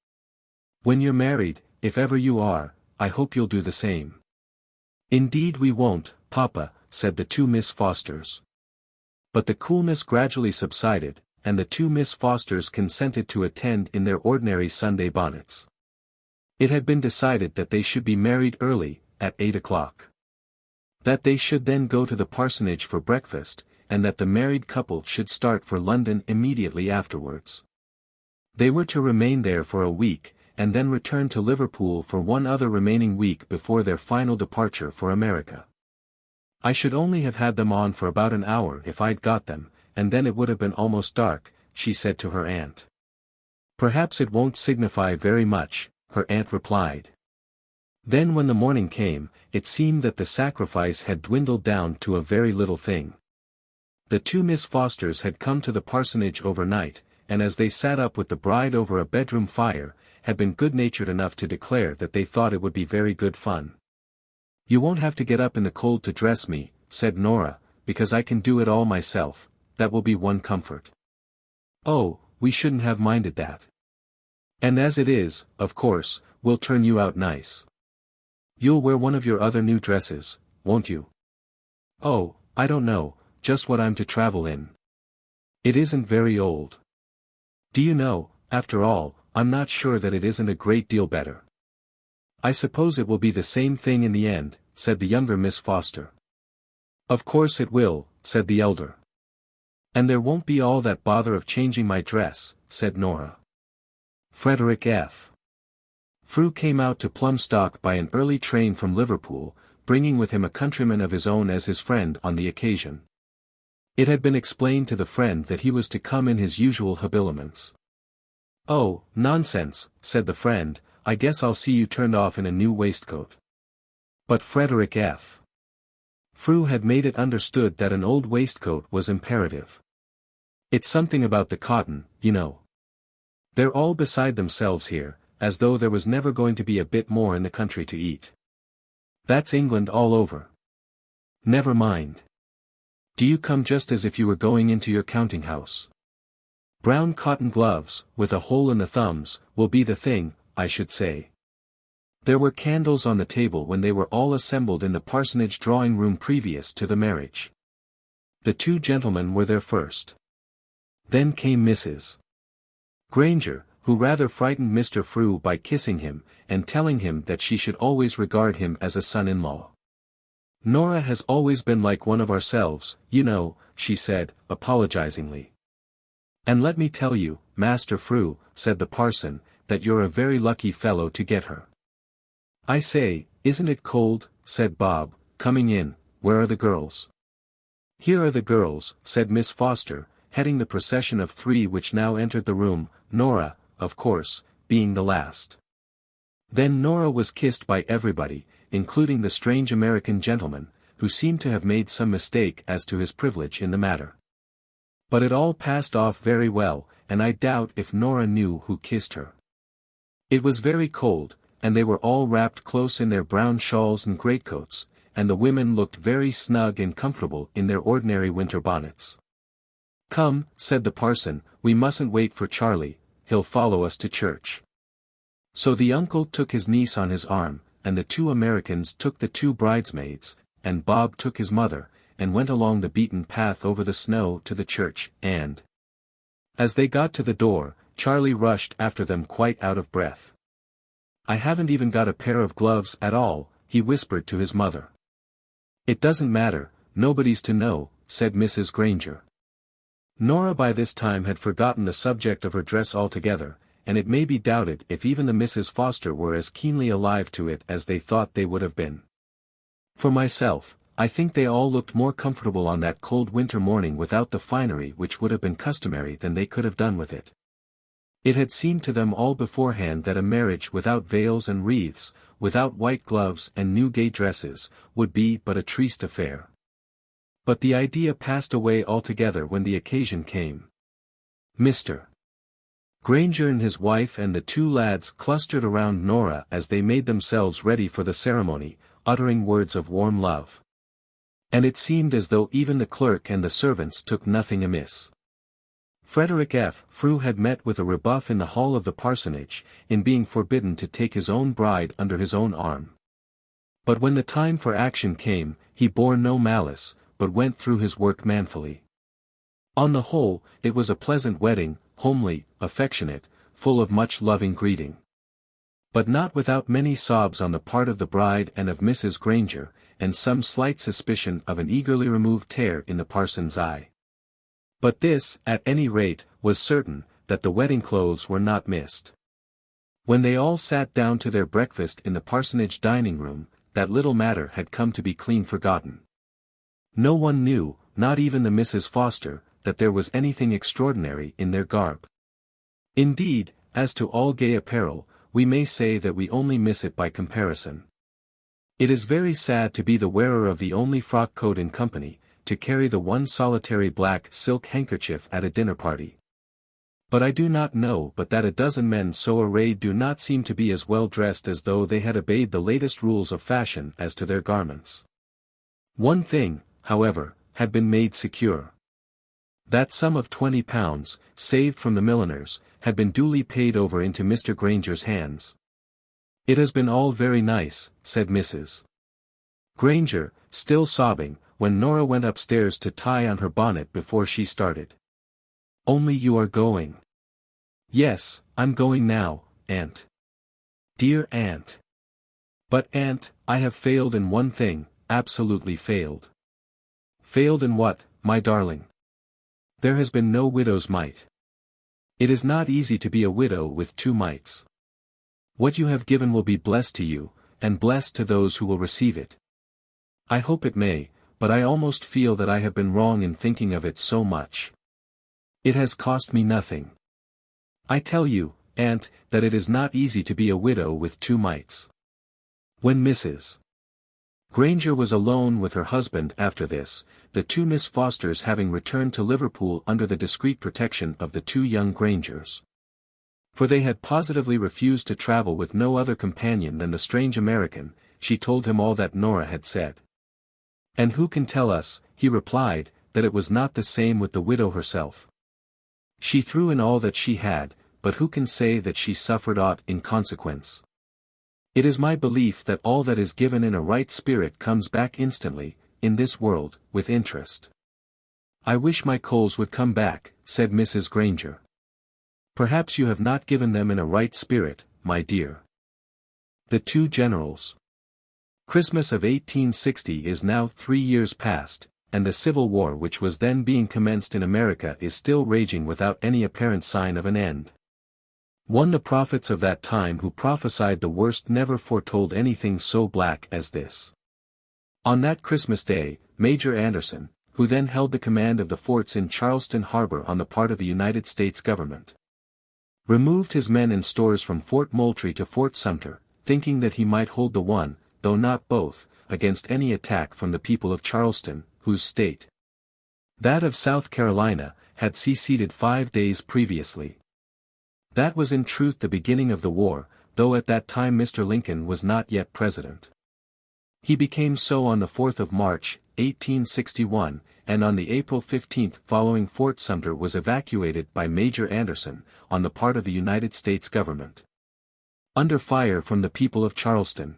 "When you're married, if ever you are, I hope you'll do the same." "Indeed we won't, Papa," said the two Miss Fosters. But the coolness gradually subsided, and the two Miss Fosters consented to attend in their ordinary Sunday bonnets. It had been decided that they should be married early, at 8 o'clock. That they should then go to the parsonage for breakfast, and that the married couple should start for London immediately afterwards. They were to remain there for a week, and then return to Liverpool for one other remaining week before their final departure for America. "I should only have had them on for about an hour if I'd got them, and then it would have been almost dark," she said to her aunt. "Perhaps it won't signify very much," her aunt replied. Then when the morning came, it seemed that the sacrifice had dwindled down to a very little thing. The two Miss Fosters had come to the parsonage overnight, and as they sat up with the bride over a bedroom fire, had been good-natured enough to declare that they thought it would be very good fun. "You won't have to get up in the cold to dress me," said Nora, "because I can do it all myself. That will be one comfort." "Oh, we shouldn't have minded that. And as it is, of course, we'll turn you out nice. You'll wear one of your other new dresses, won't you?" "Oh, I don't know, just what I'm to travel in. It isn't very old. Do you know, after all, I'm not sure that it isn't a great deal better." "I suppose it will be the same thing in the end," said the younger Miss Foster. "Of course it will," said the elder. "And there won't be all that bother of changing my dress," said Nora. Frederick F. Frew came out to Plumstock by an early train from Liverpool, bringing with him a countryman of his own as his friend on the occasion. It had been explained to the friend that he was to come in his usual habiliments. "Oh, nonsense," said the friend, "I guess I'll see you turned off in a new waistcoat." But Frederick F. Frew had made it understood that an old waistcoat was imperative. "It's something about the cotton, you know. They're all beside themselves here, as though there was never going to be a bit more in the country to eat. That's England all over. Never mind. Do you come just as if you were going into your counting house? Brown cotton gloves, with a hole in the thumbs, will be the thing, I should say." There were candles on the table when they were all assembled in the parsonage drawing-room previous to the marriage. The two gentlemen were there first. Then came Mrs. Granger, who rather frightened Mr. Frew by kissing him, and telling him that she should always regard him as a son-in-law. "Nora has always been like one of ourselves, you know," she said, apologizingly. "And let me tell you, Master Frew," said the parson, "that you're a very lucky fellow to get her." "I say, isn't it cold?" said Bob, coming in. "Where are the girls?" "Here are the girls," said Miss Foster, heading the procession of 3 which now entered the room, Nora, of course, being the last. Then Nora was kissed by everybody, including the strange American gentleman, who seemed to have made some mistake as to his privilege in the matter. But it all passed off very well, and I doubt if Nora knew who kissed her. It was very cold, and they were all wrapped close in their brown shawls and greatcoats, and the women looked very snug and comfortable in their ordinary winter bonnets. "Come," said the parson, "we mustn't wait for Charlie, he'll follow us to church." So the uncle took his niece on his arm, and the 2 Americans took the 2 bridesmaids, and Bob took his mother, and went along the beaten path over the snow to the church, and as they got to the door, Charlie rushed after them quite out of breath. "I haven't even got a pair of gloves at all," he whispered to his mother. "It doesn't matter, nobody's to know," said Mrs. Granger. Nora by this time had forgotten the subject of her dress altogether, and it may be doubted if even the Mrs. Foster were as keenly alive to it as they thought they would have been. For myself, I think they all looked more comfortable on that cold winter morning without the finery which would have been customary than they could have done with it. It had seemed to them all beforehand that a marriage without veils and wreaths, without white gloves and new gay dresses, would be but a triste affair. But the idea passed away altogether when the occasion came. Mr. Granger and his wife and the two lads clustered around Nora as they made themselves ready for the ceremony, uttering words of warm love. And it seemed as though even the clerk and the servants took nothing amiss. Frederick F. Frew had met with a rebuff in the hall of the parsonage, in being forbidden to take his own bride under his own arm. But when the time for action came, he bore no malice, but went through his work manfully. On the whole, it was a pleasant wedding, homely, affectionate, full of much loving greeting. But not without many sobs on the part of the bride and of Mrs. Granger, and some slight suspicion of an eagerly removed tear in the parson's eye. But this, at any rate, was certain, that the wedding clothes were not missed. When they all sat down to their breakfast in the parsonage dining room, that little matter had come to be clean forgotten. No one knew, not even the Mrs. Foster, that there was anything extraordinary in their garb. Indeed, as to all gay apparel, we may say that we only miss it by comparison. It is very sad to be the wearer of the only frock coat in company, to carry the one solitary black silk handkerchief at a dinner party. But I do not know but that a dozen men so arrayed do not seem to be as well dressed as though they had obeyed the latest rules of fashion as to their garments. One thing, however, had been made secure. That sum of £20, saved from the milliners, had been duly paid over into Mr. Granger's hands. "It has been all very nice," said Mrs. Granger, still sobbing, when Nora went upstairs to tie on her bonnet before she started. "Only you are going." "Yes, I'm going now, Aunt." "Dear Aunt." "But Aunt, I have failed in one thing, absolutely failed." "Failed in what, my darling?" "There has been no widow's mite. It is not easy to be a widow with two mites. What you have given will be blessed to you, and blessed to those who will receive it. I hope it may, but I almost feel that I have been wrong in thinking of it so much. It has cost me nothing. I tell you, Aunt, that it is not easy to be a widow with two mites." When Mrs. Granger was alone with her husband after this, the two Miss Fosters having returned to Liverpool under the discreet protection of the two young Grangers. For they had positively refused to travel with no other companion than the strange American, she told him all that Nora had said. "And who can tell us," he replied, "that it was not the same with the widow herself? She threw in all that she had, but who can say that she suffered aught in consequence? It is my belief that all that is given in a right spirit comes back instantly, in this world, with interest." "I wish my coals would come back," said Mrs. Granger. "Perhaps you have not given them in a right spirit, my dear." The Two Generals. Christmas of 1860 is now 3 years past, and the Civil War which was then being commenced in America is still raging without any apparent sign of an end. One the prophets of that time who prophesied the worst never foretold anything so black as this. On that Christmas day, Major Anderson, who then held the command of the forts in Charleston Harbor on the part of the United States government, removed his men and stores from Fort Moultrie to Fort Sumter, thinking that he might hold the one, though not both, against any attack from the people of Charleston, whose state, that of South Carolina, had seceded 5 days previously. That was in truth the beginning of the war, though at that time Mr. Lincoln was not yet president. He became so on the 4th of March, 1861, and on the April 15th following Fort Sumter was evacuated by Major Anderson, on the part of the United States government, under fire from the people of Charleston.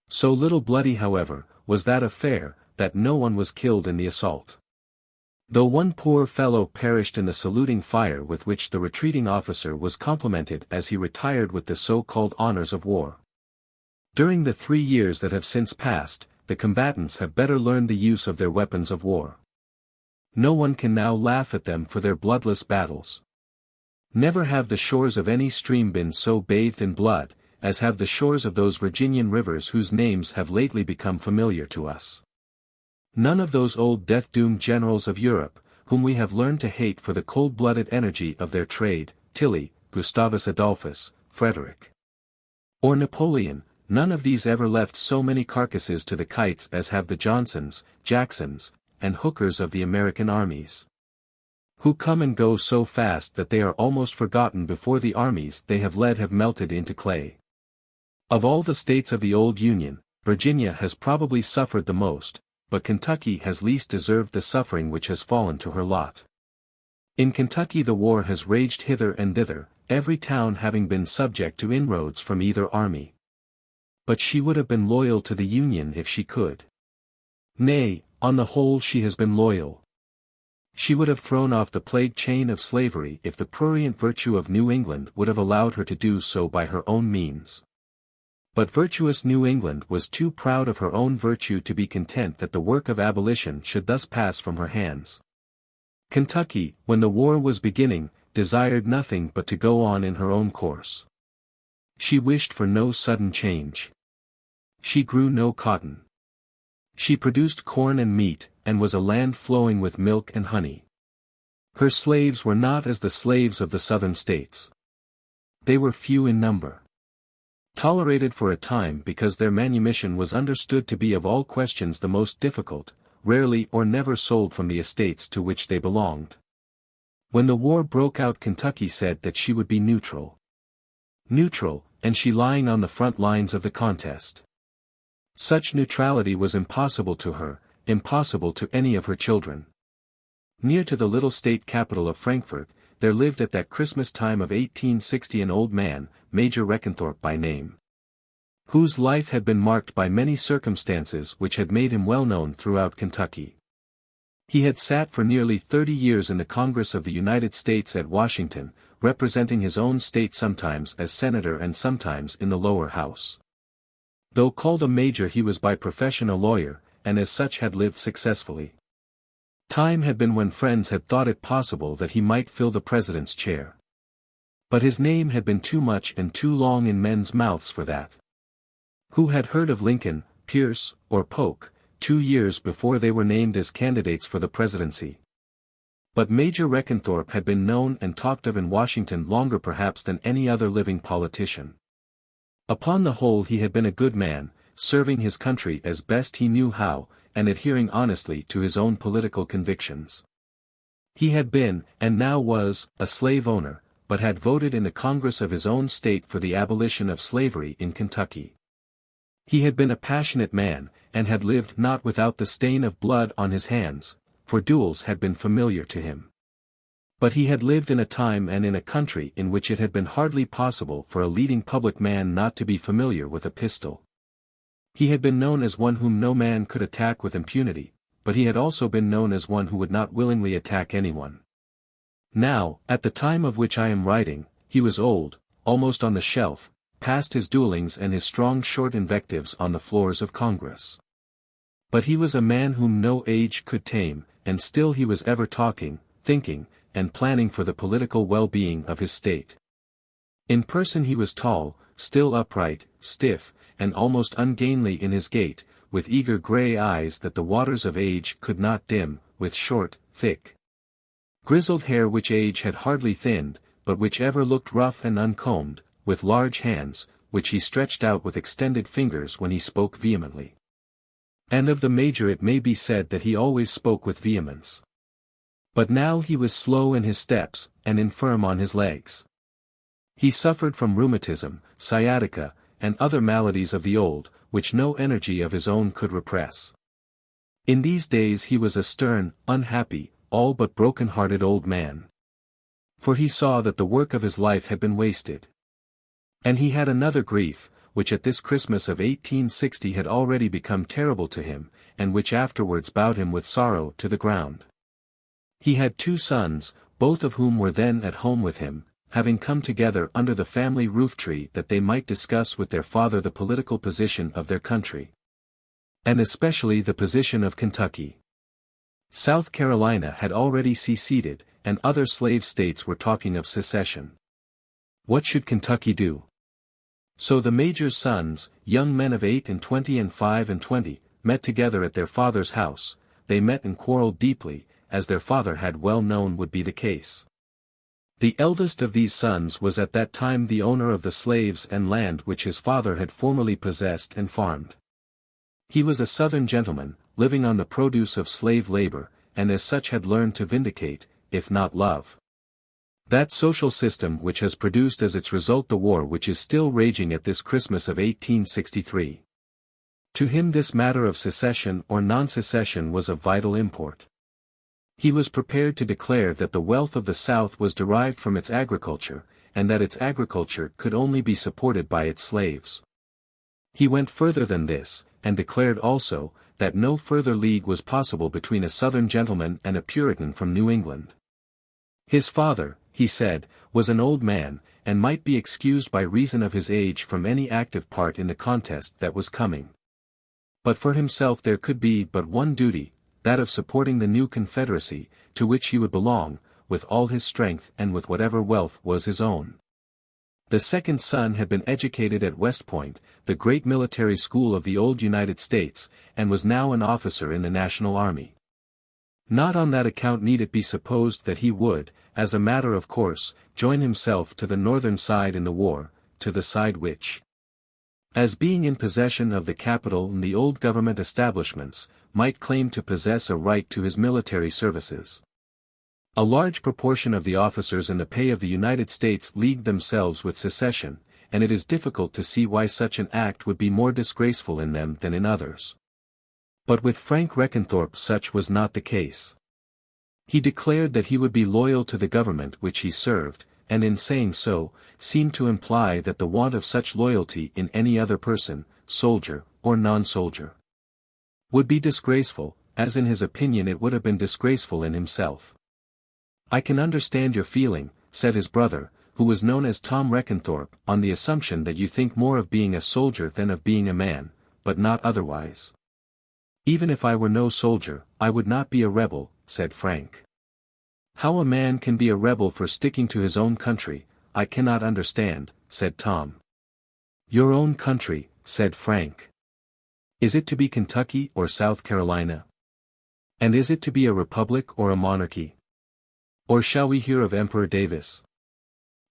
So little bloody, however, was that affair, that no one was killed in the assault, though one poor fellow perished in the saluting fire with which the retreating officer was complimented as he retired with the so-called honors of war. During the 3 years that have since passed, the combatants have better learned the use of their weapons of war. No one can now laugh at them for their bloodless battles. Never have the shores of any stream been so bathed in blood, as have the shores of those Virginian rivers whose names have lately become familiar to us. None of those old death-doomed generals of Europe, whom we have learned to hate for the cold-blooded energy of their trade, Tilly, Gustavus Adolphus, Frederick, or Napoleon. None of these ever left so many carcasses to the kites as have the Johnsons, Jacksons, and Hookers of the American armies, who come and go so fast that they are almost forgotten before the armies they have led have melted into clay. Of all the states of the old Union, Virginia has probably suffered the most, but Kentucky has least deserved the suffering which has fallen to her lot. In Kentucky the war has raged hither and thither, every town having been subject to inroads from either army. But she would have been loyal to the Union if she could. Nay, on the whole she has been loyal. She would have thrown off the plague chain of slavery if the prurient virtue of New England would have allowed her to do so by her own means. But virtuous New England was too proud of her own virtue to be content that the work of abolition should thus pass from her hands. Kentucky, when the war was beginning, desired nothing but to go on in her own course. She wished for no sudden change. She grew no cotton. She produced corn and meat, and was a land flowing with milk and honey. Her slaves were not as the slaves of the southern states. They were few in number, tolerated for a time because their manumission was understood to be of all questions the most difficult, rarely or never sold from the estates to which they belonged. When the war broke out Kentucky said that she would be neutral. Neutral, and she lying on the front lines of the contest. Such neutrality was impossible to her, impossible to any of her children. Near to the little state capital of Frankfort, there lived at that Christmas time of 1860 an old man, Major Reckenthorpe by name, whose life had been marked by many circumstances which had made him well known throughout Kentucky. He had sat for nearly 30 years in the Congress of the United States at Washington, representing his own state sometimes as senator and sometimes in the lower house. Though called a major he was by profession a lawyer, and as such had lived successfully. Time had been when friends had thought it possible that he might fill the president's chair. But his name had been too much and too long in men's mouths for that. Who had heard of Lincoln, Pierce, or Polk, 2 years before they were named as candidates for the presidency? But Major Reckenthorpe had been known and talked of in Washington longer perhaps than any other living politician. Upon the whole he had been a good man, serving his country as best he knew how, and adhering honestly to his own political convictions. He had been, and now was, a slave owner, but had voted in the Congress of his own state for the abolition of slavery in Kentucky. He had been a passionate man, and had lived not without the stain of blood on his hands, for duels had been familiar to him. But he had lived in a time and in a country in which it had been hardly possible for a leading public man not to be familiar with a pistol. He had been known as one whom no man could attack with impunity, but he had also been known as one who would not willingly attack anyone. Now, at the time of which I am writing, he was old, almost on the shelf, past his duellings and his strong short invectives on the floors of Congress. But he was a man whom no age could tame, and still he was ever talking, thinking, and planning for the political well-being of his state. In person he was tall, still upright, stiff, and almost ungainly in his gait, with eager grey eyes that the waters of age could not dim, with short, thick, grizzled hair which age had hardly thinned, but which ever looked rough and uncombed, with large hands, which he stretched out with extended fingers when he spoke vehemently. And of the Major it may be said that he always spoke with vehemence. But now he was slow in his steps, and infirm on his legs. He suffered from rheumatism, sciatica, and other maladies of the old, which no energy of his own could repress. In these days he was a stern, unhappy, all but broken-hearted old man. For he saw that the work of his life had been wasted. And he had another grief, which at this Christmas of 1860 had already become terrible to him, and which afterwards bowed him with sorrow to the ground. He had 2 sons, both of whom were then at home with him, having come together under the family roof-tree that they might discuss with their father the political position of their country. And especially the position of Kentucky. South Carolina had already seceded, and other slave states were talking of secession. What should Kentucky do? So the Major's sons, young men of 8 and 20 and 5 and 20, met together at their father's house. They met and quarreled deeply, as their father had well known would be the case. The eldest of these sons was at that time the owner of the slaves and land which his father had formerly possessed and farmed. He was a southern gentleman, living on the produce of slave labor, and as such had learned to vindicate, if not love, that social system which has produced as its result the war which is still raging at this Christmas of 1863. To him this matter of secession or non-secession was of vital import. He was prepared to declare that the wealth of the South was derived from its agriculture, and that its agriculture could only be supported by its slaves. He went further than this, and declared also, that no further league was possible between a Southern gentleman and a Puritan from New England. His father, he said, was an old man, and might be excused by reason of his age from any active part in the contest that was coming. But for himself there could be but one duty, that of supporting the new confederacy, to which he would belong, with all his strength and with whatever wealth was his own. The second son had been educated at West Point, the great military school of the old United States, and was now an officer in the National Army. Not on that account need it be supposed that he would, as a matter of course, join himself to the northern side in the war, to the side which, as being in possession of the capital and the old government establishments, might claim to possess a right to his military services. A large proportion of the officers in the pay of the United States leagued themselves with secession, and it is difficult to see why such an act would be more disgraceful in them than in others. But with Frank Reckenthorpe such was not the case. He declared that he would be loyal to the government which he served, and in saying so, seemed to imply that the want of such loyalty in any other person, soldier, or non-soldier, would be disgraceful, as in his opinion it would have been disgraceful in himself. "I can understand your feeling," said his brother, who was known as Tom Reckenthorpe, "on the assumption that you think more of being a soldier than of being a man, but not otherwise." "Even if I were no soldier, I would not be a rebel," said Frank. "How a man can be a rebel for sticking to his own country, I cannot understand," said Tom. "Your own country," said Frank. "Is it to be Kentucky or South Carolina? And is it to be a republic or a monarchy? Or shall we hear of Emperor Davis?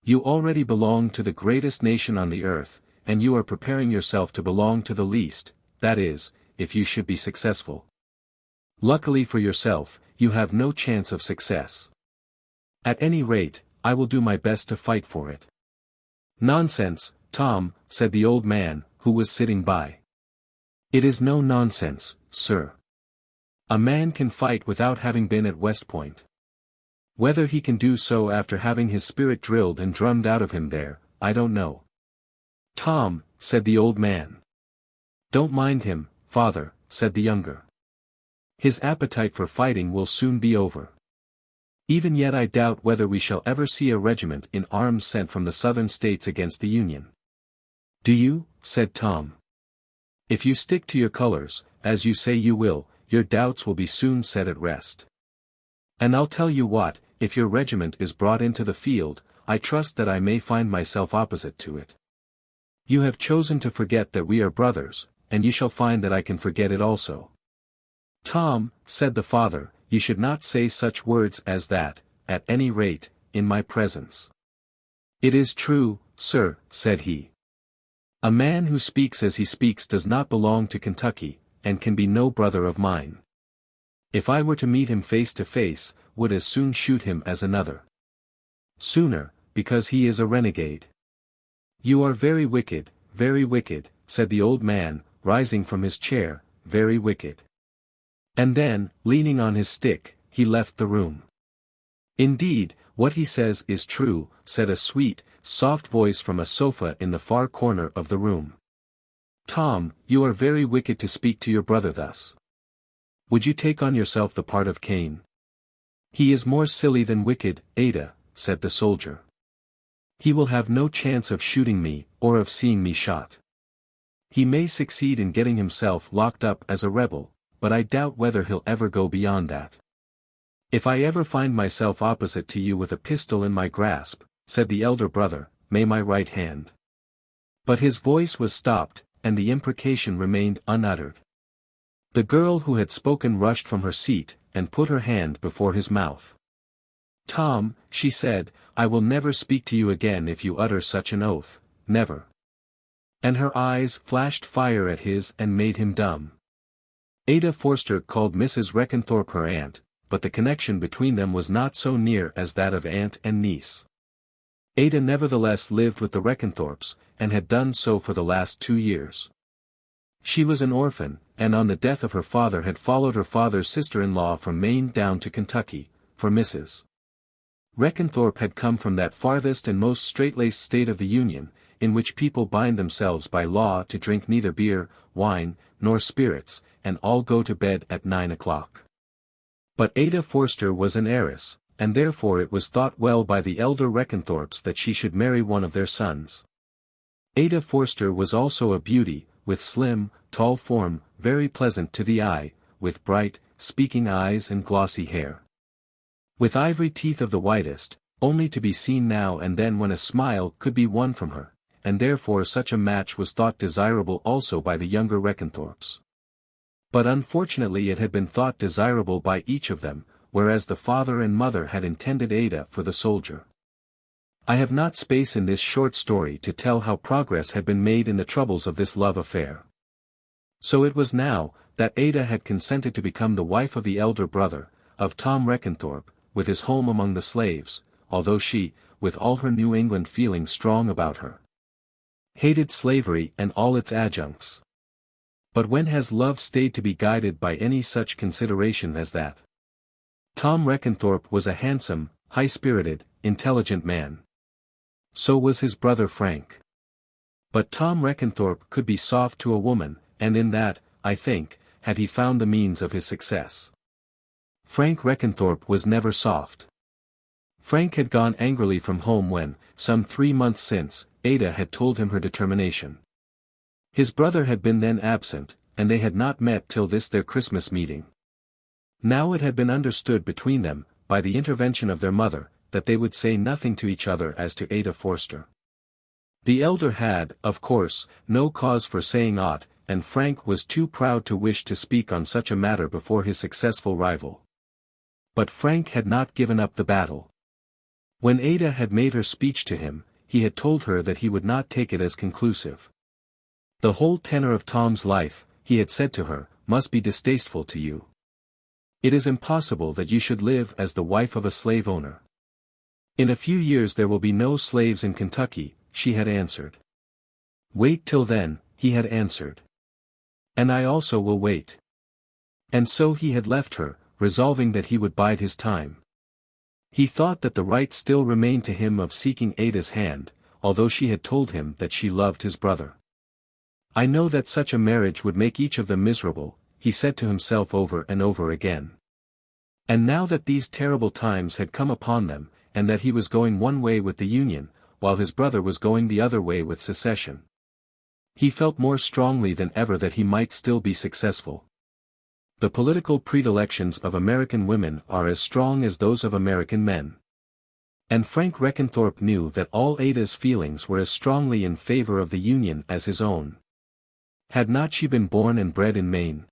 You already belong to the greatest nation on the earth, and you are preparing yourself to belong to the least, that is, if you should be successful. Luckily for yourself, you have no chance of success. At any rate, I will do my best to fight for it." "Nonsense, Tom," said the old man, who was sitting by. "It is no nonsense, sir. A man can fight without having been at West Point. Whether he can do so after having his spirit drilled and drummed out of him there, I don't know." "Tom," said the old man. "Don't mind him, father," said the younger. "His appetite for fighting will soon be over. Even yet I doubt whether we shall ever see a regiment in arms sent from the southern states against the Union." "Do you?" said Tom. "If you stick to your colors, as you say you will, your doubts will be soon set at rest. And I'll tell you what, if your regiment is brought into the field, I trust that I may find myself opposite to it. You have chosen to forget that we are brothers, and you shall find that I can forget it also." "Tom," said the father, "you should not say such words as that, at any rate, in my presence." "It is true, sir," said he. "A man who speaks as he speaks does not belong to Kentucky, and can be no brother of mine. If I were to meet him face to face, would as soon shoot him as another. Sooner, because he is a renegade." "You are very wicked," said the old man, rising from his chair, "very wicked." And then, leaning on his stick, he left the room. "Indeed, what he says is true," said a sweet, soft voice from a sofa in the far corner of the room. "Tom, you are very wicked to speak to your brother thus. Would you take on yourself the part of Cain?" "He is more silly than wicked, Ada," said the soldier. "He will have no chance of shooting me, or of seeing me shot. He may succeed in getting himself locked up as a rebel, but I doubt whether he'll ever go beyond that. If I ever find myself opposite to you with a pistol in my grasp," said the elder brother, "may my right hand—" But his voice was stopped, and the imprecation remained unuttered. The girl who had spoken rushed from her seat, and put her hand before his mouth. Tom, she said, I will never speak to you again if you utter such an oath, never. And her eyes flashed fire at his and made him dumb. Ada Forster called Mrs. Reckenthorpe her aunt, but the connection between them was not so near as that of aunt and niece. Ada nevertheless lived with the Reckenthorpes, and had done so for the last 2 years. She was an orphan, and on the death of her father had followed her father's sister-in-law from Maine down to Kentucky, for Mrs. Reckenthorpe had come from that farthest and most straight-laced state of the Union, in which people bind themselves by law to drink neither beer, wine, nor spirits, and all go to bed at 9 o'clock. But Ada Forster was an heiress, and therefore it was thought well by the elder Reckenthorpes that she should marry one of their sons. Ada Forster was also a beauty, with slim, tall form, very pleasant to the eye, with bright, speaking eyes and glossy hair. With ivory teeth of the whitest, only to be seen now and then when a smile could be won from her, and therefore such a match was thought desirable also by the younger Reckenthorpes. But unfortunately it had been thought desirable by each of them, whereas the father and mother had intended Ada for the soldier. I have not space in this short story to tell how progress had been made in the troubles of this love affair. So it was now, that Ada had consented to become the wife of the elder brother, of Tom Reckenthorpe, with his home among the slaves, although she, with all her New England feeling strong about her, hated slavery and all its adjuncts. But when has love stayed to be guided by any such consideration as that? Tom Reckenthorpe was a handsome, high-spirited, intelligent man. So was his brother Frank. But Tom Reckenthorpe could be soft to a woman, and in that, I think, had he found the means of his success. Frank Reckenthorpe was never soft. Frank had gone angrily from home when, some 3 months since, Ada had told him her determination. His brother had been then absent, and they had not met till this their Christmas meeting. Now it had been understood between them, by the intervention of their mother, that they would say nothing to each other as to Ada Forster. The elder had, of course, no cause for saying aught, and Frank was too proud to wish to speak on such a matter before his successful rival. But Frank had not given up the battle. When Ada had made her speech to him, he had told her that he would not take it as conclusive. The whole tenor of Tom's life, he had said to her, must be distasteful to you. It is impossible that you should live as the wife of a slave owner. In a few years there will be no slaves in Kentucky, she had answered. Wait till then, he had answered. And I also will wait. And so he had left her, resolving that he would bide his time. He thought that the right still remained to him of seeking Ada's hand, although she had told him that she loved his brother. I know that such a marriage would make each of them miserable, he said to himself over and over again. And now that these terrible times had come upon them, and that he was going one way with the Union, while his brother was going the other way with secession, he felt more strongly than ever that he might still be successful. The political predilections of American women are as strong as those of American men. And Frank Reckenthorpe knew that all Ada's feelings were as strongly in favor of the Union as his own. Had not she been born and bred in Maine?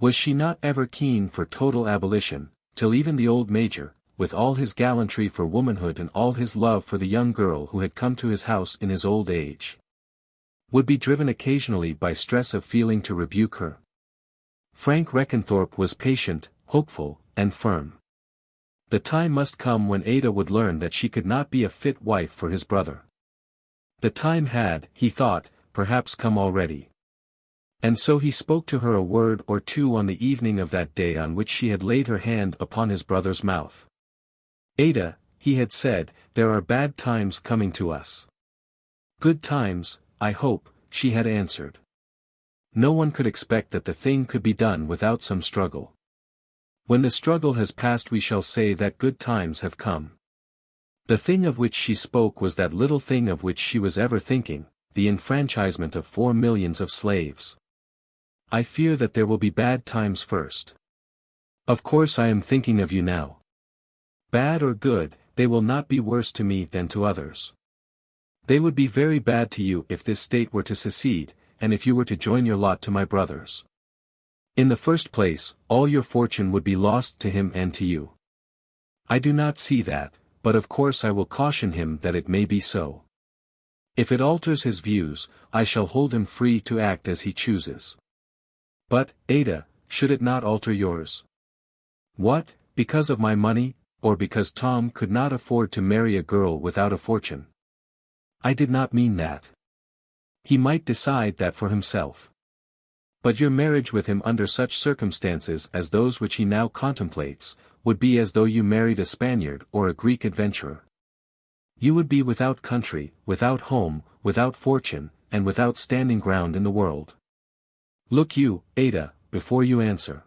Was she not ever keen for total abolition, till even the old Major, with all his gallantry for womanhood and all his love for the young girl who had come to his house in his old age, would be driven occasionally by stress of feeling to rebuke her? Frank Reckenthorpe was patient, hopeful, and firm. The time must come when Ada would learn that she could not be a fit wife for his brother. The time had, he thought, perhaps come already. And so he spoke to her a word or two on the evening of that day on which she had laid her hand upon his brother's mouth. Ada, he had said, there are bad times coming to us. Good times, I hope, she had answered. No one could expect that the thing could be done without some struggle. When the struggle has passed we shall say that good times have come. The thing of which she spoke was that little thing of which she was ever thinking, the enfranchisement of 4 millions of slaves. I fear that there will be bad times first. Of course I am thinking of you now. Bad or good, they will not be worse to me than to others. They would be very bad to you if this state were to secede, and if you were to join your lot to my brother's. In the first place, all your fortune would be lost to him and to you. I do not see that, but of course I will caution him that it may be so. If it alters his views, I shall hold him free to act as he chooses. But, Ada, should it not alter yours? What, because of my money, or because Tom could not afford to marry a girl without a fortune? I did not mean that. He might decide that for himself. But your marriage with him under such circumstances as those which he now contemplates, would be as though you married a Spaniard or a Greek adventurer. You would be without country, without home, without fortune, and without standing ground in the world. Look you, Ada, before you answer.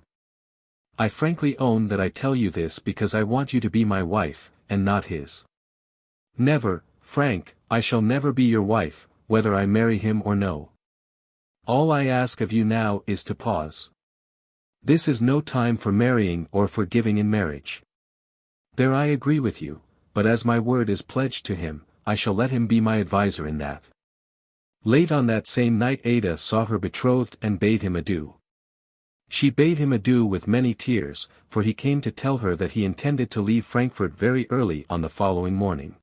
I frankly own that I tell you this because I want you to be my wife, and not his. Never, Frank, I shall never be your wife, whether I marry him or no. All I ask of you now is to pause. This is no time for marrying or for giving in marriage. There I agree with you, but as my word is pledged to him, I shall let him be my adviser in that. Late on that same night Ada saw her betrothed and bade him adieu. She bade him adieu with many tears, for he came to tell her that he intended to leave Frankfurt very early on the following morning.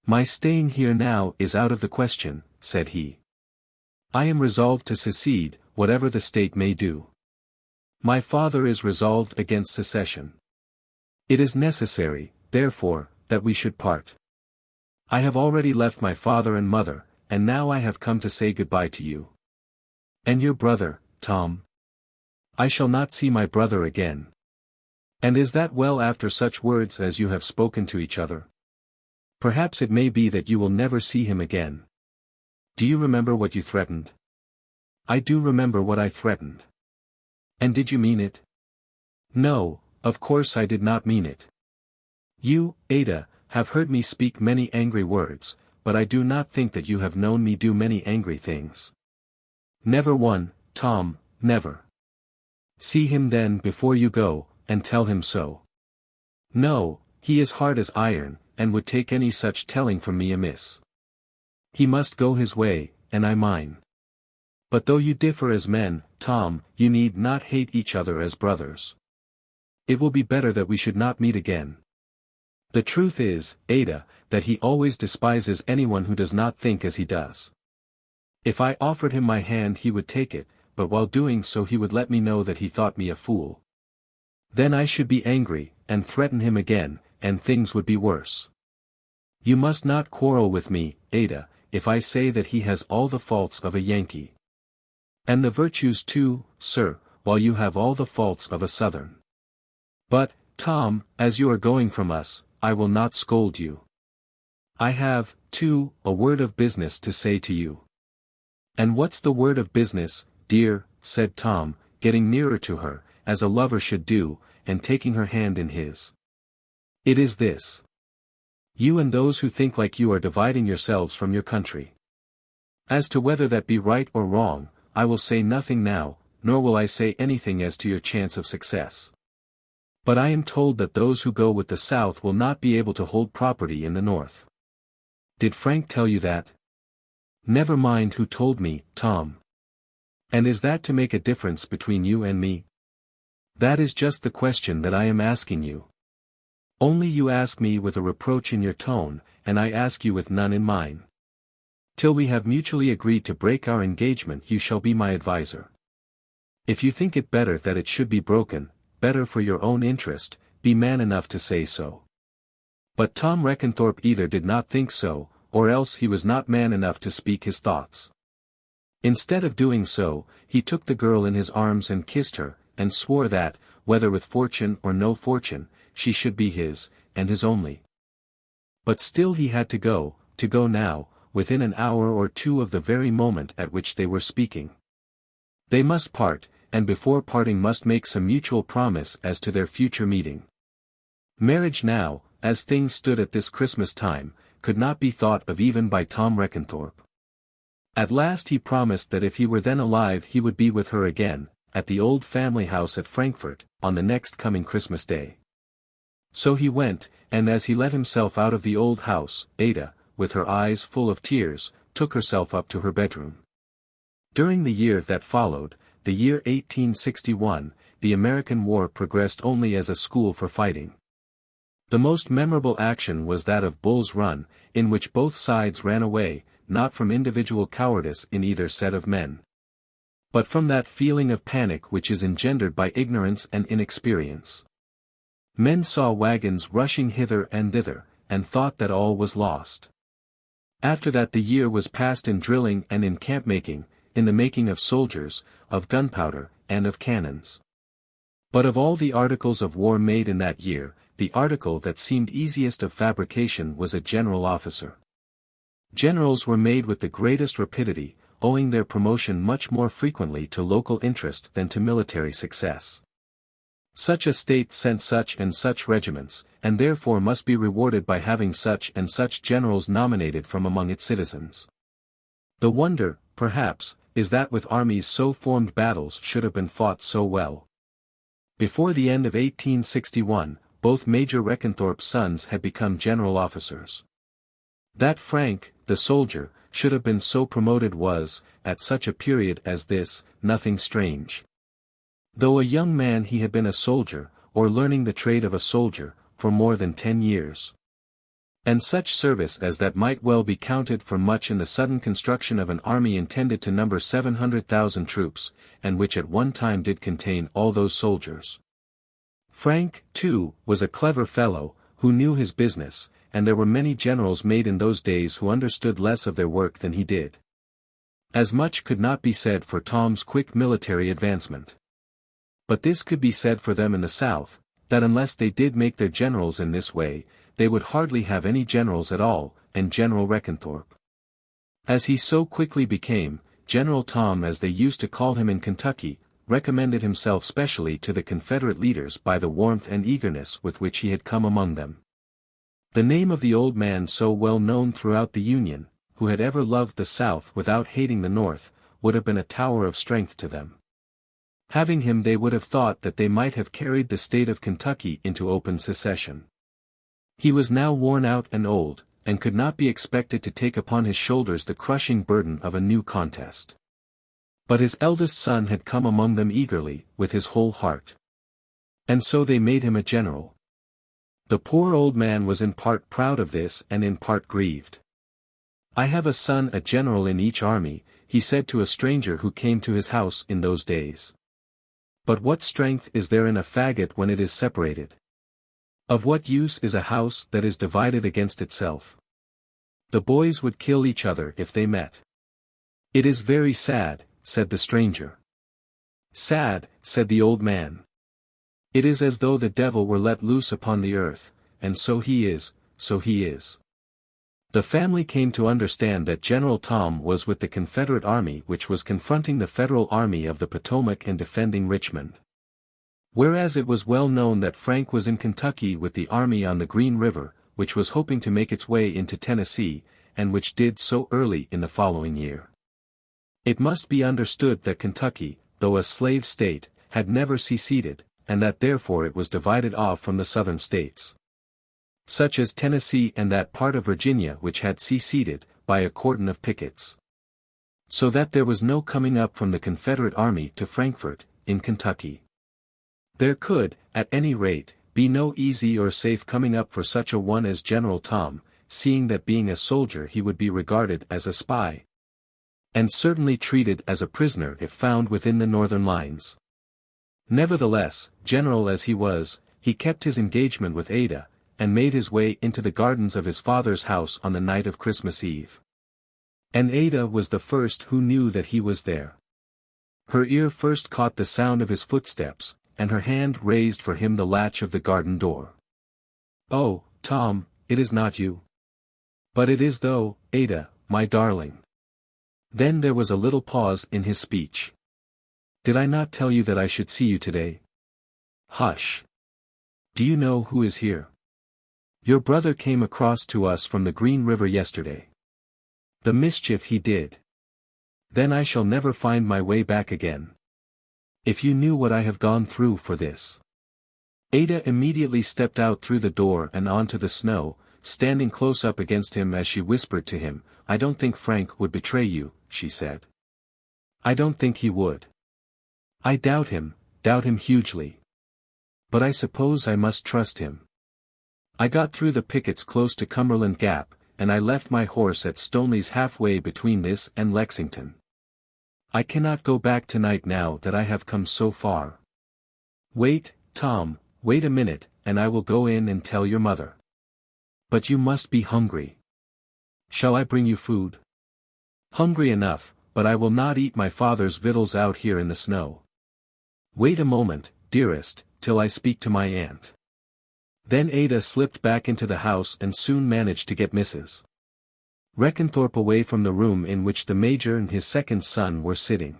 My staying here now is out of the question, said he. I am resolved to secede, whatever the state may do. My father is resolved against secession. It is necessary, therefore, that we should part. I have already left my father and mother, and now I have come to say goodbye to you. And your brother, Tom? I shall not see my brother again. And is that well after such words as you have spoken to each other? Perhaps it may be that you will never see him again. Do you remember what you threatened? I do remember what I threatened. And did you mean it? No, of course I did not mean it. You, Ada, have heard me speak many angry words, but I do not think that you have known me do many angry things. Never one, Tom, never. See him then before you go, and tell him so. No, he is hard as iron, and would take any such telling from me amiss. He must go his way, and I mine. But though you differ as men, Tom, you need not hate each other as brothers. It will be better that we should not meet again. The truth is, Ada, that he always despises anyone who does not think as he does. If I offered him my hand he would take it, but while doing so he would let me know that he thought me a fool. Then I should be angry, and threaten him again, and things would be worse. You must not quarrel with me, Ada, if I say that he has all the faults of a Yankee. And the virtues too, sir, while you have all the faults of a Southern. But, Tom, as you are going from us, I will not scold you. I have, too, a word of business to say to you. And what's the word of business, dear, said Tom, getting nearer to her, as a lover should do, and taking her hand in his. It is this. You and those who think like you are dividing yourselves from your country. As to whether that be right or wrong, I will say nothing now, nor will I say anything as to your chance of success. But I am told that those who go with the South will not be able to hold property in the North. Did Frank tell you that? Never mind who told me, Tom. And is that to make a difference between you and me? That is just the question that I am asking you. Only you ask me with a reproach in your tone, and I ask you with none in mine. Till we have mutually agreed to break our engagement you shall be my adviser. If you think it better that it should be broken, better for your own interest, be man enough to say so. But Tom Reckenthorpe either did not think so, or else he was not man enough to speak his thoughts. Instead of doing so, he took the girl in his arms and kissed her, and swore that, whether with fortune or no fortune, she should be his, and his only. But still he had to go now, within an hour or two of the very moment at which they were speaking. They must part, and before parting must make some mutual promise as to their future meeting. Marriage now, as things stood at this Christmas time, could not be thought of even by Tom Reckenthorpe. At last he promised that if he were then alive he would be with her again, at the old family house at Frankfurt, on the next coming Christmas Day. So he went, and as he let himself out of the old house, Ada, with her eyes full of tears, took herself up to her bedroom. During the year that followed, the year 1861, the American War progressed only as a school for fighting. The most memorable action was that of Bull's Run, in which both sides ran away, not from individual cowardice in either set of men, but from that feeling of panic which is engendered by ignorance and inexperience. Men saw wagons rushing hither and thither, and thought that all was lost. After that the year was passed in drilling and in camp-making, in the making of soldiers, of gunpowder, and of cannons. But of all the articles of war made in that year, the article that seemed easiest of fabrication was a general officer. Generals were made with the greatest rapidity, owing their promotion much more frequently to local interest than to military success. Such a state sent such and such regiments, and therefore must be rewarded by having such and such generals nominated from among its citizens. The wonder, perhaps, is that with armies so formed battles should have been fought so well. Before the end of 1861, both Major Reckenthorpe's sons had become general officers. That Frank, the soldier, should have been so promoted was, at such a period as this, nothing strange. Though a young man he had been a soldier, or learning the trade of a soldier, for more than 10 years. And such service as that might well be counted for much in the sudden construction of an army intended to number 700,000 troops, and which at one time did contain all those soldiers. Frank, too, was a clever fellow, who knew his business, and there were many generals made in those days who understood less of their work than he did. As much could not be said for Tom's quick military advancement. But this could be said for them in the South, that unless they did make their generals in this way, they would hardly have any generals at all, and General Reckenthorpe, as he so quickly became, General Tom as they used to call him in Kentucky, recommended himself specially to the Confederate leaders by the warmth and eagerness with which he had come among them. The name of the old man so well known throughout the Union, who had ever loved the South without hating the North, would have been a tower of strength to them. Having him they would have thought that they might have carried the state of Kentucky into open secession. He was now worn out and old, and could not be expected to take upon his shoulders the crushing burden of a new contest. But his eldest son had come among them eagerly, with his whole heart. And so they made him a general. The poor old man was in part proud of this and in part grieved. "I have a son a general in each army," he said to a stranger who came to his house in those days. "But what strength is there in a faggot when it is separated? Of what use is a house that is divided against itself? The boys would kill each other if they met." "It is very sad," said the stranger. "Sad," said the old man. "It is as though the devil were let loose upon the earth, and so he is, so he is." The family came to understand that General Tom was with the Confederate army which was confronting the Federal Army of the Potomac and defending Richmond. Whereas it was well known that Frank was in Kentucky with the army on the Green River, which was hoping to make its way into Tennessee, and which did so early in the following year. It must be understood that Kentucky, though a slave state, had never seceded, and that therefore it was divided off from the southern states, such as Tennessee and that part of Virginia which had seceded, by a cordon of pickets. So that there was no coming up from the Confederate army to Frankfort, in Kentucky. There could, at any rate, be no easy or safe coming up for such a one as General Tom, seeing that being a soldier he would be regarded as a spy, and certainly treated as a prisoner if found within the northern lines. Nevertheless, general as he was, he kept his engagement with Ada, and made his way into the gardens of his father's house on the night of Christmas Eve. And Ada was the first who knew that he was there. Her ear first caught the sound of his footsteps, and her hand raised for him the latch of the garden door. "Oh, Tom, it is not you." "But it is though, Ada, my darling." Then there was a little pause in his speech. "Did I not tell you that I should see you today?" "Hush. Do you know who is here? Your brother came across to us from the Green River yesterday. The mischief he did. Then I shall never find my way back again. If you knew what I have gone through for this." Ada immediately stepped out through the door and onto the snow, standing close up against him as she whispered to him, "I don't think Frank would betray you," she said. "I don't think he would. I doubt him hugely. But I suppose I must trust him." I got through the pickets close to Cumberland Gap, and I left my horse at Stoneleys halfway between this and Lexington. I cannot go back tonight now that I have come so far. Wait, Tom, wait a minute, and I will go in and tell your mother. But you must be hungry. Shall I bring you food? Hungry enough, but I will not eat my father's victuals out here in the snow. Wait a moment, dearest, till I speak to my aunt. Then Ada slipped back into the house and soon managed to get Mrs. Reckenthorpe away from the room in which the Major and his second son were sitting.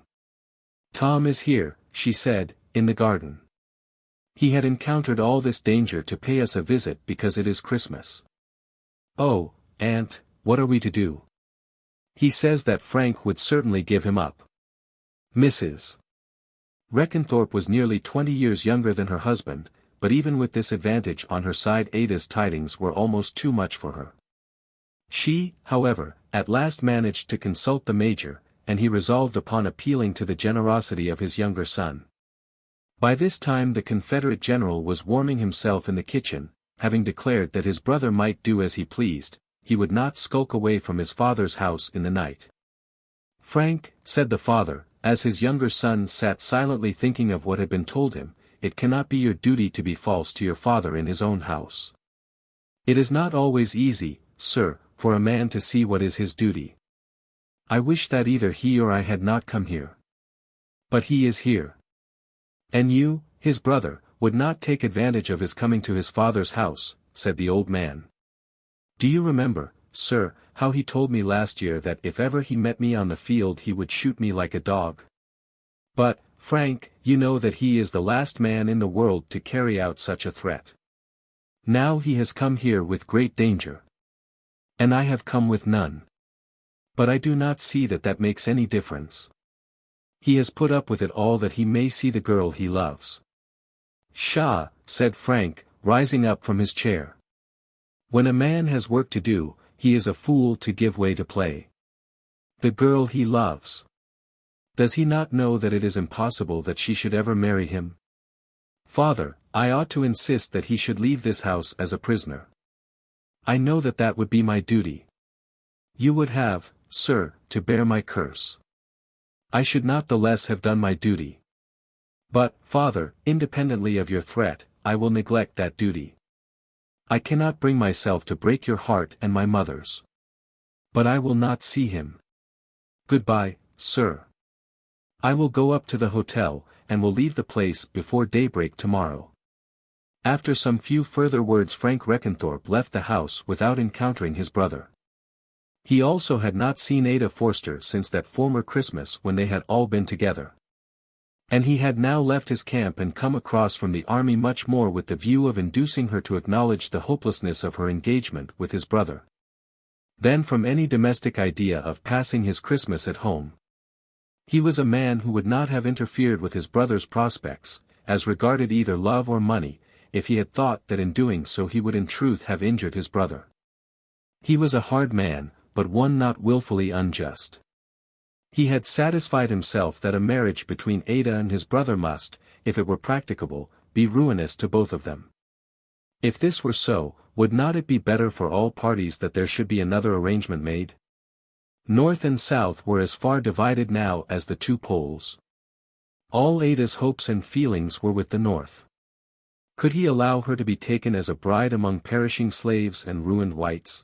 Tom is here, she said, in the garden. He had encountered all this danger to pay us a visit because it is Christmas. Oh, Aunt, what are we to do? He says that Frank would certainly give him up. Mrs. Reckenthorpe was nearly 20 years younger than her husband, but even with this advantage on her side Ada's tidings were almost too much for her. She, however, at last managed to consult the Major, and he resolved upon appealing to the generosity of his younger son. By this time the Confederate general was warming himself in the kitchen, having declared that his brother might do as he pleased, he would not skulk away from his father's house in the night. Frank, said the father, as his younger son sat silently thinking of what had been told him, it cannot be your duty to be false to your father in his own house. It is not always easy, sir, for a man to see what is his duty. I wish that either he or I had not come here. But he is here. And you, his brother, would not take advantage of his coming to his father's house, said the old man. Do you remember, sir, how he told me last year that if ever he met me on the field he would shoot me like a dog? But, Frank, you know that he is the last man in the world to carry out such a threat. Now he has come here with great danger. And I have come with none. But I do not see that that makes any difference. He has put up with it all that he may see the girl he loves. Pshaw, said Frank, rising up from his chair. When a man has work to do, he is a fool to give way to play. The girl he loves. Does he not know that it is impossible that she should ever marry him? Father, I ought to insist that he should leave this house as a prisoner. I know that that would be my duty. You would have, sir, to bear my curse. I should not the less have done my duty. But, father, independently of your threat, I will neglect that duty. I cannot bring myself to break your heart and my mother's. But I will not see him. Goodbye, sir. I will go up to the hotel, and will leave the place before daybreak tomorrow. After some few further words Frank Reckenthorpe left the house without encountering his brother. He also had not seen Ada Forster since that former Christmas when they had all been together. And he had now left his camp and come across from the army much more with the view of inducing her to acknowledge the hopelessness of her engagement with his brother, than from any domestic idea of passing his Christmas at home. He was a man who would not have interfered with his brother's prospects, as regarded either love or money, if he had thought that in doing so he would in truth have injured his brother. He was a hard man, but one not wilfully unjust. He had satisfied himself that a marriage between Ada and his brother must, if it were practicable, be ruinous to both of them. If this were so, would not it be better for all parties that there should be another arrangement made? North and South were as far divided now as the two poles. All Ada's hopes and feelings were with the North. Could he allow her to be taken as a bride among perishing slaves and ruined whites?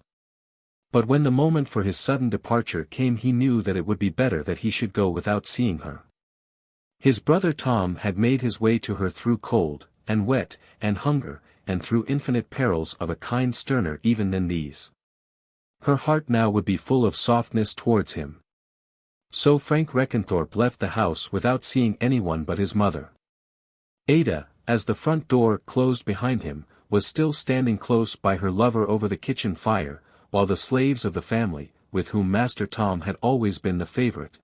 But when the moment for his sudden departure came he knew that it would be better that he should go without seeing her. His brother Tom had made his way to her through cold, and wet, and hunger, and through infinite perils of a kind sterner even than these. Her heart now would be full of softness towards him. So Frank Reckenthorpe left the house without seeing anyone but his mother. Ada, as the front door closed behind him, was still standing close by her lover over the kitchen fire, while the slaves of the family, with whom Master Tom had always been the favorite,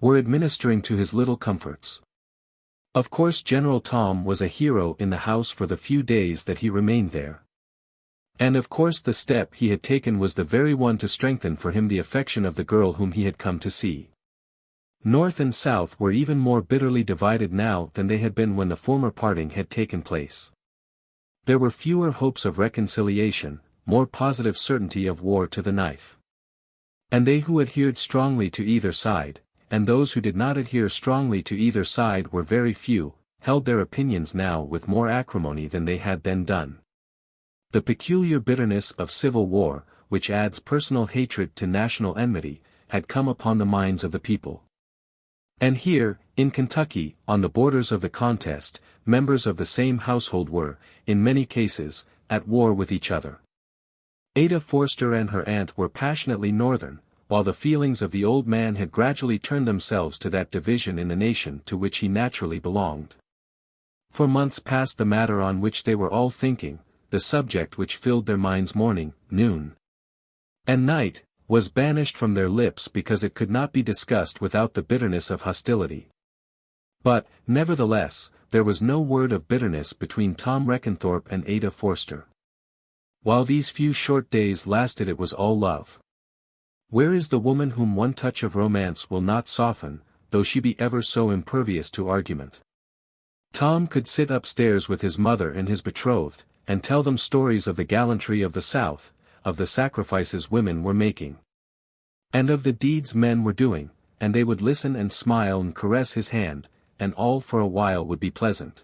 were administering to his little comforts. Of course General Tom was a hero in the house for the few days that he remained there. And of course the step he had taken was the very one to strengthen for him the affection of the girl whom he had come to see. North and South were even more bitterly divided now than they had been when the former parting had taken place. There were fewer hopes of reconciliation, more positive certainty of war to the knife. And they who adhered strongly to either side, and those who did not adhere strongly to either side were very few, held their opinions now with more acrimony than they had then done. The peculiar bitterness of civil war, which adds personal hatred to national enmity, had come upon the minds of the people. And here, in Kentucky, on the borders of the contest, members of the same household were, in many cases, at war with each other. Ada Forster and her aunt were passionately Northern, while the feelings of the old man had gradually turned themselves to that division in the nation to which he naturally belonged. For months past the matter on which they were all thinking, the subject which filled their minds morning, noon, and night, was banished from their lips because it could not be discussed without the bitterness of hostility. But, nevertheless, there was no word of bitterness between Tom Reckenthorpe and Ada Forster. While these few short days lasted, it was all love. Where is the woman whom one touch of romance will not soften, though she be ever so impervious to argument? Tom could sit upstairs with his mother and his betrothed, and tell them stories of the gallantry of the South, of the sacrifices women were making, and of the deeds men were doing, and they would listen and smile and caress his hand, and all for a while would be pleasant.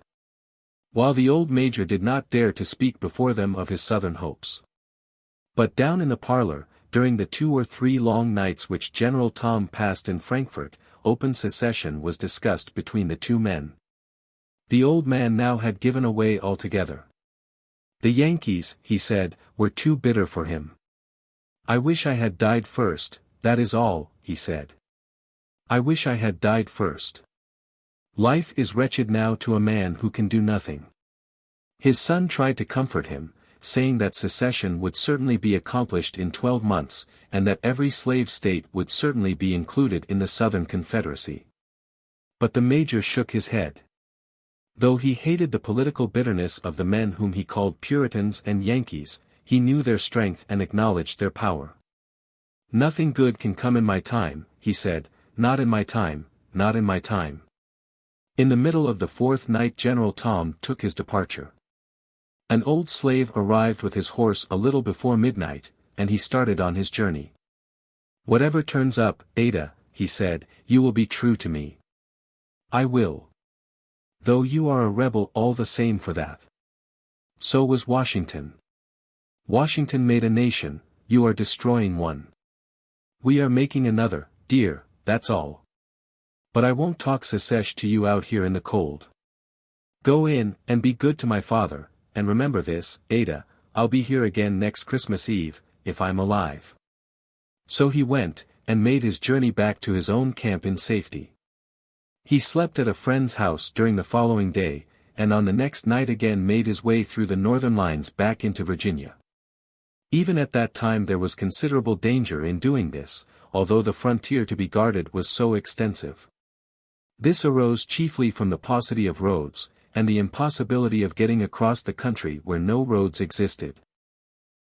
While the old major did not dare to speak before them of his Southern hopes. But down in the parlor, during the 2 or 3 long nights which General Tom passed in Frankfort, open secession was discussed between the two men. The old man now had given away altogether. The Yankees, he said, were too bitter for him. I wish I had died first, that is all, he said. I wish I had died first. Life is wretched now to a man who can do nothing. His son tried to comfort him, saying that secession would certainly be accomplished in 12 months, and that every slave state would certainly be included in the Southern Confederacy. But the major shook his head. Though he hated the political bitterness of the men whom he called Puritans and Yankees, he knew their strength and acknowledged their power. Nothing good can come in my time, he said, not in my time, not in my time. In the middle of the 4th night General Tom took his departure. An old slave arrived with his horse a little before midnight, and he started on his journey. Whatever turns up, Ada, he said, you will be true to me. I will. Though you are a rebel all the same for that. So was Washington. Washington made a nation, you are destroying one. We are making another, dear, that's all. But I won't talk secesh to you out here in the cold. Go in, and be good to my father, and remember this, Ada, I'll be here again next Christmas Eve, if I'm alive. So he went, and made his journey back to his own camp in safety. He slept at a friend's house during the following day, and on the next night again made his way through the northern lines back into Virginia. Even at that time there was considerable danger in doing this, although the frontier to be guarded was so extensive. This arose chiefly from the paucity of roads, and the impossibility of getting across the country where no roads existed.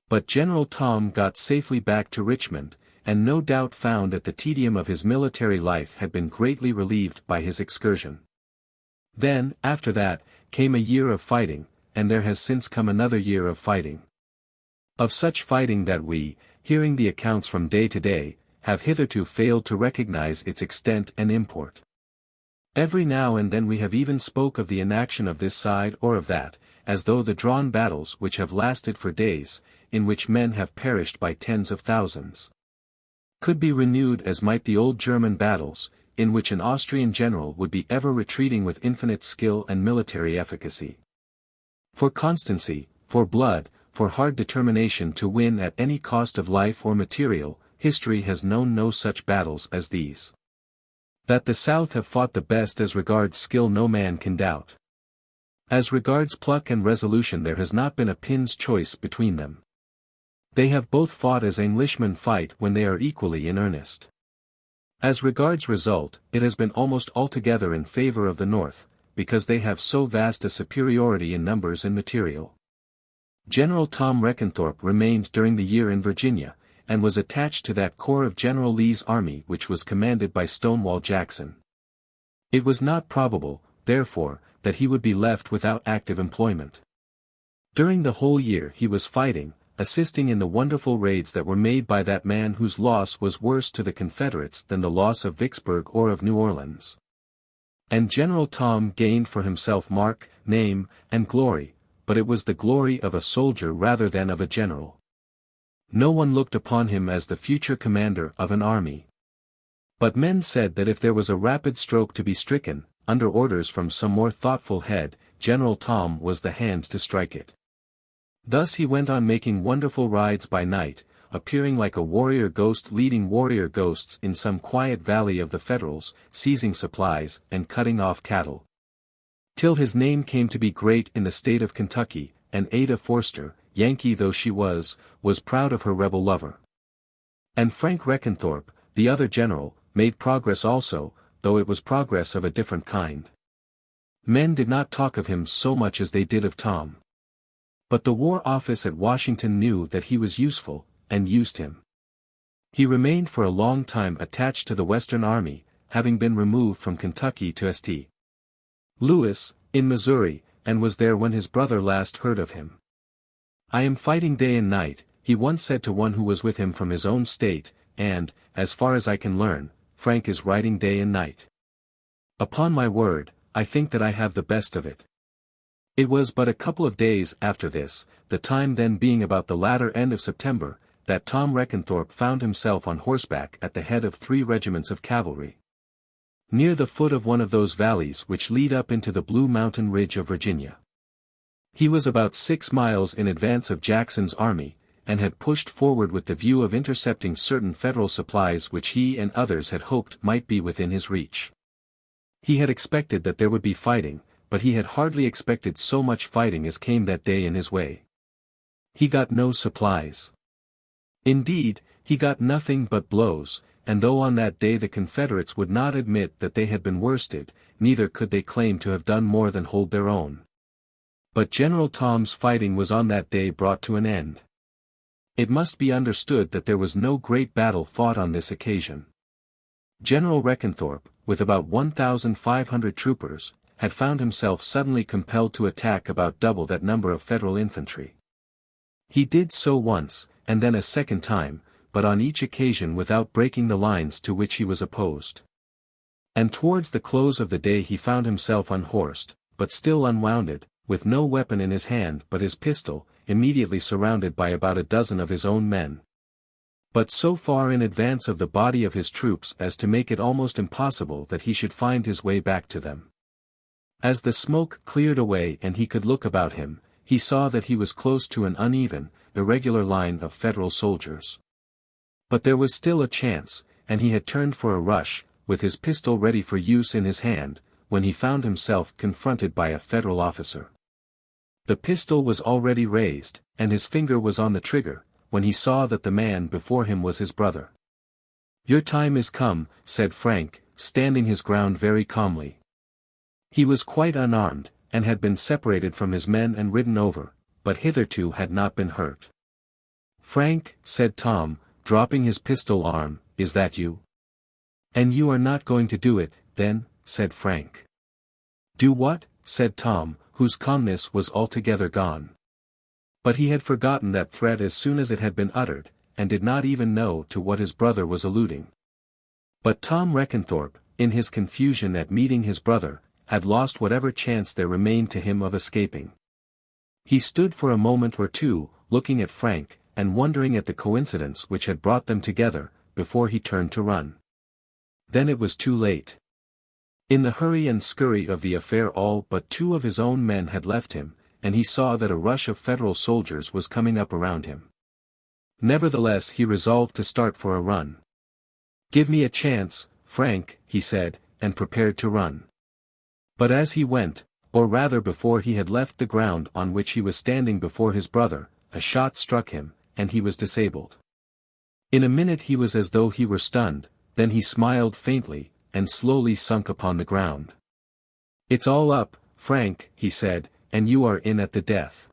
But General Tom got safely back to Richmond, and no doubt found that the tedium of his military life had been greatly relieved by his excursion. Then, after that, came a year of fighting, and there has since come another year of fighting. Of such fighting that we, hearing the accounts from day to day, have hitherto failed to recognize its extent and import. Every now and then we have even spoke of the inaction of this side or of that, as though the drawn battles which have lasted for days, in which men have perished by tens of thousands, could be renewed as might the old German battles, in which an Austrian general would be ever retreating with infinite skill and military efficacy. For constancy, for blood, for hard determination to win at any cost of life or material, history has known no such battles as these. That the South have fought the best as regards skill no man can doubt. As regards pluck and resolution there has not been a pin's choice between them. They have both fought as Englishmen fight when they are equally in earnest. As regards result, it has been almost altogether in favor of the North, because they have so vast a superiority in numbers and material. General Tom Reckenthorpe remained during the year in Virginia, and was attached to that corps of General Lee's army which was commanded by Stonewall Jackson. It was not probable, therefore, that he would be left without active employment. During the whole year he was fighting, assisting in the wonderful raids that were made by that man whose loss was worse to the Confederates than the loss of Vicksburg or of New Orleans. And General Tom gained for himself mark, name, and glory, but it was the glory of a soldier rather than of a general. No one looked upon him as the future commander of an army. But men said that if there was a rapid stroke to be stricken, under orders from some more thoughtful head, General Tom was the hand to strike it. Thus he went on making wonderful rides by night, appearing like a warrior ghost leading warrior ghosts in some quiet valley of the Federals, seizing supplies and cutting off cattle. Till his name came to be great in the state of Kentucky, and Ada Forster, Yankee though she was proud of her rebel lover. And Frank Reckenthorpe, the other general, made progress also, though it was progress of a different kind. Men did not talk of him so much as they did of Tom. But the War Office at Washington knew that he was useful, and used him. He remained for a long time attached to the Western Army, having been removed from Kentucky to St. Louis, in Missouri, and was there when his brother last heard of him. "I am fighting day and night," he once said to one who was with him from his own state, "and, as far as I can learn, Frank is riding day and night. Upon my word, I think that I have the best of it." It was but a couple of days after this, the time then being about the latter end of September, that Tom Reckenthorpe found himself on horseback at the head of 3 regiments of cavalry. Near the foot of one of those valleys which lead up into the Blue Mountain Ridge of Virginia. He was about 6 miles in advance of Jackson's army, and had pushed forward with the view of intercepting certain Federal supplies which he and others had hoped might be within his reach. He had expected that there would be fighting, but he had hardly expected so much fighting as came that day in his way. He got no supplies. Indeed, he got nothing but blows, and though on that day the Confederates would not admit that they had been worsted, neither could they claim to have done more than hold their own. But General Tom's fighting was on that day brought to an end. It must be understood that there was no great battle fought on this occasion. General Reckenthorpe, with about 1,500 troopers, had found himself suddenly compelled to attack about double that number of Federal infantry. He did so once, and then a second time, but on each occasion without breaking the lines to which he was opposed. And towards the close of the day he found himself unhorsed, but still unwounded, with no weapon in his hand but his pistol, immediately surrounded by about a dozen of his own men. But so far in advance of the body of his troops as to make it almost impossible that he should find his way back to them. As the smoke cleared away and he could look about him, he saw that he was close to an uneven, irregular line of Federal soldiers. But there was still a chance, and he had turned for a rush, with his pistol ready for use in his hand, when he found himself confronted by a Federal officer. The pistol was already raised, and his finger was on the trigger, when he saw that the man before him was his brother. "Your time is come," said Frank, standing his ground very calmly. He was quite unarmed, and had been separated from his men and ridden over, but hitherto had not been hurt. "Frank," said Tom, dropping his pistol arm, "is that you?" "And you are not going to do it, then?" said Frank. "Do what?" said Tom, whose calmness was altogether gone. But he had forgotten that threat as soon as it had been uttered, and did not even know to what his brother was alluding. But Tom Reckenthorpe, in his confusion at meeting his brother, had lost whatever chance there remained to him of escaping. He stood for a moment or two, looking at Frank, and wondering at the coincidence which had brought them together, before he turned to run. Then it was too late. In the hurry and scurry of the affair all but 2 of his own men had left him, and he saw that a rush of Federal soldiers was coming up around him. Nevertheless he resolved to start for a run. "Give me a chance, Frank," he said, and prepared to run. But as he went, or rather before he had left the ground on which he was standing before his brother, a shot struck him, and he was disabled. In a minute he was as though he were stunned, then he smiled faintly, and slowly sunk upon the ground. "It's all up, Frank," he said, "and you are in at the death."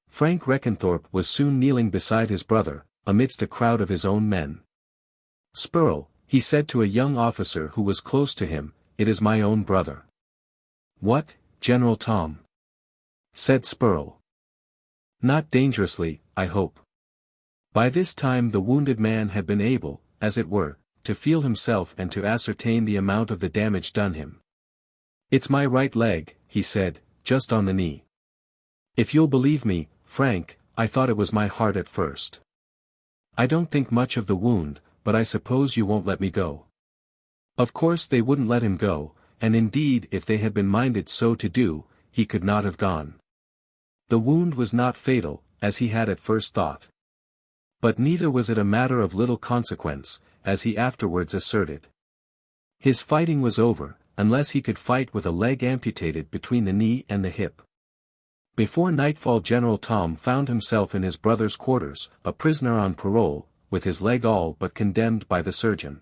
Frank Reckenthorpe was soon kneeling beside his brother, amidst a crowd of his own men. "Spurl," he said to a young officer who was close to him, "it is my own brother." "What, General Tom?" said Spurl. Not dangerously, I hope. By this time the wounded man had been able, as it were, to feel himself and to ascertain the amount of the damage done him. "It's my right leg," he said, "just on the knee. If you'll believe me, Frank, I thought it was my heart at first. I don't think much of the wound, but I suppose you won't let me go." Of course they wouldn't let him go, and indeed if they had been minded so to do, he could not have gone. The wound was not fatal, as he had at first thought. But neither was it a matter of little consequence, as he afterwards asserted. His fighting was over, unless he could fight with a leg amputated between the knee and the hip. Before nightfall General Tom found himself in his brother's quarters, a prisoner on parole, with his leg all but condemned by the surgeon.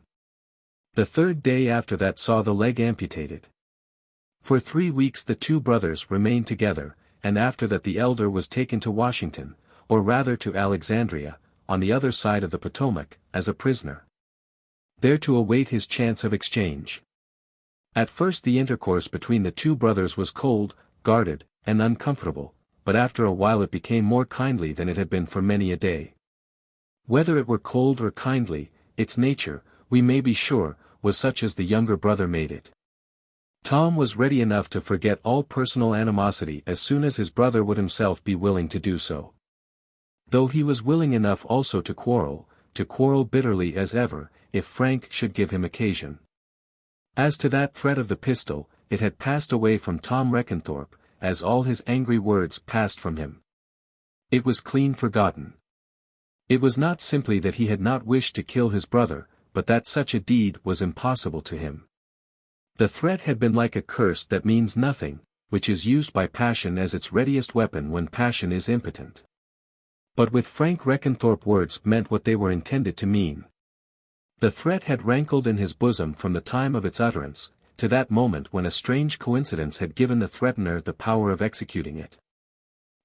The third day after that saw the leg amputated. For 3 weeks the two brothers remained together, and after that the elder was taken to Washington, or rather to Alexandria, on the other side of the Potomac, as a prisoner. There to await his chance of exchange. At first the intercourse between the two brothers was cold, guarded, and uncomfortable, but after a while it became more kindly than it had been for many a day. Whether it were cold or kindly, its nature, we may be sure, was such as the younger brother made it. Tom was ready enough to forget all personal animosity as soon as his brother would himself be willing to do so. Though he was willing enough also to quarrel bitterly as ever, if Frank should give him occasion. As to that threat of the pistol, it had passed away from Tom Reckenthorpe, as all his angry words passed from him. It was clean forgotten. It was not simply that he had not wished to kill his brother, but that such a deed was impossible to him. The threat had been like a curse that means nothing, which is used by passion as its readiest weapon when passion is impotent. But with Frank Reckenthorpe words meant what they were intended to mean. The threat had rankled in his bosom from the time of its utterance, to that moment when a strange coincidence had given the threatener the power of executing it.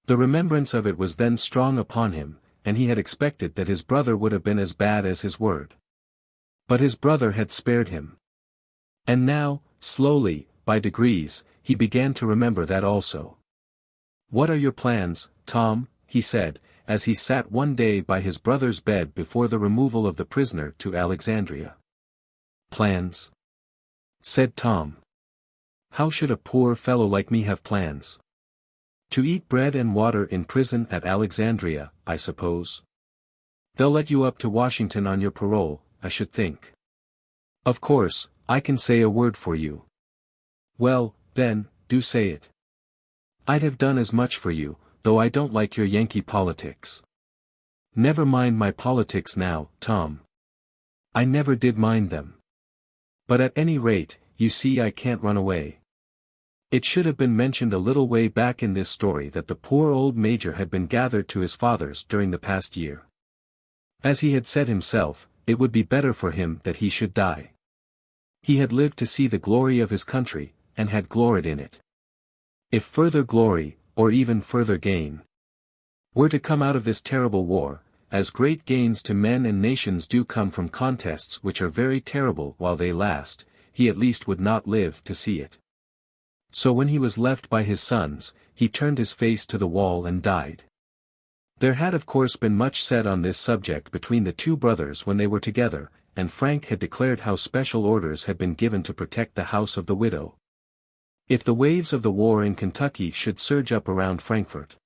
The remembrance of it was then strong upon him, and he had expected that his brother would have been as bad as his word. But his brother had spared him. And now, slowly, by degrees, he began to remember that also. "What are your plans, Tom?" he said, as he sat one day by his brother's bed before the removal of the prisoner to Alexandria. "Plans?" said Tom. "How should a poor fellow like me have plans? To eat bread and water in prison at Alexandria, I suppose. They'll let you up to Washington on your parole, I should think. Of course, I can say a word for you." "Well, then, do say it. I'd have done as much for you, though I don't like your Yankee politics." "Never mind my politics now, Tom. I never did mind them. But at any rate, you see I can't run away." It should have been mentioned a little way back in this story that the poor old major had been gathered to his fathers during the past year. As he had said himself, it would be better for him that he should die. He had lived to see the glory of his country, and had gloried in it. If further glory, or even further gain, were to come out of this terrible war, as great gains to men and nations do come from contests which are very terrible while they last, he at least would not live to see it. So when he was left by his sons, he turned his face to the wall and died. There had of course been much said on this subject between the two brothers when they were together, and Frank had declared how special orders had been given to protect the house of the widow. If the waves of the war in Kentucky should surge up around Frankfort.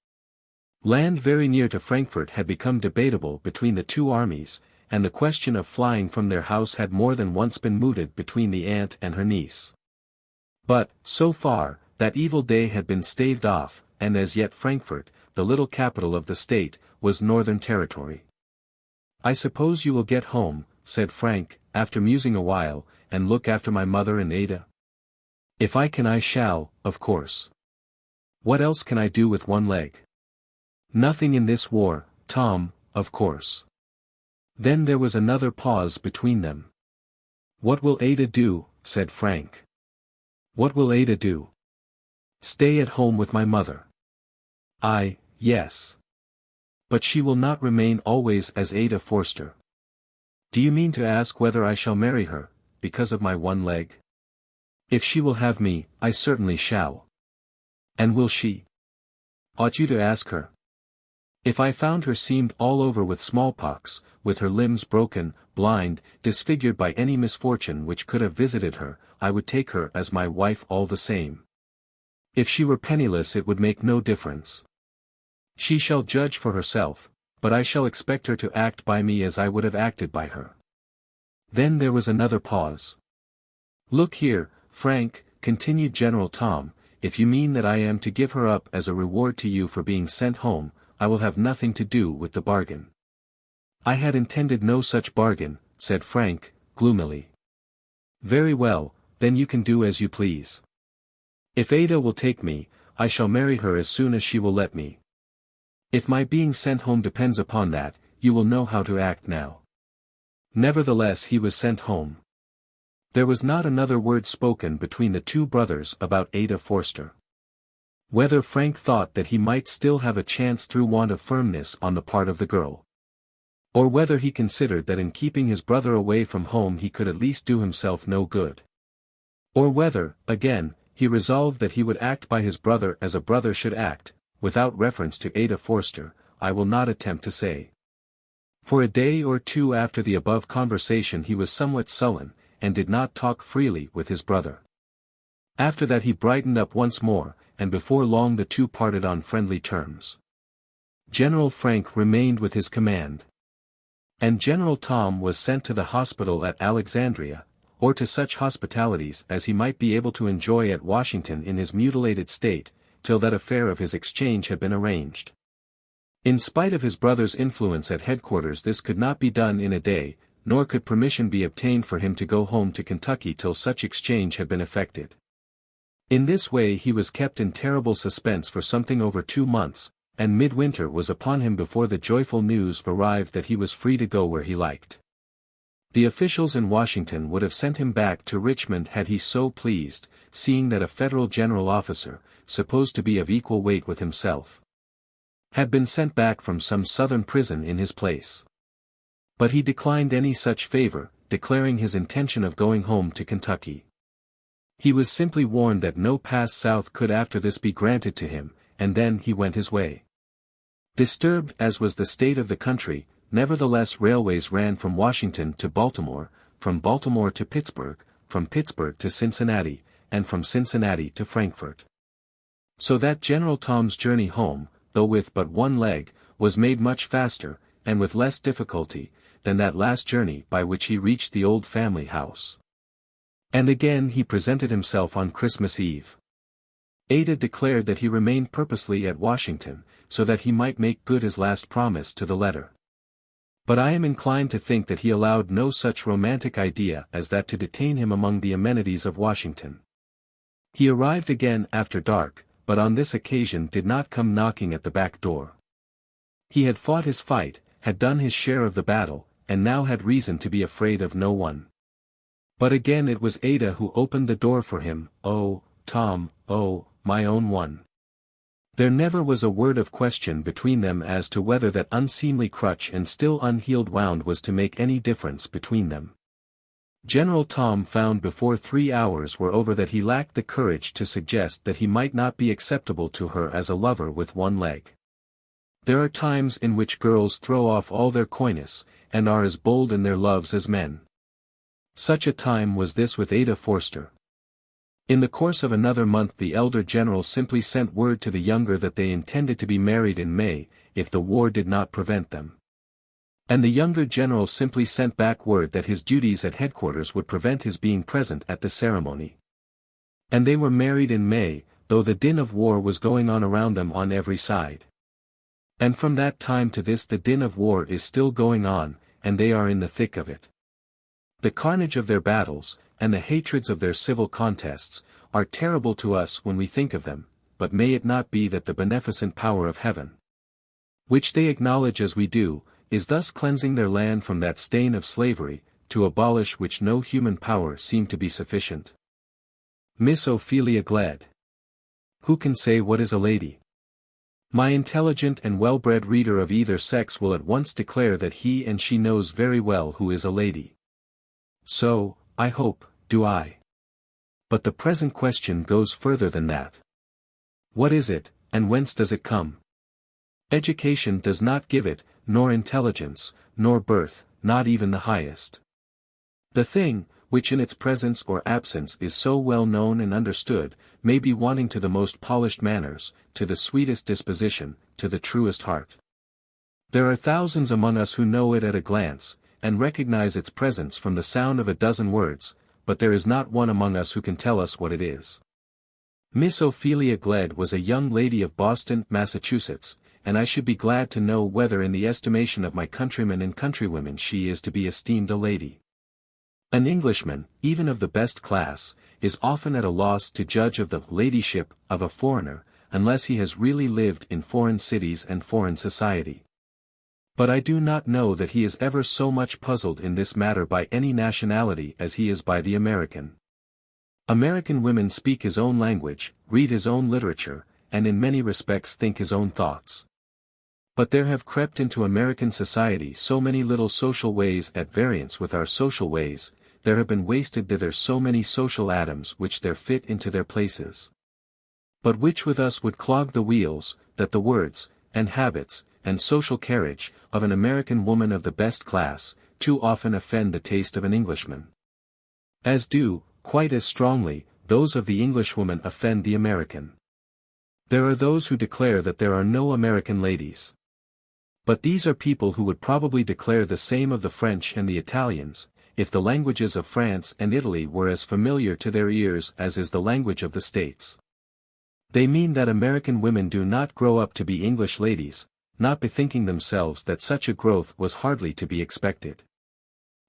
Land very near to Frankfort had become debatable between the two armies, and the question of flying from their house had more than once been mooted between the aunt and her niece. But, so far, that evil day had been staved off, and as yet Frankfort, the little capital of the state, was northern territory. "I suppose you will get home," said Frank, after musing a while, "and look after my mother and Ada?" "If I can I shall, of course. What else can I do with one leg? Nothing in this war, Tom, of course." Then there was another pause between them. "What will Ada do?" said Frank. "What will Ada do?" "Stay at home with my mother." Yes. But she will not remain always as Ada Forster." "Do you mean to ask whether I shall marry her, because of my one leg?" "If she will have me, I certainly shall." "And will she?" "Ought you to ask her?" If I found her seamed all over with smallpox, with her limbs broken, blind, disfigured by any misfortune which could have visited her, I would take her as my wife all the same. If she were penniless it would make no difference. She shall judge for herself, but I shall expect her to act by me as I would have acted by her." Then there was another pause. "Look here, Frank," continued General Tom, "if you mean that I am to give her up as a reward to you for being sent home, I will have nothing to do with the bargain." "I had intended no such bargain," said Frank, gloomily. "Very well, then you can do as you please. If Ada will take me, I shall marry her as soon as she will let me. If my being sent home depends upon that, you will know how to act now." Nevertheless he was sent home. There was not another word spoken between the two brothers about Ada Forster. Whether Frank thought that he might still have a chance through want of firmness on the part of the girl, or whether he considered that in keeping his brother away from home he could at least do himself no good, or whether, again, he resolved that he would act by his brother as a brother should act, without reference to Ada Forster, I will not attempt to say. For a day or two after the above conversation he was somewhat sullen, and did not talk freely with his brother. After that he brightened up once more, and before long the two parted on friendly terms. General Frank remained with his command, and General Tom was sent to the hospital at Alexandria, or to such hospitalities as he might be able to enjoy at Washington in his mutilated state, till that affair of his exchange had been arranged. In spite of his brother's influence at headquarters this could not be done in a day, nor could permission be obtained for him to go home to Kentucky till such exchange had been effected. In this way he was kept in terrible suspense for something over 2 months, and midwinter was upon him before the joyful news arrived that he was free to go where he liked. The officials in Washington would have sent him back to Richmond had he so pleased, seeing that a federal general officer, supposed to be of equal weight with himself, had been sent back from some southern prison in his place. But he declined any such favor, declaring his intention of going home to Kentucky. He was simply warned that no pass south could after this be granted to him, and then he went his way. Disturbed as was the state of the country, nevertheless railways ran from Washington to Baltimore, from Baltimore to Pittsburgh, from Pittsburgh to Cincinnati, and from Cincinnati to Frankfort. So that General Tom's journey home, though with but one leg, was made much faster, and with less difficulty, than that last journey by which he reached the old family house. And again he presented himself on Christmas Eve. Ada declared that he remained purposely at Washington, so that he might make good his last promise to the letter. But I am inclined to think that he allowed no such romantic idea as that to detain him among the amenities of Washington. He arrived again after dark, but on this occasion did not come knocking at the back door. He had fought his fight, had done his share of the battle, and now had reason to be afraid of no one. But again it was Ada who opened the door for him. "Oh, Tom, oh, my own one." There never was a word of question between them as to whether that unseemly crutch and still unhealed wound was to make any difference between them. General Tom found before 3 hours were over that he lacked the courage to suggest that he might not be acceptable to her as a lover with one leg. There are times in which girls throw off all their coyness, and are as bold in their loves as men. Such a time was this with Ada Forster. In the course of another month the elder general simply sent word to the younger that they intended to be married in May, if the war did not prevent them. And the younger general simply sent back word that his duties at headquarters would prevent his being present at the ceremony. And they were married in May, though the din of war was going on around them on every side. And from that time to this the din of war is still going on, and they are in the thick of it. The carnage of their battles, and the hatreds of their civil contests, are terrible to us when we think of them, but may it not be that the beneficent power of heaven, which they acknowledge as we do, is thus cleansing their land from that stain of slavery, to abolish which no human power seemed to be sufficient. Miss Ophelia Gledd. Who can say what is a lady? My intelligent and well-bred reader of either sex will at once declare that he and she knows very well who is a lady. So, I hope, do I. But the present question goes further than that. What is it, and whence does it come? Education does not give it, nor intelligence, nor birth, not even the highest. The thing, which in its presence or absence is so well known and understood, may be wanting to the most polished manners, to the sweetest disposition, to the truest heart. There are thousands among us who know it at a glance, and recognize its presence from the sound of a dozen words, but there is not one among us who can tell us what it is. Miss Ophelia Gledd was a young lady of Boston, Massachusetts, and I should be glad to know whether in the estimation of my countrymen and countrywomen she is to be esteemed a lady. An Englishman, even of the best class, is often at a loss to judge of the ladyship of a foreigner, unless he has really lived in foreign cities and foreign society. But I do not know that he is ever so much puzzled in this matter by any nationality as he is by the American. American women speak his own language, read his own literature, and in many respects think his own thoughts. But there have crept into American society so many little social ways at variance with our social ways, there have been wasted thither so many social atoms which there fit into their places. But which with us would clog the wheels, that the words, and habits, and social carriage, of an American woman of the best class, too often offend the taste of an Englishman. As do, quite as strongly, those of the Englishwoman offend the American. There are those who declare that there are no American ladies. But these are people who would probably declare the same of the French and the Italians, if the languages of France and Italy were as familiar to their ears as is the language of the States. They mean that American women do not grow up to be English ladies, not bethinking themselves that such a growth was hardly to be expected.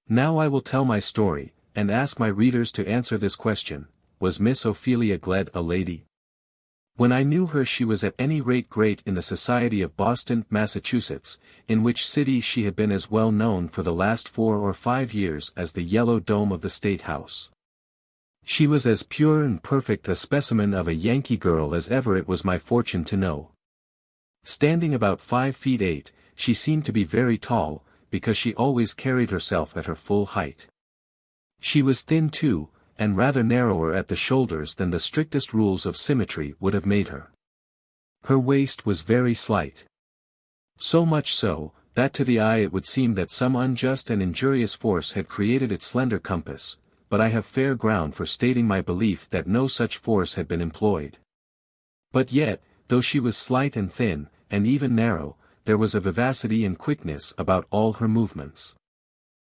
Now I will tell my story, and ask my readers to answer this question: was Miss Ophelia Gledd a lady? When I knew her she was at any rate great in the society of Boston, Massachusetts, in which city she had been as well known for the last 4 or 5 years as the yellow dome of the State House. She was as pure and perfect a specimen of a Yankee girl as ever it was my fortune to know. Standing about 5 feet 8, she seemed to be very tall, because she always carried herself at her full height. She was thin too, and rather narrower at the shoulders than the strictest rules of symmetry would have made her. Her waist was very slight. So much so, that to the eye it would seem that some unjust and injurious force had created its slender compass, but I have fair ground for stating my belief that no such force had been employed. But yet, though she was slight and thin, and even narrow, there was a vivacity and quickness about all her movements,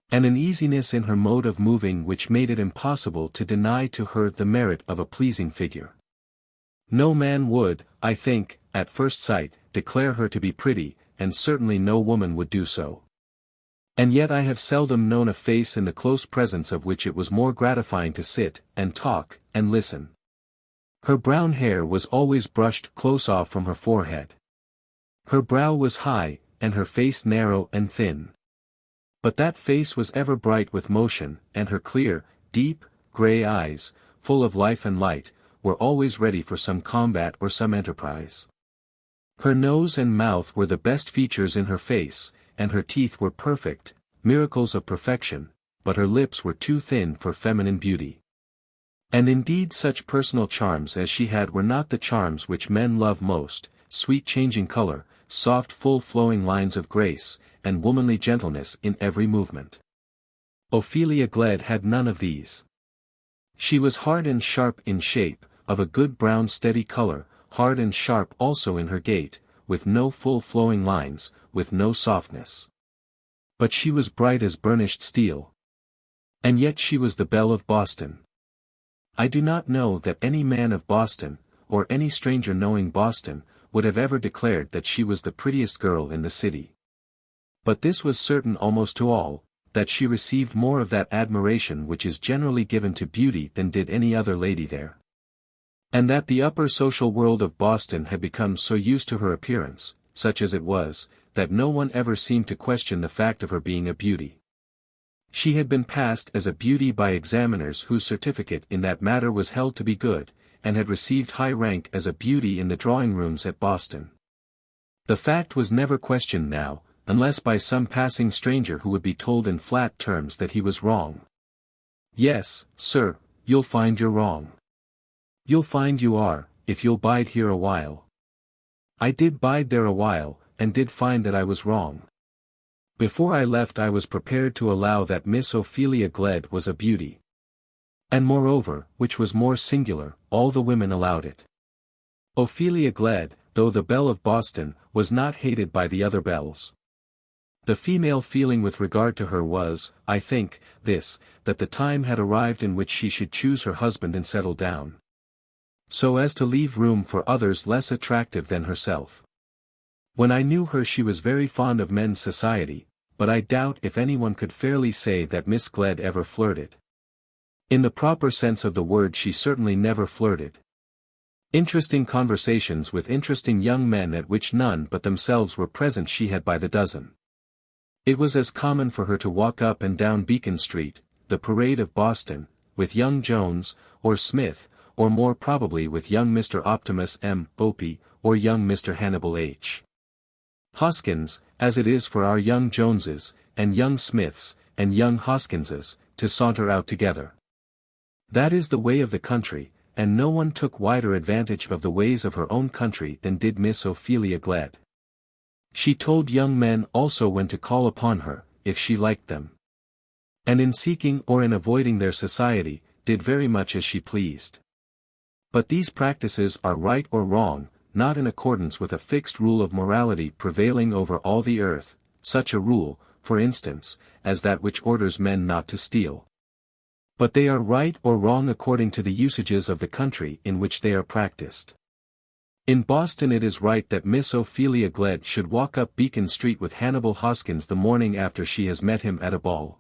and an easiness in her mode of moving which made it impossible to deny to her the merit of a pleasing figure. No man would, I think, at first sight, declare her to be pretty, and certainly no woman would do so. And yet I have seldom known a face in the close presence of which it was more gratifying to sit, and talk, and listen. Her brown hair was always brushed close off from her forehead. Her brow was high, and her face narrow and thin. But that face was ever bright with motion, and her clear, deep, grey eyes, full of life and light, were always ready for some combat or some enterprise. Her nose and mouth were the best features in her face, and her teeth were perfect, miracles of perfection, but her lips were too thin for feminine beauty. And indeed such personal charms as she had were not the charms which men love most: sweet changing color, soft full flowing lines of grace, and womanly gentleness in every movement. Ophelia Gledd had none of these. She was hard and sharp in shape, of a good brown steady color, hard and sharp also in her gait, with no full flowing lines, with no softness. But she was bright as burnished steel. And yet she was the belle of Boston. I do not know that any man of Boston, or any stranger knowing Boston, would have ever declared that she was the prettiest girl in the city. But this was certain almost to all, that she received more of that admiration which is generally given to beauty than did any other lady there. And that the upper social world of Boston had become so used to her appearance, such as it was, that no one ever seemed to question the fact of her being a beauty. She had been passed as a beauty by examiners whose certificate in that matter was held to be good, and had received high rank as a beauty in the drawing-rooms at Boston. The fact was never questioned now, unless by some passing stranger who would be told in flat terms that he was wrong. Yes, sir, you'll find you're wrong. You'll find you are, if you'll bide here a while. I did bide there a while, and did find that I was wrong. Before I left I was prepared to allow that Miss Ophelia Gledd was a beauty. And moreover, which was more singular, all the women allowed it. Ophelia Gledd, though the belle of Boston, was not hated by the other belles. The female feeling with regard to her was, I think, this, that the time had arrived in which she should choose her husband and settle down, so as to leave room for others less attractive than herself. When I knew her she was very fond of men's society, but I doubt if anyone could fairly say that Miss Gledd ever flirted. In the proper sense of the word she certainly never flirted. Interesting conversations with interesting young men at which none but themselves were present she had by the dozen. It was as common for her to walk up and down Beacon Street, the parade of Boston, with young Jones, or Smith, or more probably with young Mr. Optimus M. Opie, or young Mr. Hannibal H. Hoskins, as it is for our young Joneses, and young Smiths, and young Hoskinses, to saunter out together. That is the way of the country, and no one took wider advantage of the ways of her own country than did Miss Ophelia Gledd. She told young men also when to call upon her, if she liked them. And in seeking or in avoiding their society, did very much as she pleased. But these practices are right or wrong, not in accordance with a fixed rule of morality prevailing over all the earth, such a rule, for instance, as that which orders men not to steal. But they are right or wrong according to the usages of the country in which they are practiced. In Boston it is right that Miss Ophelia Gledd should walk up Beacon Street with Hannibal Hoskins the morning after she has met him at a ball.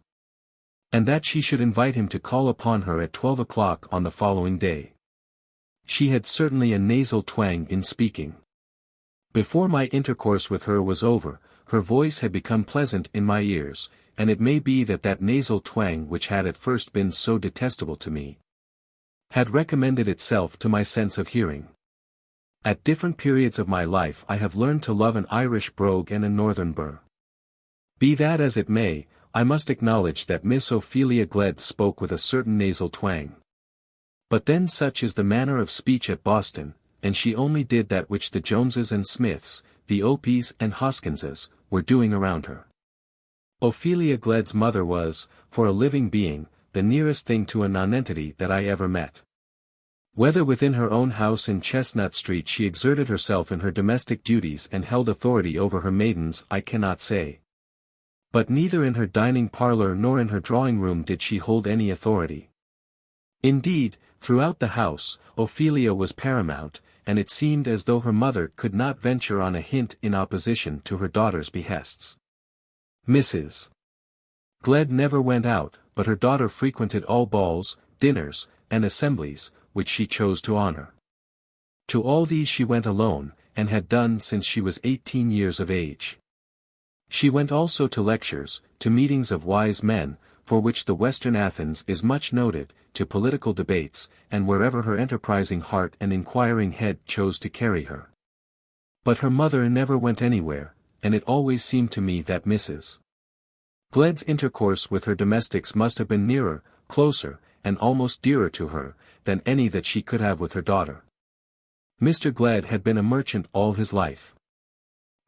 And that she should invite him to call upon her at 12 o'clock on the following day. She had certainly a nasal twang in speaking. Before my intercourse with her was over, her voice had become pleasant in my ears, and it may be that that nasal twang which had at first been so detestable to me, had recommended itself to my sense of hearing. At different periods of my life I have learned to love an Irish brogue and a northern burr. Be that as it may, I must acknowledge that Miss Ophelia Gledd spoke with a certain nasal twang. But then such is the manner of speech at Boston, and she only did that which the Joneses and Smiths, the Opies and Hoskinses, were doing around her. Ophelia Gledd's mother was, for a living being, the nearest thing to a nonentity that I ever met. Whether within her own house in Chestnut Street she exerted herself in her domestic duties and held authority over her maidens I cannot say. But neither in her dining parlour nor in her drawing-room did she hold any authority. Indeed, throughout the house, Ophelia was paramount, and it seemed as though her mother could not venture on a hint in opposition to her daughter's behests. Mrs. Gledd never went out, but her daughter frequented all balls, dinners, and assemblies, which she chose to honor. To all these she went alone, and had done since she was 18 years of age. She went also to lectures, to meetings of wise men, for which the Western Athens is much noted, to political debates, and wherever her enterprising heart and inquiring head chose to carry her. But her mother never went anywhere, and it always seemed to me that Mrs. Gledd's intercourse with her domestics must have been nearer, closer, and almost dearer to her, than any that she could have with her daughter. Mr. Gledd had been a merchant all his life.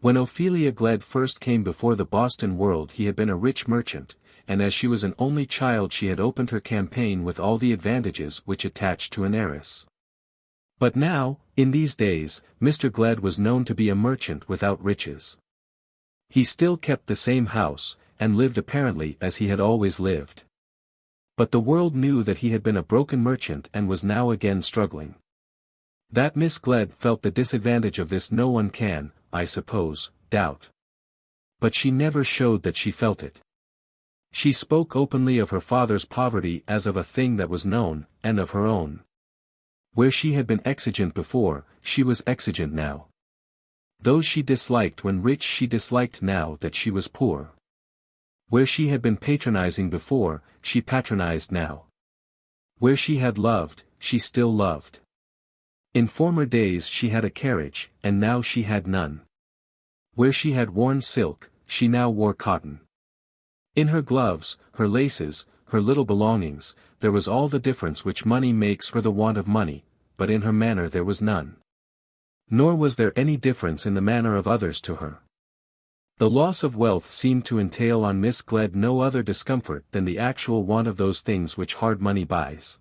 When Ophelia Gledd first came before the Boston world he had been a rich merchant, and as she was an only child she had opened her campaign with all the advantages which attach to an heiress. But now, in these days, Mr. Gledd was known to be a merchant without riches. He still kept the same house, and lived apparently as he had always lived. But the world knew that he had been a broken merchant and was now again struggling. That Miss Gledd felt the disadvantage of this no one can, I suppose, doubt. But she never showed that she felt it. She spoke openly of her father's poverty as of a thing that was known, and of her own. Where she had been exigent before, she was exigent now. Those she disliked when rich she disliked now that she was poor. Where she had been patronizing before, she patronized now. Where she had loved, she still loved. In former days she had a carriage, and now she had none. Where she had worn silk, she now wore cotton. In her gloves, her laces, her little belongings, there was all the difference which money makes for the want of money, but in her manner there was none. Nor was there any difference in the manner of others to her. The loss of wealth seemed to entail on Miss Gledd no other discomfort than the actual want of those things which hard money buys.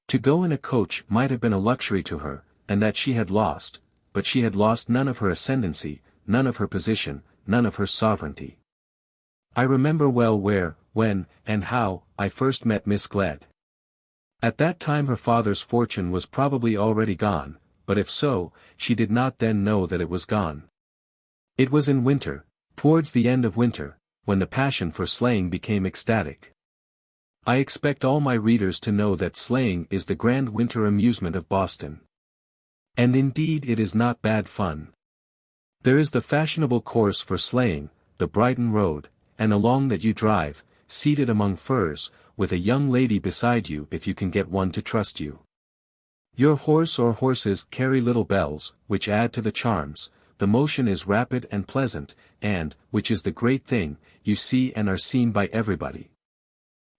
To go in a coach might have been a luxury to her, and that she had lost, but she had lost none of her ascendancy, none of her position, none of her sovereignty. I remember well where, when, and how, I first met Miss Gledd. At that time her father's fortune was probably already gone, but if so, she did not then know that it was gone. It was in winter, towards the end of winter, when the passion for sleighing became ecstatic. I expect all my readers to know that sleighing is the grand winter amusement of Boston. And indeed it is not bad fun. There is the fashionable course for sleighing, the Brighton Road, and along that you drive, seated among firs, with a young lady beside you if you can get one to trust you. Your horse or horses carry little bells, which add to the charms. The motion is rapid and pleasant, and, which is the great thing, you see and are seen by everybody.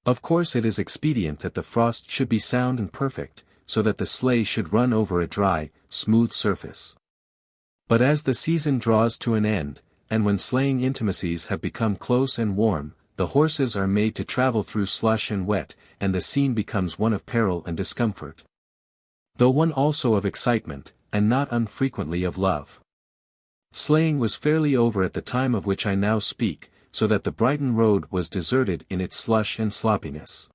Of course it is expedient that the frost should be sound and perfect, so that the sleigh should run over a dry, smooth surface. But as the season draws to an end, and when sleighing intimacies have become close and warm, the horses are made to travel through slush and wet, and the scene becomes one of peril and discomfort. Though one also of excitement, and not unfrequently of love. Sleighing was fairly over at the time of which I now speak, so that the Brighton Road was deserted in its slush and sloppiness.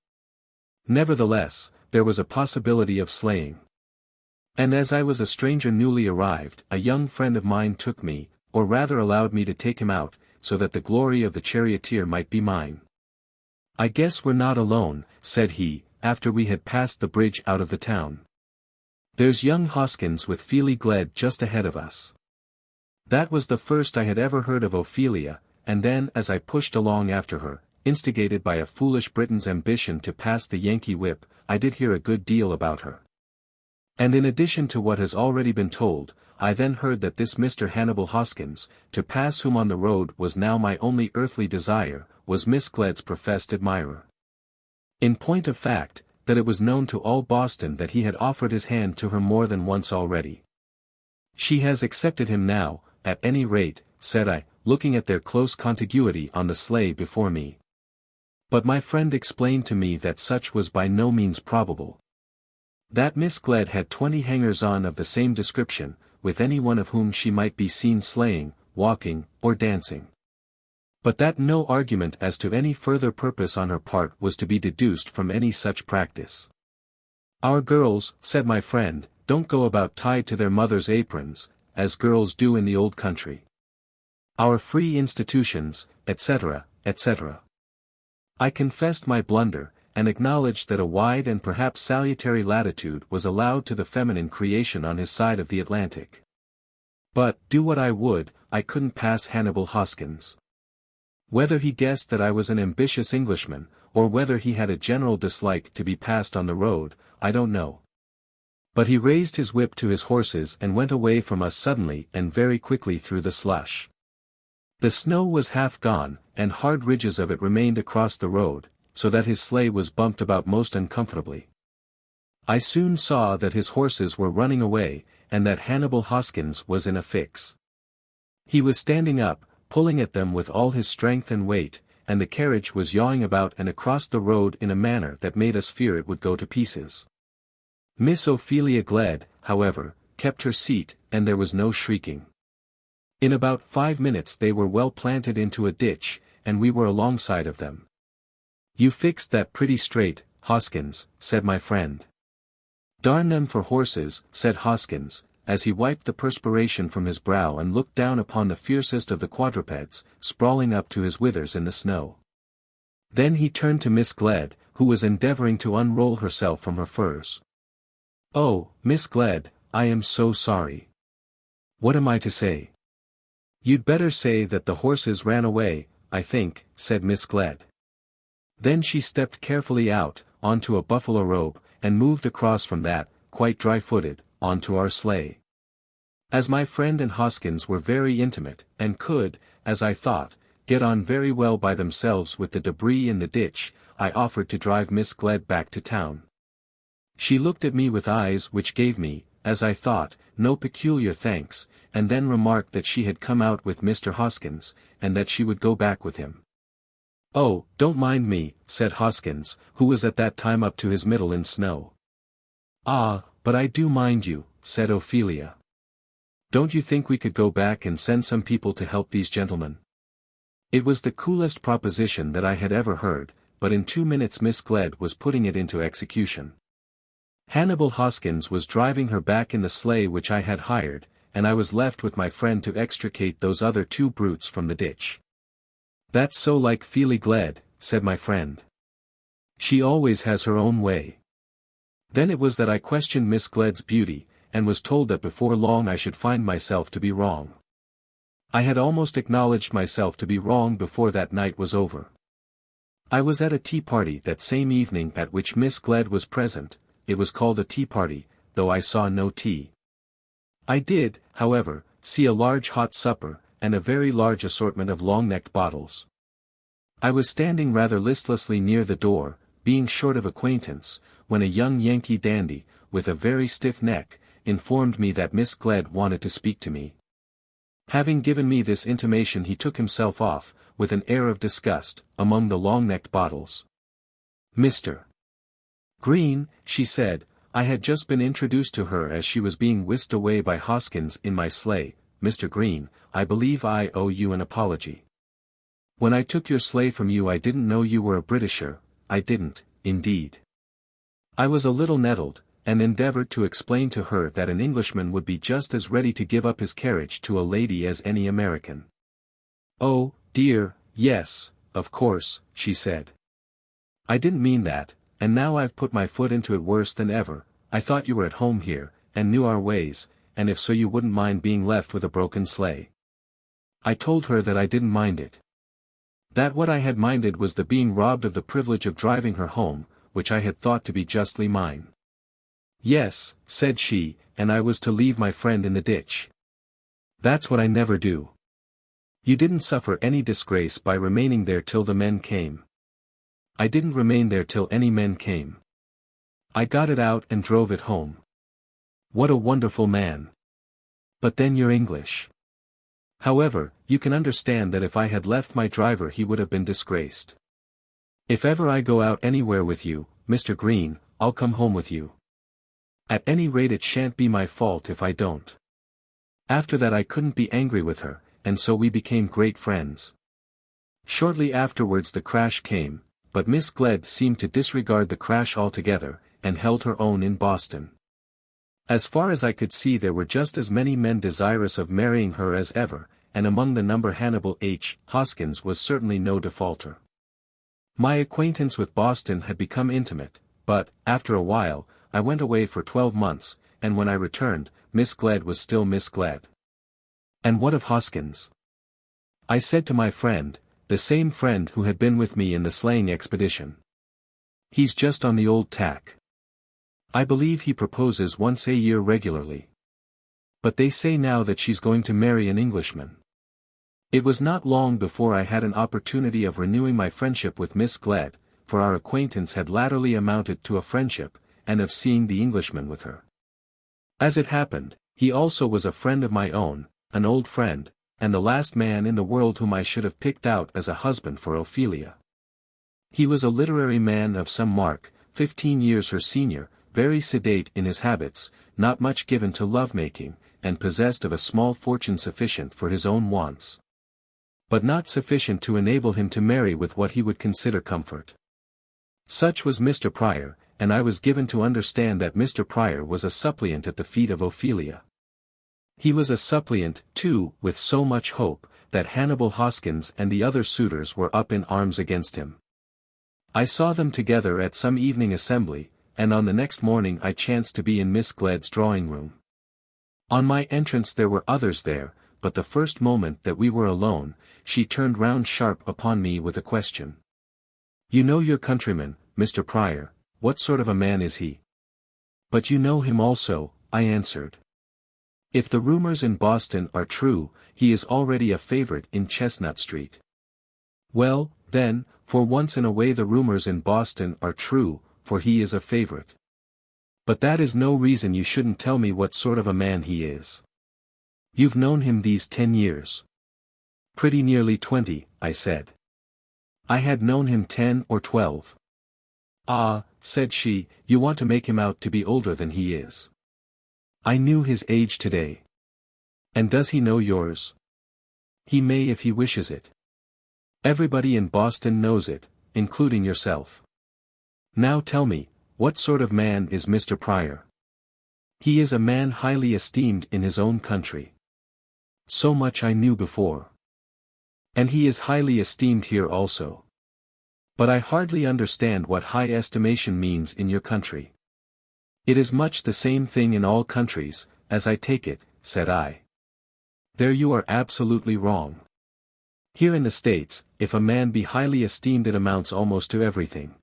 Nevertheless, there was a possibility of sleighing. And as I was a stranger newly arrived, a young friend of mine took me, or rather allowed me to take him out, so that the glory of the charioteer might be mine. "I guess we're not alone," said he, after we had passed the bridge out of the town. "There's young Hoskins with Feely Gledd just ahead of us." That was the first I had ever heard of Ophelia, and then as I pushed along after her, instigated by a foolish Briton's ambition to pass the Yankee whip, I did hear a good deal about her. And in addition to what has already been told, I then heard that this Mr. Hannibal Hoskins, to pass whom on the road was now my only earthly desire, was Miss Gledd's professed admirer. In point of fact, that it was known to all Boston that he had offered his hand to her more than once already. "She has accepted him now, at any rate," said I, looking at their close contiguity on the sleigh before me. But my friend explained to me that such was by no means probable. That Miss Gledd had 20 hangers-on of the same description, with any one of whom she might be seen sleighing, walking, or dancing. But that no argument as to any further purpose on her part was to be deduced from any such practice. "Our girls," said my friend, "don't go about tied to their mothers' aprons, as girls do in the old country. Our free institutions, etc., etc." I confessed my blunder, and acknowledged that a wide and perhaps salutary latitude was allowed to the feminine creation on his side of the Atlantic. But, do what I would, I couldn't pass Hannibal Hoskins. Whether he guessed that I was an ambitious Englishman, or whether he had a general dislike to be passed on the road, I don't know. But he raised his whip to his horses and went away from us suddenly and very quickly through the slush. The snow was half gone, and hard ridges of it remained across the road, so that his sleigh was bumped about most uncomfortably. I soon saw that his horses were running away, and that Hannibal Hoskins was in a fix. He was standing up, pulling at them with all his strength and weight, and the carriage was yawing about and across the road in a manner that made us fear it would go to pieces. Miss Ophelia Gledd, however, kept her seat, and there was no shrieking. In about 5 minutes they were well planted into a ditch, and we were alongside of them. "You fixed that pretty straight, Hoskins," said my friend. "Darn them for horses," said Hoskins, as he wiped the perspiration from his brow and looked down upon the fiercest of the quadrupeds, sprawling up to his withers in the snow. Then he turned to Miss Gledd, who was endeavoring to unroll herself from her furs. "Oh, Miss Gledd, I am so sorry. What am I to say?" "You'd better say that the horses ran away, I think," said Miss Gledd. Then she stepped carefully out, onto a buffalo robe, and moved across from that, quite dry-footed, onto our sleigh. As my friend and Hoskins were very intimate, and could, as I thought, get on very well by themselves with the debris in the ditch, I offered to drive Miss Gledd back to town. She looked at me with eyes which gave me, as I thought, no peculiar thanks, and then remarked that she had come out with Mr. Hoskins, and that she would go back with him. "Oh, don't mind me," said Hoskins, who was at that time up to his middle in snow. "Ah, but I do mind you," said Ophelia. "Don't you think we could go back and send some people to help these gentlemen?" It was the coolest proposition that I had ever heard, but in 2 minutes Miss Gledd was putting it into execution. Hannibal Hoskins was driving her back in the sleigh which I had hired, and I was left with my friend to extricate those other 2 brutes from the ditch. "That's so like Feely Gledd," said my friend. "She always has her own way." Then it was that I questioned Miss Gledd's beauty, and was told that before long I should find myself to be wrong. I had almost acknowledged myself to be wrong before that night was over. I was at a tea party that same evening at which Miss Gledd was present. It was called a tea party, though I saw no tea. I did, however, see a large hot supper, and a very large assortment of long-necked bottles. I was standing rather listlessly near the door, being short of acquaintance, when a young Yankee dandy, with a very stiff neck, informed me that Miss Gledd wanted to speak to me. Having given me this intimation he took himself off, with an air of disgust, among the long-necked bottles. "Mr. Green," she said, I had just been introduced to her as she was being whisked away by Hoskins in my sleigh. "Mr. Green, I believe I owe you an apology. When I took your sleigh from you I didn't know you were a Britisher, I didn't, indeed." I was a little nettled, and endeavored to explain to her that an Englishman would be just as ready to give up his carriage to a lady as any American. "Oh, dear, yes, of course," she said. "I didn't mean that, and now I've put my foot into it worse than ever. I thought you were at home here, and knew our ways, and if so you wouldn't mind being left with a broken sleigh." I told her that I didn't mind it. That what I had minded was the being robbed of the privilege of driving her home, which I had thought to be justly mine. "Yes," said she, "and I was to leave my friend in the ditch. That's what I never do." "You didn't suffer any disgrace by remaining there till the men came." "I didn't remain there till any men came. I got it out and drove it home." "What a wonderful man! But then you're English. However, you can understand that if I had left my driver he would have been disgraced. If ever I go out anywhere with you, Mr. Green, I'll come home with you. At any rate it shan't be my fault if I don't." After that I couldn't be angry with her, and so we became great friends. Shortly afterwards the crash came, but Miss Gledd seemed to disregard the crash altogether, and held her own in Boston. As far as I could see there were just as many men desirous of marrying her as ever, and among the number Hannibal H. Hoskins was certainly no defaulter. My acquaintance with Boston had become intimate, but, after a while, I went away for 12 months, and when I returned, Miss Gledd was still Miss Gledd. "And what of Hoskins?" I said to my friend, the same friend who had been with me in the sleighing expedition. "He's just on the old tack. I believe he proposes once a year regularly. But they say now that she's going to marry an Englishman." It was not long before I had an opportunity of renewing my friendship with Miss Gledd, for our acquaintance had latterly amounted to a friendship, and of seeing the Englishman with her. As it happened, he also was a friend of my own, an old friend, and the last man in the world whom I should have picked out as a husband for Ophelia. He was a literary man of some mark, 15 years her senior, very sedate in his habits, not much given to love-making, and possessed of a small fortune sufficient for his own wants, but not sufficient to enable him to marry with what he would consider comfort. Such was Mr. Prior, and I was given to understand that Mr. Prior was a suppliant at the feet of Ophelia. He was a suppliant, too, with so much hope, that Hannibal Hoskins and the other suitors were up in arms against him. I saw them together at some evening assembly, and on the next morning I chanced to be in Miss Gledd's drawing-room. On my entrance there were others there, but the first moment that we were alone, she turned round sharp upon me with a question. "You know your countryman, Mr. Prior, what sort of a man is he?" "But you know him also," I answered. "If the rumors in Boston are true, he is already a favorite in Chestnut Street." "Well, then, for once in a way the rumors in Boston are true, for he is a favorite." But that is no reason you shouldn't tell me what sort of a man he is. You've known him these 10 years. Pretty nearly 20, I said. I had known him 10 or 12. Ah, said she, you want to make him out to be older than he is. I knew his age today. And does he know yours? He may if he wishes it. Everybody in Boston knows it, including yourself. Now tell me, what sort of man is Mr. Pryor? He is a man highly esteemed in his own country. So much I knew before. And he is highly esteemed here also. But I hardly understand what high estimation means in your country. It is much the same thing in all countries, as I take it, said I. There you are absolutely wrong. Here in the States, if a man be highly esteemed it amounts almost to everything.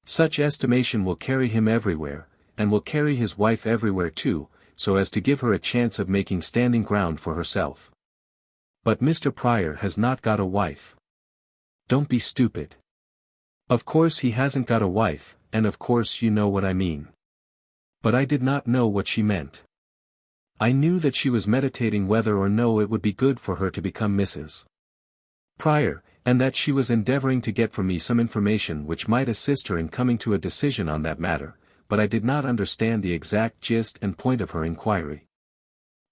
Such estimation will carry him everywhere, and will carry his wife everywhere too, so as to give her a chance of making standing ground for herself. But Mr. Pryor has not got a wife. Don't be stupid. Of course he hasn't got a wife, and of course you know what I mean. But I did not know what she meant. I knew that she was meditating whether or no it would be good for her to become Mrs. Pryor, and that she was endeavoring to get from me some information which might assist her in coming to a decision on that matter, but I did not understand the exact gist and point of her inquiry.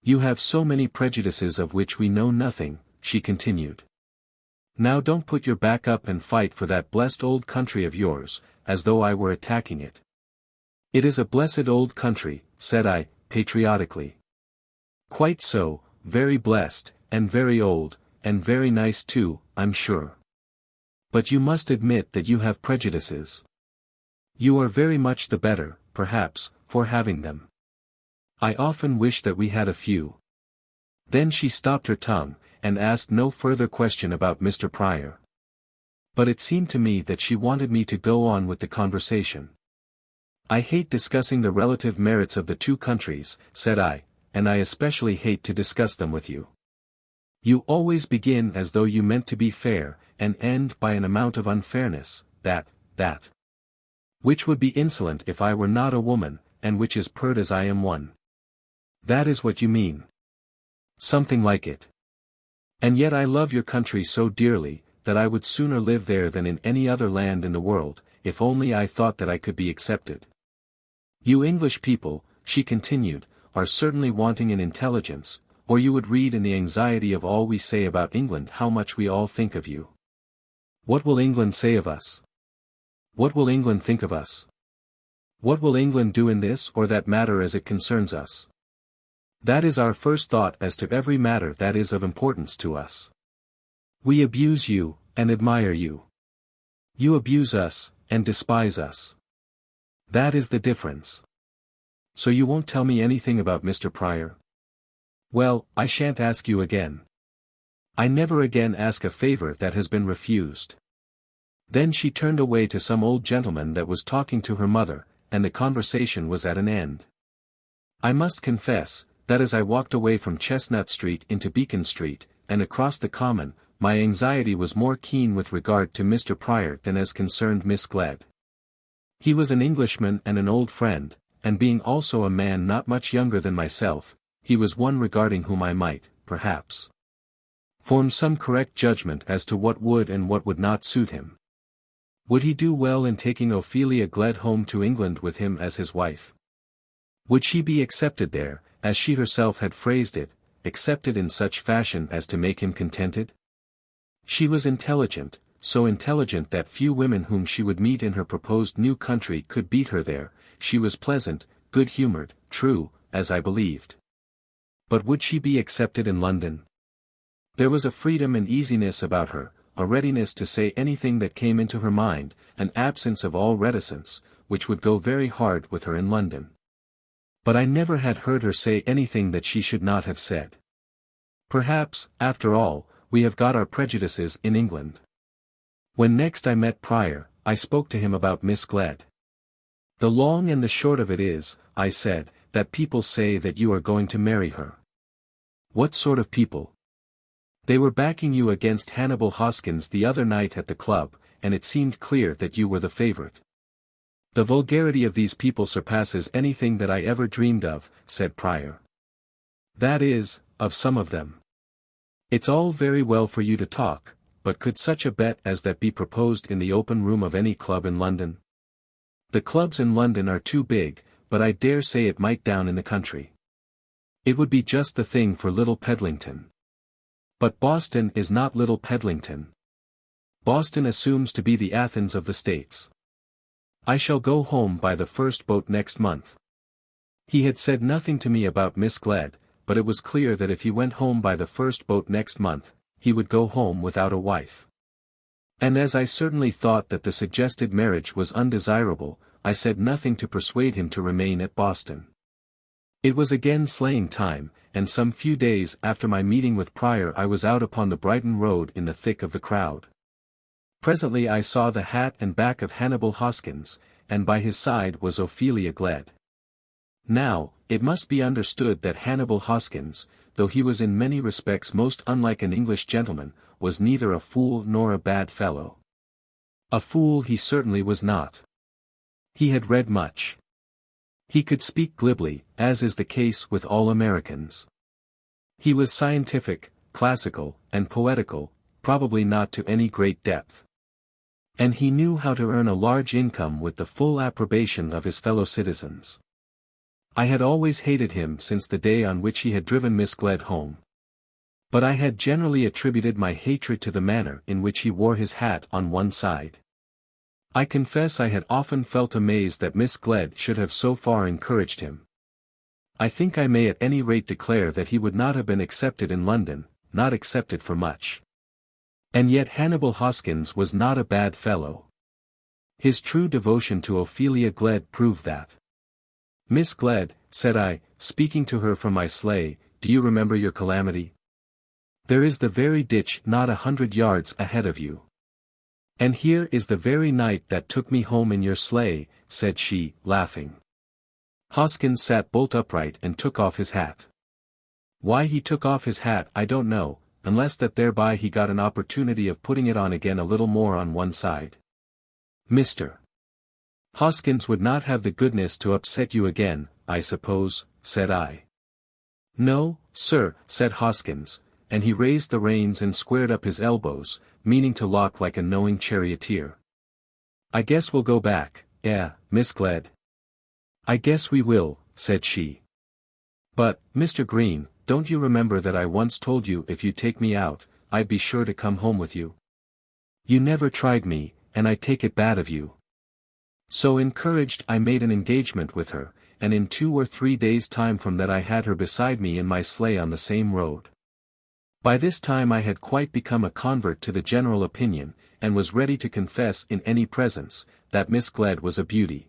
You have so many prejudices of which we know nothing, she continued. Now don't put your back up and fight for that blessed old country of yours, as though I were attacking it. It is a blessed old country, said I, patriotically. Quite so, very blessed, and very old, and very nice too, I'm sure. But you must admit that you have prejudices. You are very much the better, perhaps, for having them. I often wish that we had a few. Then she stopped her tongue, and asked no further question about Mr. Pryor. But it seemed to me that she wanted me to go on with the conversation. I hate discussing the relative merits of the two countries, said I, and I especially hate to discuss them with you. You always begin as though you meant to be fair, and end by an amount of unfairness, that. Which would be insolent if I were not a woman, and which is pert as I am one. That is what you mean. Something like it. And yet I love your country so dearly, that I would sooner live there than in any other land in the world, if only I thought that I could be accepted. You English people, she continued, are certainly wanting in intelligence, or you would read in the anxiety of all we say about England how much we all think of you. What will England say of us? What will England think of us? What will England do in this or that matter as it concerns us? That is our first thought as to every matter that is of importance to us. We abuse you, and admire you. You abuse us, and despise us. That is the difference. So you won't tell me anything about Mr. Pryor? Well, I shan't ask you again. I never again ask a favor that has been refused. Then she turned away to some old gentleman that was talking to her mother, and the conversation was at an end. I must confess, that as I walked away from Chestnut Street into Beacon Street, and across the Common, my anxiety was more keen with regard to Mr. Pryor than as concerned Miss Gledd. He was an Englishman and an old friend, and being also a man not much younger than myself, he was one regarding whom I might, perhaps, form some correct judgment as to what would and what would not suit him. Would he do well in taking Ophelia Gledd home to England with him as his wife? Would she be accepted there, as she herself had phrased it, accepted in such fashion as to make him contented? She was intelligent, so intelligent that few women whom she would meet in her proposed new country could beat her there. She was pleasant, good-humored, true, as I believed. But would she be accepted in London? There was a freedom and easiness about her, a readiness to say anything that came into her mind, an absence of all reticence, which would go very hard with her in London. But I never had heard her say anything that she should not have said. Perhaps, after all, we have got our prejudices in England. When next I met Pryor, I spoke to him about Miss Gledd. The long and the short of it is, I said, that people say that you are going to marry her. What sort of people? They were backing you against Hannibal Hoskins the other night at the club, and it seemed clear that you were the favorite. The vulgarity of these people surpasses anything that I ever dreamed of, said Prior. That is, of some of them. It's all very well for you to talk, but could such a bet as that be proposed in the open room of any club in London? The clubs in London are too big, but I dare say it might down in the country. It would be just the thing for Little Pedlington. But Boston is not Little Pedlington. Boston assumes to be the Athens of the States. I shall go home by the first boat next month. He had said nothing to me about Miss Gledd, but it was clear that if he went home by the first boat next month, he would go home without a wife. And as I certainly thought that the suggested marriage was undesirable, I said nothing to persuade him to remain at Boston. It was again sleighing time, and some few days after my meeting with Prior I was out upon the Brighton road in the thick of the crowd. Presently I saw the hat and back of Hannibal Hoskins, and by his side was Ophelia Gledd. Now, it must be understood that Hannibal Hoskins, though he was in many respects most unlike an English gentleman, was neither a fool nor a bad fellow. A fool he certainly was not. He had read much. He could speak glibly, as is the case with all Americans. He was scientific, classical, and poetical, probably not to any great depth. And he knew how to earn a large income with the full approbation of his fellow citizens. I had always hated him since the day on which he had driven Miss Gledd home. But I had generally attributed my hatred to the manner in which he wore his hat on one side. I confess I had often felt amazed that Miss Gledd should have so far encouraged him. I think I may at any rate declare that he would not have been accepted in London, not accepted for much. And yet Hannibal Hoskins was not a bad fellow. His true devotion to Ophelia Gledd proved that. Miss Gledd, said I, speaking to her from my sleigh, do you remember your calamity? There is the very ditch not 100 yards ahead of you. And here is the very night that took me home in your sleigh, said she, laughing. Hoskins sat bolt upright and took off his hat. Why he took off his hat I don't know, unless that thereby he got an opportunity of putting it on again a little more on one side. Mr. Hoskins would not have the goodness to upset you again, I suppose, said I. No, sir, said Hoskins, and he raised the reins and squared up his elbows, meaning to lock like a knowing charioteer. I guess we'll go back, Miss Gledd. I guess we will, said she. But, Mr. Green, don't you remember that I once told you if you take me out, I'd be sure to come home with you? You never tried me, and I take it bad of you. So encouraged I made an engagement with her, and in 2 or 3 days' time from that I had her beside me in my sleigh on the same road. By this time I had quite become a convert to the general opinion, and was ready to confess in any presence, that Miss Gledd was a beauty.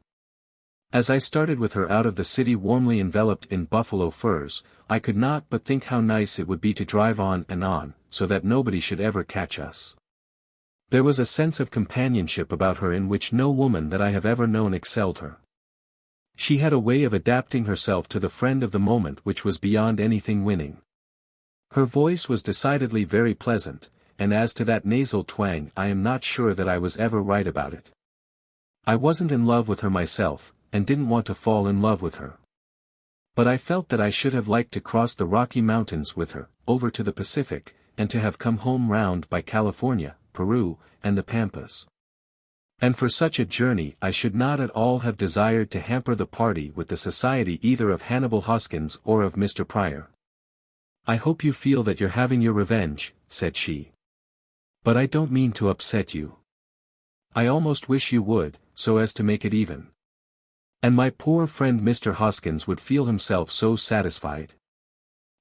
As I started with her out of the city warmly enveloped in buffalo furs, I could not but think how nice it would be to drive on and on, so that nobody should ever catch us. There was a sense of companionship about her in which no woman that I have ever known excelled her. She had a way of adapting herself to the friend of the moment which was beyond anything winning. Her voice was decidedly very pleasant, and as to that nasal twang I am not sure that I was ever right about it. I wasn't in love with her myself, and didn't want to fall in love with her. But I felt that I should have liked to cross the Rocky Mountains with her, over to the Pacific, and to have come home round by California, Peru, and the Pampas. And for such a journey I should not at all have desired to hamper the party with the society either of Hannibal Hoskins or of Mr. Prior. I hope you feel that you're having your revenge, said she. But I don't mean to upset you. I almost wish you would, so as to make it even. And my poor friend Mr. Hoskins would feel himself so satisfied.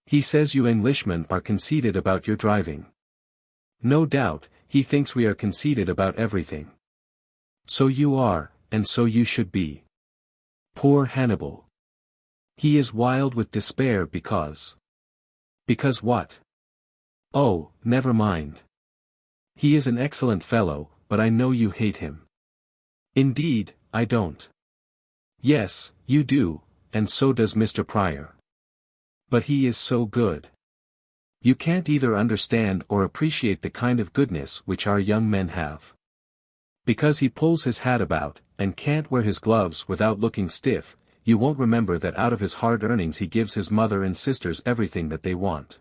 He says you Englishmen are conceited about your driving. No doubt, he thinks we are conceited about everything. So you are, and so you should be. Poor Hannibal. He is wild with despair because... Because what? Oh, never mind. He is an excellent fellow, but I know you hate him. Indeed, I don't. Yes, you do, and so does Mr. Prior. But he is so good. You can't either understand or appreciate the kind of goodness which our young men have. Because he pulls his hat about, and can't wear his gloves without looking stiff, you won't remember that out of his hard earnings he gives his mother and sisters everything that they want.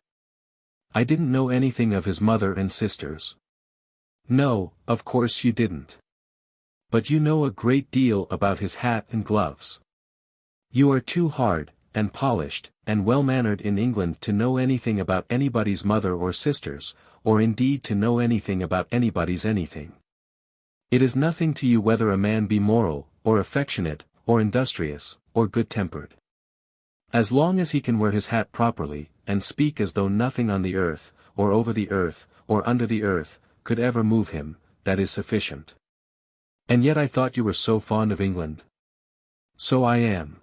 I didn't know anything of his mother and sisters. No, of course you didn't. But you know a great deal about his hat and gloves. You are too hard, and polished, and well-mannered in England to know anything about anybody's mother or sisters, or indeed to know anything about anybody's anything. It is nothing to you whether a man be moral, or affectionate, or industrious, or good-tempered. As long as he can wear his hat properly, and speak as though nothing on the earth, or over the earth, or under the earth, could ever move him, that is sufficient. And yet I thought you were so fond of England. So I am.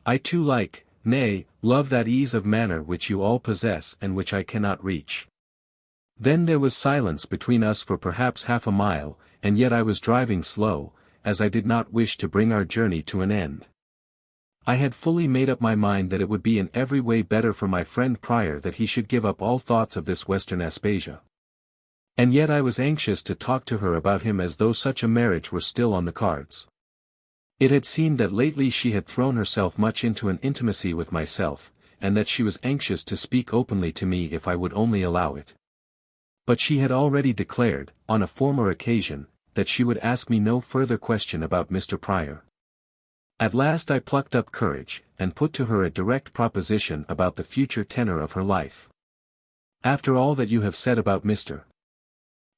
I too like, nay, love that ease of manner which you all possess and which I cannot reach. Then there was silence between us for perhaps half a mile, and yet I was driving slow, as I did not wish to bring our journey to an end. I had fully made up my mind that it would be in every way better for my friend Prior that he should give up all thoughts of this western Aspasia. And yet I was anxious to talk to her about him as though such a marriage were still on the cards. It had seemed that lately she had thrown herself much into an intimacy with myself, and that she was anxious to speak openly to me if I would only allow it. But she had already declared, on a former occasion, that she would ask me no further question about Mr. Prior. At last I plucked up courage, and put to her a direct proposition about the future tenor of her life. After all that you have said about Mr.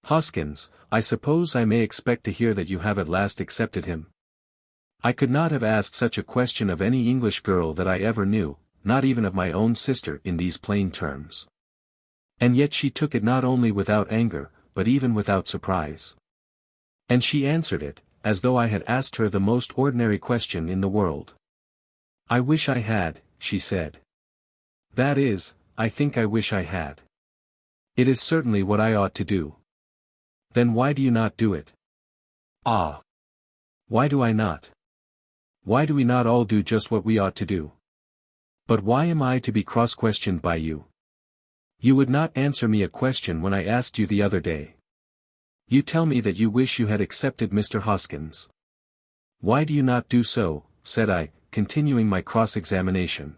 Hoskins, I suppose I may expect to hear that you have at last accepted him. I could not have asked such a question of any English girl that I ever knew, not even of my own sister in these plain terms. And yet she took it not only without anger, but even without surprise. And she answered it, as though I had asked her the most ordinary question in the world. I wish I had, she said. That is, I think I wish I had. It is certainly what I ought to do. Then why do you not do it? Ah! Why do I not? Why do we not all do just what we ought to do? But why am I to be cross-questioned by you? You would not answer me a question when I asked you the other day. You tell me that you wish you had accepted Mr. Hoskins. Why do you not do so, said I, continuing my cross-examination.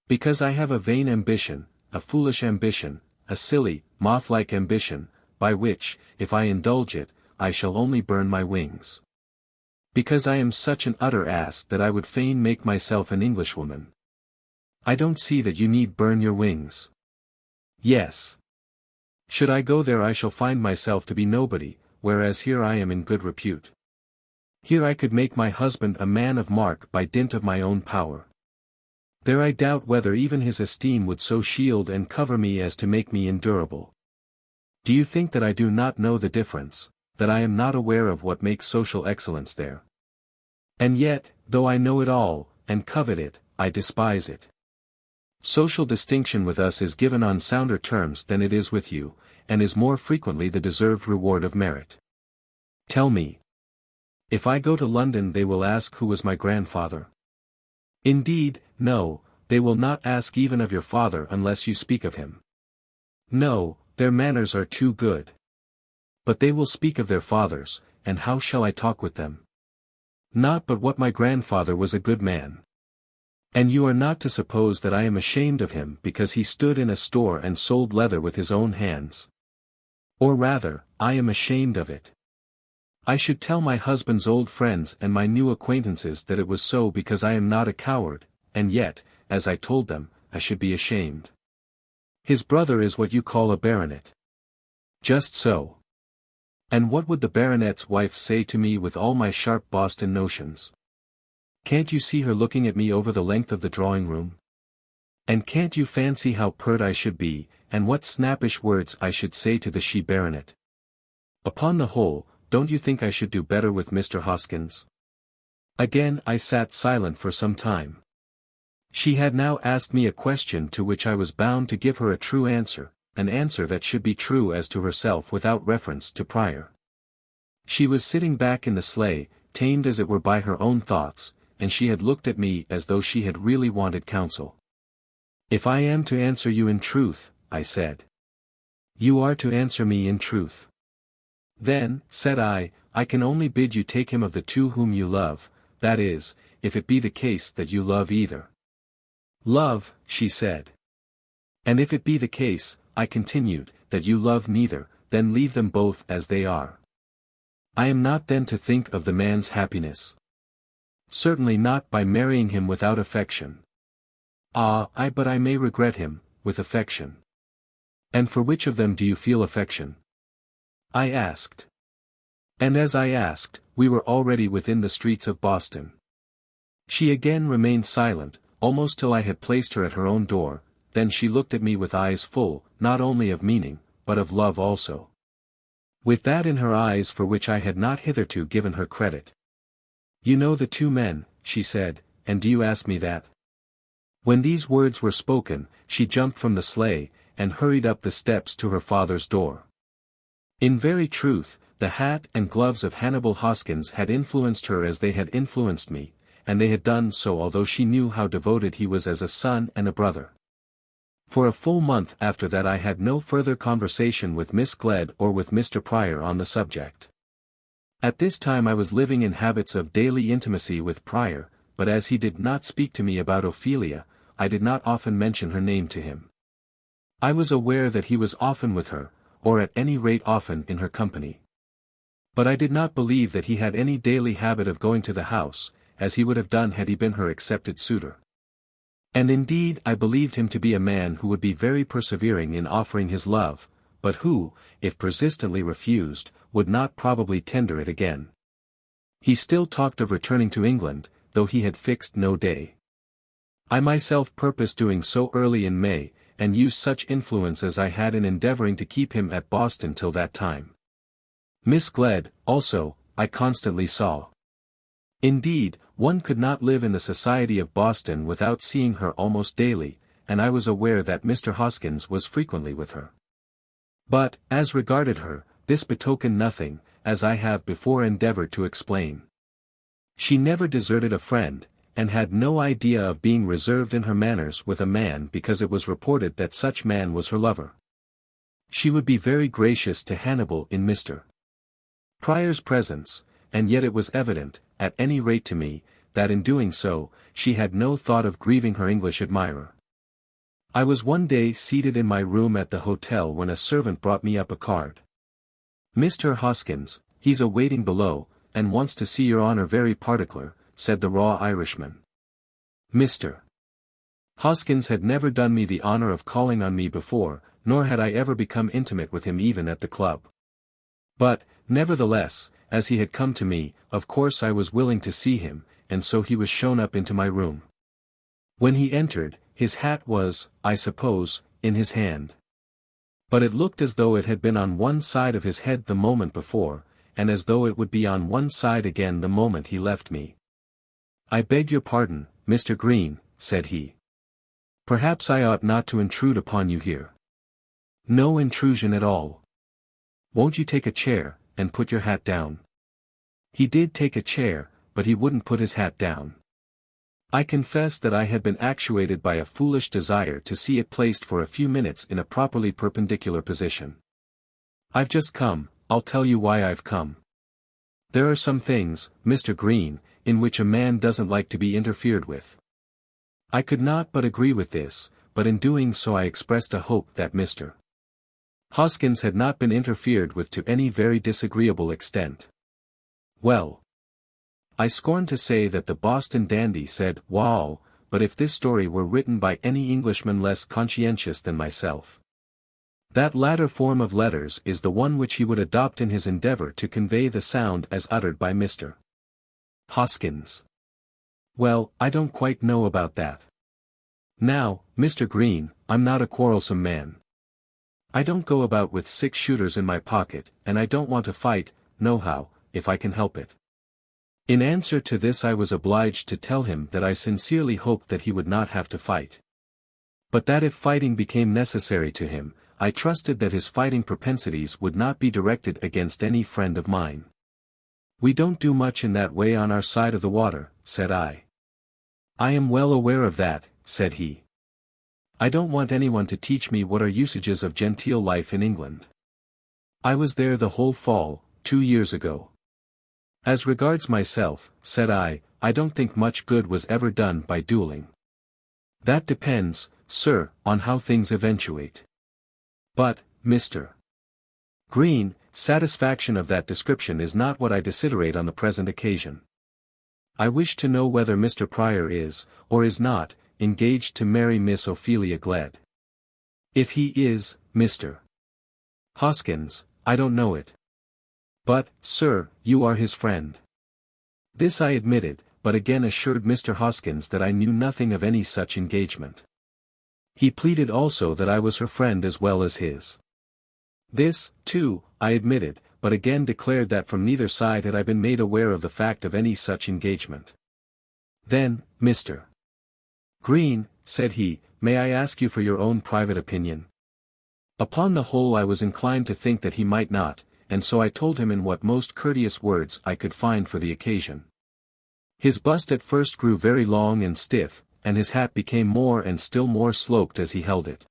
Because I have a vain ambition, a foolish ambition, a silly, moth-like ambition, by which, if I indulge it, I shall only burn my wings. Because I am such an utter ass that I would fain make myself an Englishwoman. I don't see that you need burn your wings. Yes. Should I go there I shall find myself to be nobody, whereas here I am in good repute. Here I could make my husband a man of mark by dint of my own power. There I doubt whether even his esteem would so shield and cover me as to make me endurable. Do you think that I do not know the difference, that I am not aware of what makes social excellence there? And yet, though I know it all, and covet it, I despise it. Social distinction with us is given on sounder terms than it is with you, and is more frequently the deserved reward of merit. Tell me. If I go to London they will ask who was my grandfather. Indeed, no, they will not ask even of your father unless you speak of him. No, their manners are too good. But they will speak of their fathers, and how shall I talk with them? Not but what my grandfather was a good man. And you are not to suppose that I am ashamed of him because he stood in a store and sold leather with his own hands. Or rather, I am ashamed of it. I should tell my husband's old friends and my new acquaintances that it was so because I am not a coward, and yet, as I told them, I should be ashamed. His brother is what you call a baronet. Just so. And what would the baronet's wife say to me with all my sharp Boston notions? Can't you see her looking at me over the length of the drawing-room? And can't you fancy how pert I should be, and what snappish words I should say to the she-baronet? Upon the whole, don't you think I should do better with Mr. Hoskins? Again I sat silent for some time. She had now asked me a question to which I was bound to give her a true answer, an answer that should be true as to herself without reference to Prior. She was sitting back in the sleigh, tamed as it were by her own thoughts, and she had looked at me as though she had really wanted counsel. If I am to answer you in truth, I said. You are to answer me in truth. Then, said I can only bid you take him of the two whom you love, that is, if it be the case that you love either. Love, she said. And if it be the case, I continued, that you love neither, then leave them both as they are. I am not then to think of the man's happiness. Certainly not by marrying him without affection. But I may regret him, with affection. And for which of them do you feel affection? I asked. And as I asked, we were already within the streets of Boston. She again remained silent, almost till I had placed her at her own door, then she looked at me with eyes full, not only of meaning, but of love also. With that in her eyes for which I had not hitherto given her credit. You know the two men, she said, and do you ask me that? When these words were spoken, she jumped from the sleigh, and hurried up the steps to her father's door. In very truth, the hat and gloves of Hannibal Hoskins had influenced her as they had influenced me, and they had done so although she knew how devoted he was as a son and a brother. For a full month after that I had no further conversation with Miss Gledd or with Mr. Pryor on the subject. At this time I was living in habits of daily intimacy with Pryor, but as he did not speak to me about Ophelia, I did not often mention her name to him. I was aware that he was often with her, or at any rate often in her company. But I did not believe that he had any daily habit of going to the house, as he would have done had he been her accepted suitor. And indeed I believed him to be a man who would be very persevering in offering his love, but who, if persistently refused, would not probably tender it again. He still talked of returning to England, though he had fixed no day. I myself purposed doing so early in May, and used such influence as I had in endeavoring to keep him at Boston till that time. Miss Gledd, also, I constantly saw. Indeed, one could not live in the society of Boston without seeing her almost daily, and I was aware that Mr. Hoskins was frequently with her. But, as regarded her, this betokened nothing, as I have before endeavored to explain. She never deserted a friend, and had no idea of being reserved in her manners with a man because it was reported that such man was her lover. She would be very gracious to Hannibal in Mr. Pryor's presence, and yet it was evident, at any rate to me, that in doing so, she had no thought of grieving her English admirer. I was one day seated in my room at the hotel when a servant brought me up a card. Mr. Hoskins, he's a-waiting below, and wants to see your honour very particular, said the raw Irishman. Mr. Hoskins had never done me the honour of calling on me before, nor had I ever become intimate with him even at the club. But, nevertheless, as he had come to me, of course I was willing to see him, and so he was shown up into my room. When he entered, his hat was, I suppose, in his hand. But it looked as though it had been on one side of his head the moment before, and as though it would be on one side again the moment he left me. I beg your pardon, Mr. Green, said he. Perhaps I ought not to intrude upon you here. No intrusion at all. Won't you take a chair, and put your hat down? He did take a chair, but he wouldn't put his hat down. I confess that I had been actuated by a foolish desire to see it placed for a few minutes in a properly perpendicular position. I've just come, I'll tell you why I've come. There are some things, Mr. Green, in which a man doesn't like to be interfered with. I could not but agree with this, but in doing so I expressed a hope that Mr. Hoskins had not been interfered with to any very disagreeable extent. Well, I scorn to say that the Boston dandy said "Wow," but if this story were written by any Englishman less conscientious than myself, that latter form of letters is the one which he would adopt in his endeavour to convey the sound as uttered by Mr. Hoskins. Well, I don't quite know about that. Now, Mr. Green, I'm not a quarrelsome man. I don't go about with 6 shooters in my pocket, and I don't want to fight, nohow, if I can help it. In answer to this I was obliged to tell him that I sincerely hoped that he would not have to fight. But that if fighting became necessary to him, I trusted that his fighting propensities would not be directed against any friend of mine. We don't do much in that way on our side of the water, said I. I am well aware of that, said he. I don't want anyone to teach me what are usages of genteel life in England. I was there the whole fall, 2 years ago. As regards myself, said I don't think much good was ever done by dueling. That depends, sir, on how things eventuate. But, Mr. Green, satisfaction of that description is not what I desiderate on the present occasion. I wish to know whether Mr. Prior is, or is not, engaged to marry Miss Ophelia Gledd. If he is, Mr. Hoskins, I don't know it. But, sir, you are his friend. This I admitted, but again assured Mr. Hoskins that I knew nothing of any such engagement. He pleaded also that I was her friend as well as his. This, too, I admitted, but again declared that from neither side had I been made aware of the fact of any such engagement. Then, Mr. Green, said he, may I ask you for your own private opinion? Upon the whole I was inclined to think that he might not, and so I told him in what most courteous words I could find for the occasion. His bust at first grew very long and stiff, and his hat became more and still more sloped as he held it.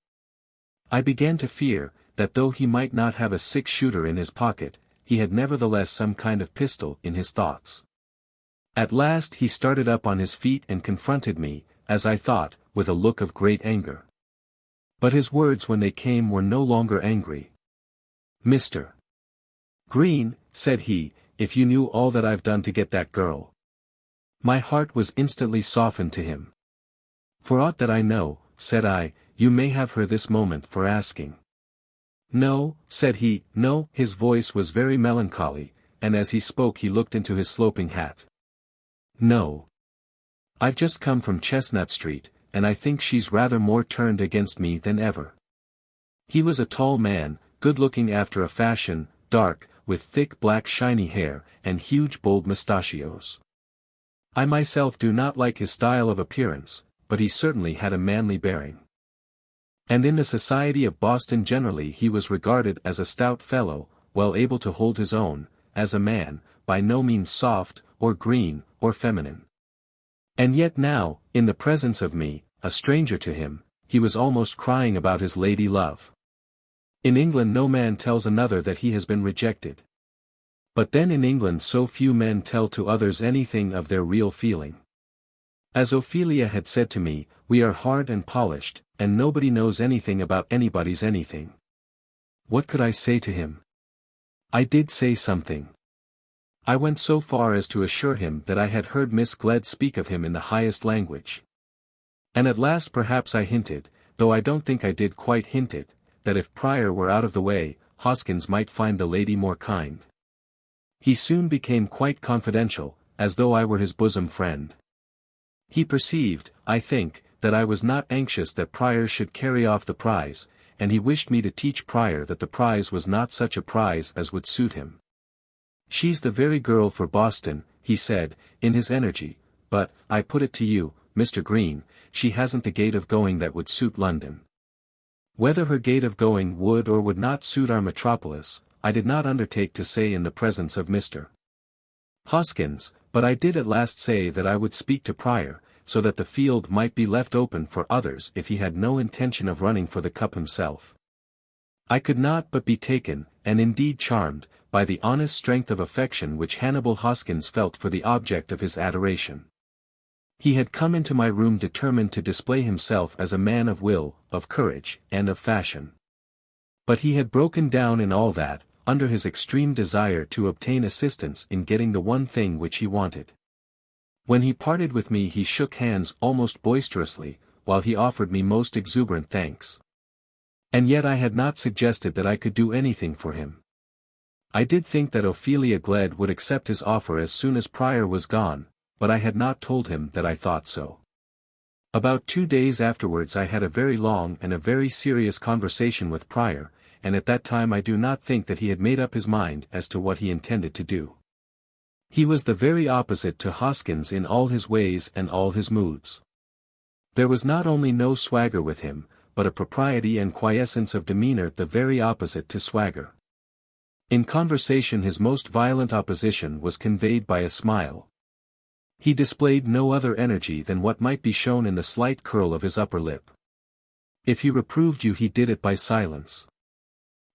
I began to fear, that though he might not have a 6-shooter in his pocket, he had nevertheless some kind of pistol in his thoughts. At last he started up on his feet and confronted me, as I thought, with a look of great anger. But his words when they came were no longer angry. Mr. Green, said he, if you knew all that I've done to get that girl. My heart was instantly softened to him. For aught that I know, said I, you may have her this moment for asking. No, said he, no, his voice was very melancholy, and as he spoke he looked into his sloping hat. No. I've just come from Chestnut Street, and I think she's rather more turned against me than ever. He was a tall man, good-looking after a fashion, dark, with thick black shiny hair, and huge bold mustachios. I myself do not like his style of appearance, but he certainly had a manly bearing. And in the society of Boston generally he was regarded as a stout fellow, well able to hold his own, as a man, by no means soft, or green, or feminine. And yet now, in the presence of me, a stranger to him, he was almost crying about his lady love. In England no man tells another that he has been rejected. But then in England so few men tell to others anything of their real feeling. As Ophelia had said to me, we are hard and polished, and nobody knows anything about anybody's anything. What could I say to him? I did say something. I went so far as to assure him that I had heard Miss Gledd speak of him in the highest language. And at last perhaps I hinted, though I don't think I did quite hint it, that if Prior were out of the way, Hoskins might find the lady more kind. He soon became quite confidential, as though I were his bosom friend. He perceived, I think, that I was not anxious that Prior should carry off the prize, and he wished me to teach Prior that the prize was not such a prize as would suit him. She's the very girl for Boston, he said, in his energy, but, I put it to you, Mr. Green, she hasn't the gait of going that would suit London. Whether her gait of going would or would not suit our metropolis, I did not undertake to say in the presence of Mr. Hoskins, but I did at last say that I would speak to Prior, so that the field might be left open for others if he had no intention of running for the cup himself. I could not but be taken, and indeed charmed, by the honest strength of affection which Hannibal Hoskins felt for the object of his adoration. He had come into my room determined to display himself as a man of will, of courage, and of fashion. But he had broken down in all that, under his extreme desire to obtain assistance in getting the one thing which he wanted. When he parted with me he shook hands almost boisterously, while he offered me most exuberant thanks. And yet I had not suggested that I could do anything for him. I did think that Ophelia Gledd would accept his offer as soon as Prior was gone, but I had not told him that I thought so. About 2 days afterwards I had a very long and a very serious conversation with Prior, and at that time I do not think that he had made up his mind as to what he intended to do. He was the very opposite to Hoskins in all his ways and all his moods. There was not only no swagger with him, but a propriety and quiescence of demeanor the very opposite to swagger. In conversation his most violent opposition was conveyed by a smile. He displayed no other energy than what might be shown in the slight curl of his upper lip. If he reproved you he did it by silence.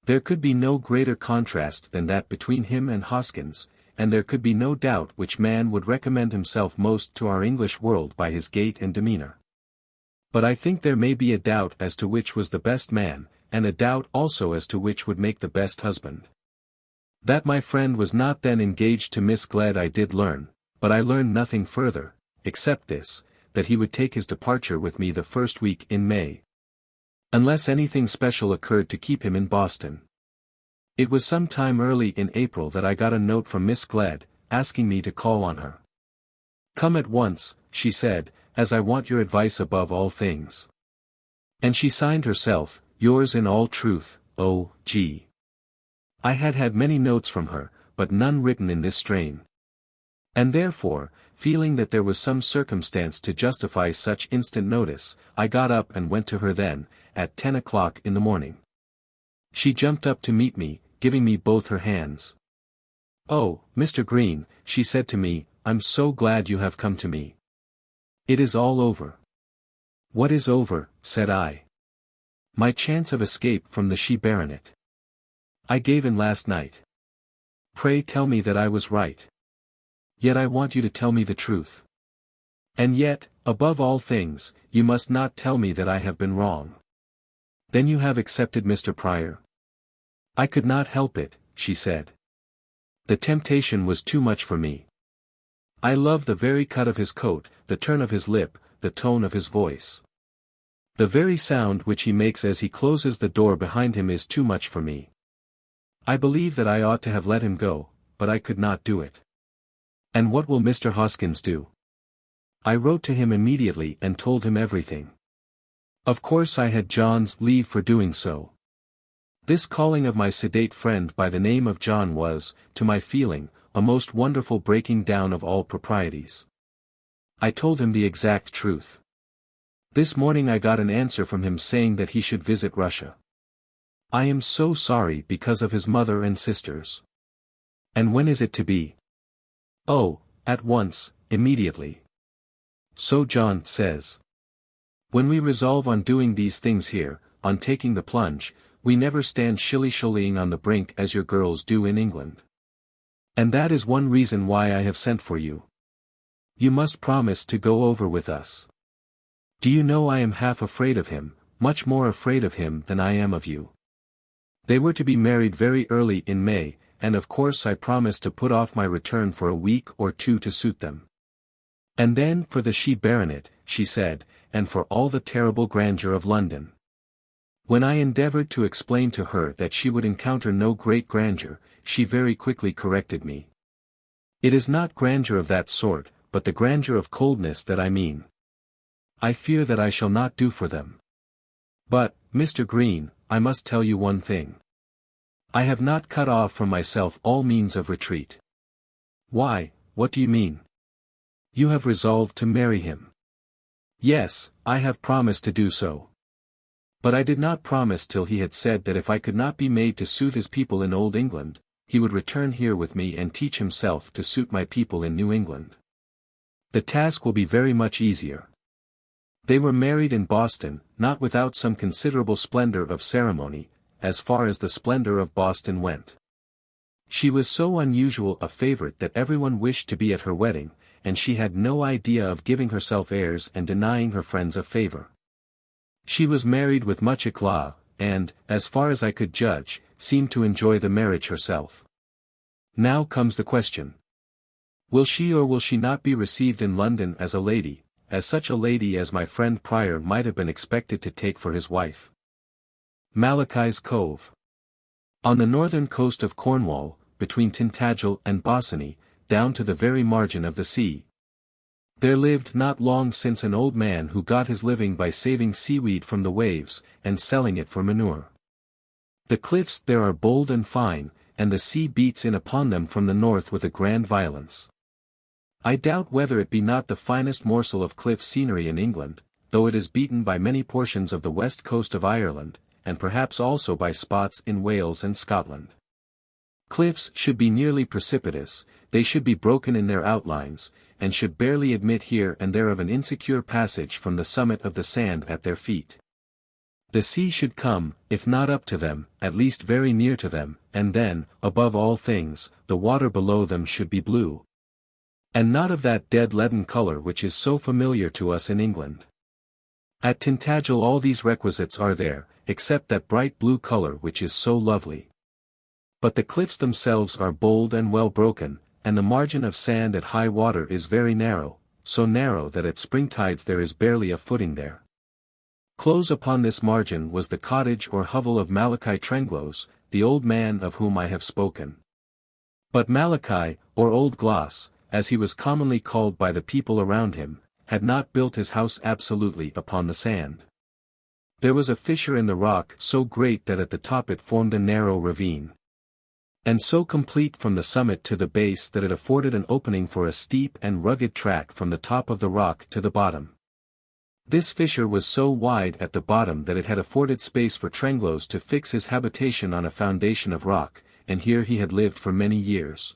There could be no greater contrast than that between him and Hoskins, and there could be no doubt which man would recommend himself most to our English world by his gait and demeanour. But I think there may be a doubt as to which was the best man, and a doubt also as to which would make the best husband. That my friend was not then engaged to Miss Gledd I did learn, but I learned nothing further, except this, that he would take his departure with me the first week in May. Unless anything special occurred to keep him in Boston. It was some time early in April that I got a note from Miss Gledd, asking me to call on her. "Come at once," she said, "as I want your advice above all things." And she signed herself, "Yours in all truth, O.G." I had had many notes from her, but none written in this strain. And therefore, feeling that there was some circumstance to justify such instant notice, I got up and went to her then, at 10 o'clock in the morning. She jumped up to meet me, giving me both her hands. "Oh, Mr. Green," she said to me, "I'm so glad you have come to me. It is all over." "What is over?" said I. "My chance of escape from the she-baronet. I gave in last night. Pray tell me that I was right. Yet I want you to tell me the truth. And yet, above all things, you must not tell me that I have been wrong." "Then you have accepted Mr. Pryor?" "I could not help it," she said. "The temptation was too much for me. I love the very cut of his coat, the turn of his lip, the tone of his voice. The very sound which he makes as he closes the door behind him is too much for me. I believe that I ought to have let him go, but I could not do it." "And what will Mr. Hoskins do?" I wrote to him immediately and told him everything. Of course I had John's leave for doing so. This calling of my sedate friend by the name of John was, to my feeling, a most wonderful breaking down of all proprieties. I told him the exact truth. This morning I got an answer from him saying that he should visit Russia. I am so sorry because of his mother and sisters. "And when is it to be?" "Oh, at once, immediately. So John says. When we resolve on doing these things here, on taking the plunge, we never stand shilly-shallying on the brink as your girls do in England. And that is one reason why I have sent for you. You must promise to go over with us. Do you know I am half afraid of him, much more afraid of him than I am of you." They were to be married very early in May, and of course I promised to put off my return for a week or two to suit them. "And then for the she-baronet," she said, "and for all the terrible grandeur of London." When I endeavoured to explain to her that she would encounter no great grandeur, she very quickly corrected me. "It is not grandeur of that sort, but the grandeur of coldness that I mean. I fear that I shall not do for them. But, Mr. Green, I must tell you one thing. I have not cut off from myself all means of retreat." "Why, what do you mean?" "You have resolved to marry him." "Yes, I have promised to do so. But I did not promise till he had said that if I could not be made to suit his people in Old England, he would return here with me and teach himself to suit my people in New England. The task will be very much easier." They were married in Boston, not without some considerable splendor of ceremony, as far as the splendor of Boston went. She was so unusual a favorite that everyone wished to be at her wedding, and she had no idea of giving herself airs and denying her friends a favor. She was married with much éclat, and, as far as I could judge, seemed to enjoy the marriage herself. Now comes the question. Will she or will she not be received in London as a lady, as such a lady as my friend Pryor might have been expected to take for his wife? Malachi's Cove. On the northern coast of Cornwall, between Tintagel and Bossiny, down to the very margin of the sea. There lived not long since an old man who got his living by saving seaweed from the waves, and selling it for manure. The cliffs there are bold and fine, and the sea beats in upon them from the north with a grand violence. I doubt whether it be not the finest morsel of cliff scenery in England, though it is beaten by many portions of the west coast of Ireland, and perhaps also by spots in Wales and Scotland. Cliffs should be nearly precipitous, they should be broken in their outlines, and should barely admit here and there of an insecure passage from the summit of the sand at their feet. The sea should come, if not up to them, at least very near to them, and then, above all things, the water below them should be blue. And not of that dead leaden colour which is so familiar to us in England. At Tintagel all these requisites are there, except that bright blue colour which is so lovely. But the cliffs themselves are bold and well broken, and the margin of sand at high water is very narrow, so narrow that at spring tides there is barely a footing there. Close upon this margin was the cottage or hovel of Malachi Trenglos, the old man of whom I have spoken. But Malachi, or Old Gloss, as he was commonly called by the people around him, had not built his house absolutely upon the sand. There was a fissure in the rock so great that at the top it formed a narrow ravine. And so complete from the summit to the base that it afforded an opening for a steep and rugged track from the top of the rock to the bottom. This fissure was so wide at the bottom that it had afforded space for Trenglos to fix his habitation on a foundation of rock, and here he had lived for many years.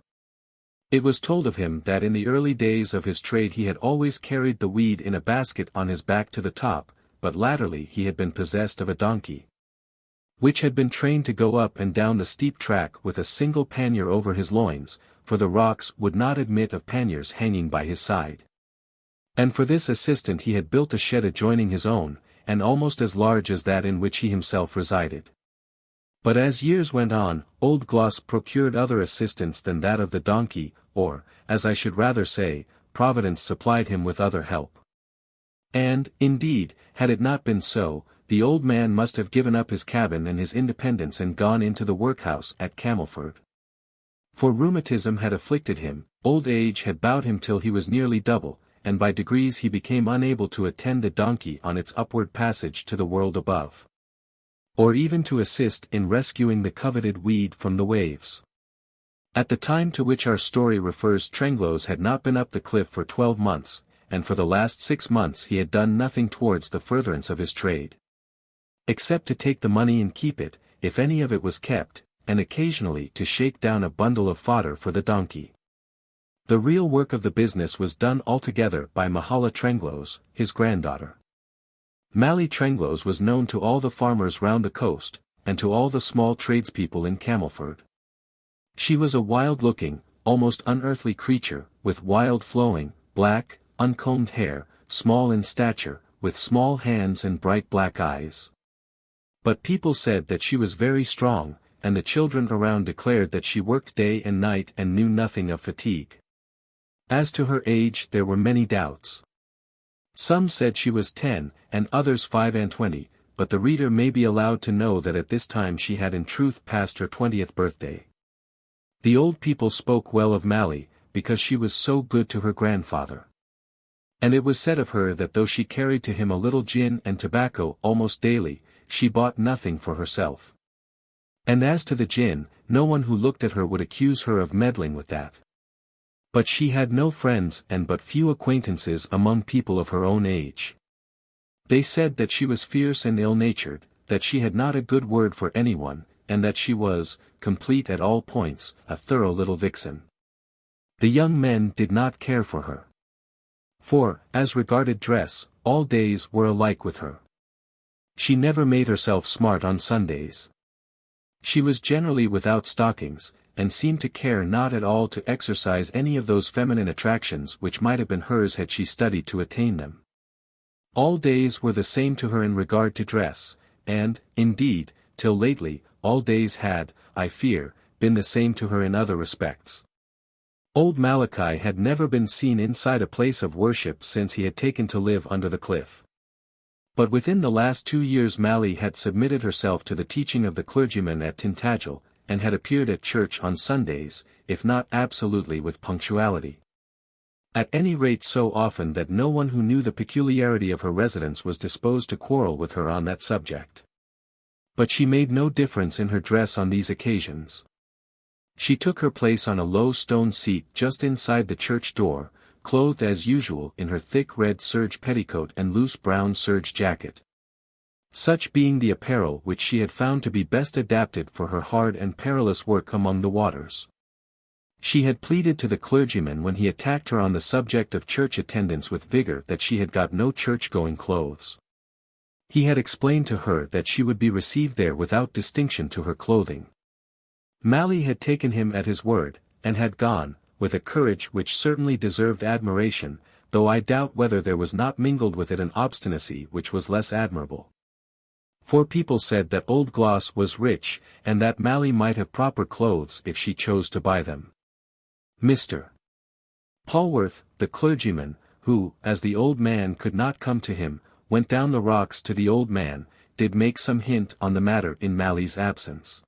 It was told of him that in the early days of his trade he had always carried the weed in a basket on his back to the top, but latterly he had been possessed of a donkey, which had been trained to go up and down the steep track with a single pannier over his loins, for the rocks would not admit of panniers hanging by his side. And for this assistant he had built a shed adjoining his own, and almost as large as that in which he himself resided. But as years went on, Old Gloss procured other assistance than that of the donkey, or, as I should rather say, Providence supplied him with other help. And, indeed, had it not been so, the old man must have given up his cabin and his independence and gone into the workhouse at Camelford. For rheumatism had afflicted him, old age had bowed him till he was nearly double, and by degrees he became unable to attend the donkey on its upward passage to the world above, or even to assist in rescuing the coveted weed from the waves. At the time to which our story refers Trenglos had not been up the cliff for 12 months, and for the last 6 months he had done nothing towards the furtherance of his trade, except to take the money and keep it, if any of it was kept, and occasionally to shake down a bundle of fodder for the donkey. The real work of the business was done altogether by Mahala Trenglos, his granddaughter. Mally Trenglos was known to all the farmers round the coast, and to all the small tradespeople in Camelford. She was a wild-looking, almost unearthly creature, with wild flowing, black, uncombed hair, small in stature, with small hands and bright black eyes. But people said that she was very strong, and the children around declared that she worked day and night and knew nothing of fatigue. As to her age there were many doubts. Some said she was 10, and others 25, but the reader may be allowed to know that at this time she had in truth passed her 20th birthday. The old people spoke well of Mally, because she was so good to her grandfather. And it was said of her that though she carried to him a little gin and tobacco almost daily, she bought nothing for herself. And as to the gin, no one who looked at her would accuse her of meddling with that. But she had no friends and but few acquaintances among people of her own age. They said that she was fierce and ill-natured, that she had not a good word for anyone, and that she was, complete at all points, a thorough little vixen. The young men did not care for her. For, as regarded dress, all days were alike with her. She never made herself smart on Sundays. She was generally without stockings, and seemed to care not at all to exercise any of those feminine attractions which might have been hers had she studied to attain them. All days were the same to her in regard to dress, and, indeed, till lately, all days had, I fear, been the same to her in other respects. Old Malachi had never been seen inside a place of worship since he had taken to live under the cliff. But within the last 2 years Mally had submitted herself to the teaching of the clergyman at Tintagel, and had appeared at church on Sundays, if not absolutely with punctuality. At any rate so often that no one who knew the peculiarity of her residence was disposed to quarrel with her on that subject. But she made no difference in her dress on these occasions. She took her place on a low stone seat just inside the church door, clothed as usual in her thick red serge petticoat and loose brown serge jacket. Such being the apparel which she had found to be best adapted for her hard and perilous work among the waters. She had pleaded to the clergyman when he attacked her on the subject of church attendance with vigor that she had got no church-going clothes. He had explained to her that she would be received there without distinction to her clothing. Mally had taken him at his word, and had gone, with a courage which certainly deserved admiration, though I doubt whether there was not mingled with it an obstinacy which was less admirable. For people said that old Gloss was rich, and that Mally might have proper clothes if she chose to buy them. Mr. Polwarth, the clergyman, who, as the old man could not come to him, went down the rocks to the old man, did make some hint on the matter in Mally's absence.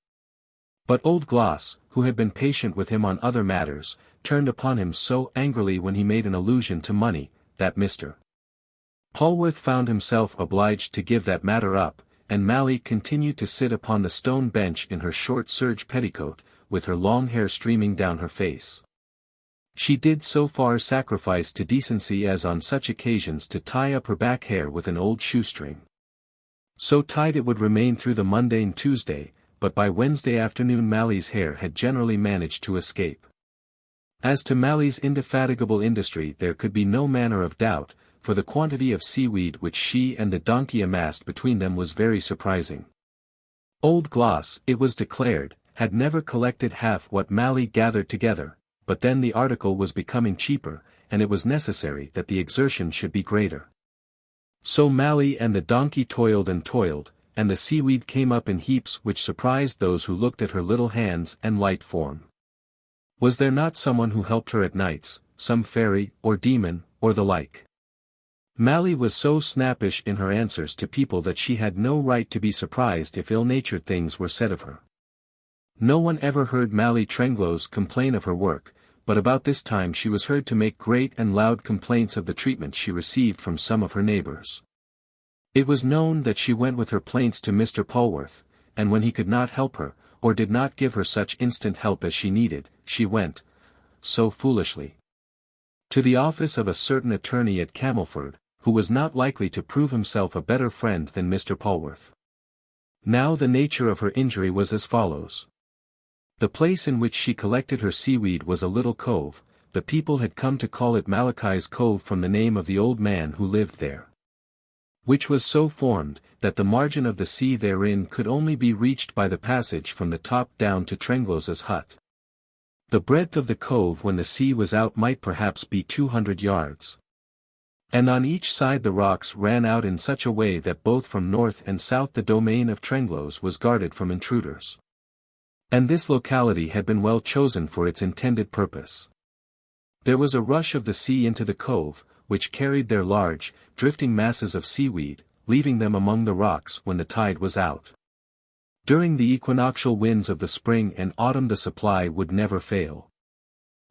But old Gloss, who had been patient with him on other matters, turned upon him so angrily when he made an allusion to money, that Mr. Polwarth found himself obliged to give that matter up, and Mally continued to sit upon the stone bench in her short serge petticoat, with her long hair streaming down her face. She did so far sacrifice to decency as on such occasions to tie up her back hair with an old shoestring. So tied it would remain through the mundane Tuesday, but by Wednesday afternoon Mally's hair had generally managed to escape. As to Mally's indefatigable industry there could be no manner of doubt, for the quantity of seaweed which she and the donkey amassed between them was very surprising. Old Gloss, it was declared, had never collected half what Mally gathered together, but then the article was becoming cheaper, and it was necessary that the exertion should be greater. So Mally and the donkey toiled, and the seaweed came up in heaps which surprised those who looked at her little hands and light form. Was there not someone who helped her at nights, some fairy, or demon, or the like? Mally was so snappish in her answers to people that she had no right to be surprised if ill-natured things were said of her. No one ever heard Mally Trenglows complain of her work, but about this time she was heard to make great and loud complaints of the treatment she received from some of her neighbours. It was known that she went with her plaints to Mr. Polwarth, and when he could not help her, or did not give her such instant help as she needed, she went, so foolishly, to the office of a certain attorney at Camelford, who was not likely to prove himself a better friend than Mr. Polwarth. Now the nature of her injury was as follows. The place in which she collected her seaweed was a little cove, the people had come to call it Malachi's Cove from the name of the old man who lived there, which was so formed, that the margin of the sea therein could only be reached by the passage from the top down to Trenglows's hut. The breadth of the cove when the sea was out might perhaps be 200 yards. And on each side the rocks ran out in such a way that both from north and south the domain of Trenglows was guarded from intruders. And this locality had been well chosen for its intended purpose. There was a rush of the sea into the cove, which carried their large, drifting masses of seaweed, leaving them among the rocks when the tide was out. During the equinoctial winds of the spring and autumn the supply would never fail.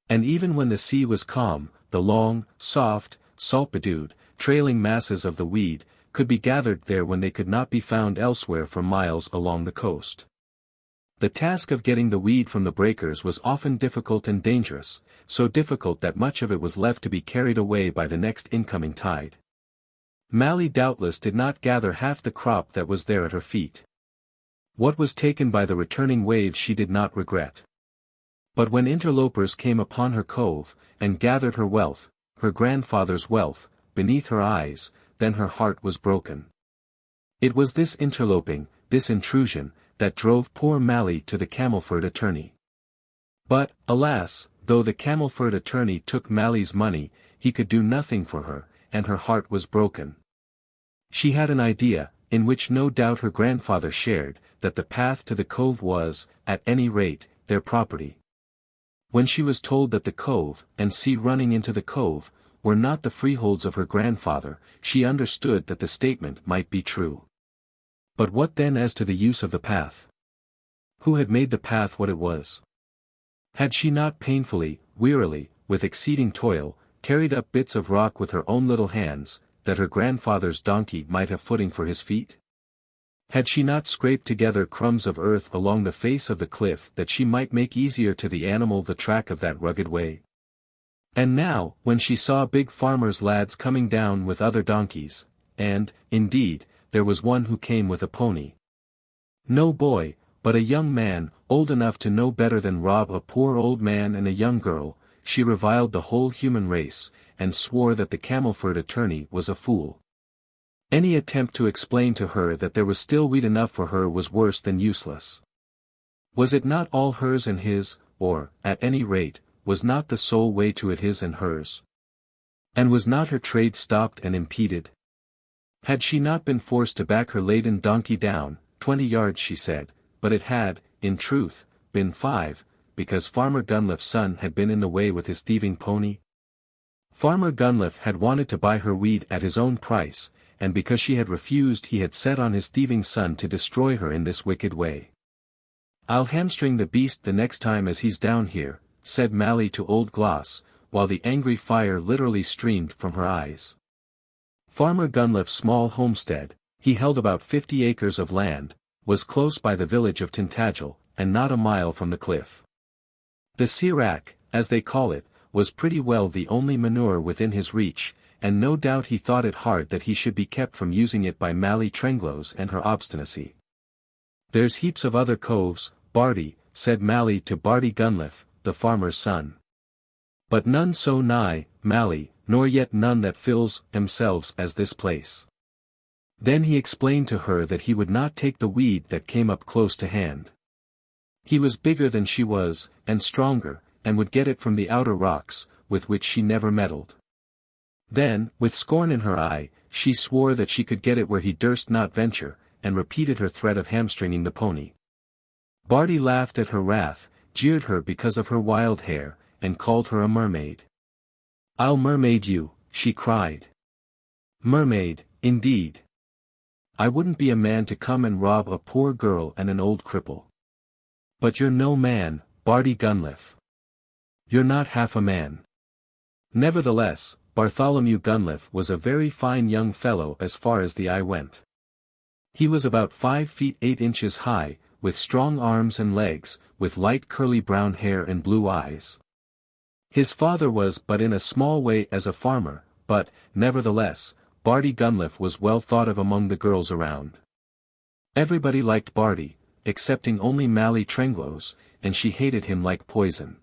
And even when the sea was calm, the long, soft, salt-bedewed, trailing masses of the weed, could be gathered there when they could not be found elsewhere for miles along the coast. The task of getting the weed from the breakers was often difficult and dangerous, so difficult that much of it was left to be carried away by the next incoming tide. Mally doubtless did not gather half the crop that was there at her feet. What was taken by the returning waves she did not regret. But when interlopers came upon her cove, and gathered her wealth, her grandfather's wealth, beneath her eyes, then her heart was broken. It was this interloping, this intrusion, that drove poor Mally to the Camelford attorney. But, alas, though the Camelford attorney took Mally's money, he could do nothing for her, and her heart was broken. She had an idea, in which no doubt her grandfather shared, that the path to the cove was, at any rate, their property. When she was told that the cove, and sea running into the cove, were not the freeholds of her grandfather, she understood that the statement might be true. But what then as to the use of the path? Who had made the path what it was? Had she not painfully, wearily, with exceeding toil, carried up bits of rock with her own little hands, that her grandfather's donkey might have footing for his feet? Had she not scraped together crumbs of earth along the face of the cliff that she might make easier to the animal the track of that rugged way? And now, when she saw big farmers' lads coming down with other donkeys, and, indeed, there was one who came with a pony. No boy, but a young man, old enough to know better than rob a poor old man and a young girl, she reviled the whole human race, and swore that the Camelford attorney was a fool. Any attempt to explain to her that there was still wheat enough for her was worse than useless. Was it not all hers and his, or, at any rate, was not the sole way to it his and hers? And was not her trade stopped and impeded? Had she not been forced to back her laden donkey down, 20 yards she said, but it had, in truth, been 5, because Farmer Gunliffe's son had been in the way with his thieving pony? Farmer Gunliffe had wanted to buy her wheat at his own price, and because she had refused he had set on his thieving son to destroy her in this wicked way. "I'll hamstring the beast the next time as he's down here," said Mally to old Gloss, while the angry fire literally streamed from her eyes. Farmer Gunliffe's small homestead, he held about 50 acres of land, was close by the village of Tintagel, and not a mile from the cliff. The Sirac, as they call it, was pretty well the only manure within his reach, and no doubt he thought it hard that he should be kept from using it by Mally Trenglows and her obstinacy. "There's heaps of other coves, Barty," said Mally to Barty Gunliffe, the farmer's son. "But none so nigh, Mally, nor yet none that fills themselves as this place." Then he explained to her that he would not take the weed that came up close to hand. He was bigger than she was, and stronger, and would get it from the outer rocks, with which she never meddled. Then, with scorn in her eye, she swore that she could get it where he durst not venture, and repeated her threat of hamstringing the pony. Barty laughed at her wrath, jeered her because of her wild hair, and called her a mermaid. "I'll mermaid you," she cried. "Mermaid, indeed. I wouldn't be a man to come and rob a poor girl and an old cripple. But you're no man, Barty Gunliffe. You're not half a man." Nevertheless, Bartholomew Gunliffe was a very fine young fellow as far as the eye went. He was about 5 feet 8 inches high, with strong arms and legs, with light curly brown hair and blue eyes. His father was but in a small way as a farmer, but, nevertheless, Barty Gunliffe was well thought of among the girls around. Everybody liked Barty, excepting only Mally Trenglows, and she hated him like poison.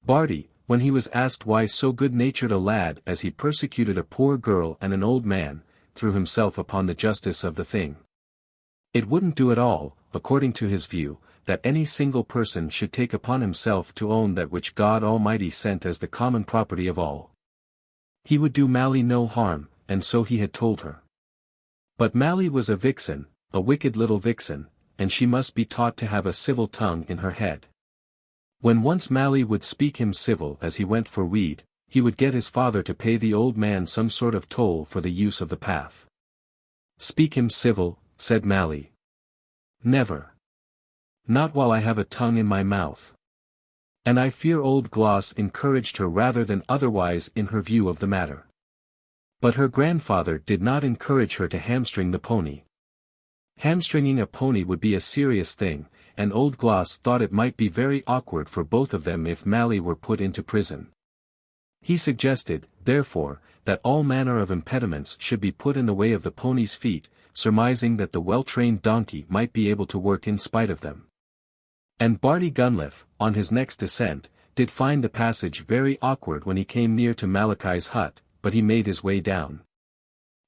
Barty, when he was asked why so good-natured a lad as he persecuted a poor girl and an old man, threw himself upon the justice of the thing. It wouldn't do at all, according to his view, that any single person should take upon himself to own that which God Almighty sent as the common property of all. He would do Mally no harm, and so he had told her. But Mally was a vixen, a wicked little vixen, and she must be taught to have a civil tongue in her head. When once Mally would speak him civil as he went for weed, he would get his father to pay the old man some sort of toll for the use of the path. "Speak him civil," said Mally. "Never. Not while I have a tongue in my mouth." And I fear old Gloss encouraged her rather than otherwise in her view of the matter. But her grandfather did not encourage her to hamstring the pony. Hamstringing a pony would be a serious thing, and old Gloss thought it might be very awkward for both of them if Mally were put into prison. He suggested, therefore, that all manner of impediments should be put in the way of the pony's feet, surmising that the well-trained donkey might be able to work in spite of them. And Barty Gunliffe, on his next descent, did find the passage very awkward when he came near to Malachi's hut, but he made his way down.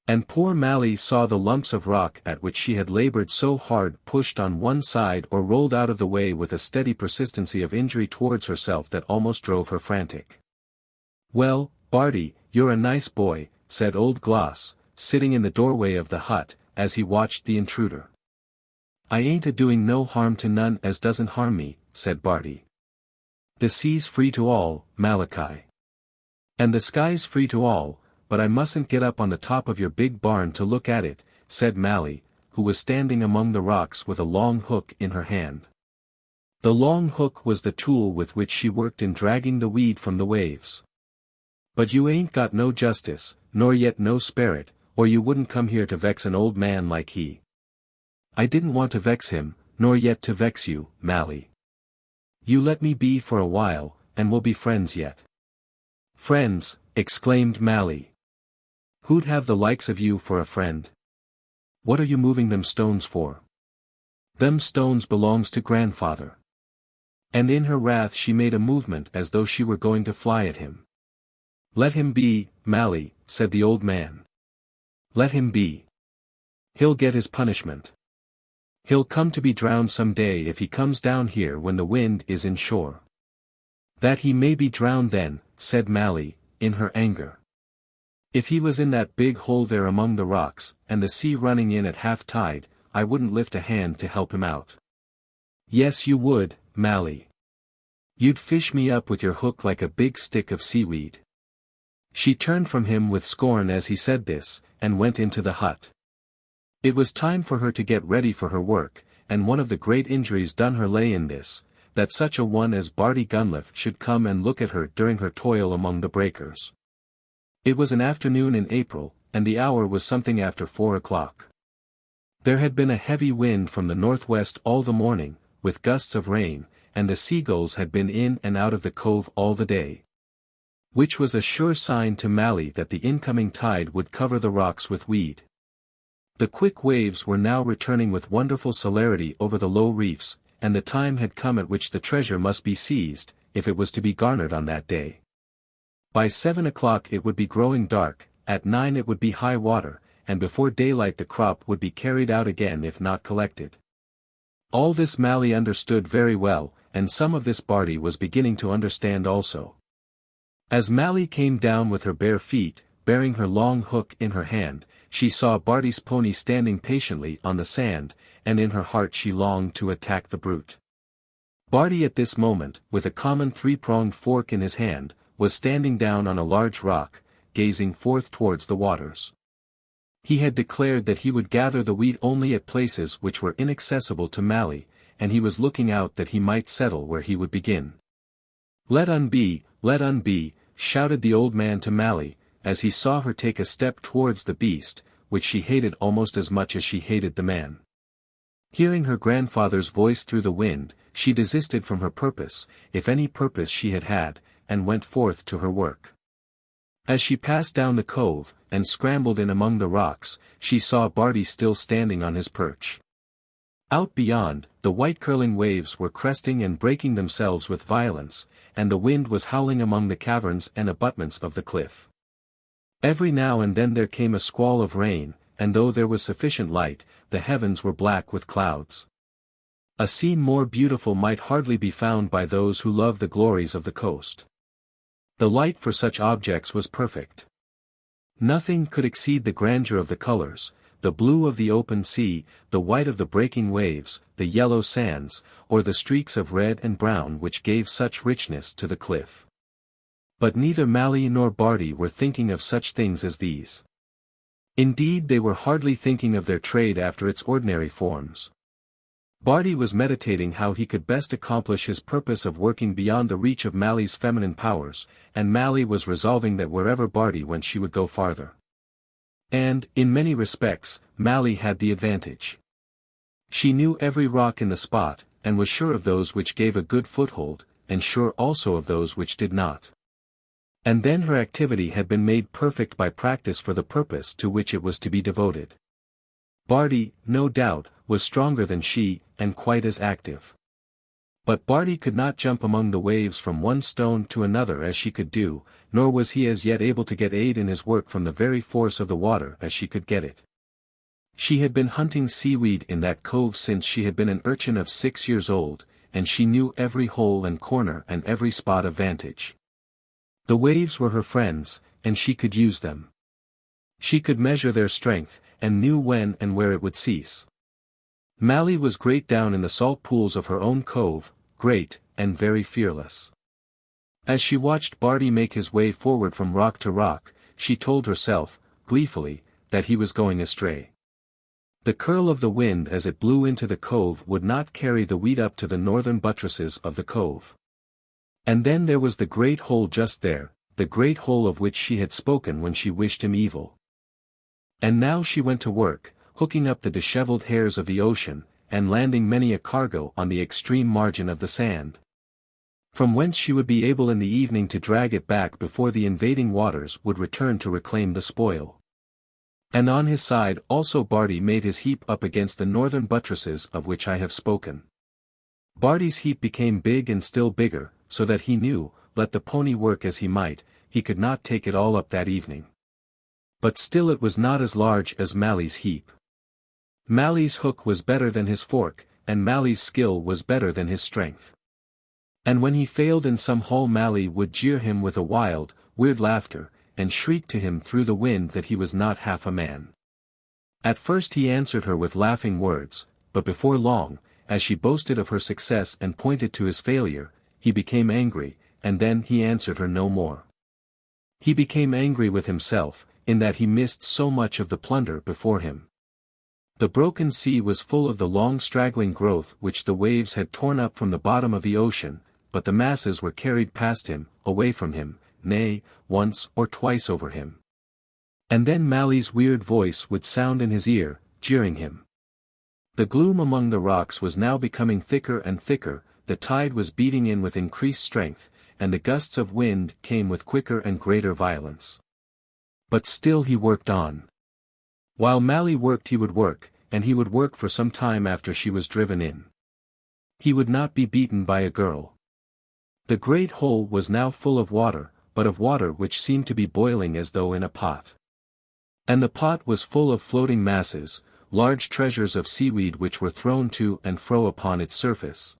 And poor Mally saw the lumps of rock at which she had labored so hard pushed on one side or rolled out of the way with a steady persistency of injury towards herself that almost drove her frantic. "Well, Barty, you're a nice boy," said old Gloss, sitting in the doorway of the hut, as he watched the intruder. "I ain't a-doing no harm to none as doesn't harm me," said Barty. "The sea's free to all, Malachi. And the sky's free to all, but I mustn't get up on the top of your big barn to look at it," said Mally, who was standing among the rocks with a long hook in her hand. The long hook was the tool with which she worked in dragging the weed from the waves. "But you ain't got no justice, nor yet no sperrit, or you wouldn't come here to vex an old man like he." "I didn't want to vex him, nor yet to vex you, Mally. You let me be for a while, and we'll be friends yet." "Friends," exclaimed Mally. "Who'd have the likes of you for a friend? What are you moving them stones for?" "Them stones belongs to grandfather." And in her wrath she made a movement as though she were going to fly at him. "Let him be, Mally," said the old man. "Let him be. He'll get his punishment. He'll come to be drowned some day if he comes down here when the wind is inshore. That he may be drowned then, said Mally, in her anger. If he was in that big hole there among the rocks, and the sea running in at half tide, I wouldn't lift a hand to help him out. Yes you would, Mally. You'd fish me up with your hook like a big stick of seaweed. She turned from him with scorn as he said this, and went into the hut. It was time for her to get ready for her work, and one of the great injuries done her lay in this, that such a one as Barty Gunliff should come and look at her during her toil among the breakers. It was an afternoon in April, and the hour was something after 4 o'clock. There had been a heavy wind from the northwest all the morning, with gusts of rain, and the seagulls had been in and out of the cove all the day. Which was a sure sign to Mally that the incoming tide would cover the rocks with weed. The quick waves were now returning with wonderful celerity over the low reefs, and the time had come at which the treasure must be seized, if it was to be garnered on that day. By 7 o'clock it would be growing dark, at 9 it would be high water, and before daylight the crop would be carried out again if not collected. All this Mally understood very well, and some of this Barty was beginning to understand also. As Mally came down with her bare feet, bearing her long hook in her hand, she saw Barty's pony standing patiently on the sand, and in her heart she longed to attack the brute. Barty at this moment, with a common three-pronged fork in his hand, was standing down on a large rock, gazing forth towards the waters. He had declared that he would gather the wheat only at places which were inaccessible to Mally, and he was looking out that he might settle where he would begin. Let un be, shouted the old man to Mally, as he saw her take a step towards the beast, which she hated almost as much as she hated the man. Hearing her grandfather's voice through the wind, she desisted from her purpose, if any purpose she had had, and went forth to her work. As she passed down the cove, and scrambled in among the rocks, she saw Barty still standing on his perch. Out beyond, the white curling waves were cresting and breaking themselves with violence, and the wind was howling among the caverns and abutments of the cliff. Every now and then there came a squall of rain, and though there was sufficient light, the heavens were black with clouds. A scene more beautiful might hardly be found by those who love the glories of the coast. The light for such objects was perfect. Nothing could exceed the grandeur of the colors, the blue of the open sea, the white of the breaking waves, the yellow sands, or the streaks of red and brown which gave such richness to the cliff. But neither Mally nor Barty were thinking of such things as these. Indeed they were hardly thinking of their trade after its ordinary forms. Barty was meditating how he could best accomplish his purpose of working beyond the reach of Mally's feminine powers, and Mally was resolving that wherever Barty went she would go farther. And, in many respects, Mally had the advantage. She knew every rock in the spot, and was sure of those which gave a good foothold, and sure also of those which did not. And then her activity had been made perfect by practice for the purpose to which it was to be devoted. Barty, no doubt, was stronger than she, and quite as active. But Barty could not jump among the waves from one stone to another as she could do, nor was he as yet able to get aid in his work from the very force of the water as she could get it. She had been hunting seaweed in that cove since she had been an urchin of 6 years old, and she knew every hole and corner and every spot of vantage. The waves were her friends, and she could use them. She could measure their strength, and knew when and where it would cease. Mally was great down in the salt pools of her own cove, great, and very fearless. As she watched Barty make his way forward from rock to rock, she told herself, gleefully, that he was going astray. The curl of the wind as it blew into the cove would not carry the wheat up to the northern buttresses of the cove. And then there was the great hole just there, the great hole of which she had spoken when she wished him evil. And now she went to work, hooking up the dishevelled hairs of the ocean, and landing many a cargo on the extreme margin of the sand. From whence she would be able in the evening to drag it back before the invading waters would return to reclaim the spoil. And on his side also Barty made his heap up against the northern buttresses of which I have spoken. Barty's heap became big and still bigger, so that he knew, let the pony work as he might, he could not take it all up that evening. But still it was not as large as Mally's heap. Mally's hook was better than his fork, and Mally's skill was better than his strength. And when he failed in some hole, Mally would jeer him with a wild, weird laughter, and shriek to him through the wind that he was not half a man. At first he answered her with laughing words, but before long, as she boasted of her success and pointed to his failure, he became angry, and then he answered her no more. He became angry with himself, in that he missed so much of the plunder before him. The broken sea was full of the long straggling growth which the waves had torn up from the bottom of the ocean, but the masses were carried past him, away from him, nay, once or twice over him. And then Mally's weird voice would sound in his ear, jeering him. The gloom among the rocks was now becoming thicker and thicker, the tide was beating in with increased strength, and the gusts of wind came with quicker and greater violence. But still he worked on. While Mally worked he would work, and he would work for some time after she was driven in. He would not be beaten by a girl. The great hole was now full of water, but of water which seemed to be boiling as though in a pot. And the pot was full of floating masses, large treasures of seaweed which were thrown to and fro upon its surface.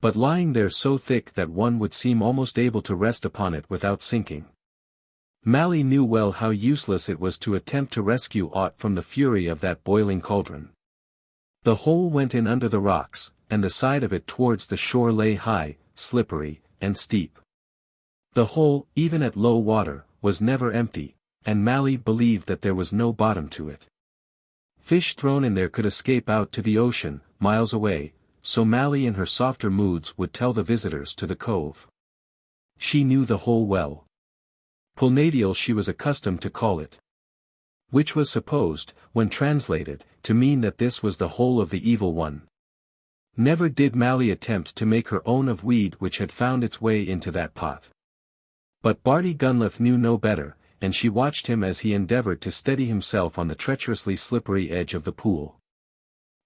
But lying there so thick that one would seem almost able to rest upon it without sinking. Mally knew well how useless it was to attempt to rescue aught from the fury of that boiling cauldron. The hole went in under the rocks, and the side of it towards the shore lay high, slippery, and steep. The hole, even at low water, was never empty, and Mally believed that there was no bottom to it. Fish thrown in there could escape out to the ocean, miles away, so Mally in her softer moods would tell the visitors to the cove. She knew the hole well. Pulnadial she was accustomed to call it. Which was supposed, when translated, to mean that this was the hole of the evil one. Never did Mally attempt to make her own of weed which had found its way into that pot. But Barty Gunliffe knew no better, and she watched him as he endeavored to steady himself on the treacherously slippery edge of the pool.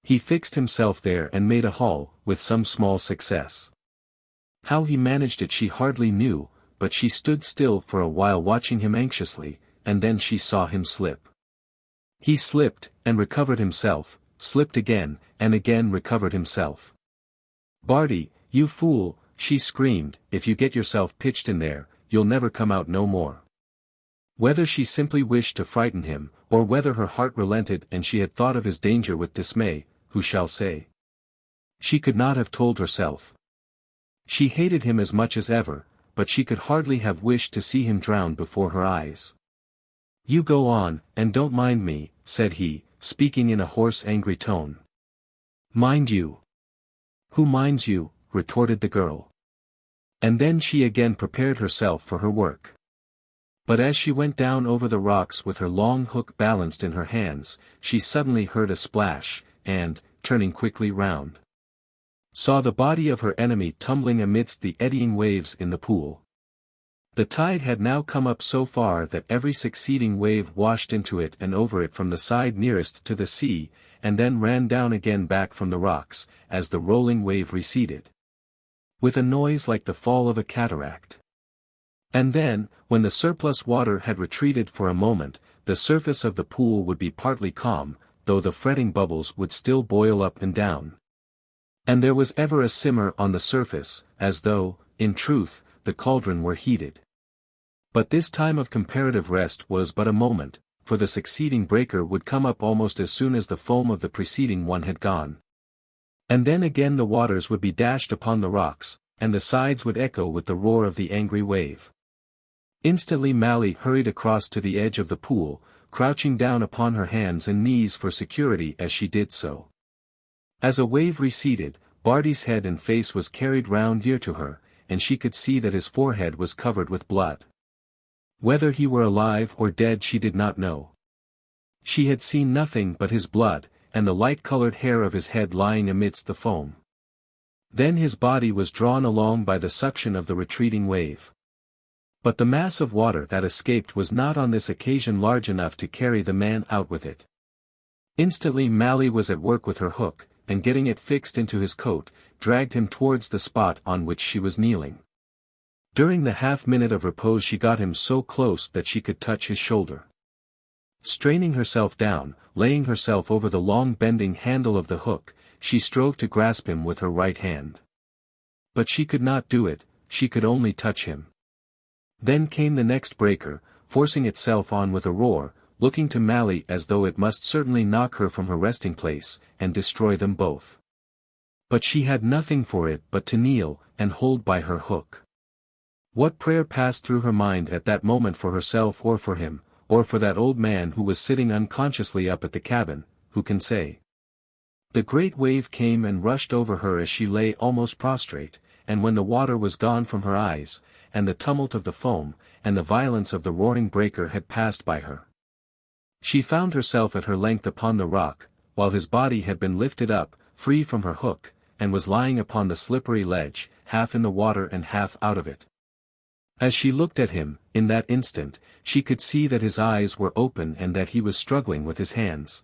He fixed himself there and made a haul, with some small success. How he managed it she hardly knew, but she stood still for a while watching him anxiously, and then she saw him slip. He slipped, and recovered himself, slipped again, and again recovered himself. "Barty, you fool," she screamed, "if you get yourself pitched in there, you'll never come out no more." Whether she simply wished to frighten him, or whether her heart relented and she had thought of his danger with dismay, who shall say? She could not have told herself. She hated him as much as ever, but she could hardly have wished to see him drown before her eyes. "You go on, and don't mind me," said he, speaking in a hoarse angry tone. "Mind you?" "Who minds you?" retorted the girl. And then she again prepared herself for her work. But as she went down over the rocks with her long hook balanced in her hands, she suddenly heard a splash, and, turning quickly round, saw the body of her enemy tumbling amidst the eddying waves in the pool. The tide had now come up so far that every succeeding wave washed into it and over it from the side nearest to the sea, and then ran down again back from the rocks, as the rolling wave receded, with a noise like the fall of a cataract. And then, when the surplus water had retreated for a moment, the surface of the pool would be partly calm, though the fretting bubbles would still boil up and down. And there was ever a simmer on the surface, as though, in truth, the cauldron were heated. But this time of comparative rest was but a moment, for the succeeding breaker would come up almost as soon as the foam of the preceding one had gone. And then again the waters would be dashed upon the rocks, and the sides would echo with the roar of the angry wave. Instantly Mally hurried across to the edge of the pool, crouching down upon her hands and knees for security as she did so. As a wave receded, Barty's head and face was carried round near to her, and she could see that his forehead was covered with blood. Whether he were alive or dead she did not know. She had seen nothing but his blood, and the light-colored hair of his head lying amidst the foam. Then his body was drawn along by the suction of the retreating wave. But the mass of water that escaped was not on this occasion large enough to carry the man out with it. Instantly Mally was at work with her hook, and getting it fixed into his coat, dragged him towards the spot on which she was kneeling. During the half-minute of repose she got him so close that she could touch his shoulder. Straining herself down, laying herself over the long bending handle of the hook, she strove to grasp him with her right hand. But she could not do it, she could only touch him. Then came the next breaker, forcing itself on with a roar, looking to Mally as though it must certainly knock her from her resting place, and destroy them both. But she had nothing for it but to kneel, and hold by her hook. What prayer passed through her mind at that moment for herself or for him, or for that old man who was sitting unconsciously up at the cabin, who can say? The great wave came and rushed over her as she lay almost prostrate, and when the water was gone from her eyes, and the tumult of the foam, and the violence of the roaring breaker had passed by her, she found herself at her length upon the rock, while his body had been lifted up, free from her hook, and was lying upon the slippery ledge, half in the water and half out of it. As she looked at him, in that instant, she could see that his eyes were open and that he was struggling with his hands.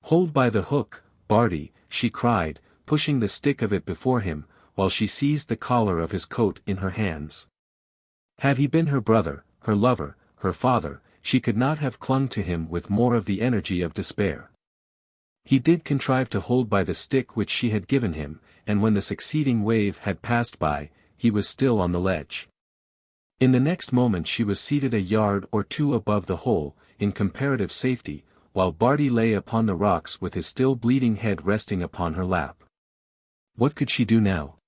"Hold by the hook, Barty," she cried, pushing the stick of it before him, while she seized the collar of his coat in her hands. Had he been her brother, her lover, her father, she could not have clung to him with more of the energy of despair. He did contrive to hold by the stick which she had given him, and when the succeeding wave had passed by, he was still on the ledge. In the next moment she was seated a yard or two above the hole, in comparative safety, while Barty lay upon the rocks with his still bleeding head resting upon her lap. What could she do now?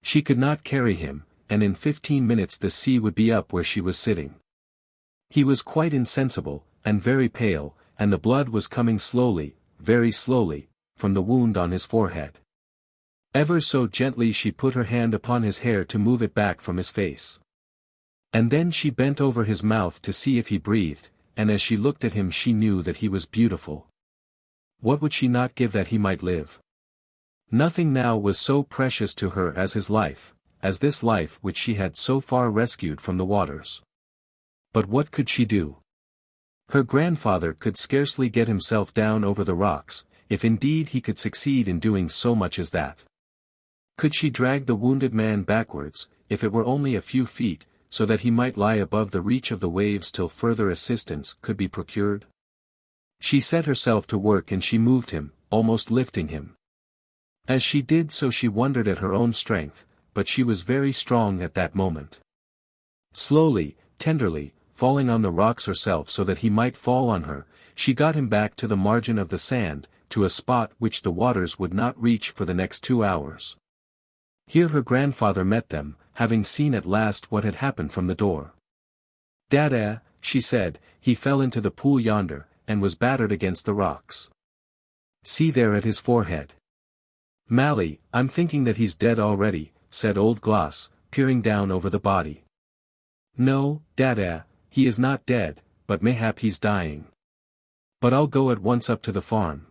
She could not carry him, and in 15 minutes the sea would be up where she was sitting. He was quite insensible, and very pale, and the blood was coming slowly, very slowly, from the wound on his forehead. Ever so gently she put her hand upon his hair to move it back from his face. And then she bent over his mouth to see if he breathed, and as she looked at him she knew that he was beautiful. What would she not give that he might live? Nothing now was so precious to her as his life, as this life which she had so far rescued from the waters. But what could she do? Her grandfather could scarcely get himself down over the rocks, if indeed he could succeed in doing so much as that. Could she drag the wounded man backwards, if it were only a few feet, so that he might lie above the reach of the waves till further assistance could be procured? She set herself to work and she moved him, almost lifting him. As she did so she wondered at her own strength, but she was very strong at that moment. Slowly, tenderly, falling on the rocks herself so that he might fall on her, she got him back to the margin of the sand, to a spot which the waters would not reach for the next 2 hours. Here her grandfather met them, having seen at last what had happened from the door. "Dada," she said, "he fell into the pool yonder, and was battered against the rocks. See there at his forehead." "Mally, I'm thinking that he's dead already," said old Gloss, peering down over the body. "No, Dada, he is not dead, but mayhap he's dying. But I'll go at once up to the farm."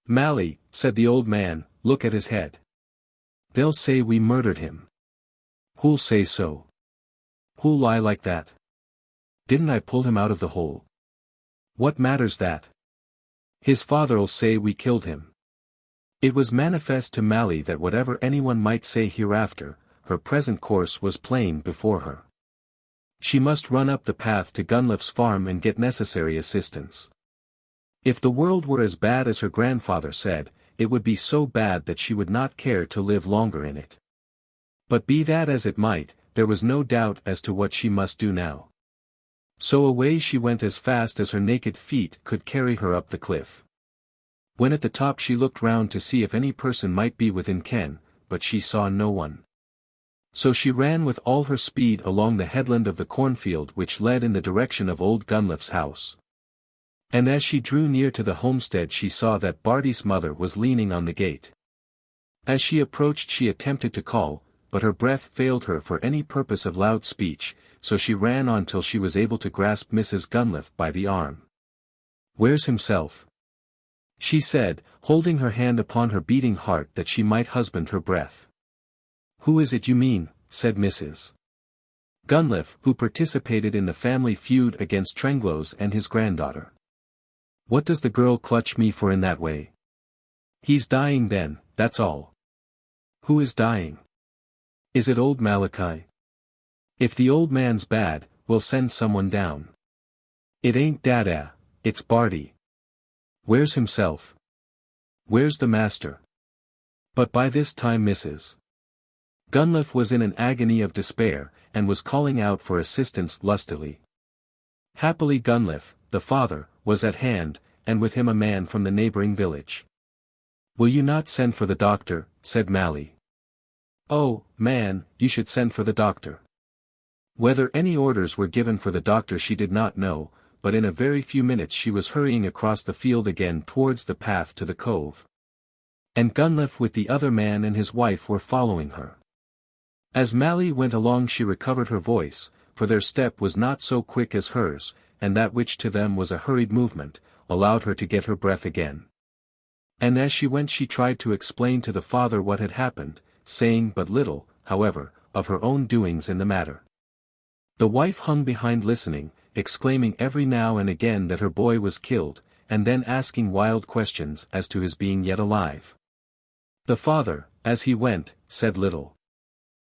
"Mally," said the old man, "look at his head. They'll say we murdered him." "Who'll say so? Who'll lie like that? Didn't I pull him out of the hole? What matters that? His father'll say we killed him." It was manifest to Mally that whatever anyone might say hereafter, her present course was plain before her. She must run up the path to Gunliffe's farm and get necessary assistance. If the world were as bad as her grandfather said, it would be so bad that she would not care to live longer in it. But be that as it might, there was no doubt as to what she must do now. So away she went as fast as her naked feet could carry her up the cliff. When at the top she looked round to see if any person might be within ken, but she saw no one. So she ran with all her speed along the headland of the cornfield which led in the direction of old Gunliffe's house. And as she drew near to the homestead she saw that Barty's mother was leaning on the gate. As she approached she attempted to call, but her breath failed her for any purpose of loud speech, so she ran on till she was able to grasp Mrs. Gunliffe by the arm. "Where's himself?" she said, holding her hand upon her beating heart that she might husband her breath. "Who is it you mean?" said Mrs. Gunliffe, who participated in the family feud against Trenglows and his granddaughter. "What does the girl clutch me for in that way?" "He's dying then, that's all." "Who is dying? Is it old Malachi?" "If the old man's bad, we'll send someone down." It ain't Dada, it's Barty. Where's himself? Where's the master? But by this time Mrs. Gunliff was in an agony of despair, and was calling out for assistance lustily. Happily Gunliff, the father, was at hand, and with him a man from the neighbouring village. "Will you not send for the doctor?" said Mally. "Oh, man, you should send for the doctor." Whether any orders were given for the doctor she did not know, but in a very few minutes she was hurrying across the field again towards the path to the cove. And Gunliff with the other man and his wife were following her. As Mally went along she recovered her voice, for their step was not so quick as hers, and that which to them was a hurried movement, allowed her to get her breath again. And as she went she tried to explain to the father what had happened, saying but little, however, of her own doings in the matter. The wife hung behind listening, exclaiming every now and again that her boy was killed, and then asking wild questions as to his being yet alive. The father, as he went, said little.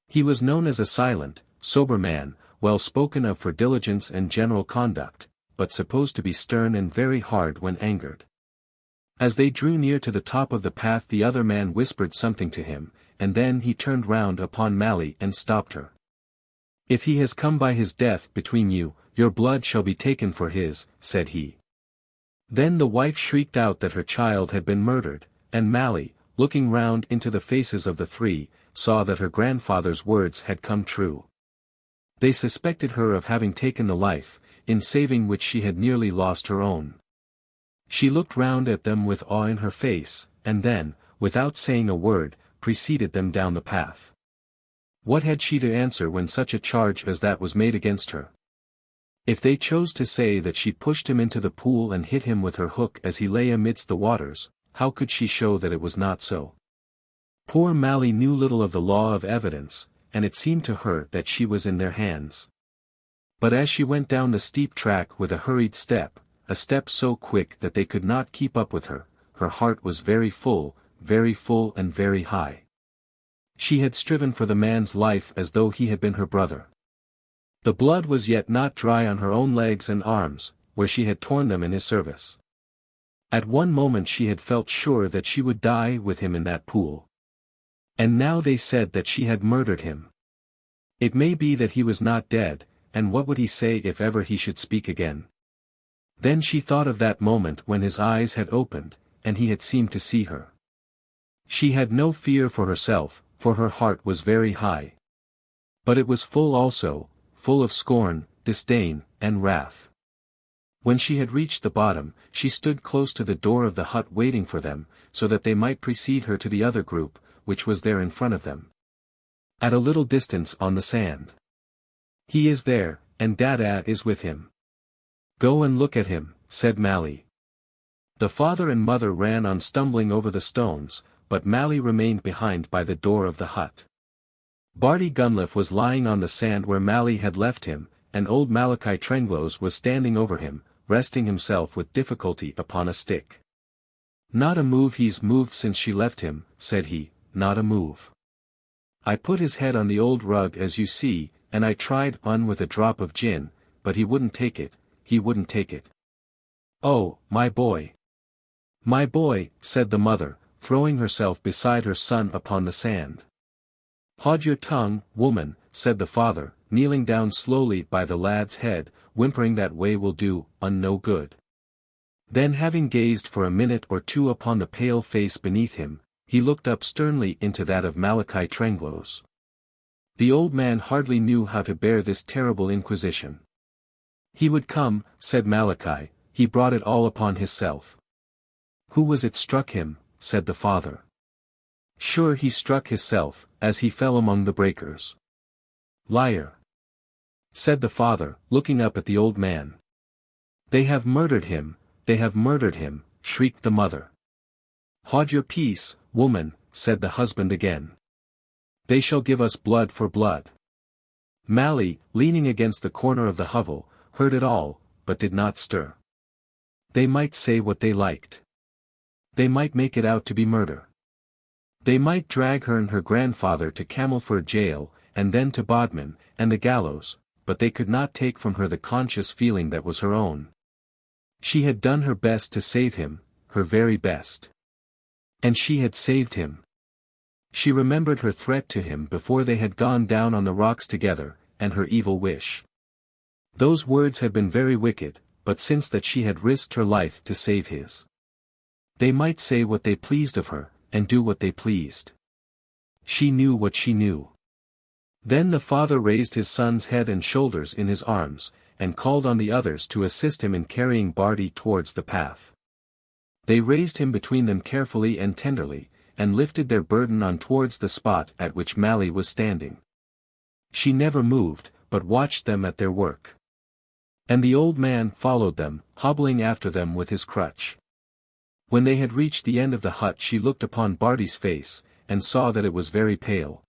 He was known as a silent, sober man, well spoken of for diligence and general conduct, but supposed to be stern and very hard when angered. As they drew near to the top of the path the other man whispered something to him, and then he turned round upon Mally and stopped her. "If he has come by his death between you, your blood shall be taken for his," said he. Then the wife shrieked out that her child had been murdered, and Mally, looking round into the faces of the three, saw that her grandfather's words had come true. They suspected her of having taken the life, in saving which she had nearly lost her own. She looked round at them with awe in her face, and then, without saying a word, preceded them down the path. What had she to answer when such a charge as that was made against her? If they chose to say that she pushed him into the pool and hit him with her hook as he lay amidst the waters, how could she show that it was not so? Poor Mally knew little of the law of evidence, and it seemed to her that she was in their hands. But as she went down the steep track with a hurried step, a step so quick that they could not keep up with her heart was very full and very high. She had striven for the man's life as though he had been her brother. The blood was yet not dry on her own legs and arms, where she had torn them in his service. At one moment she had felt sure that she would die with him in that pool. And now they said that she had murdered him. It may be that he was not dead, and what would he say if ever he should speak again? Then she thought of that moment when his eyes had opened, and he had seemed to see her. She had no fear for herself, for her heart was very high. But it was full also, full of scorn, disdain, and wrath. When she had reached the bottom, she stood close to the door of the hut waiting for them, so that they might precede her to the other group, which was there in front of them. At a little distance on the sand. "He is there, and Dada is with him." "Go and look at him," said Mally. The father and mother ran on stumbling over the stones, but Mally remained behind by the door of the hut. Barty Gunliff was lying on the sand where Mally had left him, and old Malachi Trenglows was standing over him, resting himself with difficulty upon a stick. "Not a move he's moved since she left him," said he, "not a move. I put his head on the old rug as you see, and I tried on with a drop of gin, but he wouldn't take it, he wouldn't take it." "Oh, my boy! My boy," said the mother, throwing herself beside her son upon the sand. "Haud your tongue, woman," said the father, kneeling down slowly by the lad's head, whimpering that way will do no good. Then having gazed for a minute or two upon the pale face beneath him, he looked up sternly into that of Malachi Trenglows. The old man hardly knew how to bear this terrible inquisition. "He would come," said Malachi, "he brought it all upon hisself." "Who was it struck him?" said the father. "Sure he struck hisself, as he fell among the breakers." "Liar!" said the father, looking up at the old man. "They have murdered him, they have murdered him," shrieked the mother. "Haud your peace, woman," said the husband again. "They shall give us blood for blood." Mally, leaning against the corner of the hovel, heard it all, but did not stir. They might say what they liked. They might make it out to be murder. They might drag her and her grandfather to Camelford jail, and then to Bodmin, and the gallows, but they could not take from her the conscious feeling that was her own, She had done her best to save him, her very best. And she had saved him. She remembered her threat to him before they had gone down on the rocks together, and her evil wish. Those words had been very wicked, but since that she had risked her life to save his. They might say what they pleased of her, and do what they pleased. She knew what she knew. Then the father raised his son's head and shoulders in his arms, and called on the others to assist him in carrying Barty towards the path. They raised him between them carefully and tenderly, and lifted their burden on towards the spot at which Mally was standing. She never moved, but watched them at their work. And the old man followed them, hobbling after them with his crutch. When they had reached the end of the hut she looked upon Barty's face, and saw that it was very pale.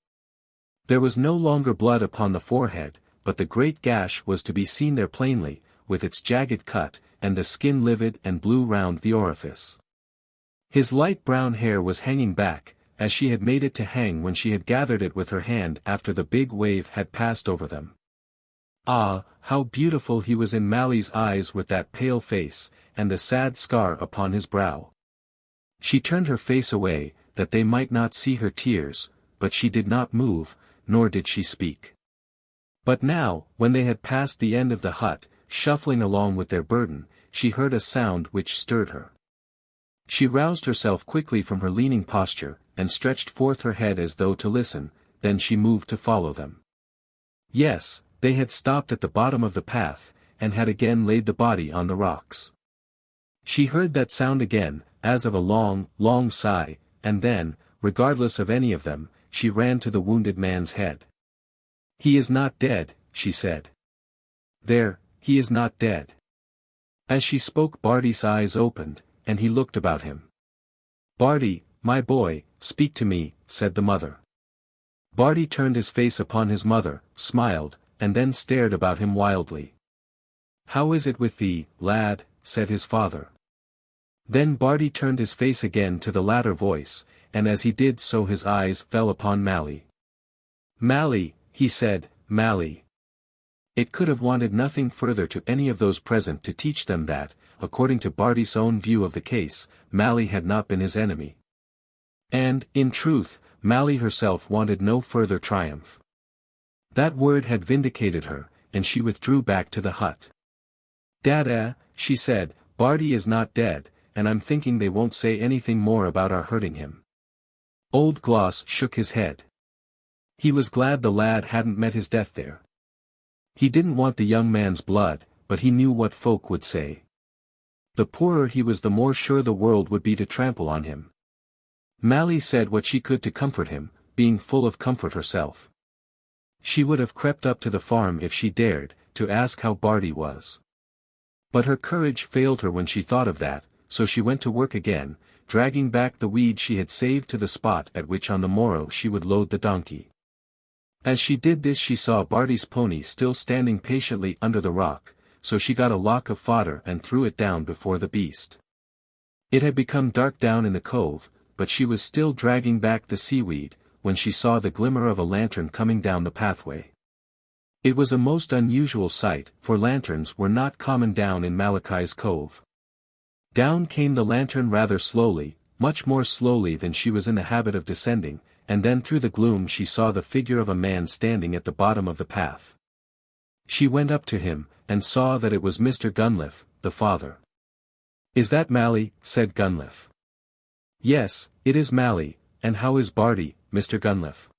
There was no longer blood upon the forehead, but the great gash was to be seen there plainly, with its jagged cut, and the skin livid and blue round the orifice. His light brown hair was hanging back, as she had made it to hang when she had gathered it with her hand after the big wave had passed over them. Ah, how beautiful he was in Mally's eyes with that pale face, and the sad scar upon his brow. She turned her face away, that they might not see her tears, but she did not move, nor did she speak. But now, when they had passed the end of the hut, shuffling along with their burden, she heard a sound which stirred her. She roused herself quickly from her leaning posture, and stretched forth her head as though to listen, then she moved to follow them. Yes, they had stopped at the bottom of the path, and had again laid the body on the rocks. She heard that sound again, as of a long, long sigh, and then, regardless of any of them, she ran to the wounded man's head. "He is not dead," she said. "There, he is not dead." As she spoke Barty's eyes opened, and he looked about him. "Barty, my boy, speak to me," said the mother. Barty turned his face upon his mother, smiled, and then stared about him wildly. "How is it with thee, lad?" said his father. Then Barty turned his face again to the latter voice, and as he did so his eyes fell upon Mally. "Mally," he said, "Mally." It could have wanted nothing further to any of those present to teach them that, according to Barty's own view of the case, Mally had not been his enemy. And, in truth, Mally herself wanted no further triumph. That word had vindicated her, and she withdrew back to the hut. "Dada," she said, "Barty is not dead, and I'm thinking they won't say anything more about our hurting him." Old Gloss shook his head. He was glad the lad hadn't met his death there. He didn't want the young man's blood, but he knew what folk would say. The poorer he was the more sure the world would be to trample on him. Mally said what she could to comfort him, being full of comfort herself. She would have crept up to the farm if she dared, to ask how Barty was. But her courage failed her when she thought of that, so she went to work again, dragging back the weed she had saved to the spot at which on the morrow she would load the donkey. As she did this she saw Barty's pony still standing patiently under the rock, so she got a lock of fodder and threw it down before the beast. It had become dark down in the cove, but she was still dragging back the seaweed, when she saw the glimmer of a lantern coming down the pathway. It was a most unusual sight, for lanterns were not common down in Malachi's Cove. Down came the lantern rather slowly, much more slowly than she was in the habit of descending, and then through the gloom she saw the figure of a man standing at the bottom of the path. She went up to him, and saw that it was Mr. Gunliff, the father. "Is that Mally?" said Gunliff. "Yes, it is Mally, and how is Barty, Mr. Gunliff?"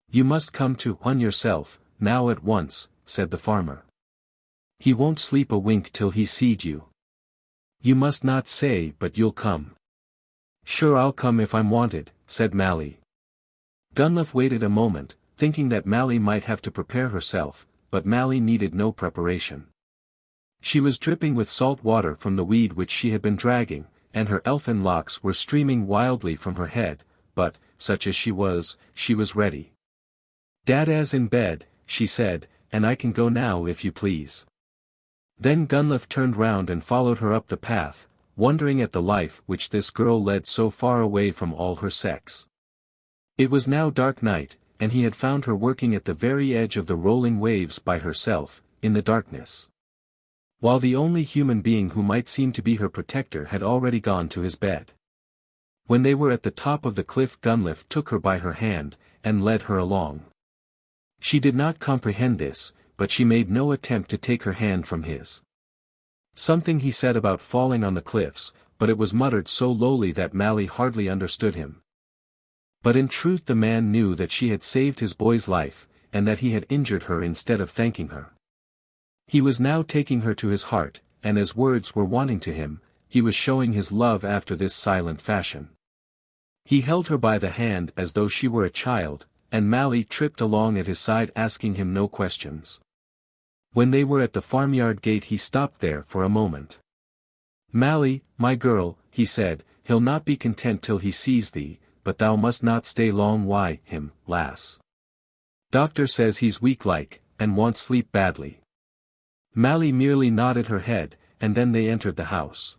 "You must come to one yourself, now at once," said the farmer. "He won't sleep a wink till he's seed you. You must not say but you'll come." "Sure I'll come if I'm wanted," said Mally. Gunliff waited a moment, thinking that Mally might have to prepare herself, but Mally needed no preparation. She was dripping with salt water from the weed which she had been dragging, and her elfin locks were streaming wildly from her head, but, such as she was ready. "Dada's in bed," she said, "and I can go now if you please." Then Gunliff turned round and followed her up the path, wondering at the life which this girl led so far away from all her sex. It was now dark night, and he had found her working at the very edge of the rolling waves by herself, in the darkness. while the only human being who might seem to be her protector had already gone to his bed. When they were at the top of the cliff, Gunliff took her by her hand, and led her along. She did not comprehend this, but she made no attempt to take her hand from his. Something he said about falling on the cliffs, but it was muttered so lowly that Mally hardly understood him. But in truth the man knew that she had saved his boy's life, and that he had injured her instead of thanking her. He was now taking her to his heart, and as words were wanting to him, he was showing his love after this silent fashion. He held her by the hand as though she were a child, and Mally tripped along at his side asking him no questions. When they were at the farmyard gate he stopped there for a moment. "Mally, my girl," he said, "he'll not be content till he sees thee, but thou must not stay long wi' him, lass. Doctor says he's weak like, and wants sleep badly." Mally merely nodded her head, and then they entered the house.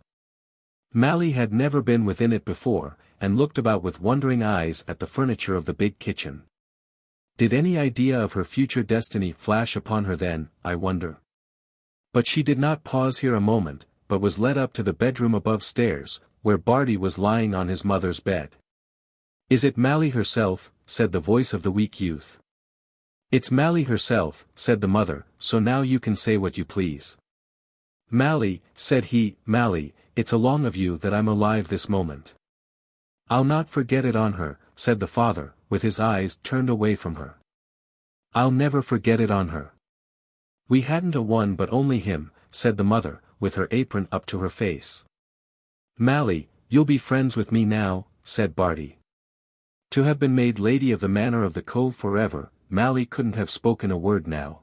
Mally had never been within it before, and looked about with wondering eyes at the furniture of the big kitchen. Did any idea of her future destiny flash upon her then, I wonder? But she did not pause here a moment, but was led up to the bedroom above stairs, where Barty was lying on his mother's bed. "Is it Mally herself?" said the voice of the weak youth. "It's Mally herself," said the mother, "so now you can say what you please." "Mally," said he, "Mally, it's along of you that I'm alive this moment." "I'll not forget it on her," said the father, with his eyes turned away from her. "I'll never forget it on her." "We hadn't a one but only him," said the mother, with her apron up to her face. "Mally, you'll be friends with me now," said Barty. To have been made lady of the manor of the Cove forever, Mally couldn't have spoken a word now.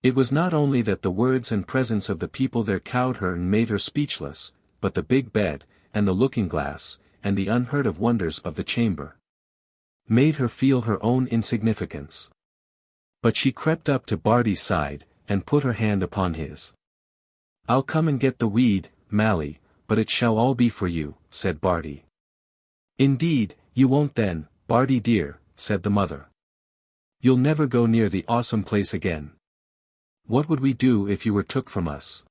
It was not only that the words and presence of the people there cowed her and made her speechless, but the big bed, and the looking-glass, and the unheard-of wonders of the chamber made her feel her own insignificance. But she crept up to Barty's side, and put her hand upon his. "I'll come and get the weed, Mally, but it shall all be for you," said Barty. "Indeed, you won't then, Barty dear," said the mother. "You'll never go near the awesome place again. What would we do if you were took from us?"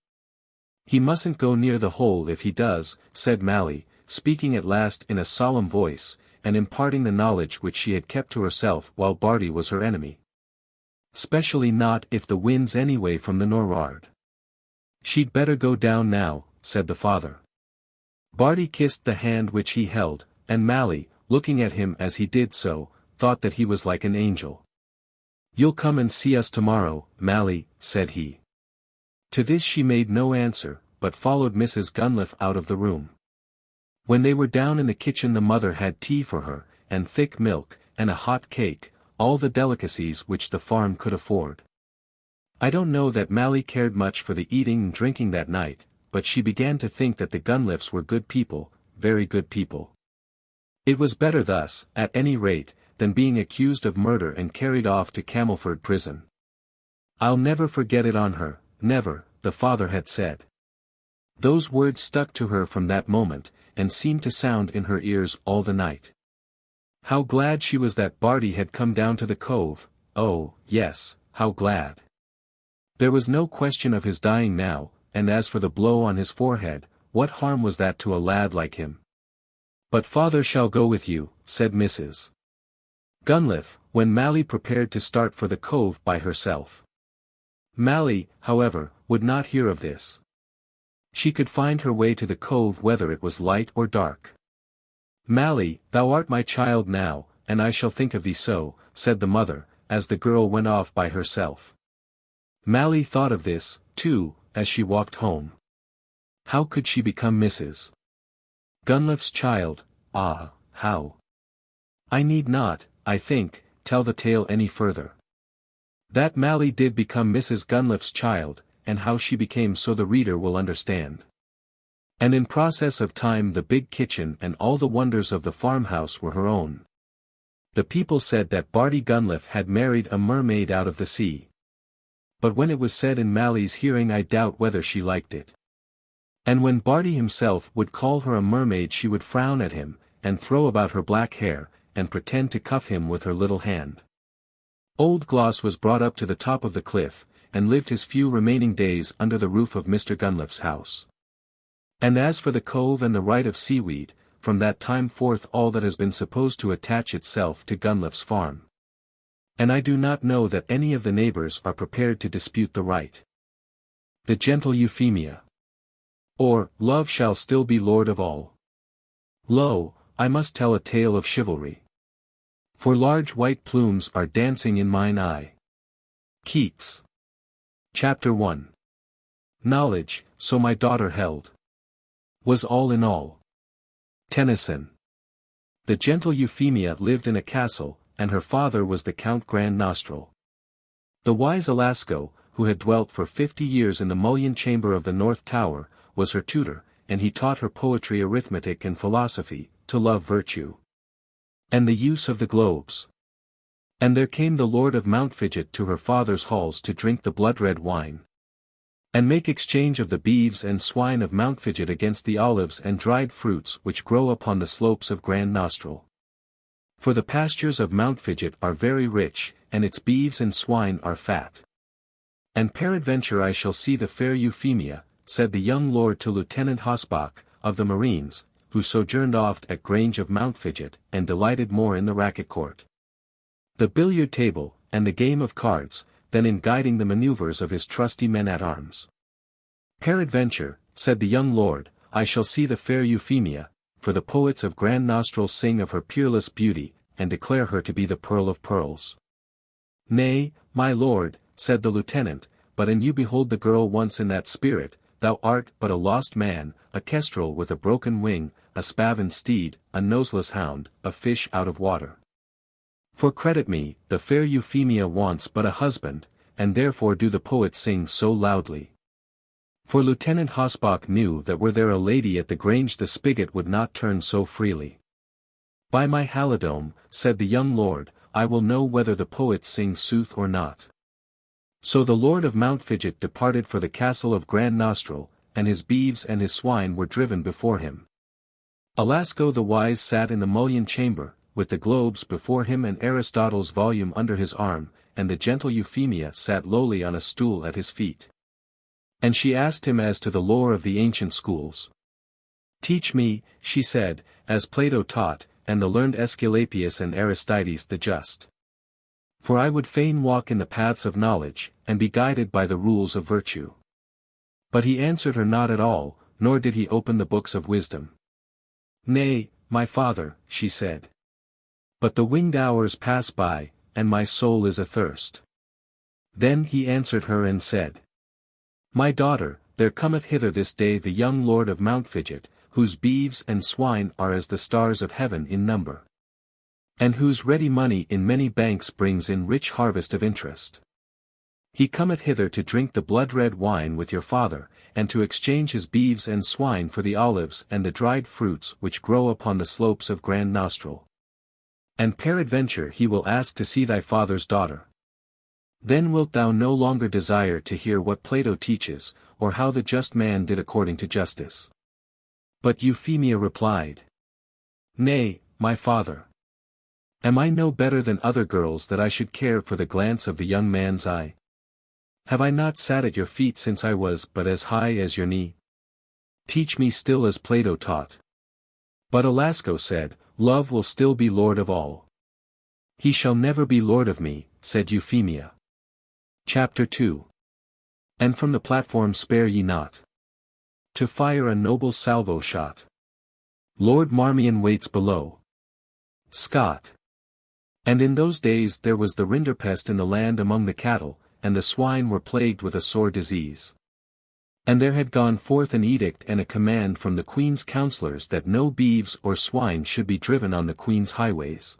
"He mustn't go near the hole if he does," said Mally, speaking at last in a solemn voice, and imparting the knowledge which she had kept to herself while Barty was her enemy. "Specially not if the wind's anyway from the nor'ard." "She'd better go down now," said the father. Barty kissed the hand which he held, and Mally, looking at him as he did so, thought that he was like an angel. "You'll come and see us tomorrow, Mally," said he. To this she made no answer, but followed Mrs. Gunliff out of the room. When they were down in the kitchen the mother had tea for her, and thick milk, and a hot cake, all the delicacies which the farm could afford. I don't know that Mally cared much for the eating and drinking that night, but she began to think that the Gunliffs were good people, very good people. It was better thus, at any rate, than being accused of murder and carried off to Camelford prison. "I'll never forget it on her, never," the father had said. Those words stuck to her from that moment, and seemed to sound in her ears all the night. How glad she was that Barty had come down to the Cove, oh, yes, how glad. There was no question of his dying now, and as for the blow on his forehead, what harm was that to a lad like him? "But father shall go with you," said Mrs. Gunliff, when Mally prepared to start for the Cove by herself. Mally, however, would not hear of this. She could find her way to the Cove whether it was light or dark. "Mally, thou art my child now, and I shall think of thee so," said the mother, as the girl went off by herself. Mally thought of this, too, as she walked home. How could she become Mrs. Gunliff's child? Ah, how? I need not, I think, tell the tale any further. That Mally did become Mrs. Gunliff's child, and how she became so the reader will understand. And in process of time the big kitchen and all the wonders of the farmhouse were her own. The people said that Barty Gunliff had married a mermaid out of the sea. But when it was said in Mally's hearing I doubt whether she liked it. And when Barty himself would call her a mermaid she would frown at him, and throw about her black hair, and pretend to cuff him with her little hand. Old Gloss was brought up to the top of the cliff, and lived his few remaining days under the roof of Mr. Gunliffe's house. And as for the Cove and the right of seaweed, from that time forth all that has been supposed to attach itself to Gunliffe's farm. And I do not know that any of the neighbors are prepared to dispute the right. The Gentle Euphemia. Or, Love shall still be lord of all. Lo, I must tell a tale of chivalry. For large white plumes are dancing in mine eye. Keats. Chapter 1. Knowledge, so my daughter held, was all in all. Tennyson. The gentle Euphemia lived in a castle, and her father was the Count Grand Nostril. The wise Alasco, who had dwelt for 50 years in the mullioned chamber of the North Tower, was her tutor, and he taught her poetry, arithmetic and philosophy, to love virtue, and the use of the globes. And there came the Lord of Mountfidget to her father's halls to drink the blood-red wine, and make exchange of the beeves and swine of Mountfidget against the olives and dried fruits which grow upon the slopes of Grand Nostril. For the pastures of Mountfidget are very rich, and its beeves and swine are fat. And peradventure I shall see the fair Euphemia, said the young lord to Lieutenant Hosbach, of the Marines, who sojourned oft at Grange of Mountfidget, and delighted more in the racket-court, the billiard table, and the game of cards, than in guiding the manoeuvres of his trusty men-at-arms. Peradventure, said the young lord, I shall see the fair Euphemia, for the poets of Grand Nostril sing of her peerless beauty, and declare her to be the pearl of pearls. Nay, my lord, said the lieutenant, but an you behold the girl once in that spirit, thou art but a lost man, a kestrel with a broken wing, a spavined steed, a noseless hound, a fish out of water. For credit me, the fair Euphemia wants but a husband, and therefore do the poets sing so loudly. For Lieutenant Hosbach knew that were there a lady at the Grange the spigot would not turn so freely. By my halidome, said the young lord, I will know whether the poets sing sooth or not. So the Lord of Mountfidget departed for the castle of Grand Nostril, and his beeves and his swine were driven before him. Alasco the wise sat in the mullioned chamber, with the globes before him and Aristotle's volume under his arm, and the gentle Euphemia sat lowly on a stool at his feet. And she asked him as to the lore of the ancient schools. Teach me, she said, as Plato taught, and the learned Aesculapius and Aristides the just. For I would fain walk in the paths of knowledge, and be guided by the rules of virtue. But he answered her not at all, nor did he open the books of wisdom. Nay, my father, she said. But the winged hours pass by, and my soul is athirst. Then he answered her and said, My daughter, there cometh hither this day the young lord of Mountfidget, whose beeves and swine are as the stars of heaven in number, and whose ready money in many banks brings in rich harvest of interest. He cometh hither to drink the blood-red wine with your father, and to exchange his beeves and swine for the olives and the dried fruits which grow upon the slopes of Grand Nostril. And peradventure he will ask to see thy father's daughter. Then wilt thou no longer desire to hear what Plato teaches, or how the just man did according to justice. But Euphemia replied, Nay, my father. Am I no better than other girls that I should care for the glance of the young man's eye? Have I not sat at your feet since I was but as high as your knee? Teach me still as Plato taught. But Alasco said, Love will still be lord of all. He shall never be lord of me, said Euphemia. Chapter 2. And from the platform spare ye not to fire a noble salvo shot. Lord Marmion waits below. Scott. And in those days there was the rinderpest in the land among the cattle, and the swine were plagued with a sore disease. And there had gone forth an edict and a command from the queen's counsellors that no beeves or swine should be driven on the queen's highways.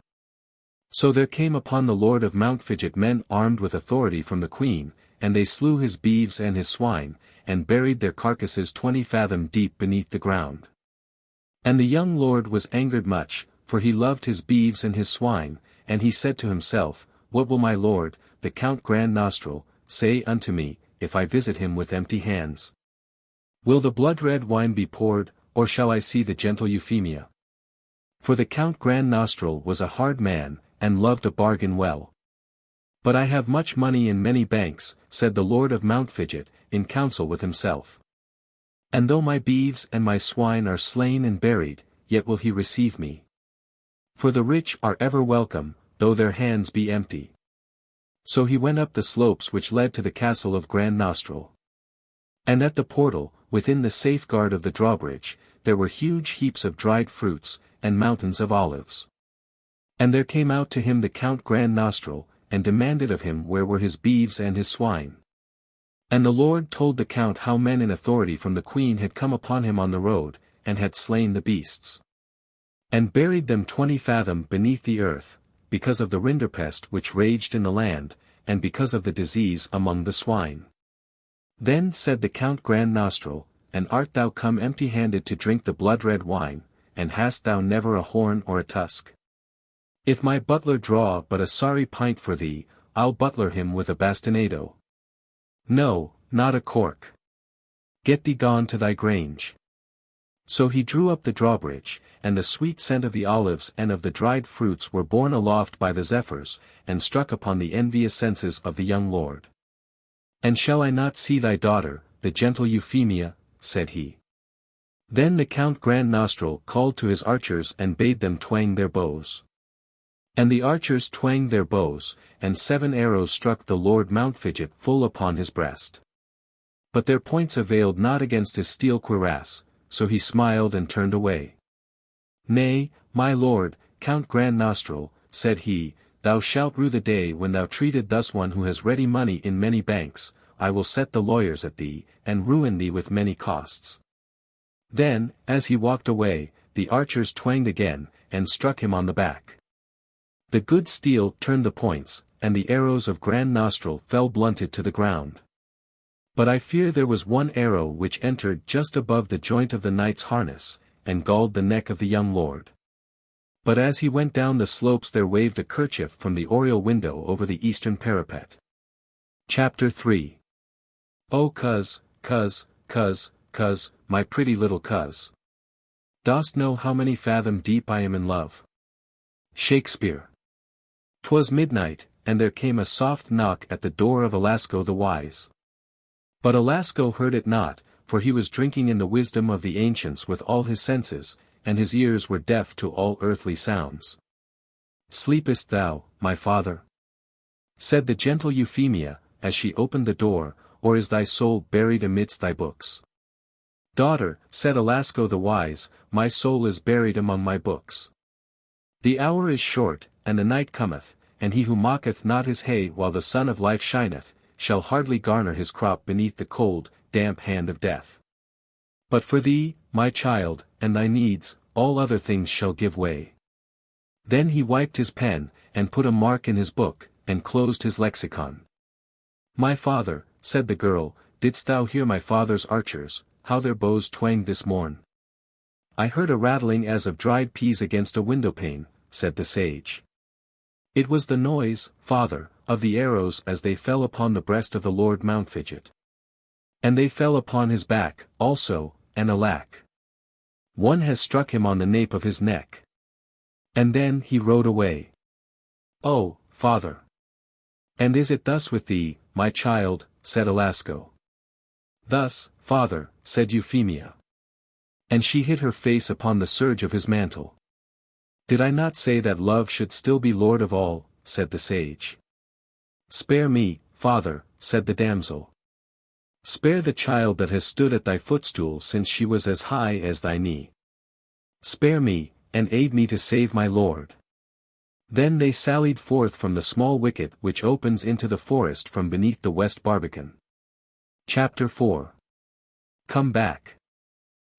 So there came upon the Lord of Mountfidget men armed with authority from the queen, and they slew his beeves and his swine, and buried their carcasses 20 fathom deep beneath the ground. And the young lord was angered much, for he loved his beeves and his swine, and he said to himself, What will my lord, the Count Grand Nostril, say unto me, if I visit him with empty hands? Will the blood-red wine be poured, or shall I see the gentle Euphemia? For the Count Grand Nostril was a hard man, and loved a bargain well. But I have much money in many banks, said the Lord of Mountfidget, in council with himself. And though my beeves and my swine are slain and buried, yet will he receive me. For the rich are ever welcome, though their hands be empty. So he went up the slopes which led to the castle of Grand Nostril. And at the portal, within the safeguard of the drawbridge, there were huge heaps of dried fruits, and mountains of olives. And there came out to him the Count Grand Nostril, and demanded of him where were his beeves and his swine. And the Lord told the Count how men in authority from the Queen had come upon him on the road, and had slain the beasts. And buried them 20 fathom beneath the earth, because of the rinderpest which raged in the land, and because of the disease among the swine. Then said the Count Grand Nostril, and art thou come empty-handed to drink the blood-red wine, and hast thou never a horn or a tusk? If my butler draw but a sorry pint for thee, I'll butler him with a bastinado. No, not a cork. Get thee gone to thy grange. So he drew up the drawbridge, and the sweet scent of the olives and of the dried fruits were borne aloft by the zephyrs, and struck upon the envious senses of the young lord. And shall I not see thy daughter, the gentle Euphemia? Said he. Then the Count Grand Nostril called to his archers and bade them twang their bows. And the archers twanged their bows, and 7 arrows struck the Lord Mountfidget full upon his breast. But their points availed not against his steel cuirass, so he smiled and turned away. Nay, my lord, Count Grand Nostril, said he, thou shalt rue the day when thou treated thus one who has ready money in many banks. I will set the lawyers at thee, and ruin thee with many costs. Then, as he walked away, the archers twanged again, and struck him on the back. The good steel turned the points, and the arrows of Grand Nostril fell blunted to the ground. But I fear there was one arrow which entered just above the joint of the knight's harness, and galled the neck of the young lord. But as he went down the slopes there waved a kerchief from the oriel window over the eastern parapet. Chapter 3. Oh cuz, my pretty little cuz. Dost know how many fathom deep I am in love? Shakespeare. 'Twas midnight, and there came a soft knock at the door of Alasco the wise. But Alasco heard it not, for he was drinking in the wisdom of the ancients with all his senses, and his ears were deaf to all earthly sounds. Sleepest thou, my father? Said the gentle Euphemia, as she opened the door, or is thy soul buried amidst thy books? Daughter, said Alasco the wise, my soul is buried among my books. The hour is short, and the night cometh, and he who mocketh not his hay while the sun of life shineth, shall hardly garner his crop beneath the cold, damp hand of death. But for thee, my child, and thy needs, all other things shall give way. Then he wiped his pen, and put a mark in his book, and closed his lexicon. My father, said the girl, didst thou hear my father's archers, how their bows twanged this morn? I heard a rattling as of dried peas against a windowpane, said the sage. It was the noise, father, of the arrows as they fell upon the breast of the Lord Mountfidget. And they fell upon his back, also, and alack! One has struck him on the nape of his neck. And then he rode away. Oh, father! And is it thus with thee, my child? Said Alasco. Thus, father, said Euphemia. And she hid her face upon the serge of his mantle. Did I not say that love should still be lord of all? Said the sage. Spare me, father, said the damsel. Spare the child that has stood at thy footstool since she was as high as thy knee. Spare me, and aid me to save my lord. Then they sallied forth from the small wicket which opens into the forest from beneath the west barbican. Chapter 4. Come back.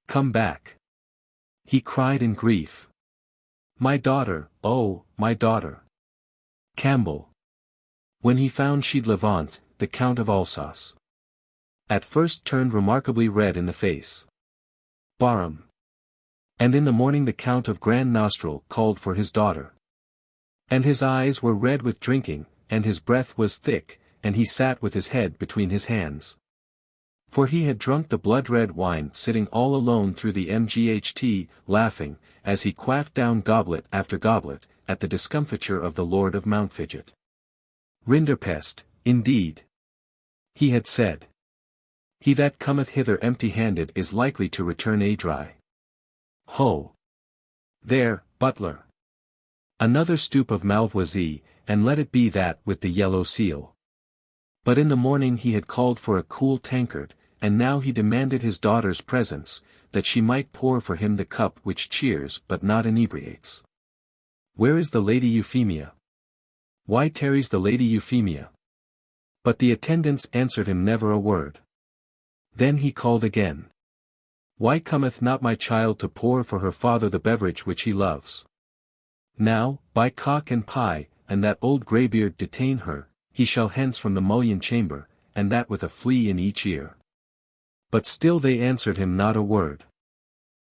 Come back. He cried in grief. My daughter, oh, my daughter. Campbell. When he found she'd Levant, the Count of Alsace. At first turned remarkably red in the face. Barham. And in the morning the Count of Grand Nostril called for his daughter. And his eyes were red with drinking, and his breath was thick, and he sat with his head between his hands. For he had drunk the blood-red wine sitting all alone through the mght, laughing, as he quaffed down goblet after goblet, at the discomfiture of the Lord of Mountfidget. Rinderpest, indeed. He had said. He that cometh hither empty-handed is likely to return dry. Ho! There, butler. Another stoup of Malvoisie, and let it be that with the yellow seal. But in the morning he had called for a cool tankard, and now he demanded his daughter's presence, that she might pour for him the cup which cheers but not inebriates. Where is the Lady Euphemia? Why tarries the Lady Euphemia? But the attendants answered him never a word. Then he called again. Why cometh not my child to pour for her father the beverage which he loves? Now, by cock and pie, and that old greybeard detain her, he shall hence from the mullion chamber, and that with a flea in each ear. But still they answered him not a word.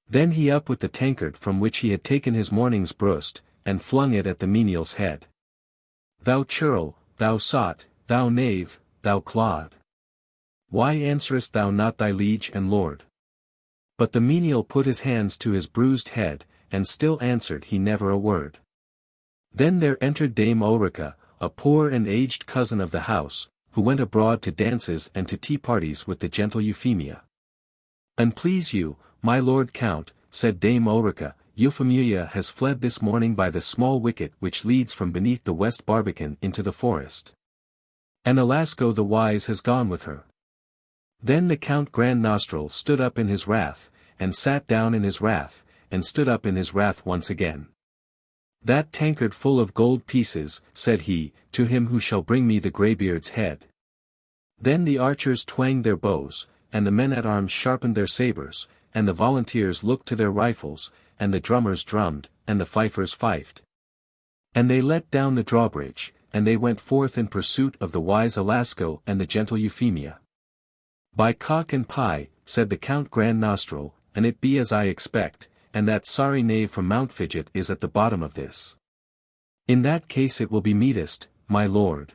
Then he up with the tankard from which he had taken his morning's brost, and flung it at the menial's head. Thou churl, thou sot, thou knave, thou clod! Why answerest thou not thy liege and lord? But the menial put his hands to his bruised head, and still answered he never a word. Then there entered Dame Ulrica, a poor and aged cousin of the house, who went abroad to dances and to tea-parties with the gentle Euphemia. And please you, my lord Count, said Dame Ulrica, Euphemia has fled this morning by the small wicket which leads from beneath the West Barbican into the forest. And Alasco the wise has gone with her. Then the Count Grand Nostril stood up in his wrath, and sat down in his wrath, and stood up in his wrath once again. That tankard full of gold pieces, said he, to him who shall bring me the greybeard's head. Then the archers twanged their bows, and the men-at-arms sharpened their sabres, and the volunteers looked to their rifles, and the drummers drummed, and the fifers fifed. And they let down the drawbridge, and they went forth in pursuit of the wise Alasco and the gentle Euphemia. By cock and pie, said the Count Grand Nostril, and it be as I expect, and that sorry knave from Mountfidget is at the bottom of this. In that case it will be meetest, my lord.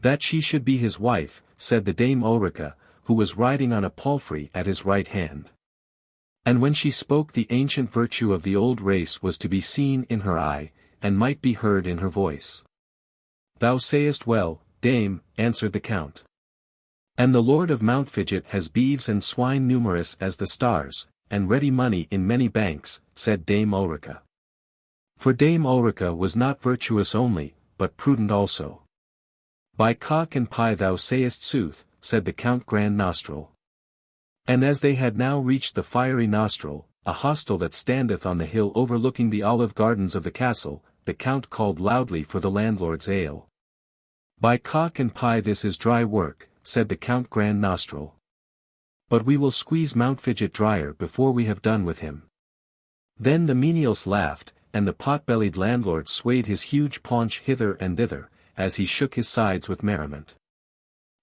That she should be his wife, said the Dame Ulrica, who was riding on a palfrey at his right hand. And when she spoke the ancient virtue of the old race was to be seen in her eye, and might be heard in her voice. Thou sayest well, dame, answered the Count. And the Lord of Mountfidget has beeves and swine numerous as the stars, and ready money in many banks, said Dame Ulrica. For Dame Ulrica was not virtuous only, but prudent also. By cock and pie thou sayest sooth, said the Count Grand Nostril. And as they had now reached the fiery nostril, a hostel that standeth on the hill overlooking the olive gardens of the castle, the Count called loudly for the landlord's ale. By cock and pie this is dry work, said the Count Grand Nostril. But we will squeeze Mountfidget drier before we have done with him. Then the menials laughed, and the pot-bellied landlord swayed his huge paunch hither and thither, as he shook his sides with merriment.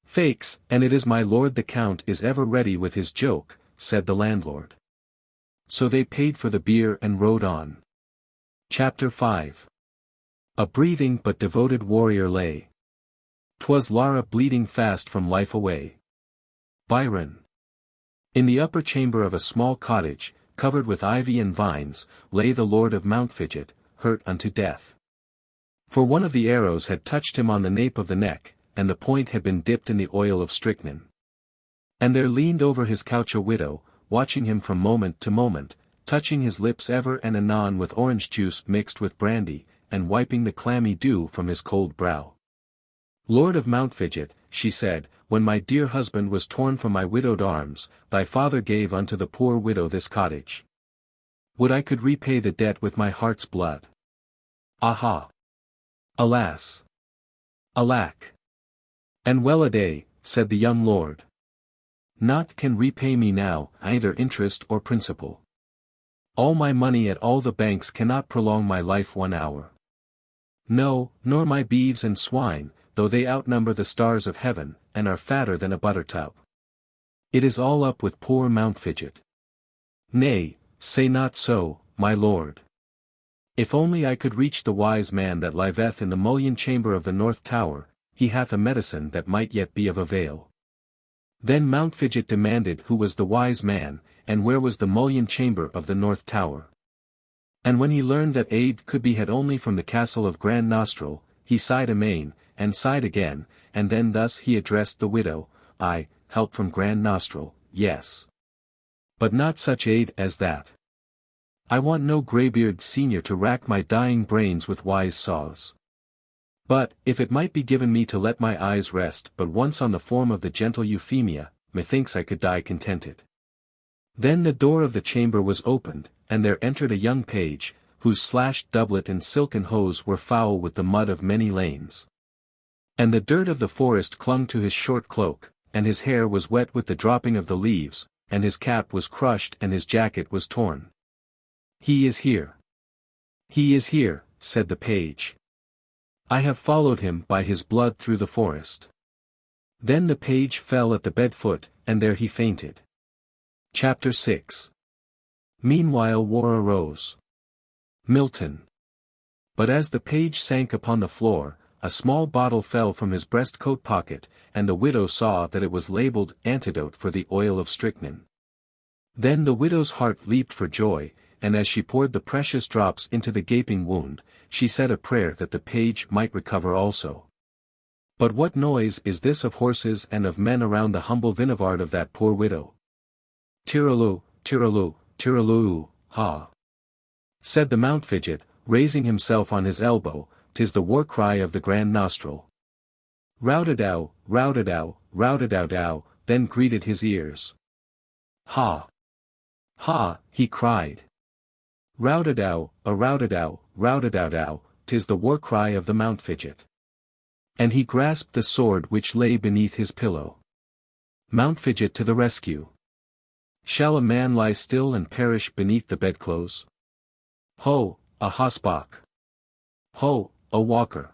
Fakes, and it is my lord the Count is ever ready with his joke, said the landlord. So they paid for the beer and rode on. Chapter 5. A breathing but devoted warrior lay. 'Twas Lara bleeding fast from life away. Byron. In the upper chamber of a small cottage, covered with ivy and vines, lay the Lord of Mountfidget, hurt unto death. For one of the arrows had touched him on the nape of the neck, and the point had been dipped in the oil of strychnine. And there leaned over his couch a widow, watching him from moment to moment, touching his lips ever and anon with orange juice mixed with brandy, and wiping the clammy dew from his cold brow. Lord of Mountfidget, she said, when my dear husband was torn from my widowed arms, thy father gave unto the poor widow this cottage. Would I could repay the debt with my heart's blood. Aha! Alas! Alack! And well-a-day, said the young lord. Naught can repay me now, either interest or principal. All my money at all the banks cannot prolong my life 1 hour. No, nor my beeves and swine, though they outnumber the stars of heaven, and are fatter than a buttertub. It is all up with poor Mountfidget. Nay, say not so, my lord. If only I could reach the wise man that liveth in the mullion chamber of the north tower, he hath a medicine that might yet be of avail. Then Mountfidget demanded who was the wise man, and where was the mullion chamber of the north tower. And when he learned that aid could be had only from the castle of Grand Nostril, he sighed amain, and sighed again, and then thus he addressed the widow, help from Grand Nostril, yes. But not such aid as that. I want no greybeard senior to rack my dying brains with wise saws. But, if it might be given me to let my eyes rest but once on the form of the gentle Euphemia, methinks I could die contented. Then the door of the chamber was opened, and there entered a young page, whose slashed doublet and silken hose were foul with the mud of many lanes. And the dirt of the forest clung to his short cloak, and his hair was wet with the dropping of the leaves, and his cap was crushed and his jacket was torn. He is here. He is here, said the page. I have followed him by his blood through the forest. Then the page fell at the bed foot, and there he fainted. Chapter 6. Meanwhile war arose. Milton. But as the page sank upon the floor, a small bottle fell from his breast coat pocket, and the widow saw that it was labelled Antidote for the Oil of Strychnine. Then the widow's heart leaped for joy, and as she poured the precious drops into the gaping wound, she said a prayer that the page might recover also. But what noise is this of horses and of men around the humble vineyard of that poor widow? Tiraloo, tiraloo, tiraloo, ha! Said the Mountfidget, raising himself on his elbow, 'tis the war cry of the Grand Nostril. Rout-a-dow, rout-a-dow, rout-a-dow-dow, then greeted his ears. Ha! Ha! He cried. Rout-a-dow, a rout-a-dow, rout-a-dow-dow, 'tis the war cry of the Mountfidget. And he grasped the sword which lay beneath his pillow. Mountfidget to the rescue. Shall a man lie still and perish beneath the bedclothes? Ho, a hossbach! Ho, a Walker!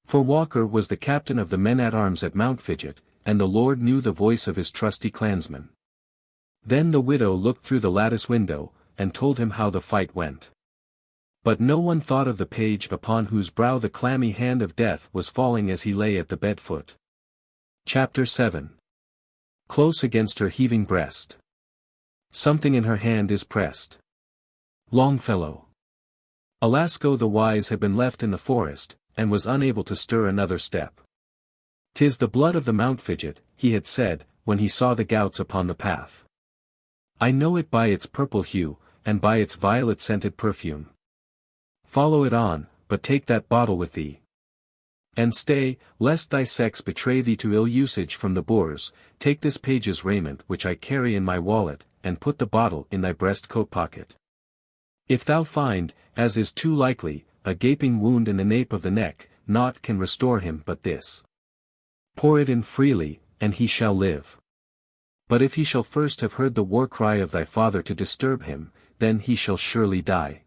For Walker was the captain of the men-at-arms at Mountfidget, and the Lord knew the voice of his trusty clansmen. Then the widow looked through the lattice window, and told him how the fight went. But no one thought of the page upon whose brow the clammy hand of death was falling as he lay at the bed foot. Chapter 7. Close against her heaving breast. Something in her hand is pressed. Longfellow. Alasco the wise had been left in the forest, and was unable to stir another step. 'Tis the blood of the Mountfidget, he had said, when he saw the gouts upon the path. I know it by its purple hue, and by its violet-scented perfume. Follow it on, but take that bottle with thee. And stay, lest thy sex betray thee to ill usage from the boors, take this page's raiment which I carry in my wallet, and put the bottle in thy breast coat pocket. If thou find, as is too likely, a gaping wound in the nape of the neck, naught can restore him but this. Pour it in freely, and he shall live. But if he shall first have heard the war cry of thy father to disturb him, then he shall surely die.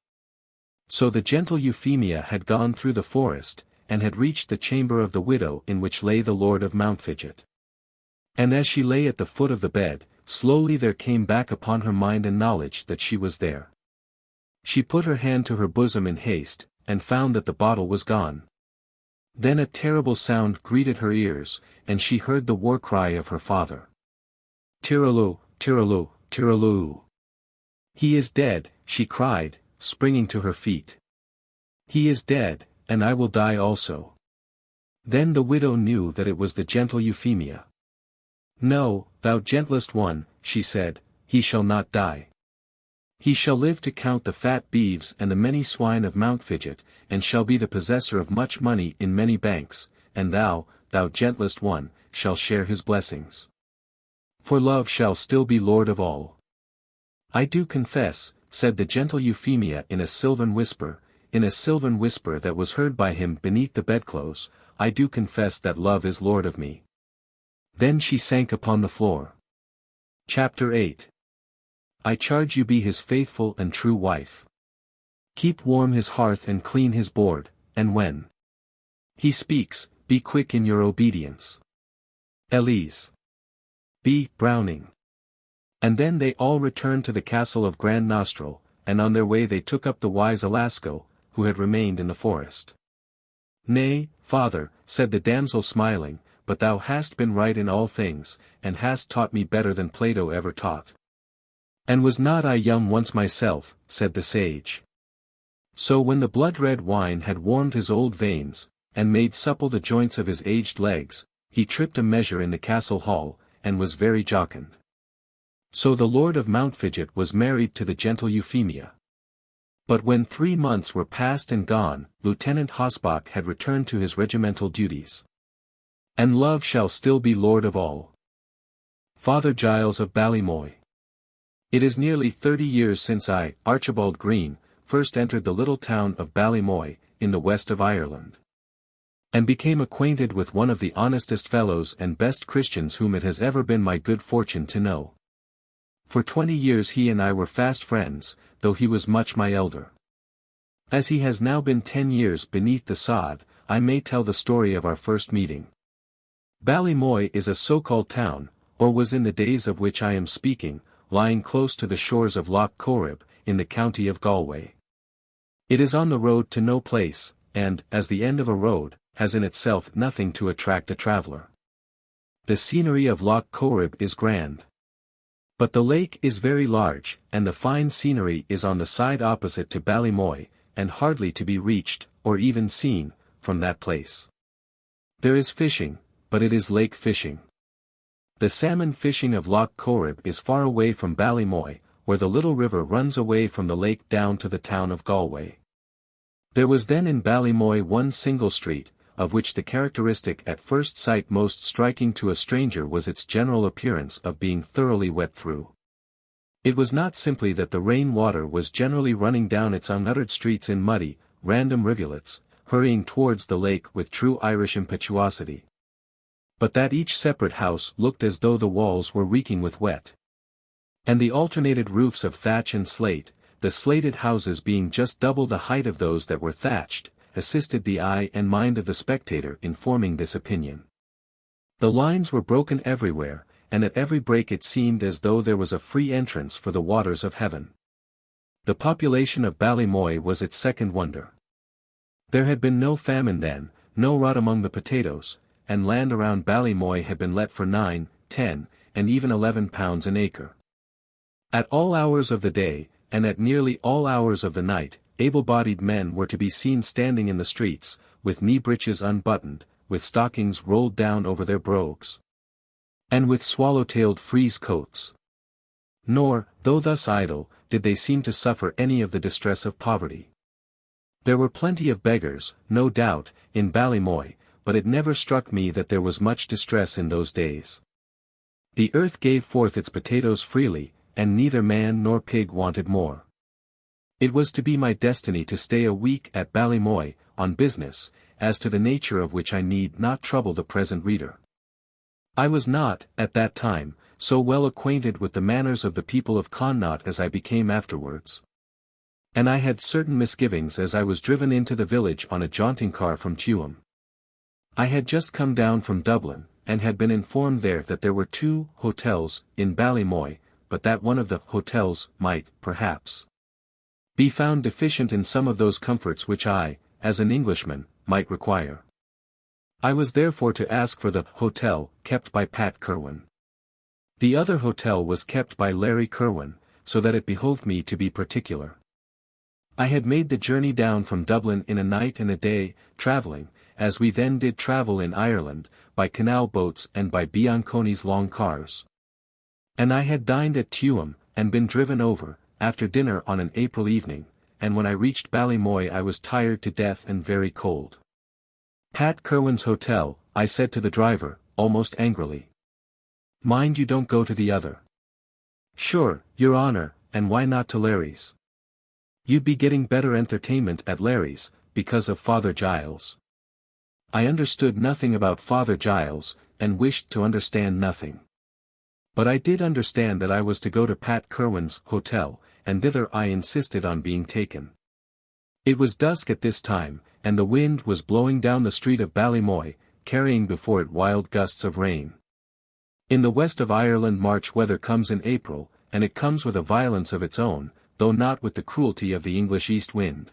So the gentle Euphemia had gone through the forest, and had reached the chamber of the widow in which lay the Lord of Mountfidget. And as she lay at the foot of the bed, slowly there came back upon her mind a knowledge that she was there. She put her hand to her bosom in haste, and found that the bottle was gone. Then a terrible sound greeted her ears, and she heard the war cry of her father. Tiraloo, tiraloo, tiraloo. He is dead, she cried, springing to her feet. He is dead, and I will die also. Then the widow knew that it was the gentle Euphemia. No, thou gentlest one, she said, he shall not die. He shall live to count the fat beeves and the many swine of Mountfidget, and shall be the possessor of much money in many banks, and thou gentlest one, shall share his blessings. For love shall still be lord of all. I do confess, said the gentle Euphemia in a sylvan whisper that was heard by him beneath the bedclothes, I do confess that love is lord of me. Then she sank upon the floor. Chapter 8. I charge you be his faithful and true wife. Keep warm his hearth and clean his board, and when he speaks, be quick in your obedience. Elise. B. Browning. And then they all returned to the castle of Grand Nostril, and on their way they took up the wise Alasco, who had remained in the forest. Nay, father, said the damsel smiling, but thou hast been right in all things, and hast taught me better than Plato ever taught. And was not I young once myself, said the sage. So when the blood-red wine had warmed his old veins, and made supple the joints of his aged legs, he tripped a measure in the castle hall, and was very jocund. So the Lord of Mountfidget was married to the gentle Euphemia. But when 3 months were past and gone, Lieutenant Hosbach had returned to his regimental duties. And love shall still be lord of all. Father Giles of Ballymoy. It is nearly 30 years since I, Archibald Green, first entered the little town of Ballymoy, in the west of Ireland, and became acquainted with one of the honestest fellows and best Christians whom it has ever been my good fortune to know. For 20 years he and I were fast friends, though he was much my elder. As he has now been 10 years beneath the sod, I may tell the story of our first meeting. Ballymoy is a so-called town, or was in the days of which I am speaking, lying close to the shores of Lough Corrib, in the county of Galway. It is on the road to no place, and, as the end of a road, has in itself nothing to attract a traveller. The scenery of Lough Corrib is grand. But the lake is very large, and the fine scenery is on the side opposite to Ballymoy, and hardly to be reached, or even seen, from that place. There is fishing, but it is lake fishing. The salmon fishing of Lough Corrib is far away from Ballymoy, where the little river runs away from the lake down to the town of Galway. There was then in Ballymoy one single street, of which the characteristic at first sight most striking to a stranger was its general appearance of being thoroughly wet through. It was not simply that the rain water was generally running down its unuttered streets in muddy, random rivulets, hurrying towards the lake with true Irish impetuosity, but that each separate house looked as though the walls were reeking with wet. And the alternated roofs of thatch and slate, the slated houses being just double the height of those that were thatched, assisted the eye and mind of the spectator in forming this opinion. The lines were broken everywhere, and at every break it seemed as though there was a free entrance for the waters of heaven. The population of Ballymoy was its second wonder. There had been no famine then, no rot among the potatoes, and land around Ballymoy had been let for 9, 10, and even £11 an acre. At all hours of the day, and at nearly all hours of the night, able-bodied men were to be seen standing in the streets, with knee-breeches unbuttoned, with stockings rolled down over their brogues, and with swallow-tailed frieze coats. Nor, though thus idle, did they seem to suffer any of the distress of poverty. There were plenty of beggars, no doubt, in Ballymoy, but it never struck me that there was much distress in those days. The earth gave forth its potatoes freely, and neither man nor pig wanted more. It was to be my destiny to stay a week at Ballymoy, on business, as to the nature of which I need not trouble the present reader. I was not, at that time, so well acquainted with the manners of the people of Connaught as I became afterwards. And I had certain misgivings as I was driven into the village on a jaunting car from Tuam. I had just come down from Dublin, and had been informed there that there were 2 hotels in Ballymoy, but that one of the hotels might, perhaps, be found deficient in some of those comforts which I, as an Englishman, might require. I was therefore to ask for the hotel kept by Pat Kerwin. The other hotel was kept by Larry Kerwin, so that it behoved me to be particular. I had made the journey down from Dublin in a night and a day, travelling, as we then did travel in Ireland, by canal boats and by Bianconi's long cars. And I had dined at Tuam, and been driven over, after dinner on an April evening, and when I reached Ballymoy I was tired to death and very cold. Pat Kerwin's hotel, I said to the driver, almost angrily. Mind you don't go to the other. Sure, your honour, and why not to Larry's? You'd be getting better entertainment at Larry's, because of Father Giles. I understood nothing about Father Giles, and wished to understand nothing. But I did understand that I was to go to Pat Kerwin's hotel, and thither I insisted on being taken. It was dusk at this time, and the wind was blowing down the street of Ballymoy, carrying before it wild gusts of rain. In the west of Ireland March weather comes in April, and it comes with a violence of its own, though not with the cruelty of the English east wind.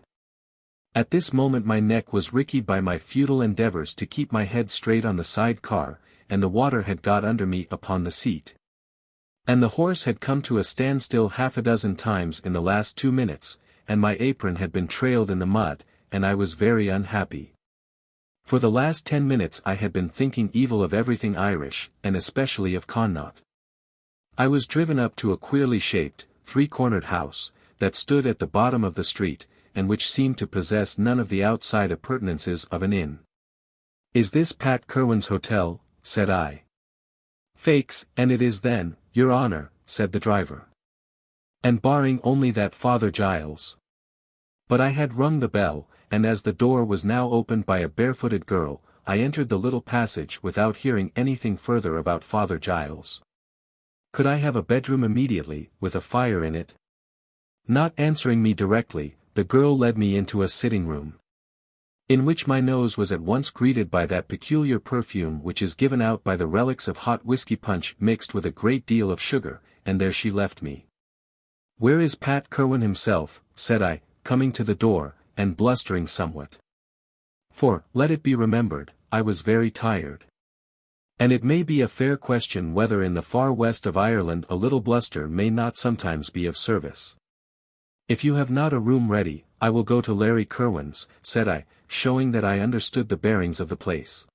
At this moment my neck was rickeyed by my futile endeavours to keep my head straight on the side car, and the water had got under me upon the seat. And the horse had come to a standstill half a dozen times in the last 2 minutes, and my apron had been trailed in the mud, and I was very unhappy. For the last 10 minutes I had been thinking evil of everything Irish, and especially of Connaught. I was driven up to a queerly shaped, three-cornered house, that stood at the bottom of the street, and which seemed to possess none of the outside appurtenances of an inn. "Is this Pat Kirwan's hotel?" said I. "Faix, and it is then, your honour," said the driver. "And barring only that Father Giles." But I had rung the bell, and as the door was now opened by a barefooted girl, I entered the little passage without hearing anything further about Father Giles. Could I have a bedroom immediately, with a fire in it? Not answering me directly, the girl led me into a sitting room, in which my nose was at once greeted by that peculiar perfume which is given out by the relics of hot whiskey punch mixed with a great deal of sugar, and there she left me. "Where is Pat Kirwan himself?" said I, coming to the door, and blustering somewhat. For, let it be remembered, I was very tired. And it may be a fair question whether in the far west of Ireland a little bluster may not sometimes be of service. "If you have not a room ready, I will go to Larry Kirwan's," said I, showing that I understood the bearings of the place.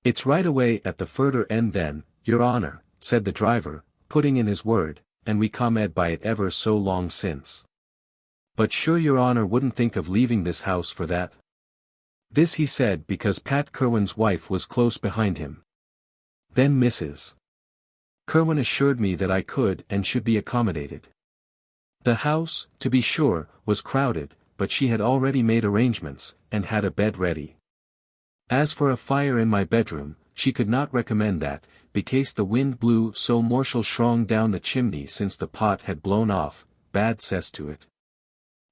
"It's right away at the further end then, your honour," said the driver, putting in his word, "and we comed by it ever so long since. But sure your honour wouldn't think of leaving this house for that?" This he said because Pat Kirwan's wife was close behind him. Then Mrs. Kirwan assured me that I could and should be accommodated. The house, to be sure, was crowded, but she had already made arrangements, and had a bed ready. As for a fire in my bedroom, she could not recommend that, because the wind blew so mortial strong down the chimney since the pot had blown off, bad cess to it.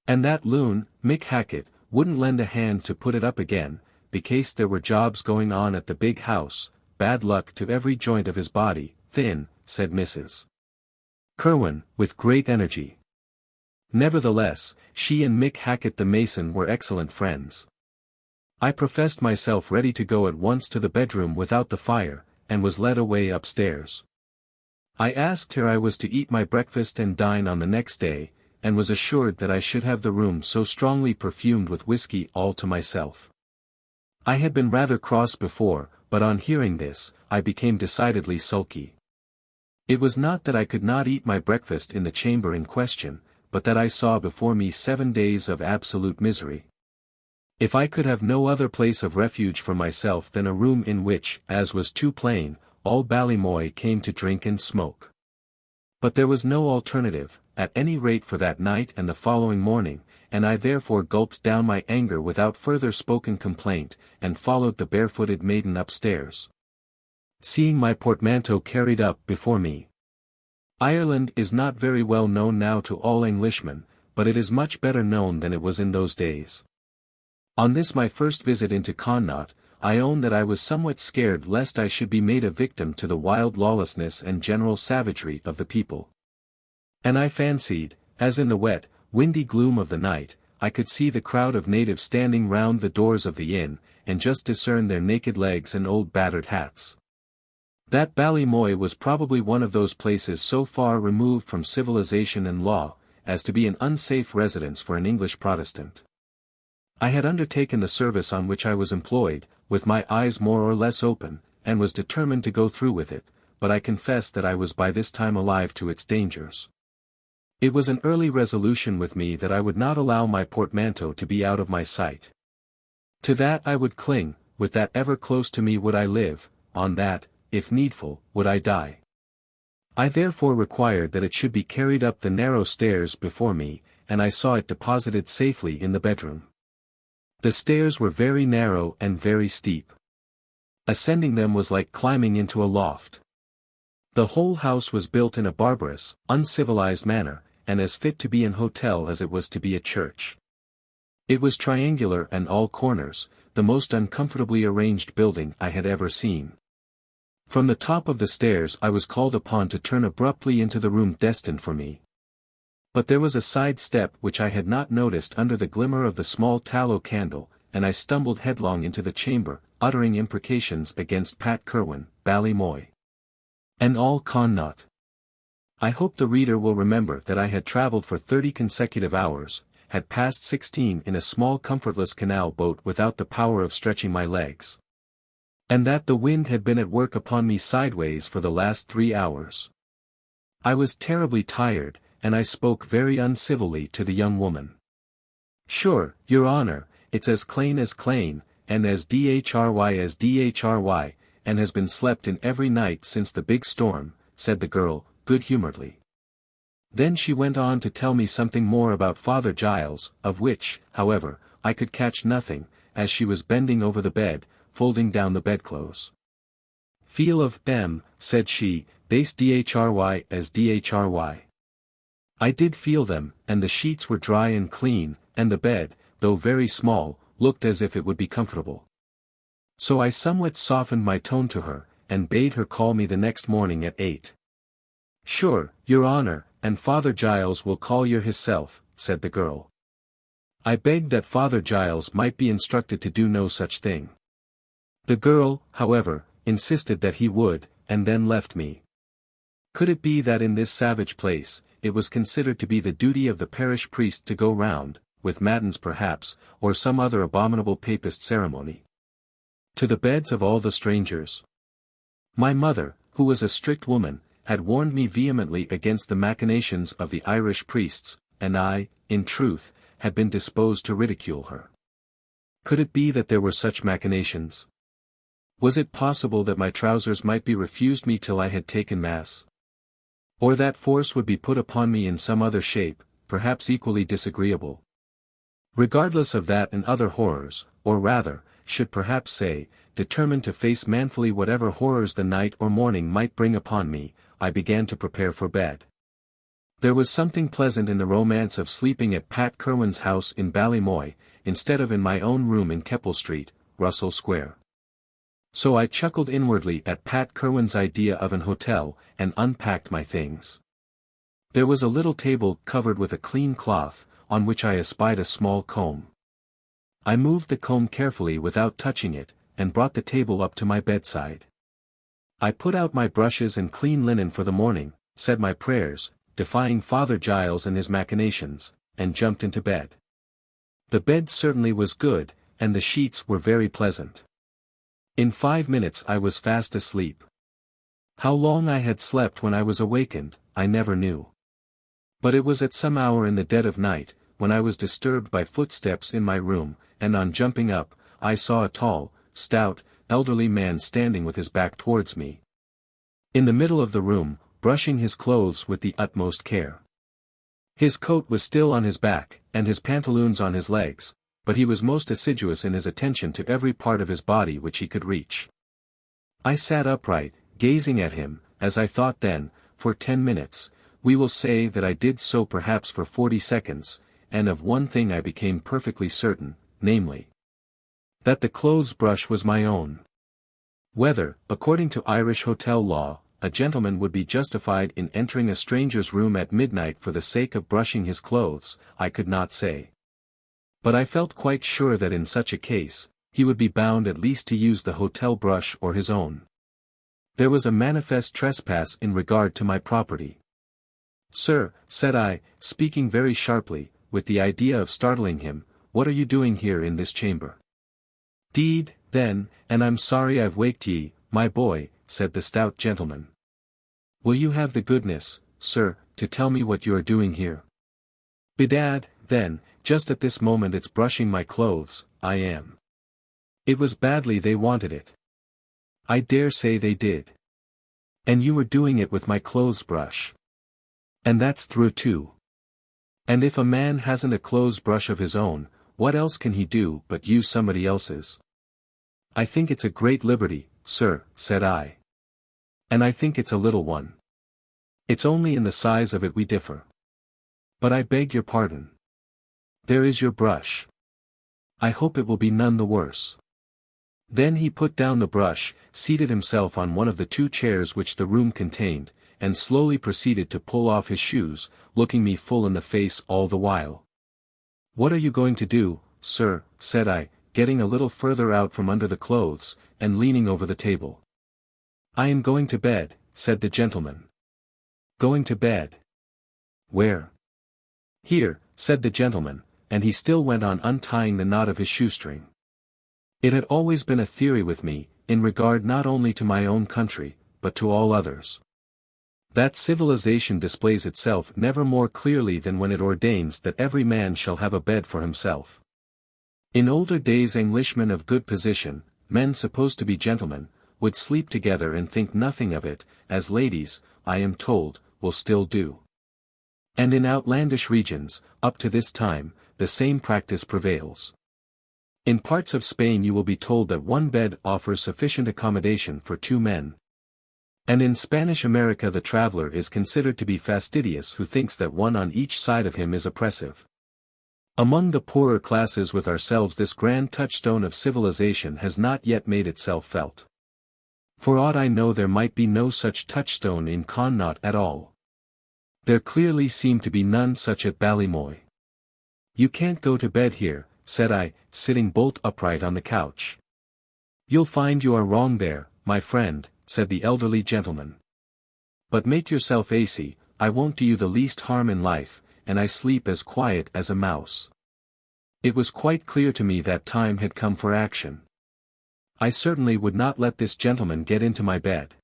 And that loon, Mick Hackett, wouldn't lend a hand to put it up again, because there were jobs going on at the big house, bad luck to every joint of his body, thin, said Mrs. Kirwan, with great energy. Nevertheless, she and Mick Hackett the mason were excellent friends. I professed myself ready to go at once to the bedroom without the fire, and was led away upstairs. I asked her I was to eat my breakfast and dine on the next day, and was assured that I should have the room so strongly perfumed with whiskey all to myself. I had been rather cross before, but on hearing this, I became decidedly sulky. It was not that I could not eat my breakfast in the chamber in question, but that I saw before me 7 days of absolute misery. If I could have no other place of refuge for myself than a room in which, as was too plain, all Ballymoy came to drink and smoke. But there was no alternative, at any rate for that night and the following morning, and I therefore gulped down my anger without further spoken complaint, and followed the barefooted maiden upstairs. Seeing my portmanteau carried up before me. Ireland is not very well known now to all Englishmen, but it is much better known than it was in those days. On this my first visit into Connaught, I own that I was somewhat scared lest I should be made a victim to the wild lawlessness and general savagery of the people. And I fancied, as in the wet, windy gloom of the night, I could see the crowd of natives standing round the doors of the inn, and just discern their naked legs and old battered hats. That Ballymoy was probably one of those places so far removed from civilization and law, as to be an unsafe residence for an English Protestant. I had undertaken the service on which I was employed, with my eyes more or less open, and was determined to go through with it, but I confess that I was by this time alive to its dangers. It was an early resolution with me that I would not allow my portmanteau to be out of my sight. To that I would cling, with that ever close to me would I live, on that, if needful, would I die. I therefore required that it should be carried up the narrow stairs before me, and I saw it deposited safely in the bedroom. The stairs were very narrow and very steep. Ascending them was like climbing into a loft. The whole house was built in a barbarous, uncivilized manner, and as fit to be an hotel as it was to be a church. It was triangular and all corners, the most uncomfortably arranged building I had ever seen. From the top of the stairs I was called upon to turn abruptly into the room destined for me. But there was a side step which I had not noticed under the glimmer of the small tallow candle, and I stumbled headlong into the chamber, uttering imprecations against Pat Kirwan, Ballymoy, and all Connaught. I hope the reader will remember that I had travelled for 30 consecutive hours, had passed 16 in a small comfortless canal boat without the power of stretching my legs. And that the wind had been at work upon me sideways for the last 3 hours. I was terribly tired, and I spoke very uncivilly to the young woman. "Sure, your honour, it's as clane, and as dhry, and has been slept in every night since the big storm," said the girl, good-humouredly. Then she went on to tell me something more about Father Giles, of which, however, I could catch nothing, as she was bending over the bed, folding down the bedclothes. "Feel of them," said she, "they's dhry as dhry. I did feel them, and the sheets were dry and clean, and the bed, though very small, looked as if it would be comfortable. So I somewhat softened my tone to her, and bade her call me the next morning at 8. "Sure, your honour, and Father Giles will call you hisself," said the girl. I begged that Father Giles might be instructed to do no such thing. The girl, however, insisted that he would, and then left me. Could it be that in this savage place, it was considered to be the duty of the parish priest to go round, with matins perhaps, or some other abominable papist ceremony, to the beds of all the strangers? My mother, who was a strict woman, had warned me vehemently against the machinations of the Irish priests, and I, in truth, had been disposed to ridicule her. Could it be that there were such machinations? Was it possible that my trousers might be refused me till I had taken Mass? Or that force would be put upon me in some other shape, perhaps equally disagreeable? Regardless of that and other horrors, or rather, should perhaps say, determined to face manfully whatever horrors the night or morning might bring upon me, I began to prepare for bed. There was something pleasant in the romance of sleeping at Pat Kirwan's house in Ballymoy, instead of in my own room in Keppel Street, Russell Square. So I chuckled inwardly at Pat Kirwan's idea of an hotel, and unpacked my things. There was a little table covered with a clean cloth, on which I espied a small comb. I moved the comb carefully without touching it, and brought the table up to my bedside. I put out my brushes and clean linen for the morning, said my prayers, defying Father Giles and his machinations, and jumped into bed. The bed certainly was good, and the sheets were very pleasant. In 5 minutes I was fast asleep. How long I had slept when I was awakened, I never knew. But it was at some hour in the dead of night, when I was disturbed by footsteps in my room, and on jumping up, I saw a tall, stout, elderly man standing with his back towards me, in the middle of the room, brushing his clothes with the utmost care. His coat was still on his back, and his pantaloons on his legs, but he was most assiduous in his attention to every part of his body which he could reach. I sat upright, gazing at him, as I thought then, for 10 minutes, we will say that I did so perhaps for 40 seconds, and of one thing I became perfectly certain, namely, that the clothes brush was my own. Whether, according to Irish hotel law, a gentleman would be justified in entering a stranger's room at midnight for the sake of brushing his clothes, I could not say. But I felt quite sure that in such a case, he would be bound at least to use the hotel brush or his own. There was a manifest trespass in regard to my property. "Sir," said I, speaking very sharply, with the idea of startling him, "what are you doing here in this chamber?" "'Deed, then, and I'm sorry I've waked ye, my boy," said the stout gentleman. "Will you have the goodness, sir, to tell me what you are doing here?" "Bedad, then, just at this moment it's brushing my clothes, I am." "It was badly they wanted it." "I dare say they did." "And you were doing it with my clothes brush." "And that's through too. And if a man hasn't a clothes brush of his own, what else can he do but use somebody else's?" "I think it's a great liberty, sir," said I. "And I think it's a little one. It's only in the size of it we differ. But I beg your pardon. There is your brush. I hope it will be none the worse." Then he put down the brush, seated himself on one of the 2 chairs which the room contained, and slowly proceeded to pull off his shoes, looking me full in the face all the while. "What are you going to do, sir?" said I, getting a little further out from under the clothes, and leaning over the table. "I am going to bed," said the gentleman. "Going to bed? Where?" "Here," said the gentleman, and he still went on untying the knot of his shoestring. It had always been a theory with me, in regard not only to my own country, but to all others, that civilization displays itself never more clearly than when it ordains that every man shall have a bed for himself. In older days Englishmen of good position, men supposed to be gentlemen, would sleep together and think nothing of it, as ladies, I am told, will still do. And in outlandish regions, up to this time, the same practice prevails. In parts of Spain you will be told that one bed offers sufficient accommodation for 2 men. And in Spanish America the traveler is considered to be fastidious who thinks that one on each side of him is oppressive. Among the poorer classes with ourselves this grand touchstone of civilization has not yet made itself felt. For aught I know there might be no such touchstone in Connaught at all. There clearly seemed to be none such at Ballymoy. You can't go to bed here, said I, sitting bolt upright on the couch. You'll find you are wrong there, my friend, said the elderly gentleman. But make yourself easy, I won't do you the least harm in life, and I sleep as quiet as a mouse. It was quite clear to me that time had come for action. I certainly would not let this gentleman get into my bed.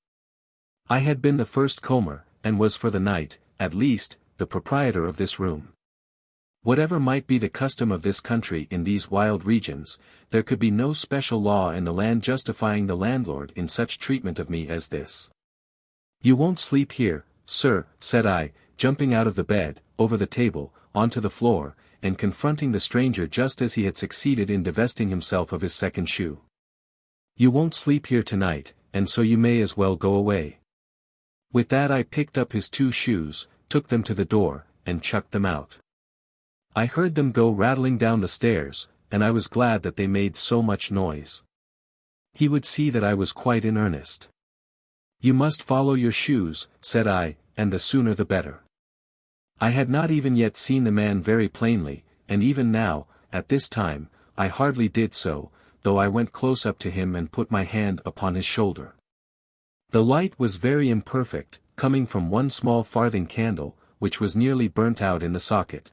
I had been the first comer, and was for the night, at least, the proprietor of this room. Whatever might be the custom of this country in these wild regions, there could be no special law in the land justifying the landlord in such treatment of me as this. You won't sleep here, sir, said I, jumping out of the bed, over the table, onto the floor, and confronting the stranger just as he had succeeded in divesting himself of his second shoe. You won't sleep here tonight, and so you may as well go away. With that I picked up his 2 shoes, took them to the door, and chucked them out. I heard them go rattling down the stairs, and I was glad that they made so much noise. He would see that I was quite in earnest. You must follow your shoes, said I, and the sooner the better. I had not even yet seen the man very plainly, and even now, at this time, I hardly did so, though I went close up to him and put my hand upon his shoulder. The light was very imperfect, coming from one small farthing candle, which was nearly burnt out in the socket.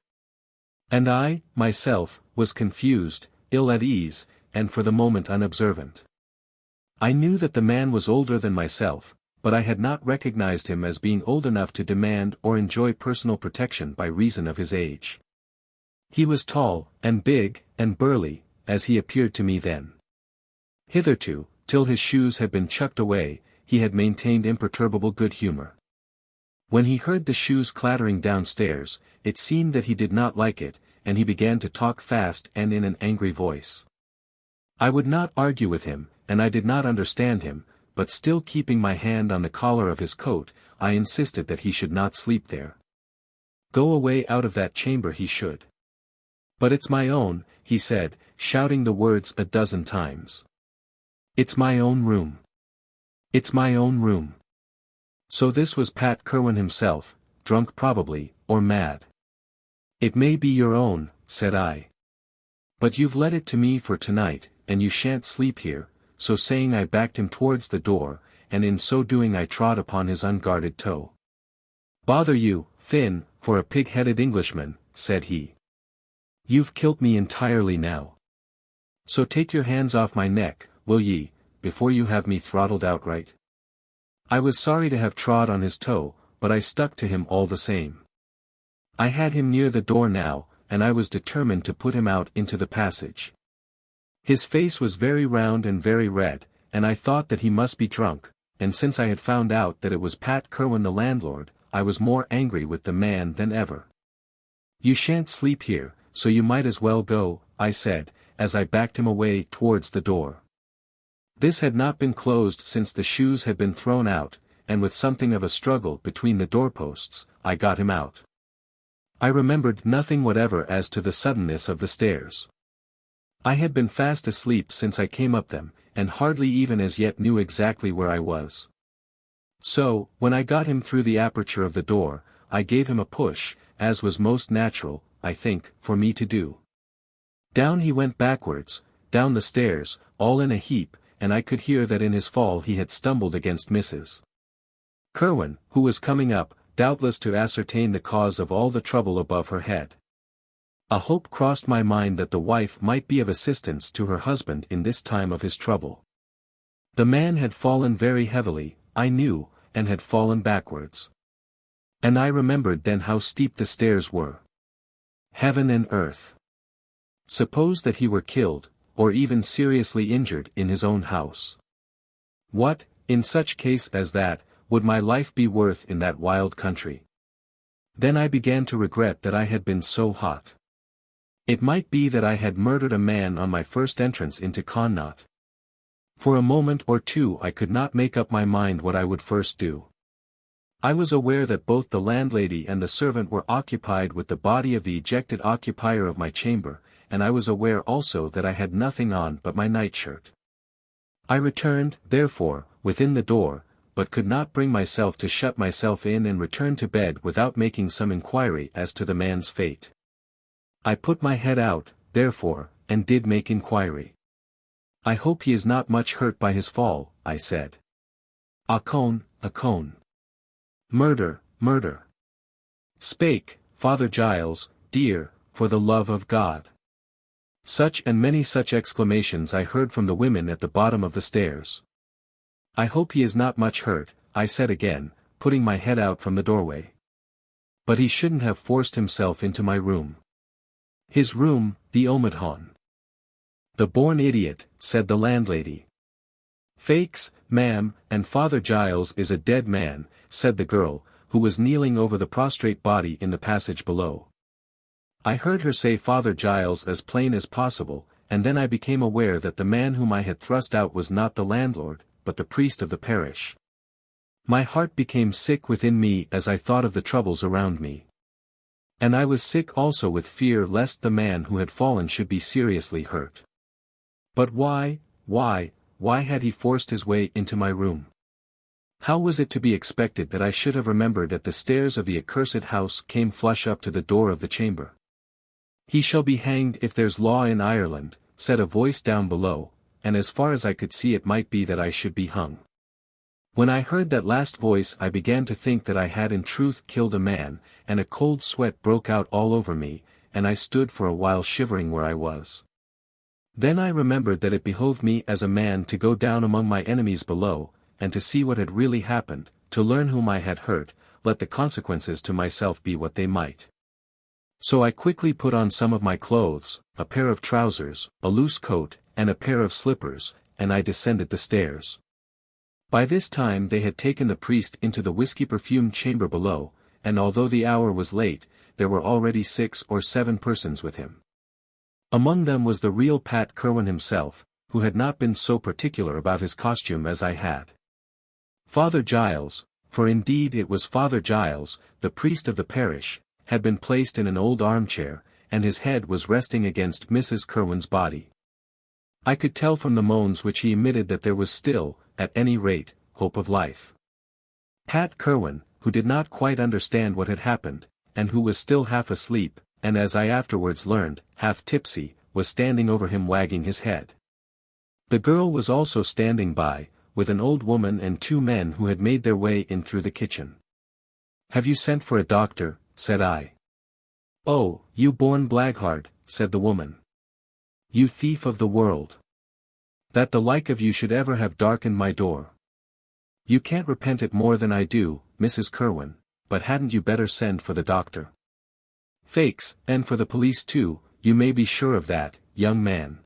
And I, myself, was confused, ill at ease, and for the moment unobservant. I knew that the man was older than myself, but I had not recognized him as being old enough to demand or enjoy personal protection by reason of his age. He was tall, and big, and burly, as he appeared to me then. Hitherto, till his shoes had been chucked away, he had maintained imperturbable good humor. When he heard the shoes clattering downstairs, it seemed that he did not like it, and he began to talk fast and in an angry voice. I would not argue with him, and I did not understand him, but still keeping my hand on the collar of his coat, I insisted that he should not sleep there. Go away out of that chamber he should. But it's my own, he said, shouting the words a dozen times. It's my own room. It's my own room. So this was Pat Kerwin himself, drunk probably, or mad. It may be your own, said I. But you've let it to me for tonight, and you shan't sleep here, so saying I backed him towards the door, and in so doing I trod upon his unguarded toe. Bother you, Finn, for a pig-headed Englishman, said he. You've killed me entirely now. So take your hands off my neck, will ye, before you have me throttled outright. I was sorry to have trod on his toe, but I stuck to him all the same. I had him near the door now, and I was determined to put him out into the passage. His face was very round and very red, and I thought that he must be drunk, and since I had found out that it was Pat Kerwin the landlord, I was more angry with the man than ever. You shan't sleep here, so you might as well go, I said, as I backed him away towards the door. This had not been closed since the shoes had been thrown out, and with something of a struggle between the doorposts, I got him out. I remembered nothing whatever as to the suddenness of the stairs. I had been fast asleep since I came up them, and hardly even as yet knew exactly where I was. So, when I got him through the aperture of the door, I gave him a push, as was most natural, I think, for me to do. Down he went backwards, down the stairs, all in a heap, and I could hear that in his fall he had stumbled against Mrs. Kerwin, who was coming up, doubtless to ascertain the cause of all the trouble above her head. A hope crossed my mind that the wife might be of assistance to her husband in this time of his trouble. The man had fallen very heavily, I knew, and had fallen backwards. And I remembered then how steep the stairs were. Heaven and earth. Suppose that he were killed, or even seriously injured in his own house. What, in such case as that, would my life be worth in that wild country? Then I began to regret that I had been so hot. It might be that I had murdered a man on my first entrance into Connaught. For a moment or two I could not make up my mind what I would first do. I was aware that both the landlady and the servant were occupied with the body of the ejected occupier of my chamber, and I was aware also that I had nothing on but my nightshirt. I returned, therefore, within the door, but could not bring myself to shut myself in and return to bed without making some inquiry as to the man's fate. I put my head out, therefore, and did make inquiry. I hope he is not much hurt by his fall, I said. A cone. Murder. Spake, Father Giles, dear, for the love of God. Such and many such exclamations I heard from the women at the bottom of the stairs. I hope he is not much hurt, I said again, putting my head out from the doorway. But he shouldn't have forced himself into my room. His room, the Omidhon. The born idiot, said the landlady. Fakes, ma'am, and Father Giles is a dead man, said the girl, who was kneeling over the prostrate body in the passage below. I heard her say Father Giles as plain as possible, and then I became aware that the man whom I had thrust out was not the landlord, but the priest of the parish. My heart became sick within me as I thought of the troubles around me. And I was sick also with fear lest the man who had fallen should be seriously hurt. But why had he forced his way into my room? How was it to be expected that I should have remembered that the stairs of the accursed house came flush up to the door of the chamber? He shall be hanged if there's law in Ireland, said a voice down below, and as far as I could see it might be that I should be hung. When I heard that last voice I began to think that I had in truth killed a man, and a cold sweat broke out all over me, and I stood for a while shivering where I was. Then I remembered that it behoved me as a man to go down among my enemies below, and to see what had really happened, to learn whom I had hurt, let the consequences to myself be what they might. So I quickly put on some of my clothes, a pair of trousers, a loose coat, and a pair of slippers, and I descended the stairs. By this time they had taken the priest into the whiskey-perfumed chamber below, and although the hour was late, there were already 6 or 7 persons with him. Among them was the real Pat Kirwan himself, who had not been so particular about his costume as I had. Father Giles, for indeed it was Father Giles, the priest of the parish, had been placed in an old armchair, and his head was resting against Mrs. Kirwan's body. I could tell from the moans which he emitted that there was still, at any rate, hope of life. Pat Kirwan, who did not quite understand what had happened, and who was still half asleep, and as I afterwards learned, half tipsy, was standing over him wagging his head. The girl was also standing by, with an old woman and 2 men who had made their way in through the kitchen. "Have you sent for a doctor?" said I. "Oh, you born blackguard," said the woman. "You thief of the world. That the like of you should ever have darkened my door. You can't repent it more than I do, Mrs. Kirwan, but hadn't you better send for the doctor? Fakes, and for the police too, you may be sure of that, young man.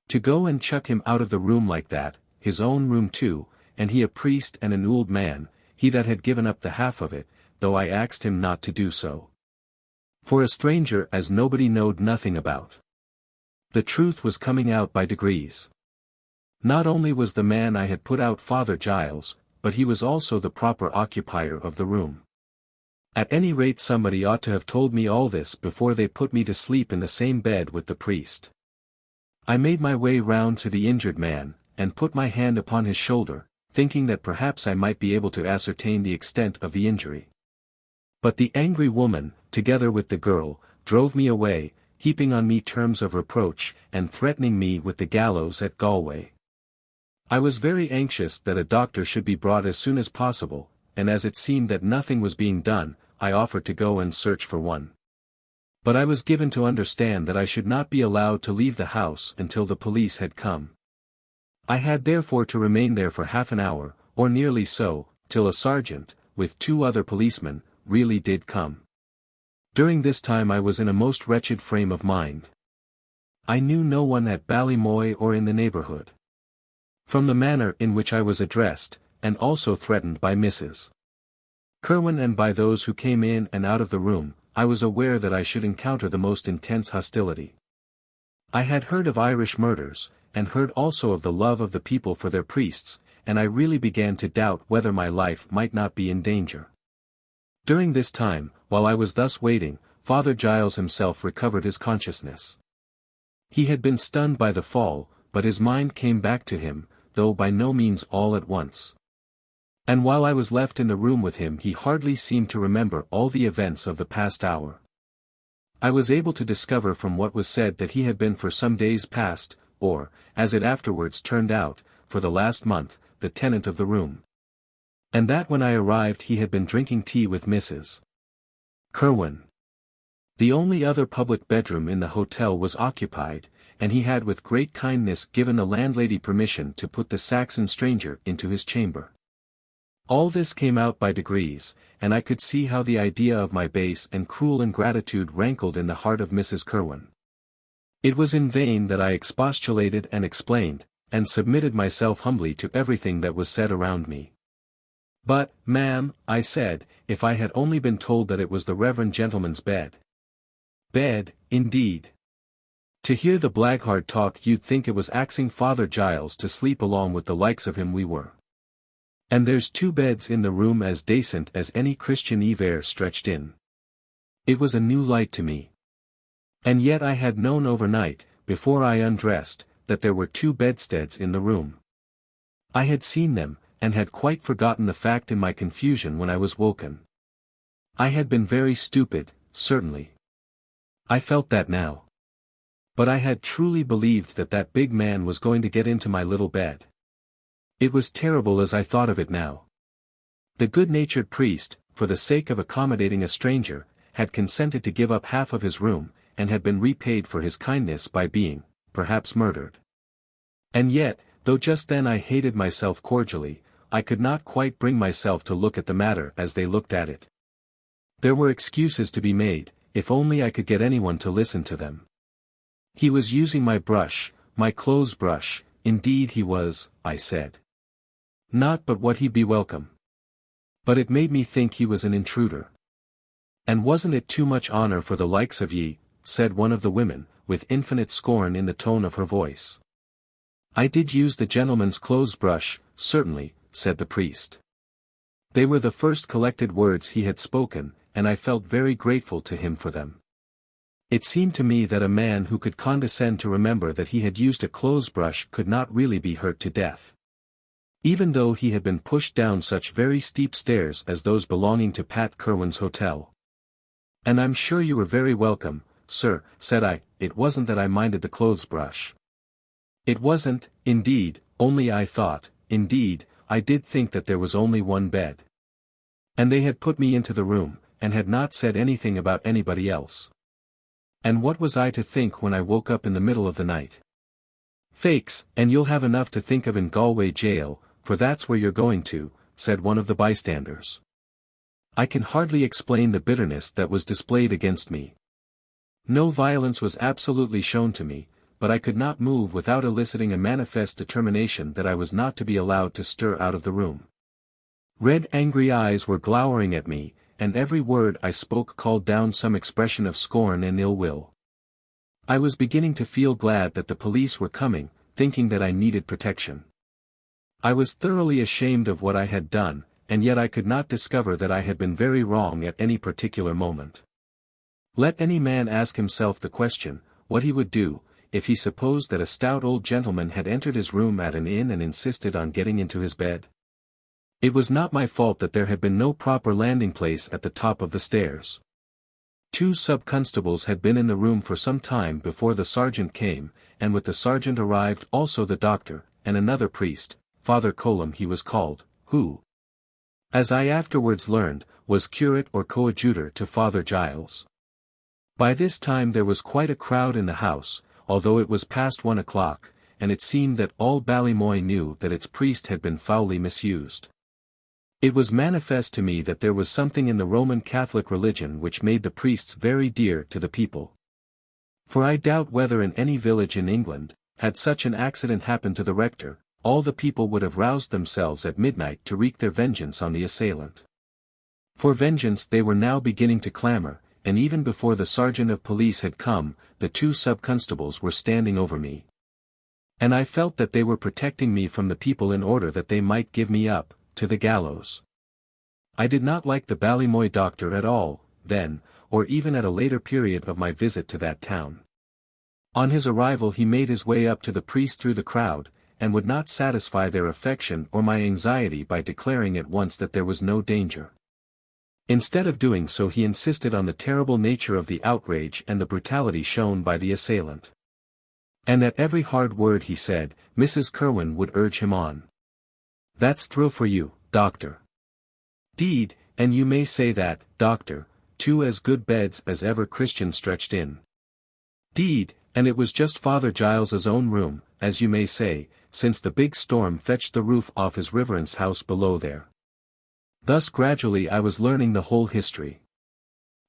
To go and chuck him out of the room like that, his own room too, and he a priest and an old man, he that had given up the half of it, though I axed him not to do so. For a stranger as nobody knowed nothing about." The truth was coming out by degrees. Not only was the man I had put out Father Giles, but he was also the proper occupier of the room. At any rate somebody ought to have told me all this before they put me to sleep in the same bed with the priest. I made my way round to the injured man, and put my hand upon his shoulder, thinking that perhaps I might be able to ascertain the extent of the injury. But the angry woman, together with the girl, drove me away, heaping on me terms of reproach, and threatening me with the gallows at Galway. I was very anxious that a doctor should be brought as soon as possible, and as it seemed that nothing was being done, I offered to go and search for one. But I was given to understand that I should not be allowed to leave the house until the police had come. I had therefore to remain there for half an hour, or nearly so, till a sergeant, with 2 other policemen, really did come. During this time I was in a most wretched frame of mind. I knew no one at Ballymoy or in the neighbourhood. From the manner in which I was addressed, and also threatened by Mrs. Kerwin and by those who came in and out of the room, I was aware that I should encounter the most intense hostility. I had heard of Irish murders, and heard also of the love of the people for their priests, and I really began to doubt whether my life might not be in danger. During this time, while I was thus waiting, Father Giles himself recovered his consciousness. He had been stunned by the fall, but his mind came back to him, though by no means all at once. And while I was left in the room with him he hardly seemed to remember all the events of the past hour. I was able to discover from what was said that he had been for some days past, or, as it afterwards turned out, for the last month, the tenant of the room. And that when I arrived he had been drinking tea with Mrs. Kerwin. The only other public bedroom in the hotel was occupied, and he had with great kindness given the landlady permission to put the Saxon stranger into his chamber. All this came out by degrees, and I could see how the idea of my base and cruel ingratitude rankled in the heart of Mrs. Kerwin. It was in vain that I expostulated and explained, and submitted myself humbly to everything that was said around me. But, ma'am, I said, if I had only been told that it was the reverend gentleman's bed. Bed, indeed. To hear the blackguard talk you'd think it was axing Father Giles to sleep along with the likes of him we were. And there's 2 beds in the room as decent as any Christian eve e'er stretched in. It was a new light to me. And yet I had known overnight, before I undressed, that there were 2 bedsteads in the room. I had seen them, and had quite forgotten the fact in my confusion when I was woken. I had been very stupid, certainly. I felt that now. But I had truly believed that that big man was going to get into my little bed. It was terrible as I thought of it now. The good-natured priest, for the sake of accommodating a stranger, had consented to give up half of his room, and had been repaid for his kindness by being, perhaps murdered. And yet, though just then I hated myself cordially, I could not quite bring myself to look at the matter as they looked at it. There were excuses to be made, if only I could get anyone to listen to them. He was using my brush, my clothes brush, indeed he was, I said. Not but what he'd be welcome. But it made me think he was an intruder. And wasn't it too much honor for the likes of ye, said one of the women, with infinite scorn in the tone of her voice. I did use the gentleman's clothes brush, certainly, said the priest. They were the first collected words he had spoken, and I felt very grateful to him for them. It seemed to me that a man who could condescend to remember that he had used a clothes brush could not really be hurt to death. Even though he had been pushed down such very steep stairs as those belonging to Pat Kerwin's hotel. And I'm sure you were very welcome, sir, said I. It wasn't that I minded the clothes brush. It wasn't, indeed, only I thought, indeed, I did think that there was only 1 bed. And they had put me into the room, and had not said anything about anybody else. And what was I to think when I woke up in the middle of the night? Fakes, and you'll have enough to think of in Galway jail, for that's where you're going to, said one of the bystanders. I can hardly explain the bitterness that was displayed against me. No violence was absolutely shown to me, but I could not move without eliciting a manifest determination that I was not to be allowed to stir out of the room. Red angry eyes were glowering at me, and every word I spoke called down some expression of scorn and ill will. I was beginning to feel glad that the police were coming, thinking that I needed protection. I was thoroughly ashamed of what I had done, and yet I could not discover that I had been very wrong at any particular moment. Let any man ask himself the question, what he would do, if he supposed that a stout old gentleman had entered his room at an inn and insisted on getting into his bed. It was not my fault that there had been no proper landing place at the top of the stairs. 2 sub-constables had been in the room for some time before the sergeant came, and with the sergeant arrived also the doctor, and another priest, Father Colum he was called, who, as I afterwards learned, was curate or coadjutor to Father Giles. By this time there was quite a crowd in the house, although it was past 1 o'clock, and it seemed that all Ballymoy knew that its priest had been foully misused. It was manifest to me that there was something in the Roman Catholic religion which made the priests very dear to the people. For I doubt whether in any village in England, had such an accident happened to the rector, all the people would have roused themselves at midnight to wreak their vengeance on the assailant. For vengeance they were now beginning to clamour, and even before the sergeant of police had come, the 2 sub-constables were standing over me. And I felt that they were protecting me from the people in order that they might give me up to the gallows. I did not like the Ballymoy doctor at all, then, or even at a later period of my visit to that town. On his arrival he made his way up to the priest through the crowd, and would not satisfy their affection or my anxiety by declaring at once that there was no danger. Instead of doing so he insisted on the terrible nature of the outrage and the brutality shown by the assailant. And at every hard word he said, Mrs. Kerwin would urge him on. "That's thrill for you, doctor. 'Deed, and you may say that, doctor, 2 as good beds as ever Christian stretched in. 'Deed, and it was just Father Giles's own room, as you may say, since the big storm fetched the roof off his reverence house below there.'" Thus gradually I was learning the whole history.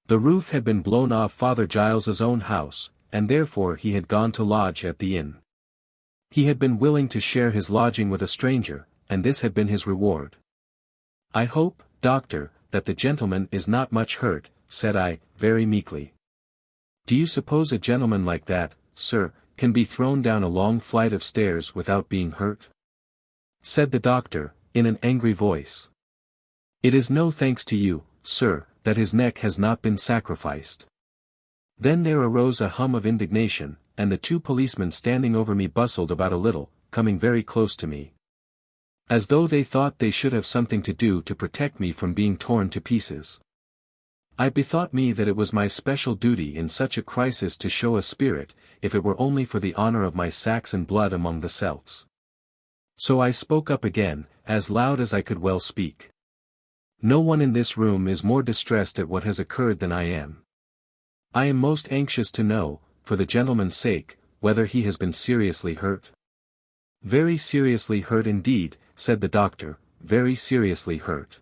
The roof had been blown off Father Giles's own house, and therefore he had gone to lodge at the inn. He had been willing to share his lodging with a stranger, and this had been his reward. "I hope, doctor, that the gentleman is not much hurt," said I, very meekly. "Do you suppose a gentleman like that, sir, can be thrown down a long flight of stairs without being hurt?" said the doctor, in an angry voice. "It is no thanks to you, sir, that his neck has not been sacrificed." Then there arose a hum of indignation, and the 2 policemen standing over me bustled about a little, coming very close to me. As though they thought they should have something to do to protect me from being torn to pieces. I bethought me that it was my special duty in such a crisis to show a spirit, if it were only for the honour of my Saxon blood among the Celts. So I spoke up again, as loud as I could well speak. "No one in this room is more distressed at what has occurred than I am. I am most anxious to know, for the gentleman's sake, whether he has been seriously hurt." "Very seriously hurt indeed," said the doctor, "very seriously hurt.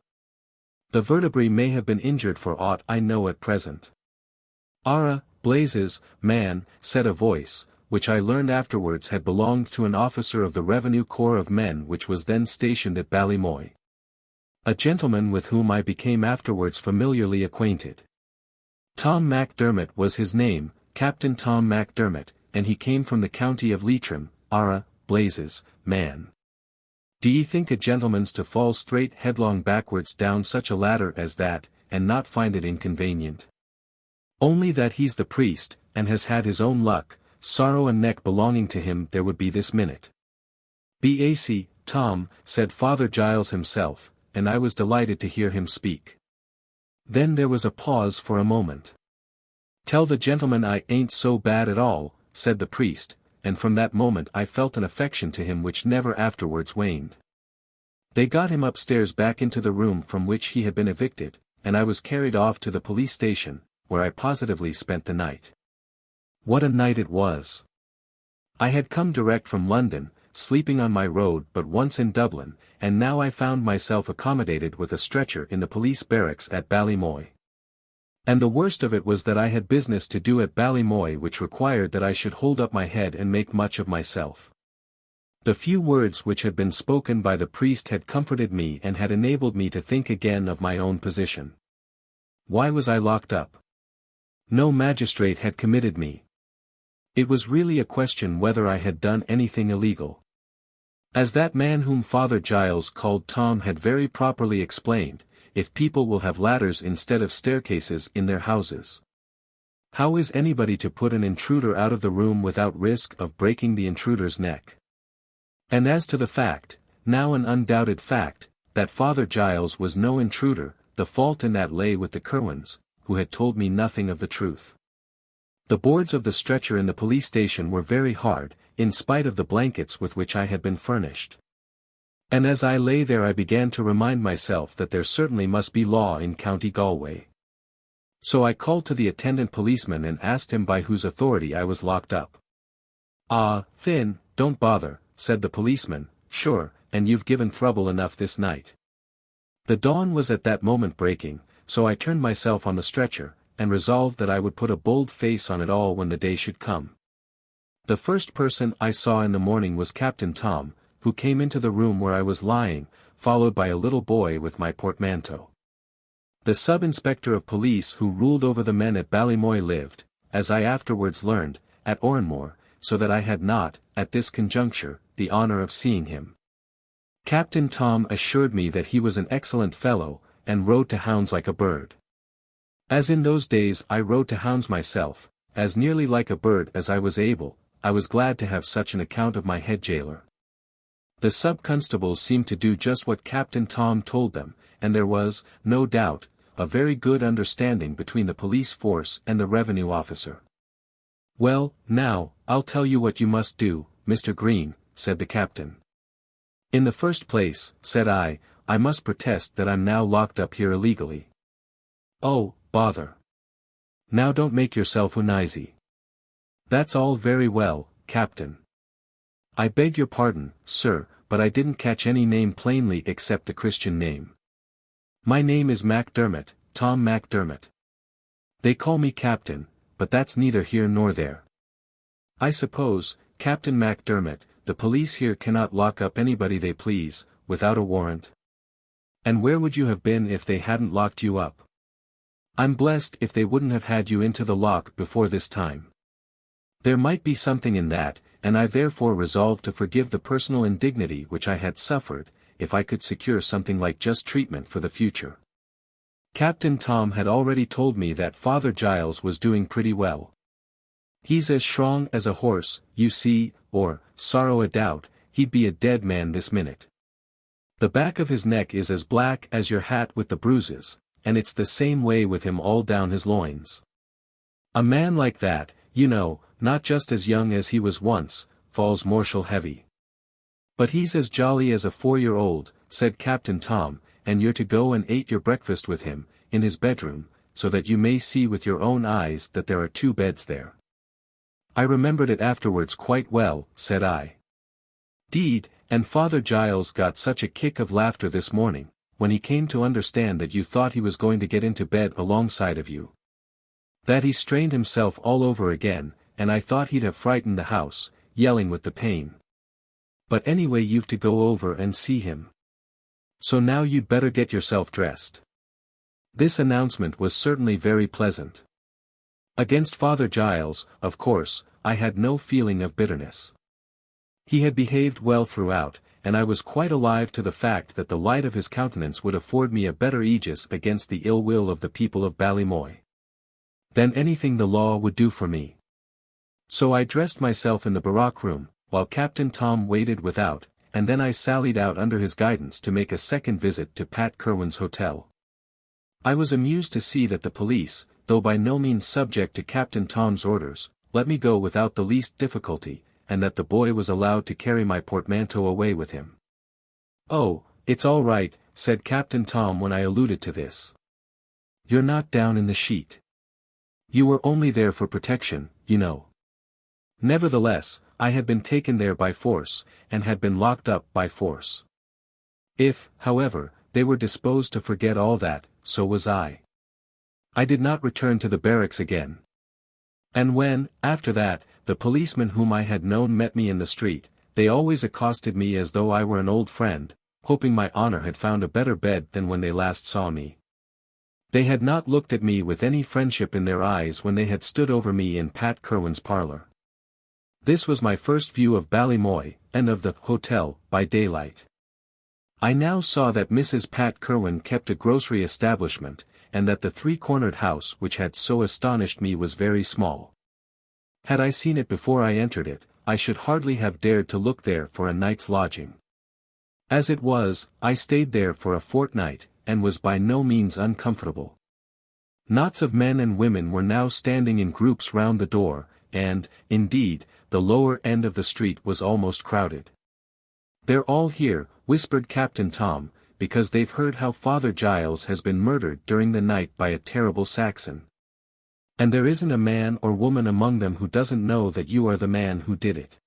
The vertebrae may have been injured for aught I know at present." "Arrah, blazes, man," said a voice, which I learned afterwards had belonged to an officer of the Revenue Corps of Men which was then stationed at Ballymoy. A gentleman with whom I became afterwards familiarly acquainted. Tom MacDermott was his name, Captain Tom MacDermott, and he came from the county of Leitrim. "Arrah, blazes, man. Do ye think a gentleman's to fall straight headlong backwards down such a ladder as that, and not find it inconvenient? Only that he's the priest, and has had his own luck, sorrow and neck belonging to him there would be this minute." "Bac, Tom," said Father Giles himself, and I was delighted to hear him speak. Then there was a pause for a moment. "Tell the gentleman I ain't so bad at all," said the priest, and from that moment I felt an affection to him which never afterwards waned. They got him upstairs back into the room from which he had been evicted, and I was carried off to the police station, where I positively spent the night. What a night it was! I had come direct from London, sleeping on my road but once in Dublin, and now I found myself accommodated with a stretcher in the police barracks at Ballymoy. And the worst of it was that I had business to do at Ballymoy which required that I should hold up my head and make much of myself. The few words which had been spoken by the priest had comforted me and had enabled me to think again of my own position. Why was I locked up? No magistrate had committed me. It was really a question whether I had done anything illegal. As that man whom Father Giles called Tom had very properly explained, if people will have ladders instead of staircases in their houses, how is anybody to put an intruder out of the room without risk of breaking the intruder's neck? And as to the fact, now an undoubted fact, that Father Giles was no intruder, the fault in that lay with the Kerwins, who had told me nothing of the truth. The boards of the stretcher in the police station were very hard, in spite of the blankets with which I had been furnished. And as I lay there I began to remind myself that there certainly must be law in County Galway. So I called to the attendant policeman and asked him by whose authority I was locked up. "Ah, Finn, don't bother," said the policeman, "sure, and you've given trouble enough this night." The dawn was at that moment breaking, so I turned myself on the stretcher, and resolved that I would put a bold face on it all when the day should come. The first person I saw in the morning was Captain Tom, who came into the room where I was lying, followed by a little boy with my portmanteau. The sub-inspector of police who ruled over the men at Ballymoy lived, as I afterwards learned, at Oranmore, so that I had not, at this conjuncture, the honour of seeing him. Captain Tom assured me that he was an excellent fellow, and rode to hounds like a bird. As in those days I rode to hounds myself, as nearly like a bird as I was able, I was glad to have such an account of my head jailer. The sub-constables seemed to do just what Captain Tom told them, and there was, no doubt, a very good understanding between the police force and the revenue officer. "Well, now, I'll tell you what you must do, Mr. Green," said the captain. "In the first place," said I must protest that I'm now locked up here illegally." "Oh, bother. Now don't make yourself uneasy." "That's all very well, Captain. I beg your pardon, sir, but I didn't catch any name plainly except the Christian name." "My name is MacDermott, Tom MacDermott. They call me Captain, but that's neither here nor there. I suppose, Captain MacDermott, the police here cannot lock up anybody they please, without a warrant? And where would you have been if they hadn't locked you up? I'm blessed if they wouldn't have had you into the lock before this time." There might be something in that, and I therefore resolved to forgive the personal indignity which I had suffered, if I could secure something like just treatment for the future. Captain Tom had already told me that Father Giles was doing pretty well. "He's as strong as a horse, you see, or, sorrow a doubt, he'd be a dead man this minute. The back of his neck is as black as your hat with the bruises, and it's the same way with him all down his loins. A man like that, you know, not just as young as he was once, falls mortal heavy. But he's as jolly as a 4-year-old, said Captain Tom, and you're to go and eat your breakfast with him, in his bedroom, so that you may see with your own eyes that there are 2 beds there." "I remembered it afterwards quite well," said I. "'Deed, and Father Giles got such a kick of laughter this morning, when he came to understand that you thought he was going to get into bed alongside of you, that he strained himself all over again, and I thought he'd have frightened the house, yelling with the pain. But anyway you've to go over and see him. So now you'd better get yourself dressed." This announcement was certainly very pleasant. Against Father Giles, of course, I had no feeling of bitterness. He had behaved well throughout, and I was quite alive to the fact that the light of his countenance would afford me a better aegis against the ill will of the people of Ballymoy than anything the law would do for me. So I dressed myself in the barrack room, while Captain Tom waited without, and then I sallied out under his guidance to make a second visit to Pat Kerwin's hotel. I was amused to see that the police, though by no means subject to Captain Tom's orders, let me go without the least difficulty, and that the boy was allowed to carry my portmanteau away with him. "Oh, it's all right," said Captain Tom when I alluded to this. "You're not down in the sheet. You were only there for protection, you know." Nevertheless, I had been taken there by force, and had been locked up by force. If, however, they were disposed to forget all that, so was I. I did not return to the barracks again. And when, after that, the policemen whom I had known met me in the street, they always accosted me as though I were an old friend, hoping my honor had found a better bed than when they last saw me. They had not looked at me with any friendship in their eyes when they had stood over me in Pat Kerwin's parlor. This was my first view of Ballymoy, and of the hotel, by daylight. I now saw that Mrs. Pat Kerwin kept a grocery establishment, and that the 3-cornered house which had so astonished me was very small. Had I seen it before I entered it, I should hardly have dared to look there for a night's lodging. As it was, I stayed there for a fortnight, and was by no means uncomfortable. Knots of men and women were now standing in groups round the door, and, indeed, the lower end of the street was almost crowded. "They're all here," whispered Captain Tom, "because they've heard how Father Giles has been murdered during the night by a terrible Saxon. And there isn't a man or woman among them who doesn't know that you are the man who did it.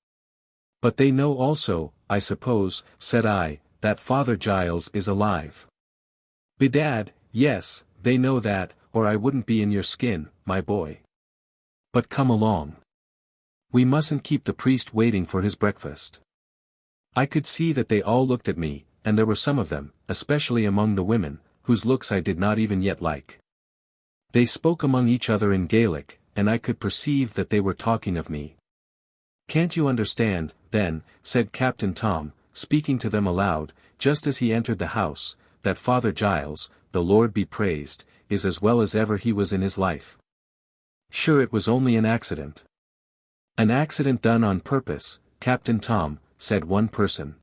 But they know also, I suppose, said I, that Father Giles is alive. Bedad, yes, they know that, or I wouldn't be in your skin, my boy. But come along. We mustn't keep the priest waiting for his breakfast. I could see that they all looked at me, and there were some of them, especially among the women, whose looks I did not even yet like. They spoke among each other in Gaelic, and I could perceive that they were talking of me. Can't you understand, then, said Captain Tom, speaking to them aloud, just as he entered the house, that Father Giles, the Lord be praised, is as well as ever he was in his life. Sure it was only an accident. An accident done on purpose, Captain Tom, said one person.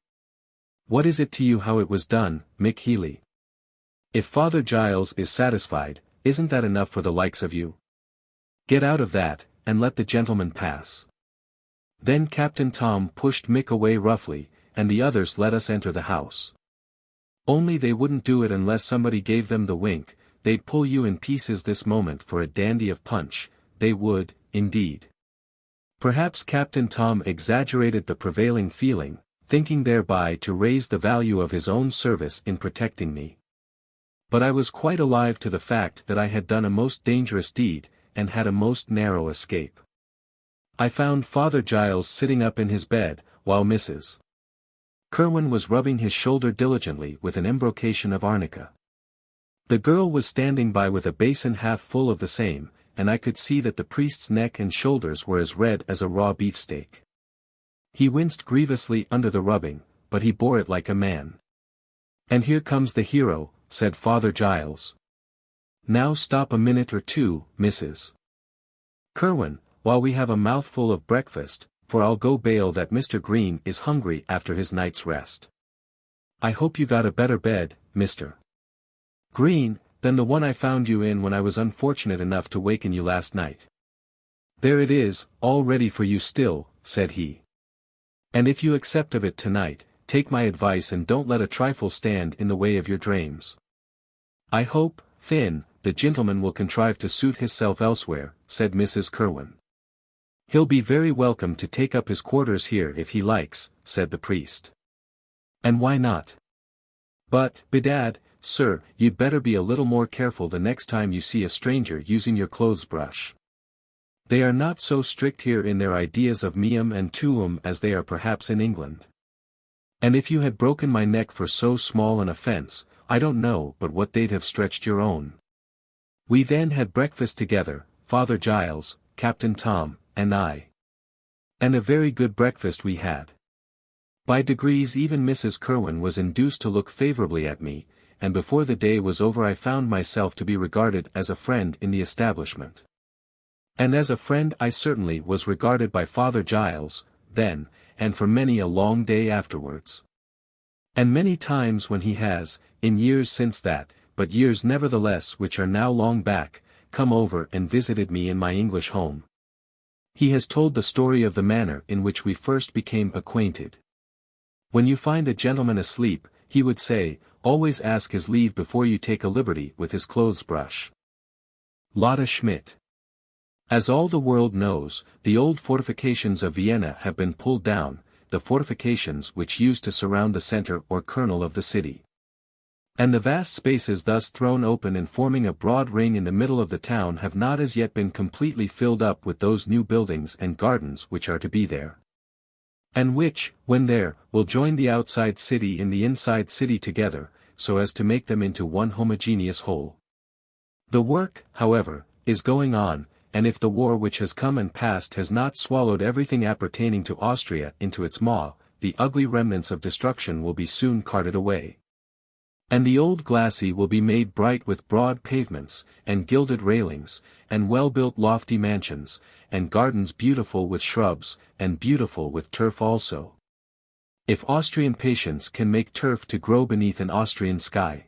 What is it to you how it was done, Mick Healy? If Father Giles is satisfied, isn't that enough for the likes of you? Get out of that, and let the gentleman pass. Then Captain Tom pushed Mick away roughly, and the others let us enter the house. Only they wouldn't do it unless somebody gave them the wink, they'd pull you in pieces this moment for a dandy of punch, they would, indeed. Perhaps Captain Tom exaggerated the prevailing feeling, thinking thereby to raise the value of his own service in protecting me. But I was quite alive to the fact that I had done a most dangerous deed, and had a most narrow escape. I found Father Giles sitting up in his bed, while Mrs. Kerwin was rubbing his shoulder diligently with an embrocation of arnica. The girl was standing by with a basin half full of the same, and I could see that the priest's neck and shoulders were as red as a raw beefsteak. He winced grievously under the rubbing, but he bore it like a man. And here comes the hero, said Father Giles. Now stop a minute or two, Mrs. Kerwin, while we have a mouthful of breakfast, for I'll go bail that Mr. Green is hungry after his night's rest. I hope you got a better bed, Mr. Green, than the one I found you in when I was unfortunate enough to waken you last night. There it is, all ready for you still, said he. And if you accept of it tonight, take my advice and don't let a trifle stand in the way of your dreams. I hope, Finn, the gentleman will contrive to suit hisself elsewhere, said Mrs. Kerwin. He'll be very welcome to take up his quarters here if he likes, said the priest. And why not? But, bedad, sir, you'd better be a little more careful the next time you see a stranger using your clothes brush. They are not so strict here in their ideas of meum and tuum as they are perhaps in England. And if you had broken my neck for so small an offence, I don't know but what they'd have stretched your own. We then had breakfast together, Father Giles, Captain Tom, and I. And a very good breakfast we had. By degrees even Mrs. Kerwin was induced to look favourably at me, and before the day was over I found myself to be regarded as a friend in the establishment. And as a friend I certainly was regarded by Father Giles, then, and for many a long day afterwards. And many times when he has, in years since that, but years nevertheless which are now long back, come over and visited me in my English home. He has told the story of the manner in which we first became acquainted. When you find a gentleman asleep, he would say, always ask his leave before you take a liberty with his clothes brush. Lotta Schmidt. As all the world knows, the old fortifications of Vienna have been pulled down, the fortifications which used to surround the center or kernel of the city. And the vast spaces thus thrown open and forming a broad ring in the middle of the town have not as yet been completely filled up with those new buildings and gardens which are to be there. And which, when there, will join the outside city in the inside city together, so as to make them into one homogeneous whole. The work, however, is going on, and if the war which has come and passed has not swallowed everything appertaining to Austria into its maw, the ugly remnants of destruction will be soon carted away. And the old glacis will be made bright with broad pavements, and gilded railings, and well-built lofty mansions, and gardens beautiful with shrubs, and beautiful with turf also. If Austrian patience can make turf to grow beneath an Austrian sky.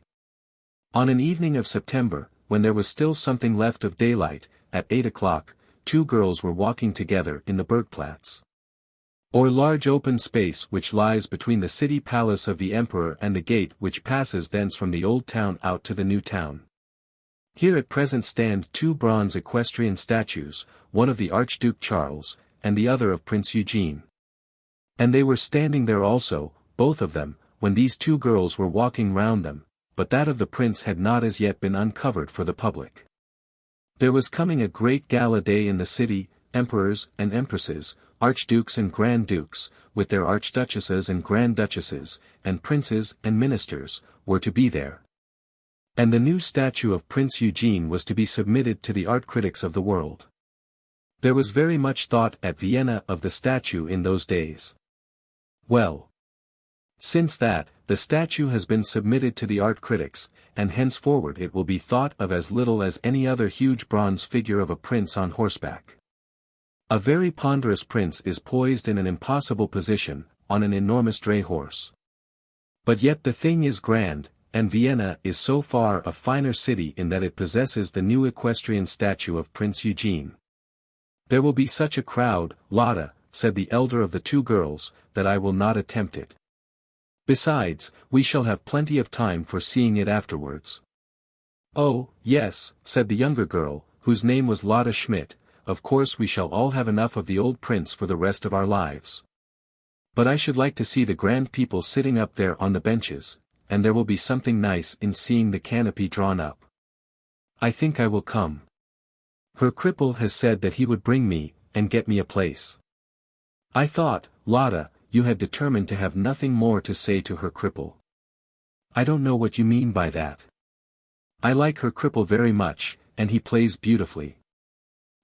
On an evening of September, when there was still something left of daylight, at 8 o'clock, two girls were walking together in the Bergplatz, or large open space which lies between the city palace of the emperor and the gate which passes thence from the old town out to the new town. Here at present stand 2 bronze equestrian statues, one of the Archduke Charles, and the other of Prince Eugene. And they were standing there also, both of them, when these 2 girls were walking round them, but that of the prince had not as yet been uncovered for the public. There was coming a great gala day in the city, emperors and empresses, archdukes and grand dukes, with their archduchesses and grand duchesses, and princes and ministers, were to be there. And the new statue of Prince Eugene was to be submitted to the art critics of the world. There was very much thought at Vienna of the statue in those days. Well, since that, the statue has been submitted to the art critics, and henceforward it will be thought of as little as any other huge bronze figure of a prince on horseback. A very ponderous prince is poised in an impossible position, on an enormous dray horse. But yet the thing is grand, and Vienna is so far a finer city in that it possesses the new equestrian statue of Prince Eugene. There will be such a crowd, Lotta, said the elder of the 2 girls, that I will not attempt it. Besides, we shall have plenty of time for seeing it afterwards. Oh, yes, said the younger girl, whose name was Lotta Schmidt, of course we shall all have enough of the old prince for the rest of our lives. But I should like to see the grand people sitting up there on the benches, and there will be something nice in seeing the canopy drawn up. I think I will come. Her cripple has said that he would bring me, and get me a place. I thought, Lotta, you had determined to have nothing more to say to her cripple. I don't know what you mean by that. I like her cripple very much, and he plays beautifully.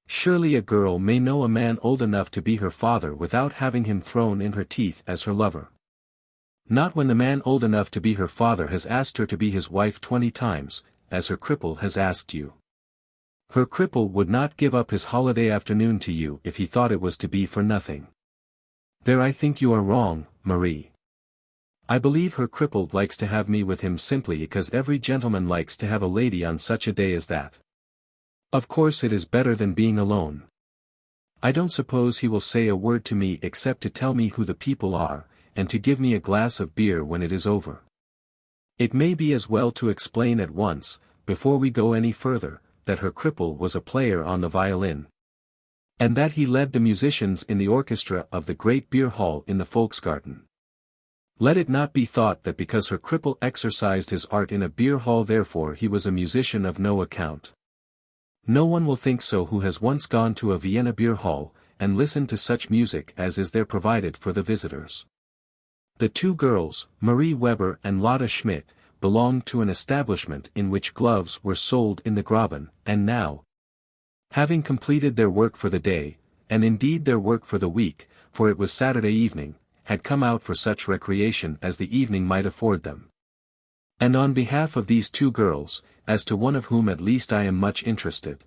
Surely a girl may know a man old enough to be her father without having him thrown in her teeth as her lover. Not when the man old enough to be her father has asked her to be his wife 20 times, as her cripple has asked you. Her cripple would not give up his holiday afternoon to you if he thought it was to be for nothing. There I think you are wrong, Marie. I believe her cripple likes to have me with him simply because every gentleman likes to have a lady on such a day as that. Of course it is better than being alone. I don't suppose he will say a word to me except to tell me who the people are, and to give me a glass of beer when it is over. It may be as well to explain at once, before we go any further, that her cripple was a player on the violin. And that he led the musicians in the orchestra of the great beer hall in the Volksgarten. Let it not be thought that because her cripple exercised his art in a beer hall therefore he was a musician of no account. No one will think so who has once gone to a Vienna beer hall, and listened to such music as is there provided for the visitors. The 2 girls, Marie Weber and Lotta Schmidt, belonged to an establishment in which gloves were sold in the Graben, and now, having completed their work for the day, and indeed their work for the week, for it was Saturday evening, had come out for such recreation as the evening might afford them. And on behalf of these 2 girls, as to one of whom at least I am much interested,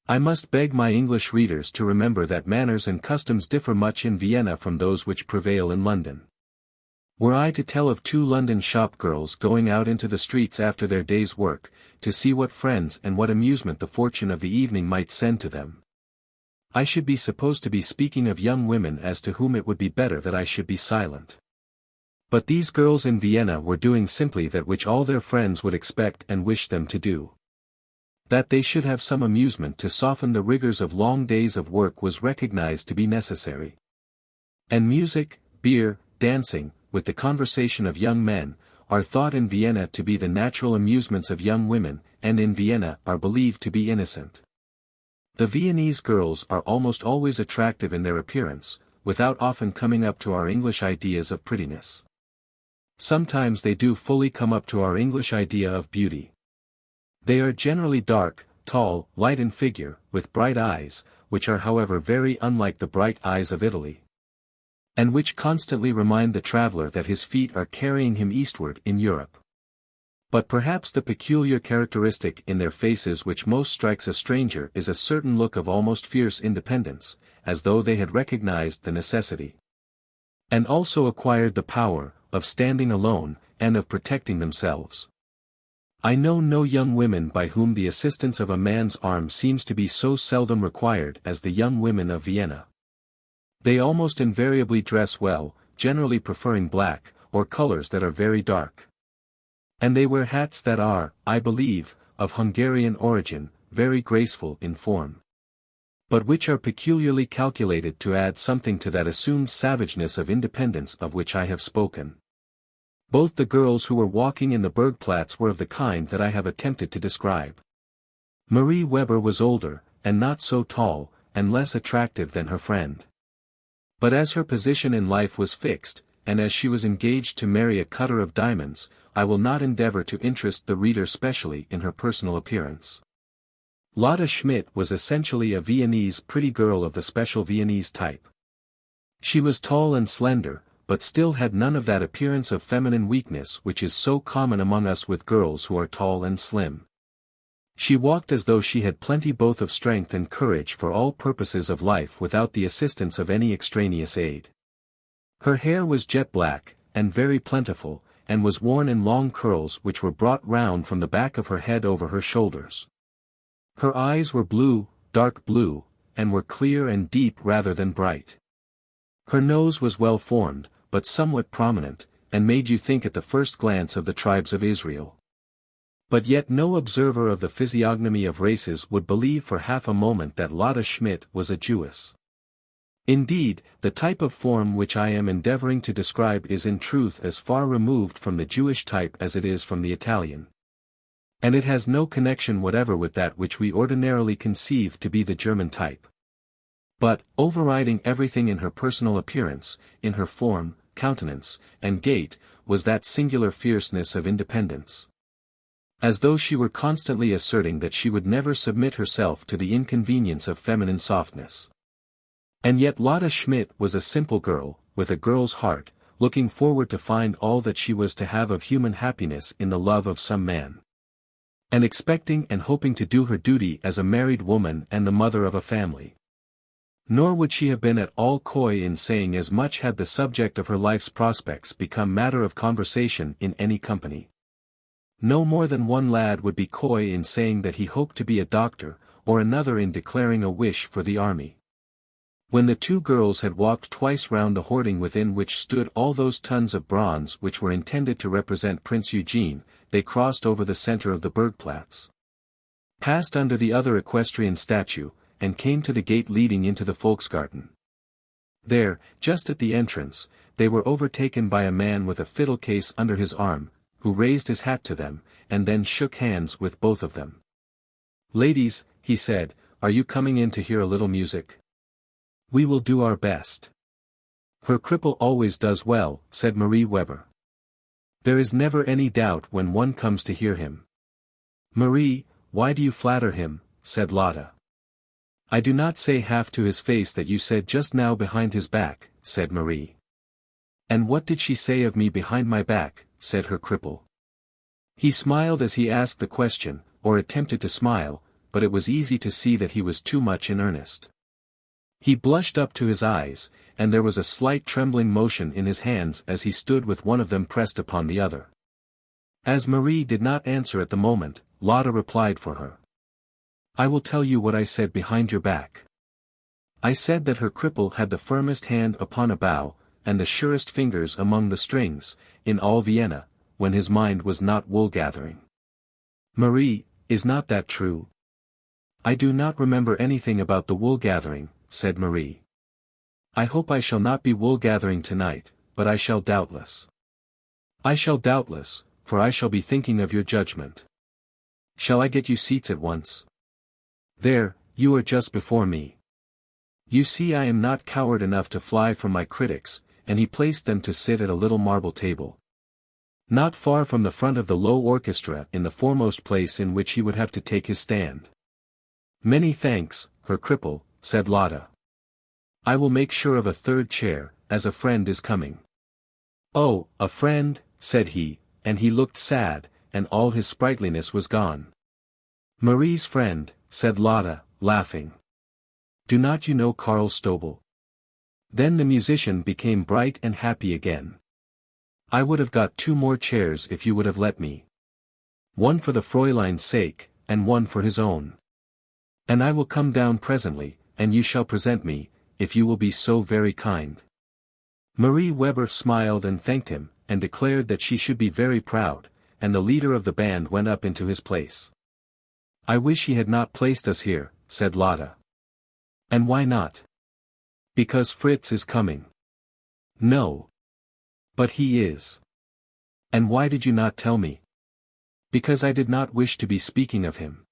I must beg my English readers to remember that manners and customs differ much in Vienna from those which prevail in London. Were I to tell of 2 London shop girls going out into the streets after their day's work, to see what friends and what amusement the fortune of the evening might send to them, I should be supposed to be speaking of young women as to whom it would be better that I should be silent. But these girls in Vienna were doing simply that which all their friends would expect and wish them to do. That they should have some amusement to soften the rigors of long days of work was recognized to be necessary. And music, beer, dancing, with the conversation of young men, are thought in Vienna to be the natural amusements of young women, and in Vienna are believed to be innocent. The Viennese girls are almost always attractive in their appearance, without often coming up to our English ideas of prettiness. Sometimes they do fully come up to our English idea of beauty. They are generally dark, tall, light in figure, with bright eyes, which are however very unlike the bright eyes of Italy, and which constantly remind the traveler that his feet are carrying him eastward in Europe. But perhaps the peculiar characteristic in their faces which most strikes a stranger is a certain look of almost fierce independence, as though they had recognized the necessity, and also acquired the power, of standing alone, and of protecting themselves. I know no young women by whom the assistance of a man's arm seems to be so seldom required as the young women of Vienna. They almost invariably dress well, generally preferring black, or colors that are very dark. And they wear hats that are, I believe, of Hungarian origin, very graceful in form, but which are peculiarly calculated to add something to that assumed savageness of independence of which I have spoken. Both the girls who were walking in the Bergplatz were of the kind that I have attempted to describe. Marie Weber was older, and not so tall, and less attractive than her friend. But as her position in life was fixed, and as she was engaged to marry a cutter of diamonds, I will not endeavor to interest the reader specially in her personal appearance. Lotta Schmidt was essentially a Viennese pretty girl of the special Viennese type. She was tall and slender, but still had none of that appearance of feminine weakness which is so common among us with girls who are tall and slim. She walked as though she had plenty both of strength and courage for all purposes of life without the assistance of any extraneous aid. Her hair was jet black, and very plentiful, and was worn in long curls which were brought round from the back of her head over her shoulders. Her eyes were blue, dark blue, and were clear and deep rather than bright. Her nose was well formed, but somewhat prominent, and made you think at the first glance of the tribes of Israel. But yet no observer of the physiognomy of races would believe for half a moment that Lotta Schmidt was a Jewess. Indeed, the type of form which I am endeavoring to describe is in truth as far removed from the Jewish type as it is from the Italian. And it has no connection whatever with that which we ordinarily conceive to be the German type. But, overriding everything in her personal appearance, in her form, countenance, and gait, was that singular fierceness of independence. As though she were constantly asserting that she would never submit herself to the inconvenience of feminine softness. And yet Lotta Schmidt was a simple girl, with a girl's heart, looking forward to find all that she was to have of human happiness in the love of some man. And expecting and hoping to do her duty as a married woman and the mother of a family. Nor would she have been at all coy in saying as much had the subject of her life's prospects become matter of conversation in any company. No more than one lad would be coy in saying that he hoped to be a doctor, or another in declaring a wish for the army. When the two girls had walked twice round the hoarding within which stood all those tons of bronze which were intended to represent Prince Eugene, they crossed over the center of the Bergplatz, passed under the other equestrian statue, and came to the gate leading into the Volksgarten. There, just at the entrance, they were overtaken by a man with a fiddle case under his arm, who raised his hat to them, and then shook hands with both of them. "Ladies," he said, "are you coming in to hear a little music? We will do our best." "Her cripple always does well," said Marie Weber. "There is never any doubt when one comes to hear him." "Marie, why do you flatter him?" said Lotta. "I do not say half to his face that you said just now behind his back," said Marie. "And what did she say of me behind my back?" said her cripple. He smiled as he asked the question, or attempted to smile, but it was easy to see that he was too much in earnest. He blushed up to his eyes, and there was a slight trembling motion in his hands as he stood with one of them pressed upon the other. As Marie did not answer at the moment, Lotta replied for her. "I will tell you what I said behind your back. I said that her cripple had the firmest hand upon a bough, and the surest fingers among the strings, in all Vienna, when his mind was not wool-gathering." "Marie, is not that true?" "I do not remember anything about the wool-gathering," said Marie. "I hope I shall not be wool-gathering tonight, but I shall doubtless. I shall doubtless, for I shall be thinking of your judgment. Shall I get you seats at once? There, you are just before me. You see I am not coward enough to fly from my critics," and he placed them to sit at a little marble table, not far from the front of the low orchestra in the foremost place in which he would have to take his stand. "Many thanks, her cripple," said Lotta. "I will make sure of a third chair, as a friend is coming." "Oh, a friend," said he, and he looked sad, and all his sprightliness was gone. "Marie's friend," said Lotta, laughing. "Do not you know Karl Stobel?" Then the musician became bright and happy again. "I would have got 2 more chairs if you would have let me. One for the Fräulein's sake, and one for his own. And I will come down presently, and you shall present me, if you will be so very kind." Marie Weber smiled and thanked him, and declared that she should be very proud, and the leader of the band went up into his place. I wish he had not placed us here, said Lotta. And why not? Because Fritz is coming. No. But he is. And why did you not tell me? Because I did not wish to be speaking of him.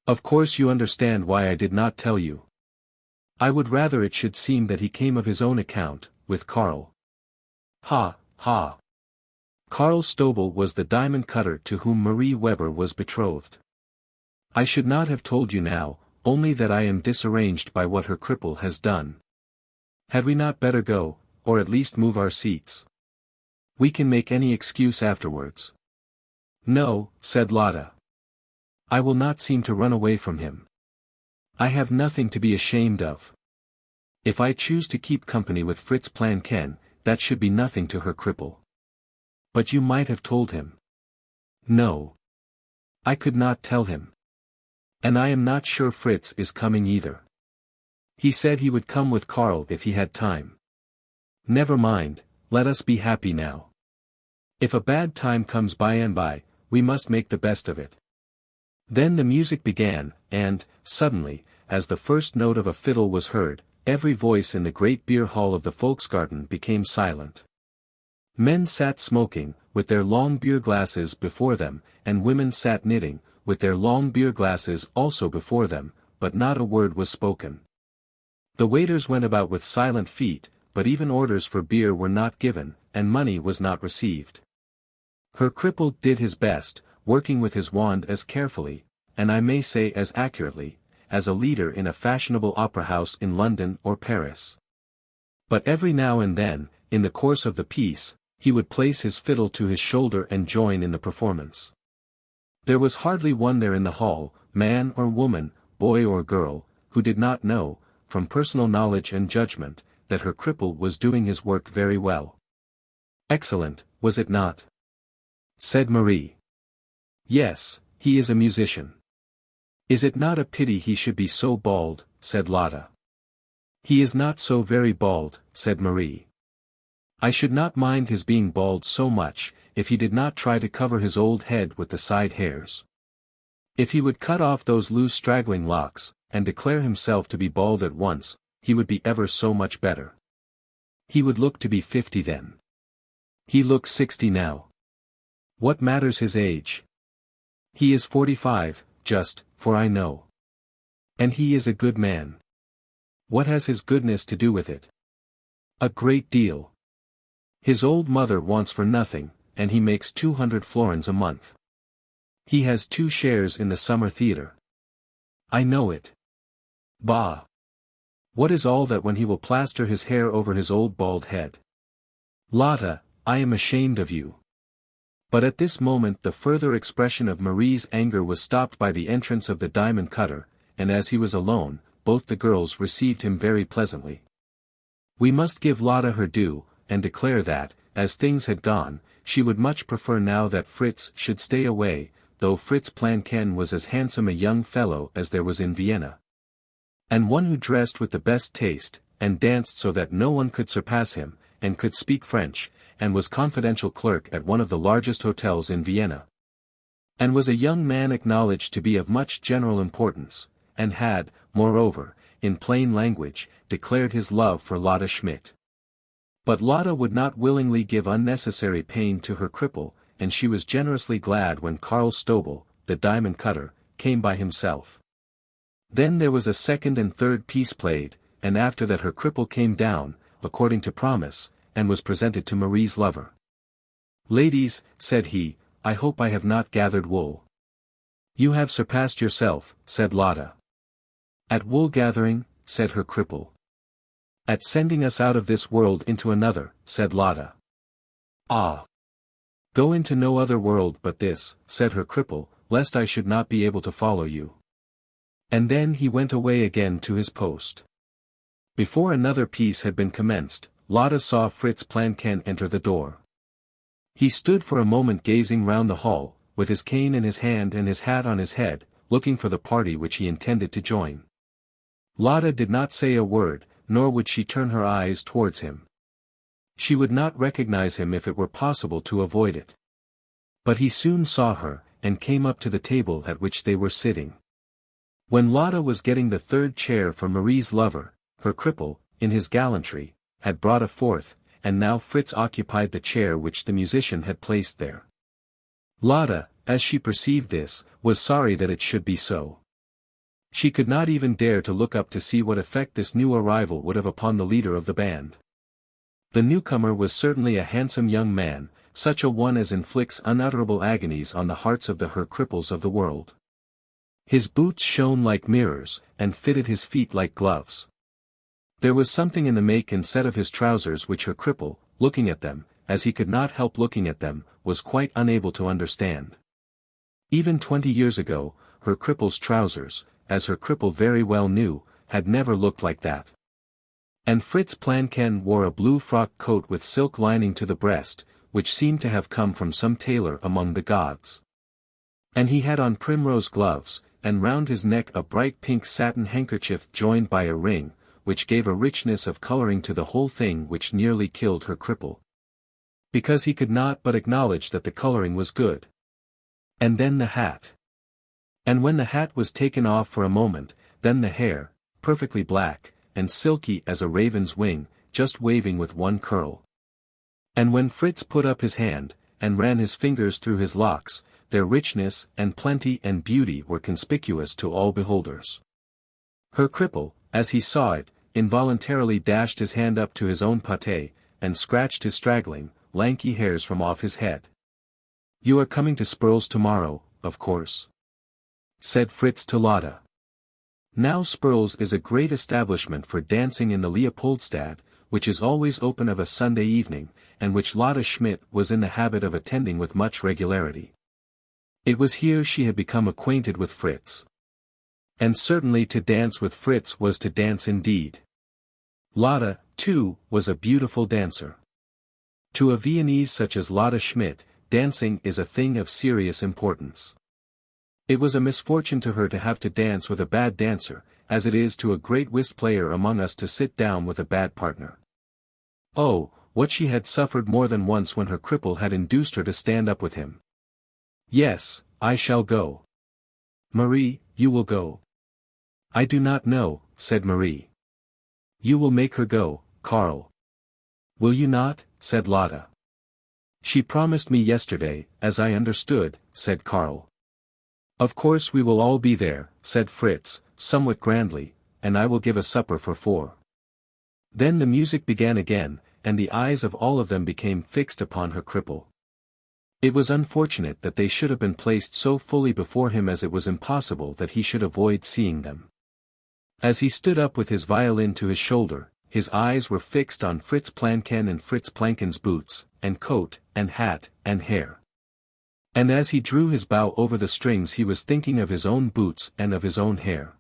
Of course you understand why I did not tell you. I would rather it should seem that he came of his own account, with Karl. Ha, ha. Karl Stobel was the diamond cutter to whom Marie Weber was betrothed. I should not have told you now, only that I am disarranged by what her cripple has done. Had we not better go, or at least move our seats? We can make any excuse afterwards. No, said Lotta. I will not seem to run away from him. I have nothing to be ashamed of. If I choose to keep company with Fritz Planken, that should be nothing to her cripple. But you might have told him. No. I could not tell him. And I am not sure Fritz is coming either. He said he would come with Karl if he had time. Never mind, let us be happy now. If a bad time comes by and by, we must make the best of it. Then the music began, and, suddenly, as the first note of a fiddle was heard, every voice in the great beer hall of the Volksgarten became silent. Men sat smoking, with their long beer glasses before them, and women sat knitting, with their long beer glasses also before them, but not a word was spoken. The waiters went about with silent feet, but even orders for beer were not given, and money was not received. Her cripple did his best, working with his wand as carefully, and I may say as accurately, as a leader in a fashionable opera house in London or Paris. But every now and then, in the course of the piece, he would place his fiddle to his shoulder and join in the performance. There was hardly one there in the hall, man or woman, boy or girl, who did not know, from personal knowledge and judgment, that her cripple was doing his work very well. Excellent, was it not? Said Marie. Yes, he is a musician. Is it not a pity he should be so bald, said Lotta. He is not so very bald, said Marie. I should not mind his being bald so much, if he did not try to cover his old head with the side hairs. If he would cut off those loose straggling locks, and declare himself to be bald at once, he would be ever so much better. He would look to be 50 then. He looks 60 now. What matters his age? He is 45, just, for I know. And he is a good man. What has his goodness to do with it? A great deal. His old mother wants for nothing, and he makes 200 florins a month. He has 2 shares in the summer theatre. I know it. Bah! What is all that when he will plaster his hair over his old bald head? Lotta, I am ashamed of you. But at this moment the further expression of Marie's anger was stopped by the entrance of the diamond cutter, and as he was alone, both the girls received him very pleasantly. We must give Lotta her due, and declare that, as things had gone, she would much prefer now that Fritz should stay away, though Fritz Planken was as handsome a young fellow as there was in Vienna. And one who dressed with the best taste, and danced so that no one could surpass him, and could speak French, and was confidential clerk at one of the largest hotels in Vienna. And was a young man acknowledged to be of much general importance, and had, moreover, in plain language, declared his love for Lotta Schmidt. But Lotta would not willingly give unnecessary pain to her cripple, and she was generously glad when Karl Stobel, the diamond cutter, came by himself. Then there was a second and third piece played, and after that her cripple came down, according to promise, and was presented to Marie's lover. Ladies, said he, I hope I have not gathered wool. You have surpassed yourself, said Lotta. At wool gathering, said her cripple. At sending us out of this world into another, said Lotta. Ah! Go into no other world but this, said her cripple, lest I should not be able to follow you. And then he went away again to his post. Before another piece had been commenced, Lotta saw Fritz Planken enter the door. He stood for a moment gazing round the hall, with his cane in his hand and his hat on his head, looking for the party which he intended to join. Lotta did not say a word, nor would she turn her eyes towards him. She would not recognize him if it were possible to avoid it. But he soon saw her, and came up to the table at which they were sitting. When Lotta was getting the third chair for Marie's lover, her cripple, in his gallantry, had brought a fourth, and now Fritz occupied the chair which the musician had placed there. Lotta, as she perceived this, was sorry that it should be so. She could not even dare to look up to see what effect this new arrival would have upon the leader of the band. The newcomer was certainly a handsome young man, such a one as inflicts unutterable agonies on the hearts of her cripples of the world. His boots shone like mirrors, and fitted his feet like gloves. There was something in the make and set of his trousers which her cripple, looking at them, as he could not help looking at them, was quite unable to understand. Even 20 years ago, her cripple's trousers, as her cripple very well knew, had never looked like that. And Fritz Planken wore a blue frock coat with silk lining to the breast, which seemed to have come from some tailor among the gods. And he had on primrose gloves, and round his neck a bright pink satin handkerchief joined by a ring, which gave a richness of coloring to the whole thing which nearly killed her cripple. Because he could not but acknowledge that the coloring was good. And then the hat. And when the hat was taken off for a moment, then the hair, perfectly black, and silky as a raven's wing, just waving with one curl. And when Fritz put up his hand, and ran his fingers through his locks, their richness and plenty and beauty were conspicuous to all beholders. Her cripple, as he saw it, involuntarily dashed his hand up to his own pate, and scratched his straggling, lanky hairs from off his head. "You are coming to Spurl's tomorrow, of course?" said Fritz to Lotta. Now Spurl's is a great establishment for dancing in the Leopoldstadt, which is always open of a Sunday evening, and which Lotta Schmidt was in the habit of attending with much regularity. It was here she had become acquainted with Fritz. And certainly to dance with Fritz was to dance indeed. Lotta, too, was a beautiful dancer. To a Viennese such as Lotta Schmidt, dancing is a thing of serious importance. It was a misfortune to her to have to dance with a bad dancer, as it is to a great whist player among us to sit down with a bad partner. Oh, what she had suffered more than once when her cripple had induced her to stand up with him. "Yes, I shall go." "Marie, you will go." "I do not know," said Marie. "You will make her go, Karl." "Will you not?" said Lotta. "She promised me yesterday, as I understood," said Karl. "Of course we will all be there," said Fritz, somewhat grandly, "and I will give a supper for 4. Then the music began again, and the eyes of all of them became fixed upon her cripple. It was unfortunate that they should have been placed so fully before him, as it was impossible that he should avoid seeing them. As he stood up with his violin to his shoulder, his eyes were fixed on Fritz Planken and Fritz Planken's boots, and coat, and hat, and hair. And as he drew his bow over the strings he was thinking of his own boots and of his own hair.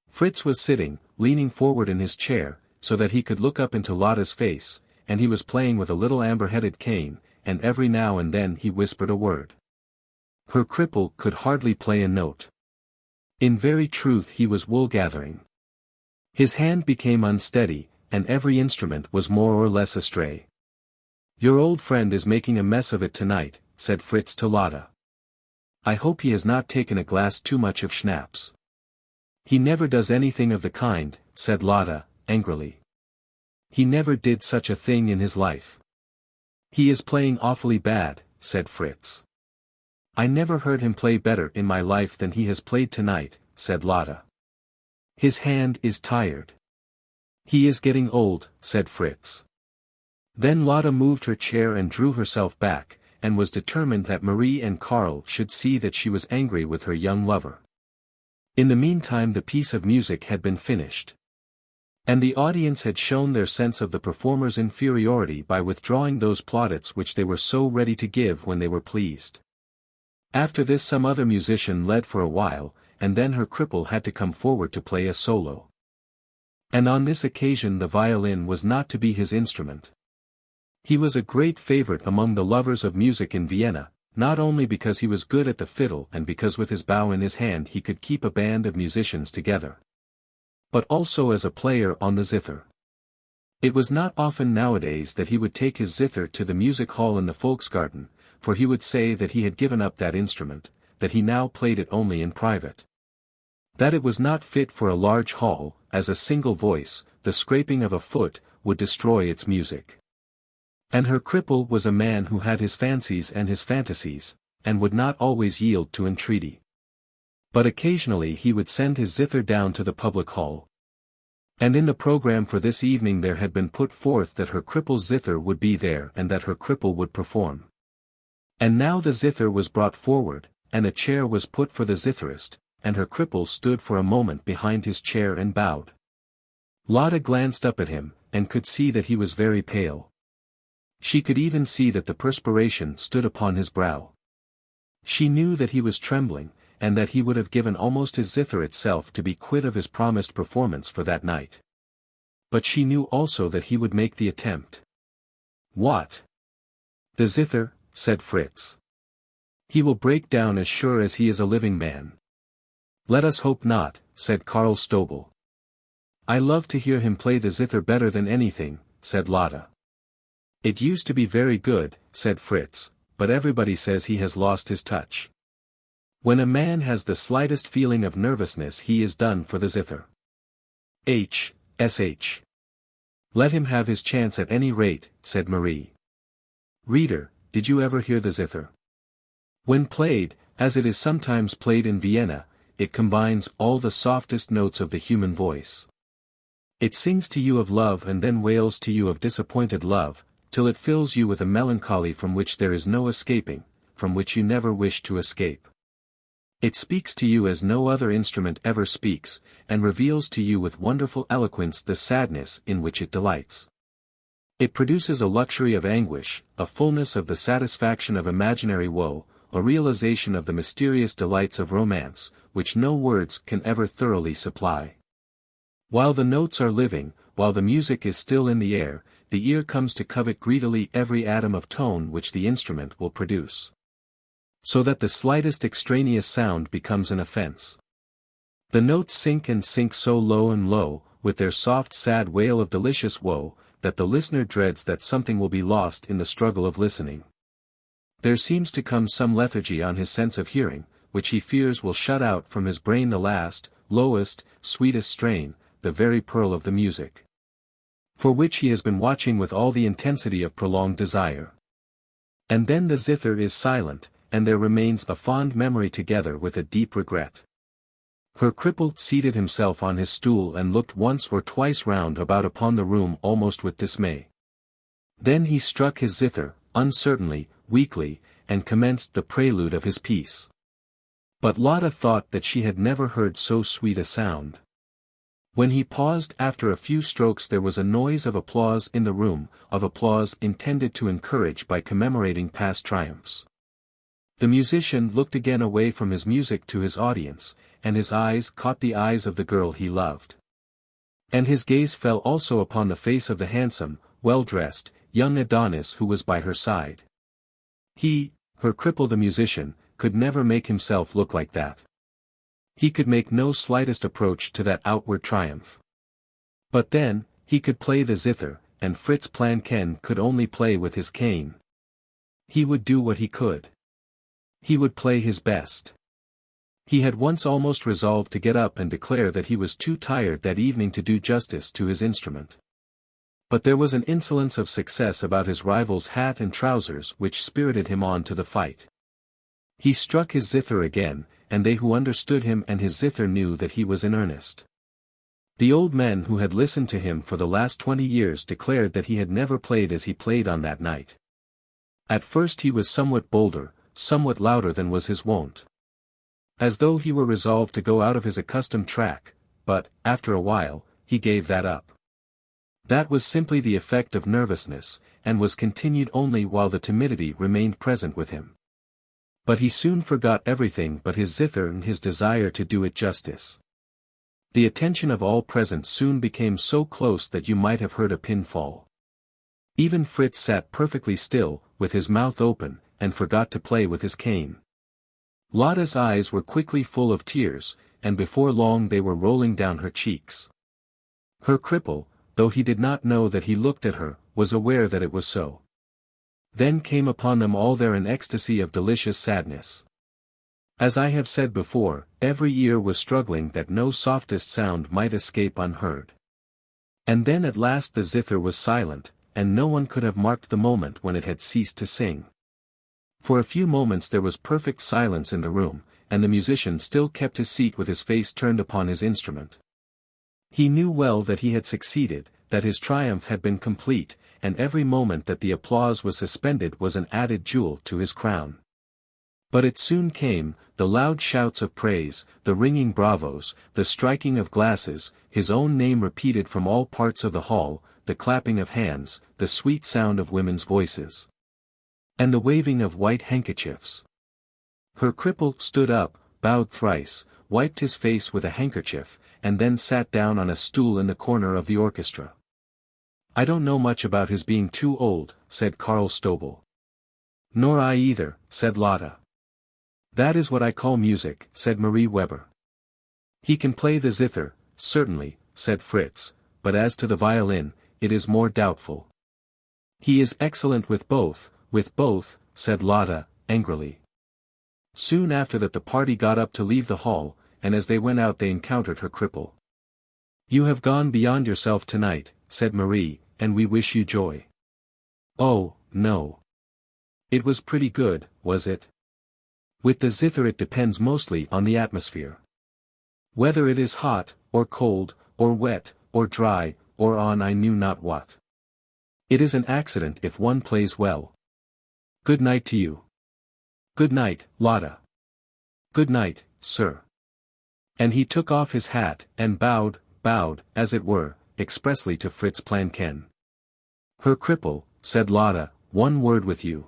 Fritz was sitting, leaning forward in his chair, so that he could look up into Lotta's face, and he was playing with a little amber-headed cane, and every now and then he whispered a word. Her cripple could hardly play a note. In very truth he was wool-gathering. His hand became unsteady, and every instrument was more or less astray. "Your old friend is making a mess of it tonight," said Fritz to Lotta. "I hope he has not taken a glass too much of schnapps." "He never does anything of the kind," said Lotta, angrily. "He never did such a thing in his life." "He is playing awfully bad," said Fritz. "I never heard him play better in my life than he has played tonight," said Lotta. "His hand is tired." "He is getting old," said Fritz. Then Lotta moved her chair and drew herself back, and was determined that Marie and Karl should see that she was angry with her young lover. In the meantime the piece of music had been finished. And the audience had shown their sense of the performer's inferiority by withdrawing those plaudits which they were so ready to give when they were pleased. After this some other musician led for a while, and then her cripple had to come forward to play a solo. And on this occasion the violin was not to be his instrument. He was a great favorite among the lovers of music in Vienna, not only because he was good at the fiddle and because with his bow in his hand he could keep a band of musicians together, but also as a player on the zither. It was not often nowadays that he would take his zither to the music hall in the Volksgarten, for he would say that he had given up that instrument, that he now played it only in private. That it was not fit for a large hall, as a single voice, the scraping of a foot, would destroy its music. And her cripple was a man who had his fancies and his fantasies, and would not always yield to entreaty. But occasionally he would send his zither down to the public hall. And in the program for this evening there had been put forth that her cripple's zither would be there and that her cripple would perform. And now the zither was brought forward, and a chair was put for the zitherist, and her cripple stood for a moment behind his chair and bowed. Lotta glanced up at him, and could see that he was very pale. She could even see that the perspiration stood upon his brow. She knew that he was trembling, and that he would have given almost his zither itself to be quit of his promised performance for that night. But she knew also that he would make the attempt. "What? The zither," said Fritz. "He will break down as sure as he is a living man." "Let us hope not," said Karl Stobel. "I love to hear him play the zither better than anything," said Lotta. "It used to be very good," said Fritz, "but everybody says he has lost his touch. When a man has the slightest feeling of nervousness he is done for the zither. Sh. Let him have his chance at any rate," said Marie. "Reader, did you ever hear the zither? When played, as it is sometimes played in Vienna, it combines all the softest notes of the human voice. It sings to you of love and then wails to you of disappointed love, till it fills you with a melancholy from which there is no escaping, from which you never wish to escape. It speaks to you as no other instrument ever speaks, and reveals to you with wonderful eloquence the sadness in which it delights. It produces a luxury of anguish, a fullness of the satisfaction of imaginary woe, a realization of the mysterious delights of romance, which no words can ever thoroughly supply. While the notes are living, while the music is still in the air, the ear comes to covet greedily every atom of tone which the instrument will produce. So that the slightest extraneous sound becomes an offense. The notes sink and sink so low and low, with their soft sad wail of delicious woe, that the listener dreads that something will be lost in the struggle of listening. There seems to come some lethargy on his sense of hearing, which he fears will shut out from his brain the last, lowest, sweetest strain, the very pearl of the music, for which he has been watching with all the intensity of prolonged desire. And then the zither is silent, and there remains a fond memory together with a deep regret. Her cripple seated himself on his stool and looked once or twice round about upon the room almost with dismay. Then he struck his zither, uncertainly, weakly, and commenced the prelude of his piece. But Lotta thought that she had never heard so sweet a sound. When he paused after a few strokes there was a noise of applause in the room, of applause intended to encourage by commemorating past triumphs. The musician looked again away from his music to his audience, and his eyes caught the eyes of the girl he loved. And his gaze fell also upon the face of the handsome, well-dressed, young Adonis who was by her side. He, her cripple the musician, could never make himself look like that. He could make no slightest approach to that outward triumph. But then, he could play the zither, and Fritz Planken could only play with his cane. He would do what he could. He would play his best. He had once almost resolved to get up and declare that he was too tired that evening to do justice to his instrument. But there was an insolence of success about his rival's hat and trousers which spirited him on to the fight. He struck his zither again, and they who understood him and his zither knew that he was in earnest. The old men who had listened to him for the last 20 years declared that he had never played as he played on that night. At first he was somewhat bolder, somewhat louder than was his wont. As though he were resolved to go out of his accustomed track, but, after a while, he gave that up. That was simply the effect of nervousness, and was continued only while the timidity remained present with him. But he soon forgot everything but his zither and his desire to do it justice. The attention of all present soon became so close that you might have heard a pin fall. Even Fritz sat perfectly still, with his mouth open, and forgot to play with his cane. Lotta's eyes were quickly full of tears, and before long they were rolling down her cheeks. Her cripple, though he did not know that he looked at her, was aware that it was so. Then came upon them all there an ecstasy of delicious sadness. As I have said before, every ear was struggling that no softest sound might escape unheard. And then at last the zither was silent, and no one could have marked the moment when it had ceased to sing. For a few moments there was perfect silence in the room, and the musician still kept his seat with his face turned upon his instrument. He knew well that he had succeeded, that his triumph had been complete, and every moment that the applause was suspended was an added jewel to his crown. But it soon came, the loud shouts of praise, the ringing bravos, the striking of glasses, his own name repeated from all parts of the hall, the clapping of hands, the sweet sound of women's voices. And the waving of white handkerchiefs. Her cripple stood up, bowed thrice, wiped his face with a handkerchief, and then sat down on a stool in the corner of the orchestra. "I don't know much about his being too old," said Karl Stobel. "Nor I either," said Lotta. "That is what I call music," said Marie Weber. "He can play the zither, certainly," said Fritz, "but as to the violin, it is more doubtful." "He is excellent with both," said Lotta, angrily. Soon after that the party got up to leave the hall, and as they went out they encountered her cripple. "You have gone beyond yourself tonight," said Marie, "and we wish you joy." "Oh, no. It was pretty good, was it? With the zither it depends mostly on the atmosphere. Whether it is hot, or cold, or wet, or dry, or on I knew not what. It is an accident if one plays well. Good night to you." "Good night, Lotta." "Good night, sir." And he took off his hat, and bowed, as it were, expressly to Fritz Planken. "Her cripple," said Lotta, "one word with you."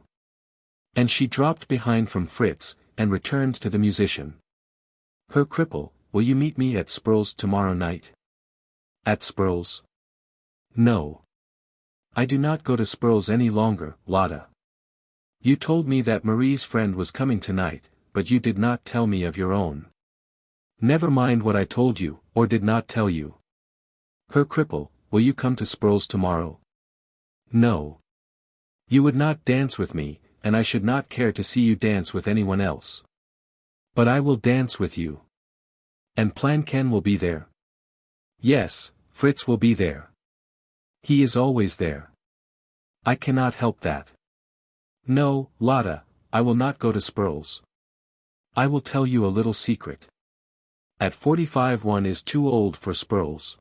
And she dropped behind from Fritz, and returned to the musician. "Her cripple, will you meet me at Sproul's tomorrow night?" "At Sproul's? No. I do not go to Sproul's any longer, Lotta. You told me that Marie's friend was coming tonight, but you did not tell me of your own." "Never mind what I told you, or did not tell you. Her cripple, will you come to Sproul's tomorrow?" "No. You would not dance with me, and I should not care to see you dance with anyone else. But I will dance with you. And Planken will be there?" "Yes, Fritz will be there. He is always there. I cannot help that." "No, Lotta, I will not go to Sproul's. I will tell you a little secret. At 45 one is too old for Sproul's.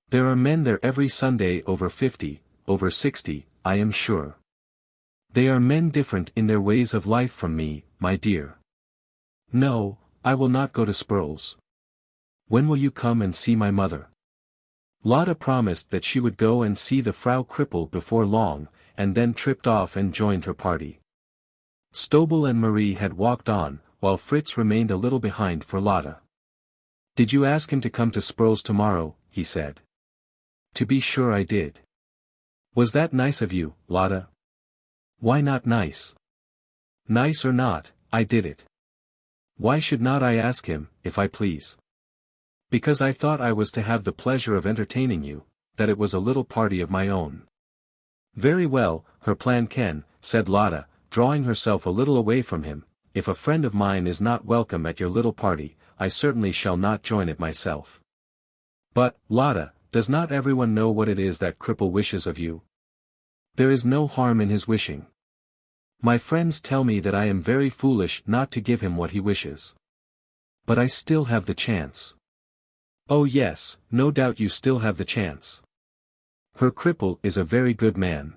There are men there every Sunday over 50, over 60, I am sure. They are men different in their ways of life from me, my dear. No, I will not go to Sproul's. When will you come and see my mother?" Lotta promised that she would go and see the Frau Cripple before long, and then tripped off and joined her party. Stobel and Marie had walked on, while Fritz remained a little behind for Lotta. "Did you ask him to come to Sproul's tomorrow?" he said. "To be sure I did." "Was that nice of you, Lotta?" "Why not nice? Nice or not, I did it. Why should not I ask him, if I please? Because I thought I was to have the pleasure of entertaining you, that it was a little party of my own." "Very well, Herr Planken," said Lotta, drawing herself a little away from him, "if a friend of mine is not welcome at your little party, I certainly shall not join it myself." "But, Lotta, does not everyone know what it is that cripple wishes of you? There is no harm in his wishing. My friends tell me that I am very foolish not to give him what he wishes. But I still have the chance." "Oh yes, no doubt you still have the chance. Herr Cripple is a very good man.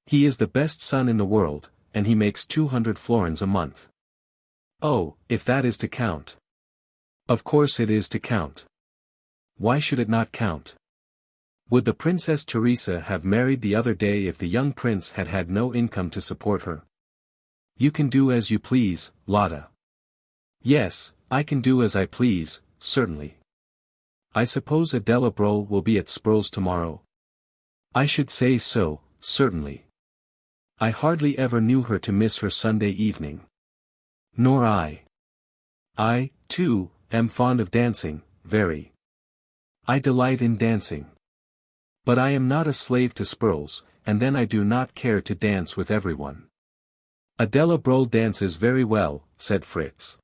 He is the best son in the world, and he makes 200 florins a month. Oh, if that is to count. Of course it is to count. Why should it not count? Would the Princess Teresa have married the other day if the young prince had had no income to support her? You can do as you please, Lotta." "Yes, I can do as I please, certainly. I suppose Adela Brohl will be at Sproul's tomorrow?" "I should say so, certainly. I hardly ever knew her to miss her Sunday evening." "Nor I. I, too, am fond of dancing, very. I delight in dancing. But I am not a slave to Sproul's, and then I do not care to dance with everyone. Adela Brol dances very well, said Fritz.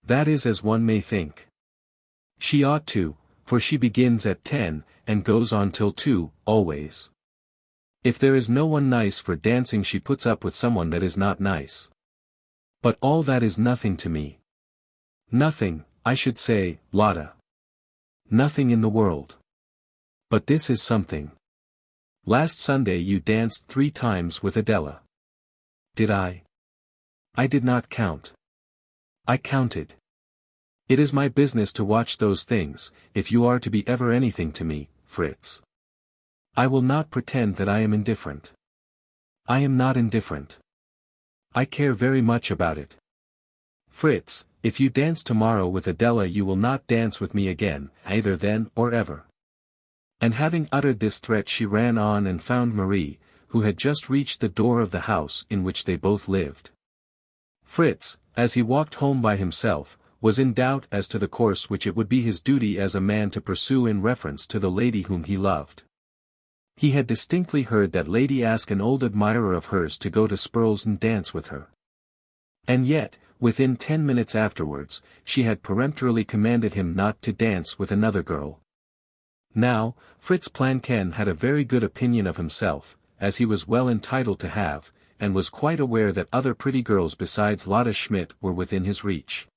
That is as one may think. She ought to, for she begins at 10, and goes on till 2, always. If there is no one nice for dancing she puts up with someone that is not nice. But all that is nothing to me. Nothing, I should say, Lotta. Nothing in the world. But this is something. Last Sunday you danced 3 times with Adela. Did I? I did not count. I counted. It is my business to watch those things, if you are to be ever anything to me, Fritz. I will not pretend that I am indifferent. I am not indifferent. I care very much about it. Fritz, if you dance tomorrow with Adela you will not dance with me again, either then or ever. And having uttered this threat she ran on and found Marie, who had just reached the door of the house in which they both lived. Fritz, as he walked home by himself, was in doubt as to the course which it would be his duty as a man to pursue in reference to the lady whom he loved. He had distinctly heard that lady ask an old admirer of hers to go to Spurl's and dance with her. And yet, within 10 minutes afterwards, she had peremptorily commanded him not to dance with another girl. Now, Fritz Planken had a very good opinion of himself, as he was well entitled to have, and was quite aware that other pretty girls besides Lotta Schmidt were within his reach.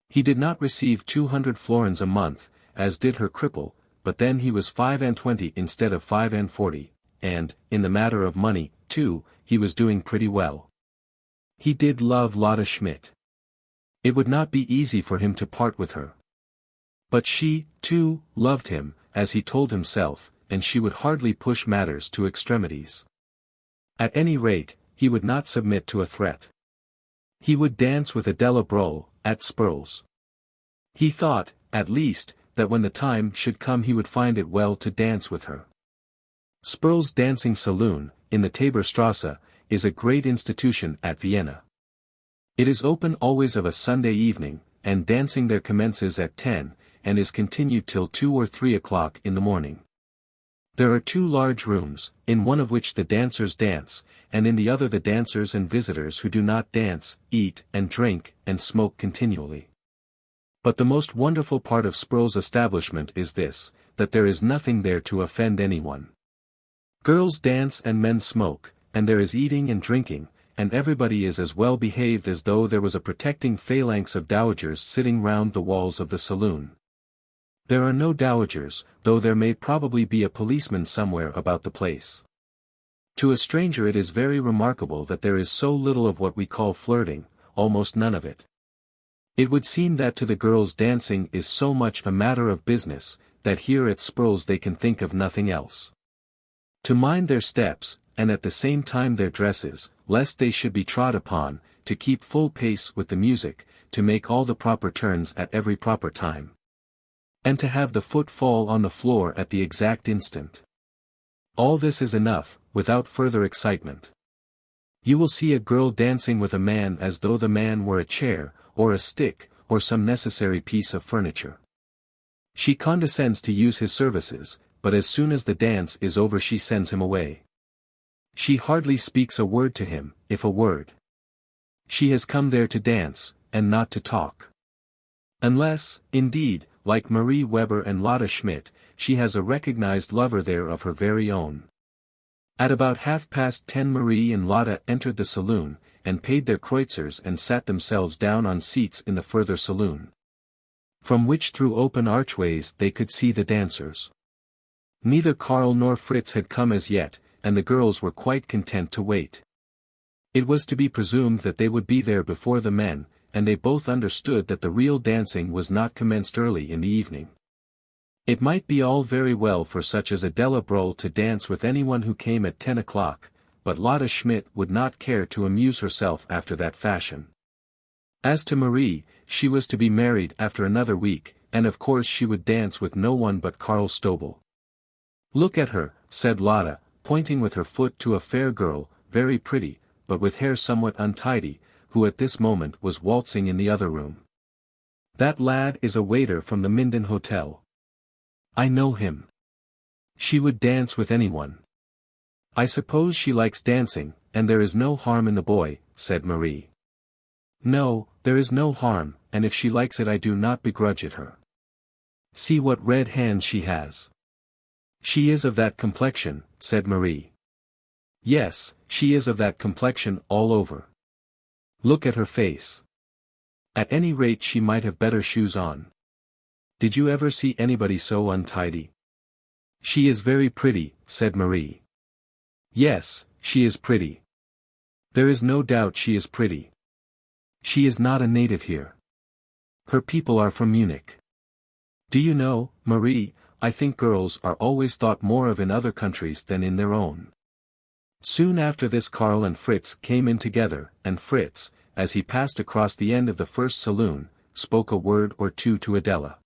He did not receive 200 florins a month, as did her cripple, but then he was 25 instead of 40, and, in the matter of money, too, he was doing pretty well. He did love Lotta Schmidt. It would not be easy for him to part with her. But she, too, loved him, as he told himself, and she would hardly push matters to extremities. At any rate, he would not submit to a threat. He would dance with Adela Brol, at Spurl's. He thought, at least, that when the time should come he would find it well to dance with her. Spurl's dancing saloon, in the Taberstrasse, is a great institution at Vienna. It is open always of a Sunday evening, and dancing there commences at 10, and is continued till 2 or 3 o'clock in the morning. There are 2 large rooms, in one of which the dancers dance, and in the other the dancers and visitors who do not dance, eat and drink and smoke continually. But the most wonderful part of Spurl's establishment is this, that there is nothing there to offend anyone. Girls dance and men smoke, and there is eating and drinking, and everybody is as well behaved as though there was a protecting phalanx of dowagers sitting round the walls of the saloon. There are no dowagers, though there may probably be a policeman somewhere about the place. To a stranger it is very remarkable that there is so little of what we call flirting, almost none of it. It would seem that to the girls dancing is so much a matter of business, that here at Spurl's they can think of nothing else. To mind their steps, and at the same time their dresses, lest they should be trod upon, to keep full pace with the music, to make all the proper turns at every proper time. And to have the foot fall on the floor at the exact instant. All this is enough, without further excitement. You will see a girl dancing with a man as though the man were a chair, or a stick, or some necessary piece of furniture. She condescends to use his services, but as soon as the dance is over she sends him away. She hardly speaks a word to him, if a word. She has come there to dance, and not to talk. Unless, indeed, like Marie Weber and Lotta Schmidt, she has a recognized lover there of her very own. At about 10:30 Marie and Lotta entered the saloon, and paid their kreuzers and sat themselves down on seats in the further saloon, from which through open archways they could see the dancers. Neither Karl nor Fritz had come as yet, and the girls were quite content to wait. It was to be presumed that they would be there before the men, and they both understood that the real dancing was not commenced early in the evening. It might be all very well for such as Adela Brol to dance with anyone who came at 10 o'clock, but Lotta Schmidt would not care to amuse herself after that fashion. As to Marie, she was to be married after another week, and of course she would dance with no one but Karl Stobel. "Look at her," said Lotta, pointing with her foot to a fair girl, very pretty, but with hair somewhat untidy, who at this moment was waltzing in the other room. "That lad is a waiter from the Minden Hotel. I know him. She would dance with anyone. I suppose she likes dancing, and there is no harm in the boy, said Marie. No, there is no harm, and if she likes it I do not begrudge it her. See what red hands she has. She is of that complexion, said Marie. Yes, she is of that complexion all over. Look at her face. At any rate she might have better shoes on. Did you ever see anybody so untidy? She is very pretty, said Marie. Yes, she is pretty. There is no doubt she is pretty. She is not a native here. Her people are from Munich. Do you know, Marie, I think girls are always thought more of in other countries than in their own. Soon after this Karl and Fritz came in together, and Fritz, as he passed across the end of the first saloon, spoke a word or two to Adela.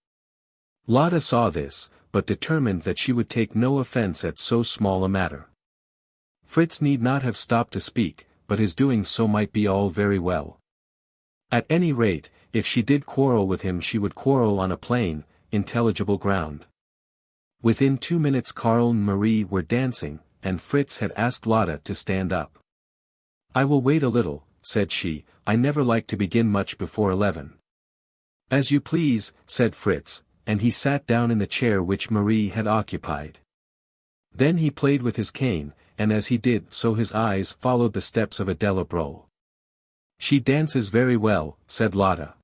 Lotta saw this, but determined that she would take no offense at so small a matter. Fritz need not have stopped to speak, but his doing so might be all very well. At any rate, if she did quarrel with him she would quarrel on a plain, intelligible ground. Within 2 minutes Karl and Marie were dancing, and Fritz had asked Lotta to stand up. I will wait a little, said she, I never like to begin much before 11. As you please, said Fritz, and he sat down in the chair which Marie had occupied. Then he played with his cane, and as he did so his eyes followed the steps of Adela Brole. She dances very well, said Lotta.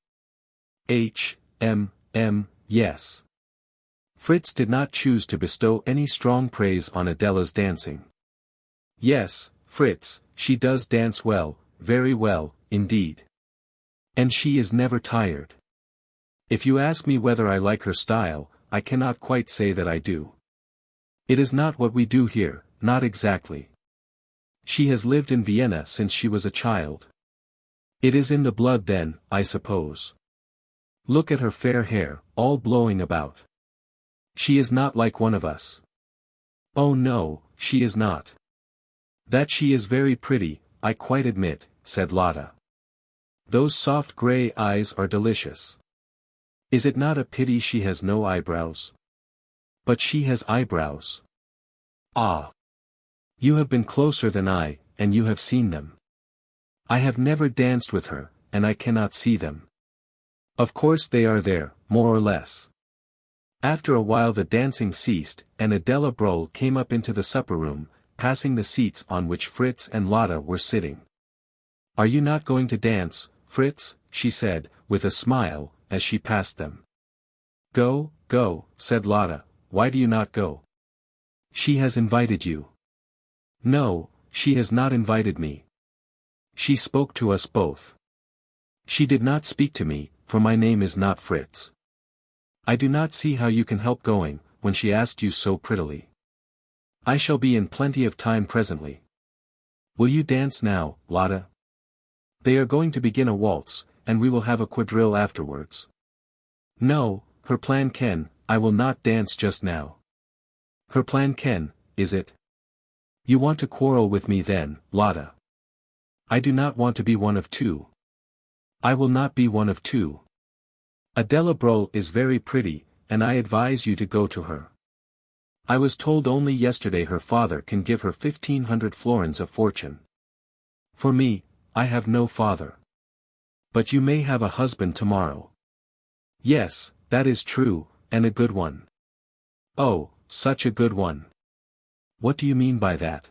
Yes. Fritz did not choose to bestow any strong praise on Adela's dancing. Yes, Fritz, she does dance well, very well, indeed. And she is never tired. If you ask me whether I like her style, I cannot quite say that I do. It is not what we do here, not exactly. She has lived in Vienna since she was a child. It is in the blood then, I suppose. Look at her fair hair, all blowing about. She is not like one of us. Oh no, she is not. That she is very pretty, I quite admit, said Lotta. Those soft grey eyes are delicious. Is it not a pity she has no eyebrows? But she has eyebrows. Ah! You have been closer than I, and you have seen them. I have never danced with her, and I cannot see them. Of course they are there, more or less. After a while the dancing ceased, and Adela Brole came up into the supper room, passing the seats on which Fritz and Lotta were sitting. Are you not going to dance, Fritz? She said, with a smile, as she passed them. Go, said Lotta, why do you not go? She has invited you. No, she has not invited me. She spoke to us both. She did not speak to me, for my name is not Fritz. I do not see how you can help going, when she asked you so prettily. I shall be in plenty of time presently. Will you dance now, Lotta? They are going to begin a waltz, and we will have a quadrille afterwards. No, her plan can, I will not dance just now. Her plan can, is it? You want to quarrel with me then, Lotta? I do not want to be one of two. I will not be one of two. Adela Brole is very pretty, and I advise you to go to her. I was told only yesterday her father can give her 1,500 florins a fortune. For me, I have no father. But you may have a husband tomorrow. Yes, that is true, and a good one. Oh, such a good one. What do you mean by that?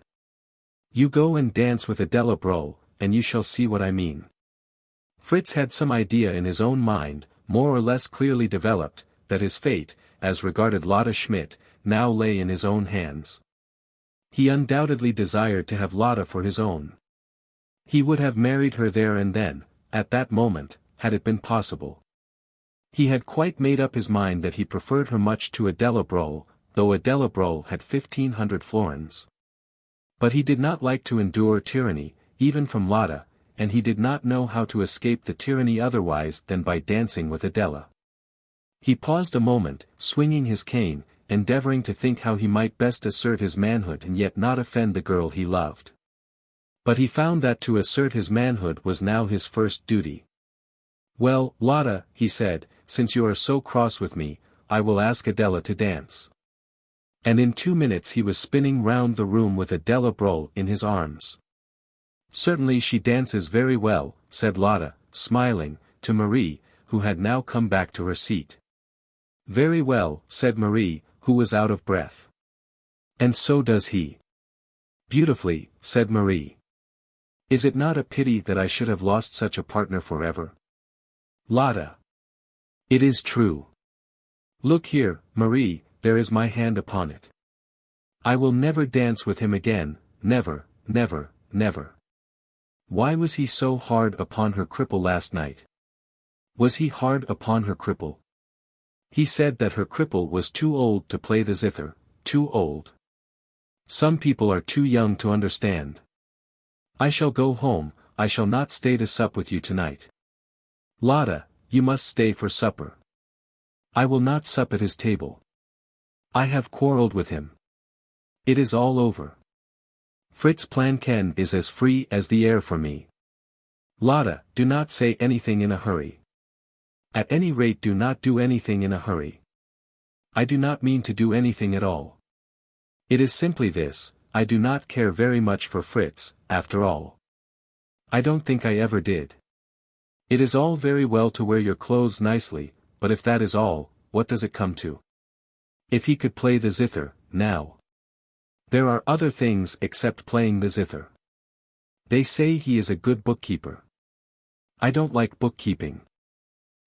You go and dance with Adela Brole, and you shall see what I mean. Fritz had some idea in his own mind, more or less clearly developed, that his fate, as regarded Lotta Schmidt, now lay in his own hands. He undoubtedly desired to have Lotta for his own. He would have married her there and then, at that moment, had it been possible. He had quite made up his mind that he preferred her much to Adela Brole, though Adela Brole had 1,500 florins. But he did not like to endure tyranny, even from Lotta, and he did not know how to escape the tyranny otherwise than by dancing with Adela. He paused a moment, swinging his cane, endeavoring to think how he might best assert his manhood and yet not offend the girl he loved. But he found that to assert his manhood was now his first duty. Well, Lotta, he said, since you are so cross with me, I will ask Adela to dance. And in 2 minutes he was spinning round the room with Adela Brol in his arms. Certainly she dances very well, said Lotta, smiling, to Marie, who had now come back to her seat. Very well, said Marie, who was out of breath. And so does he. Beautifully, said Marie. Is it not a pity that I should have lost such a partner forever? Lotta. It is true. Look here, Marie, there is my hand upon it. I will never dance with him again, never, never, never. Why was he so hard upon her cripple last night? Was he hard upon her cripple? He said that her cripple was too old to play the zither, too old. Some people are too young to understand. I shall go home, I shall not stay to sup with you tonight. Lotta, you must stay for supper. I will not sup at his table. I have quarrelled with him. It is all over. Fritz Planken is as free as the air for me. Lotta, do not say anything in a hurry. At any rate do not do anything in a hurry. I do not mean to do anything at all. It is simply this, I do not care very much for Fritz, after all. I don't think I ever did. It is all very well to wear your clothes nicely, but if that is all, what does it come to? If he could play the zither, now. There are other things except playing the zither. They say he is a good bookkeeper. I don't like bookkeeping.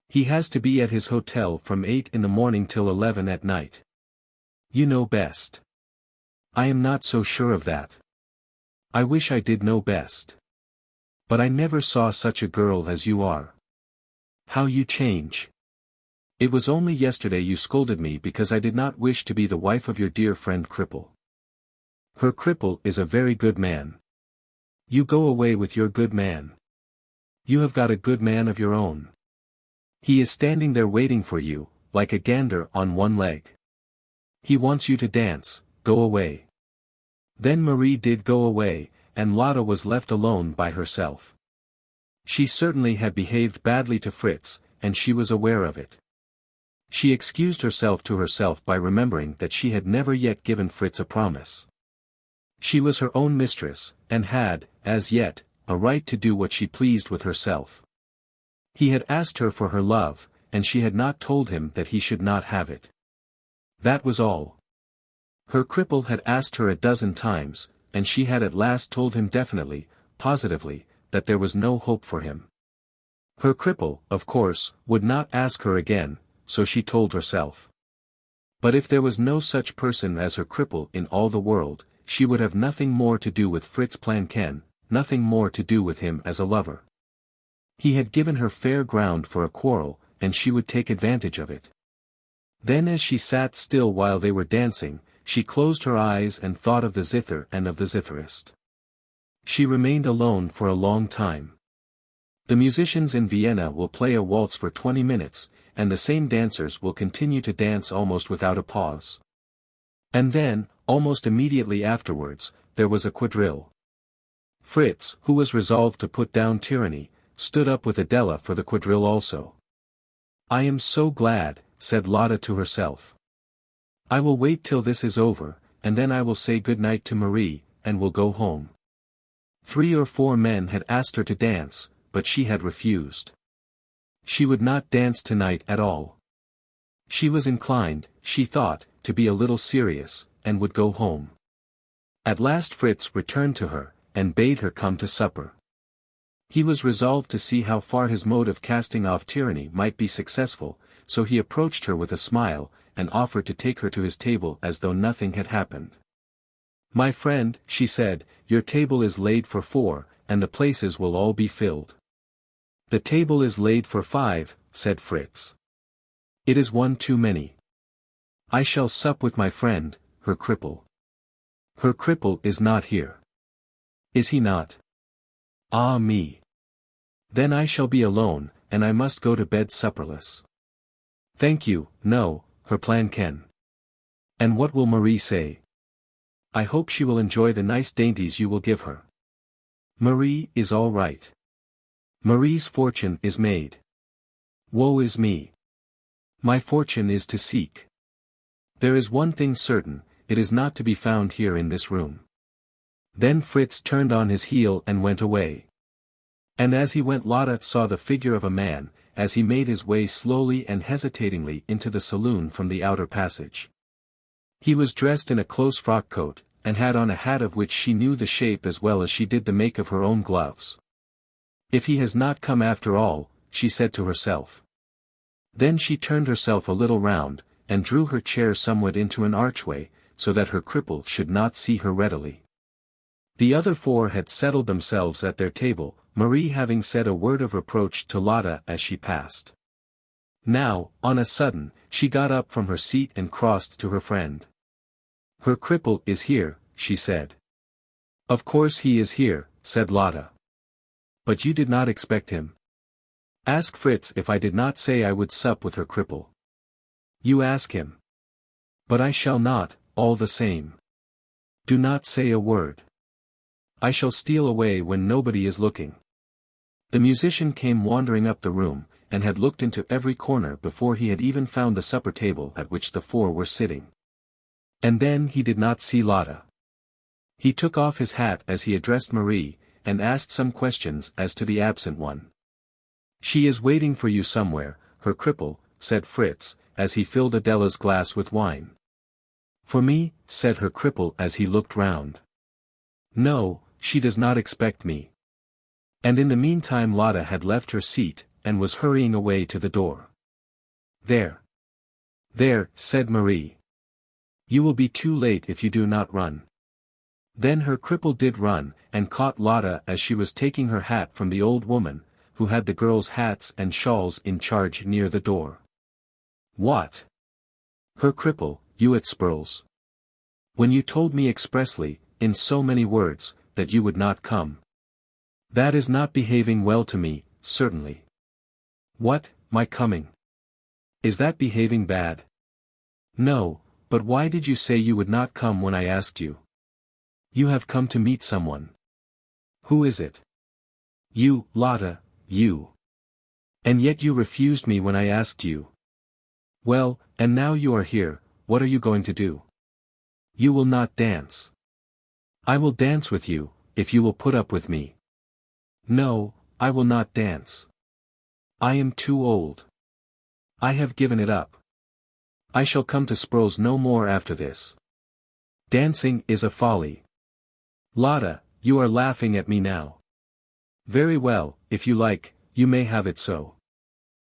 He has to be at his hotel from 8 in the morning till 11 at night. You know best. I am not so sure of that. I wish I did know best. But I never saw such a girl as you are. How you change. It was only yesterday you scolded me because I did not wish to be the wife of your dear friend Cripple. Her cripple is a very good man. You go away with your good man. You have got a good man of your own. He is standing there waiting for you, like a gander on one leg. He wants you to dance, go away. Then Marie did go away, and Lotta was left alone by herself. She certainly had behaved badly to Fritz, and she was aware of it. She excused herself to herself by remembering that she had never yet given Fritz a promise. She was her own mistress, and had, as yet, a right to do what she pleased with herself. He had asked her for her love, and she had not told him that he should not have it. That was all. Her cripple had asked her a dozen times, and she had at last told him definitely, positively, that there was no hope for him. Her cripple, of course, would not ask her again, so she told herself. But if there was no such person as her cripple in all the world, she would have nothing more to do with Fritz Planken, nothing more to do with him as a lover. He had given her fair ground for a quarrel, and she would take advantage of it. Then as she sat still while they were dancing, she closed her eyes and thought of the zither and of the zitherist. She remained alone for a long time. The musicians in Vienna will play a waltz for 20 minutes, and the same dancers will continue to dance almost without a pause. And then, almost immediately afterwards, there was a quadrille. Fritz, who was resolved to put down tyranny, stood up with Adela for the quadrille also. I am so glad, said Lotta to herself. I will wait till this is over, and then I will say good night to Marie, and will go home. 3 or 4 men had asked her to dance, but she had refused. She would not dance tonight at all. She was inclined, she thought, to be a little serious, and would go home. At last Fritz returned to her, and bade her come to supper. He was resolved to see how far his mode of casting off tyranny might be successful, so he approached her with a smile, and offered to take her to his table as though nothing had happened. My friend, she said, your table is laid for 4, and the places will all be filled. The table is laid for 5, said Fritz. It is one too many. I shall sup with my friend, her cripple. Her cripple is not here. Is he not? Ah me. Then I shall be alone, and I must go to bed supperless. Thank you, no, her Planken. And what will Marie say? I hope she will enjoy the nice dainties you will give her. Marie is all right. Marie's fortune is made. Woe is me. My fortune is to seek. There is one thing certain, it is not to be found here in this room. Then Fritz turned on his heel and went away. And as he went, Lotta saw the figure of a man, as he made his way slowly and hesitatingly into the saloon from the outer passage. He was dressed in a close frock coat, and had on a hat of which she knew the shape as well as she did the make of her own gloves. "If he has not come after all," she said to herself. Then she turned herself a little round, and drew her chair somewhat into an archway, so that her cripple should not see her readily. The other four had settled themselves at their table, Marie having said a word of reproach to Lotta as she passed. Now, on a sudden, she got up from her seat and crossed to her friend. "Her cripple is here," she said. "Of course he is here," said Lotta. "But you did not expect him. Ask Fritz if I did not say I would sup with her cripple. You ask him. But I shall not, all the same. Do not say a word. I shall steal away when nobody is looking." The musician came wandering up the room, and had looked into every corner before he had even found the supper table at which the four were sitting. And then he did not see Lotta. He took off his hat as he addressed Marie, and asked some questions as to the absent one. "She is waiting for you somewhere, her cripple," said Fritz, as he filled Adela's glass with wine. "For me?" said her cripple as he looked round. "No, she does not expect me." And in the meantime Lotta had left her seat, and was hurrying away to the door. "There. There," said Marie. "You will be too late if you do not run." Then her cripple did run, and caught Lotta as she was taking her hat from the old woman, who had the girls' hats and shawls in charge near the door. "What? Her cripple, you at Spurls? When you told me expressly, in so many words, that you would not come. That is not behaving well to me, certainly." "What, my coming? Is that behaving bad?" "No, but why did you say you would not come when I asked you? You have come to meet someone. Who is it?" "You, Lotta, you. And yet you refused me when I asked you. Well, and now you are here, what are you going to do? You will not dance." "I will dance with you, if you will put up with me." "No, I will not dance. I am too old. I have given it up. I shall come to Spurls no more after this. Dancing is a folly." "Lotta, you are laughing at me now. Very well, if you like, you may have it so."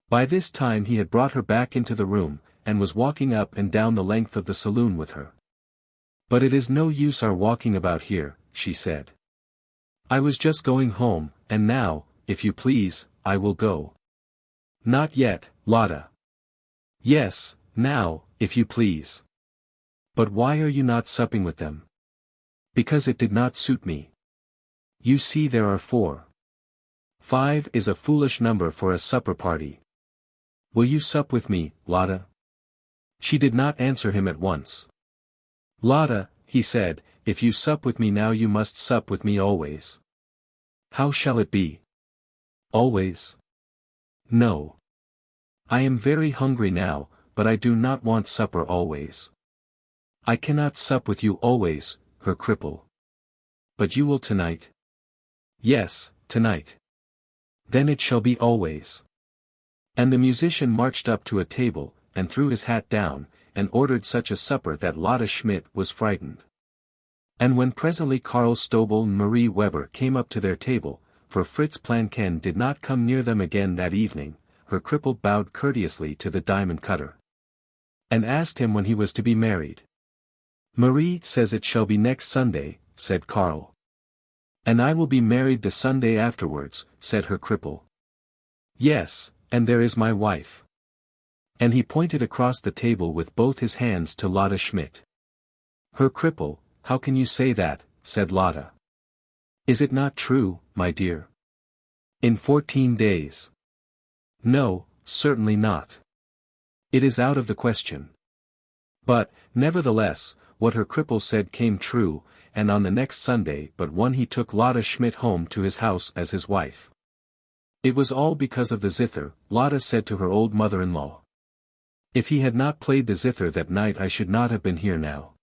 By this time he had brought her back into the room, and was walking up and down the length of the saloon with her. "But it is no use our walking about here," she said. "I was just going home, and now, if you please, I will go." "Not yet, Lotta." "Yes, now, if you please." "But why are you not supping with them?" "Because it did not suit me. You see there are 4. 5 is a foolish number for a supper party. Will you sup with me, Lotta?" She did not answer him at once. "Lotta," he said, "if you sup with me now you must sup with me always." "How shall it be?" "Always?" "No. I am very hungry now, but I do not want supper always. I cannot sup with you always, her cripple." "But you will tonight?" "Yes, tonight." "Then it shall be always." And the musician marched up to a table, and threw his hat down, and ordered such a supper that Lotta Schmidt was frightened. And when presently Karl Stobel and Marie Weber came up to their table, for Fritz Planken did not come near them again that evening, her cripple bowed courteously to the diamond cutter, and asked him when he was to be married. "Marie says it shall be next Sunday," said Karl. "And I will be married the Sunday afterwards," said her cripple. "Yes, and there is my wife." And he pointed across the table with both his hands to Lotta Schmidt. "Her cripple, how can you say that?" said Lotta. "Is it not true, my dear? In 14 days. No, certainly not. It is out of the question." But, nevertheless, what her cripple said came true, and on the next Sunday but one he took Lotta Schmidt home to his house as his wife. It was all because of the zither, Lotta said to her old mother-in-law. "If he had not played the zither that night I should not have been here now."